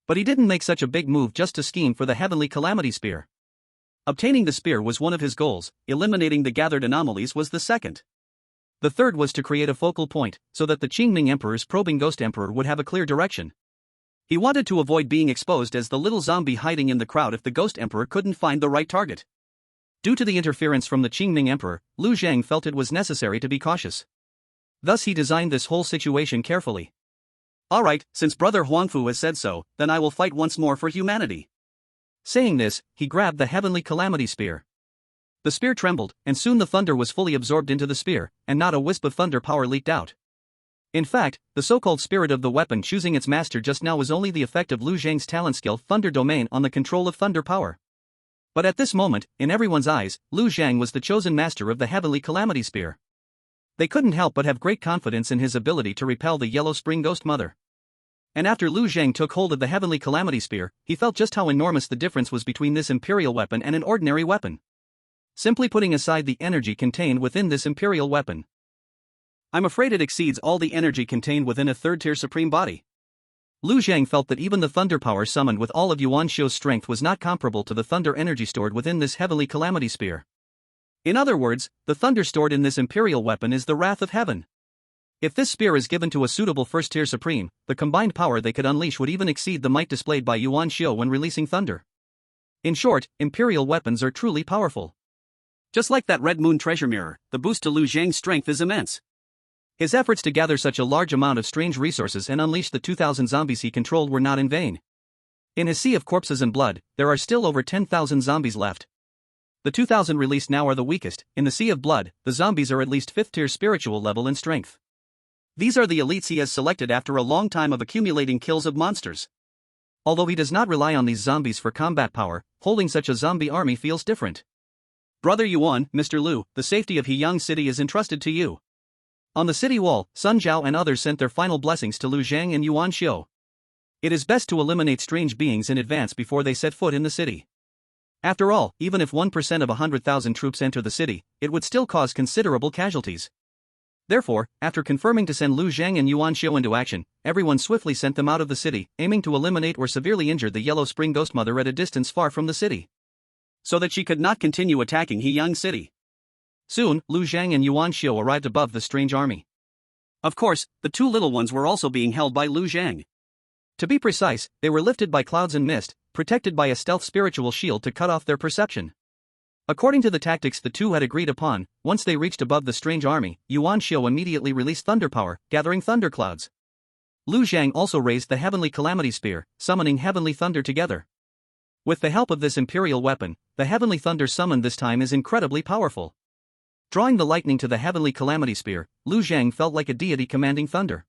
But he didn't make such a big move just to scheme for the heavenly calamity spear. Obtaining the spear was one of his goals, eliminating the gathered anomalies was the second. The third was to create a focal point, so that the Qingning Emperor's probing ghost emperor would have a clear direction. He wanted to avoid being exposed as the little zombie hiding in the crowd if the ghost emperor couldn't find the right target. Due to the interference from the Qingning Emperor, Lu Zhang felt it was necessary to be cautious. Thus he designed this whole situation carefully. Alright, since Brother Huangfu has said so, then I will fight once more for humanity. Saying this, he grabbed the heavenly calamity spear. The spear trembled, and soon the thunder was fully absorbed into the spear, and not a wisp of thunder power leaked out. In fact, the so-called spirit of the weapon choosing its master just now was only the effect of Lu Zhang's talent skill Thunder Domain on the control of thunder power. But at this moment, in everyone's eyes, Lu Zhang was the chosen master of the heavenly calamity spear. They couldn't help but have great confidence in his ability to repel the yellow spring ghost mother. And after Lu Zhang took hold of the heavenly calamity spear, he felt just how enormous the difference was between this imperial weapon and an ordinary weapon. Simply putting aside the energy contained within this imperial weapon, I'm afraid it exceeds all the energy contained within a third-tier supreme body. Lu Zhang felt that even the thunder power summoned with all of Yuan Xiu's strength was not comparable to the thunder energy stored within this heavenly calamity spear. In other words, the thunder stored in this imperial weapon is the wrath of heaven. If this spear is given to a suitable first-tier supreme, the combined power they could unleash would even exceed the might displayed by Yuan Xiu when releasing thunder. In short, imperial weapons are truly powerful. Just like that red moon treasure mirror, the boost to Lu Zhang's strength is immense. His efforts to gather such a large amount of strange resources and unleash the 2,000 zombies he controlled were not in vain. In his sea of corpses and blood, there are still over 10,000 zombies left. The 2,000 released now are the weakest. In the sea of blood, the zombies are at least 5th-tier spiritual level in strength. These are the elites he has selected after a long time of accumulating kills of monsters. Although he does not rely on these zombies for combat power, holding such a zombie army feels different. Brother Yuan, Mr. Lu, the safety of Heyang City is entrusted to you. On the city wall, Sun Zhao and others sent their final blessings to Lu Zhang and Yuan Xiu. It is best to eliminate strange beings in advance before they set foot in the city. After all, even if 1% of 100,000 troops enter the city, it would still cause considerable casualties. Therefore, after confirming to send Lu Zhang and Yuan Xiu into action, everyone swiftly sent them out of the city, aiming to eliminate or severely injure the Yellow Spring Ghost Mother at a distance far from the city, so that she could not continue attacking Heyang City. Soon, Lu Zhang and Yuan Xiu arrived above the strange army. Of course, the two little ones were also being held by Lu Zhang. To be precise, they were lifted by clouds and mist, protected by a stealth spiritual shield to cut off their perception. According to the tactics the two had agreed upon, once they reached above the strange army, Yuan Xiu immediately released thunder power, gathering thunderclouds. Lu Zhang also raised the heavenly calamity spear, summoning heavenly thunder together. With the help of this imperial weapon, the heavenly thunder summoned this time is incredibly powerful. Drawing the lightning to the heavenly calamity spear, Lu Zhang felt like a deity commanding thunder.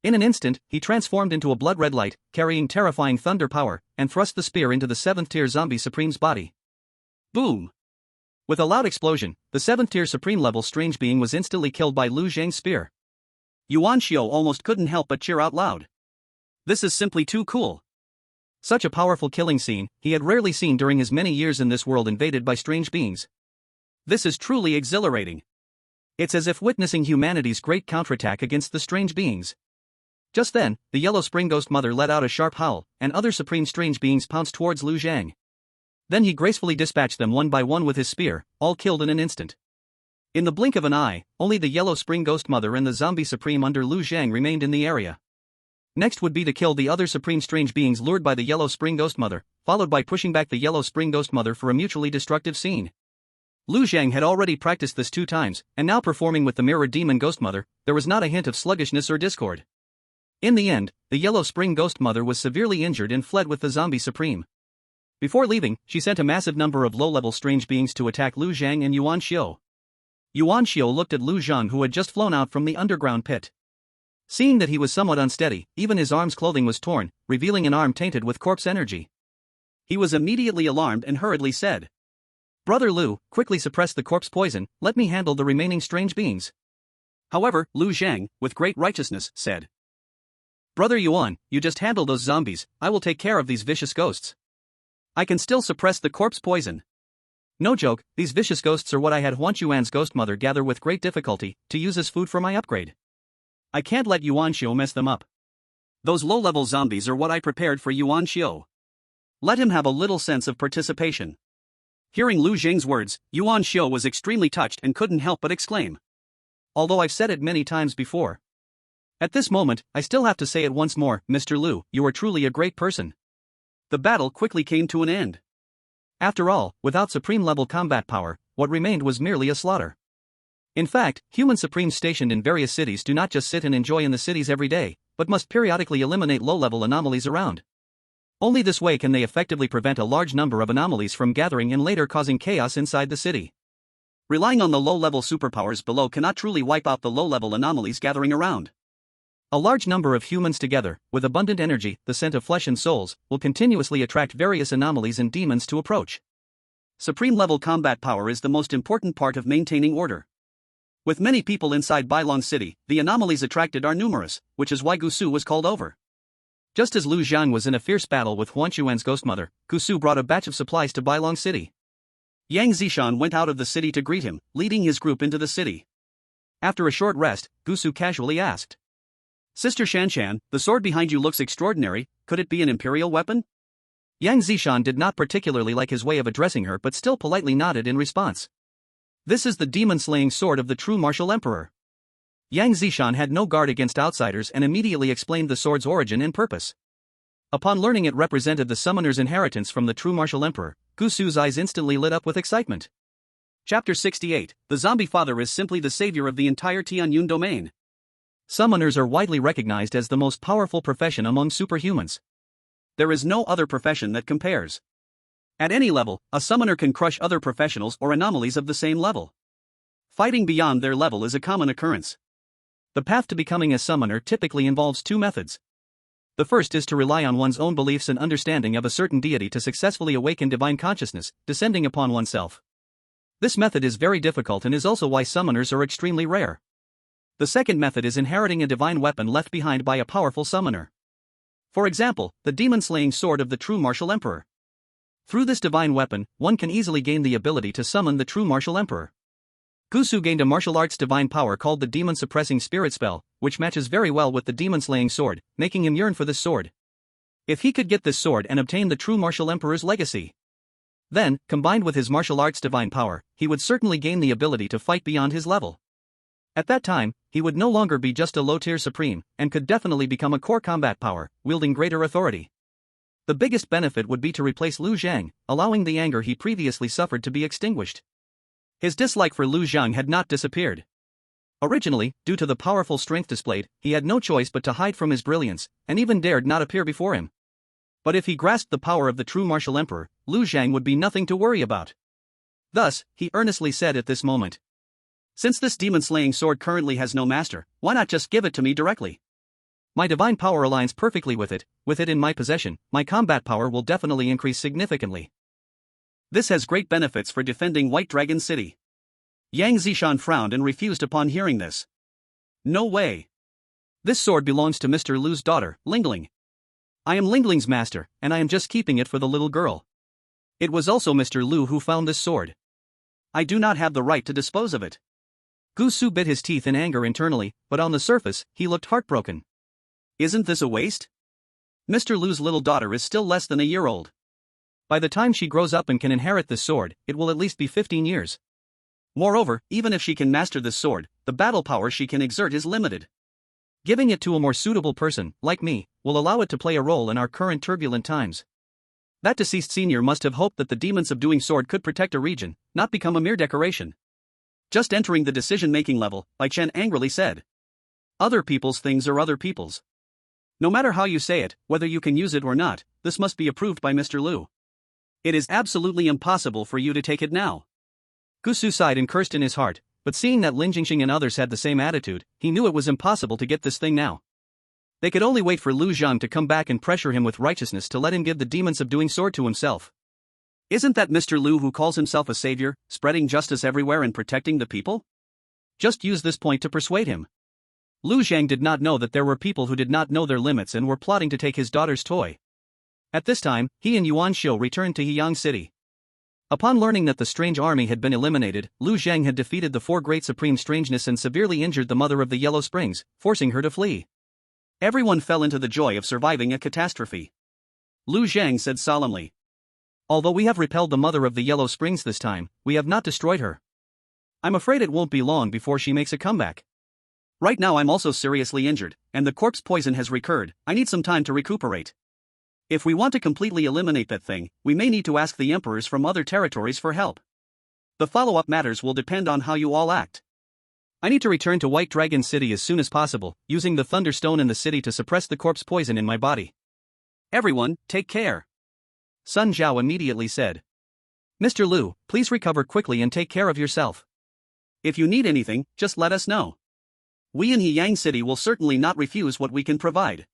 In an instant, he transformed into a blood-red light, carrying terrifying thunder power, and thrust the spear into the 7th-tier zombie supreme's body. Boom! With a loud explosion, the 7th-tier supreme level strange being was instantly killed by Lu Zhang's spear. Yuan Xiu almost couldn't help but cheer out loud. This is simply too cool. Such a powerful killing scene, he had rarely seen during his many years in this world invaded by strange beings. This is truly exhilarating. It's as if witnessing humanity's great counterattack against the strange beings. Just then, the Yellow Spring Ghost Mother let out a sharp howl, and other supreme strange beings pounced towards Lu Zhang. Then he gracefully dispatched them one by one with his spear, all killed in an instant. In the blink of an eye, only the Yellow Spring Ghost Mother and the Zombie Supreme under Lu Zhang remained in the area. Next would be to kill the other supreme strange beings lured by the Yellow Spring Ghost Mother, followed by pushing back the Yellow Spring Ghost Mother for a mutually destructive scene. Lu Zhang had already practiced this 2 times, and now performing with the Mirror Demon Ghost Mother, there was not a hint of sluggishness or discord. In the end, the Yellow Spring Ghost Mother was severely injured and fled with the Zombie Supreme. Before leaving, she sent a massive number of low-level strange beings to attack Lu Zhang and Yuan Xiu. Yuan Xiu looked at Lu Zhang, who had just flown out from the underground pit. Seeing that he was somewhat unsteady, even his arm's clothing was torn, revealing an arm tainted with corpse energy. He was immediately alarmed and hurriedly said, "Brother Lu, quickly suppress the corpse poison, let me handle the remaining strange beings." However, Lu Zhang, with great righteousness, said, "Brother Yuan, you just handle those zombies, I will take care of these vicious ghosts. I can still suppress the corpse poison." No joke, these vicious ghosts are what I had Huan Chuan's Ghost Mother gather with great difficulty to use as food for my upgrade. I can't let Yuan Xiu mess them up. Those low-level zombies are what I prepared for Yuan Xiu. Let him have a little sense of participation. Hearing Lu Zhang's words, Yuan Xiu was extremely touched and couldn't help but exclaim, "Although I've said it many times before. At this moment, I still have to say it once more, Mr. Lu, you are truly a great person." The battle quickly came to an end. After all, without supreme-level combat power, what remained was merely a slaughter. In fact, human supremes stationed in various cities do not just sit and enjoy in the cities every day, but must periodically eliminate low-level anomalies around. Only this way can they effectively prevent a large number of anomalies from gathering and later causing chaos inside the city. Relying on the low-level superpowers below cannot truly wipe out the low-level anomalies gathering around. A large number of humans together, with abundant energy, the scent of flesh and souls, will continuously attract various anomalies and demons to approach. Supreme-level combat power is the most important part of maintaining order. With many people inside Bailong City, the anomalies attracted are numerous, which is why Gusu was called over. Just as Lu Zhang was in a fierce battle with Huan Chuan's Ghost Mother, Gusu brought a batch of supplies to Bailong City. Yang Zishan went out of the city to greet him, leading his group into the city. After a short rest, Gusu casually asked, "Sister Shanshan, the sword behind you looks extraordinary, could it be an imperial weapon?" Yang Zishan did not particularly like his way of addressing her but still politely nodded in response. "This is the demon-slaying sword of the true martial emperor." Yang Zishan had no guard against outsiders and immediately explained the sword's origin and purpose. Upon learning it represented the summoner's inheritance from the true martial emperor, Gusu's eyes instantly lit up with excitement. Chapter 68, The Zombie Father is simply the savior of the entire Tianyun domain. Summoners are widely recognized as the most powerful profession among superhumans. There is no other profession that compares. At any level, a summoner can crush other professionals or anomalies of the same level. Fighting beyond their level is a common occurrence. The path to becoming a summoner typically involves 2 methods. The first is to rely on one's own beliefs and understanding of a certain deity to successfully awaken divine consciousness, descending upon oneself. This method is very difficult and is also why summoners are extremely rare. The second method is inheriting a divine weapon left behind by a powerful summoner. For example, the demon-slaying sword of the true martial emperor. Through this divine weapon, one can easily gain the ability to summon the true martial emperor. Gusu gained a martial arts divine power called the demon-suppressing spirit spell, which matches very well with the demon-slaying sword, making him yearn for this sword. If he could get this sword and obtain the true martial emperor's legacy, then, combined with his martial arts divine power, he would certainly gain the ability to fight beyond his level. At that time, he would no longer be just a low-tier supreme, and could definitely become a core combat power, wielding greater authority. The biggest benefit would be to replace Lu Zhang, allowing the anger he previously suffered to be extinguished. His dislike for Lu Zhang had not disappeared. Originally, due to the powerful strength displayed, he had no choice but to hide from his brilliance, and even dared not appear before him. But if he grasped the power of the true martial emperor, Lu Zhang would be nothing to worry about. Thus, he earnestly said at this moment, "Since this demon-slaying sword currently has no master, why not just give it to me directly? My divine power aligns perfectly with it in my possession, my combat power will definitely increase significantly. This has great benefits for defending White Dragon City." Yang Zishan frowned and refused upon hearing this. "No way. This sword belongs to Mr. Lu's daughter, Lingling. I am Ling Ling's master, and I am just keeping it for the little girl. It was also Mr. Lu who found this sword. I do not have the right to dispose of it. Gu Su bit his teeth in anger internally, but on the surface, he looked heartbroken. Isn't this a waste? Mr. Lu's little daughter is still less than a year old. By the time she grows up and can inherit this sword, it will at least be 15 years. Moreover, even if she can master this sword, the battle power she can exert is limited. Giving it to a more suitable person, like me, will allow it to play a role in our current turbulent times. That deceased senior must have hoped that the demon subduing sword could protect a region, not become a mere decoration. Just entering the decision-making level, Bai Chen angrily said. Other people's things are other people's. No matter how you say it, whether you can use it or not, this must be approved by Mr. Lu. It is absolutely impossible for you to take it now. Gu Su sighed and cursed in his heart, but seeing that Lin Jingxing and others had the same attitude, he knew it was impossible to get this thing now. They could only wait for Lu Zhang to come back and pressure him with righteousness to let him give the demon-subduing sword to himself. Isn't that Mr. Lu who calls himself a savior, spreading justice everywhere and protecting the people? Just use this point to persuade him. Lu Zhang did not know that there were people who did not know their limits and were plotting to take his daughter's toy. At this time, he and Yuan Xiu returned to Heyang City. Upon learning that the strange army had been eliminated, Lu Zhang had defeated the four great supreme strangeness and severely injured the mother of the Yellow Springs, forcing her to flee. Everyone fell into the joy of surviving a catastrophe. Lu Zhang said solemnly. Although we have repelled the mother of the Yellow Springs this time, we have not destroyed her. I'm afraid it won't be long before she makes a comeback. Right now I'm also seriously injured, and the corpse poison has recurred. I need some time to recuperate. If we want to completely eliminate that thing, we may need to ask the emperors from other territories for help. The follow-up matters will depend on how you all act. I need to return to White Dragon City as soon as possible, using the Thunderstone in the city to suppress the corpse poison in my body. Everyone, take care. Sun Zhao immediately said. Mr. Lu, please recover quickly and take care of yourself. If you need anything, just let us know. We in Heyang City will certainly not refuse what we can provide.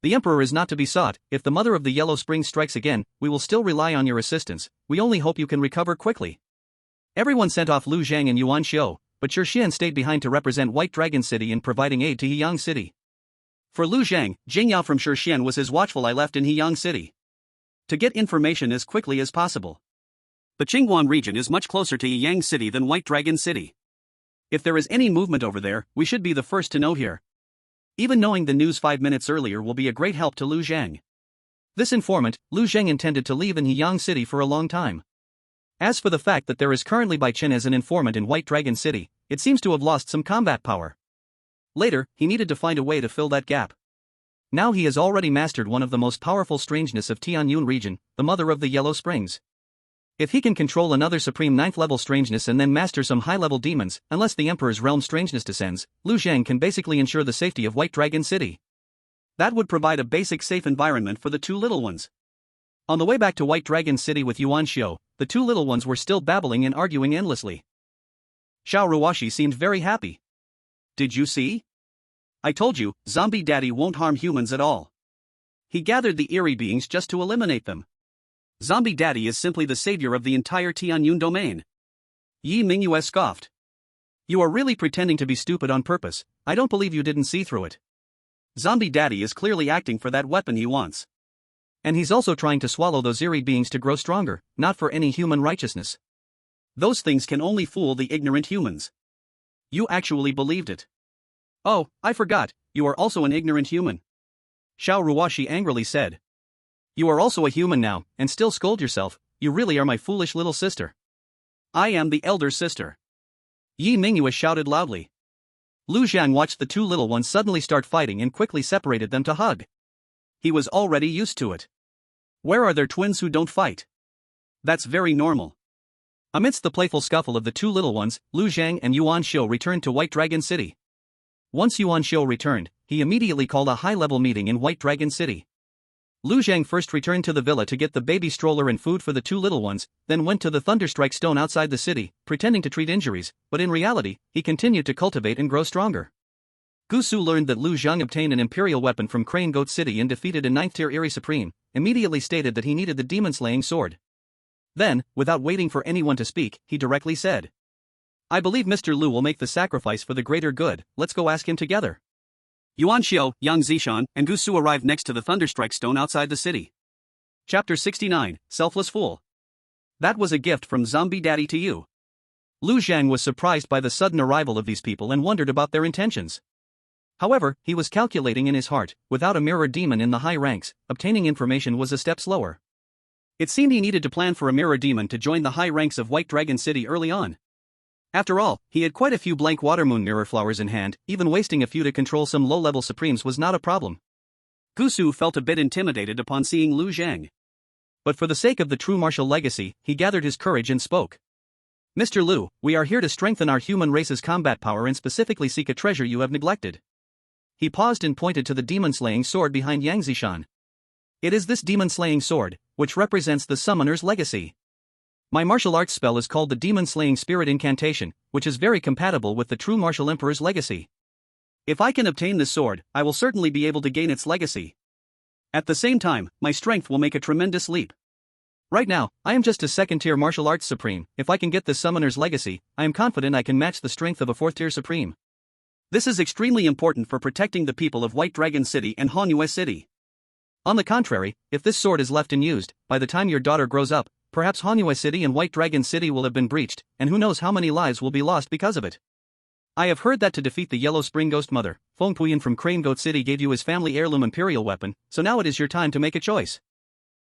The Emperor is not to be sought. If the mother of the Yellow Spring strikes again, we will still rely on your assistance. We only hope you can recover quickly. Everyone sent off Lu Zhang and Yuan Xiu, but Xian stayed behind to represent White Dragon City in providing aid to Heyang City. For Lu Zhang, Jing Yao from Xian was his watchful eye left in Heyang City. To get information as quickly as possible. The Qingguan region is much closer to Heyang City than White Dragon City. If there is any movement over there, we should be the first to know here. Even knowing the news 5 minutes earlier will be a great help to Lu Zhang. This informant, Lu Zhang intended to leave in Heyang City for a long time. As for the fact that there is currently Bai Chen as an informant in White Dragon City, it seems to have lost some combat power. Later, he needed to find a way to fill that gap. Now he has already mastered one of the most powerful strangeness of Tianyun region, the mother of the Yellow Springs. If he can control another supreme 9th level strangeness and then master some high-level demons, unless the Emperor's realm strangeness descends, Lu Zhang can basically ensure the safety of White Dragon City. That would provide a basic safe environment for the two little ones. On the way back to White Dragon City with Yuan Xiu, the two little ones were still babbling and arguing endlessly. Xiao Ruoshi seemed very happy. Did you see? I told you, Zombie Daddy won't harm humans at all. He gathered the eerie beings just to eliminate them. Zombie Daddy is simply the savior of the entire Tianyun domain. Yi Mingyue scoffed. You are really pretending to be stupid on purpose. I don't believe you didn't see through it. Zombie Daddy is clearly acting for that weapon he wants. And he's also trying to swallow those eerie beings to grow stronger, not for any human righteousness. Those things can only fool the ignorant humans. You actually believed it. Oh, I forgot, you are also an ignorant human. Xiao Ruoshi angrily said. You are also a human now, and still scold yourself. You really are my foolish little sister. I am the elder sister. Yi Mingyue shouted loudly. Lu Zhang watched the two little ones suddenly start fighting and quickly separated them to hug. He was already used to it. Where are there twins who don't fight? That's very normal. Amidst the playful scuffle of the two little ones, Lu Zhang and Yuan Xiu returned to White Dragon City. Once Yuan Xiu returned, he immediately called a high-level meeting in White Dragon City. Lu Zhang first returned to the villa to get the baby stroller and food for the two little ones, then went to the Thunderstrike Stone outside the city, pretending to treat injuries, but in reality, he continued to cultivate and grow stronger. Gu Su learned that Lu Zhang obtained an imperial weapon from Crane Goat City and defeated a 9th-tier Eerie Supreme, immediately stated that he needed the demon-slaying sword. Then, without waiting for anyone to speak, he directly said, I believe Mr. Lu will make the sacrifice for the greater good, let's go ask him together. Yuan Xiao, Yang Zishan, and Gu Su arrived next to the Thunderstrike Stone outside the city. Chapter 69, Selfless Fool. That was a gift from Zombie Daddy to you. Lu Zhang was surprised by the sudden arrival of these people and wondered about their intentions. However, he was calculating in his heart, without a mirror demon in the high ranks, obtaining information was a step slower. It seemed he needed to plan for a mirror demon to join the high ranks of White Dragon City early on. After all, he had quite a few blank watermoon mirror flowers in hand, even wasting a few to control some low-level supremes was not a problem. Gu Su felt a bit intimidated upon seeing Lu Zhang. But for the sake of the true martial legacy, he gathered his courage and spoke. Mr. Lu, we are here to strengthen our human race's combat power and specifically seek a treasure you have neglected. He paused and pointed to the demon-slaying sword behind Yang Zishan. It is this demon-slaying sword, which represents the summoner's legacy. My martial arts spell is called the Demon-Slaying Spirit Incantation, which is very compatible with the true martial emperor's legacy. If I can obtain this sword, I will certainly be able to gain its legacy. At the same time, my strength will make a tremendous leap. Right now, I am just a second-tier martial arts supreme. If I can get this summoner's legacy, I am confident I can match the strength of a fourth-tier supreme. This is extremely important for protecting the people of White Dragon City and Hanyu City. On the contrary, if this sword is left unused, by the time your daughter grows up, perhaps Hanyu City and White Dragon City will have been breached, and who knows how many lives will be lost because of it. I have heard that to defeat the Yellow Spring Ghost Mother, Feng Puyan from Crane Goat City gave you his family heirloom imperial weapon, so now it is your time to make a choice.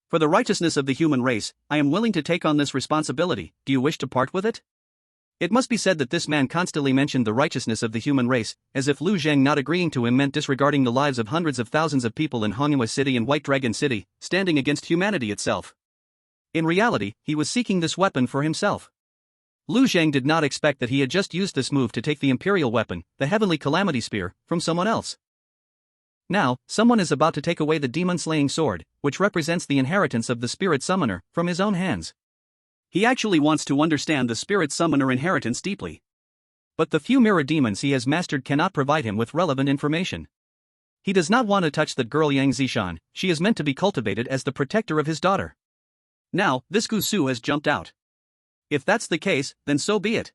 For the righteousness of the human race, I am willing to take on this responsibility. Do you wish to part with it? It must be said that this man constantly mentioned the righteousness of the human race, as if Lu Zhang not agreeing to him meant disregarding the lives of hundreds of thousands of people in Hanyu City and White Dragon City, standing against humanity itself. In reality, he was seeking this weapon for himself. Lu Zhang did not expect that he had just used this move to take the imperial weapon, the Heavenly Calamity Spear, from someone else. Now, someone is about to take away the demon-slaying sword, which represents the inheritance of the spirit summoner, from his own hands. He actually wants to understand the spirit summoner inheritance deeply. But the few mirror demons he has mastered cannot provide him with relevant information. He does not want to touch that girl Yang Zishan. She is meant to be cultivated as the protector of his daughter. Now, this Gu Su has jumped out. If that's the case, then so be it.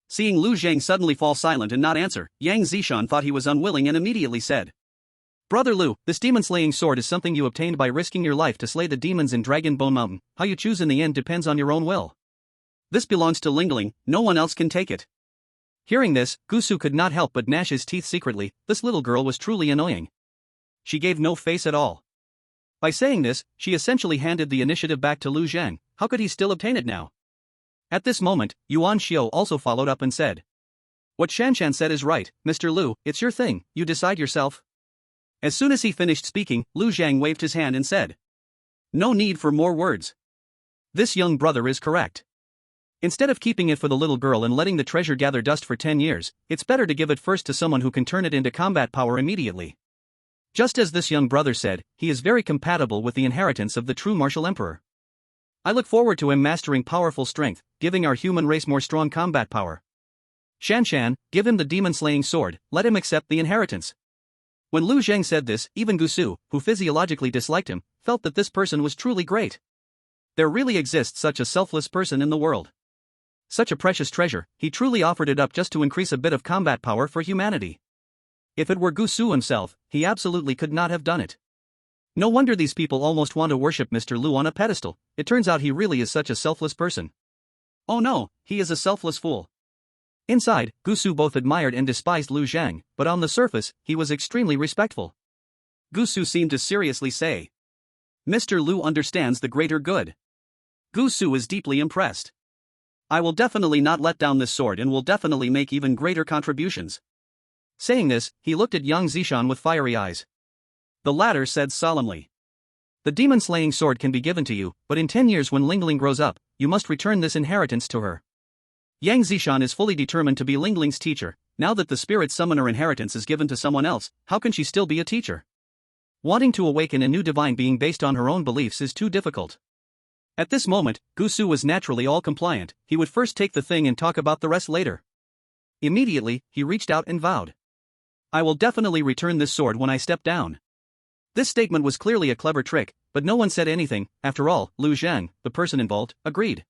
Seeing Lu Zhang suddenly fall silent and not answer, Yang Zishan thought he was unwilling and immediately said, Brother Lu, this demon-slaying sword is something you obtained by risking your life to slay the demons in Dragon Bone Mountain. How you choose in the end depends on your own will. This belongs to Lingling, no one else can take it. Hearing this, Gu Su could not help but gnash his teeth secretly. This little girl was truly annoying. She gave no face at all. By saying this, she essentially handed the initiative back to Lu Zhang. How could he still obtain it now? At this moment, Yuan Xiao also followed up and said, What Shanshan said is right, Mr. Lu, it's your thing, you decide yourself. As soon as he finished speaking, Lu Zhang waved his hand and said, No need for more words. This young brother is correct. Instead of keeping it for the little girl and letting the treasure gather dust for 10 years, it's better to give it first to someone who can turn it into combat power immediately. Just as this young brother said, he is very compatible with the inheritance of the true martial emperor. I look forward to him mastering powerful strength, giving our human race more strong combat power. Shanshan, give him the demon-slaying sword, let him accept the inheritance. When Lu Zhang said this, even Gu Su, who physiologically disliked him, felt that this person was truly great. There really exists such a selfless person in the world. Such a precious treasure, he truly offered it up just to increase a bit of combat power for humanity. If it were Gu Su himself, he absolutely could not have done it. No wonder these people almost want to worship Mr. Lu on a pedestal. It turns out he really is such a selfless person. Oh no, he is a selfless fool. Inside, Gu Su both admired and despised Lu Zhang, but on the surface, he was extremely respectful. Gu Su seemed to seriously say, Mr. Lu understands the greater good. Gu Su is deeply impressed. I will definitely not let down this sword and will definitely make even greater contributions. Saying this, he looked at Yang Zishan with fiery eyes. The latter said solemnly, The demon-slaying sword can be given to you, but in 10 years when Lingling grows up, you must return this inheritance to her. Yang Zishan is fully determined to be Lingling's teacher. Now that the spirit summoner inheritance is given to someone else, how can she still be a teacher? Wanting to awaken a new divine being based on her own beliefs is too difficult. At this moment, Gu Su was naturally all compliant. He would first take the thing and talk about the rest later. Immediately, he reached out and vowed, I will definitely return this sword when I step down. This statement was clearly a clever trick, but no one said anything. After all, Lu Zhang, the person involved, agreed.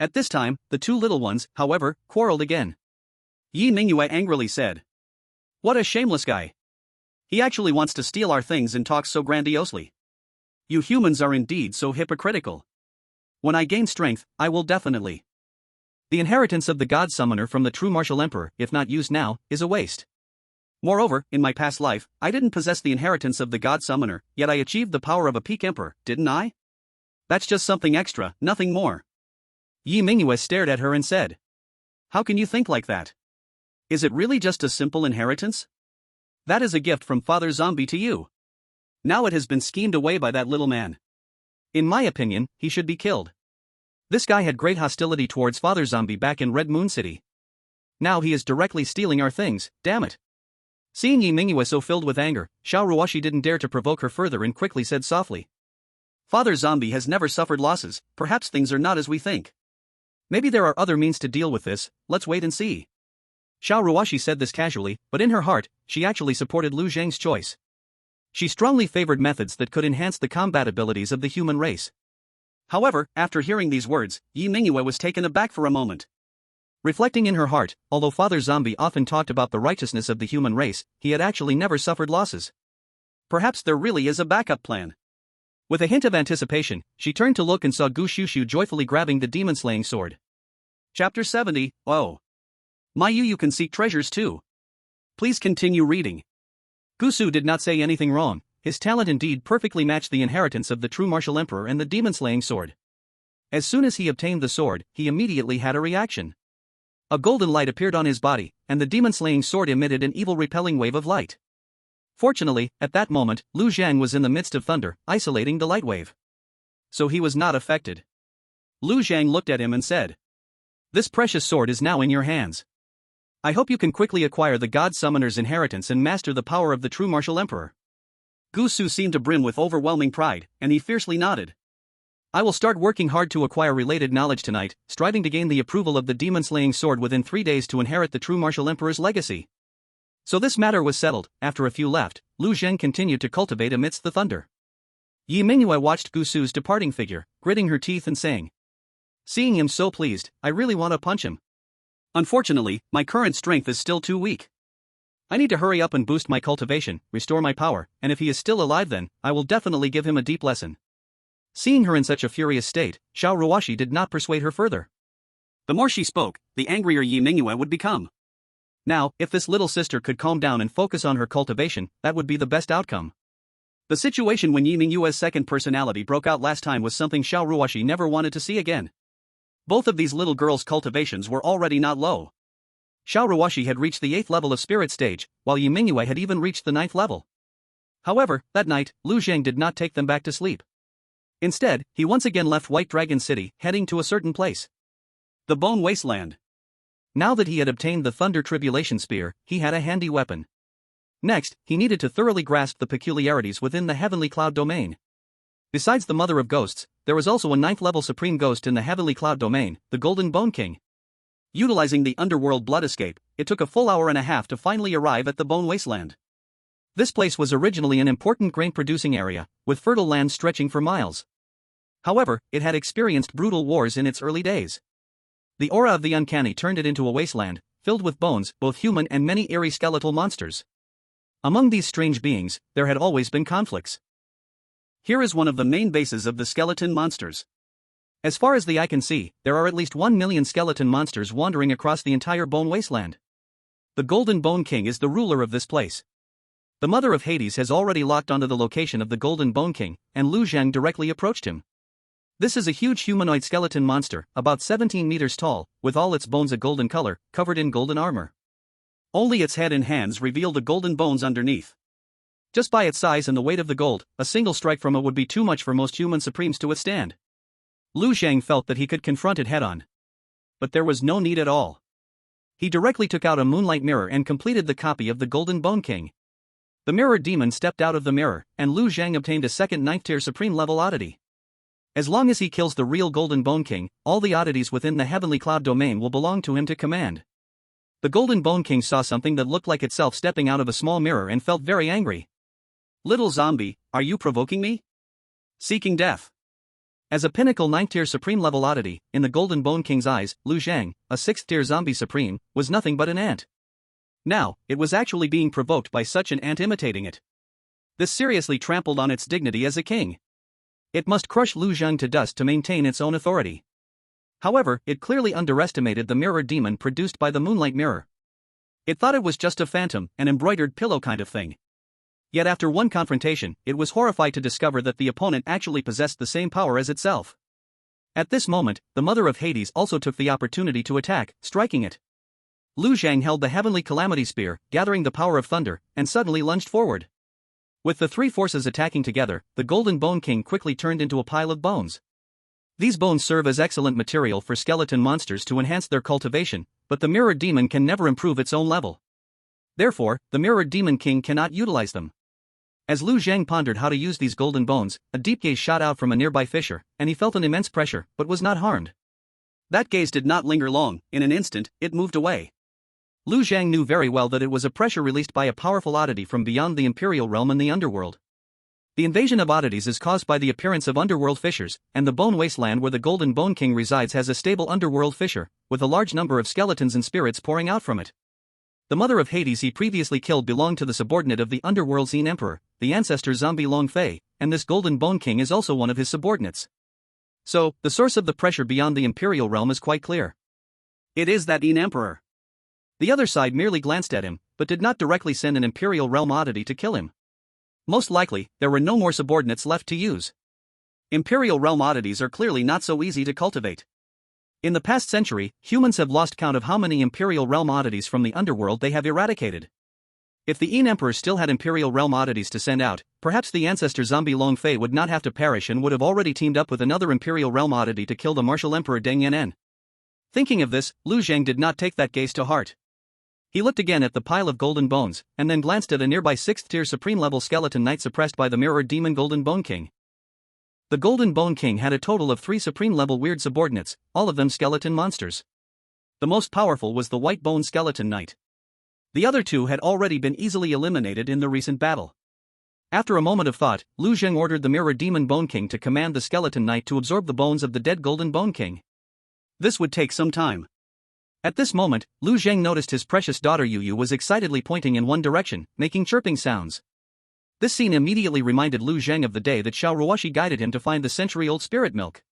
At this time, the two little ones, however, quarreled again. Yi Mingyue angrily said, What a shameless guy. He actually wants to steal our things and talks so grandiosely. You humans are indeed so hypocritical. When I gain strength, I will definitely. The inheritance of the God Summoner from the true martial emperor, if not used now, is a waste. Moreover, in my past life, I didn't possess the inheritance of the God Summoner, yet I achieved the power of a peak emperor, didn't I? That's just something extra, nothing more. Yi Mingyue stared at her and said. How can you think like that? Is it really just a simple inheritance? That is a gift from Father Zombie to you. Now it has been schemed away by that little man. In my opinion, he should be killed. This guy had great hostility towards Father Zombie back in Red Moon City. Now he is directly stealing our things, damn it. Seeing Yi Mingyue so filled with anger, Xiao Ruoshi didn't dare to provoke her further and quickly said softly. Father Zombie has never suffered losses, perhaps things are not as we think. Maybe there are other means to deal with this, let's wait and see. Xiao Ruoshi said this casually, but in her heart, she actually supported Lu Zhang's choice. She strongly favored methods that could enhance the combat abilities of the human race. However, after hearing these words, Yi Mingyue was taken aback for a moment. Reflecting in her heart, although Father Zombie often talked about the righteousness of the human race, he had actually never suffered losses. Perhaps there really is a backup plan. With a hint of anticipation, she turned to look and saw Gu Shushu joyfully grabbing the demon-slaying sword. Chapter 70, Oh. My you can seek treasures too. Please continue reading. Gusu did not say anything wrong, his talent indeed perfectly matched the inheritance of the true martial emperor and the demon-slaying sword. As soon as he obtained the sword, he immediately had a reaction. A golden light appeared on his body, and the demon-slaying sword emitted an evil repelling wave of light. Fortunately, at that moment, Lu Zhang was in the midst of thunder, isolating the light wave. So he was not affected. Lu Zhang looked at him and said, This precious sword is now in your hands. I hope you can quickly acquire the God Summoner's inheritance and master the power of the true martial emperor. Gu Su seemed to brim with overwhelming pride, and he fiercely nodded. I will start working hard to acquire related knowledge tonight, striving to gain the approval of the demon-slaying sword within 3 days to inherit the true martial emperor's legacy. So this matter was settled. After a few left, Lu Zheng continued to cultivate amidst the thunder. Yi Mingyue watched Gu Su's departing figure, gritting her teeth and saying, Seeing him so pleased, I really want to punch him. Unfortunately, my current strength is still too weak. I need to hurry up and boost my cultivation, restore my power, and if he is still alive then, I will definitely give him a deep lesson. Seeing her in such a furious state, Xiao Ruoshi did not persuade her further. The more she spoke, the angrier Yi Mingyue would become. Now, if this little sister could calm down and focus on her cultivation, that would be the best outcome. The situation when Yi Mingyue's second personality broke out last time was something Xiao Ruoshi never wanted to see again. Both of these little girls' cultivations were already not low. Xiao Ruoshi had reached the 8th level of spirit stage, while Yi Mingyue had even reached the 9th level. However, that night, Lu Zheng did not take them back to sleep. Instead, he once again left White Dragon City, heading to a certain place. The Bone Wasteland. Now that he had obtained the Thunder Tribulation Spear, he had a handy weapon. Next, he needed to thoroughly grasp the peculiarities within the Heavenly Cloud domain. Besides the Mother of Ghosts, there was also a 9th level Supreme Ghost in the Heavenly Cloud domain, the Golden Bone King. Utilizing the underworld blood escape, it took a full hour and a half to finally arrive at the Bone Wasteland. This place was originally an important grain-producing area, with fertile land stretching for miles. However, it had experienced brutal wars in its early days. The aura of the uncanny turned it into a wasteland, filled with bones, both human and many eerie skeletal monsters. Among these strange beings, there had always been conflicts. Here is one of the main bases of the skeleton monsters. As far as the eye can see, there are at least 1 million skeleton monsters wandering across the entire Bone Wasteland. The Golden Bone King is the ruler of this place. The Mother of Hades has already locked onto the location of the Golden Bone King, and Lu Zhang directly approached him. This is a huge humanoid skeleton monster, about 17 meters tall, with all its bones a golden color, covered in golden armor. Only its head and hands reveal the golden bones underneath. Just by its size and the weight of the gold, a single strike from it would be too much for most human supremes to withstand. Lu Zhang felt that he could confront it head-on. But there was no need at all. He directly took out a moonlight mirror and completed the copy of the Golden Bone King. The mirror demon stepped out of the mirror, and Lu Zhang obtained a second 9th-tier supreme level oddity. As long as he kills the real Golden Bone King, all the oddities within the Heavenly Cloud domain will belong to him to command. The Golden Bone King saw something that looked like itself stepping out of a small mirror and felt very angry. Little zombie, are you provoking me? Seeking death. As a pinnacle 9th-tier supreme level oddity, in the Golden Bone King's eyes, Lu Zhang, a 6th-tier zombie supreme, was nothing but an ant. Now, it was actually being provoked by such an ant imitating it. This seriously trampled on its dignity as a king. It must crush Lu Zheng to dust to maintain its own authority. However, it clearly underestimated the mirror demon produced by the moonlight mirror. It thought it was just a phantom, an embroidered pillow kind of thing. Yet after one confrontation, it was horrified to discover that the opponent actually possessed the same power as itself. At this moment, the Mother of Hades also took the opportunity to attack, striking it. Lu Zhang held the heavenly calamity spear, gathering the power of thunder, and suddenly lunged forward. With the three forces attacking together, the Golden Bone King quickly turned into a pile of bones. These bones serve as excellent material for skeleton monsters to enhance their cultivation, but the mirror demon can never improve its own level. Therefore, the mirror demon king cannot utilize them. As Lu Zhang pondered how to use these golden bones, a deep gaze shot out from a nearby fissure, and he felt an immense pressure, but was not harmed. That gaze did not linger long. In an instant, it moved away. Lu Zhang knew very well that it was a pressure released by a powerful oddity from beyond the Imperial realm and the underworld. The invasion of oddities is caused by the appearance of underworld fissures, and the Bone Wasteland where the Golden Bone King resides has a stable underworld fissure, with a large number of skeletons and spirits pouring out from it. The Mother of Hades he previously killed belonged to the subordinate of the underworld's Yin Emperor, the ancestor zombie Long Fei, and this Golden Bone King is also one of his subordinates. So, the source of the pressure beyond the Imperial realm is quite clear. It is that Yin Emperor. The other side merely glanced at him, but did not directly send an Imperial realm oddity to kill him. Most likely, there were no more subordinates left to use. Imperial realm oddities are clearly not so easy to cultivate. In the past century, humans have lost count of how many Imperial realm oddities from the underworld they have eradicated. If the Yin Emperor still had Imperial realm oddities to send out, perhaps the ancestor zombie Long Fei would not have to perish and would have already teamed up with another Imperial realm oddity to kill the martial Emperor Deng Yan'an. Thinking of this, Lu Zhang did not take that gaze to heart. He looked again at the pile of golden bones, and then glanced at a nearby 6th-tier supreme-level skeleton knight suppressed by the mirror demon Golden Bone King. The Golden Bone King had a total of 3 supreme-level weird subordinates, all of them skeleton monsters. The most powerful was the White Bone Skeleton Knight. The other 2 had already been easily eliminated in the recent battle. After a moment of thought, Lu Zheng ordered the mirror demon Bone King to command the Skeleton Knight to absorb the bones of the dead Golden Bone King. This would take some time. At this moment, Lu Zheng noticed his precious daughter Yu Yu was excitedly pointing in one direction, making chirping sounds. This scene immediately reminded Lu Zheng of the day that Xiao Ruoxi guided him to find the century-old spirit milk.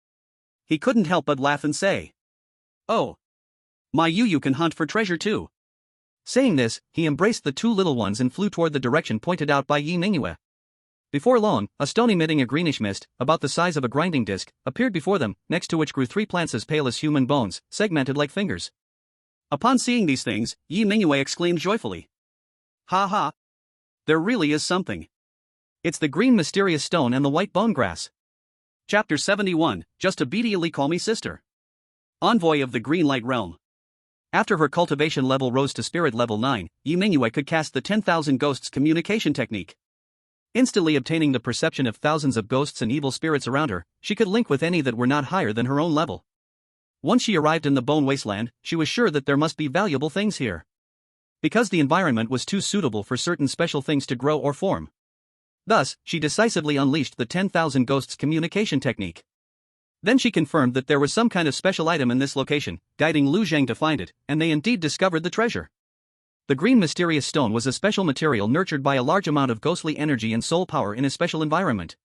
He couldn't help but laugh and say, "Oh, my Yu Yu can hunt for treasure too." Saying this, he embraced the 2 little ones and flew toward the direction pointed out by Yi Mingyue. Before long, a stone emitting a greenish mist, about the size of a grinding disc, appeared before them, next to which grew 3 plants as pale as human bones, segmented like fingers. Upon seeing these things, Yi Mingyue exclaimed joyfully, "Ha ha! There really is something. It's the green mysterious stone and the white bone grass." Chapter 71, Just Obediently Call Me Sister. Envoy of the Green Light Realm. After her cultivation level rose to spirit level 9, Yi Mingyue could cast the 10,000 Ghosts communication technique. Instantly obtaining the perception of thousands of ghosts and evil spirits around her, she could link with any that were not higher than her own level. Once she arrived in the Bone Wasteland, she was sure that there must be valuable things here. Because the environment was too suitable for certain special things to grow or form. Thus, she decisively unleashed the 10,000 Ghosts communication technique. Then she confirmed that there was some kind of special item in this location, guiding Lu Zheng to find it, and they indeed discovered the treasure. The green mysterious stone was a special material nurtured by a large amount of ghostly energy and soul power in a special environment.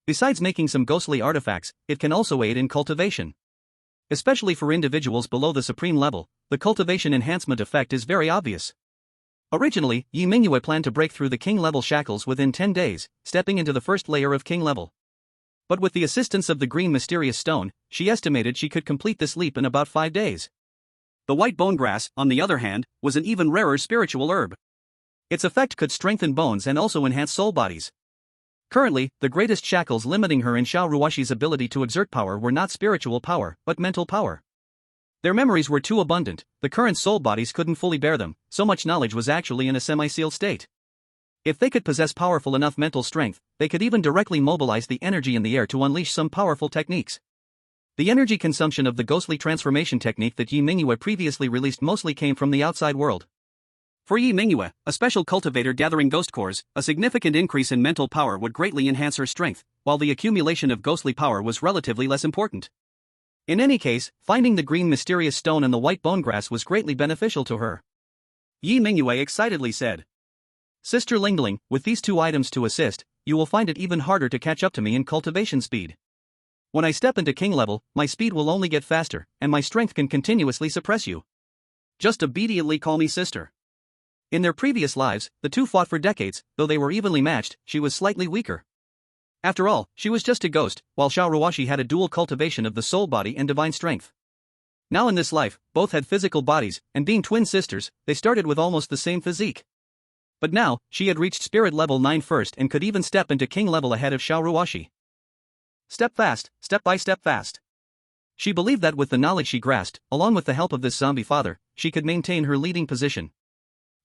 Besides making some ghostly artifacts, it can also aid in cultivation. Especially for individuals below the supreme level, the cultivation enhancement effect is very obvious. Originally, Yi Mingyue planned to break through the king-level shackles within 10 days, stepping into the first layer of king level. But with the assistance of the green mysterious stone, she estimated she could complete this leap in about 5 days. The white bone grass, on the other hand, was an even rarer spiritual herb. Its effect could strengthen bones and also enhance soul bodies. Currently, the greatest shackles limiting her and Xiao Ruoxi's ability to exert power were not spiritual power, but mental power. Their memories were too abundant, the current soul bodies couldn't fully bear them, so much knowledge was actually in a semi-sealed state. If they could possess powerful enough mental strength, they could even directly mobilize the energy in the air to unleash some powerful techniques. The energy consumption of the ghostly transformation technique that Yi Mingyue previously released mostly came from the outside world. For Yi Mingyue, a special cultivator gathering ghost cores, a significant increase in mental power would greatly enhance her strength, while the accumulation of ghostly power was relatively less important. In any case, finding the green mysterious stone and the white bone grass was greatly beneficial to her. Yi Mingyue excitedly said. Sister Lingling, with these 2 items to assist, you will find it even harder to catch up to me in cultivation speed. When I step into king level, my speed will only get faster, and my strength can continuously suppress you. Just obediently call me sister. In their previous lives, the two fought for decades, though they were evenly matched, she was slightly weaker. After all, she was just a ghost, while Xiao Ruoshi had a dual cultivation of the soul body and divine strength. Now in this life, both had physical bodies, and being twin sisters, they started with almost the same physique. But now, she had reached spirit level 9 first and could even step into king level ahead of Xiao Ruoshi. Step fast, step by step fast. She believed that with the knowledge she grasped, along with the help of this zombie father, she could maintain her leading position.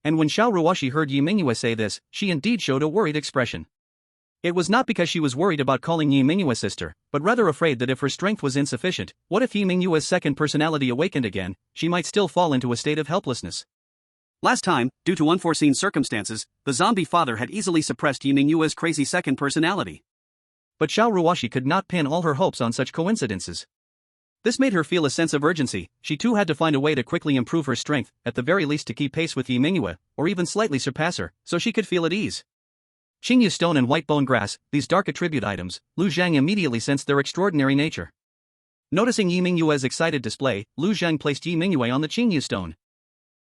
And when Xiao Ruoshi heard Yi Mingyue say this, she indeed showed a worried expression. It was not because she was worried about calling Yi Mingyue sister, but rather afraid that if her strength was insufficient, what if Yi Mingyue's second personality awakened again, she might still fall into a state of helplessness. Last time, due to unforeseen circumstances, the zombie father had easily suppressed Yi Mingyue's crazy second personality. But Xiao Ruoshi could not pin all her hopes on such coincidences. This made her feel a sense of urgency. She too had to find a way to quickly improve her strength, at the very least to keep pace with Yi Mingyue, or even slightly surpass her, so she could feel at ease. Qingyu stone and white bone grass, these dark attribute items, Lu Zhang immediately sensed their extraordinary nature. Noticing Yi Mingyue's excited display, Lu Zhang placed Yi Mingyue on the Qingyu stone.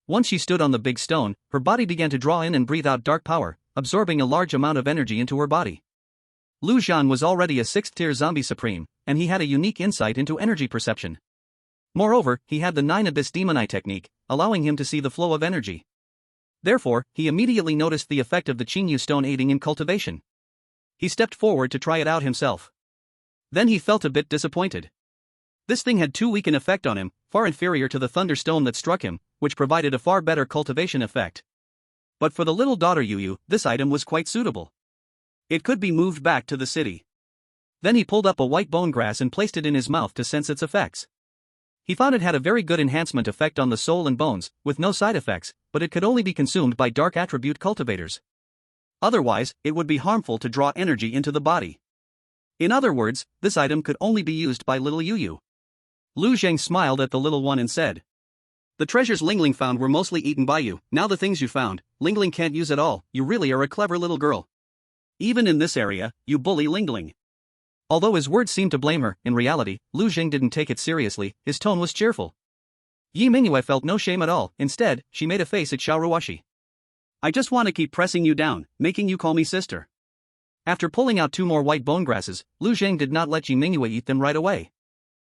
Once she stood on the big stone, her body began to draw in and breathe out dark power, absorbing a large amount of energy into her body. Lu Zhang was already a 6th-tier zombie supreme, and he had a unique insight into energy perception. Moreover, he had the 9 Abyss Demon Eye technique, allowing him to see the flow of energy. Therefore, he immediately noticed the effect of the Qingyu stone aiding in cultivation. He stepped forward to try it out himself. Then he felt a bit disappointed. This thing had too weak an effect on him, far inferior to the thunder stone that struck him, which provided a far better cultivation effect. But for the little daughter Yu, this item was quite suitable. It could be moved back to the city. Then he pulled up a white bone grass and placed it in his mouth to sense its effects. He found it had a very good enhancement effect on the soul and bones, with no side effects, but it could only be consumed by dark attribute cultivators. Otherwise, it would be harmful to draw energy into the body. In other words, this item could only be used by little Yu. Lu Zhang smiled at the little one and said, "The treasures Lingling found were mostly eaten by you. Now the things you found, Lingling can't use at all. You really are a clever little girl. Even in this area, you bully Lingling." Although his words seemed to blame her, in reality, Lu Zhang didn't take it seriously. His tone was cheerful. Yi Mingyue felt no shame at all. Instead, she made a face at Xiao Ruoshi. "I just want to keep pressing you down, making you call me sister." After pulling out 2 more white bone grasses, Lu Zhang did not let Yi Mingyue eat them right away.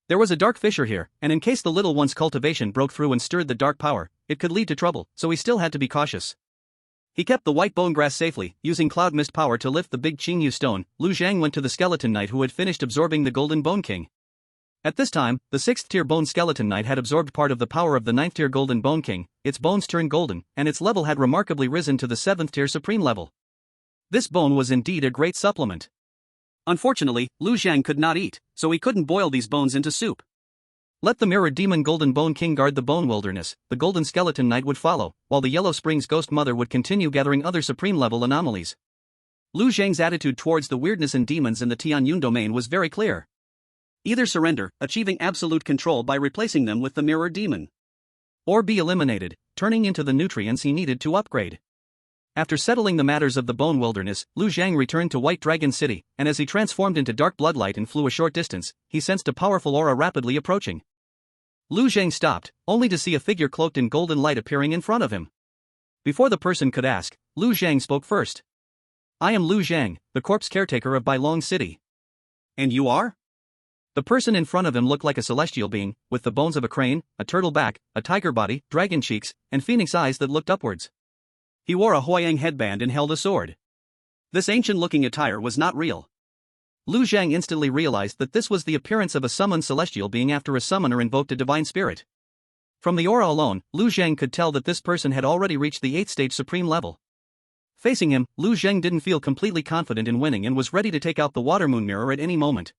There was a dark fissure here, and in case the little one's cultivation broke through and stirred the dark power, it could lead to trouble, so he still had to be cautious. He kept the white bone grass safely, using cloud mist power to lift the big Qingyu stone. Lu Zhang went to the skeleton knight who had finished absorbing the golden bone king. At this time, the 6th-tier bone skeleton knight had absorbed part of the power of the 9th-tier golden bone king. Its bones turned golden, and its level had remarkably risen to the 7th-tier supreme level. This bone was indeed a great supplement. Unfortunately, Lu Zhang could not eat, so he couldn't boil these bones into soup. Let the mirror demon golden bone king guard the bone wilderness. The golden skeleton knight would follow, while the Yellow Springs ghost mother would continue gathering other supreme level anomalies. Lu Zhang's attitude towards the weirdness and demons in the Tianyun domain was very clear. Either surrender, achieving absolute control by replacing them with the mirror demon, or be eliminated, turning into the nutrients he needed to upgrade. After settling the matters of the bone wilderness, Lu Zhang returned to White Dragon City, and as he transformed into dark bloodlight and flew a short distance, he sensed a powerful aura rapidly approaching. Lu Zhang stopped, only to see a figure cloaked in golden light appearing in front of him. Before the person could ask, Lu Zhang spoke first. "I am Lu Zhang, the corpse caretaker of Bailong City." "And you are?" The person in front of him looked like a celestial being, with the bones of a crane, a turtle back, a tiger body, dragon cheeks, and phoenix eyes that looked upwards. He wore a Huayang headband and held a sword. This ancient-looking attire was not real. Lu Zhang instantly realized that this was the appearance of a summoned celestial being after a summoner invoked a divine spirit. From the aura alone, Lu Zhang could tell that this person had already reached the 8th stage supreme level. Facing him, Lu Zhang didn't feel completely confident in winning and was ready to take out the water moon mirror at any moment.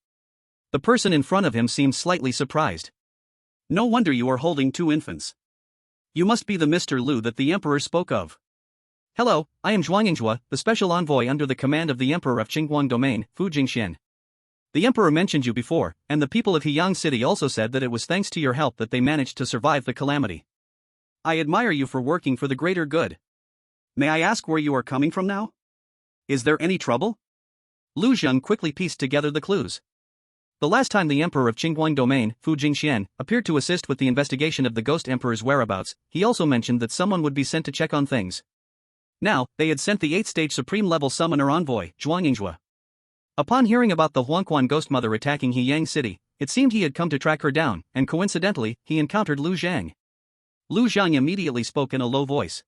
The person in front of him seemed slightly surprised. "No wonder you are holding 2 infants. You must be the Mr. Lu that the Emperor spoke of." "Hello, I am Zhuang Yingzhua, the special envoy under the command of the Emperor of Qingguang Domain, Fu Jingxian. The Emperor mentioned you before, and the people of Heyang City also said that it was thanks to your help that they managed to survive the calamity. I admire you for working for the greater good. May I ask where you are coming from now? Is there any trouble? Lu Zheng quickly pieced together the clues. The last time the Emperor of Qingguang Domain, Fu Jingxian, appeared to assist with the investigation of the Ghost Emperor's whereabouts, he also mentioned that someone would be sent to check on things. Now, they had sent the 8th-stage Supreme-level Summoner Envoy, Zhuangyinghua. Upon hearing about the Huangquan Ghost Mother attacking Heyang City, it seemed he had come to track her down, and coincidentally, he encountered Lu Zhang. Lu Zhang immediately spoke in a low voice.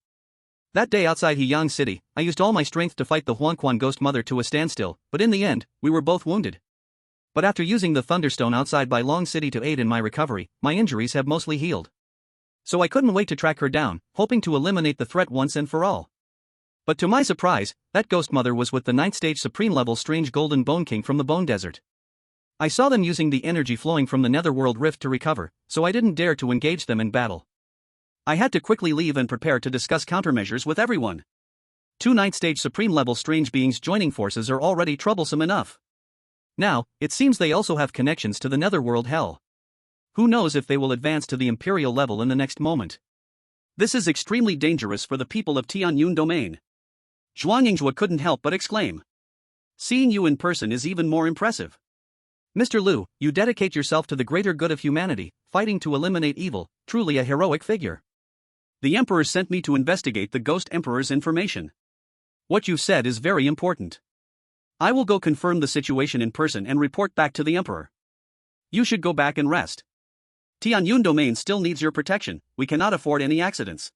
That day outside Heyang City, I used all my strength to fight the Huangquan Ghost Mother to a standstill, but in the end, we were both wounded. But after using the Thunderstone outside Bai Long City to aid in my recovery, my injuries have mostly healed. So I couldn't wait to track her down, hoping to eliminate the threat once and for all. But to my surprise, that Ghost Mother was with the 9th stage Supreme-level Strange Golden Bone King from the Bone Desert. I saw them using the energy flowing from the Netherworld Rift to recover, so I didn't dare to engage them in battle. I had to quickly leave and prepare to discuss countermeasures with everyone. 2 9th stage Supreme-level Strange Beings joining forces are already troublesome enough. Now, it seems they also have connections to the Netherworld Hell. Who knows if they will advance to the Imperial level in the next moment. This is extremely dangerous for the people of Tianyun Domain. Zhuangyinghua couldn't help but exclaim. Seeing you in person is even more impressive. Mr. Lu, you dedicate yourself to the greater good of humanity, fighting to eliminate evil, truly a heroic figure. The Emperor sent me to investigate the Ghost Emperor's information. What you've said is very important. I will go confirm the situation in person and report back to the Emperor. You should go back and rest. Tianyun Domain still needs your protection, we cannot afford any accidents.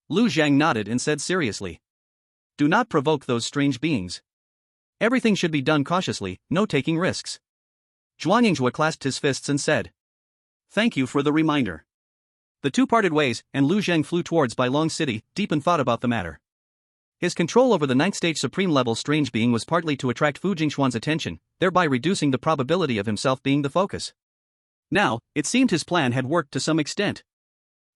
Lu Zhang nodded and said seriously. Do not provoke those strange beings. Everything should be done cautiously, no taking risks. Zhuangyinghua clasped his fists and said. Thank you for the reminder. The two parted ways, and Lu Zhang flew towards Bai Long City, deep in thought about the matter. His control over the 9th stage Supreme-level Strange Being was partly to attract Fu Jingxuan's attention, thereby reducing the probability of himself being the focus. Now, it seemed his plan had worked to some extent.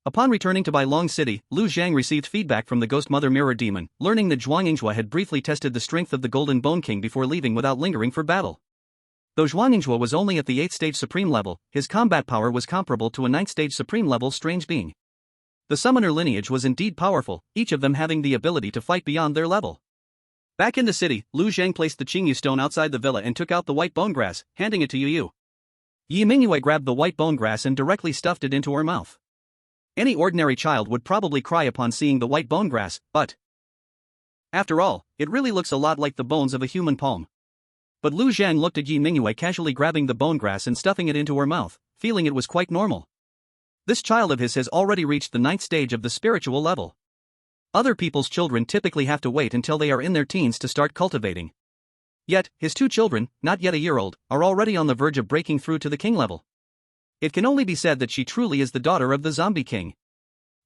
Upon returning to Bai Long City, Lu Zhang received feedback from the Ghost Mother Mirror Demon, learning that Zhuangyinghua had briefly tested the strength of the Golden Bone King before leaving without lingering for battle. Though Zhuangyinghua was only at the 8th stage Supreme level, his combat power was comparable to a 9th stage Supreme level Strange Being. The summoner lineage was indeed powerful, each of them having the ability to fight beyond their level. Back in the city, Lu Zhang placed the Qingyu stone outside the villa and took out the white bone grass, handing it to Yu Yu. Yi Mingyue grabbed the white bone grass and directly stuffed it into her mouth. Any ordinary child would probably cry upon seeing the white bone grass, but after all, it really looks a lot like the bones of a human palm. But Lu Zhang looked at Yi Mingyue casually grabbing the bone grass and stuffing it into her mouth, feeling it was quite normal. This child of his has already reached the 9th stage of the spiritual level. Other people's children typically have to wait until they are in their teens to start cultivating. Yet, his 2 children, not yet a year old, are already on the verge of breaking through to the king level. It can only be said that she truly is the daughter of the zombie king.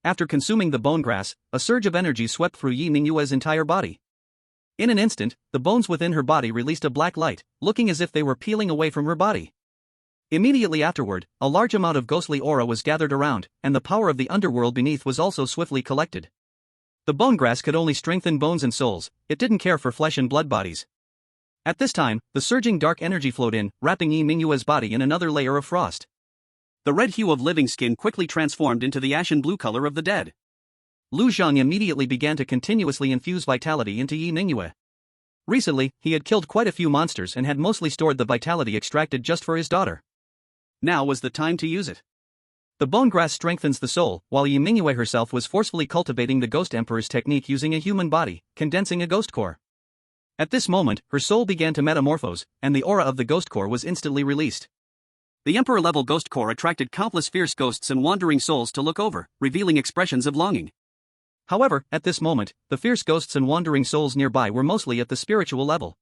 After consuming the bone grass, a surge of energy swept through Yi Mingyue's entire body. In an instant, the bones within her body released a black light, looking as if they were peeling away from her body. Immediately afterward, a large amount of ghostly aura was gathered around, and the power of the underworld beneath was also swiftly collected. The bone grass could only strengthen bones and souls, it didn't care for flesh and blood bodies. At this time, the surging dark energy flowed in, wrapping Yi Mingyue's body in another layer of frost. The red hue of living skin quickly transformed into the ashen blue color of the dead. Lu Zhang immediately began to continuously infuse vitality into Yi Mingyue. Recently, he had killed quite a few monsters and had mostly stored the vitality extracted just for his daughter. Now was the time to use it. The bone grass strengthens the soul, while Yi Mingyue herself was forcefully cultivating the Ghost Emperor's technique using a human body, condensing a ghost core. At this moment, her soul began to metamorphose, and the aura of the ghost core was instantly released. The Emperor-level ghost core attracted countless fierce ghosts and wandering souls to look over, revealing expressions of longing. However, at this moment, the fierce ghosts and wandering souls nearby were mostly at the spiritual level.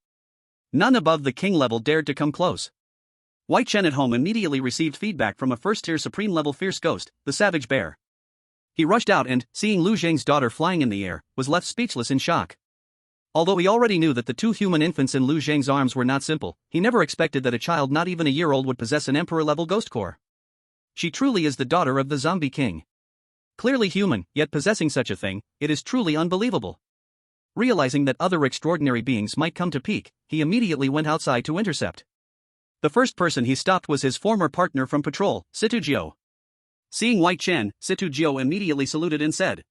None above the king level dared to come close. White Chen at home immediately received feedback from a first-tier supreme-level fierce ghost, the Savage Bear. He rushed out and, seeing Lu Zhang's daughter flying in the air, was left speechless in shock. Although he already knew that the 2 human infants in Lu Zhang's arms were not simple, he never expected that a child not even a year old would possess an emperor-level ghost core. She truly is the daughter of the zombie king. Clearly human, yet possessing such a thing, it is truly unbelievable. Realizing that other extraordinary beings might come to peek, he immediately went outside to intercept. The first person he stopped was his former partner from patrol, Situgio. Seeing White Chen, Situ Jiu immediately saluted and said,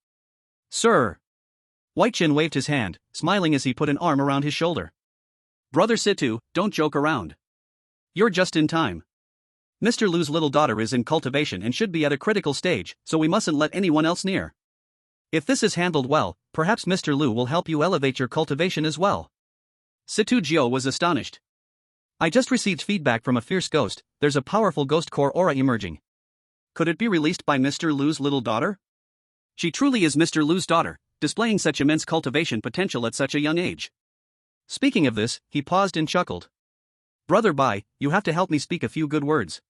"Sir." White Chen waved his hand, smiling as he put an arm around his shoulder. "Brother Situ, don't joke around. You're just in time. Mr. Lu's little daughter is in cultivation and should be at a critical stage, so we mustn't let anyone else near. If this is handled well, perhaps Mr. Lu will help you elevate your cultivation as well." Situ Jiu was astonished. "I just received feedback from a fierce ghost. There's a powerful ghost core aura emerging. Could it be released by Mr. Lu's little daughter? She truly is Mr. Lu's daughter, displaying such immense cultivation potential at such a young age." Speaking of this, he paused and chuckled. "Brother Bai, you have to help me speak a few good words.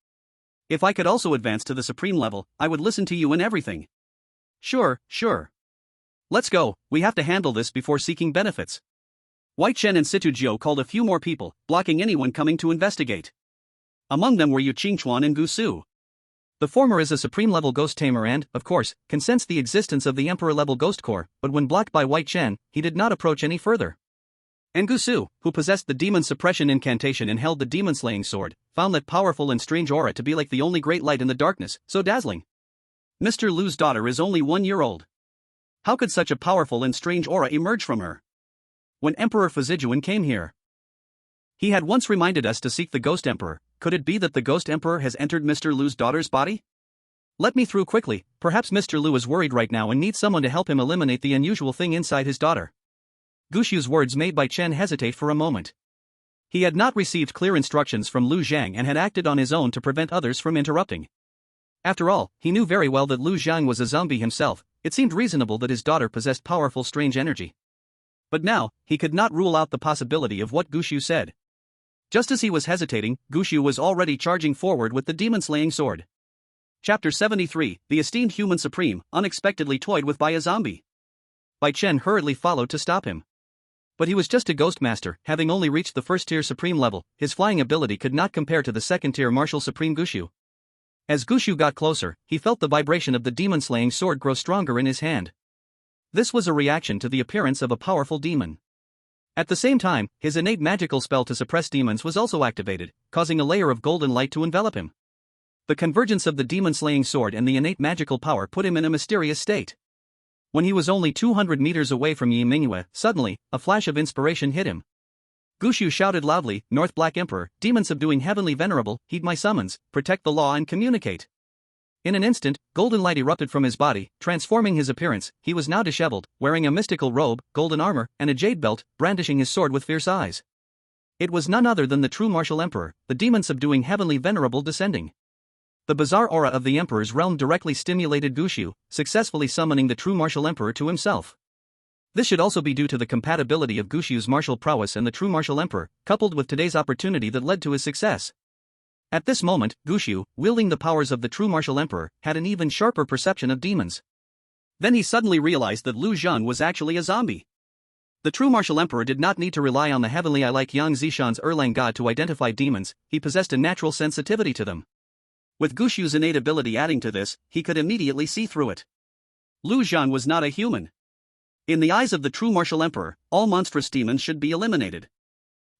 If I could also advance to the supreme level, I would listen to you in everything." Sure. Let's go, we have to handle this before seeking benefits." White Chen and Situ Jiu called a few more people, blocking anyone coming to investigate. Among them were Yu Qingchuan and Gu Su. The former is a supreme-level ghost tamer and, of course, can sense the existence of the Emperor-level ghost core, but when blocked by White Chen, he did not approach any further. And Gu Su, who possessed the demon suppression incantation and held the demon-slaying sword, found that powerful and strange aura to be like the only great light in the darkness, so dazzling. Mr. Lu's daughter is only 1 year old. How could such a powerful and strange aura emerge from her? When Emperor Fuzijuan came here, he had once reminded us to seek the Ghost Emperor. Could it be that the Ghost Emperor has entered Mr. Lu's daughter's body? Let me through quickly, perhaps Mr. Lu is worried right now and needs someone to help him eliminate the unusual thing inside his daughter. Gushu's words made Bai Chen hesitate for a moment. He had not received clear instructions from Lu Zhang and had acted on his own to prevent others from interrupting. After all, he knew very well that Lu Zhang was a zombie himself. It seemed reasonable that his daughter possessed powerful strange energy. But now, he could not rule out the possibility of what Gushu said. Just as he was hesitating, Gushu was already charging forward with the demon-slaying sword. Chapter 73, The Esteemed Human Supreme, unexpectedly toyed with by a zombie. Bai Chen hurriedly followed to stop him. But he was just a ghost master, having only reached the first-tier supreme level. His flying ability could not compare to the second-tier martial supreme Gushu. As Gushu got closer, he felt the vibration of the demon-slaying sword grow stronger in his hand. This was a reaction to the appearance of a powerful demon. At the same time, his innate magical spell to suppress demons was also activated, causing a layer of golden light to envelop him. The convergence of the demon-slaying sword and the innate magical power put him in a mysterious state. When he was only 200 meters away from Yi Mingyue, suddenly, a flash of inspiration hit him. Gushu shouted loudly, "North Black Emperor, demon subduing heavenly venerable, heed my summons, protect the law and communicate." In an instant, golden light erupted from his body, transforming his appearance. He was now disheveled, wearing a mystical robe, golden armor, and a jade belt, brandishing his sword with fierce eyes. It was none other than the true martial emperor, the demon subduing heavenly venerable descending. The bizarre aura of the emperor's realm directly stimulated Gushu, successfully summoning the true martial emperor to himself. This should also be due to the compatibility of Gushu's martial prowess and the true martial emperor, coupled with today's opportunity that led to his success. At this moment, Gushu, wielding the powers of the true martial emperor, had an even sharper perception of demons. Then he suddenly realized that Lu Zhan was actually a zombie. The true martial emperor did not need to rely on the heavenly eye like Yang Zishan's Erlang god to identify demons. He possessed a natural sensitivity to them. With Gushu's innate ability adding to this, he could immediately see through it. Lu Zhan was not a human. In the eyes of the true martial emperor, all monstrous demons should be eliminated.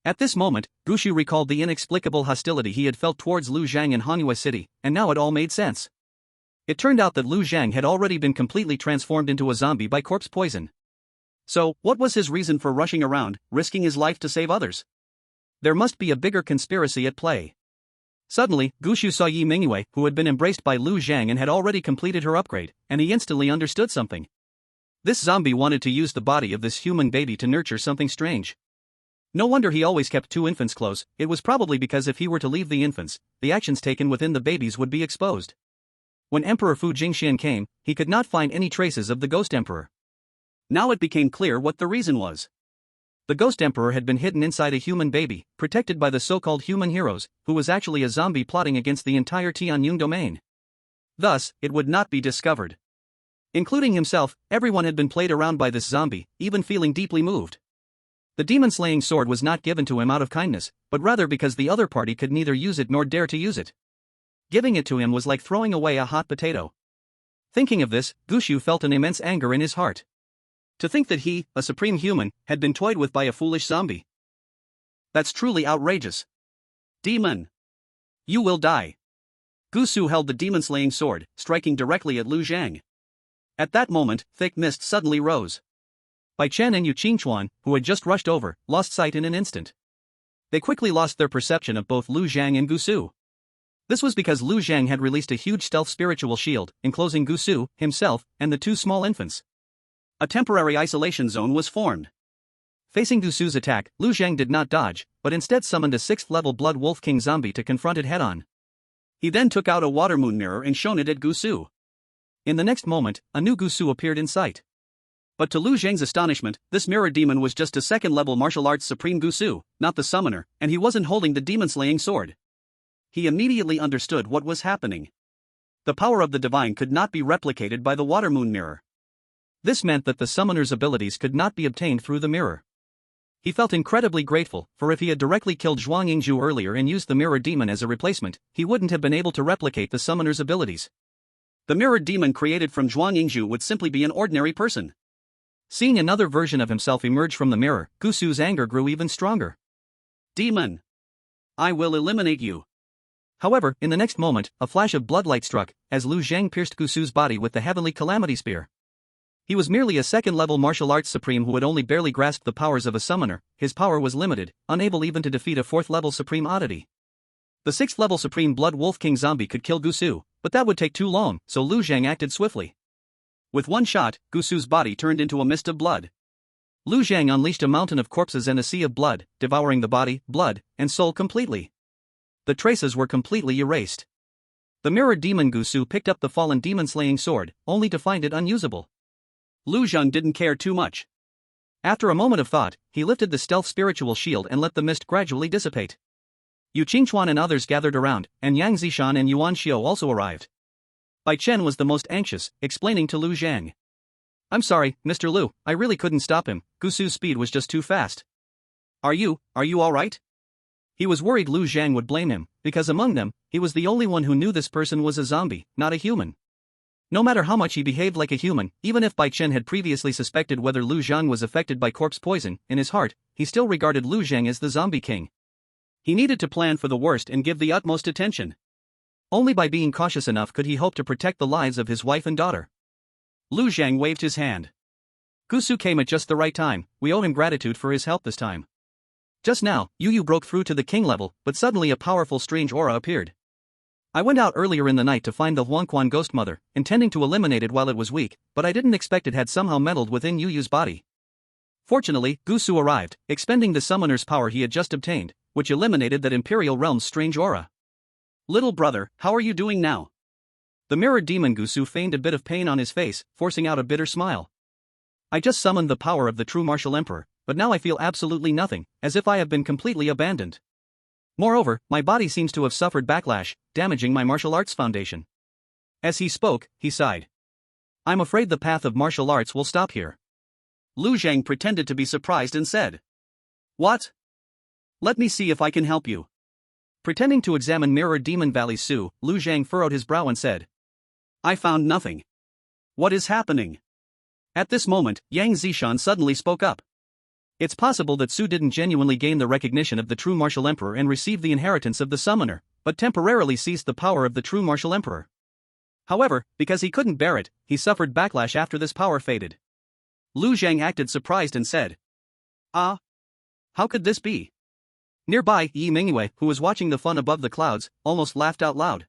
At this moment, Gushu recalled the inexplicable hostility he had felt towards Lu Zhang in Hanhua City, and now it all made sense. It turned out that Lu Zhang had already been completely transformed into a zombie by corpse poison. So, what was his reason for rushing around, risking his life to save others? There must be a bigger conspiracy at play. Suddenly, Gushu saw Yi Mingyue, who had been embraced by Lu Zhang and had already completed her upgrade, and he instantly understood something. This zombie wanted to use the body of this human baby to nurture something strange. No wonder he always kept 2 infants close. It was probably because if he were to leave the infants, the actions taken within the babies would be exposed. When Emperor Fu Jingxian came, he could not find any traces of the Ghost Emperor. Now it became clear what the reason was. The Ghost Emperor had been hidden inside a human baby, protected by the so-called human heroes, who was actually a zombie plotting against the entire Tianyong domain. Thus, it would not be discovered. Including himself, everyone had been played around by this zombie, even feeling deeply moved. The demon-slaying sword was not given to him out of kindness, but rather because the other party could neither use it nor dare to use it. Giving it to him was like throwing away a hot potato. Thinking of this, Gushu felt an immense anger in his heart. To think that he, a supreme human, had been toyed with by a foolish zombie. That's truly outrageous. Demon! You will die. Gu Su held the demon-slaying sword, striking directly at Lu Zhang. At that moment, thick mist suddenly rose. Bai Chen and Yu Qingchuan, who had just rushed over, lost sight in an instant. They quickly lost their perception of both Lu Zhang and Gu Su. This was because Lu Zhang had released a huge stealth spiritual shield, enclosing Gu Su, himself, and the two small infants. A temporary isolation zone was formed. Facing Gu Su's attack, Lu Zhang did not dodge, but instead summoned a 6th-level Blood Wolf King zombie to confront it head-on. He then took out a water moon mirror and shone it at Gu Su. In the next moment, a new Gu Su appeared in sight. But to Lu Zhang's astonishment, this mirror demon was just a 2nd-level martial arts supreme Gu Su, not the summoner, and he wasn't holding the demon-slaying sword. He immediately understood what was happening. The power of the divine could not be replicated by the water moon mirror. This meant that the summoner's abilities could not be obtained through the mirror. He felt incredibly grateful, for if he had directly killed Zhuang Yingzhu earlier and used the mirror demon as a replacement, he wouldn't have been able to replicate the summoner's abilities. The mirrored demon created from Zhuang Yingzhu would simply be an ordinary person. Seeing another version of himself emerge from the mirror, Gu Su's anger grew even stronger. Demon! I will eliminate you. However, in the next moment, a flash of bloodlight struck, as Lu Zhang pierced Gu Su's body with the Heavenly Calamity Spear. He was merely a 2nd-level martial arts supreme who had only barely grasped the powers of a summoner. His power was limited, unable even to defeat a 4th-level supreme oddity. The 6th-level supreme Blood Wolf King zombie could kill Gu Su, but that would take too long, so Lu Zhang acted swiftly. With one shot, Gu Su's body turned into a mist of blood. Lu Zhang unleashed a mountain of corpses and a sea of blood, devouring the body, blood, and soul completely. The traces were completely erased. The mirrored demon Gu Su picked up the fallen demon-slaying sword, only to find it unusable. Lu Zhang didn't care too much. After a moment of thought, he lifted the stealth spiritual shield and let the mist gradually dissipate. Yu Qingchuan and others gathered around, and Yang Zishan and Yuan Xiao also arrived. Bai Chen was the most anxious, explaining to Lu Zhang. I'm sorry, Mr. Lu, I really couldn't stop him, Gu Su's speed was just too fast. Are you alright? He was worried Lu Zhang would blame him, because among them, he was the only one who knew this person was a zombie, not a human. No matter how much he behaved like a human, even if Bai Chen had previously suspected whether Lu Zhang was affected by corpse poison, in his heart, he still regarded Lu Zhang as the zombie king. He needed to plan for the worst and give the utmost attention. Only by being cautious enough could he hope to protect the lives of his wife and daughter. Lu Zhang waved his hand. Gu Su came at just the right time, we owe him gratitude for his help this time. Just now, Yu broke through to the king level, but suddenly a powerful strange aura appeared. I went out earlier in the night to find the Huangquan ghost mother, intending to eliminate it while it was weak, but I didn't expect it had somehow meddled within Yu's body. Fortunately, Gu Su arrived, expending the summoner's power he had just obtained, which eliminated that Imperial Realm's strange aura. Little brother, how are you doing now? The mirrored demon Gu Su feigned a bit of pain on his face, forcing out a bitter smile. I just summoned the power of the true martial emperor, but now I feel absolutely nothing, as if I have been completely abandoned. Moreover, my body seems to have suffered backlash, damaging my martial arts foundation. As he spoke, he sighed. I'm afraid the path of martial arts will stop here. Lu Zhang pretended to be surprised and said. What? Let me see if I can help you. Pretending to examine Mirrored Demon Valley Su, Lu Zhang furrowed his brow and said. I found nothing. What is happening? At this moment, Yang Zishan suddenly spoke up. It's possible that Su didn't genuinely gain the recognition of the true martial emperor and receive the inheritance of the summoner, but temporarily seized the power of the true martial emperor. However, because he couldn't bear it, he suffered backlash after this power faded. Lu Zhang acted surprised and said. Ah? How could this be? Nearby, Yi Mingyue, who was watching the fun above the clouds, almost laughed out loud.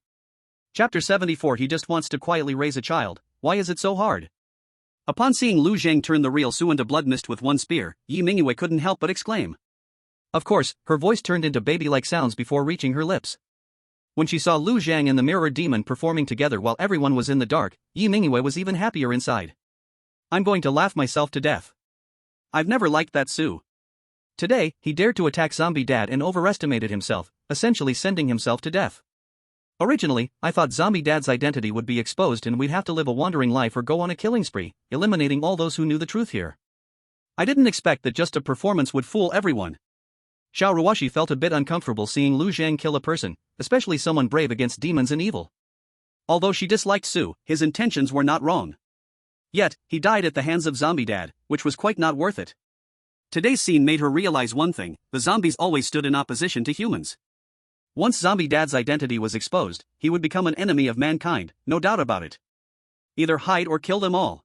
Chapter 74. He just wants to quietly raise a child, why is it so hard? Upon seeing Lu Zhang turn the real Su into blood mist with one spear, Yi Mingyue couldn't help but exclaim. Of course, her voice turned into baby-like sounds before reaching her lips. When she saw Lu Zhang and the mirrored demon performing together while everyone was in the dark, Yi Mingyue was even happier inside. I'm going to laugh myself to death. I've never liked that Su. Today, he dared to attack Zombie Dad and overestimated himself, essentially sending himself to death. Originally, I thought Zombie Dad's identity would be exposed and we'd have to live a wandering life or go on a killing spree, eliminating all those who knew the truth here. I didn't expect that just a performance would fool everyone. Xiao Ruoshi felt a bit uncomfortable seeing Lu Zhang kill a person, especially someone brave against demons and evil. Although she disliked Su, his intentions were not wrong. Yet, he died at the hands of Zombie Dad, which was quite not worth it. Today's scene made her realize one thing, the zombies always stood in opposition to humans. Once Zombie Dad's identity was exposed, he would become an enemy of mankind, no doubt about it. Either hide or kill them all.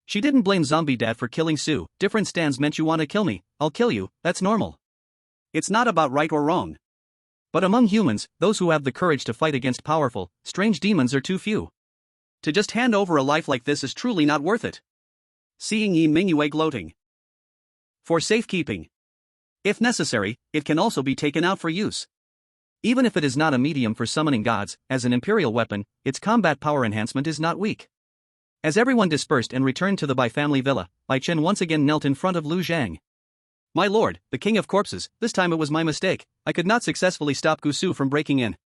She didn't blame Zombie Dad for killing Sue. Different stands meant you want to kill me, I'll kill you, that's normal. It's not about right or wrong. But among humans, those who have the courage to fight against powerful, strange demons are too few. To just hand over a life like this is truly not worth it. Seeing Yi Mingyue gloating. For safekeeping. If necessary, it can also be taken out for use. Even if it is not a medium for summoning gods, as an imperial weapon, its combat power enhancement is not weak. As everyone dispersed and returned to the Bai family villa, Bai Chen once again knelt in front of Lu Zhang. My lord, the king of corpses, this time it was my mistake, I could not successfully stop Gusu from breaking in.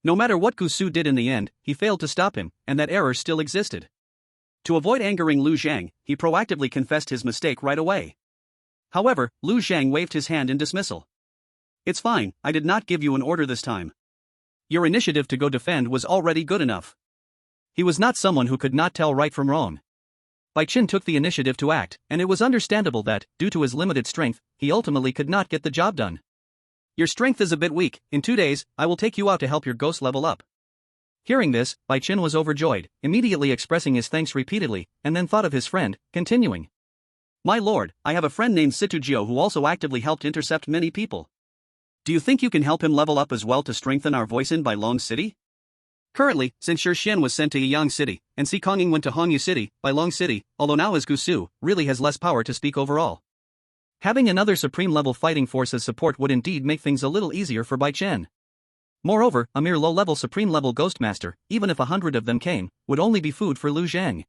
No matter what Gusu did in the end, he failed to stop him, and that error still existed. To avoid angering Lu Zhang, he proactively confessed his mistake right away. However, Lu Zhang waved his hand in dismissal. It's fine, I did not give you an order this time. Your initiative to go defend was already good enough. He was not someone who could not tell right from wrong. Bai Chen took the initiative to act, and it was understandable that, due to his limited strength, he ultimately could not get the job done. Your strength is a bit weak, in 2 days, I will take you out to help your ghost level up. Hearing this, Bai Chen was overjoyed, immediately expressing his thanks repeatedly, and then thought of his friend, continuing. My lord, I have a friend named Situjio who also actively helped intercept many people. Do you think you can help him level up as well to strengthen our voice in Bailong City? Currently, since Xian was sent to Yiyang City, and Si Kongying went to Hongyu City, Bailong City, although now as Gusu, really has less power to speak overall. Having another supreme-level fighting force as support would indeed make things a little easier for Bai Chen. Moreover, a mere low-level supreme-level Ghostmaster, even if 100 of them came, would only be food for Lu Zhang.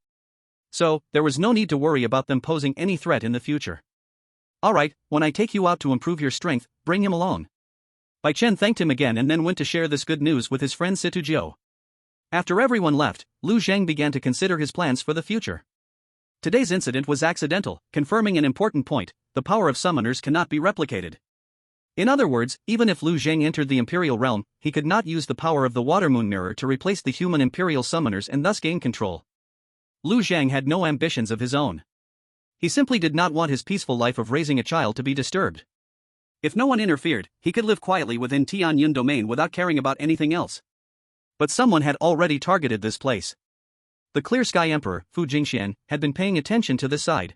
So, there was no need to worry about them posing any threat in the future. Alright, when I take you out to improve your strength, bring him along. Bai Chen thanked him again and then went to share this good news with his friend Situjio. After everyone left, Lu Zhang began to consider his plans for the future. Today's incident was accidental, confirming an important point: the power of summoners cannot be replicated. In other words, even if Lu Zhang entered the Imperial realm, he could not use the power of the Water Moon Mirror to replace the human Imperial summoners and thus gain control. Lu Zhang had no ambitions of his own. He simply did not want his peaceful life of raising a child to be disturbed. If no one interfered, he could live quietly within Tianyun domain without caring about anything else. But someone had already targeted this place. The Clear Sky Emperor, Fu Jingxian, had been paying attention to this side.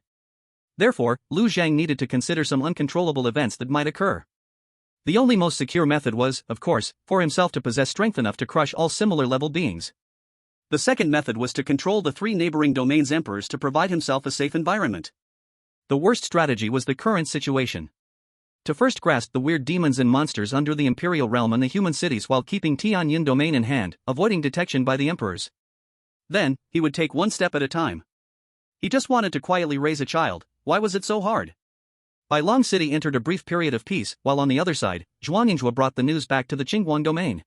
Therefore, Lu Zhang needed to consider some uncontrollable events that might occur. The only most secure method was, of course, for himself to possess strength enough to crush all similar-level beings. The second method was to control the 3 neighboring domains' emperors to provide himself a safe environment. The worst strategy was the current situation. To first grasp the weird demons and monsters under the Imperial realm and the human cities while keeping Tianyun domain in hand, avoiding detection by the emperors. Then, he would take one step at a time. He just wanted to quietly raise a child. Why was it so hard? Bailong City entered a brief period of peace, while on the other side, Zhuangyinghua brought the news back to the Qingguang domain.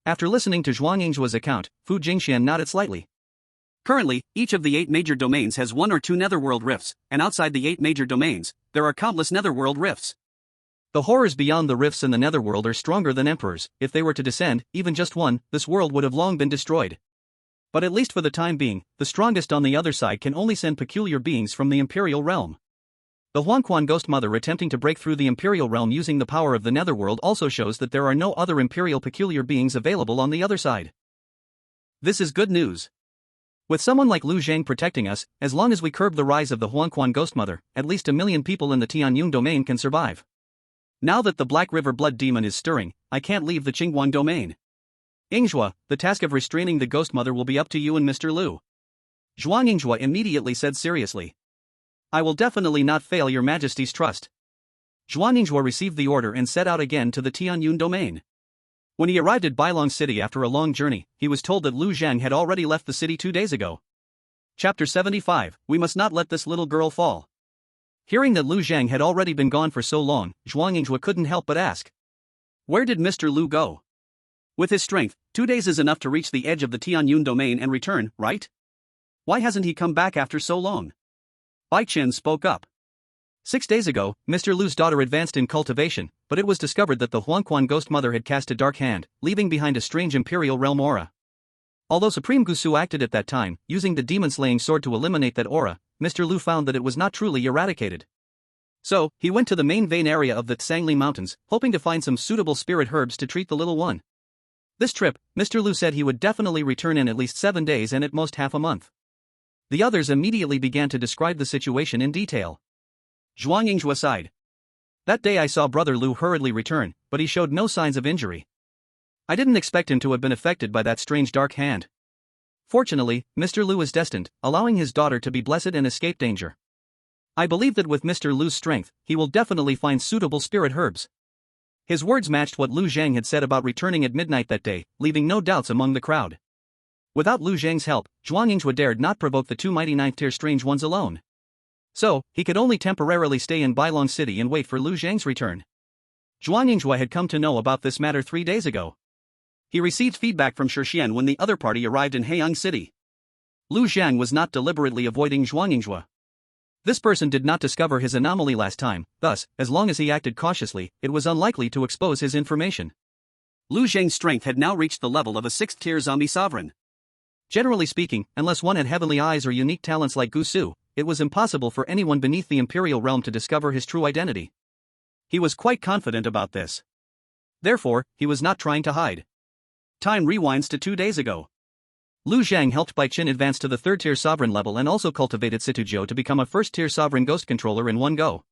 After listening to Zhuangyinghua's account, Fu Jingxian nodded slightly. Currently, each of the 8 major domains has 1 or 2 netherworld rifts, and outside the 8 major domains, there are countless netherworld rifts. The horrors beyond the rifts in the netherworld are stronger than emperors. If they were to descend, even just one, this world would have long been destroyed. But at least for the time being, the strongest on the other side can only send peculiar beings from the Imperial realm. The Huangquan Ghost Mother attempting to break through the Imperial realm using the power of the netherworld also shows that there are no other Imperial peculiar beings available on the other side. This is good news. With someone like Lu Zhang protecting us, as long as we curb the rise of the Huangquan Ghost Mother, at least 1 million people in the Tianyun domain can survive. Now that the Black River Blood Demon is stirring, I can't leave the Qingguang domain. Yinghua, the task of restraining the Ghost Mother will be up to you and Mr. Lu. Zhuangyinghua immediately said seriously. I will definitely not fail your majesty's trust. Zhuangyinghua received the order and set out again to the Tianyun domain. When he arrived at Bailong City after a long journey, he was told that Lu Zhang had already left the city 2 days ago. Chapter 75, We must not let this little girl fall. Hearing that Lu Zhang had already been gone for so long, Zhuangyinghua couldn't help but ask. Where did Mr. Lu go? With his strength, 2 days is enough to reach the edge of the Tianyun domain and return, right? Why hasn't he come back after so long? Bai Chen spoke up. 6 days ago, Mr. Lu's daughter advanced in cultivation, but it was discovered that the Huangquan Ghost Mother had cast a dark hand, leaving behind a strange Imperial realm aura. Although Supreme Gusu acted at that time, using the demon-slaying sword to eliminate that aura, Mr. Lu found that it was not truly eradicated. So, he went to the main vein area of the Tsangli Mountains, hoping to find some suitable spirit herbs to treat the little one. This trip, Mr. Lu said he would definitely return in at least 7 days and at most half a month. The others immediately began to describe the situation in detail. Zhuang Yingzhua sighed. That day I saw Brother Lu hurriedly return, but he showed no signs of injury. I didn't expect him to have been affected by that strange dark hand. Fortunately, Mr. Lu is destined, allowing his daughter to be blessed and escape danger. I believe that with Mr. Lu's strength, he will definitely find suitable spirit herbs. His words matched what Lu Zhang had said about returning at midnight that day, leaving no doubts among the crowd. Without Lu Zhang's help, Zhuang Yingzhua dared not provoke the two mighty ninth-tier strange ones alone. So, he could only temporarily stay in Bailong City and wait for Lu Zhang's return. Zhuang Yingzhua had come to know about this matter 3 days ago. He received feedback from Shixian when the other party arrived in Heiyang City. Lu Zhang was not deliberately avoiding Zhuang Yingzhua. This person did not discover his anomaly last time, thus, as long as he acted cautiously, it was unlikely to expose his information. Lu Zhang's strength had now reached the level of a 6th-tier zombie sovereign. Generally speaking, unless one had heavenly eyes or unique talents like Gu Su, it was impossible for anyone beneath the imperial realm to discover his true identity. He was quite confident about this. Therefore, he was not trying to hide. Time rewinds to 2 days ago. Lu Zhang helped Bai Qin advance to the 3rd-tier sovereign level and also cultivated Situzhou to become a 1st-tier sovereign ghost controller in one go.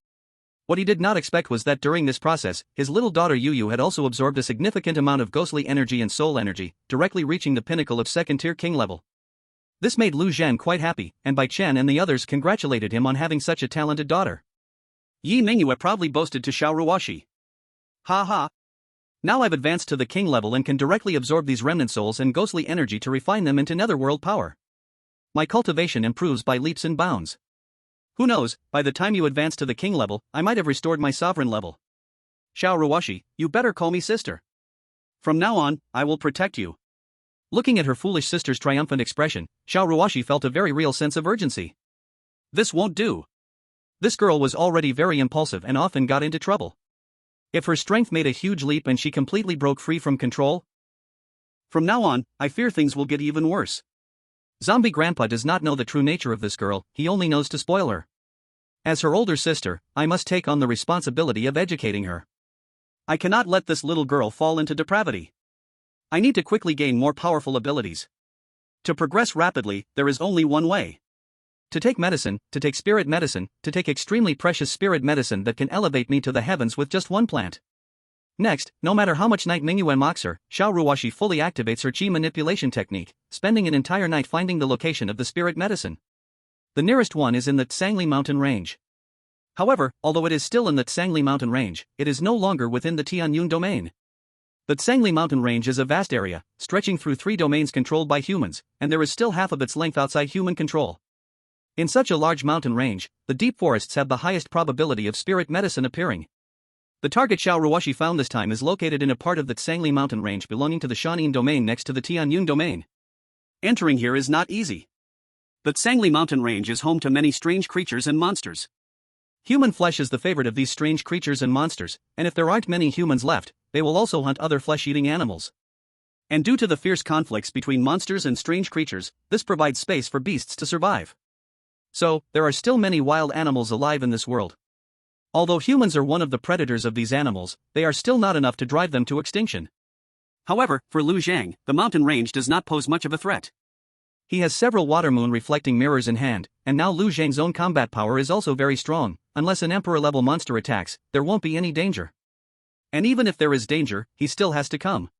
What he did not expect was that during this process, his little daughter Yu had also absorbed a significant amount of ghostly energy and soul energy, directly reaching the pinnacle of 2nd-tier king level. This made Lu Zhang quite happy, and Bai Chen and the others congratulated him on having such a talented daughter. Yi Mingyue proudly boasted to Xiao Ruoxi. Ha ha! Now I've advanced to the king level and can directly absorb these remnant souls and ghostly energy to refine them into netherworld power. My cultivation improves by leaps and bounds. Who knows, by the time you advance to the king level, I might have restored my sovereign level. Xiao Ruoxi, you better call me sister. From now on, I will protect you. Looking at her foolish sister's triumphant expression, Xiao Ruoxi felt a very real sense of urgency. This won't do. This girl was already very impulsive and often got into trouble. If her strength made a huge leap and she completely broke free from control? From now on, I fear things will get even worse. Zombie Grandpa does not know the true nature of this girl, he only knows to spoil her. As her older sister, I must take on the responsibility of educating her. I cannot let this little girl fall into depravity. I need to quickly gain more powerful abilities. To progress rapidly, there is only one way. To take medicine, to take spirit medicine, to take extremely precious spirit medicine that can elevate me to the heavens with just one plant. Next, no matter how much night Mingyue mocks her, Xiao Ruoxi fully activates her qi manipulation technique, spending an entire night finding the location of the spirit medicine. The nearest one is in the Tsangli Mountain range. However, although it is still in the Tsangli Mountain range, it is no longer within the Tianyun domain. The Tsangli Mountain range is a vast area, stretching through 3 domains controlled by humans, and there is still half of its length outside human control. In such a large mountain range, the deep forests have the highest probability of spirit medicine appearing. The target Xiao Ruoxi found this time is located in a part of the Tsangli Mountain range belonging to the Shanin domain next to the Tianyun domain. Entering here is not easy. The Tsangli Mountain range is home to many strange creatures and monsters. Human flesh is the favorite of these strange creatures and monsters, and if there aren't many humans left, they will also hunt other flesh-eating animals. And due to the fierce conflicts between monsters and strange creatures, this provides space for beasts to survive. So, there are still many wild animals alive in this world. Although humans are one of the predators of these animals, they are still not enough to drive them to extinction. However, for Lu Zhang, the mountain range does not pose much of a threat. He has several water moon reflecting mirrors in hand, and now Lu Zhang's own combat power is also very strong. Unless an emperor-level monster attacks, there won't be any danger. And even if there is danger, he still has to come.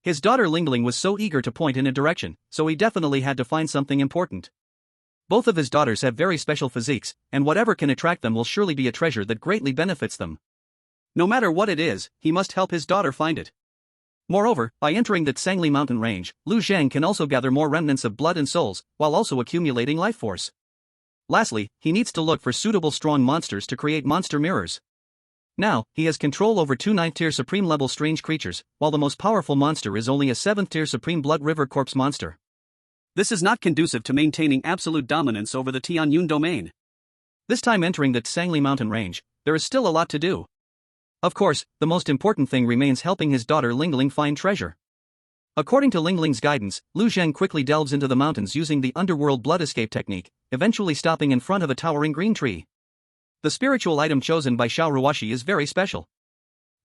His daughter Lingling was so eager to point in a direction, so he definitely had to find something important. Both of his daughters have very special physiques, and whatever can attract them will surely be a treasure that greatly benefits them. No matter what it is, he must help his daughter find it. Moreover, by entering the Tsangli Mountain range, Lu Zhang can also gather more remnants of blood and souls, while also accumulating life force. Lastly, he needs to look for suitable strong monsters to create monster mirrors. Now, he has control over 2 9th-tier supreme-level strange creatures, while the most powerful monster is only a 7th-tier supreme blood river corpse monster. This is not conducive to maintaining absolute dominance over the Tianyun domain. This time entering the Tsangli Mountain range, there is still a lot to do. Of course, the most important thing remains helping his daughter Lingling find treasure. According to Lingling's guidance, Lu Zhang quickly delves into the mountains using the underworld blood escape technique, eventually stopping in front of a towering green tree. The spiritual item chosen by Xiao Ruoshi is very special.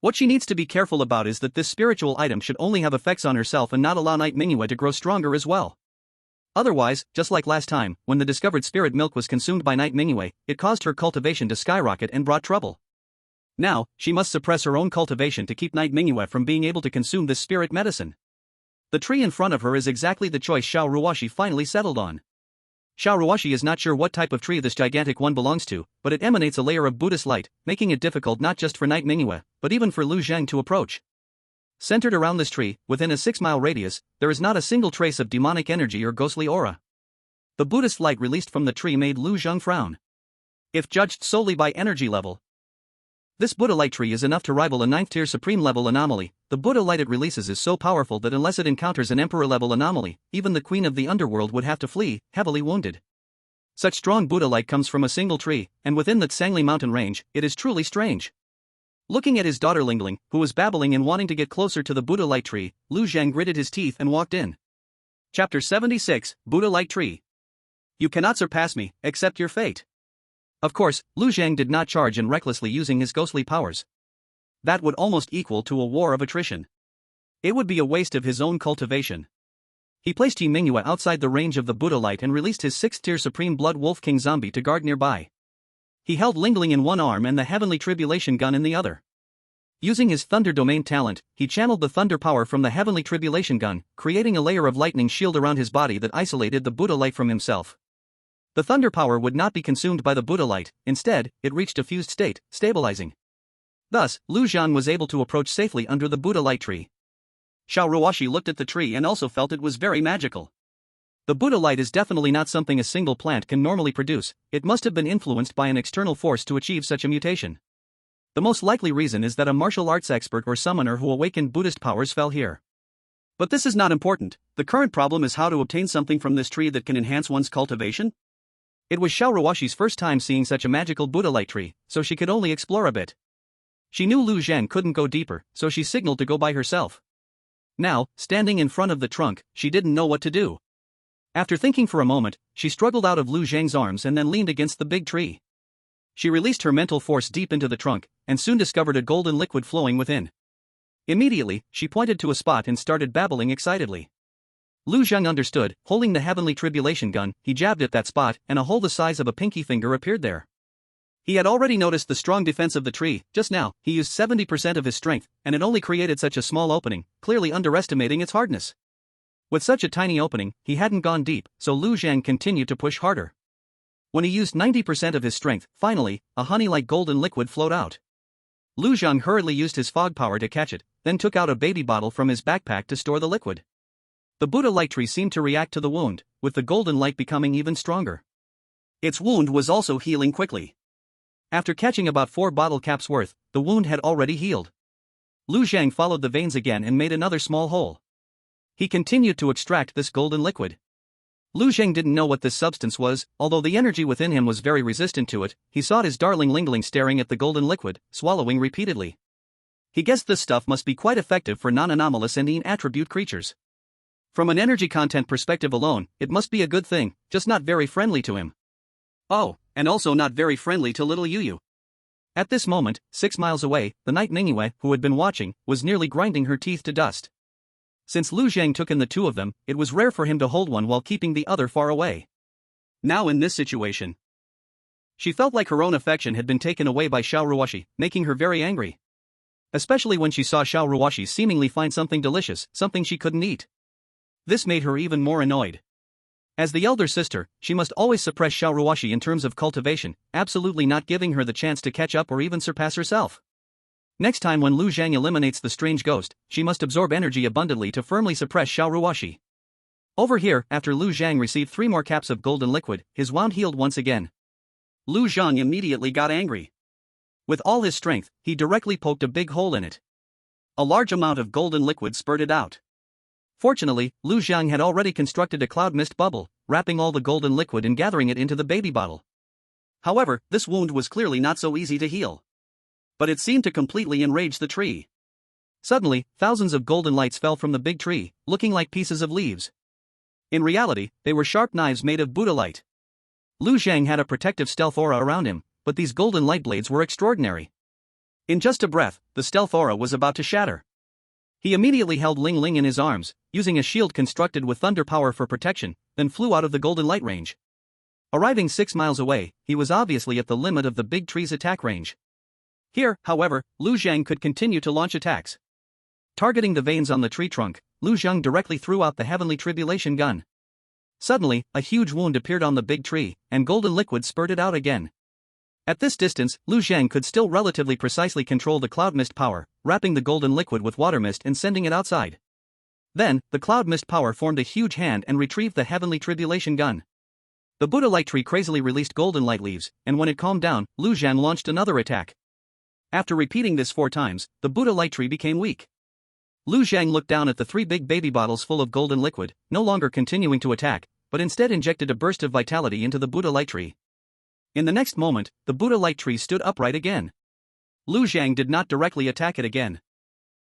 What she needs to be careful about is that this spiritual item should only have effects on herself and not allow Night Mingyue to grow stronger as well. Otherwise, just like last time, when the discovered spirit milk was consumed by Night Mingyue, it caused her cultivation to skyrocket and brought trouble. Now, she must suppress her own cultivation to keep Night Mingyue from being able to consume this spirit medicine. The tree in front of her is exactly the choice Xiao Ruoshi finally settled on. Xiao Ruoshi is not sure what type of tree this gigantic one belongs to, but it emanates a layer of Buddhist light, making it difficult not just for Night Mingyue, but even for Lu Zhang to approach. Centered around this tree, within a 6-mile radius, there is not a single trace of demonic energy or ghostly aura. The Buddhist light released from the tree made Lu Zhang frown. If judged solely by energy level, this Buddha light tree is enough to rival a 9th-tier supreme level anomaly. The Buddha light it releases is so powerful that unless it encounters an emperor-level anomaly, even the queen of the underworld would have to flee, heavily wounded. Such strong Buddha light comes from a single tree, and within the Sangli mountain range, it is truly strange. Looking at his daughter Lingling, who was babbling and wanting to get closer to the Buddha light tree, Lu Zhang gritted his teeth and walked in. Chapter 76, Buddha Light Tree. You cannot surpass me, accept your fate. Of course, Lu Zhang did not charge in recklessly using his ghostly powers. That would almost equal to a war of attrition. It would be a waste of his own cultivation. He placed Yi Mingyue outside the range of the Buddha light and released his 6th-tier Supreme Blood Wolf King Zombie to guard nearby. He held Lingling in one arm and the Heavenly Tribulation Gun in the other. Using his Thunder Domain talent, he channeled the thunder power from the Heavenly Tribulation Gun, creating a layer of lightning shield around his body that isolated the Buddha light from himself. The thunder power would not be consumed by the Buddha light, instead, it reached a fused state, stabilizing. Thus, Lu Zhang was able to approach safely under the Buddha light tree. Xiao Ruoshi looked at the tree and also felt it was very magical. The Buddha light is definitely not something a single plant can normally produce, it must have been influenced by an external force to achieve such a mutation. The most likely reason is that a martial arts expert or summoner who awakened Buddhist powers fell here. But this is not important, the current problem is how to obtain something from this tree that can enhance one's cultivation. It was Xiao Ruoshi's first time seeing such a magical Buddha light tree, so she could only explore a bit. She knew Lu Zhang couldn't go deeper, so she signaled to go by herself. Now, standing in front of the trunk, she didn't know what to do. After thinking for a moment, she struggled out of Lu Zhang's arms and then leaned against the big tree. She released her mental force deep into the trunk, and soon discovered a golden liquid flowing within. Immediately, she pointed to a spot and started babbling excitedly. Lu Zhang understood, holding the Heavenly Tribulation Gun, he jabbed at that spot, and a hole the size of a pinky finger appeared there. He had already noticed the strong defense of the tree, just now, he used 70% of his strength, and it only created such a small opening, clearly underestimating its hardness. With such a tiny opening, he hadn't gone deep, so Lu Zhang continued to push harder. When he used 90% of his strength, finally, a honey-like golden liquid flowed out. Lu Zhang hurriedly used his fog power to catch it, then took out a baby bottle from his backpack to store the liquid. The Buddha light tree seemed to react to the wound, with the golden light becoming even stronger. Its wound was also healing quickly. After catching about 4 bottle caps worth, the wound had already healed. Lu Zhang followed the veins again and made another small hole. He continued to extract this golden liquid. Lu Zhang didn't know what this substance was, although the energy within him was very resistant to it. He saw his darling Lingling staring at the golden liquid, swallowing repeatedly. He guessed this stuff must be quite effective for non-anomalous and attribute creatures. From an energy content perspective alone, it must be a good thing, just not very friendly to him. Oh, and also not very friendly to little Yu. At this moment, 6 miles away, the Night Mingyue, who had been watching, was nearly grinding her teeth to dust. Since Lu Zhang took in the two of them, it was rare for him to hold one while keeping the other far away. Now in this situation, she felt like her own affection had been taken away by Xiao Ruoshi, making her very angry. Especially when she saw Xiao Ruoshi seemingly find something delicious, something she couldn't eat. This made her even more annoyed. As the elder sister, she must always suppress Xiao Ruoshi in terms of cultivation, absolutely not giving her the chance to catch up or even surpass herself. Next time when Lu Zhang eliminates the strange ghost, she must absorb energy abundantly to firmly suppress Xiao Ruoshi. Over here, after Lu Zhang received 3 more caps of golden liquid, his wound healed once again. Lu Zhang immediately got angry. With all his strength, he directly poked a big hole in it. A large amount of golden liquid spurted out. Fortunately, Lu Zhang had already constructed a cloud mist bubble, wrapping all the golden liquid and gathering it into the baby bottle. However, this wound was clearly not so easy to heal. But it seemed to completely enrage the tree. Suddenly, thousands of golden lights fell from the big tree, looking like pieces of leaves. In reality, they were sharp knives made of Buddha light. Lu Zhang had a protective stealth aura around him, but these golden light blades were extraordinary. In just a breath, the stealth aura was about to shatter. He immediately held Ling Ling in his arms, using a shield constructed with thunder power for protection, then flew out of the golden light range. Arriving 6 miles away, he was obviously at the limit of the big tree's attack range. Here, however, Lu Zhang could continue to launch attacks. Targeting the veins on the tree trunk, Lu Zhang directly threw out the heavenly tribulation gun. Suddenly, a huge wound appeared on the big tree, and golden liquid spurted out again. At this distance, Lu Zhang could still relatively precisely control the cloud mist power, wrapping the golden liquid with water mist and sending it outside. Then, the cloud mist power formed a huge hand and retrieved the heavenly tribulation gun. The Buddha light tree crazily released golden light leaves, and when it calmed down, Lu Zhang launched another attack. After repeating this 4 times, the Buddha light tree became weak. Lu Zhang looked down at the 3 big baby bottles full of golden liquid, no longer continuing to attack, but instead injected a burst of vitality into the Buddha light tree. In the next moment, the Buddha light tree stood upright again. Lu Zhang did not directly attack it again.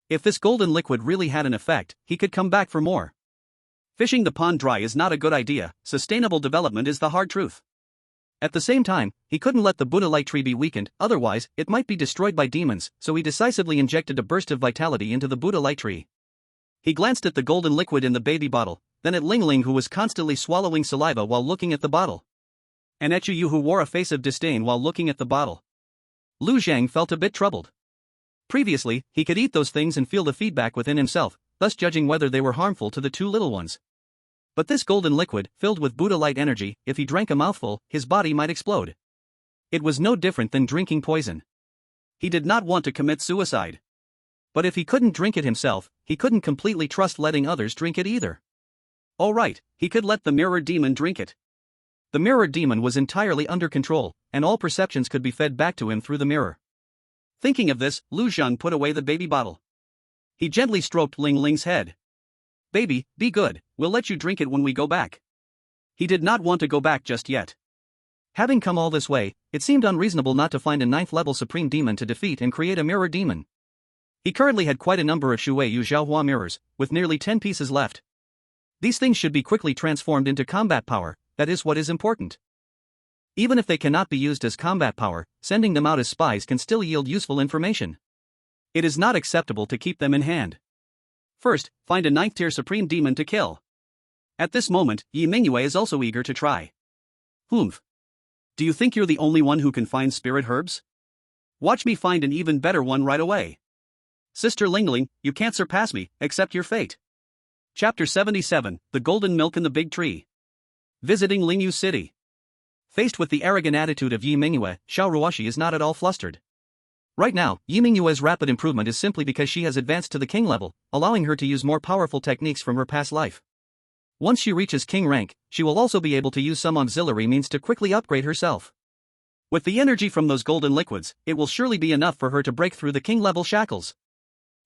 If this golden liquid really had an effect, he could come back for more. Fishing the pond dry is not a good idea, sustainable development is the hard truth. At the same time, he couldn't let the Buddha light tree be weakened, otherwise, it might be destroyed by demons, so he decisively injected a burst of vitality into the Buddha light tree. He glanced at the golden liquid in the baby bottle, then at Ling Ling, who was constantly swallowing saliva while looking at the bottle. And at Yu, who wore a face of disdain while looking at the bottle. Lu Zhang felt a bit troubled. Previously, he could eat those things and feel the feedback within himself, thus judging whether they were harmful to the 2 little ones. But this golden liquid, filled with Buddha light energy, if he drank a mouthful, his body might explode. It was no different than drinking poison. He did not want to commit suicide. But if he couldn't drink it himself, he couldn't completely trust letting others drink it either. Alright, he could let the mirror demon drink it. The mirror demon was entirely under control, and all perceptions could be fed back to him through the mirror. Thinking of this, Lu Zhang put away the baby bottle. He gently stroked Ling Ling's head. Baby, be good, we'll let you drink it when we go back. He did not want to go back just yet. Having come all this way, it seemed unreasonable not to find a 9th level supreme demon to defeat and create a mirror demon. He currently had quite a number of Shui Yu Xiaohua mirrors, with nearly 10 pieces left. These things should be quickly transformed into combat power, that is what is important. Even if they cannot be used as combat power, sending them out as spies can still yield useful information. It is not acceptable to keep them in hand. First, find a 9th tier supreme demon to kill. At this moment, Yi Mingyue is also eager to try. Humph. Do you think you're the only one who can find spirit herbs? Watch me find an even better one right away. Sister Ling Ling, you can't surpass me, accept your fate. Chapter 77, The Golden Milk in the Big Tree. Visiting Lingyu City. Faced with the arrogant attitude of Yi Mingyue, Xiao Ruoshi is not at all flustered. Right now, Yi Mingyue's rapid improvement is simply because she has advanced to the king level, allowing her to use more powerful techniques from her past life. Once she reaches king rank, she will also be able to use some auxiliary means to quickly upgrade herself. With the energy from those golden liquids, it will surely be enough for her to break through the king level shackles.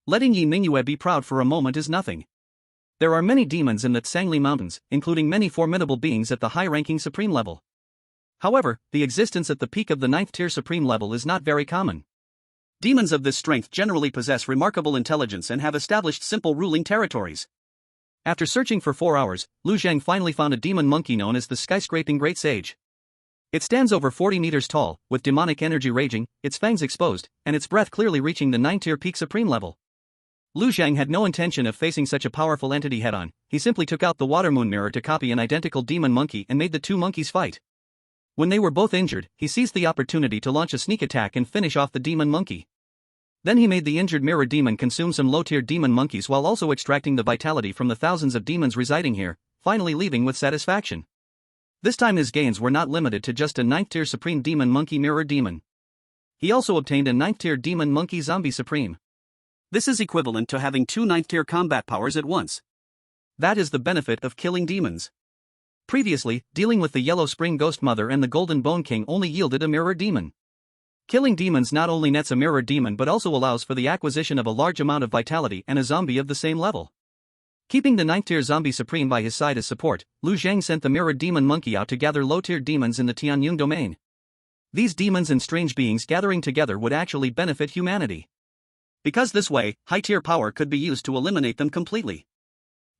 Letting Yi Mingyue be proud for a moment is nothing. There are many demons in the Tsangli Mountains, including many formidable beings at the high-ranking supreme level. However, the existence at the peak of the 9th tier supreme level is not very common. Demons of this strength generally possess remarkable intelligence and have established simple ruling territories. After searching for 4 hours, Lu Zhang finally found a demon monkey known as the Skyscraping Great Sage. It stands over 40 meters tall, with demonic energy raging, its fangs exposed, and its breath clearly reaching the 9th tier peak supreme level. Lu Zhang had no intention of facing such a powerful entity head-on. He simply took out the water moon mirror to copy an identical demon monkey and made the 2 monkeys fight. When they were both injured, he seized the opportunity to launch a sneak attack and finish off the demon monkey. Then he made the injured mirror demon consume some low-tier demon monkeys while also extracting the vitality from the thousands of demons residing here, finally leaving with satisfaction. This time his gains were not limited to just a 9th tier supreme demon monkey mirror demon. He also obtained a 9th tier demon monkey zombie supreme. This is equivalent to having 2 9th tier combat powers at once. That is the benefit of killing demons. Previously, dealing with the Yellow Spring Ghost Mother and the Golden Bone King only yielded a mirror demon. Killing demons not only nets a mirror demon but also allows for the acquisition of a large amount of vitality and a zombie of the same level. Keeping the 9th tier zombie supreme by his side as support, Lu Zhang sent the mirror demon monkey out to gather low-tier demons in the Tianying domain. These demons and strange beings gathering together would actually benefit humanity. Because this way, high-tier power could be used to eliminate them completely.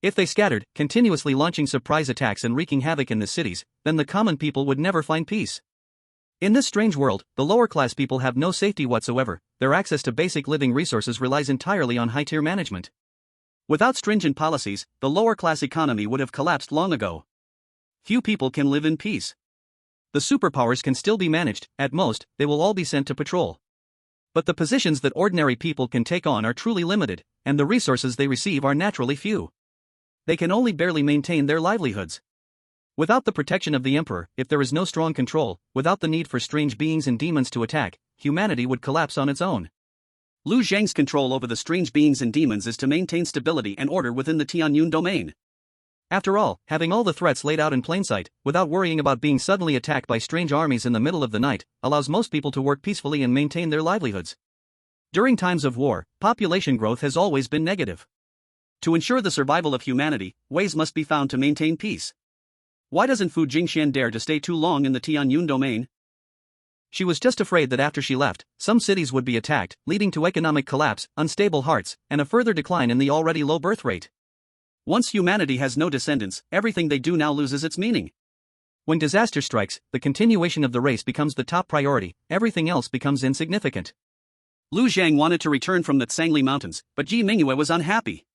If they scattered, continuously launching surprise attacks and wreaking havoc in the cities, then the common people would never find peace. In this strange world, the lower-class people have no safety whatsoever. Their access to basic living resources relies entirely on high-tier management. Without stringent policies, the lower-class economy would have collapsed long ago. Few people can live in peace. The superpowers can still be managed. At most, they will all be sent to patrol. But the positions that ordinary people can take on are truly limited, and the resources they receive are naturally few. They can only barely maintain their livelihoods. Without the protection of the emperor, if there is no strong control, without the need for strange beings and demons to attack, humanity would collapse on its own. Lu Zhang's control over the strange beings and demons is to maintain stability and order within the Tianyun domain. After all, having all the threats laid out in plain sight, without worrying about being suddenly attacked by strange armies in the middle of the night, allows most people to work peacefully and maintain their livelihoods. During times of war, population growth has always been negative. To ensure the survival of humanity, ways must be found to maintain peace. Why doesn't Fu Jingxian dare to stay too long in the Tianyun domain? She was just afraid that after she left, some cities would be attacked, leading to economic collapse, unstable hearts, and a further decline in the already low birth rate. Once humanity has no descendants, everything they do now loses its meaning. When disaster strikes, the continuation of the race becomes the top priority, everything else becomes insignificant. Lu Zhang wanted to return from the Tsangli Mountains, but Yi Mingyue was unhappy.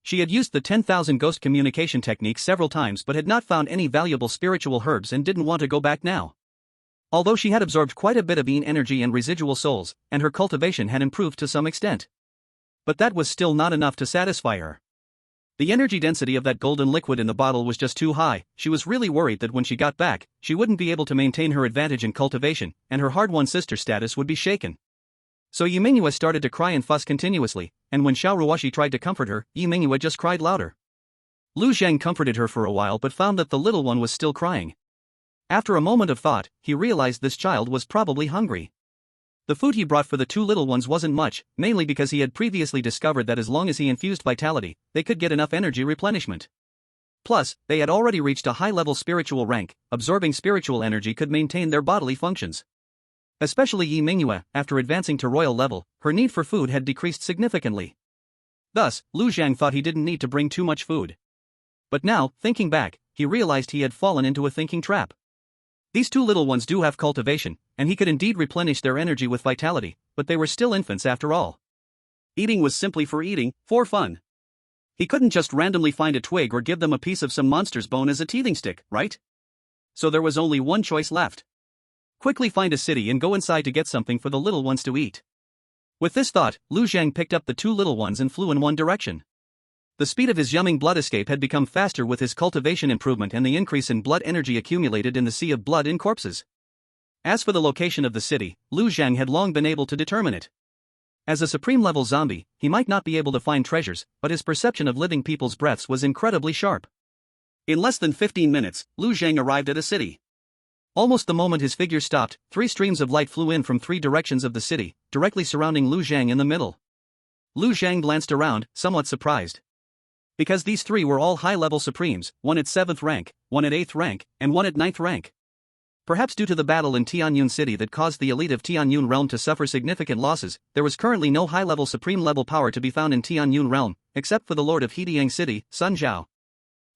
She had used the 10,000 ghost communication technique several times but had not found any valuable spiritual herbs and didn't want to go back now. Although she had absorbed quite a bit of yin energy and residual souls, and her cultivation had improved to some extent. But that was still not enough to satisfy her. The energy density of that golden liquid in the bottle was just too high. She was really worried that when she got back, she wouldn't be able to maintain her advantage in cultivation, and her hard-won sister status would be shaken. So Yi Mingyue started to cry and fuss continuously, and when Xiao Ruoxi tried to comfort her, Yi Mingyue just cried louder. Lu Zhang comforted her for a while but found that the little one was still crying. After a moment of thought, he realized this child was probably hungry. The food he brought for the two little ones wasn't much, mainly because he had previously discovered that as long as he infused vitality, they could get enough energy replenishment. Plus, they had already reached a high-level spiritual rank. Absorbing spiritual energy could maintain their bodily functions. Especially Yi Mingyue, after advancing to royal level, her need for food had decreased significantly. Thus, Lu Zhang thought he didn't need to bring too much food. But now, thinking back, he realized he had fallen into a thinking trap. These two little ones do have cultivation, and he could indeed replenish their energy with vitality, but they were still infants after all. Eating was simply for eating, for fun. He couldn't just randomly find a twig or give them a piece of some monster's bone as a teething stick, right? So there was only one choice left. Quickly find a city and go inside to get something for the little ones to eat. With this thought, Lu Zhang picked up the two little ones and flew in one direction. The speed of his yumming blood escape had become faster with his cultivation improvement and the increase in blood energy accumulated in the sea of blood in corpses. As for the location of the city, Lu Zhang had long been able to determine it. As a supreme-level zombie, he might not be able to find treasures, but his perception of living people's breaths was incredibly sharp. In less than 15 minutes, Lu Zhang arrived at a city. Almost the moment his figure stopped, 3 streams of light flew in from 3 directions of the city, directly surrounding Lu Zhang in the middle. Lu Zhang glanced around, somewhat surprised. Because these 3 were all high-level supremes, one at 7th rank, one at 8th rank, and one at 9th rank. Perhaps due to the battle in Tianyun City that caused the elite of Tianyun Realm to suffer significant losses, there was currently no high-level supreme-level power to be found in Tianyun Realm, except for the Lord of Hediang City, Sun Zhao.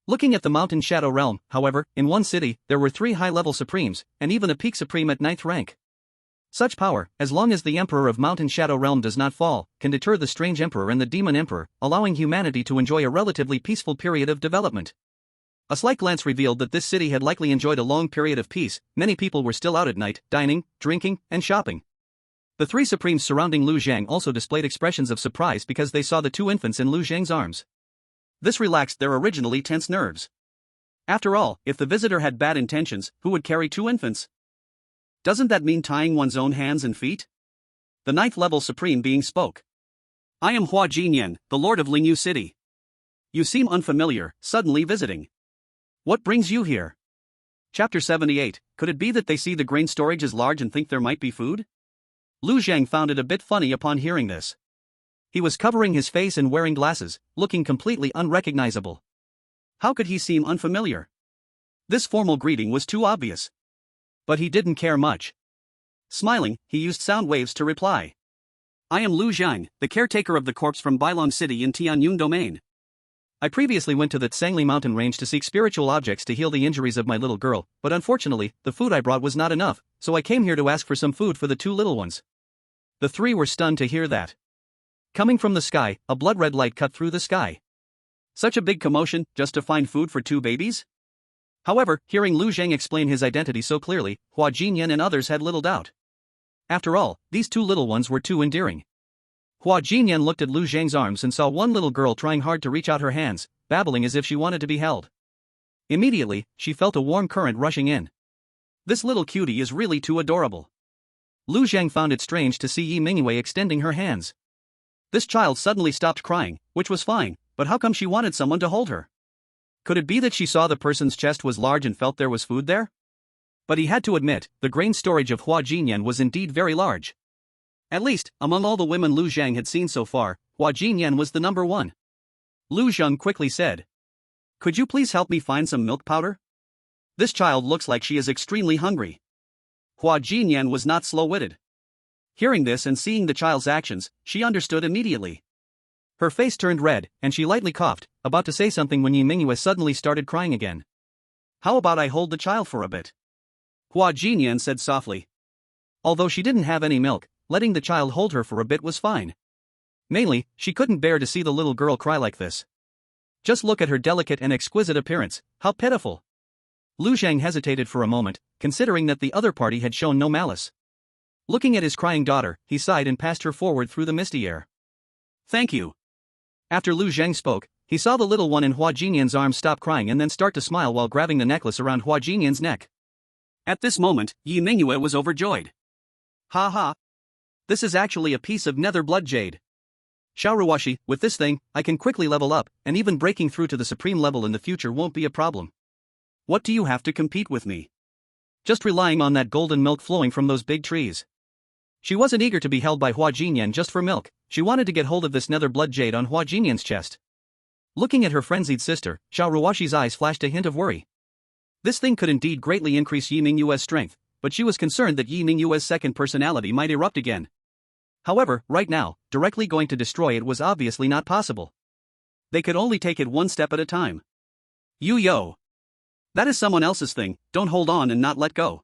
Looking at the Mountain Shadow Realm, however, in one city, there were 3 high-level supremes, and even a peak supreme at 9th rank. Such power, as long as the Emperor of Mountain Shadow Realm does not fall, can deter the Strange Emperor and the Demon Emperor, allowing humanity to enjoy a relatively peaceful period of development. A slight glance revealed that this city had likely enjoyed a long period of peace. Many people were still out at night, dining, drinking, and shopping. The 3 supremes surrounding Lu Zhang also displayed expressions of surprise because they saw the 2 infants in Lu Zhang's arms. This relaxed their originally tense nerves. After all, if the visitor had bad intentions, who would carry 2 infants? Doesn't that mean tying one's own hands and feet? The 9th level supreme being spoke. I am Hua Jinyan, the Lord of Lingyu City. You seem unfamiliar, suddenly visiting. What brings you here? Chapter 78, could it be that they see the grain storage as large and think there might be food? Lu Zhang found it a bit funny upon hearing this. He was covering his face and wearing glasses, looking completely unrecognizable. How could he seem unfamiliar? This formal greeting was too obvious. But he didn't care much. Smiling, he used sound waves to reply. I am Lu Zhang, the caretaker of the corpse from Bailong City in Tianyun Domain. I previously went to the Tsangli Mountain range to seek spiritual objects to heal the injuries of my little girl, but unfortunately, the food I brought was not enough, so I came here to ask for some food for the two little ones. The three were stunned to hear that. Coming from the sky, a blood-red light cut through the sky. Such a big commotion, just to find food for two babies? However, hearing Lu Zhang explain his identity so clearly, Hua Jinyan and others had little doubt. After all, these two little ones were too endearing. Hua Jinyan looked at Lu Zhang's arms and saw one little girl trying hard to reach out her hands, babbling as if she wanted to be held. Immediately, she felt a warm current rushing in. This little cutie is really too adorable. Lu Zhang found it strange to see Yi Mingyue extending her hands. This child suddenly stopped crying, which was fine, but how come she wanted someone to hold her? Could it be that she saw the person's chest was large and felt there was food there? But he had to admit, the grain storage of Hua Jinyan was indeed very large. At least, among all the women Lu Zhang had seen so far, Hua Jinyan was the number one. Lu Zhang quickly said, "Could you please help me find some milk powder? This child looks like she is extremely hungry." Hua Jinyan was not slow-witted. Hearing this and seeing the child's actions, she understood immediately. Her face turned red, and she lightly coughed, about to say something when Yi Mingyue suddenly started crying again. "How about I hold the child for a bit?" Hua Jinyan said softly. Although she didn't have any milk, letting the child hold her for a bit was fine. Mainly, she couldn't bear to see the little girl cry like this. Just look at her delicate and exquisite appearance, how pitiful. Lu Zhang hesitated for a moment, considering that the other party had shown no malice. Looking at his crying daughter, he sighed and passed her forward through the misty air. "Thank you." After Lu Zhang spoke, he saw the little one in Hua Jinyan's arms stop crying and then start to smile while grabbing the necklace around Hua Jinyan's neck. At this moment, Yi Mingyue was overjoyed. "Ha ha! This is actually a piece of nether blood jade. Shaoruwashi, with this thing, I can quickly level up, and even breaking through to the supreme level in the future won't be a problem. What do you have to compete with me? Just relying on that golden milk flowing from those big trees." She wasn't eager to be held by Hua Jinyan just for milk, she wanted to get hold of this nether blood jade on Hua Jinyan's chest. Looking at her frenzied sister, Shaoruwashi's eyes flashed a hint of worry. This thing could indeed greatly increase Yi Mingyue's strength, but she was concerned that Yi Mingyue's second personality might erupt again. However, right now, directly going to destroy it was obviously not possible. They could only take it one step at a time. "Yo! That is someone else's thing, don't hold on and not let go."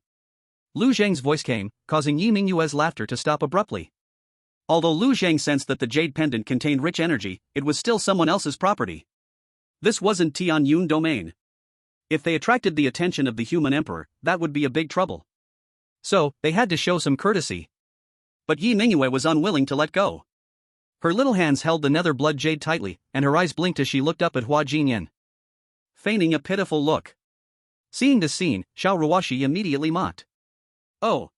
Lu Zhang's voice came, causing Yi Mingyue's laughter to stop abruptly. Although Lu Zhang sensed that the jade pendant contained rich energy, it was still someone else's property. This wasn't Tianyun domain. If they attracted the attention of the human emperor, that would be a big trouble. So, they had to show some courtesy. But Yi Mingyue was unwilling to let go. Her little hands held the nether blood jade tightly, and her eyes blinked as she looked up at Hua Jinyan, feigning a pitiful look. Seeing this scene, Shaoruwashi immediately mocked. "Oh!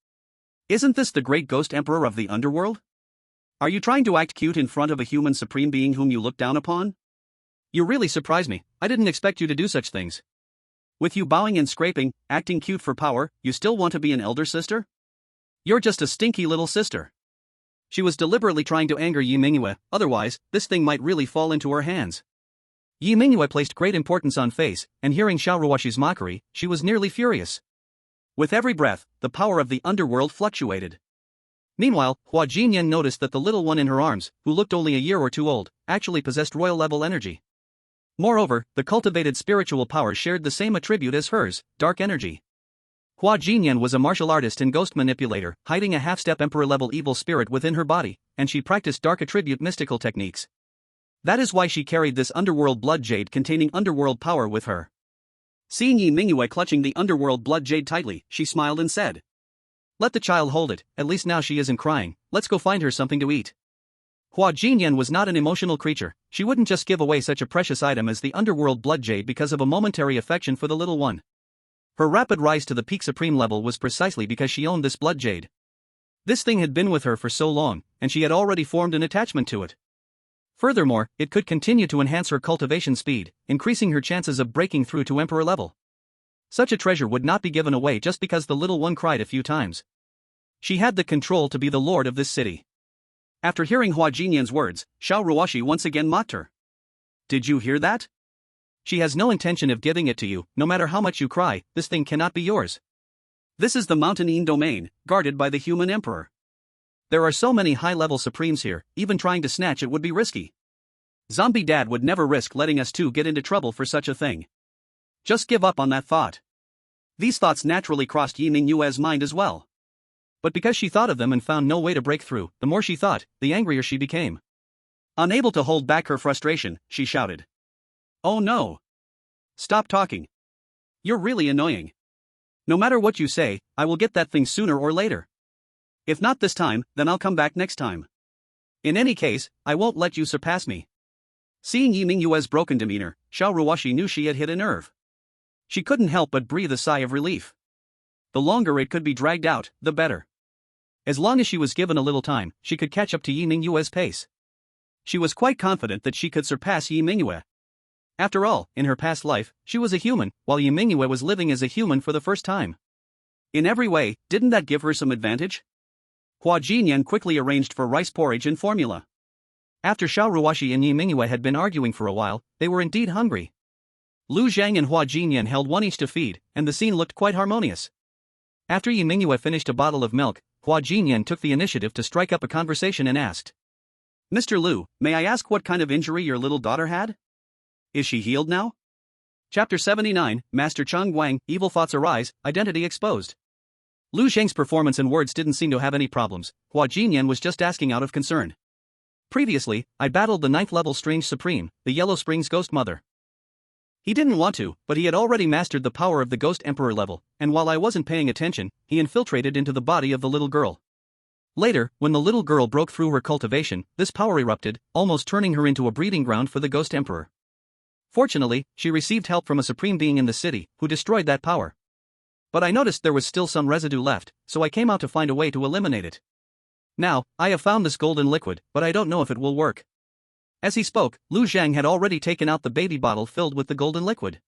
Isn't this the great ghost emperor of the underworld? Are you trying to act cute in front of a human supreme being whom you look down upon? You really surprise me, I didn't expect you to do such things. With you bowing and scraping, acting cute for power, you still want to be an elder sister? You're just a stinky little sister." She was deliberately trying to anger Yi Mingyue, otherwise, this thing might really fall into her hands. Yi Mingyue placed great importance on face, and hearing Shaoruwashi's mockery, she was nearly furious. With every breath, the power of the underworld fluctuated. Meanwhile, Hua Jinyan noticed that the little one in her arms, who looked only a year or two old, actually possessed royal-level energy. Moreover, the cultivated spiritual power shared the same attribute as hers, dark energy. Hua Jinyan was a martial artist and ghost manipulator, hiding a half-step emperor-level evil spirit within her body, and she practiced dark attribute mystical techniques. That is why she carried this underworld blood jade containing underworld power with her. Seeing Yi Mingyue clutching the underworld blood jade tightly, she smiled and said, "Let the child hold it, at least now she isn't crying, let's go find her something to eat." Hua Jinyan was not an emotional creature, she wouldn't just give away such a precious item as the underworld blood jade because of a momentary affection for the little one. Her rapid rise to the peak supreme level was precisely because she owned this blood jade. This thing had been with her for so long, and she had already formed an attachment to it. Furthermore, it could continue to enhance her cultivation speed, increasing her chances of breaking through to emperor level. Such a treasure would not be given away just because the little one cried a few times. She had the control to be the lord of this city. After hearing Hua Jinyan's words, Shaoruwashi once again mocked her. "Did you hear that? She has no intention of giving it to you, no matter how much you cry, this thing cannot be yours. This is the Mountain Yin domain, guarded by the human emperor. There are so many high-level supremes here, even trying to snatch it would be risky. Zombie Dad would never risk letting us two get into trouble for such a thing. Just give up on that thought." These thoughts naturally crossed Yi Mingyue's mind as well. But because she thought of them and found no way to break through, the more she thought, the angrier she became. Unable to hold back her frustration, she shouted. "Oh no! Stop talking. You're really annoying. No matter what you say, I will get that thing sooner or later. If not this time, then I'll come back next time. In any case, I won't let you surpass me." Seeing Yi Mingyue's broken demeanor, Xiao Ruoshi knew she had hit a nerve. She couldn't help but breathe a sigh of relief. The longer it could be dragged out, the better. As long as she was given a little time, she could catch up to Yi Mingyue's pace. She was quite confident that she could surpass Yi Mingyue. After all, in her past life, she was a human, while Yi Mingyue was living as a human for the first time. In every way, didn't that give her some advantage? Hua Jinyan quickly arranged for rice porridge and formula. After Xiao Ruoshi and Yi Mingyue had been arguing for a while, they were indeed hungry. Lu Zhang and Hua Jinyan held one each to feed, and the scene looked quite harmonious. After Yi Mingyue finished a bottle of milk, Hua Jinyan took the initiative to strike up a conversation and asked, "Mr. Lu, may I ask what kind of injury your little daughter had? Is she healed now?" Chapter 79, Master Cheng Guang, Evil Thoughts Arise, Identity Exposed. Lu Zhang's performance and words didn't seem to have any problems. Hua Jinyan was just asking out of concern. "Previously, I battled the 9th level Strange Supreme, the Yellow Springs Ghost Mother. He didn't want to, but he had already mastered the power of the Ghost Emperor level, and while I wasn't paying attention, he infiltrated into the body of the little girl. Later, when the little girl broke through her cultivation, this power erupted, almost turning her into a breeding ground for the Ghost Emperor. Fortunately, she received help from a supreme being in the city, who destroyed that power. But I noticed there was still some residue left, so I came out to find a way to eliminate it. Now, I have found this golden liquid, but I don't know if it will work." As he spoke, Lu Zhang had already taken out the baby bottle filled with the golden liquid.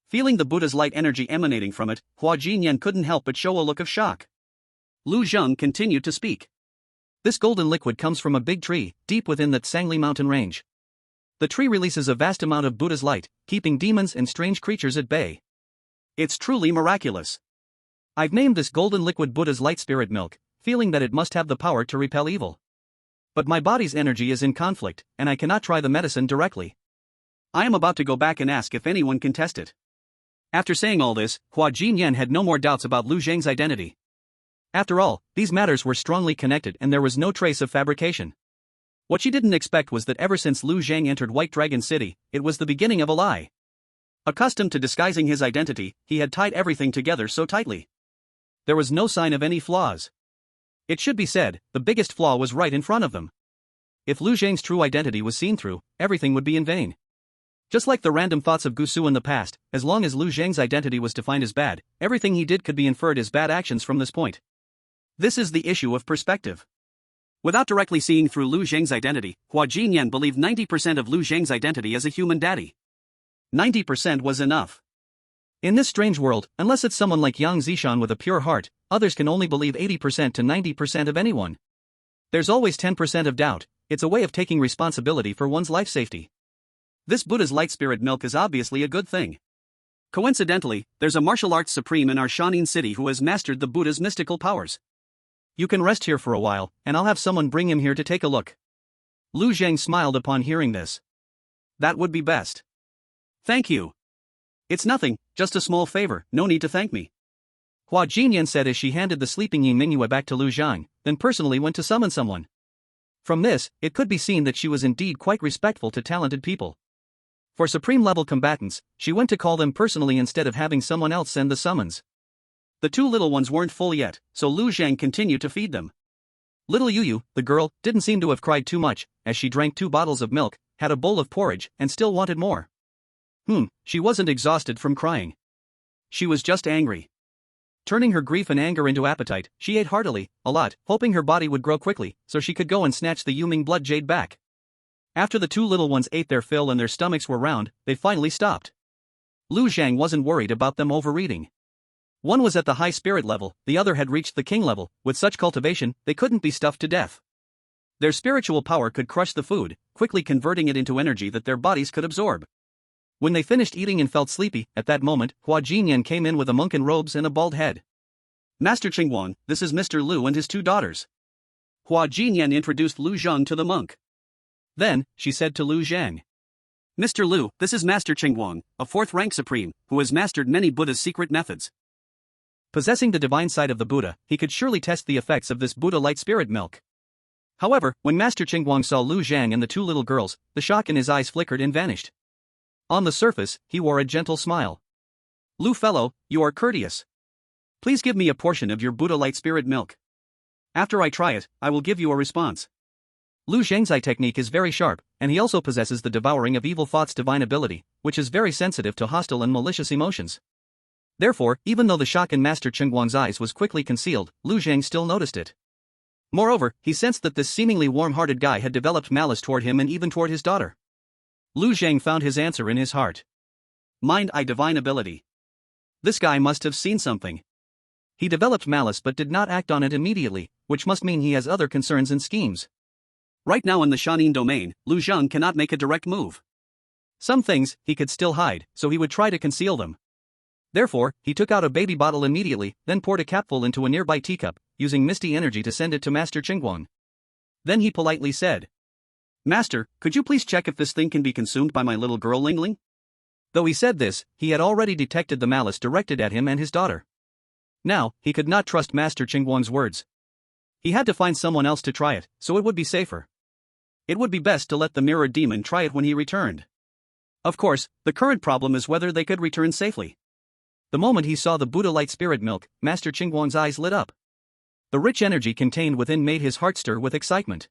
Feeling the Buddha's light energy emanating from it, Hua Jinyan couldn't help but show a look of shock. Lu Zhang continued to speak. "This golden liquid comes from a big tree, deep within the Tsangli mountain range. The tree releases a vast amount of Buddha's light, keeping demons and strange creatures at bay. It's truly miraculous. I've named this golden liquid Buddha's light spirit milk, feeling that it must have the power to repel evil. But my body's energy is in conflict, and I cannot try the medicine directly. I am about to go back and ask if anyone can test it." After saying all this, Hua Jinyan had no more doubts about Lu Zhang's identity. After all, these matters were strongly connected and there was no trace of fabrication. What she didn't expect was that ever since Lu Zhang entered White Dragon City, it was the beginning of a lie. Accustomed to disguising his identity, he had tied everything together so tightly. There was no sign of any flaws. It should be said, the biggest flaw was right in front of them. If Lu Zhang's true identity was seen through, everything would be in vain. Just like the random thoughts of Gusu in the past, as long as Lu Zhang's identity was defined as bad, everything he did could be inferred as bad actions from this point. This is the issue of perspective. Without directly seeing through Lu Zhang's identity, Hua Jinyan believed 90% of Lu Zhang's identity as a human daddy. 90% was enough. In this strange world, unless it's someone like Yang Zishan with a pure heart, others can only believe 80% to 90% of anyone. There's always 10% of doubt. It's a way of taking responsibility for one's life safety. This Buddha's light spirit milk is obviously a good thing. Coincidentally, there's a martial arts supreme in our Shanin city who has mastered the Buddha's mystical powers. You can rest here for a while, and I'll have someone bring him here to take a look. Lu Zhang smiled upon hearing this. That would be best. Thank you. It's nothing, just a small favor, no need to thank me. Hua Jinyan said as she handed the sleeping Yi Mingyue back to Lu Zhang, then personally went to summon someone. From this, it could be seen that she was indeed quite respectful to talented people. For supreme-level combatants, she went to call them personally instead of having someone else send the summons. The two little ones weren't full yet, so Lu Zhang continued to feed them. Little Yuyu, the girl, didn't seem to have cried too much, as she drank 2 bottles of milk, had a bowl of porridge, and still wanted more. She wasn't exhausted from crying. She was just angry. Turning her grief and anger into appetite, she ate heartily, a lot, hoping her body would grow quickly, so she could go and snatch the Yuming blood jade back. After the two little ones ate their fill and their stomachs were round, they finally stopped. Lu Zhang wasn't worried about them overeating. One was at the high spirit level, the other had reached the king level. With such cultivation, they couldn't be stuffed to death. Their spiritual power could crush the food, quickly converting it into energy that their bodies could absorb. When they finished eating and felt sleepy, at that moment, Hua Jinyan came in with a monk in robes and a bald head. Master Qingguang, this is Mr. Lu and his 2 daughters. Hua Jinyan introduced Lu Zhang to the monk. Then, she said to Lu Zhang. Mr. Lu, this is Master Qingguang, a 4th rank supreme, who has mastered many Buddha's secret methods. Possessing the divine side of the Buddha, he could surely test the effects of this Buddha light spirit milk. However, when Master Qingguang saw Lu Zhang and the two little girls, the shock in his eyes flickered and vanished. On the surface, he wore a gentle smile. "Lu fellow, you are courteous. Please give me a portion of your Buddha light spirit milk. After I try it, I will give you a response." Lu Zhang's eye technique is very sharp, and he also possesses the Devouring of evil thoughts divine ability, which is very sensitive to hostile and malicious emotions. Therefore, even though the shock in Master Qingguang's eyes was quickly concealed, Lu Zhang still noticed it. Moreover, he sensed that this seemingly warm-hearted guy had developed malice toward him and even toward his daughter. Lu Zhang found his answer in his heart. Mind-eye divine ability. This guy must have seen something. He developed malice but did not act on it immediately, which must mean he has other concerns and schemes. Right now in the Shanin domain, Lu Zhang cannot make a direct move. Some things he could still hide, so he would try to conceal them. Therefore, he took out a baby bottle immediately, then poured a capful into a nearby teacup, using misty energy to send it to Master Qingguang. Then he politely said, "Master, could you please check if this thing can be consumed by my little girl Lingling?" Though he said this, he had already detected the malice directed at him and his daughter. Now, he could not trust Master Qingguang's words. He had to find someone else to try it, so it would be safer. It would be best to let the mirror demon try it when he returned. Of course, the current problem is whether they could return safely. The moment he saw the Buddha light spirit milk, Master Qingguang's eyes lit up. The rich energy contained within made his heart stir with excitement.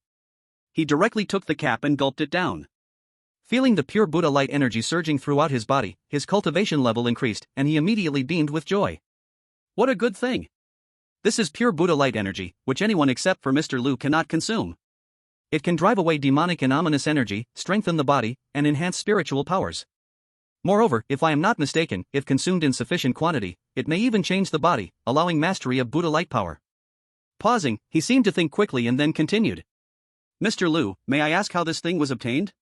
He directly took the cap and gulped it down. Feeling the pure Buddha light energy surging throughout his body, his cultivation level increased, and he immediately beamed with joy. What a good thing! This is pure Buddha light energy, which anyone except for Mr. Lu cannot consume. It can drive away demonic and ominous energy, strengthen the body, and enhance spiritual powers. Moreover, if I am not mistaken, if consumed in sufficient quantity, it may even change the body, allowing mastery of Buddha light power. Pausing, he seemed to think quickly and then continued. "Mr. Lu, may I ask how this thing was obtained?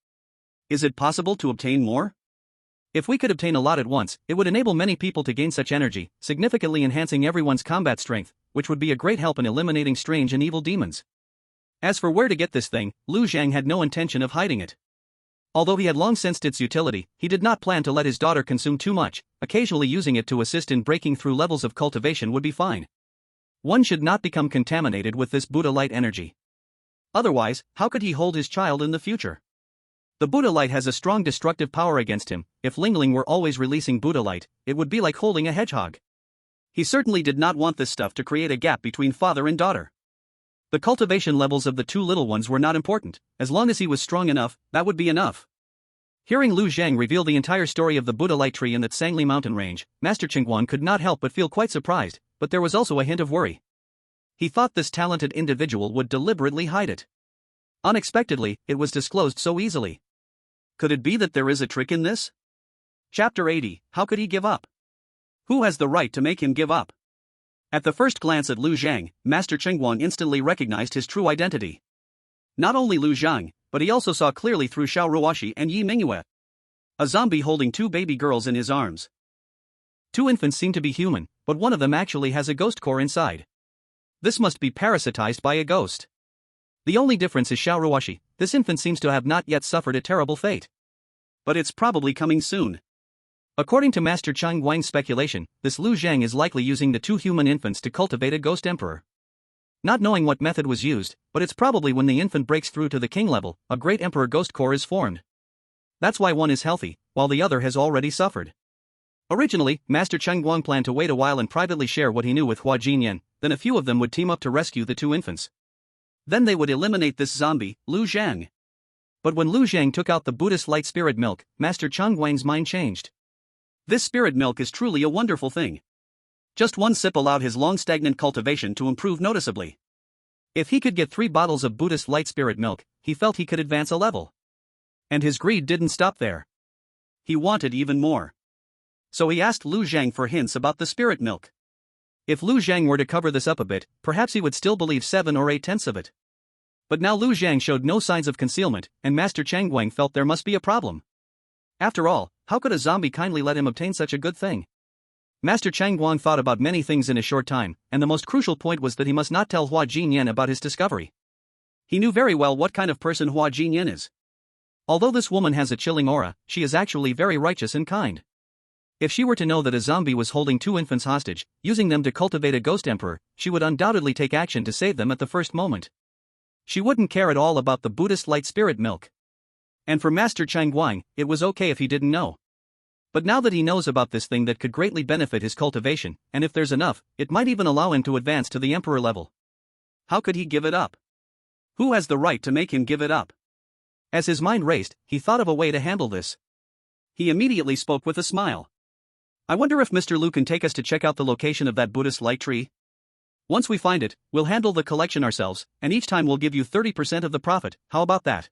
Is it possible to obtain more? If we could obtain a lot at once, it would enable many people to gain such energy, significantly enhancing everyone's combat strength, which would be a great help in eliminating strange and evil demons." As for where to get this thing, Lu Zhang had no intention of hiding it. Although he had long sensed its utility, he did not plan to let his daughter consume too much. Occasionally using it to assist in breaking through levels of cultivation would be fine. One should not become contaminated with this Buddha light energy. Otherwise, how could he hold his child in the future? The Buddha light has a strong destructive power against him. If Lingling were always releasing Buddha light, it would be like holding a hedgehog. He certainly did not want this stuff to create a gap between father and daughter. The cultivation levels of the two little ones were not important. As long as he was strong enough, that would be enough. Hearing Lu Zhang reveal the entire story of the Buddha light tree in that Sangli mountain range, Master Qingguang could not help but feel quite surprised, but there was also a hint of worry. He thought this talented individual would deliberately hide it. Unexpectedly, it was disclosed so easily. Could it be that there is a trick in this? Chapter 80, How could he give up? Who has the right to make him give up? At the first glance at Lu Zhang, Master Qingguang instantly recognized his true identity. Not only Lu Zhang, but he also saw clearly through Xiao Ruoxi and Yi Mingyue. A zombie holding two baby girls in his arms. Two infants seem to be human, but one of them actually has a ghost core inside. This must be parasitized by a ghost. The only difference is Xiao Ruoxi. This infant seems to have not yet suffered a terrible fate. But it's probably coming soon. According to Master Chang Wang's speculation, this Lu Zhang is likely using the two human infants to cultivate a ghost emperor. Not knowing what method was used, but it's probably when the infant breaks through to the king level, a great emperor ghost core is formed. That's why one is healthy, while the other has already suffered. Originally, Master Cheng Guang planned to wait a while and privately share what he knew with Hua Jinyan, then a few of them would team up to rescue the two infants. Then they would eliminate this zombie, Lu Zhang. But when Lu Zhang took out the Buddhist light spirit milk, Master Cheng Guang's mind changed. This spirit milk is truly a wonderful thing. Just one sip allowed his long stagnant cultivation to improve noticeably. If he could get 3 bottles of Buddhist light spirit milk, he felt he could advance a level. And his greed didn't stop there. He wanted even more. So he asked Lu Zhang for hints about the spirit milk. If Lu Zhang were to cover this up a bit, perhaps he would still believe 7 or 8/10 of it. But now Lu Zhang showed no signs of concealment, and Master Cheng Guang felt there must be a problem. After all, how could a zombie kindly let him obtain such a good thing? Master Cheng Guang thought about many things in a short time, and the most crucial point was that he must not tell Hua Jinyan about his discovery. He knew very well what kind of person Hua Jinyan is. Although this woman has a chilling aura, she is actually very righteous and kind. If she were to know that a zombie was holding 2 infants hostage, using them to cultivate a ghost emperor, she would undoubtedly take action to save them at the first moment. She wouldn't care at all about the Buddhist light spirit milk. And for Master Chang Guang, it was okay if he didn't know. But now that he knows about this thing that could greatly benefit his cultivation, and if there's enough, it might even allow him to advance to the emperor level. How could he give it up? Who has the right to make him give it up? As his mind raced, he thought of a way to handle this. He immediately spoke with a smile. I wonder if Mr. Lu can take us to check out the location of that Buddhist light tree? Once we find it, we'll handle the collection ourselves, and each time we'll give you 30% of the profit. How about that?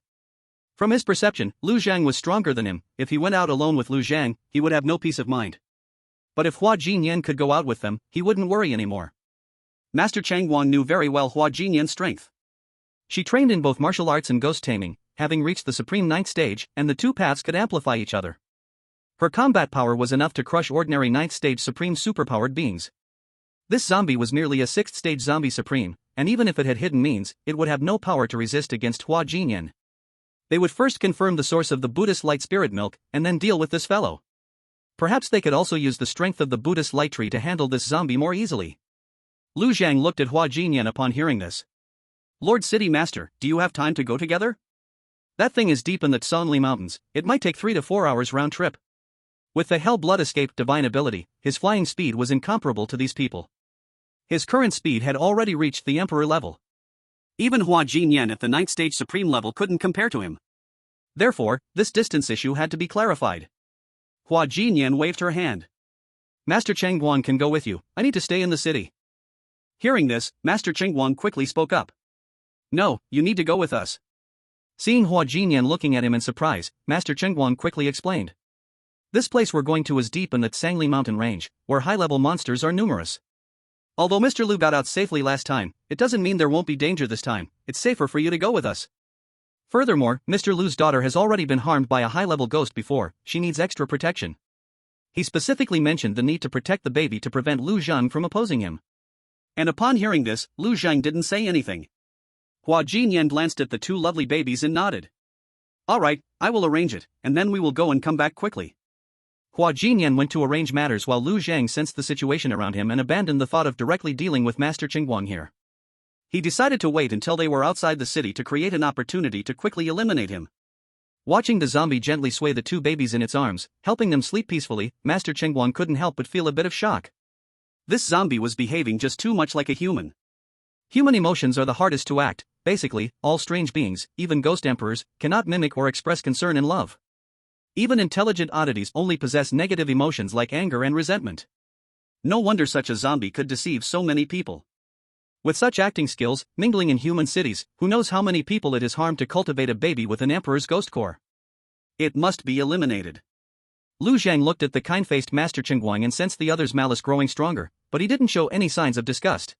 From his perception, Lu Zhang was stronger than him. If he went out alone with Lu Zhang, he would have no peace of mind. But if Hua Jinyan could go out with them, he wouldn't worry anymore. Master Chang Guang knew very well Hua Jinyan's strength. She trained in both martial arts and ghost taming, having reached the supreme 9th stage, and the two paths could amplify each other. Her combat power was enough to crush ordinary 9th stage supreme superpowered beings. This zombie was merely a 6th stage zombie supreme, and even if it had hidden means, it would have no power to resist against Hua Jinyan. They would first confirm the source of the Buddhist light spirit milk, and then deal with this fellow. Perhaps they could also use the strength of the Buddhist light tree to handle this zombie more easily. Lu Zhang looked at Hua Jinyan upon hearing this. Lord City Master, do you have time to go together? That thing is deep in the Tsonli Mountains, it might take 3 to 4 hours round trip. With the Hell Blood Escape divine ability, his flying speed was incomparable to these people. His current speed had already reached the Emperor level. Even Hua Jinyan at the 9th stage supreme level couldn't compare to him. Therefore, this distance issue had to be clarified. Hua Jinyan waved her hand. Master Cheng Guang can go with you, I need to stay in the city. Hearing this, Master Cheng Guang quickly spoke up. No, you need to go with us. Seeing Hua Jinyan looking at him in surprise, Master Cheng Guang quickly explained. This place we're going to is deep in the Tsangli mountain range, where high-level monsters are numerous. Although Mr. Lu got out safely last time, it doesn't mean there won't be danger this time. It's safer for you to go with us. Furthermore, Mr. Lu's daughter has already been harmed by a high-level ghost before, she needs extra protection. He specifically mentioned the need to protect the baby to prevent Lu Zhang from opposing him. And upon hearing this, Lu Zhang didn't say anything. Hua Jinyan glanced at the 2 lovely babies and nodded. Alright, I will arrange it, and then we will go and come back quickly. Hua Jinyan went to arrange matters while Lu Zhang sensed the situation around him and abandoned the thought of directly dealing with Master Qingguang here. He decided to wait until they were outside the city to create an opportunity to quickly eliminate him. Watching the zombie gently sway the 2 babies in its arms, helping them sleep peacefully, Master Qingguang couldn't help but feel a bit of shock. This zombie was behaving just too much like a human. Human emotions are the hardest to act. Basically, all strange beings, even ghost emperors, cannot mimic or express concern and love. Even intelligent oddities only possess negative emotions like anger and resentment. No wonder such a zombie could deceive so many people. With such acting skills, mingling in human cities, who knows how many people it is harmed to cultivate a baby with an emperor's ghost core. It must be eliminated. Lu Zhang looked at the kind-faced Master Qingguang and sensed the other's malice growing stronger, but he didn't show any signs of disgust.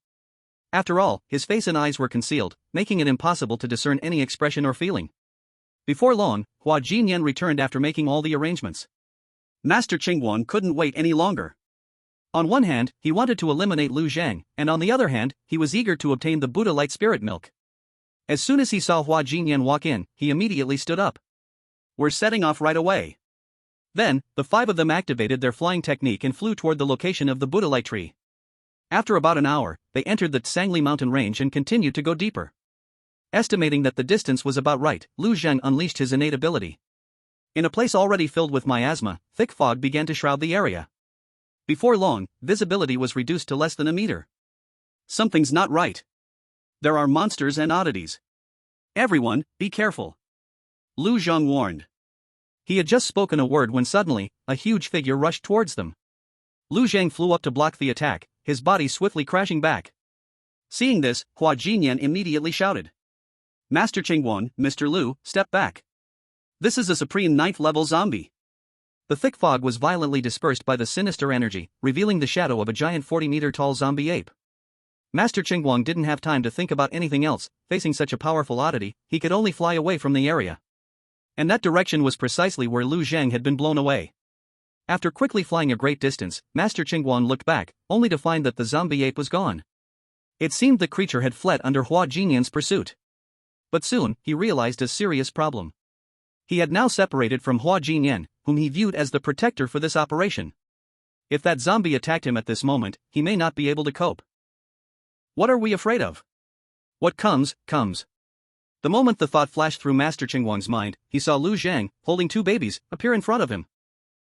After all, his face and eyes were concealed, making it impossible to discern any expression or feeling. Before long, Hua Jinyan returned after making all the arrangements. Master Qingguang couldn't wait any longer. On one hand, he wanted to eliminate Lu Zhang, and on the other hand, he was eager to obtain the Buddha light spirit milk. As soon as he saw Hua Jinyan walk in, he immediately stood up. We're setting off right away. Then, the 5 of them activated their flying technique and flew toward the location of the Buddha light tree. After about an hour, they entered the Tsangli mountain range and continued to go deeper. Estimating that the distance was about right, Lu Zhang unleashed his innate ability. In a place already filled with miasma, thick fog began to shroud the area. Before long, visibility was reduced to less than a meter. Something's not right. There are monsters and oddities. Everyone, be careful. Lu Zhang warned. He had just spoken a word when suddenly, a huge figure rushed towards them. Lu Zhang flew up to block the attack, his body swiftly crashing back. Seeing this, Hua Jinyan immediately shouted. Master Qingguang, Mr. Lu, step back. This is a supreme 9th level zombie. The thick fog was violently dispersed by the sinister energy, revealing the shadow of a giant 40-meter tall zombie ape. Master Qingguang didn't have time to think about anything else. Facing such a powerful oddity, he could only fly away from the area. And that direction was precisely where Lu Zhang had been blown away. After quickly flying a great distance, Master Qingguang looked back, only to find that the zombie ape was gone. It seemed the creature had fled under Hua Jinyan's pursuit. But soon, he realized a serious problem. He had now separated from Hua Jinyan, whom he viewed as the protector for this operation. If that zombie attacked him at this moment, he may not be able to cope. What are we afraid of? What comes, comes. The moment the thought flashed through Master Chingguang's mind, he saw Lu Zhang, holding two babies, appear in front of him.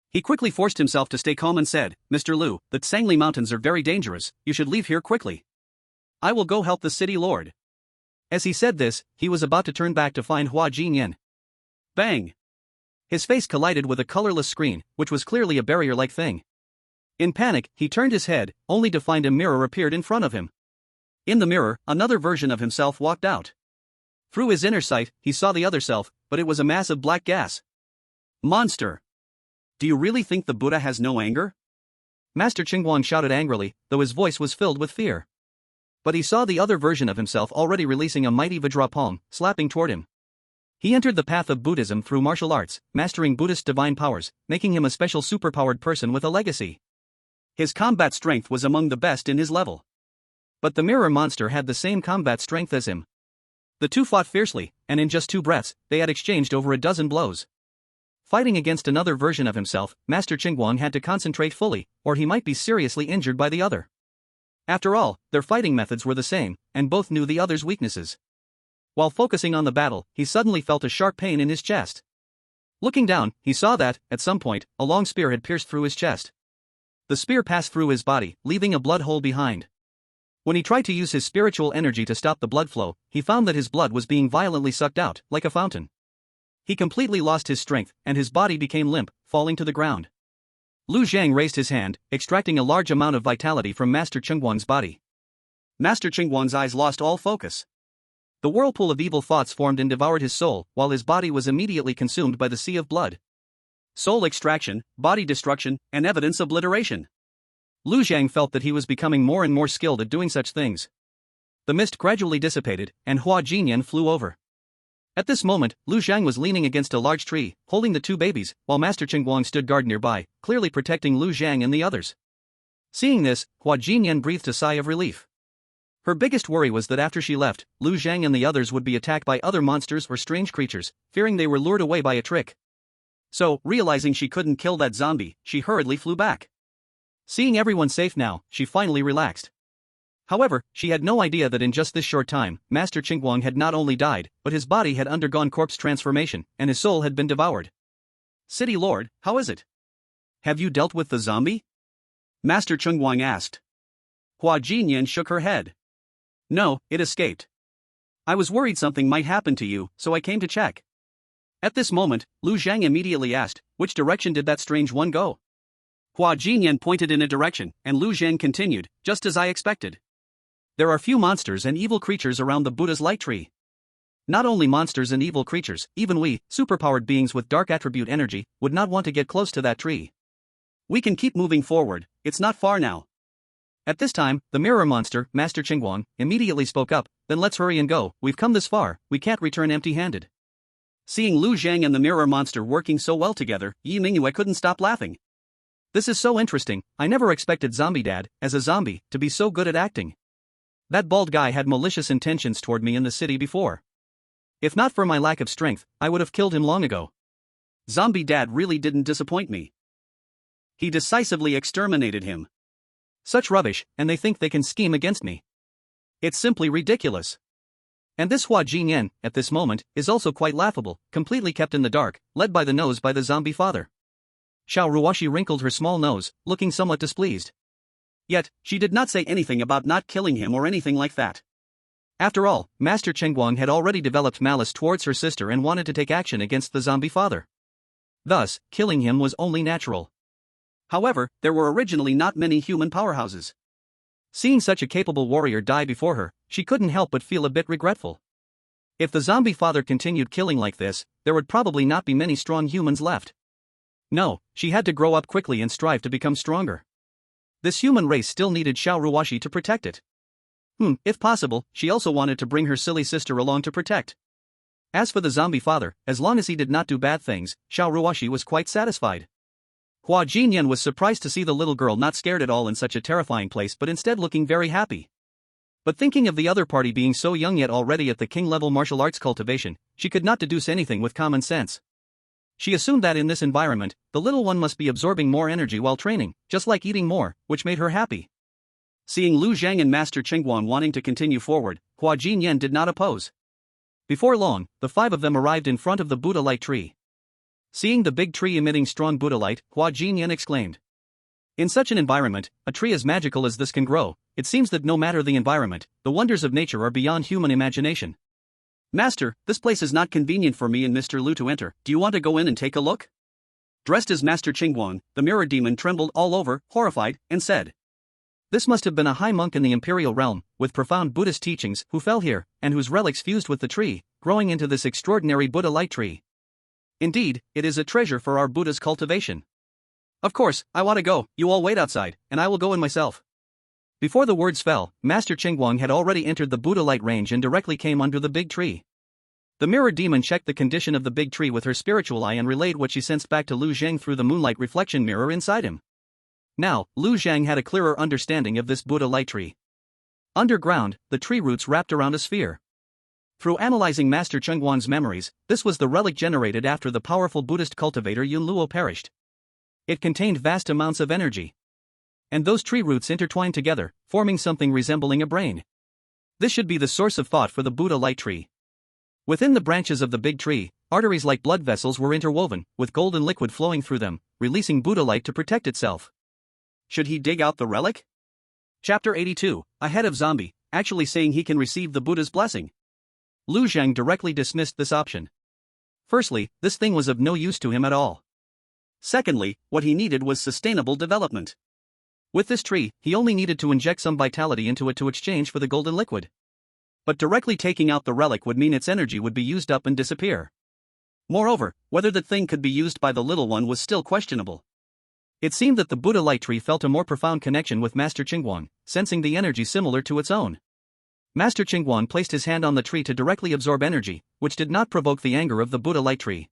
He quickly forced himself to stay calm and said, "Mr. Lu, the Sangli Mountains are very dangerous, you should leave here quickly. I will go help the city lord." As he said this, he was about to turn back to find Hua Jinyan. Bang! His face collided with a colorless screen, which was clearly a barrier-like thing. In panic, he turned his head, only to find a mirror appeared in front of him. In the mirror, another version of himself walked out. Through his inner sight, he saw the other self, but it was a mass of black gas. Monster! Do you really think the Buddha has no anger? Master Chingguang shouted angrily, though his voice was filled with fear. But he saw the other version of himself already releasing a mighty Vajra palm, slapping toward him. He entered the path of Buddhism through martial arts, mastering Buddhist divine powers, making him a special superpowered person with a legacy. His combat strength was among the best in his level. But the mirror monster had the same combat strength as him. The two fought fiercely, and in just 2 breaths, they had exchanged over a dozen blows. Fighting against another version of himself, Master Chingguang had to concentrate fully, or he might be seriously injured by the other. After all, their fighting methods were the same, and both knew the other's weaknesses. While focusing on the battle, he suddenly felt a sharp pain in his chest. Looking down, he saw that, at some point, a long spear had pierced through his chest. The spear passed through his body, leaving a blood hole behind. When he tried to use his spiritual energy to stop the blood flow, he found that his blood was being violently sucked out, like a fountain. He completely lost his strength, and his body became limp, falling to the ground. Lu Zhang raised his hand, extracting a large amount of vitality from Master Chingguang's body. Master Chingguang's eyes lost all focus. The whirlpool of evil thoughts formed and devoured his soul, while his body was immediately consumed by the sea of blood. Soul extraction, body destruction, and evidence obliteration. Lu Zhang felt that he was becoming more and more skilled at doing such things. The mist gradually dissipated, and Hua Jinyan flew over. At this moment, Lu Zhang was leaning against a large tree, holding the 2 babies, while Master Chingguang stood guard nearby, clearly protecting Lu Zhang and the others. Seeing this, Hua Jinyan breathed a sigh of relief. Her biggest worry was that after she left, Lu Zhang and the others would be attacked by other monsters or strange creatures, fearing they were lured away by a trick. So, realizing she couldn't kill that zombie, she hurriedly flew back. Seeing everyone safe now, she finally relaxed. However, she had no idea that in just this short time, Master Chingguang had not only died, but his body had undergone corpse transformation, and his soul had been devoured. "City Lord, how is it? Have you dealt with the zombie?" Master Chingguang asked. Hua Jinyan shook her head. "No, it escaped. I was worried something might happen to you, so I came to check." At this moment, Lu Zhang immediately asked, "Which direction did that strange one go?" Hua Jinyan pointed in a direction, and Lu Zhang continued, "Just as I expected. There are few monsters and evil creatures around the Buddha's light tree. Not only monsters and evil creatures, even we, superpowered beings with dark attribute energy, would not want to get close to that tree. We can keep moving forward, it's not far now." At this time, the mirror monster, Master Chingguang, immediately spoke up, "Then let's hurry and go, we've come this far, we can't return empty-handed." Seeing Lu Zhang and the mirror monster working so well together, Yi Mingyue couldn't stop laughing. "This is so interesting, I never expected Zombie Dad, as a zombie, to be so good at acting. That bald guy had malicious intentions toward me in the city before. If not for my lack of strength, I would have killed him long ago. Zombie Dad really didn't disappoint me. He decisively exterminated him. Such rubbish, and they think they can scheme against me. It's simply ridiculous." And this Hua Jinyan, at this moment, is also quite laughable, completely kept in the dark, led by the nose by the zombie father. Xiao Ruoshi wrinkled her small nose, looking somewhat displeased. Yet, she did not say anything about not killing him or anything like that. After all, Master Chingguang had already developed malice towards her sister and wanted to take action against the zombie father. Thus, killing him was only natural. However, there were originally not many human powerhouses. Seeing such a capable warrior die before her, she couldn't help but feel a bit regretful. If the zombie father continued killing like this, there would probably not be many strong humans left. No, she had to grow up quickly and strive to become stronger. This human race still needed Xiao Ruoshi to protect it. If possible, she also wanted to bring her silly sister along to protect. As for the zombie father, as long as he did not do bad things, Xiao Ruoshi was quite satisfied. Hua Jinyan was surprised to see the little girl not scared at all in such a terrifying place but instead looking very happy. But thinking of the other party being so young yet already at the king-level martial arts cultivation, she could not deduce anything with common sense. She assumed that in this environment, the little one must be absorbing more energy while training, just like eating more, which made her happy. Seeing Lu Zhang and Master Qingguan wanting to continue forward, Hua Jinyan did not oppose. Before long, the 5 of them arrived in front of the Buddha light tree. Seeing the big tree emitting strong Buddha light, Hua Jinyan exclaimed. In such an environment, a tree as magical as this can grow. It seems that no matter the environment, the wonders of nature are beyond human imagination. Master, this place is not convenient for me and Mr. Lu to enter. Do you want to go in and take a look? Dressed as Master Qingguan, the mirror demon trembled all over, horrified, and said. This must have been a high monk in the imperial realm, with profound Buddhist teachings, who fell here, and whose relics fused with the tree, growing into this extraordinary Buddha light tree. Indeed, it is a treasure for our Buddha's cultivation. Of course, I want to go. You all wait outside, and I will go in myself. Before the words fell, Master Qingguan had already entered the Buddha light range and directly came under the big tree. The mirror demon checked the condition of the big tree with her spiritual eye and relayed what she sensed back to Lu Zhang through the moonlight reflection mirror inside him. Now, Lu Zhang had a clearer understanding of this Buddha light tree. Underground, the tree roots wrapped around a sphere. Through analyzing Master Qingguan's memories, this was the relic generated after the powerful Buddhist cultivator Yun Luo perished. It contained vast amounts of energy. And those tree roots intertwined together, forming something resembling a brain. This should be the source of thought for the Buddha light tree. Within the branches of the big tree, arteries like blood vessels were interwoven, with golden liquid flowing through them, releasing Buddha light to protect itself. Should he dig out the relic? Chapter 82, Ahead of Zombie, actually saying he can receive the Buddha's blessing. Lu Zhang directly dismissed this option. Firstly, this thing was of no use to him at all. Secondly, what he needed was sustainable development. With this tree, he only needed to inject some vitality into it to exchange for the golden liquid. But directly taking out the relic would mean its energy would be used up and disappear. Moreover, whether the thing could be used by the little one was still questionable. It seemed that the Buddha light tree felt a more profound connection with Master Qingguan, sensing the energy similar to its own. Master Qingguan placed his hand on the tree to directly absorb energy, which did not provoke the anger of the Buddha light tree.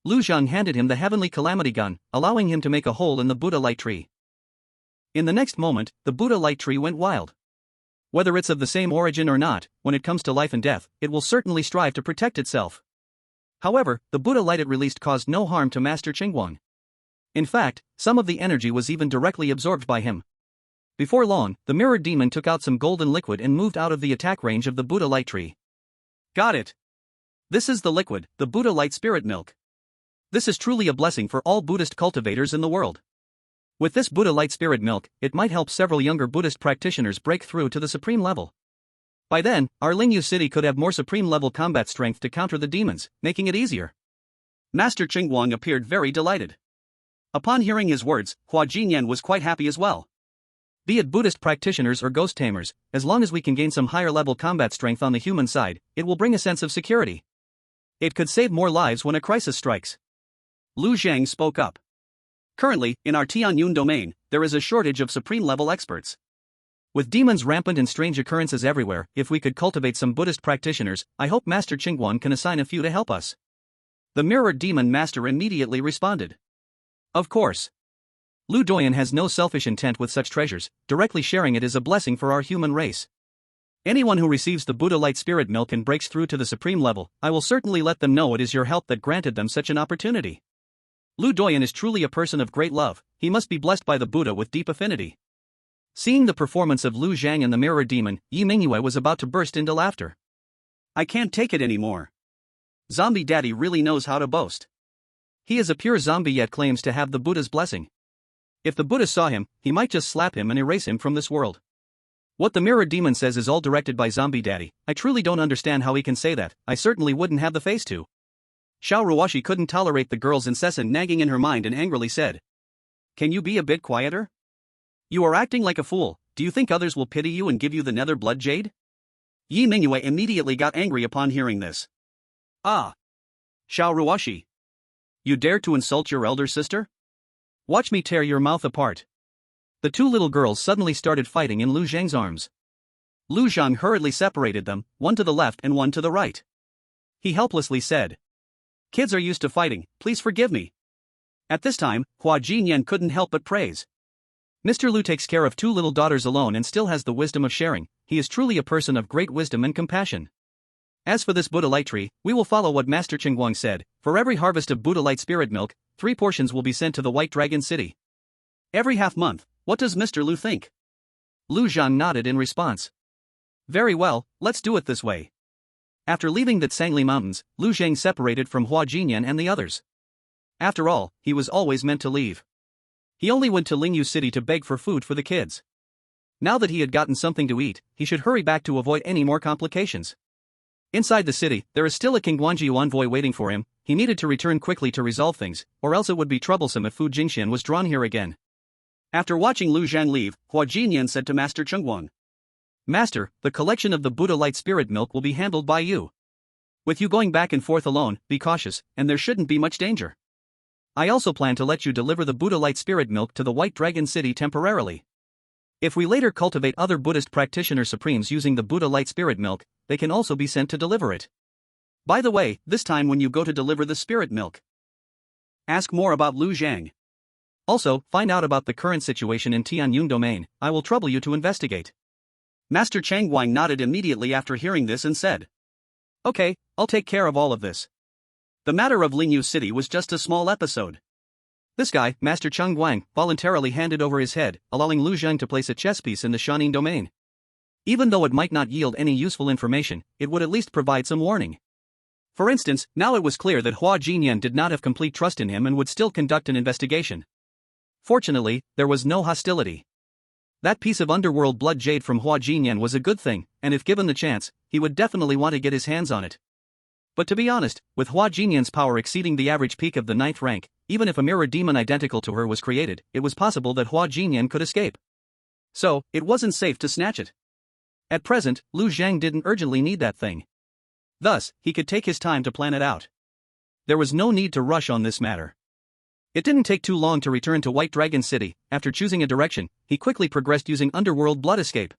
Lu Zhang handed him the heavenly calamity gun, allowing him to make a hole in the Buddha light tree. In the next moment, the Buddha light tree went wild. Whether it's of the same origin or not, when it comes to life and death, it will certainly strive to protect itself. However, the Buddha light it released caused no harm to Master Qingguan. In fact, some of the energy was even directly absorbed by him. Before long, the mirror demon took out some golden liquid and moved out of the attack range of the Buddha light tree. Got it. This is the liquid, the Buddha light spirit milk. This is truly a blessing for all Buddhist cultivators in the world. With this Buddha light spirit milk, it might help several younger Buddhist practitioners break through to the supreme level. By then, our Lingyu city could have more supreme level combat strength to counter the demons, making it easier. Master Qingguan appeared very delighted. Upon hearing his words, Hua Jinyan was quite happy as well. Be it Buddhist practitioners or ghost tamers, as long as we can gain some higher level combat strength on the human side, it will bring a sense of security. It could save more lives when a crisis strikes. Lu Zhang spoke up. Currently, in our Tianyun domain, there is a shortage of supreme level experts. With demons rampant and strange occurrences everywhere, if we could cultivate some Buddhist practitioners, I hope Master Qingguan can assign a few to help us. The mirror demon master immediately responded. Of course. Lu Doyan has no selfish intent with such treasures, directly sharing it is a blessing for our human race. Anyone who receives the Buddha light spirit milk and breaks through to the supreme level, I will certainly let them know it is your help that granted them such an opportunity. Lu Doyan is truly a person of great love, he must be blessed by the Buddha with deep affinity. Seeing the performance of Lu Zhang and the mirror demon, Yi Mingyue was about to burst into laughter. I can't take it anymore. Zombie Daddy really knows how to boast. He is a pure zombie yet claims to have the Buddha's blessing. If the Buddha saw him, he might just slap him and erase him from this world. What the mirror demon says is all directed by Zombie Daddy. I truly don't understand how he can say that. I certainly wouldn't have the face to. Xiao Ruoshi couldn't tolerate the girl's incessant nagging in her mind and angrily said, Can you be a bit quieter? You are acting like a fool. Do you think others will pity you and give you the nether blood jade? Yi Mingyue immediately got angry upon hearing this. Ah! Xiao Ruoshi. You dare to insult your elder sister? Watch me tear your mouth apart. The two little girls suddenly started fighting in Lu Zhang's arms. Lu Zhang hurriedly separated them, one to the left and one to the right. He helplessly said, Kids are used to fighting, please forgive me. At this time, Hua Jinyan couldn't help but praise. Mr. Lu takes care of two little daughters alone and still has the wisdom of sharing. He is truly a person of great wisdom and compassion. As for this Buddha light tree, we will follow what Master Chengguang said. For every harvest of Buddha light spirit milk, 3 portions will be sent to the White Dragon City. Every half month. What does Mr. Lu think? Lu Zhang nodded in response. Very well, let's do it this way. After leaving the Tsangli Mountains, Lu Zhang separated from Hua Jinyan and the others. After all, he was always meant to leave. He only went to Lingyu City to beg for food for the kids. Now that he had gotten something to eat, he should hurry back to avoid any more complications. Inside the city, there is still a King Guanjiu envoy waiting for him. He needed to return quickly to resolve things, or else it would be troublesome if Fu Jingxian was drawn here again. After watching Lu Zhang leave, Hua Jinyan said to Master Chengguang, Master, the collection of the Buddha light spirit milk will be handled by you. With you going back and forth alone, be cautious, and there shouldn't be much danger. I also plan to let you deliver the Buddha light spirit milk to the White Dragon City temporarily. If we later cultivate other Buddhist practitioner supremes using the Buddha light spirit milk, they can also be sent to deliver it. By the way, this time when you go to deliver the spirit milk, ask more about Lu Zhang. Also, find out about the current situation in Tianyun domain. I will trouble you to investigate. Master Chengguang nodded immediately after hearing this and said, Okay, I'll take care of all of this. The matter of Lingyu City was just a small episode. This guy, Master Chengguang, voluntarily handed over his head, allowing Lu Zhang to place a chess piece in the Shanin domain. Even though it might not yield any useful information, it would at least provide some warning. For instance, now it was clear that Hua Jinyan did not have complete trust in him and would still conduct an investigation. Fortunately, there was no hostility. That piece of underworld blood jade from Hua Jinyan was a good thing, and if given the chance, he would definitely want to get his hands on it. But to be honest, with Hua Jinyan's power exceeding the average peak of the 9th rank, even if a mirror demon identical to her was created, it was possible that Hua Jinyan could escape. So, it wasn't safe to snatch it. At present, Lu Zhang didn't urgently need that thing. Thus, he could take his time to plan it out. There was no need to rush on this matter. It didn't take too long to return to White Dragon City. After choosing a direction, he quickly progressed using underworld blood escape.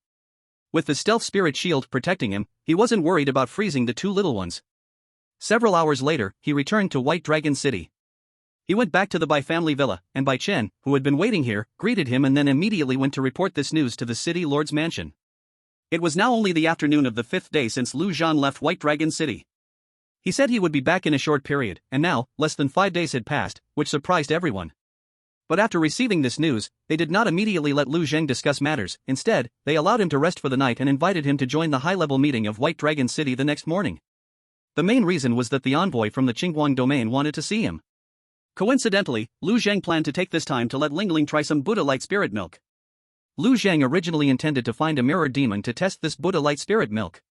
With the stealth spirit shield protecting him, he wasn't worried about freezing the 2 little ones. Several hours later, he returned to White Dragon City. He went back to the Bai family villa, and Bai Chen, who had been waiting here, greeted him and then immediately went to report this news to the city lord's mansion. It was now only the afternoon of the 5th day since Lu Zhang left White Dragon City. He said he would be back in a short period, and now, less than 5 days had passed, which surprised everyone. But after receiving this news, they did not immediately let Lu Zhang discuss matters. Instead, they allowed him to rest for the night and invited him to join the high-level meeting of White Dragon City the next morning. The main reason was that the envoy from the Qingguang domain wanted to see him. Coincidentally, Lu Zhang planned to take this time to let Lingling try some Buddha light spirit milk. Lu Zhang originally intended to find a mirror demon to test this Buddha light spirit milk.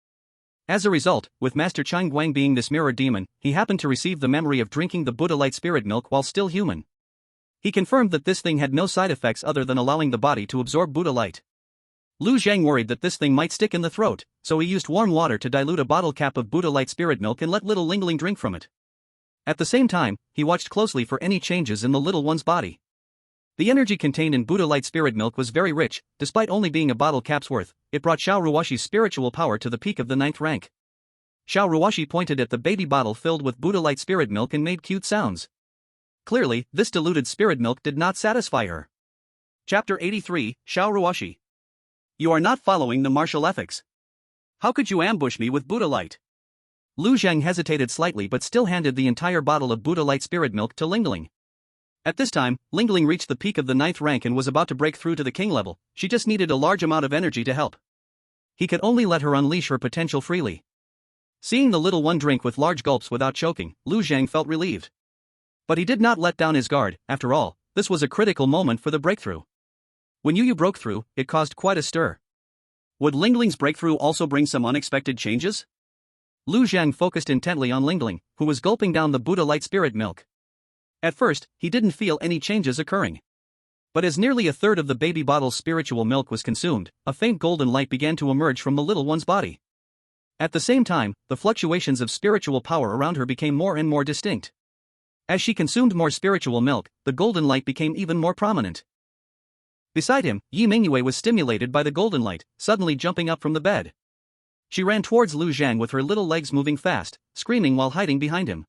As a result, with Master Chengguang being this mirror demon, he happened to receive the memory of drinking the Buddha light spirit milk while still human. He confirmed that this thing had no side effects other than allowing the body to absorb Buddha light. Lu Zhang worried that this thing might stick in the throat, so he used warm water to dilute a bottle cap of Buddha light spirit milk and let little Lingling drink from it. At the same time, he watched closely for any changes in the little one's body. The energy contained in Buddha light spirit milk was very rich. Despite only being a bottle cap's worth, it brought Xiao Ruoshi's spiritual power to the peak of the 9th rank. Xiao Ruoshi pointed at the baby bottle filled with Buddha light spirit milk and made cute sounds. Clearly, this diluted spirit milk did not satisfy her. Chapter 83, Xiao Ruoshi. You are not following the martial ethics. How could you ambush me with Buddha light? Lu Zhang hesitated slightly but still handed the entire bottle of Buddha light spirit milk to Lingling. At this time, Lingling reached the peak of the 9th rank and was about to break through to the king level. She just needed a large amount of energy to help. He could only let her unleash her potential freely. Seeing the little one drink with large gulps without choking, Lu Zhang felt relieved. But he did not let down his guard. After all, this was a critical moment for the breakthrough. When Yu broke through, it caused quite a stir. Would Lingling's breakthrough also bring some unexpected changes? Lu Zhang focused intently on Lingling, who was gulping down the Buddha light spirit milk. At first, he didn't feel any changes occurring. But as nearly a third of the baby bottle's spiritual milk was consumed, a faint golden light began to emerge from the little one's body. At the same time, the fluctuations of spiritual power around her became more and more distinct. As she consumed more spiritual milk, the golden light became even more prominent. Beside him, Yi Mingyue was stimulated by the golden light, suddenly jumping up from the bed. She ran towards Lu Zhang with her little legs moving fast, screaming while hiding behind him.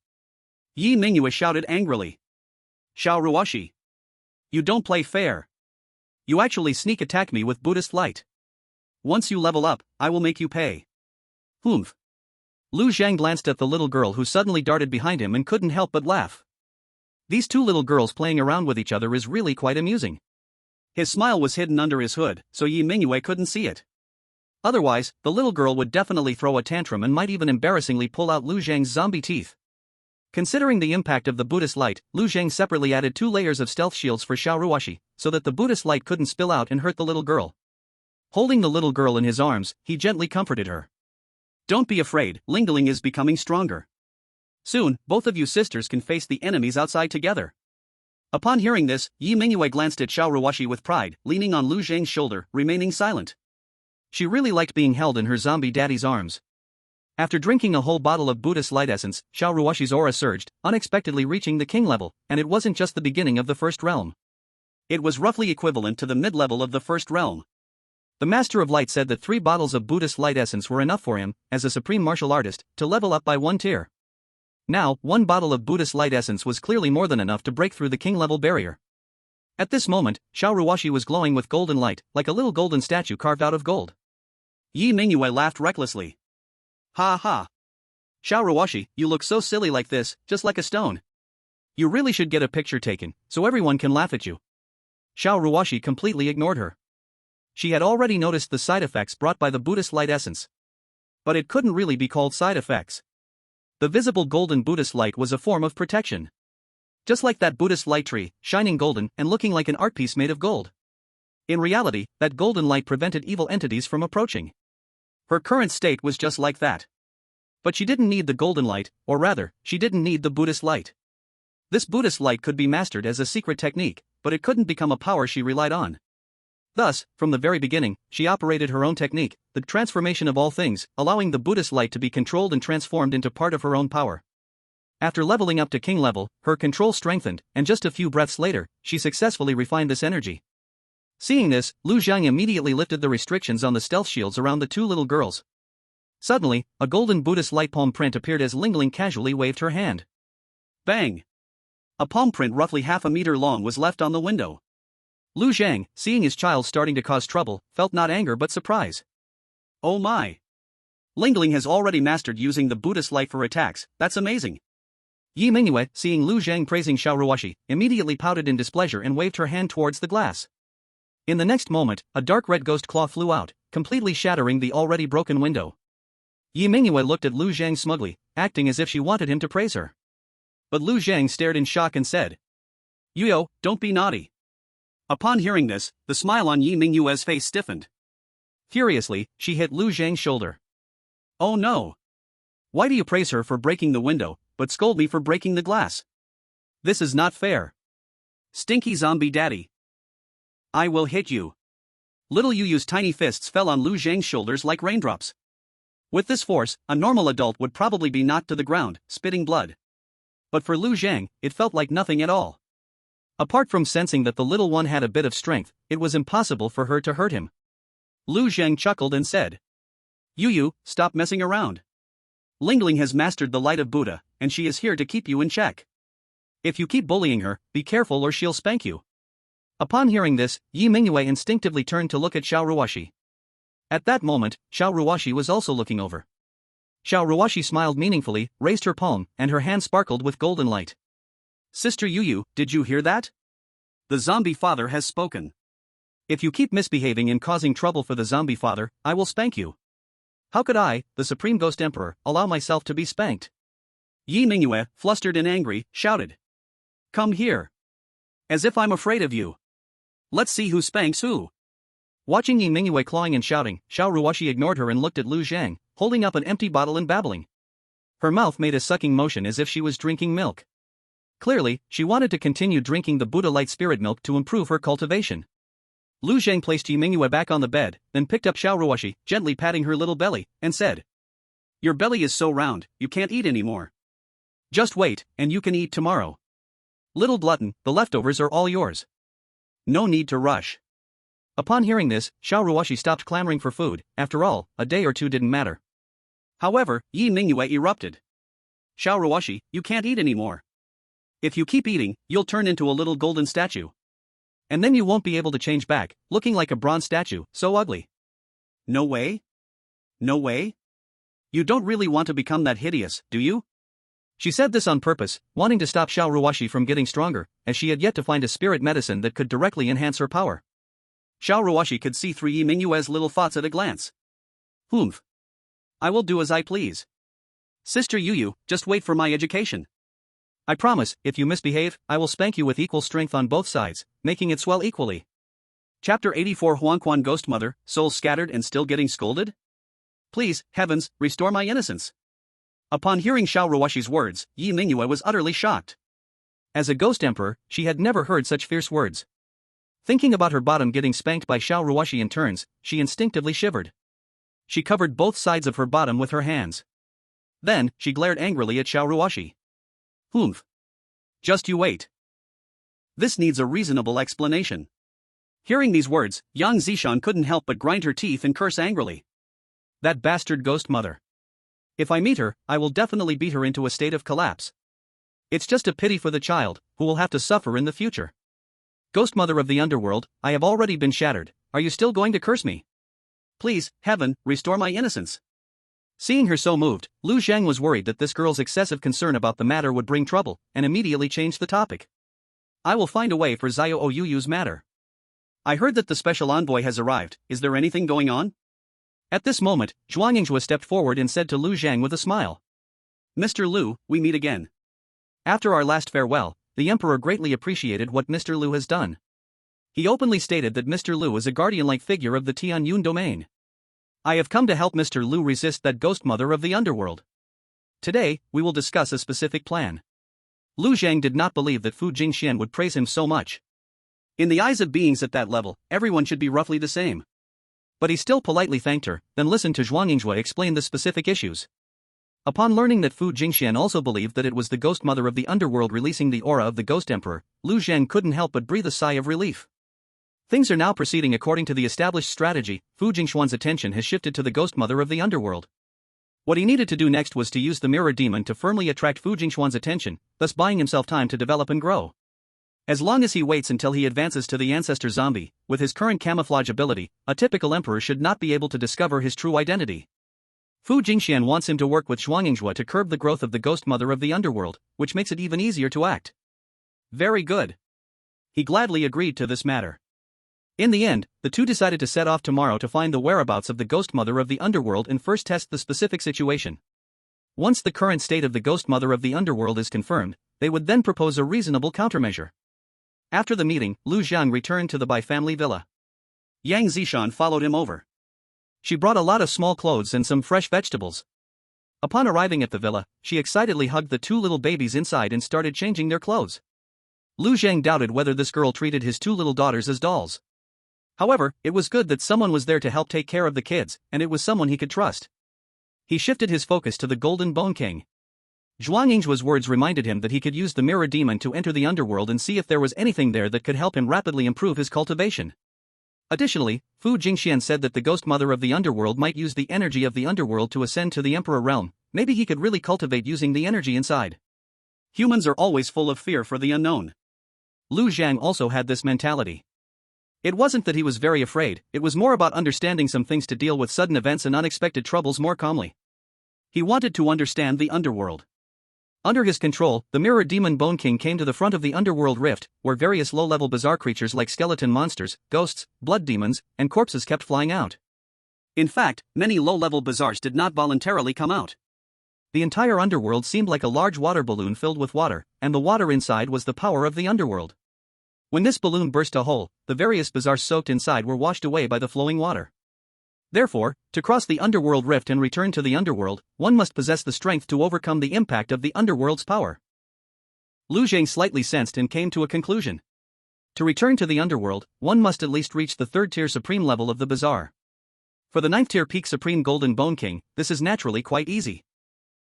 Yi Mingyue shouted angrily. Xiao Ruoshi. You don't play fair. You actually sneak attack me with Buddhist light. Once you level up, I will make you pay. Humph. Lu Zhang glanced at the little girl who suddenly darted behind him and couldn't help but laugh. These two little girls playing around with each other is really quite amusing. His smile was hidden under his hood, so Yi Mingyue couldn't see it. Otherwise, the little girl would definitely throw a tantrum and might even embarrassingly pull out Lu Zhang's zombie teeth. Considering the impact of the Buddhist light, Lu Zhang separately added 2 layers of stealth shields for Xiao Ruoxi, so that the Buddhist light couldn't spill out and hurt the little girl. Holding the little girl in his arms, he gently comforted her. Don't be afraid, Lingling is becoming stronger. Soon, both of you sisters can face the enemies outside together. Upon hearing this, Yi Mingyue glanced at Xiao Ruoxi with pride, leaning on Lu Zhang's shoulder, remaining silent. She really liked being held in her zombie daddy's arms. After drinking a whole bottle of Buddhist light essence, Xiao Ruoxi's aura surged, unexpectedly reaching the king level, and it wasn't just the beginning of the first realm. It was roughly equivalent to the mid-level of the first realm. The Master of Light said that 3 bottles of Buddhist light essence were enough for him, as a supreme martial artist, to level up by 1 tier. Now, 1 bottle of Buddhist light essence was clearly more than enough to break through the king-level barrier. At this moment, Xiao Ruoxi was glowing with golden light, like a little golden statue carved out of gold. Yi Mingyue laughed recklessly. Ha ha. Xiao Ruoxi, you look so silly like this, just like a stone. You really should get a picture taken, so everyone can laugh at you. Xiao Ruoxi completely ignored her. She had already noticed the side effects brought by the Buddhist light essence. But it couldn't really be called side effects. The visible golden Buddhist light was a form of protection. Just like that Buddhist light tree, shining golden and looking like an art piece made of gold. In reality, that golden light prevented evil entities from approaching. Her current state was just like that. But she didn't need the golden light, or rather, she didn't need the Buddhist light. This Buddhist light could be mastered as a secret technique, but it couldn't become a power she relied on. Thus, from the very beginning, she operated her own technique, the transformation of all things, allowing the Buddhist light to be controlled and transformed into part of her own power. After leveling up to king level, her control strengthened, and just a few breaths later, she successfully refined this energy. Seeing this, Lu Zhang immediately lifted the restrictions on the stealth shields around the 2 little girls. Suddenly, a golden Buddhist light palm print appeared as Lingling casually waved her hand. Bang! A palm print roughly half a meter long was left on the window. Lu Zhang, seeing his child starting to cause trouble, felt not anger but surprise. Oh my! Lingling has already mastered using the Buddhist light for attacks, that's amazing. Yi Mingyue, seeing Lu Zhang praising Xiao Ruoxi, immediately pouted in displeasure and waved her hand towards the glass. In the next moment, a dark red ghost claw flew out, completely shattering the already broken window. Yi Mingyue looked at Lu Zhang smugly, acting as if she wanted him to praise her. But Lu Zhang stared in shock and said, "Yuyo, don't be naughty." Upon hearing this, the smile on Yi Mingyue's face stiffened. Furiously, she hit Lu Zhang's shoulder. Oh no! Why do you praise her for breaking the window, but scold me for breaking the glass? This is not fair. Stinky zombie daddy. I will hit you. Little Yuyu's tiny fists fell on Lu Zhang's shoulders like raindrops. With this force, a normal adult would probably be knocked to the ground, spitting blood. But for Lu Zhang, it felt like nothing at all. Apart from sensing that the little one had a bit of strength, it was impossible for her to hurt him. Lu Zhang chuckled and said, Yuyu, stop messing around. Lingling has mastered the light of Buddha, and she is here to keep you in check. If you keep bullying her, be careful or she'll spank you. Upon hearing this, Yi Mingyue instinctively turned to look at Xiao Ruoxi. At that moment, Xiao Ruoxi was also looking over. Xiao Ruoxi smiled meaningfully, raised her palm, and her hand sparkled with golden light. Sister Yuyu, did you hear that? The zombie father has spoken. If you keep misbehaving and causing trouble for the zombie father, I will spank you. How could I, the Supreme Ghost Emperor, allow myself to be spanked? Yi Mingyue, flustered and angry, shouted. Come here. As if I'm afraid of you. Let's see who spanks who. Watching Yi Mingyue clawing and shouting, Xiao Ruoxi ignored her and looked at Lu Zhang, holding up an empty bottle and babbling. Her mouth made a sucking motion as if she was drinking milk. Clearly, she wanted to continue drinking the Buddha light spirit milk to improve her cultivation. Lu Zhang placed Yi Mingyue back on the bed, then picked up Xiao Ruoxi, gently patting her little belly, and said, Your belly is so round, you can't eat anymore. Just wait, and you can eat tomorrow. Little glutton, the leftovers are all yours. No need to rush. Upon hearing this, Xiao Ruoxi stopped clamoring for food. After all, a day or two didn't matter. However, Yi Mingyue erupted. Xiao Ruoxi, you can't eat anymore. If you keep eating, you'll turn into a little golden statue. And then you won't be able to change back, looking like a bronze statue, so ugly. No way? No way? You don't really want to become that hideous, do you? She said this on purpose, wanting to stop Xiao Ruoxi from getting stronger, as she had yet to find a spirit medicine that could directly enhance her power. Xiao Ruoxi could see through Yi Mingyue's little thoughts at a glance. Humph. I will do as I please. Sister Yu, just wait for my education. I promise, if you misbehave, I will spank you with equal strength on both sides, making it swell equally. Chapter 84 Huangquan Ghost Mother, soul scattered and still getting scolded? Please, heavens, restore my innocence. Upon hearing Xiao Ruoxi's words, Yi Mingyue was utterly shocked. As a ghost emperor, she had never heard such fierce words. Thinking about her bottom getting spanked by Xiao Ruoxi in turns, she instinctively shivered. She covered both sides of her bottom with her hands. Then, she glared angrily at Xiao Ruoxi. Humph. Just you wait. This needs a reasonable explanation. Hearing these words, Yang Zishan couldn't help but grind her teeth and curse angrily. That bastard ghost mother. If I meet her, I will definitely beat her into a state of collapse. It's just a pity for the child, who will have to suffer in the future. Ghost mother of the underworld, I have already been shattered, are you still going to curse me? Please, heaven, restore my innocence. Seeing her so moved, Lu Zhang was worried that this girl's excessive concern about the matter would bring trouble, and immediately changed the topic. I will find a way for Xiao Ouyu's matter. I heard that the special envoy has arrived, is there anything going on? At this moment, Zhuang Yingzhua stepped forward and said to Lu Zhang with a smile. Mr. Lu, we meet again. After our last farewell, the Emperor greatly appreciated what Mr. Lu has done. He openly stated that Mr. Lu is a guardian-like figure of the Tianyun domain. I have come to help Mr. Lu resist that ghost mother of the underworld. Today, we will discuss a specific plan. Lu Zhang did not believe that Fu Jingxian would praise him so much. In the eyes of beings at that level, everyone should be roughly the same. But he still politely thanked her, then listened to Zhuang Yingzhua explain the specific issues. Upon learning that Fu Jingxian also believed that it was the ghost mother of the underworld releasing the aura of the ghost emperor, Lu Zhang couldn't help but breathe a sigh of relief. Things are now proceeding according to the established strategy. Fu Jingxian's attention has shifted to the ghost mother of the underworld. What he needed to do next was to use the mirror demon to firmly attract Fu Jingxian's attention, thus buying himself time to develop and grow. As long as he waits until he advances to the ancestor zombie, with his current camouflage ability, a typical emperor should not be able to discover his true identity. Fu Jingxian wants him to work with Zhuang Yingzhua to curb the growth of the ghost mother of the underworld, which makes it even easier to act. Very good. He gladly agreed to this matter. In the end, the two decided to set off tomorrow to find the whereabouts of the ghost mother of the underworld and first test the specific situation. Once the current state of the ghost mother of the underworld is confirmed, they would then propose a reasonable countermeasure. After the meeting, Lu Zhang returned to the Bai family villa. Yang Zishan followed him over. She brought a lot of small clothes and some fresh vegetables. Upon arriving at the villa, she excitedly hugged the two little babies inside and started changing their clothes. Lu Zhang doubted whether this girl treated his two little daughters as dolls. However, it was good that someone was there to help take care of the kids, and it was someone he could trust. He shifted his focus to the Golden Bone King. Zhuang Yingzhua's words reminded him that he could use the mirror demon to enter the underworld and see if there was anything there that could help him rapidly improve his cultivation. Additionally, Fu Jingxian said that the ghost mother of the underworld might use the energy of the underworld to ascend to the emperor realm. Maybe he could really cultivate using the energy inside. Humans are always full of fear for the unknown. Lu Zhang also had this mentality. It wasn't that he was very afraid, it was more about understanding some things to deal with sudden events and unexpected troubles more calmly. He wanted to understand the underworld. Under his control, the mirror demon Bone King came to the front of the underworld rift, where various low-level bizarre creatures like skeleton monsters, ghosts, blood demons, and corpses kept flying out. In fact, many low-level bizarres did not voluntarily come out. The entire underworld seemed like a large water balloon filled with water, and the water inside was the power of the underworld. When this balloon burst a hole, the various bizarres soaked inside were washed away by the flowing water. Therefore, to cross the underworld rift and return to the underworld, one must possess the strength to overcome the impact of the underworld's power. Lu Zhang slightly sensed and came to a conclusion. To return to the underworld, one must at least reach the 3rd tier supreme level of the bizarre. For the 9th tier peak supreme Golden Bone King, this is naturally quite easy.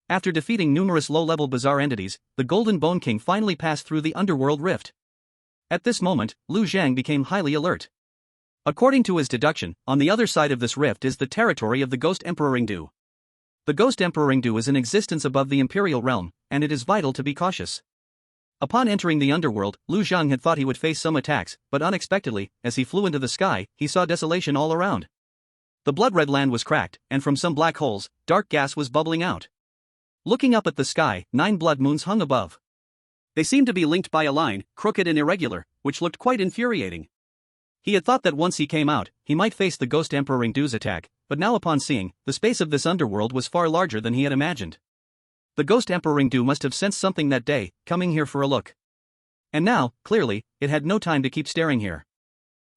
After defeating numerous low-level bizarre entities, the Golden Bone King finally passed through the underworld rift. At this moment, Lu Zhang became highly alert. According to his deduction, on the other side of this rift is the territory of the Ghost Emperor Ringdu. The Ghost Emperor Ringdu is in existence above the Imperial Realm, and it is vital to be cautious. Upon entering the underworld, Lu Zhang had thought he would face some attacks, but unexpectedly, as he flew into the sky, he saw desolation all around. The blood-red land was cracked, and from some black holes, dark gas was bubbling out. Looking up at the sky, 9 blood moons hung above. They seemed to be linked by a line, crooked and irregular, which looked quite infuriating. He had thought that once he came out, he might face the ghost Emperor Ringdu's attack, but now upon seeing, the space of this underworld was far larger than he had imagined. The ghost Emperor Ringdu must have sensed something that day, coming here for a look. And now, clearly, it had no time to keep staring here.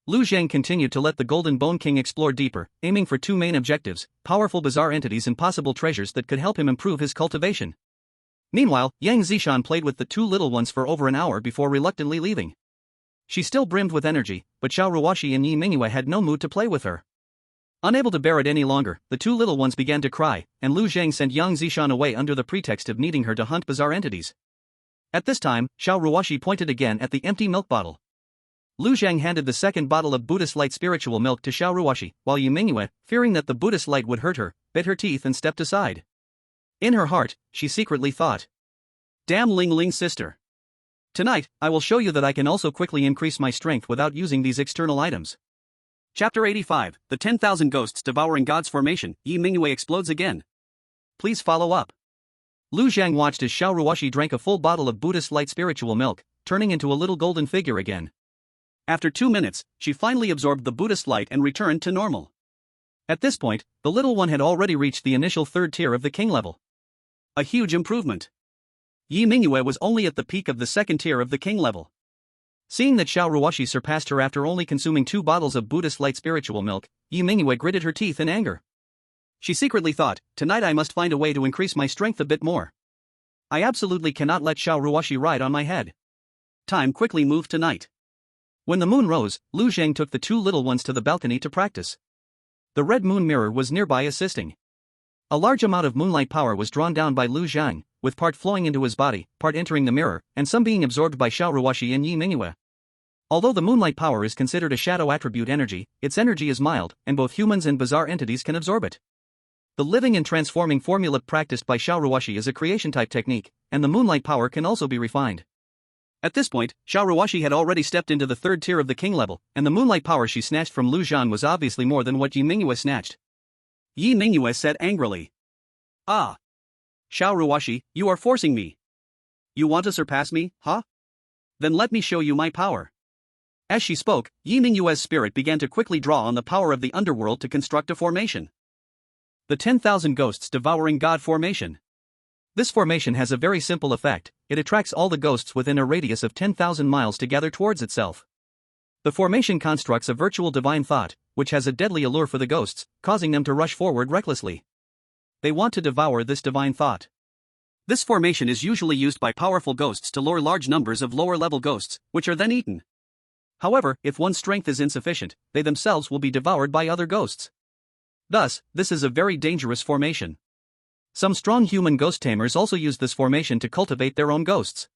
Lu Zhang continued to let the Golden Bone King explore deeper, aiming for 2 main objectives: powerful bizarre entities and possible treasures that could help him improve his cultivation. Meanwhile, Yang Zishan played with the 2 little ones for over an hour before reluctantly leaving. She still brimmed with energy, but Xiao Ruoxi and Yi Mingyue had no mood to play with her. Unable to bear it any longer, the 2 little ones began to cry, and Lu Zhang sent Yang Zishan away under the pretext of needing her to hunt bizarre entities. At this time, Xiao Ruoxi pointed again at the empty milk bottle. Lu Zhang handed the second bottle of Buddhist light spiritual milk to Xiao Ruoxi, while Yi Mingyue, fearing that the Buddhist light would hurt her, bit her teeth and stepped aside. In her heart, she secretly thought, "Damn Ling Ling sister. Tonight, I will show you that I can also quickly increase my strength without using these external items." Chapter 85, The 10,000 Ghosts Devouring God's Formation, Yi Mingyue explodes again. Please follow up. Lu Zhang watched as Xiao Ruoxi drank a full bottle of Buddhist light spiritual milk, turning into a little golden figure again. After 2 minutes, she finally absorbed the Buddhist light and returned to normal. At this point, the little one had already reached the initial 3rd tier of the king level. A huge improvement. Yi Mingyue was only at the peak of the 2nd tier of the king level. Seeing that Xiao Ruoxi surpassed her after only consuming 2 bottles of Buddhist light spiritual milk, Yi Mingyue gritted her teeth in anger. She secretly thought, tonight I must find a way to increase my strength a bit more. I absolutely cannot let Xiao Ruoxi ride on my head. Time quickly moved to night. When the moon rose, Lu Zhang took the 2 little ones to the balcony to practice. The red moon mirror was nearby assisting. A large amount of moonlight power was drawn down by Lu Zhang, with part flowing into his body, part entering the mirror, and some being absorbed by Xiao Ruoxi and Yi Mingyue. Although the moonlight power is considered a shadow attribute energy, its energy is mild, and both humans and bizarre entities can absorb it. The living and transforming formula practiced by Xiao Ruoxi is a creation-type technique, and the moonlight power can also be refined. At this point, Xiao Ruoxi had already stepped into the 3rd tier of the king level, and the moonlight power she snatched from Lu Zhang was obviously more than what Yi Mingyue snatched. Yi Mingyue said angrily, "Ah! Xiao Ruoxi, you are forcing me. You want to surpass me, huh? Then let me show you my power." As she spoke, Yi Mingyue's spirit began to quickly draw on the power of the underworld to construct a formation. The 10,000 Ghosts Devouring God Formation. This formation has a very simple effect: it attracts all the ghosts within a radius of 10,000 miles to gather towards itself. The formation constructs a virtual divine thought, which has a deadly allure for the ghosts, causing them to rush forward recklessly. They want to devour this divine thought. This formation is usually used by powerful ghosts to lure large numbers of lower-level ghosts, which are then eaten. However, if one's strength is insufficient, they themselves will be devoured by other ghosts. Thus, this is a very dangerous formation. Some strong human ghost tamers also use this formation to cultivate their own ghosts.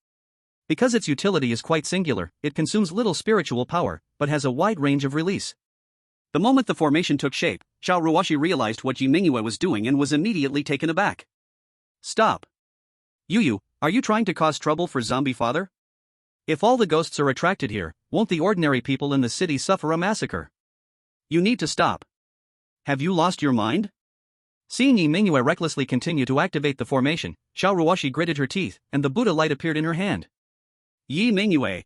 Because its utility is quite singular, it consumes little spiritual power, but has a wide range of release. The moment the formation took shape, Xiao Ruoxi realized what Yi Mingyue was doing and was immediately taken aback. "Stop. Yu, are you trying to cause trouble for Zombie Father? If all the ghosts are attracted here, won't the ordinary people in the city suffer a massacre? You need to stop. Have you lost your mind?" Seeing Yi Mingyue recklessly continue to activate the formation, Xiao Ruoxi gritted her teeth, and the Buddha light appeared in her hand. "Yi Mingyue,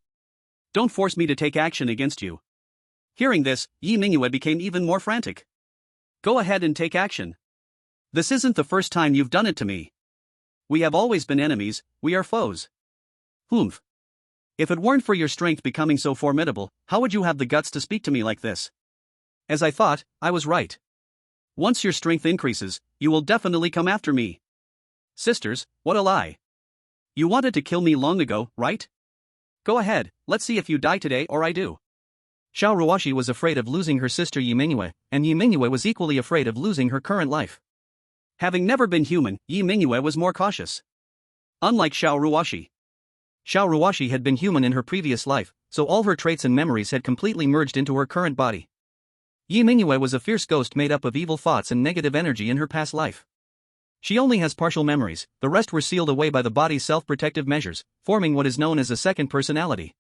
don't force me to take action against you." Hearing this, Yi Mingyue became even more frantic. "Go ahead and take action. This isn't the first time you've done it to me. We have always been enemies, we are foes." "Humph. If it weren't for your strength becoming so formidable, how would you have the guts to speak to me like this?" "As I thought, I was right. Once your strength increases, you will definitely come after me." "Sisters, what a lie. You wanted to kill me long ago, right? Go ahead, let's see if you die today or I do." Xiao Ruoxi was afraid of losing her sister Yi Mingyue, and Yi Mingyue was equally afraid of losing her current life. Having never been human, Yi Mingyue was more cautious. Unlike Xiao Ruoxi had been human in her previous life, so all her traits and memories had completely merged into her current body. Yi Mingyue was a fierce ghost made up of evil thoughts and negative energy in her past life. She only has partial memories, the rest were sealed away by the body's self-protective measures, forming what is known as a second personality.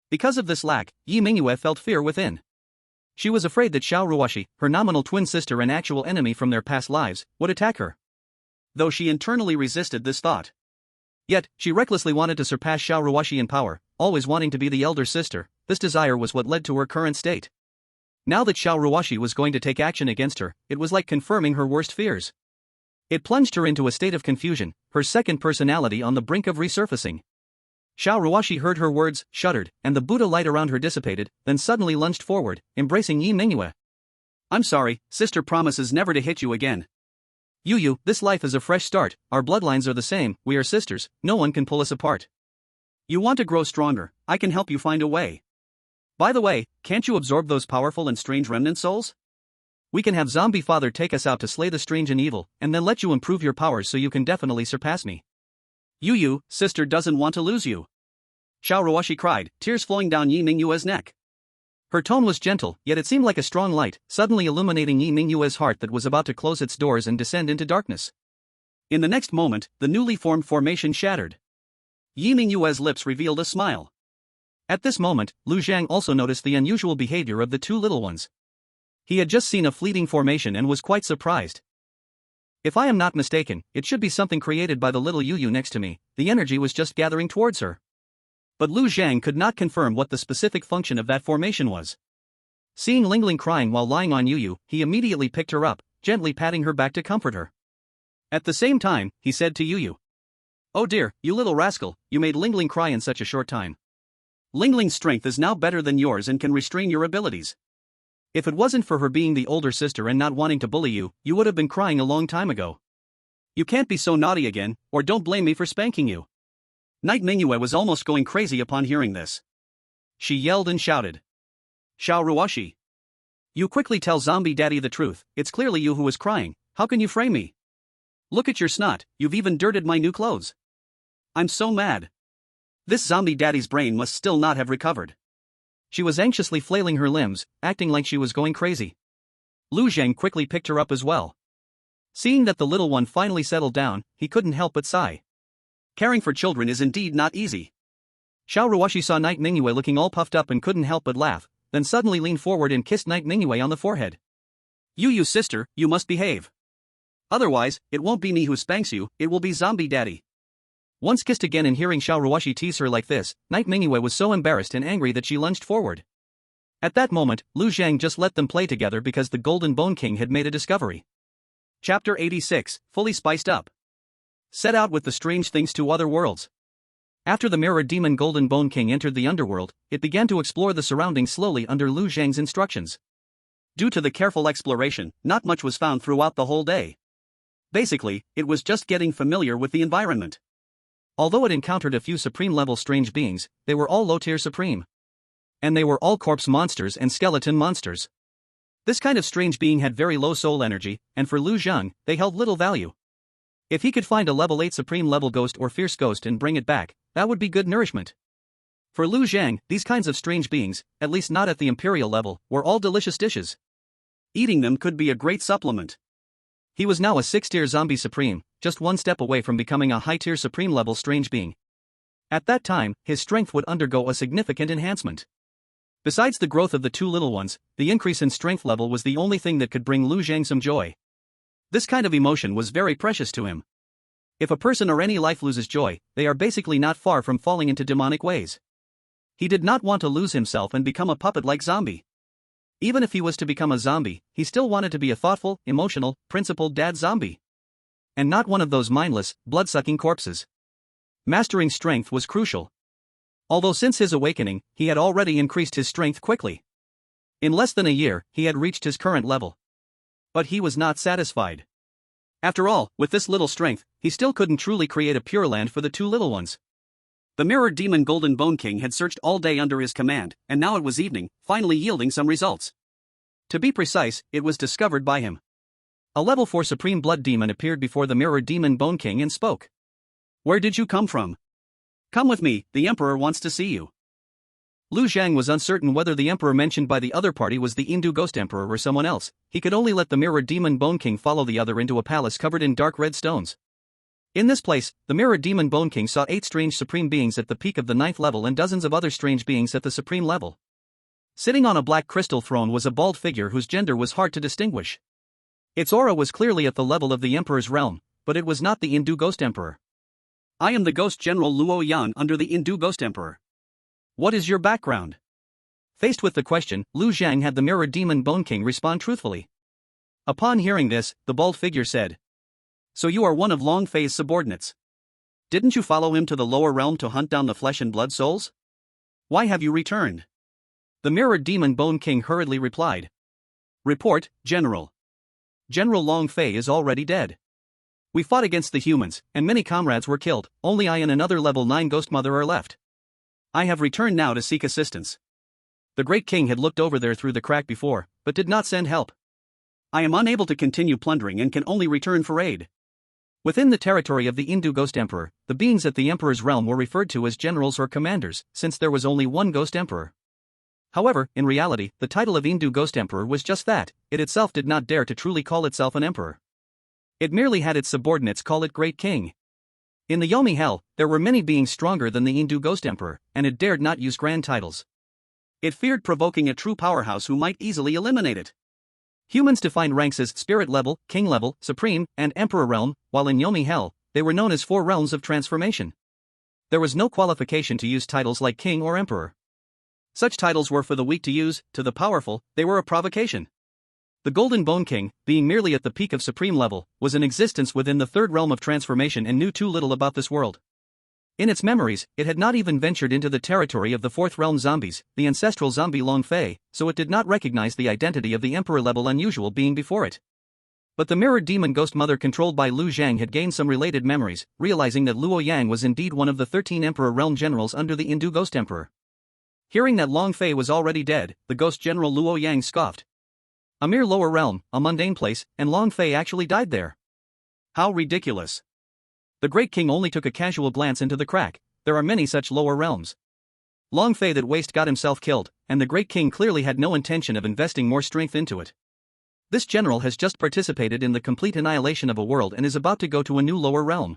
Because of this lack, Yi Mingyue felt fear within. She was afraid that Xiao Ruoxi, her nominal twin sister and actual enemy from their past lives, would attack her. Though she internally resisted this thought. Yet, she recklessly wanted to surpass Xiao Ruoxi in power, always wanting to be the elder sister. This desire was what led to her current state. Now that Xiao Ruoxi was going to take action against her, it was like confirming her worst fears. It plunged her into a state of confusion, her second personality on the brink of resurfacing. Xiao Ruoxi heard her words, shuddered, and the Buddha light around her dissipated, then suddenly lunged forward, embracing Yi Mingyue. I'm sorry, sister promises never to hit you again. Yu, this life is a fresh start, our bloodlines are the same, we are sisters, no one can pull us apart. You want to grow stronger, I can help you find a way. By the way, can't you absorb those powerful and strange remnant souls? We can have Zombie Father take us out to slay the strange and evil, and then let you improve your powers so you can definitely surpass me. Yu, sister doesn't want to lose you. Xiao Ruoxi cried, tears flowing down Yi Mingyue's neck. Her tone was gentle, yet it seemed like a strong light, suddenly illuminating Yi Mingyue's heart that was about to close its doors and descend into darkness. In the next moment, the newly formed formation shattered. Yi Mingyue's lips revealed a smile. At this moment, Lu Zhang also noticed the unusual behavior of the two little ones. He had just seen a fleeting formation and was quite surprised. If I am not mistaken, it should be something created by the little Yu next to me, the energy was just gathering towards her. But Lu Zhang could not confirm what the specific function of that formation was. Seeing Lingling crying while lying on Yu, he immediately picked her up, gently patting her back to comfort her. At the same time, he said to Yu, "Oh dear, you little rascal, you made Lingling cry in such a short time. Lingling's strength is now better than yours and can restrain your abilities. If it wasn't for her being the older sister and not wanting to bully you, you would have been crying a long time ago. You can't be so naughty again, or don't blame me for spanking you." Night Mingyue was almost going crazy upon hearing this. She yelled and shouted. Xiao Ruoxi. You quickly tell Zombie Daddy the truth, it's clearly you who is crying, how can you frame me? Look at your snot, you've even dirted my new clothes. I'm so mad. This Zombie Daddy's brain must still not have recovered. She was anxiously flailing her limbs, acting like she was going crazy. Lu Zhang quickly picked her up as well. Seeing that the little one finally settled down, he couldn't help but sigh. Caring for children is indeed not easy. Xiao Ruoxi saw Night Mingyue looking all puffed up and couldn't help but laugh, then suddenly leaned forward and kissed Night Mingyue on the forehead. You sister, you must behave. Otherwise, it won't be me who spanks you, it will be Zombie Daddy. Once kissed again and hearing Xiao Ruoxi tease her like this, Night Mingyue was so embarrassed and angry that she lunged forward. At that moment, Lu Zhang just let them play together because the Golden Bone King had made a discovery. Chapter 86, Fully Spiced Up. Set out with the strange things to other worlds. After the mirror demon Golden Bone King entered the underworld, it began to explore the surroundings slowly under Lu Zhang's instructions. Due to the careful exploration, not much was found throughout the whole day. Basically, it was just getting familiar with the environment. Although it encountered a few supreme-level strange beings, they were all low-tier supreme. And they were all corpse monsters and skeleton monsters. This kind of strange being had very low soul energy, and for Lu Zhang, they held little value. If he could find a level 8 supreme-level ghost or fierce ghost and bring it back, that would be good nourishment. For Lu Zhang, these kinds of strange beings, at least not at the imperial level, were all delicious dishes. Eating them could be a great supplement. He was now a 6-tier zombie supreme, just one step away from becoming a high-tier supreme-level strange being. At that time, his strength would undergo a significant enhancement. Besides the growth of the two little ones, the increase in strength level was the only thing that could bring Lu Zhang some joy. This kind of emotion was very precious to him. If a person or any life loses joy, they are basically not far from falling into demonic ways. He did not want to lose himself and become a puppet like zombie. Even if he was to become a zombie, he still wanted to be a thoughtful, emotional, principled dad zombie. And not one of those mindless, blood-sucking corpses. Mastering strength was crucial. Although since his awakening, he had already increased his strength quickly. In less than a year, he had reached his current level. But he was not satisfied. After all, with this little strength, he still couldn't truly create a pure land for the two little ones. The mirror demon Golden Bone King had searched all day under his command, and now it was evening, finally yielding some results. To be precise, it was discovered by him. A level 4 supreme blood demon appeared before the mirror demon Bone King and spoke. Where did you come from? Come with me, the Emperor wants to see you. Lu Zhang was uncertain whether the Emperor mentioned by the other party was the Hindu Ghost Emperor or someone else. He could only let the mirror demon Bone King follow the other into a palace covered in dark red stones. In this place, the mirror demon Bone King saw 8 strange supreme beings at the peak of the 9th level and dozens of other strange beings at the supreme level. Sitting on a black crystal throne was a bald figure whose gender was hard to distinguish. Its aura was clearly at the level of the Emperor's realm, but it was not the Hindu Ghost Emperor. I am the Ghost General Luo Yang under the Hindu Ghost Emperor. What is your background? Faced with the question, Lu Zhang had the mirrored demon Bone King respond truthfully. Upon hearing this, the bald figure said, "So you are one of Long Fei's subordinates. Didn't you follow him to the lower realm to hunt down the flesh and blood souls? Why have you returned?" The mirrored demon Bone King hurriedly replied. "Report, General. General Long Fei is already dead. We fought against the humans, and many comrades were killed, only I and another level 9 Ghost Mother are left. I have returned now to seek assistance." The Great King had looked over there through the crack before, but did not send help. "I am unable to continue plundering and can only return for aid." Within the territory of the Hindu Ghost Emperor, the beings at the Emperor's realm were referred to as generals or commanders, since there was only one Ghost Emperor. However, in reality, the title of Hindu Ghost Emperor was just that. It itself did not dare to truly call itself an emperor. It merely had its subordinates call it Great King. In the Yomi Hell, there were many beings stronger than the Hindu Ghost Emperor, and it dared not use grand titles. It feared provoking a true powerhouse who might easily eliminate it. Humans defined ranks as spirit level, king level, supreme, and emperor realm, while in Yomi Hell, they were known as 4 realms of transformation. There was no qualification to use titles like king or emperor. Such titles were for the weak to use. To the powerful, they were a provocation. The Golden Bone King, being merely at the peak of supreme level, was in existence within the 3rd realm of transformation and knew too little about this world. In its memories, it had not even ventured into the territory of the 4th realm zombies, the ancestral zombie Long Fei, so it did not recognize the identity of the emperor-level unusual being before it. But the mirrored demon Ghost Mother controlled by Lu Zhang had gained some related memories, realizing that Luo Yang was indeed one of the 13 emperor realm generals under the Hindu Ghost Emperor. Hearing that Long Fei was already dead, the Ghost General Luo Yang scoffed. A mere lower realm, a mundane place, and Long Fei actually died there. How ridiculous. The Great King only took a casual glance into the crack. There are many such lower realms. Long Fei that waste got himself killed, and the Great King clearly had no intention of investing more strength into it. This general has just participated in the complete annihilation of a world and is about to go to a new lower realm.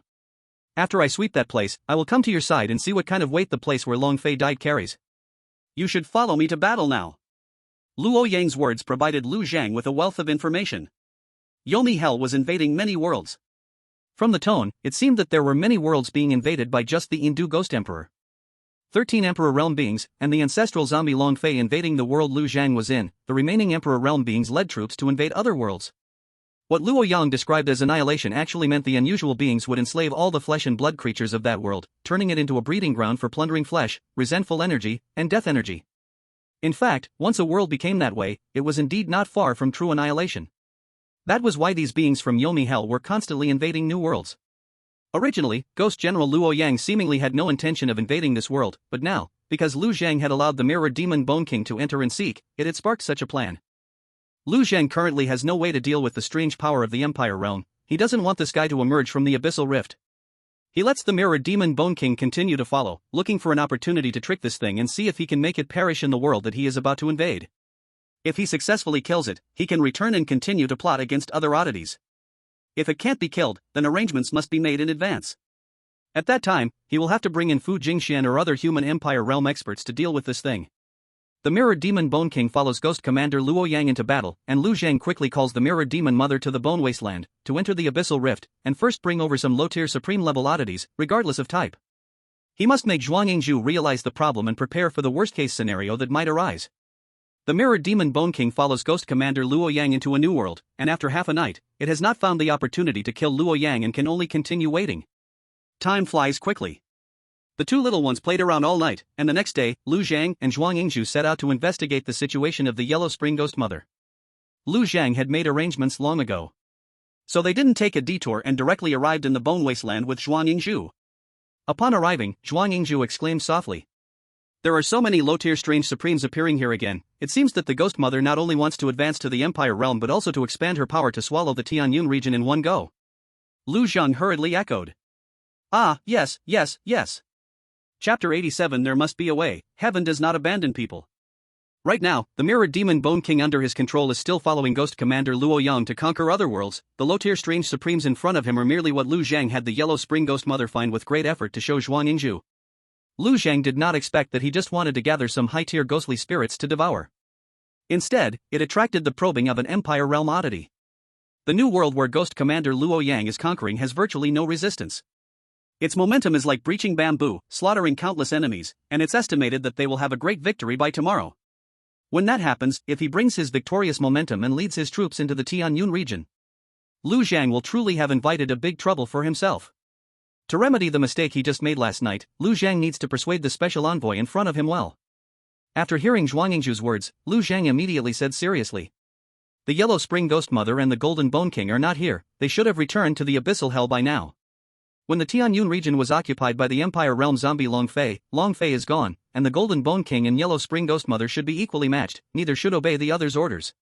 After I sweep that place, I will come to your side and see what kind of weight the place where Long Fei died carries. You should follow me to battle now. Luo Yang's words provided Lu Zhang with a wealth of information. Yomi Hell was invading many worlds. From the tone, it seemed that there were many worlds being invaded by just the Hindu Ghost Emperor. 13 Emperor Realm beings, and the ancestral zombie Long Fei invading the world Lu Zhang was in. The remaining Emperor Realm beings led troops to invade other worlds. What Luo Yang described as annihilation actually meant the unusual beings would enslave all the flesh and blood creatures of that world, turning it into a breeding ground for plundering flesh, resentful energy, and death energy. In fact, once a world became that way, it was indeed not far from true annihilation. That was why these beings from Yomi Hell were constantly invading new worlds. Originally, Ghost General Luo Yang seemingly had no intention of invading this world, but now, because Lu Zhang had allowed the mirrored demon Bone King to enter and seek, it had sparked such a plan. Lu Zhang currently has no way to deal with the strange power of the Empire realm. He doesn't want this guy to emerge from the abyssal rift. He lets the mirrored demon Bone King continue to follow, looking for an opportunity to trick this thing and see if he can make it perish in the world that he is about to invade. If he successfully kills it, he can return and continue to plot against other oddities. If it can't be killed, then arrangements must be made in advance. At that time, he will have to bring in Fu Jingxian or other human Empire realm experts to deal with this thing. The mirrored demon Bone King follows Ghost Commander Luo Yang into battle, and Lu Zhang quickly calls the mirrored demon Mother to the Bone Wasteland, to enter the abyssal rift, and first bring over some low-tier supreme level oddities, regardless of type. He must make Zhuang Yingzhu realize the problem and prepare for the worst-case scenario that might arise. The mirrored demon Bone King follows Ghost Commander Luo Yang into a new world, and after half a night, it has not found the opportunity to kill Luo Yang and can only continue waiting. Time flies quickly. The two little ones played around all night, and the next day, Lu Zhang and Zhuang Yingzhu set out to investigate the situation of the Yellow Spring Ghost Mother. Lu Zhang had made arrangements long ago. So they didn't take a detour and directly arrived in the Bone Wasteland with Zhuang Yingzhu. Upon arriving, Zhuang Yingzhu exclaimed softly, "There are so many low-tier strange supremes appearing here again. It seems that the Ghost Mother not only wants to advance to the Empire realm but also to expand her power to swallow the Tianyun region in one go." Lu Zhang hurriedly echoed. "Ah, yes, yes, yes. Chapter 87 There must be a way. Heaven does not abandon people." Right now, the mirrored demon Bone King under his control is still following Ghost Commander Luo Yang to conquer other worlds. The low-tier strange supremes in front of him are merely what Lu Zhang had the Yellow Spring Ghost Mother find with great effort to show Zhuang Yingzhu. Lu Zhang did not expect that he just wanted to gather some high-tier ghostly spirits to devour. Instead, it attracted the probing of an Empire realm oddity. The new world where Ghost Commander Luo Yang is conquering has virtually no resistance. Its momentum is like breaching bamboo, slaughtering countless enemies, and it's estimated that they will have a great victory by tomorrow. When that happens, if he brings his victorious momentum and leads his troops into the Tianyun region, Lu Zhang will truly have invited a big trouble for himself. To remedy the mistake he just made last night, Lu Zhang needs to persuade the special envoy in front of him well. After hearing Zhuang Yingzhu's words, Lu Zhang immediately said seriously. The Yellow Spring Ghost Mother and the Golden Bone King are not here, they should have returned to the Abyssal Hell by now. When the Tianyun region was occupied by the Empire realm zombie Long Fei is gone, and the Golden Bone King and Yellow Spring Ghost Mother should be equally matched, neither should obey the other's orders.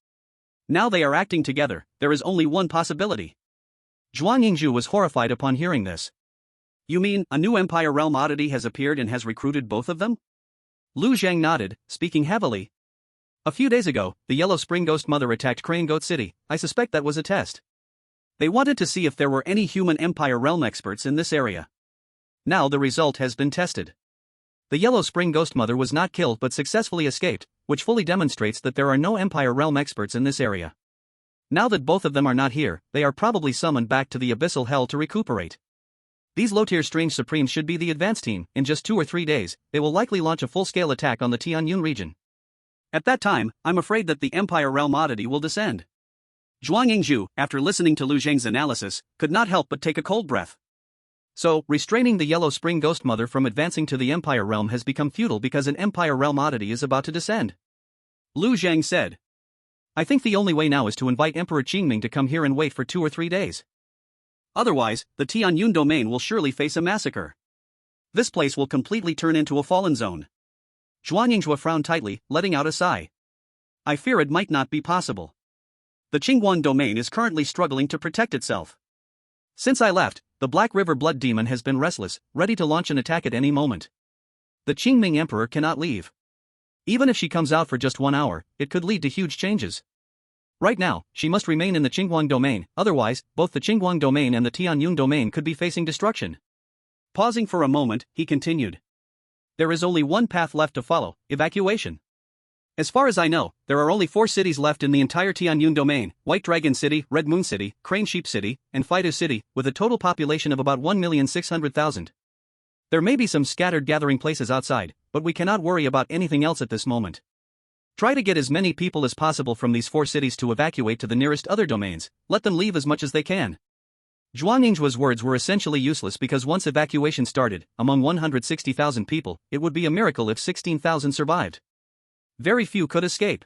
Now they are acting together, there is only one possibility. Zhuang Yingzhu was horrified upon hearing this. You mean, a new Empire realm oddity has appeared and has recruited both of them? Lu Zhang nodded, speaking heavily. A few days ago, the Yellow Spring Ghost Mother attacked Crane Goat City. I suspect that was a test. They wanted to see if there were any human Empire realm experts in this area. Now the result has been tested. The Yellow Spring Ghost Mother was not killed but successfully escaped, which fully demonstrates that there are no Empire realm experts in this area. Now that both of them are not here, they are probably summoned back to the Abyssal Hell to recuperate. These low-tier Strange Supremes should be the advance team. In just 2 or 3 days, they will likely launch a full-scale attack on the Tianyun region. At that time, I'm afraid that the Empire realm oddity will descend. Zhuang Yingzhu, after listening to Lu Zhang's analysis, could not help but take a cold breath. So, restraining the Yellow Spring Ghost Mother from advancing to the Empire realm has become futile because an Empire realm oddity is about to descend. Lu Zhang said. I think the only way now is to invite Emperor Qingming to come here and wait for 2 or 3 days. Otherwise, the Tianyun domain will surely face a massacre. This place will completely turn into a fallen zone. Zhuang Yingzhu frowned tightly, letting out a sigh. I fear it might not be possible. The Qingguan domain is currently struggling to protect itself. Since I left, the Black River Blood Demon has been restless, ready to launch an attack at any moment. The Qingming Emperor cannot leave. Even if she comes out for just 1 hour, it could lead to huge changes. Right now, she must remain in the Qingguan domain, otherwise, both the Qingguan domain and the Tianyun domain could be facing destruction. Pausing for a moment, he continued. There is only one path left to follow, evacuation. As far as I know, there are only 4 cities left in the entire Tianyun domain: White Dragon City, Red Moon City, Crane Sheep City, and Fido City, with a total population of about 1,600,000. There may be some scattered gathering places outside, but we cannot worry about anything else at this moment. Try to get as many people as possible from these 4 cities to evacuate to the nearest other domains, let them leave as much as they can. Zhuang Yingzhu's words were essentially useless because once evacuation started, among 160,000 people, it would be a miracle if 16,000 survived. Very few could escape.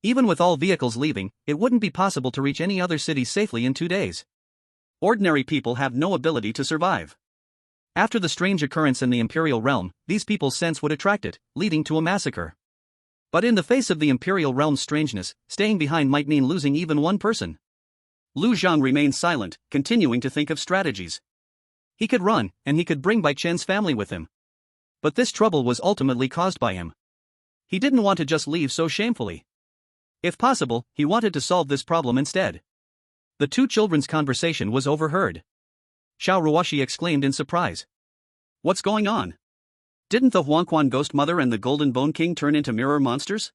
Even with all vehicles leaving, it wouldn't be possible to reach any other city safely in 2 days. Ordinary people have no ability to survive. After the strange occurrence in the Imperial Realm, these people's sense would attract it, leading to a massacre. But in the face of the Imperial Realm's strangeness, staying behind might mean losing even one person. Lu Zhang remained silent, continuing to think of strategies. He could run, and he could bring Bai Chen's family with him. But this trouble was ultimately caused by him. He didn't want to just leave so shamefully. If possible, he wanted to solve this problem instead. The 2 children's conversation was overheard. Xiao Ruoshi exclaimed in surprise. What's going on? Didn't the Huangquan Ghost Mother and the Golden Bone King turn into mirror monsters?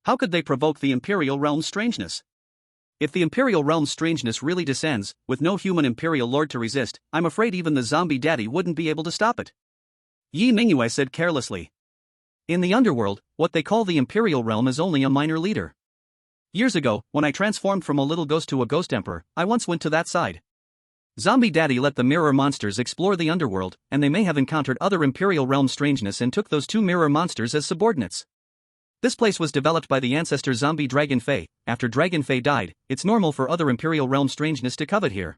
How could they provoke the Imperial Realm's strangeness? If the Imperial Realm's strangeness really descends, with no human Imperial Lord to resist, I'm afraid even the zombie daddy wouldn't be able to stop it. Yi Mingyue said carelessly. In the underworld, what they call the Imperial Realm is only a minor leader. Years ago, when I transformed from a little ghost to a ghost emperor, I once went to that side. Zombie Daddy let the mirror monsters explore the underworld, and they may have encountered other Imperial Realm strangeness and took those 2 mirror monsters as subordinates. This place was developed by the ancestor zombie Dragon Fei. After Dragon Fei died, it's normal for other Imperial Realm strangeness to covet here.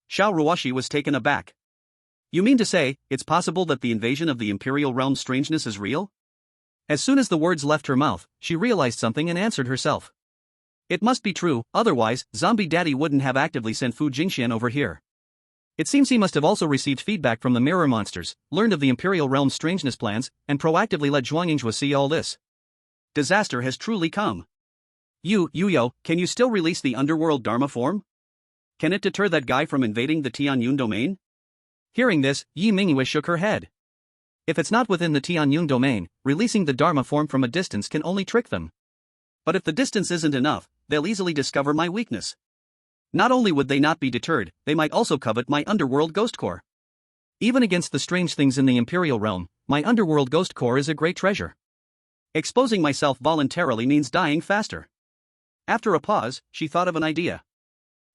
Xiao Ruoshi was taken aback. You mean to say, it's possible that the invasion of the Imperial Realm strangeness is real? As soon as the words left her mouth, she realized something and answered herself. It must be true, otherwise, Zombie Daddy wouldn't have actively sent Fu Jingxian over here. It seems he must have also received feedback from the mirror monsters, learned of the Imperial Realm's strangeness plans, and proactively let Zhuang Yingzhu see all this. Disaster has truly come. Yuyo, can you still release the underworld Dharma form? Can it deter that guy from invading the Tianyun domain? Hearing this, Yi Mingyue shook her head. If it's not within the Tianyun domain, releasing the Dharma form from a distance can only trick them. But if the distance isn't enough, they'll easily discover my weakness. Not only would they not be deterred, they might also covet my underworld ghost core. Even against the strange things in the Imperial realm, my underworld ghost core is a great treasure. Exposing myself voluntarily means dying faster. After a pause, she thought of an idea.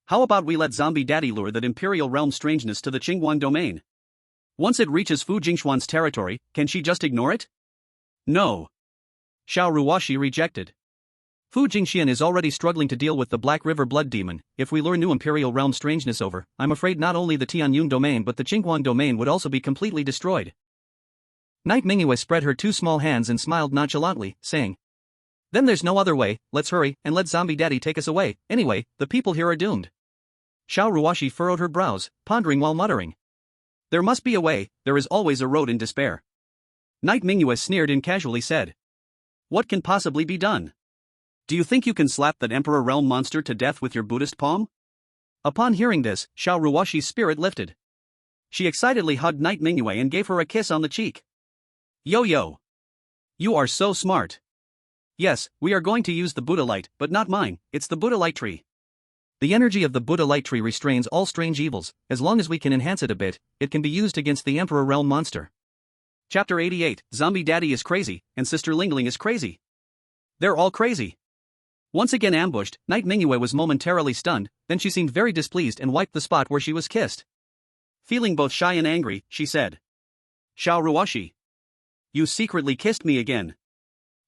How about we let Zombie Daddy lure that Imperial realm strangeness to the Qingguan domain? Once it reaches Fu Jingshuan's territory, can she just ignore it? No. Xiao Ruoxi rejected. Fu Jingxian is already struggling to deal with the Black River Blood Demon. If we lure new Imperial realm strangeness over, I'm afraid not only the Tianyun domain but the Qingguan domain would also be completely destroyed. Night Mingyue spread her two small hands and smiled nonchalantly, saying, "Then there's no other way, let's hurry, and let Zombie Daddy take us away. Anyway, the people here are doomed." Xiao Ruoxi furrowed her brows, pondering while muttering, "There must be a way, there is always a road in despair." Night Mingyue sneered and casually said, "What can possibly be done? Do you think you can slap that Emperor Realm monster to death with your Buddhist palm?" Upon hearing this, Xiao Ruoxi's spirit lifted. She excitedly hugged Night Mingyue and gave her a kiss on the cheek. "Yo! You are so smart. Yes, we are going to use the Buddha light, but not mine, it's the Buddha light tree. The energy of the Buddha light tree restrains all strange evils. As long as we can enhance it a bit, it can be used against the Emperor Realm monster." Chapter 88, Zombie Daddy is crazy, and Sister Lingling is crazy. They're all crazy. Once again ambushed, Night Mingyue was momentarily stunned, then she seemed very displeased and wiped the spot where she was kissed. Feeling both shy and angry, she said, "Xiao Ruoxi, you secretly kissed me again.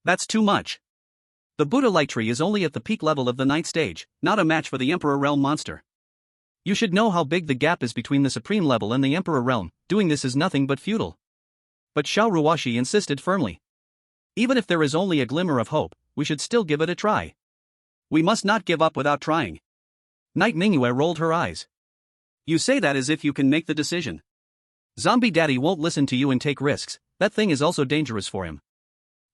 That's too much. The Buddha light tree is only at the peak level of the ninth stage, not a match for the Emperor Realm monster. You should know how big the gap is between the supreme level and the Emperor Realm. Doing this is nothing but futile." But Xiao Ruoxi insisted firmly. "Even if there is only a glimmer of hope, we should still give it a try. We must not give up without trying." Night Mingyue rolled her eyes. "You say that as if you can make the decision. Zombie Daddy won't listen to you and take risks, that thing is also dangerous for him."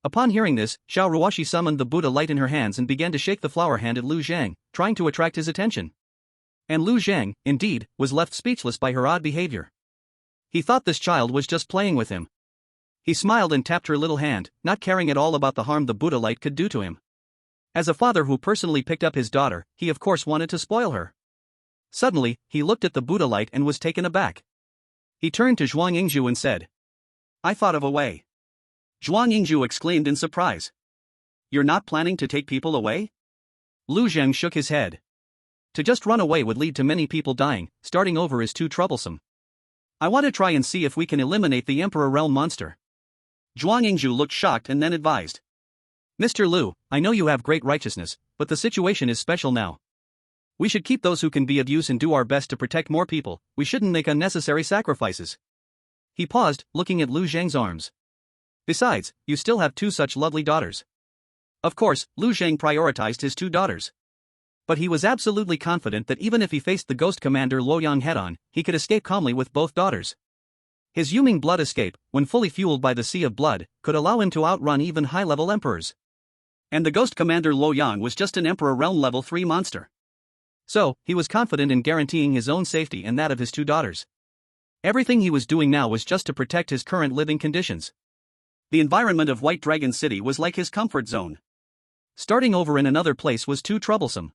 Upon hearing this, Xiao Ruoxi summoned the Buddha light in her hands and began to shake the flower hand at Lu Zhang, trying to attract his attention. And Lu Zhang, indeed, was left speechless by her odd behavior. He thought this child was just playing with him. He smiled and tapped her little hand, not caring at all about the harm the Buddha light could do to him. As a father who personally picked up his daughter, he of course wanted to spoil her. Suddenly, he looked at the Buddha light and was taken aback. He turned to Zhuang Yingzhu and said, "I thought of a way." Zhuang Yingzhu exclaimed in surprise. "You're not planning to take people away?" Lu Zhang shook his head. To just run away would lead to many people dying, starting over is too troublesome. "I want to try and see if we can eliminate the Emperor Realm monster." Zhuang Yingzhu looked shocked and then advised, "Mr. Lu, I know you have great righteousness, but the situation is special now. We should keep those who can be of use and do our best to protect more people. We shouldn't make unnecessary sacrifices." He paused, looking at Lu Zhang's arms. "Besides, you still have two such lovely daughters." Of course, Lu Zhang prioritized his two daughters. But he was absolutely confident that even if he faced the ghost commander Luoyang head-on, he could escape calmly with both daughters. His Yuming blood escape, when fully fueled by the Sea of Blood, could allow him to outrun even high-level emperors. And the ghost commander Luoyang was just an Emperor Realm level 3 monster. So, he was confident in guaranteeing his own safety and that of his two daughters. Everything he was doing now was just to protect his current living conditions. The environment of White Dragon City was like his comfort zone. Starting over in another place was too troublesome.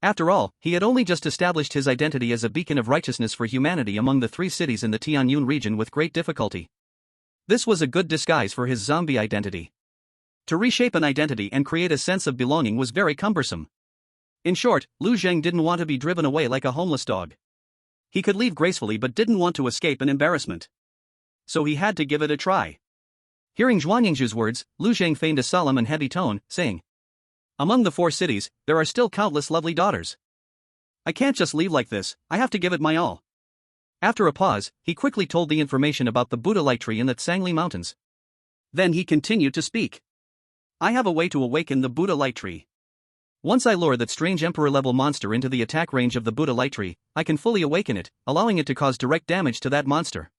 After all, he had only just established his identity as a beacon of righteousness for humanity among the 3 cities in the Tianyun region with great difficulty. This was a good disguise for his zombie identity. To reshape an identity and create a sense of belonging was very cumbersome. In short, Lu Zhang didn't want to be driven away like a homeless dog. He could leave gracefully but didn't want to escape an embarrassment. So he had to give it a try. Hearing Zhuang Yingzhu's words, Lu Zhang feigned a solemn and heavy tone, saying, "Among the 4 cities, there are still countless lovely daughters. I can't just leave like this, I have to give it my all." After a pause, he quickly told the information about the Buddha light tree in the Tsangli Mountains. Then he continued to speak. "I have a way to awaken the Buddha light tree. Once I lure that strange Emperor-level monster into the attack range of the Buddha light tree, I can fully awaken it, allowing it to cause direct damage to that monster.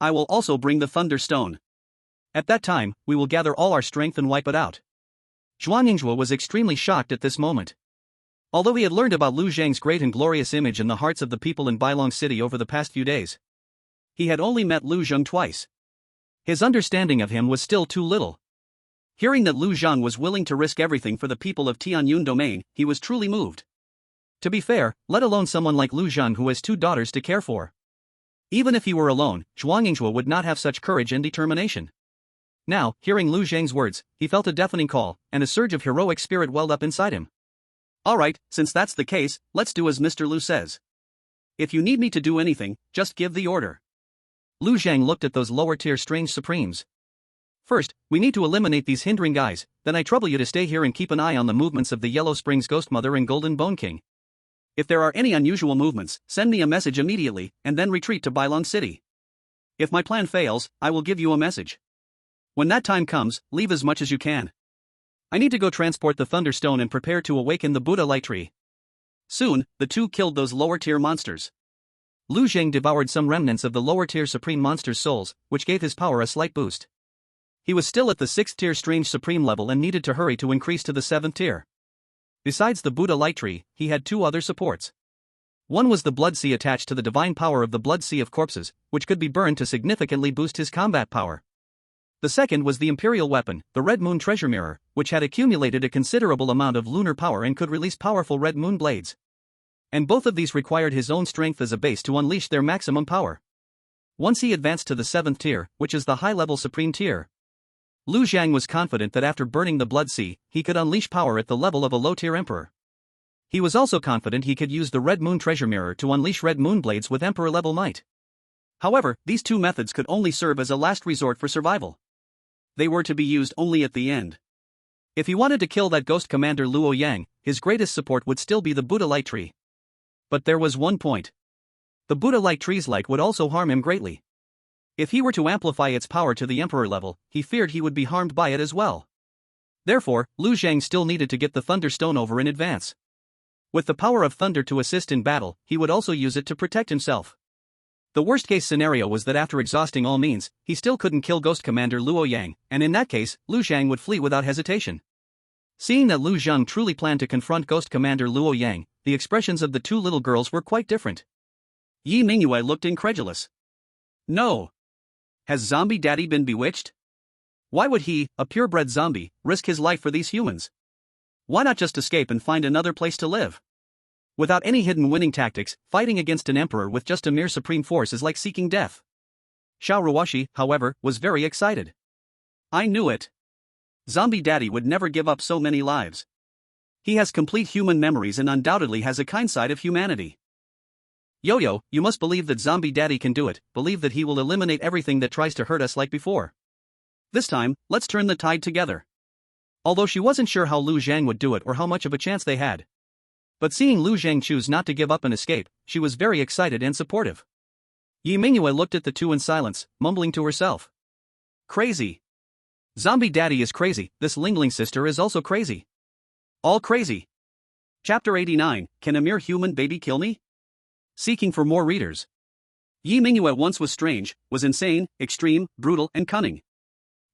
I will also bring the Thunder Stone. At that time, we will gather all our strength and wipe it out." Zhuang Yingzhu was extremely shocked at this moment. Although he had learned about Lu Zhang's great and glorious image in the hearts of the people in Bailong City over the past few days, he had only met Lu Zhang twice. His understanding of him was still too little. Hearing that Lu Zhang was willing to risk everything for the people of Tianyun domain, he was truly moved. To be fair, let alone someone like Lu Zhang who has 2 daughters to care for. Even if he were alone, Zhuang Yingzhua would not have such courage and determination. Now, hearing Lu Zhang's words, he felt a deafening call, and a surge of heroic spirit welled up inside him. Alright, since that's the case, let's do as Mr. Lu says. If you need me to do anything, just give the order. Lu Zhang looked at those lower-tier strange supremes. First, we need to eliminate these hindering guys, then I trouble you to stay here and keep an eye on the movements of the Yellow Springs Ghost Mother and Golden Bone King. If there are any unusual movements, send me a message immediately, and then retreat to Bailong City. If my plan fails, I will give you a message. When that time comes, leave as much as you can. I need to go transport the Thunderstone and prepare to awaken the Buddha Light Tree. Soon, the two killed those lower-tier monsters. Lu Zhang devoured some remnants of the lower-tier Supreme Monster's souls, which gave his power a slight boost. He was still at the 6th-tier Strange Supreme level and needed to hurry to increase to the 7th tier. Besides the Buddha Light Tree, he had 2 other supports. One was the Blood Sea attached to the divine power of the Blood Sea of Corpses, which could be burned to significantly boost his combat power. The second was the Imperial Weapon, the Red Moon Treasure Mirror, which had accumulated a considerable amount of lunar power and could release powerful Red Moon blades. And both of these required his own strength as a base to unleash their maximum power. Once he advanced to the 7th tier, which is the high-level Supreme tier, Lu Zhang was confident that after burning the Blood Sea, he could unleash power at the level of a low-tier emperor. He was also confident he could use the Red Moon Treasure Mirror to unleash Red Moon blades with emperor-level might. However, these 2 methods could only serve as a last resort for survival. They were to be used only at the end. If he wanted to kill that ghost commander Luo Yang, his greatest support would still be the Buddha Light Tree. But there was one point. The Buddha Light Tree's light would also harm him greatly. If he were to amplify its power to the emperor level, he feared he would be harmed by it as well. Therefore, Lu Zhang still needed to get the Thunderstone over in advance. With the power of thunder to assist in battle, he would also use it to protect himself. The worst-case scenario was that after exhausting all means, he still couldn't kill Ghost Commander Luo Yang, and in that case, Lu Zhang would flee without hesitation. Seeing that Lu Zhang truly planned to confront Ghost Commander Luo Yang, the expressions of the 2 little girls were quite different. Yi Mingyue looked incredulous. No. Has Zombie Daddy been bewitched? Why would he, a purebred zombie, risk his life for these humans? Why not just escape and find another place to live? Without any hidden winning tactics, fighting against an emperor with just a mere supreme force is like seeking death. Xiao Ruoxi, however, was very excited. I knew it. Zombie Daddy would never give up so many lives. He has complete human memories and undoubtedly has a kind side of humanity. Yo-Yo, you must believe that Zombie Daddy can do it, believe that he will eliminate everything that tries to hurt us like before. This time, let's turn the tide together. Although she wasn't sure how Lu Zhang would do it or how much of a chance they had. But seeing Lu Zhang choose not to give up and escape, she was very excited and supportive. Yi Mingyue looked at the 2 in silence, mumbling to herself. Crazy. Zombie Daddy is crazy, this Lingling sister is also crazy. All crazy. Chapter 89, Can a Mere Human Baby Kill Me? Seeking for more readers. Yi Mingyue once was strange, was insane, extreme, brutal, and cunning.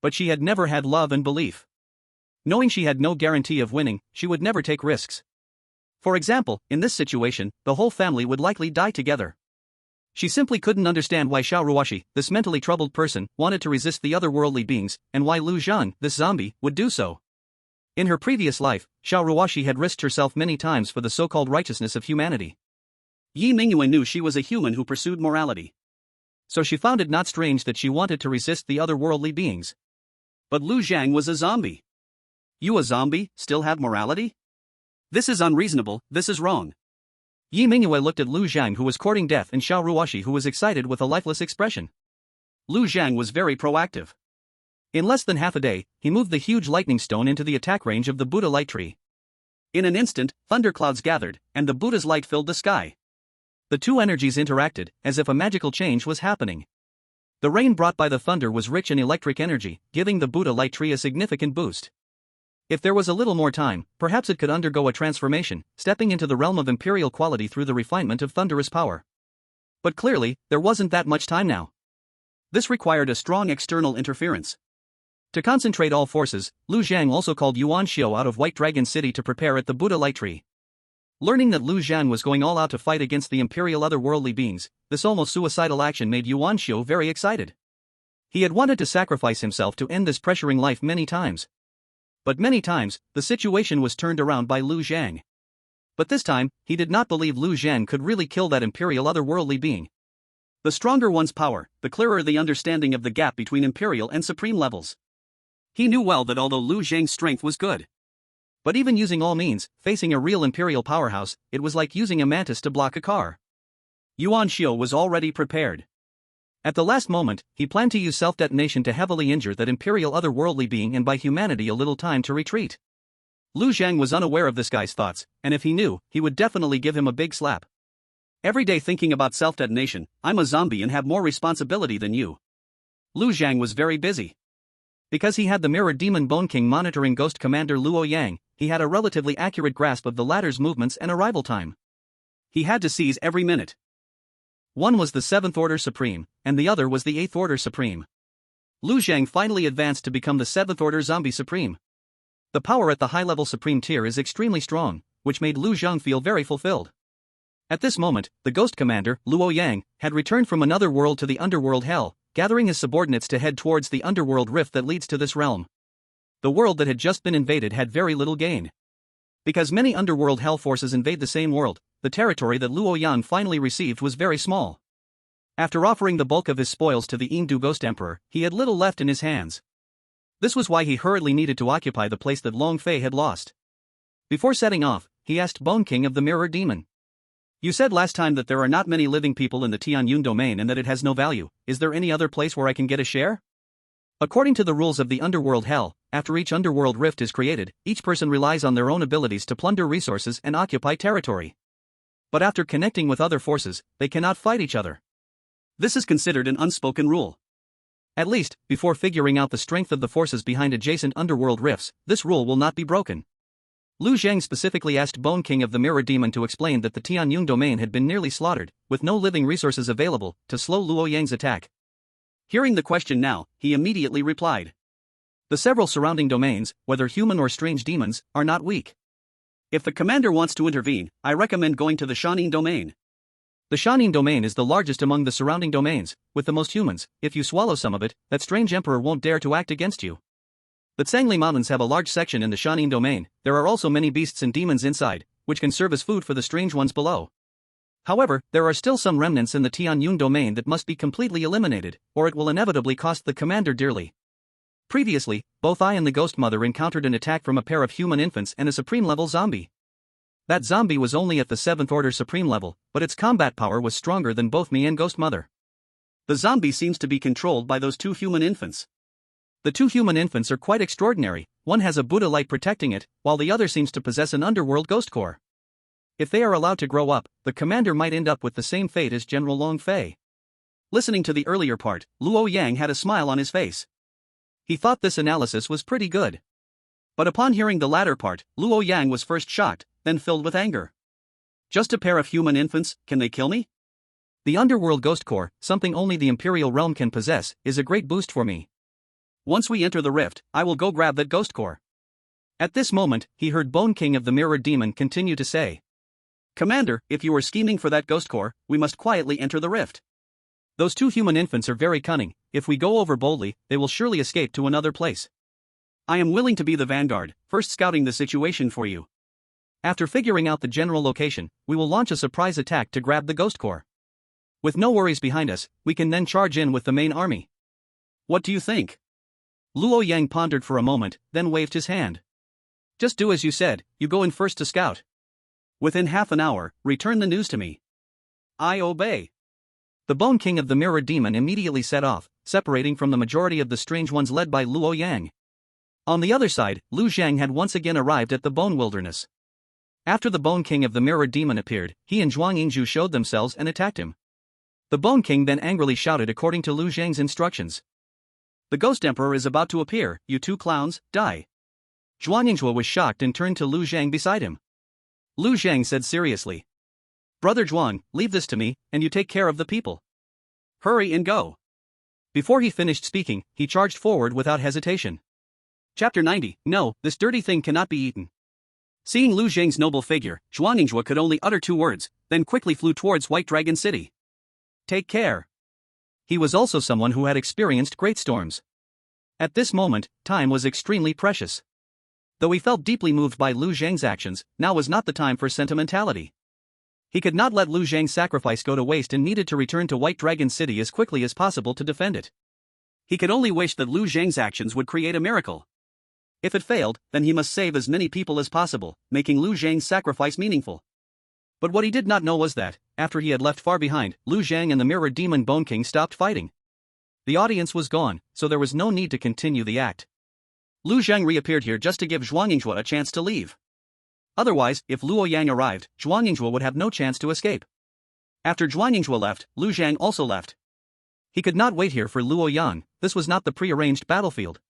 But she had never had love and belief. Knowing she had no guarantee of winning, she would never take risks. For example, in this situation, the whole family would likely die together. She simply couldn't understand why Xiao Ruoxi, this mentally troubled person, wanted to resist the otherworldly beings, and why Lu Zhang, this zombie, would do so. In her previous life, Xiao Ruoxi had risked herself many times for the so-called righteousness of humanity. Yi Mingyue knew she was a human who pursued morality. So she found it not strange that she wanted to resist the otherworldly beings. But Lu Zhang was a zombie. You a zombie, still have morality? This is unreasonable, this is wrong. Yi Mingyue looked at Lu Zhang who was courting death and Xiao Ruoxi who was excited with a lifeless expression. Lu Zhang was very proactive. In less than half a day, he moved the huge lightning stone into the attack range of the Buddha Light Tree. In an instant, thunderclouds gathered, and the Buddha's light filled the sky. The 2 energies interacted, as if a magical change was happening. The rain brought by the thunder was rich in electric energy, giving the Buddha Light Tree a significant boost. If there was a little more time, perhaps it could undergo a transformation, stepping into the realm of imperial quality through the refinement of thunderous power. But clearly, there wasn't that much time now. This required a strong external interference. To concentrate all forces, Lu Zhang also called Yuan Xiao out of White Dragon City to prepare at the Buddha Light Tree. Learning that Lu Zhang was going all out to fight against the imperial otherworldly beings, this almost suicidal action made Yuan Xiao very excited. He had wanted to sacrifice himself to end this pressuring life many times. But many times, the situation was turned around by Lu Zhang. But this time, he did not believe Lu Zhang could really kill that imperial otherworldly being. The stronger one's power, the clearer the understanding of the gap between imperial and supreme levels. He knew well that although Lu Zhang's strength was good, but even using all means, facing a real imperial powerhouse, it was like using a mantis to block a car. Yuan Xiu was already prepared. At the last moment, he planned to use self-detonation to heavily injure that imperial otherworldly being and buy humanity a little time to retreat. Lu Zhang was unaware of this guy's thoughts, and if he knew, he would definitely give him a big slap. Every day thinking about self-detonation, I'm a zombie and have more responsibility than you. Lu Zhang was very busy. Because he had the mirror demon Bone King monitoring Ghost Commander Luo Yang, he had a relatively accurate grasp of the latter's movements and arrival time. He had to seize every minute. One was the 7th Order Supreme, and the other was the 8th Order Supreme. Lu Zhang finally advanced to become the 7th Order Zombie Supreme. The power at the high-level Supreme tier is extremely strong, which made Lu Zhang feel very fulfilled. At this moment, the Ghost Commander, Luo Yang, had returned from another world to the underworld hell, gathering his subordinates to head towards the underworld rift that leads to this realm. The world that had just been invaded had very little gain. Because many underworld hell forces invade the same world, the territory that Luo Yang finally received was very small. After offering the bulk of his spoils to the Yingdu Ghost Emperor, he had little left in his hands. This was why he hurriedly needed to occupy the place that Long Fei had lost. Before setting off, he asked Bone King of the Mirror Demon. You said last time that there are not many living people in the Tianyun domain and that it has no value. Is there any other place where I can get a share? According to the rules of the underworld hell, after each underworld rift is created, each person relies on their own abilities to plunder resources and occupy territory. But after connecting with other forces, they cannot fight each other. This is considered an unspoken rule. At least, before figuring out the strength of the forces behind adjacent underworld rifts, this rule will not be broken. Lu Zhang specifically asked Bone King of the Mirror Demon to explain that the Tianyun domain had been nearly slaughtered, with no living resources available, to slow Luo Yang's attack. Hearing the question now, he immediately replied. The several surrounding domains, whether human or strange demons, are not weak. If the commander wants to intervene, I recommend going to the Shanin domain. The Shanin domain is the largest among the surrounding domains, with the most humans. If you swallow some of it, that strange emperor won't dare to act against you. The Tsangli Mountains have a large section in the Shanin domain. There are also many beasts and demons inside, which can serve as food for the strange ones below. However, there are still some remnants in the Tianyun domain that must be completely eliminated, or it will inevitably cost the commander dearly. Previously, both I and the Ghost Mother encountered an attack from a pair of human infants and a supreme-level zombie. That zombie was only at the 7th Order Supreme level, but its combat power was stronger than both me and Ghost Mother. The zombie seems to be controlled by those 2 human infants. The 2 human infants are quite extraordinary. One has a Buddha light protecting it, while the other seems to possess an underworld ghost core. If they are allowed to grow up, the commander might end up with the same fate as General Long Fei. Listening to the earlier part, Luo Yang had a smile on his face. He thought this analysis was pretty good. But upon hearing the latter part, Luo Yang was first shocked, then filled with anger. Just a pair of human infants, can they kill me? The underworld ghost core, something only the Imperial realm can possess, is a great boost for me. Once we enter the rift, I will go grab that ghost core. At this moment, he heard Bone King of the Mirror Demon continue to say. Commander, if you are scheming for that ghost core, we must quietly enter the rift. Those 2 human infants are very cunning. If we go over boldly, they will surely escape to another place. I am willing to be the vanguard, first scouting the situation for you. After figuring out the general location, we will launch a surprise attack to grab the ghost core. With no worries behind us, we can then charge in with the main army. What do you think? Luo Yang pondered for a moment, then waved his hand. Just do as you said, you go in first to scout. Within half an hour, return the news to me. I obey. The Bone King of the Mirror Demon immediately set off, separating from the majority of the strange ones led by Luo Yang. On the other side, Lu Zhang had once again arrived at the Bone Wilderness. After the Bone King of the Mirror Demon appeared, he and Zhuang Yingzhu showed themselves and attacked him. The Bone King then angrily shouted according to Lu Zhang's instructions. The Ghost Emperor is about to appear, you 2 clowns, die. Zhuang Yingzhu was shocked and turned to Lu Zhang beside him. Lu Zhang said seriously. Brother Zhuang, leave this to me, and you take care of the people. Hurry and go. Before he finished speaking, he charged forward without hesitation. Chapter 90, No, this dirty thing cannot be eaten. Seeing Lu Zhang's noble figure, Zhuang Yingzhu could only utter 2 words, then quickly flew towards White Dragon City. Take care. He was also someone who had experienced great storms. At this moment, time was extremely precious. Though he felt deeply moved by Lu Zhang's actions, now was not the time for sentimentality. He could not let Lu Zhang's sacrifice go to waste and needed to return to White Dragon City as quickly as possible to defend it. He could only wish that Lu Zhang's actions would create a miracle. If it failed, then he must save as many people as possible, making Lu Zhang's sacrifice meaningful. But what he did not know was that, after he had left far behind, Lu Zhang and the Mirror Demon Bone King stopped fighting. The audience was gone, so there was no need to continue the act. Lu Zhang reappeared here just to give Zhuang Yingzhou a chance to leave. Otherwise, if Luo Yang arrived, Zhuang Yingzhou would have no chance to escape. After Zhuang Yingzhou left, Lu Zhang also left. He could not wait here for Luo Yang. This was not the pre-arranged battlefield.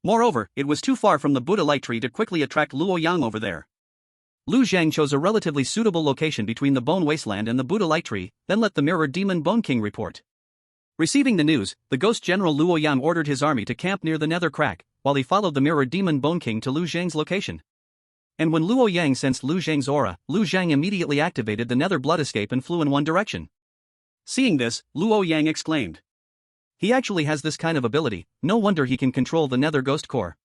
Moreover, it was too far from the Buddha light tree to quickly attract Luo Yang over there. Lu Zhang chose a relatively suitable location between the Bone Wasteland and the Buddha light tree, then let the Mirror Demon Bone King report. Receiving the news, the Ghost General Luo Yang ordered his army to camp near the Nether Crack, while he followed the Mirror Demon Bone King to Lu Zhang's location. And when Luo Yang sensed Lu Zhang's aura, Lu Zhang immediately activated the Nether Blood Escape and flew in one direction. Seeing this, Luo Yang exclaimed. He actually has this kind of ability, no wonder he can control the Nether Ghost Core.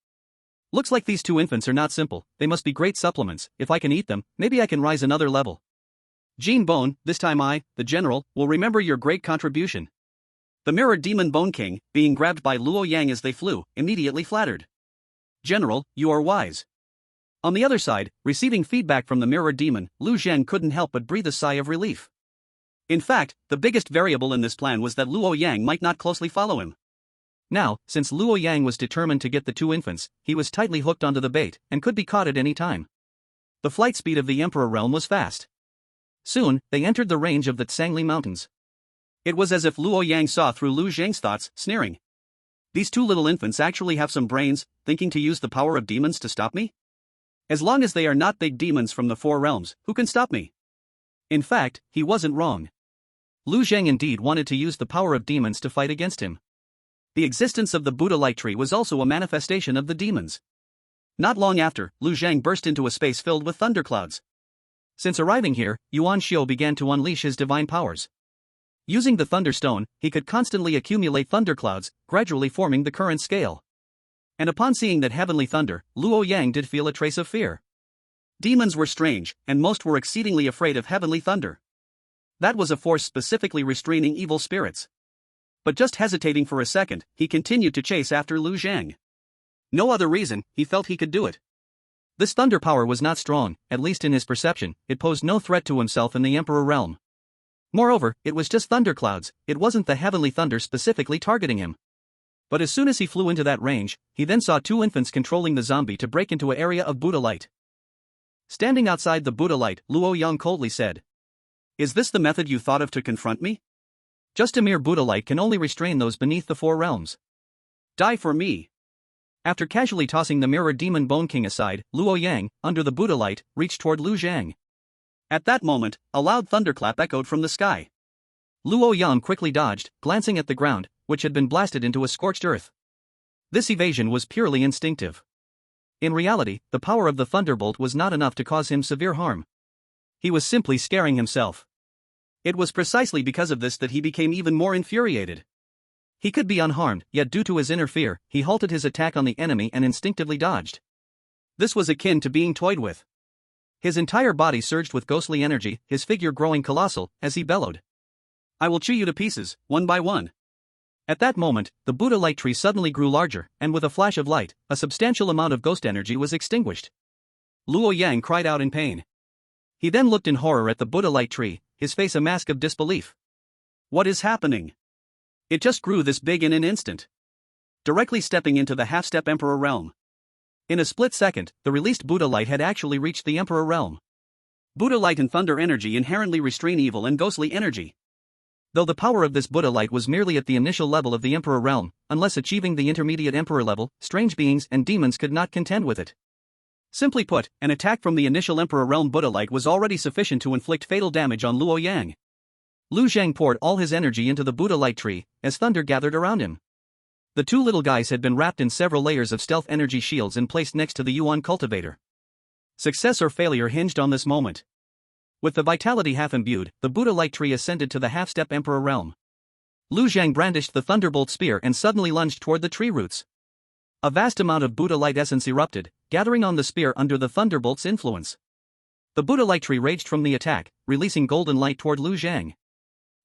Looks like these two infants are not simple, they must be great supplements. If I can eat them, maybe I can rise another level. Gene Bone, this time I, the general, will remember your great contribution. The Mirror Demon Bone King, being grabbed by Luo Yang as they flew, immediately flattered. General, you are wise. On the other side, receiving feedback from the Mirror Demon, Lu Zhang couldn't help but breathe a sigh of relief. In fact, the biggest variable in this plan was that Luo Yang might not closely follow him. Now, since Luo Yang was determined to get the two infants, he was tightly hooked onto the bait, and could be caught at any time. The flight speed of the Emperor Realm was fast. Soon, they entered the range of the Tsangli Mountains. It was as if Luo Yang saw through Lu Zhang's thoughts, sneering. These two little infants actually have some brains, thinking to use the power of demons to stop me? As long as they are not big demons from the four realms, who can stop me? In fact, he wasn't wrong. Lu Zhang indeed wanted to use the power of demons to fight against him. The existence of the Buddha light tree was also a manifestation of the demons. Not long after, Lu Zhang burst into a space filled with thunderclouds. Since arriving here, Yuan Xiu began to unleash his divine powers. Using the Thunderstone, he could constantly accumulate thunderclouds, gradually forming the current scale. And upon seeing that heavenly thunder, Luo Yang did feel a trace of fear. Demons were strange, and most were exceedingly afraid of heavenly thunder. That was a force specifically restraining evil spirits. But just hesitating for a second, he continued to chase after Lu Zhang. No other reason, he felt he could do it. This thunder power was not strong, at least in his perception, it posed no threat to himself in the Emperor Realm. Moreover, it was just thunderclouds, it wasn't the heavenly thunder specifically targeting him. But as soon as he flew into that range, he then saw two infants controlling the zombie to break into an area of Buddha light. Standing outside the Buddha light, Luo Yang coldly said, "Is this the method you thought of to confront me? Just a mere Buddha light can only restrain those beneath the four realms. Die for me." After casually tossing the Mirror Demon Bone King aside, Luo Yang, under the Buddha light, reached toward Lu Zhang. At that moment, a loud thunderclap echoed from the sky. Luo Yang quickly dodged, glancing at the ground, which had been blasted into a scorched earth. This evasion was purely instinctive. In reality, the power of the thunderbolt was not enough to cause him severe harm. He was simply scaring himself. It was precisely because of this that he became even more infuriated. He could be unharmed, yet due to his inner fear, he halted his attack on the enemy and instinctively dodged. This was akin to being toyed with. His entire body surged with ghostly energy, his figure growing colossal, as he bellowed, "I will chew you to pieces, one by one." At that moment, the Buddha light tree suddenly grew larger, and with a flash of light, a substantial amount of ghost energy was extinguished. Luo Yang cried out in pain. He then looked in horror at the Buddha light tree, his face a mask of disbelief. What is happening? It just grew this big in an instant. Directly stepping into the half-step Emperor realm. In a split second, the released Buddha light had actually reached the Emperor realm. Buddha light and thunder energy inherently restrain evil and ghostly energy. Though the power of this Buddha light was merely at the initial level of the Emperor realm, unless achieving the intermediate Emperor level, strange beings and demons could not contend with it. Simply put, an attack from the initial Emperor realm Buddha light was already sufficient to inflict fatal damage on Luo Yang. Lu Zhang poured all his energy into the Buddha light tree, as thunder gathered around him. The two little guys had been wrapped in several layers of stealth energy shields and placed next to the Yuan cultivator. Success or failure hinged on this moment. With the vitality half imbued, the Buddha light tree ascended to the half-step Emperor realm. Lu Zhang brandished the thunderbolt spear and suddenly lunged toward the tree roots. A vast amount of Buddha light essence erupted, gathering on the spear under the thunderbolt's influence. The Buddha light tree raged from the attack, releasing golden light toward Lu Zhang.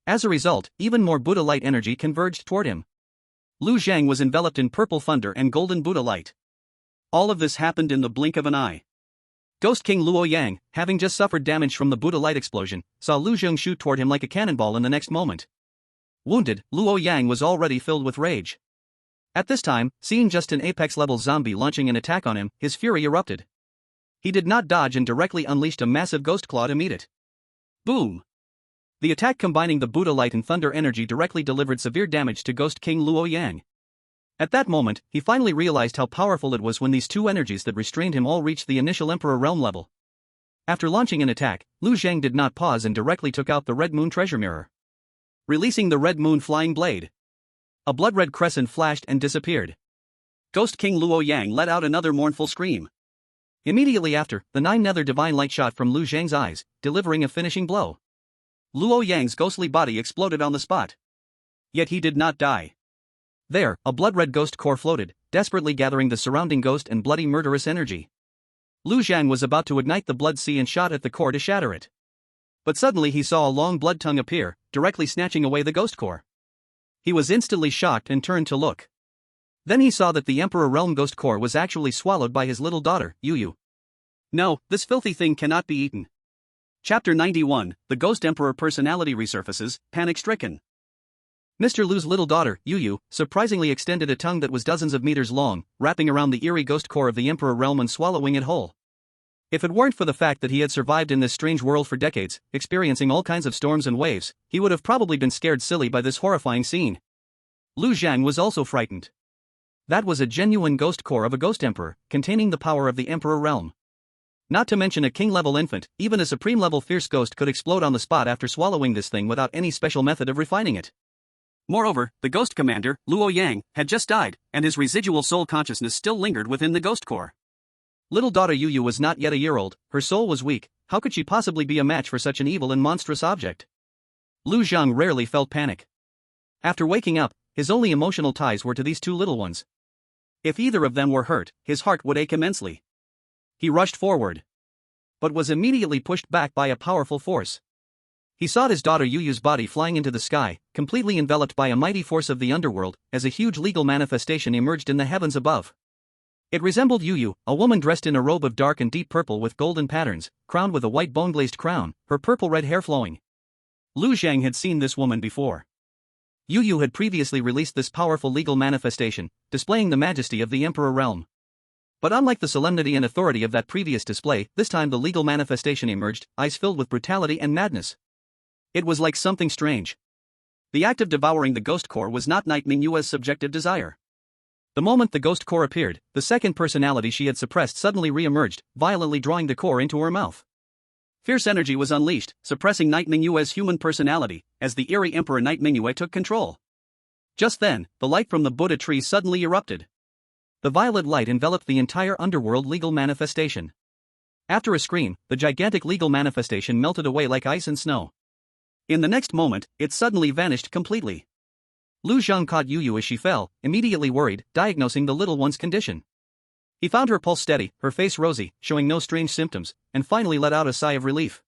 As a result, even more Buddha light energy converged toward him. Lu Zhang was enveloped in purple thunder and golden Buddha light. All of this happened in the blink of an eye. Ghost King Luo Yang, having just suffered damage from the Buddha light explosion, saw Lu Zhang shoot toward him like a cannonball in the next moment. Wounded, Luo Yang was already filled with rage. At this time, seeing just an apex-level zombie launching an attack on him, his fury erupted. He did not dodge and directly unleashed a massive ghost claw to meet it. Boom! The attack combining the Buddha light and thunder energy directly delivered severe damage to Ghost King Luo Yang. At that moment, he finally realized how powerful it was when these two energies that restrained him all reached the initial Emperor realm level. After launching an attack, Lu Zhang did not pause and directly took out the Red Moon treasure mirror. Releasing the Red Moon flying blade, a blood-red crescent flashed and disappeared. Ghost King Luo Yang let out another mournful scream. Immediately after, the 9 nether divine light shot from Lu Zhang's eyes, delivering a finishing blow. Luo Yang's ghostly body exploded on the spot. Yet he did not die. There, a blood-red ghost core floated, desperately gathering the surrounding ghost and bloody murderous energy. Lu Zhang was about to ignite the blood sea and shot at the core to shatter it. But suddenly he saw a long blood tongue appear, directly snatching away the ghost core. He was instantly shocked and turned to look. Then he saw that the Emperor Realm Ghost Core was actually swallowed by his little daughter, Yu. No, this filthy thing cannot be eaten. Chapter 91, The Ghost Emperor Personality Resurfaces, Panic-Stricken. Mr. Lu's little daughter, Yu, surprisingly extended a tongue that was dozens of meters long, wrapping around the eerie ghost core of the Emperor Realm and swallowing it whole. If it weren't for the fact that he had survived in this strange world for decades, experiencing all kinds of storms and waves, he would have probably been scared silly by this horrifying scene. Lu Zhang was also frightened. That was a genuine ghost core of a ghost emperor, containing the power of the Emperor Realm. Not to mention a king-level infant, even a supreme-level fierce ghost could explode on the spot after swallowing this thing without any special method of refining it. Moreover, the ghost commander, Luo Yang, had just died, and his residual soul consciousness still lingered within the ghost core. Little daughter Yu was not yet a year old, her soul was weak, how could she possibly be a match for such an evil and monstrous object? Lu Zhang rarely felt panic. After waking up, his only emotional ties were to these two little ones. If either of them were hurt, his heart would ache immensely. He rushed forward, but was immediately pushed back by a powerful force. He saw his daughter Yu's body flying into the sky, completely enveloped by a mighty force of the underworld, as a huge legal manifestation emerged in the heavens above. It resembled Yu, a woman dressed in a robe of dark and deep purple with golden patterns, crowned with a white bone-glazed crown, her purple-red hair flowing. Lu Zhang had seen this woman before. Yu had previously released this powerful legal manifestation, displaying the majesty of the Emperor Realm. But unlike the solemnity and authority of that previous display, this time the legal manifestation emerged, eyes filled with brutality and madness. It was like something strange. The act of devouring the ghost core was not Night Mingyue's subjective desire. The moment the ghost core appeared, the second personality she had suppressed suddenly re-emerged, violently drawing the core into her mouth. Fierce energy was unleashed, suppressing Night Mingyue's human personality, as the eerie Emperor Night Mingyue took control. Just then, the light from the Buddha tree suddenly erupted. The violet light enveloped the entire underworld legal manifestation. After a scream, the gigantic legal manifestation melted away like ice and snow. In the next moment, it suddenly vanished completely. Lu Zhang caught Yu as she fell, immediately worried, diagnosing the little one's condition. He found her pulse steady, her face rosy, showing no strange symptoms, and finally let out a sigh of relief.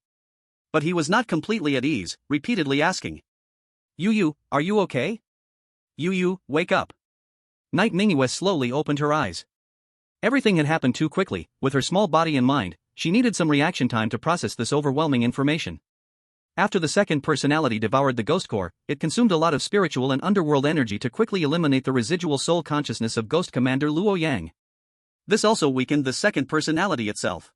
But he was not completely at ease, repeatedly asking, Yu, are you okay? Yu, wake up. Night Mingyue slowly opened her eyes. Everything had happened too quickly. With her small body and mind, she needed some reaction time to process this overwhelming information. After the second personality devoured the ghost core, it consumed a lot of spiritual and underworld energy to quickly eliminate the residual soul consciousness of Ghost Commander Luo Yang. This also weakened the second personality itself.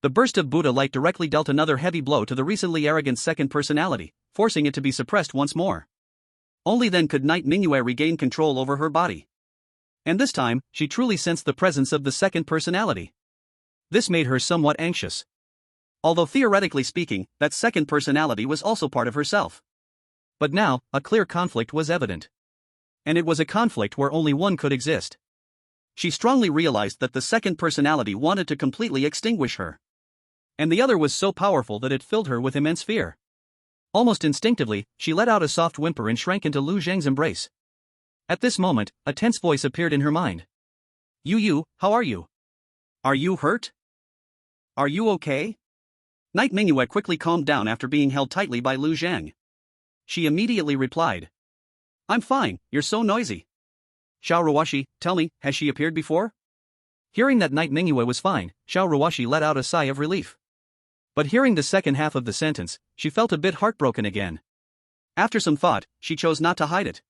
The burst of Buddha light directly dealt another heavy blow to the recently arrogant second personality, forcing it to be suppressed once more. Only then could Night Mingyue regain control over her body. And this time, she truly sensed the presence of the second personality. This made her somewhat anxious. Although theoretically speaking, that second personality was also part of herself. But now, a clear conflict was evident. And it was a conflict where only one could exist. She strongly realized that the second personality wanted to completely extinguish her. And the other was so powerful that it filled her with immense fear. Almost instinctively, she let out a soft whimper and shrank into Lu Zhang's embrace. At this moment, a tense voice appeared in her mind. Yu, how are you? Are you hurt? Are you okay? Night Mingyue quickly calmed down after being held tightly by Lu Zhang. She immediately replied. I'm fine, you're so noisy. Xiao Ruoshi, tell me, has she appeared before? Hearing that Night Mingyue was fine, Xiao Ruoshi let out a sigh of relief. But hearing the second half of the sentence, she felt a bit heartbroken again. After some thought, she chose not to hide it.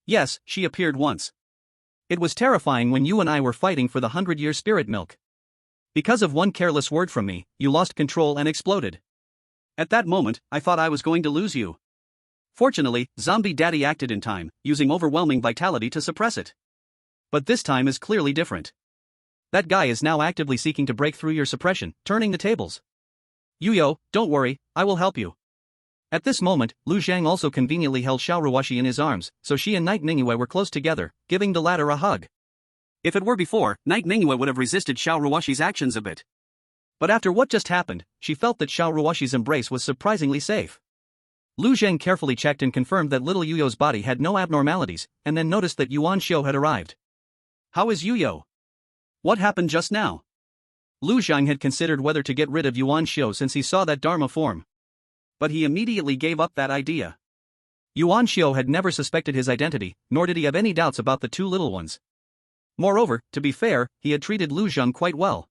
Yes, she appeared once. It was terrifying when you and I were fighting for the 100-year spirit milk. Because of one careless word from me, you lost control and exploded. At that moment, I thought I was going to lose you. Fortunately, Zombie Daddy acted in time, using overwhelming vitality to suppress it. But this time is clearly different. That guy is now actively seeking to break through your suppression, turning the tables. Yuyo, don't worry, I will help you. At this moment, Lu Zhang also conveniently held Xiao Ruoshi in his arms, so she and Night Mingyue were close together, giving the latter a hug. If it were before, Night Mingyue would have resisted Xiao Ruoshi's actions a bit. But after what just happened, she felt that Xiao Ruoshi's embrace was surprisingly safe. Lu Zhang carefully checked and confirmed that little Yuyo's body had no abnormalities, and then noticed that Yuan Xiu had arrived. How is Yuyo? What happened just now? Lu Zhang had considered whether to get rid of Yuan Xiu since he saw that Dharma form. But he immediately gave up that idea. Yuan Xiu had never suspected his identity, nor did he have any doubts about the two little ones. Moreover, to be fair, he had treated Lu Zhang quite well.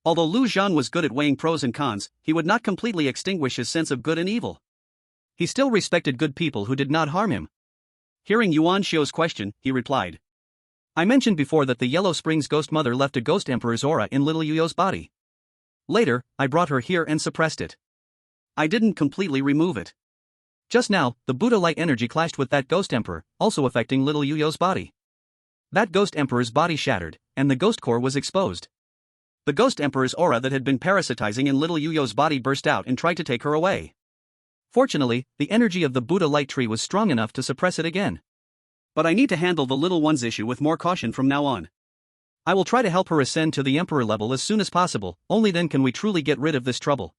Although Lu Zhang was good at weighing pros and cons, he would not completely extinguish his sense of good and evil. He still respected good people who did not harm him. Hearing Yuan Xiu's question, he replied. I mentioned before that the Yellow Springs Ghost Mother left a Ghost Emperor's aura in little Yuyo's body. Later, I brought her here and suppressed it. I didn't completely remove it. Just now, the Buddha light energy clashed with that Ghost Emperor, also affecting little Yuyo's body. That Ghost Emperor's body shattered, and the Ghost Core was exposed. The Ghost Emperor's aura that had been parasitizing in little Yuyo's body burst out and tried to take her away. Fortunately, the energy of the Buddha light tree was strong enough to suppress it again. But I need to handle the little one's issue with more caution from now on. I will try to help her ascend to the Emperor level as soon as possible, only then can we truly get rid of this trouble.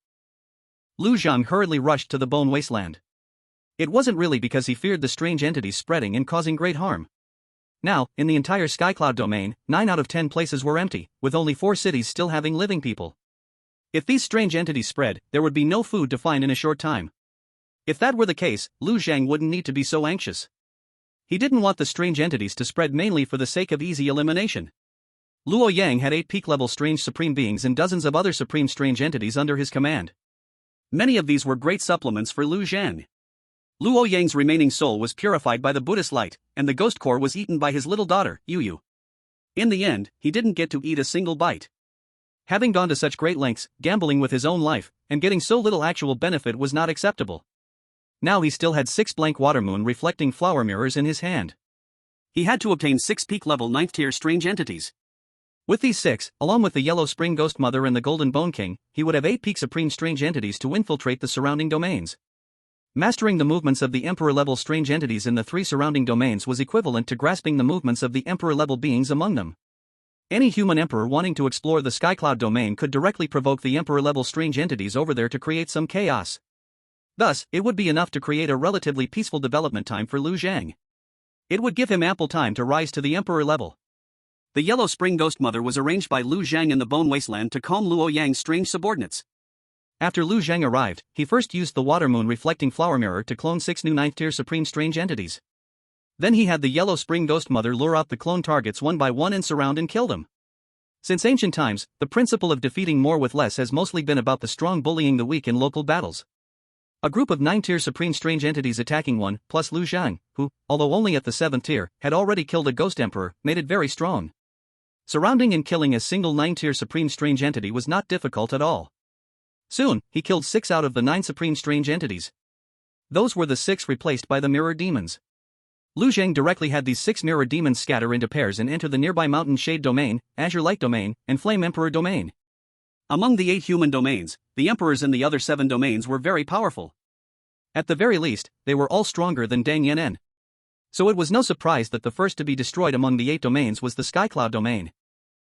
Lu Zhang hurriedly rushed to the Bone Wasteland. It wasn't really because he feared the strange entities spreading and causing great harm. Now, in the entire Skycloud domain, 9 out of 10 places were empty, with only 4 cities still having living people. If these strange entities spread, there would be no food to find in a short time. If that were the case, Lu Zhang wouldn't need to be so anxious. He didn't want the strange entities to spread mainly for the sake of easy elimination. Luo Yang had 8 peak-level strange supreme beings and dozens of other supreme strange entities under his command. Many of these were great supplements for Lu Zhang. Luo Yang's remaining soul was purified by the Buddhist light, and the ghost core was eaten by his little daughter, Yu. In the end, he didn't get to eat a single bite. Having gone to such great lengths, gambling with his own life, and getting so little actual benefit was not acceptable. Now he still had 6 blank water moon reflecting flower mirrors in his hand. He had to obtain 6 peak-level 9th tier strange entities. With these 6, along with the Yellow Spring Ghost Mother and the Golden Bone King, he would have 8 peak supreme strange entities to infiltrate the surrounding domains. Mastering the movements of the Emperor-level strange entities in the 3 surrounding domains was equivalent to grasping the movements of the Emperor-level beings among them. Any human Emperor wanting to explore the Skycloud domain could directly provoke the Emperor-level strange entities over there to create some chaos. Thus, it would be enough to create a relatively peaceful development time for Lu Zhang. It would give him ample time to rise to the Emperor level. The Yellow Spring Ghost Mother was arranged by Lu Zhang in the Bone Wasteland to calm Luo Yang's strange subordinates. After Lu Zhang arrived, he first used the Water Moon reflecting flower mirror to clone 6 new 9th tier supreme strange entities. Then he had the Yellow Spring Ghost Mother lure out the clone targets one by one and surround and kill them. Since ancient times, the principle of defeating more with less has mostly been about the strong bullying the weak in local battles. A group of 9th-tier supreme strange entities attacking one, plus Lu Zhang, who, although only at the 7th tier, had already killed a ghost emperor, made it very strong. Surrounding and killing a single 9th-tier supreme strange entity was not difficult at all. Soon, he killed 6 out of the 9 supreme strange entities. Those were the 6 replaced by the mirror demons. Lu Zhang directly had these 6 mirror demons scatter into pairs and enter the nearby Mountain Shade Domain, Azure Light Domain, and Flame Emperor Domain. Among the 8 human domains, the emperors in the other 7 domains were very powerful. At the very least, they were all stronger than Dang Yanen. So it was no surprise that the first to be destroyed among the 8 domains was the Skycloud domain.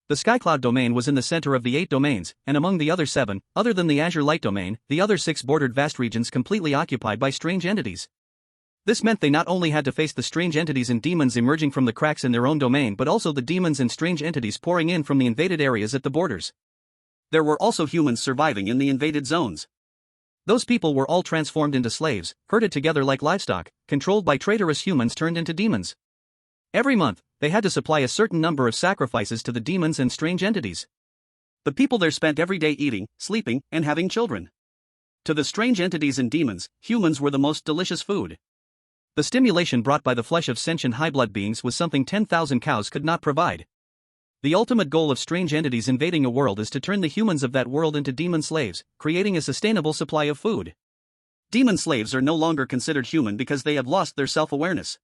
The Skycloud domain was in the center of the 8 domains, and among the other 7, other than the Azure Light domain, the other 6 bordered vast regions completely occupied by strange entities. This meant they not only had to face the strange entities and demons emerging from the cracks in their own domain but also the demons and strange entities pouring in from the invaded areas at the borders. There were also humans surviving in the invaded zones. Those people were all transformed into slaves, herded together like livestock, controlled by traitorous humans turned into demons. Every month, they had to supply a certain number of sacrifices to the demons and strange entities. The people there spent every day eating, sleeping, and having children. To the strange entities and demons, humans were the most delicious food. The stimulation brought by the flesh of sentient high-blood beings was something 10,000 cows could not provide. The ultimate goal of strange entities invading a world is to turn the humans of that world into demon slaves, creating a sustainable supply of food. Demon slaves are no longer considered human because they have lost their self-awareness.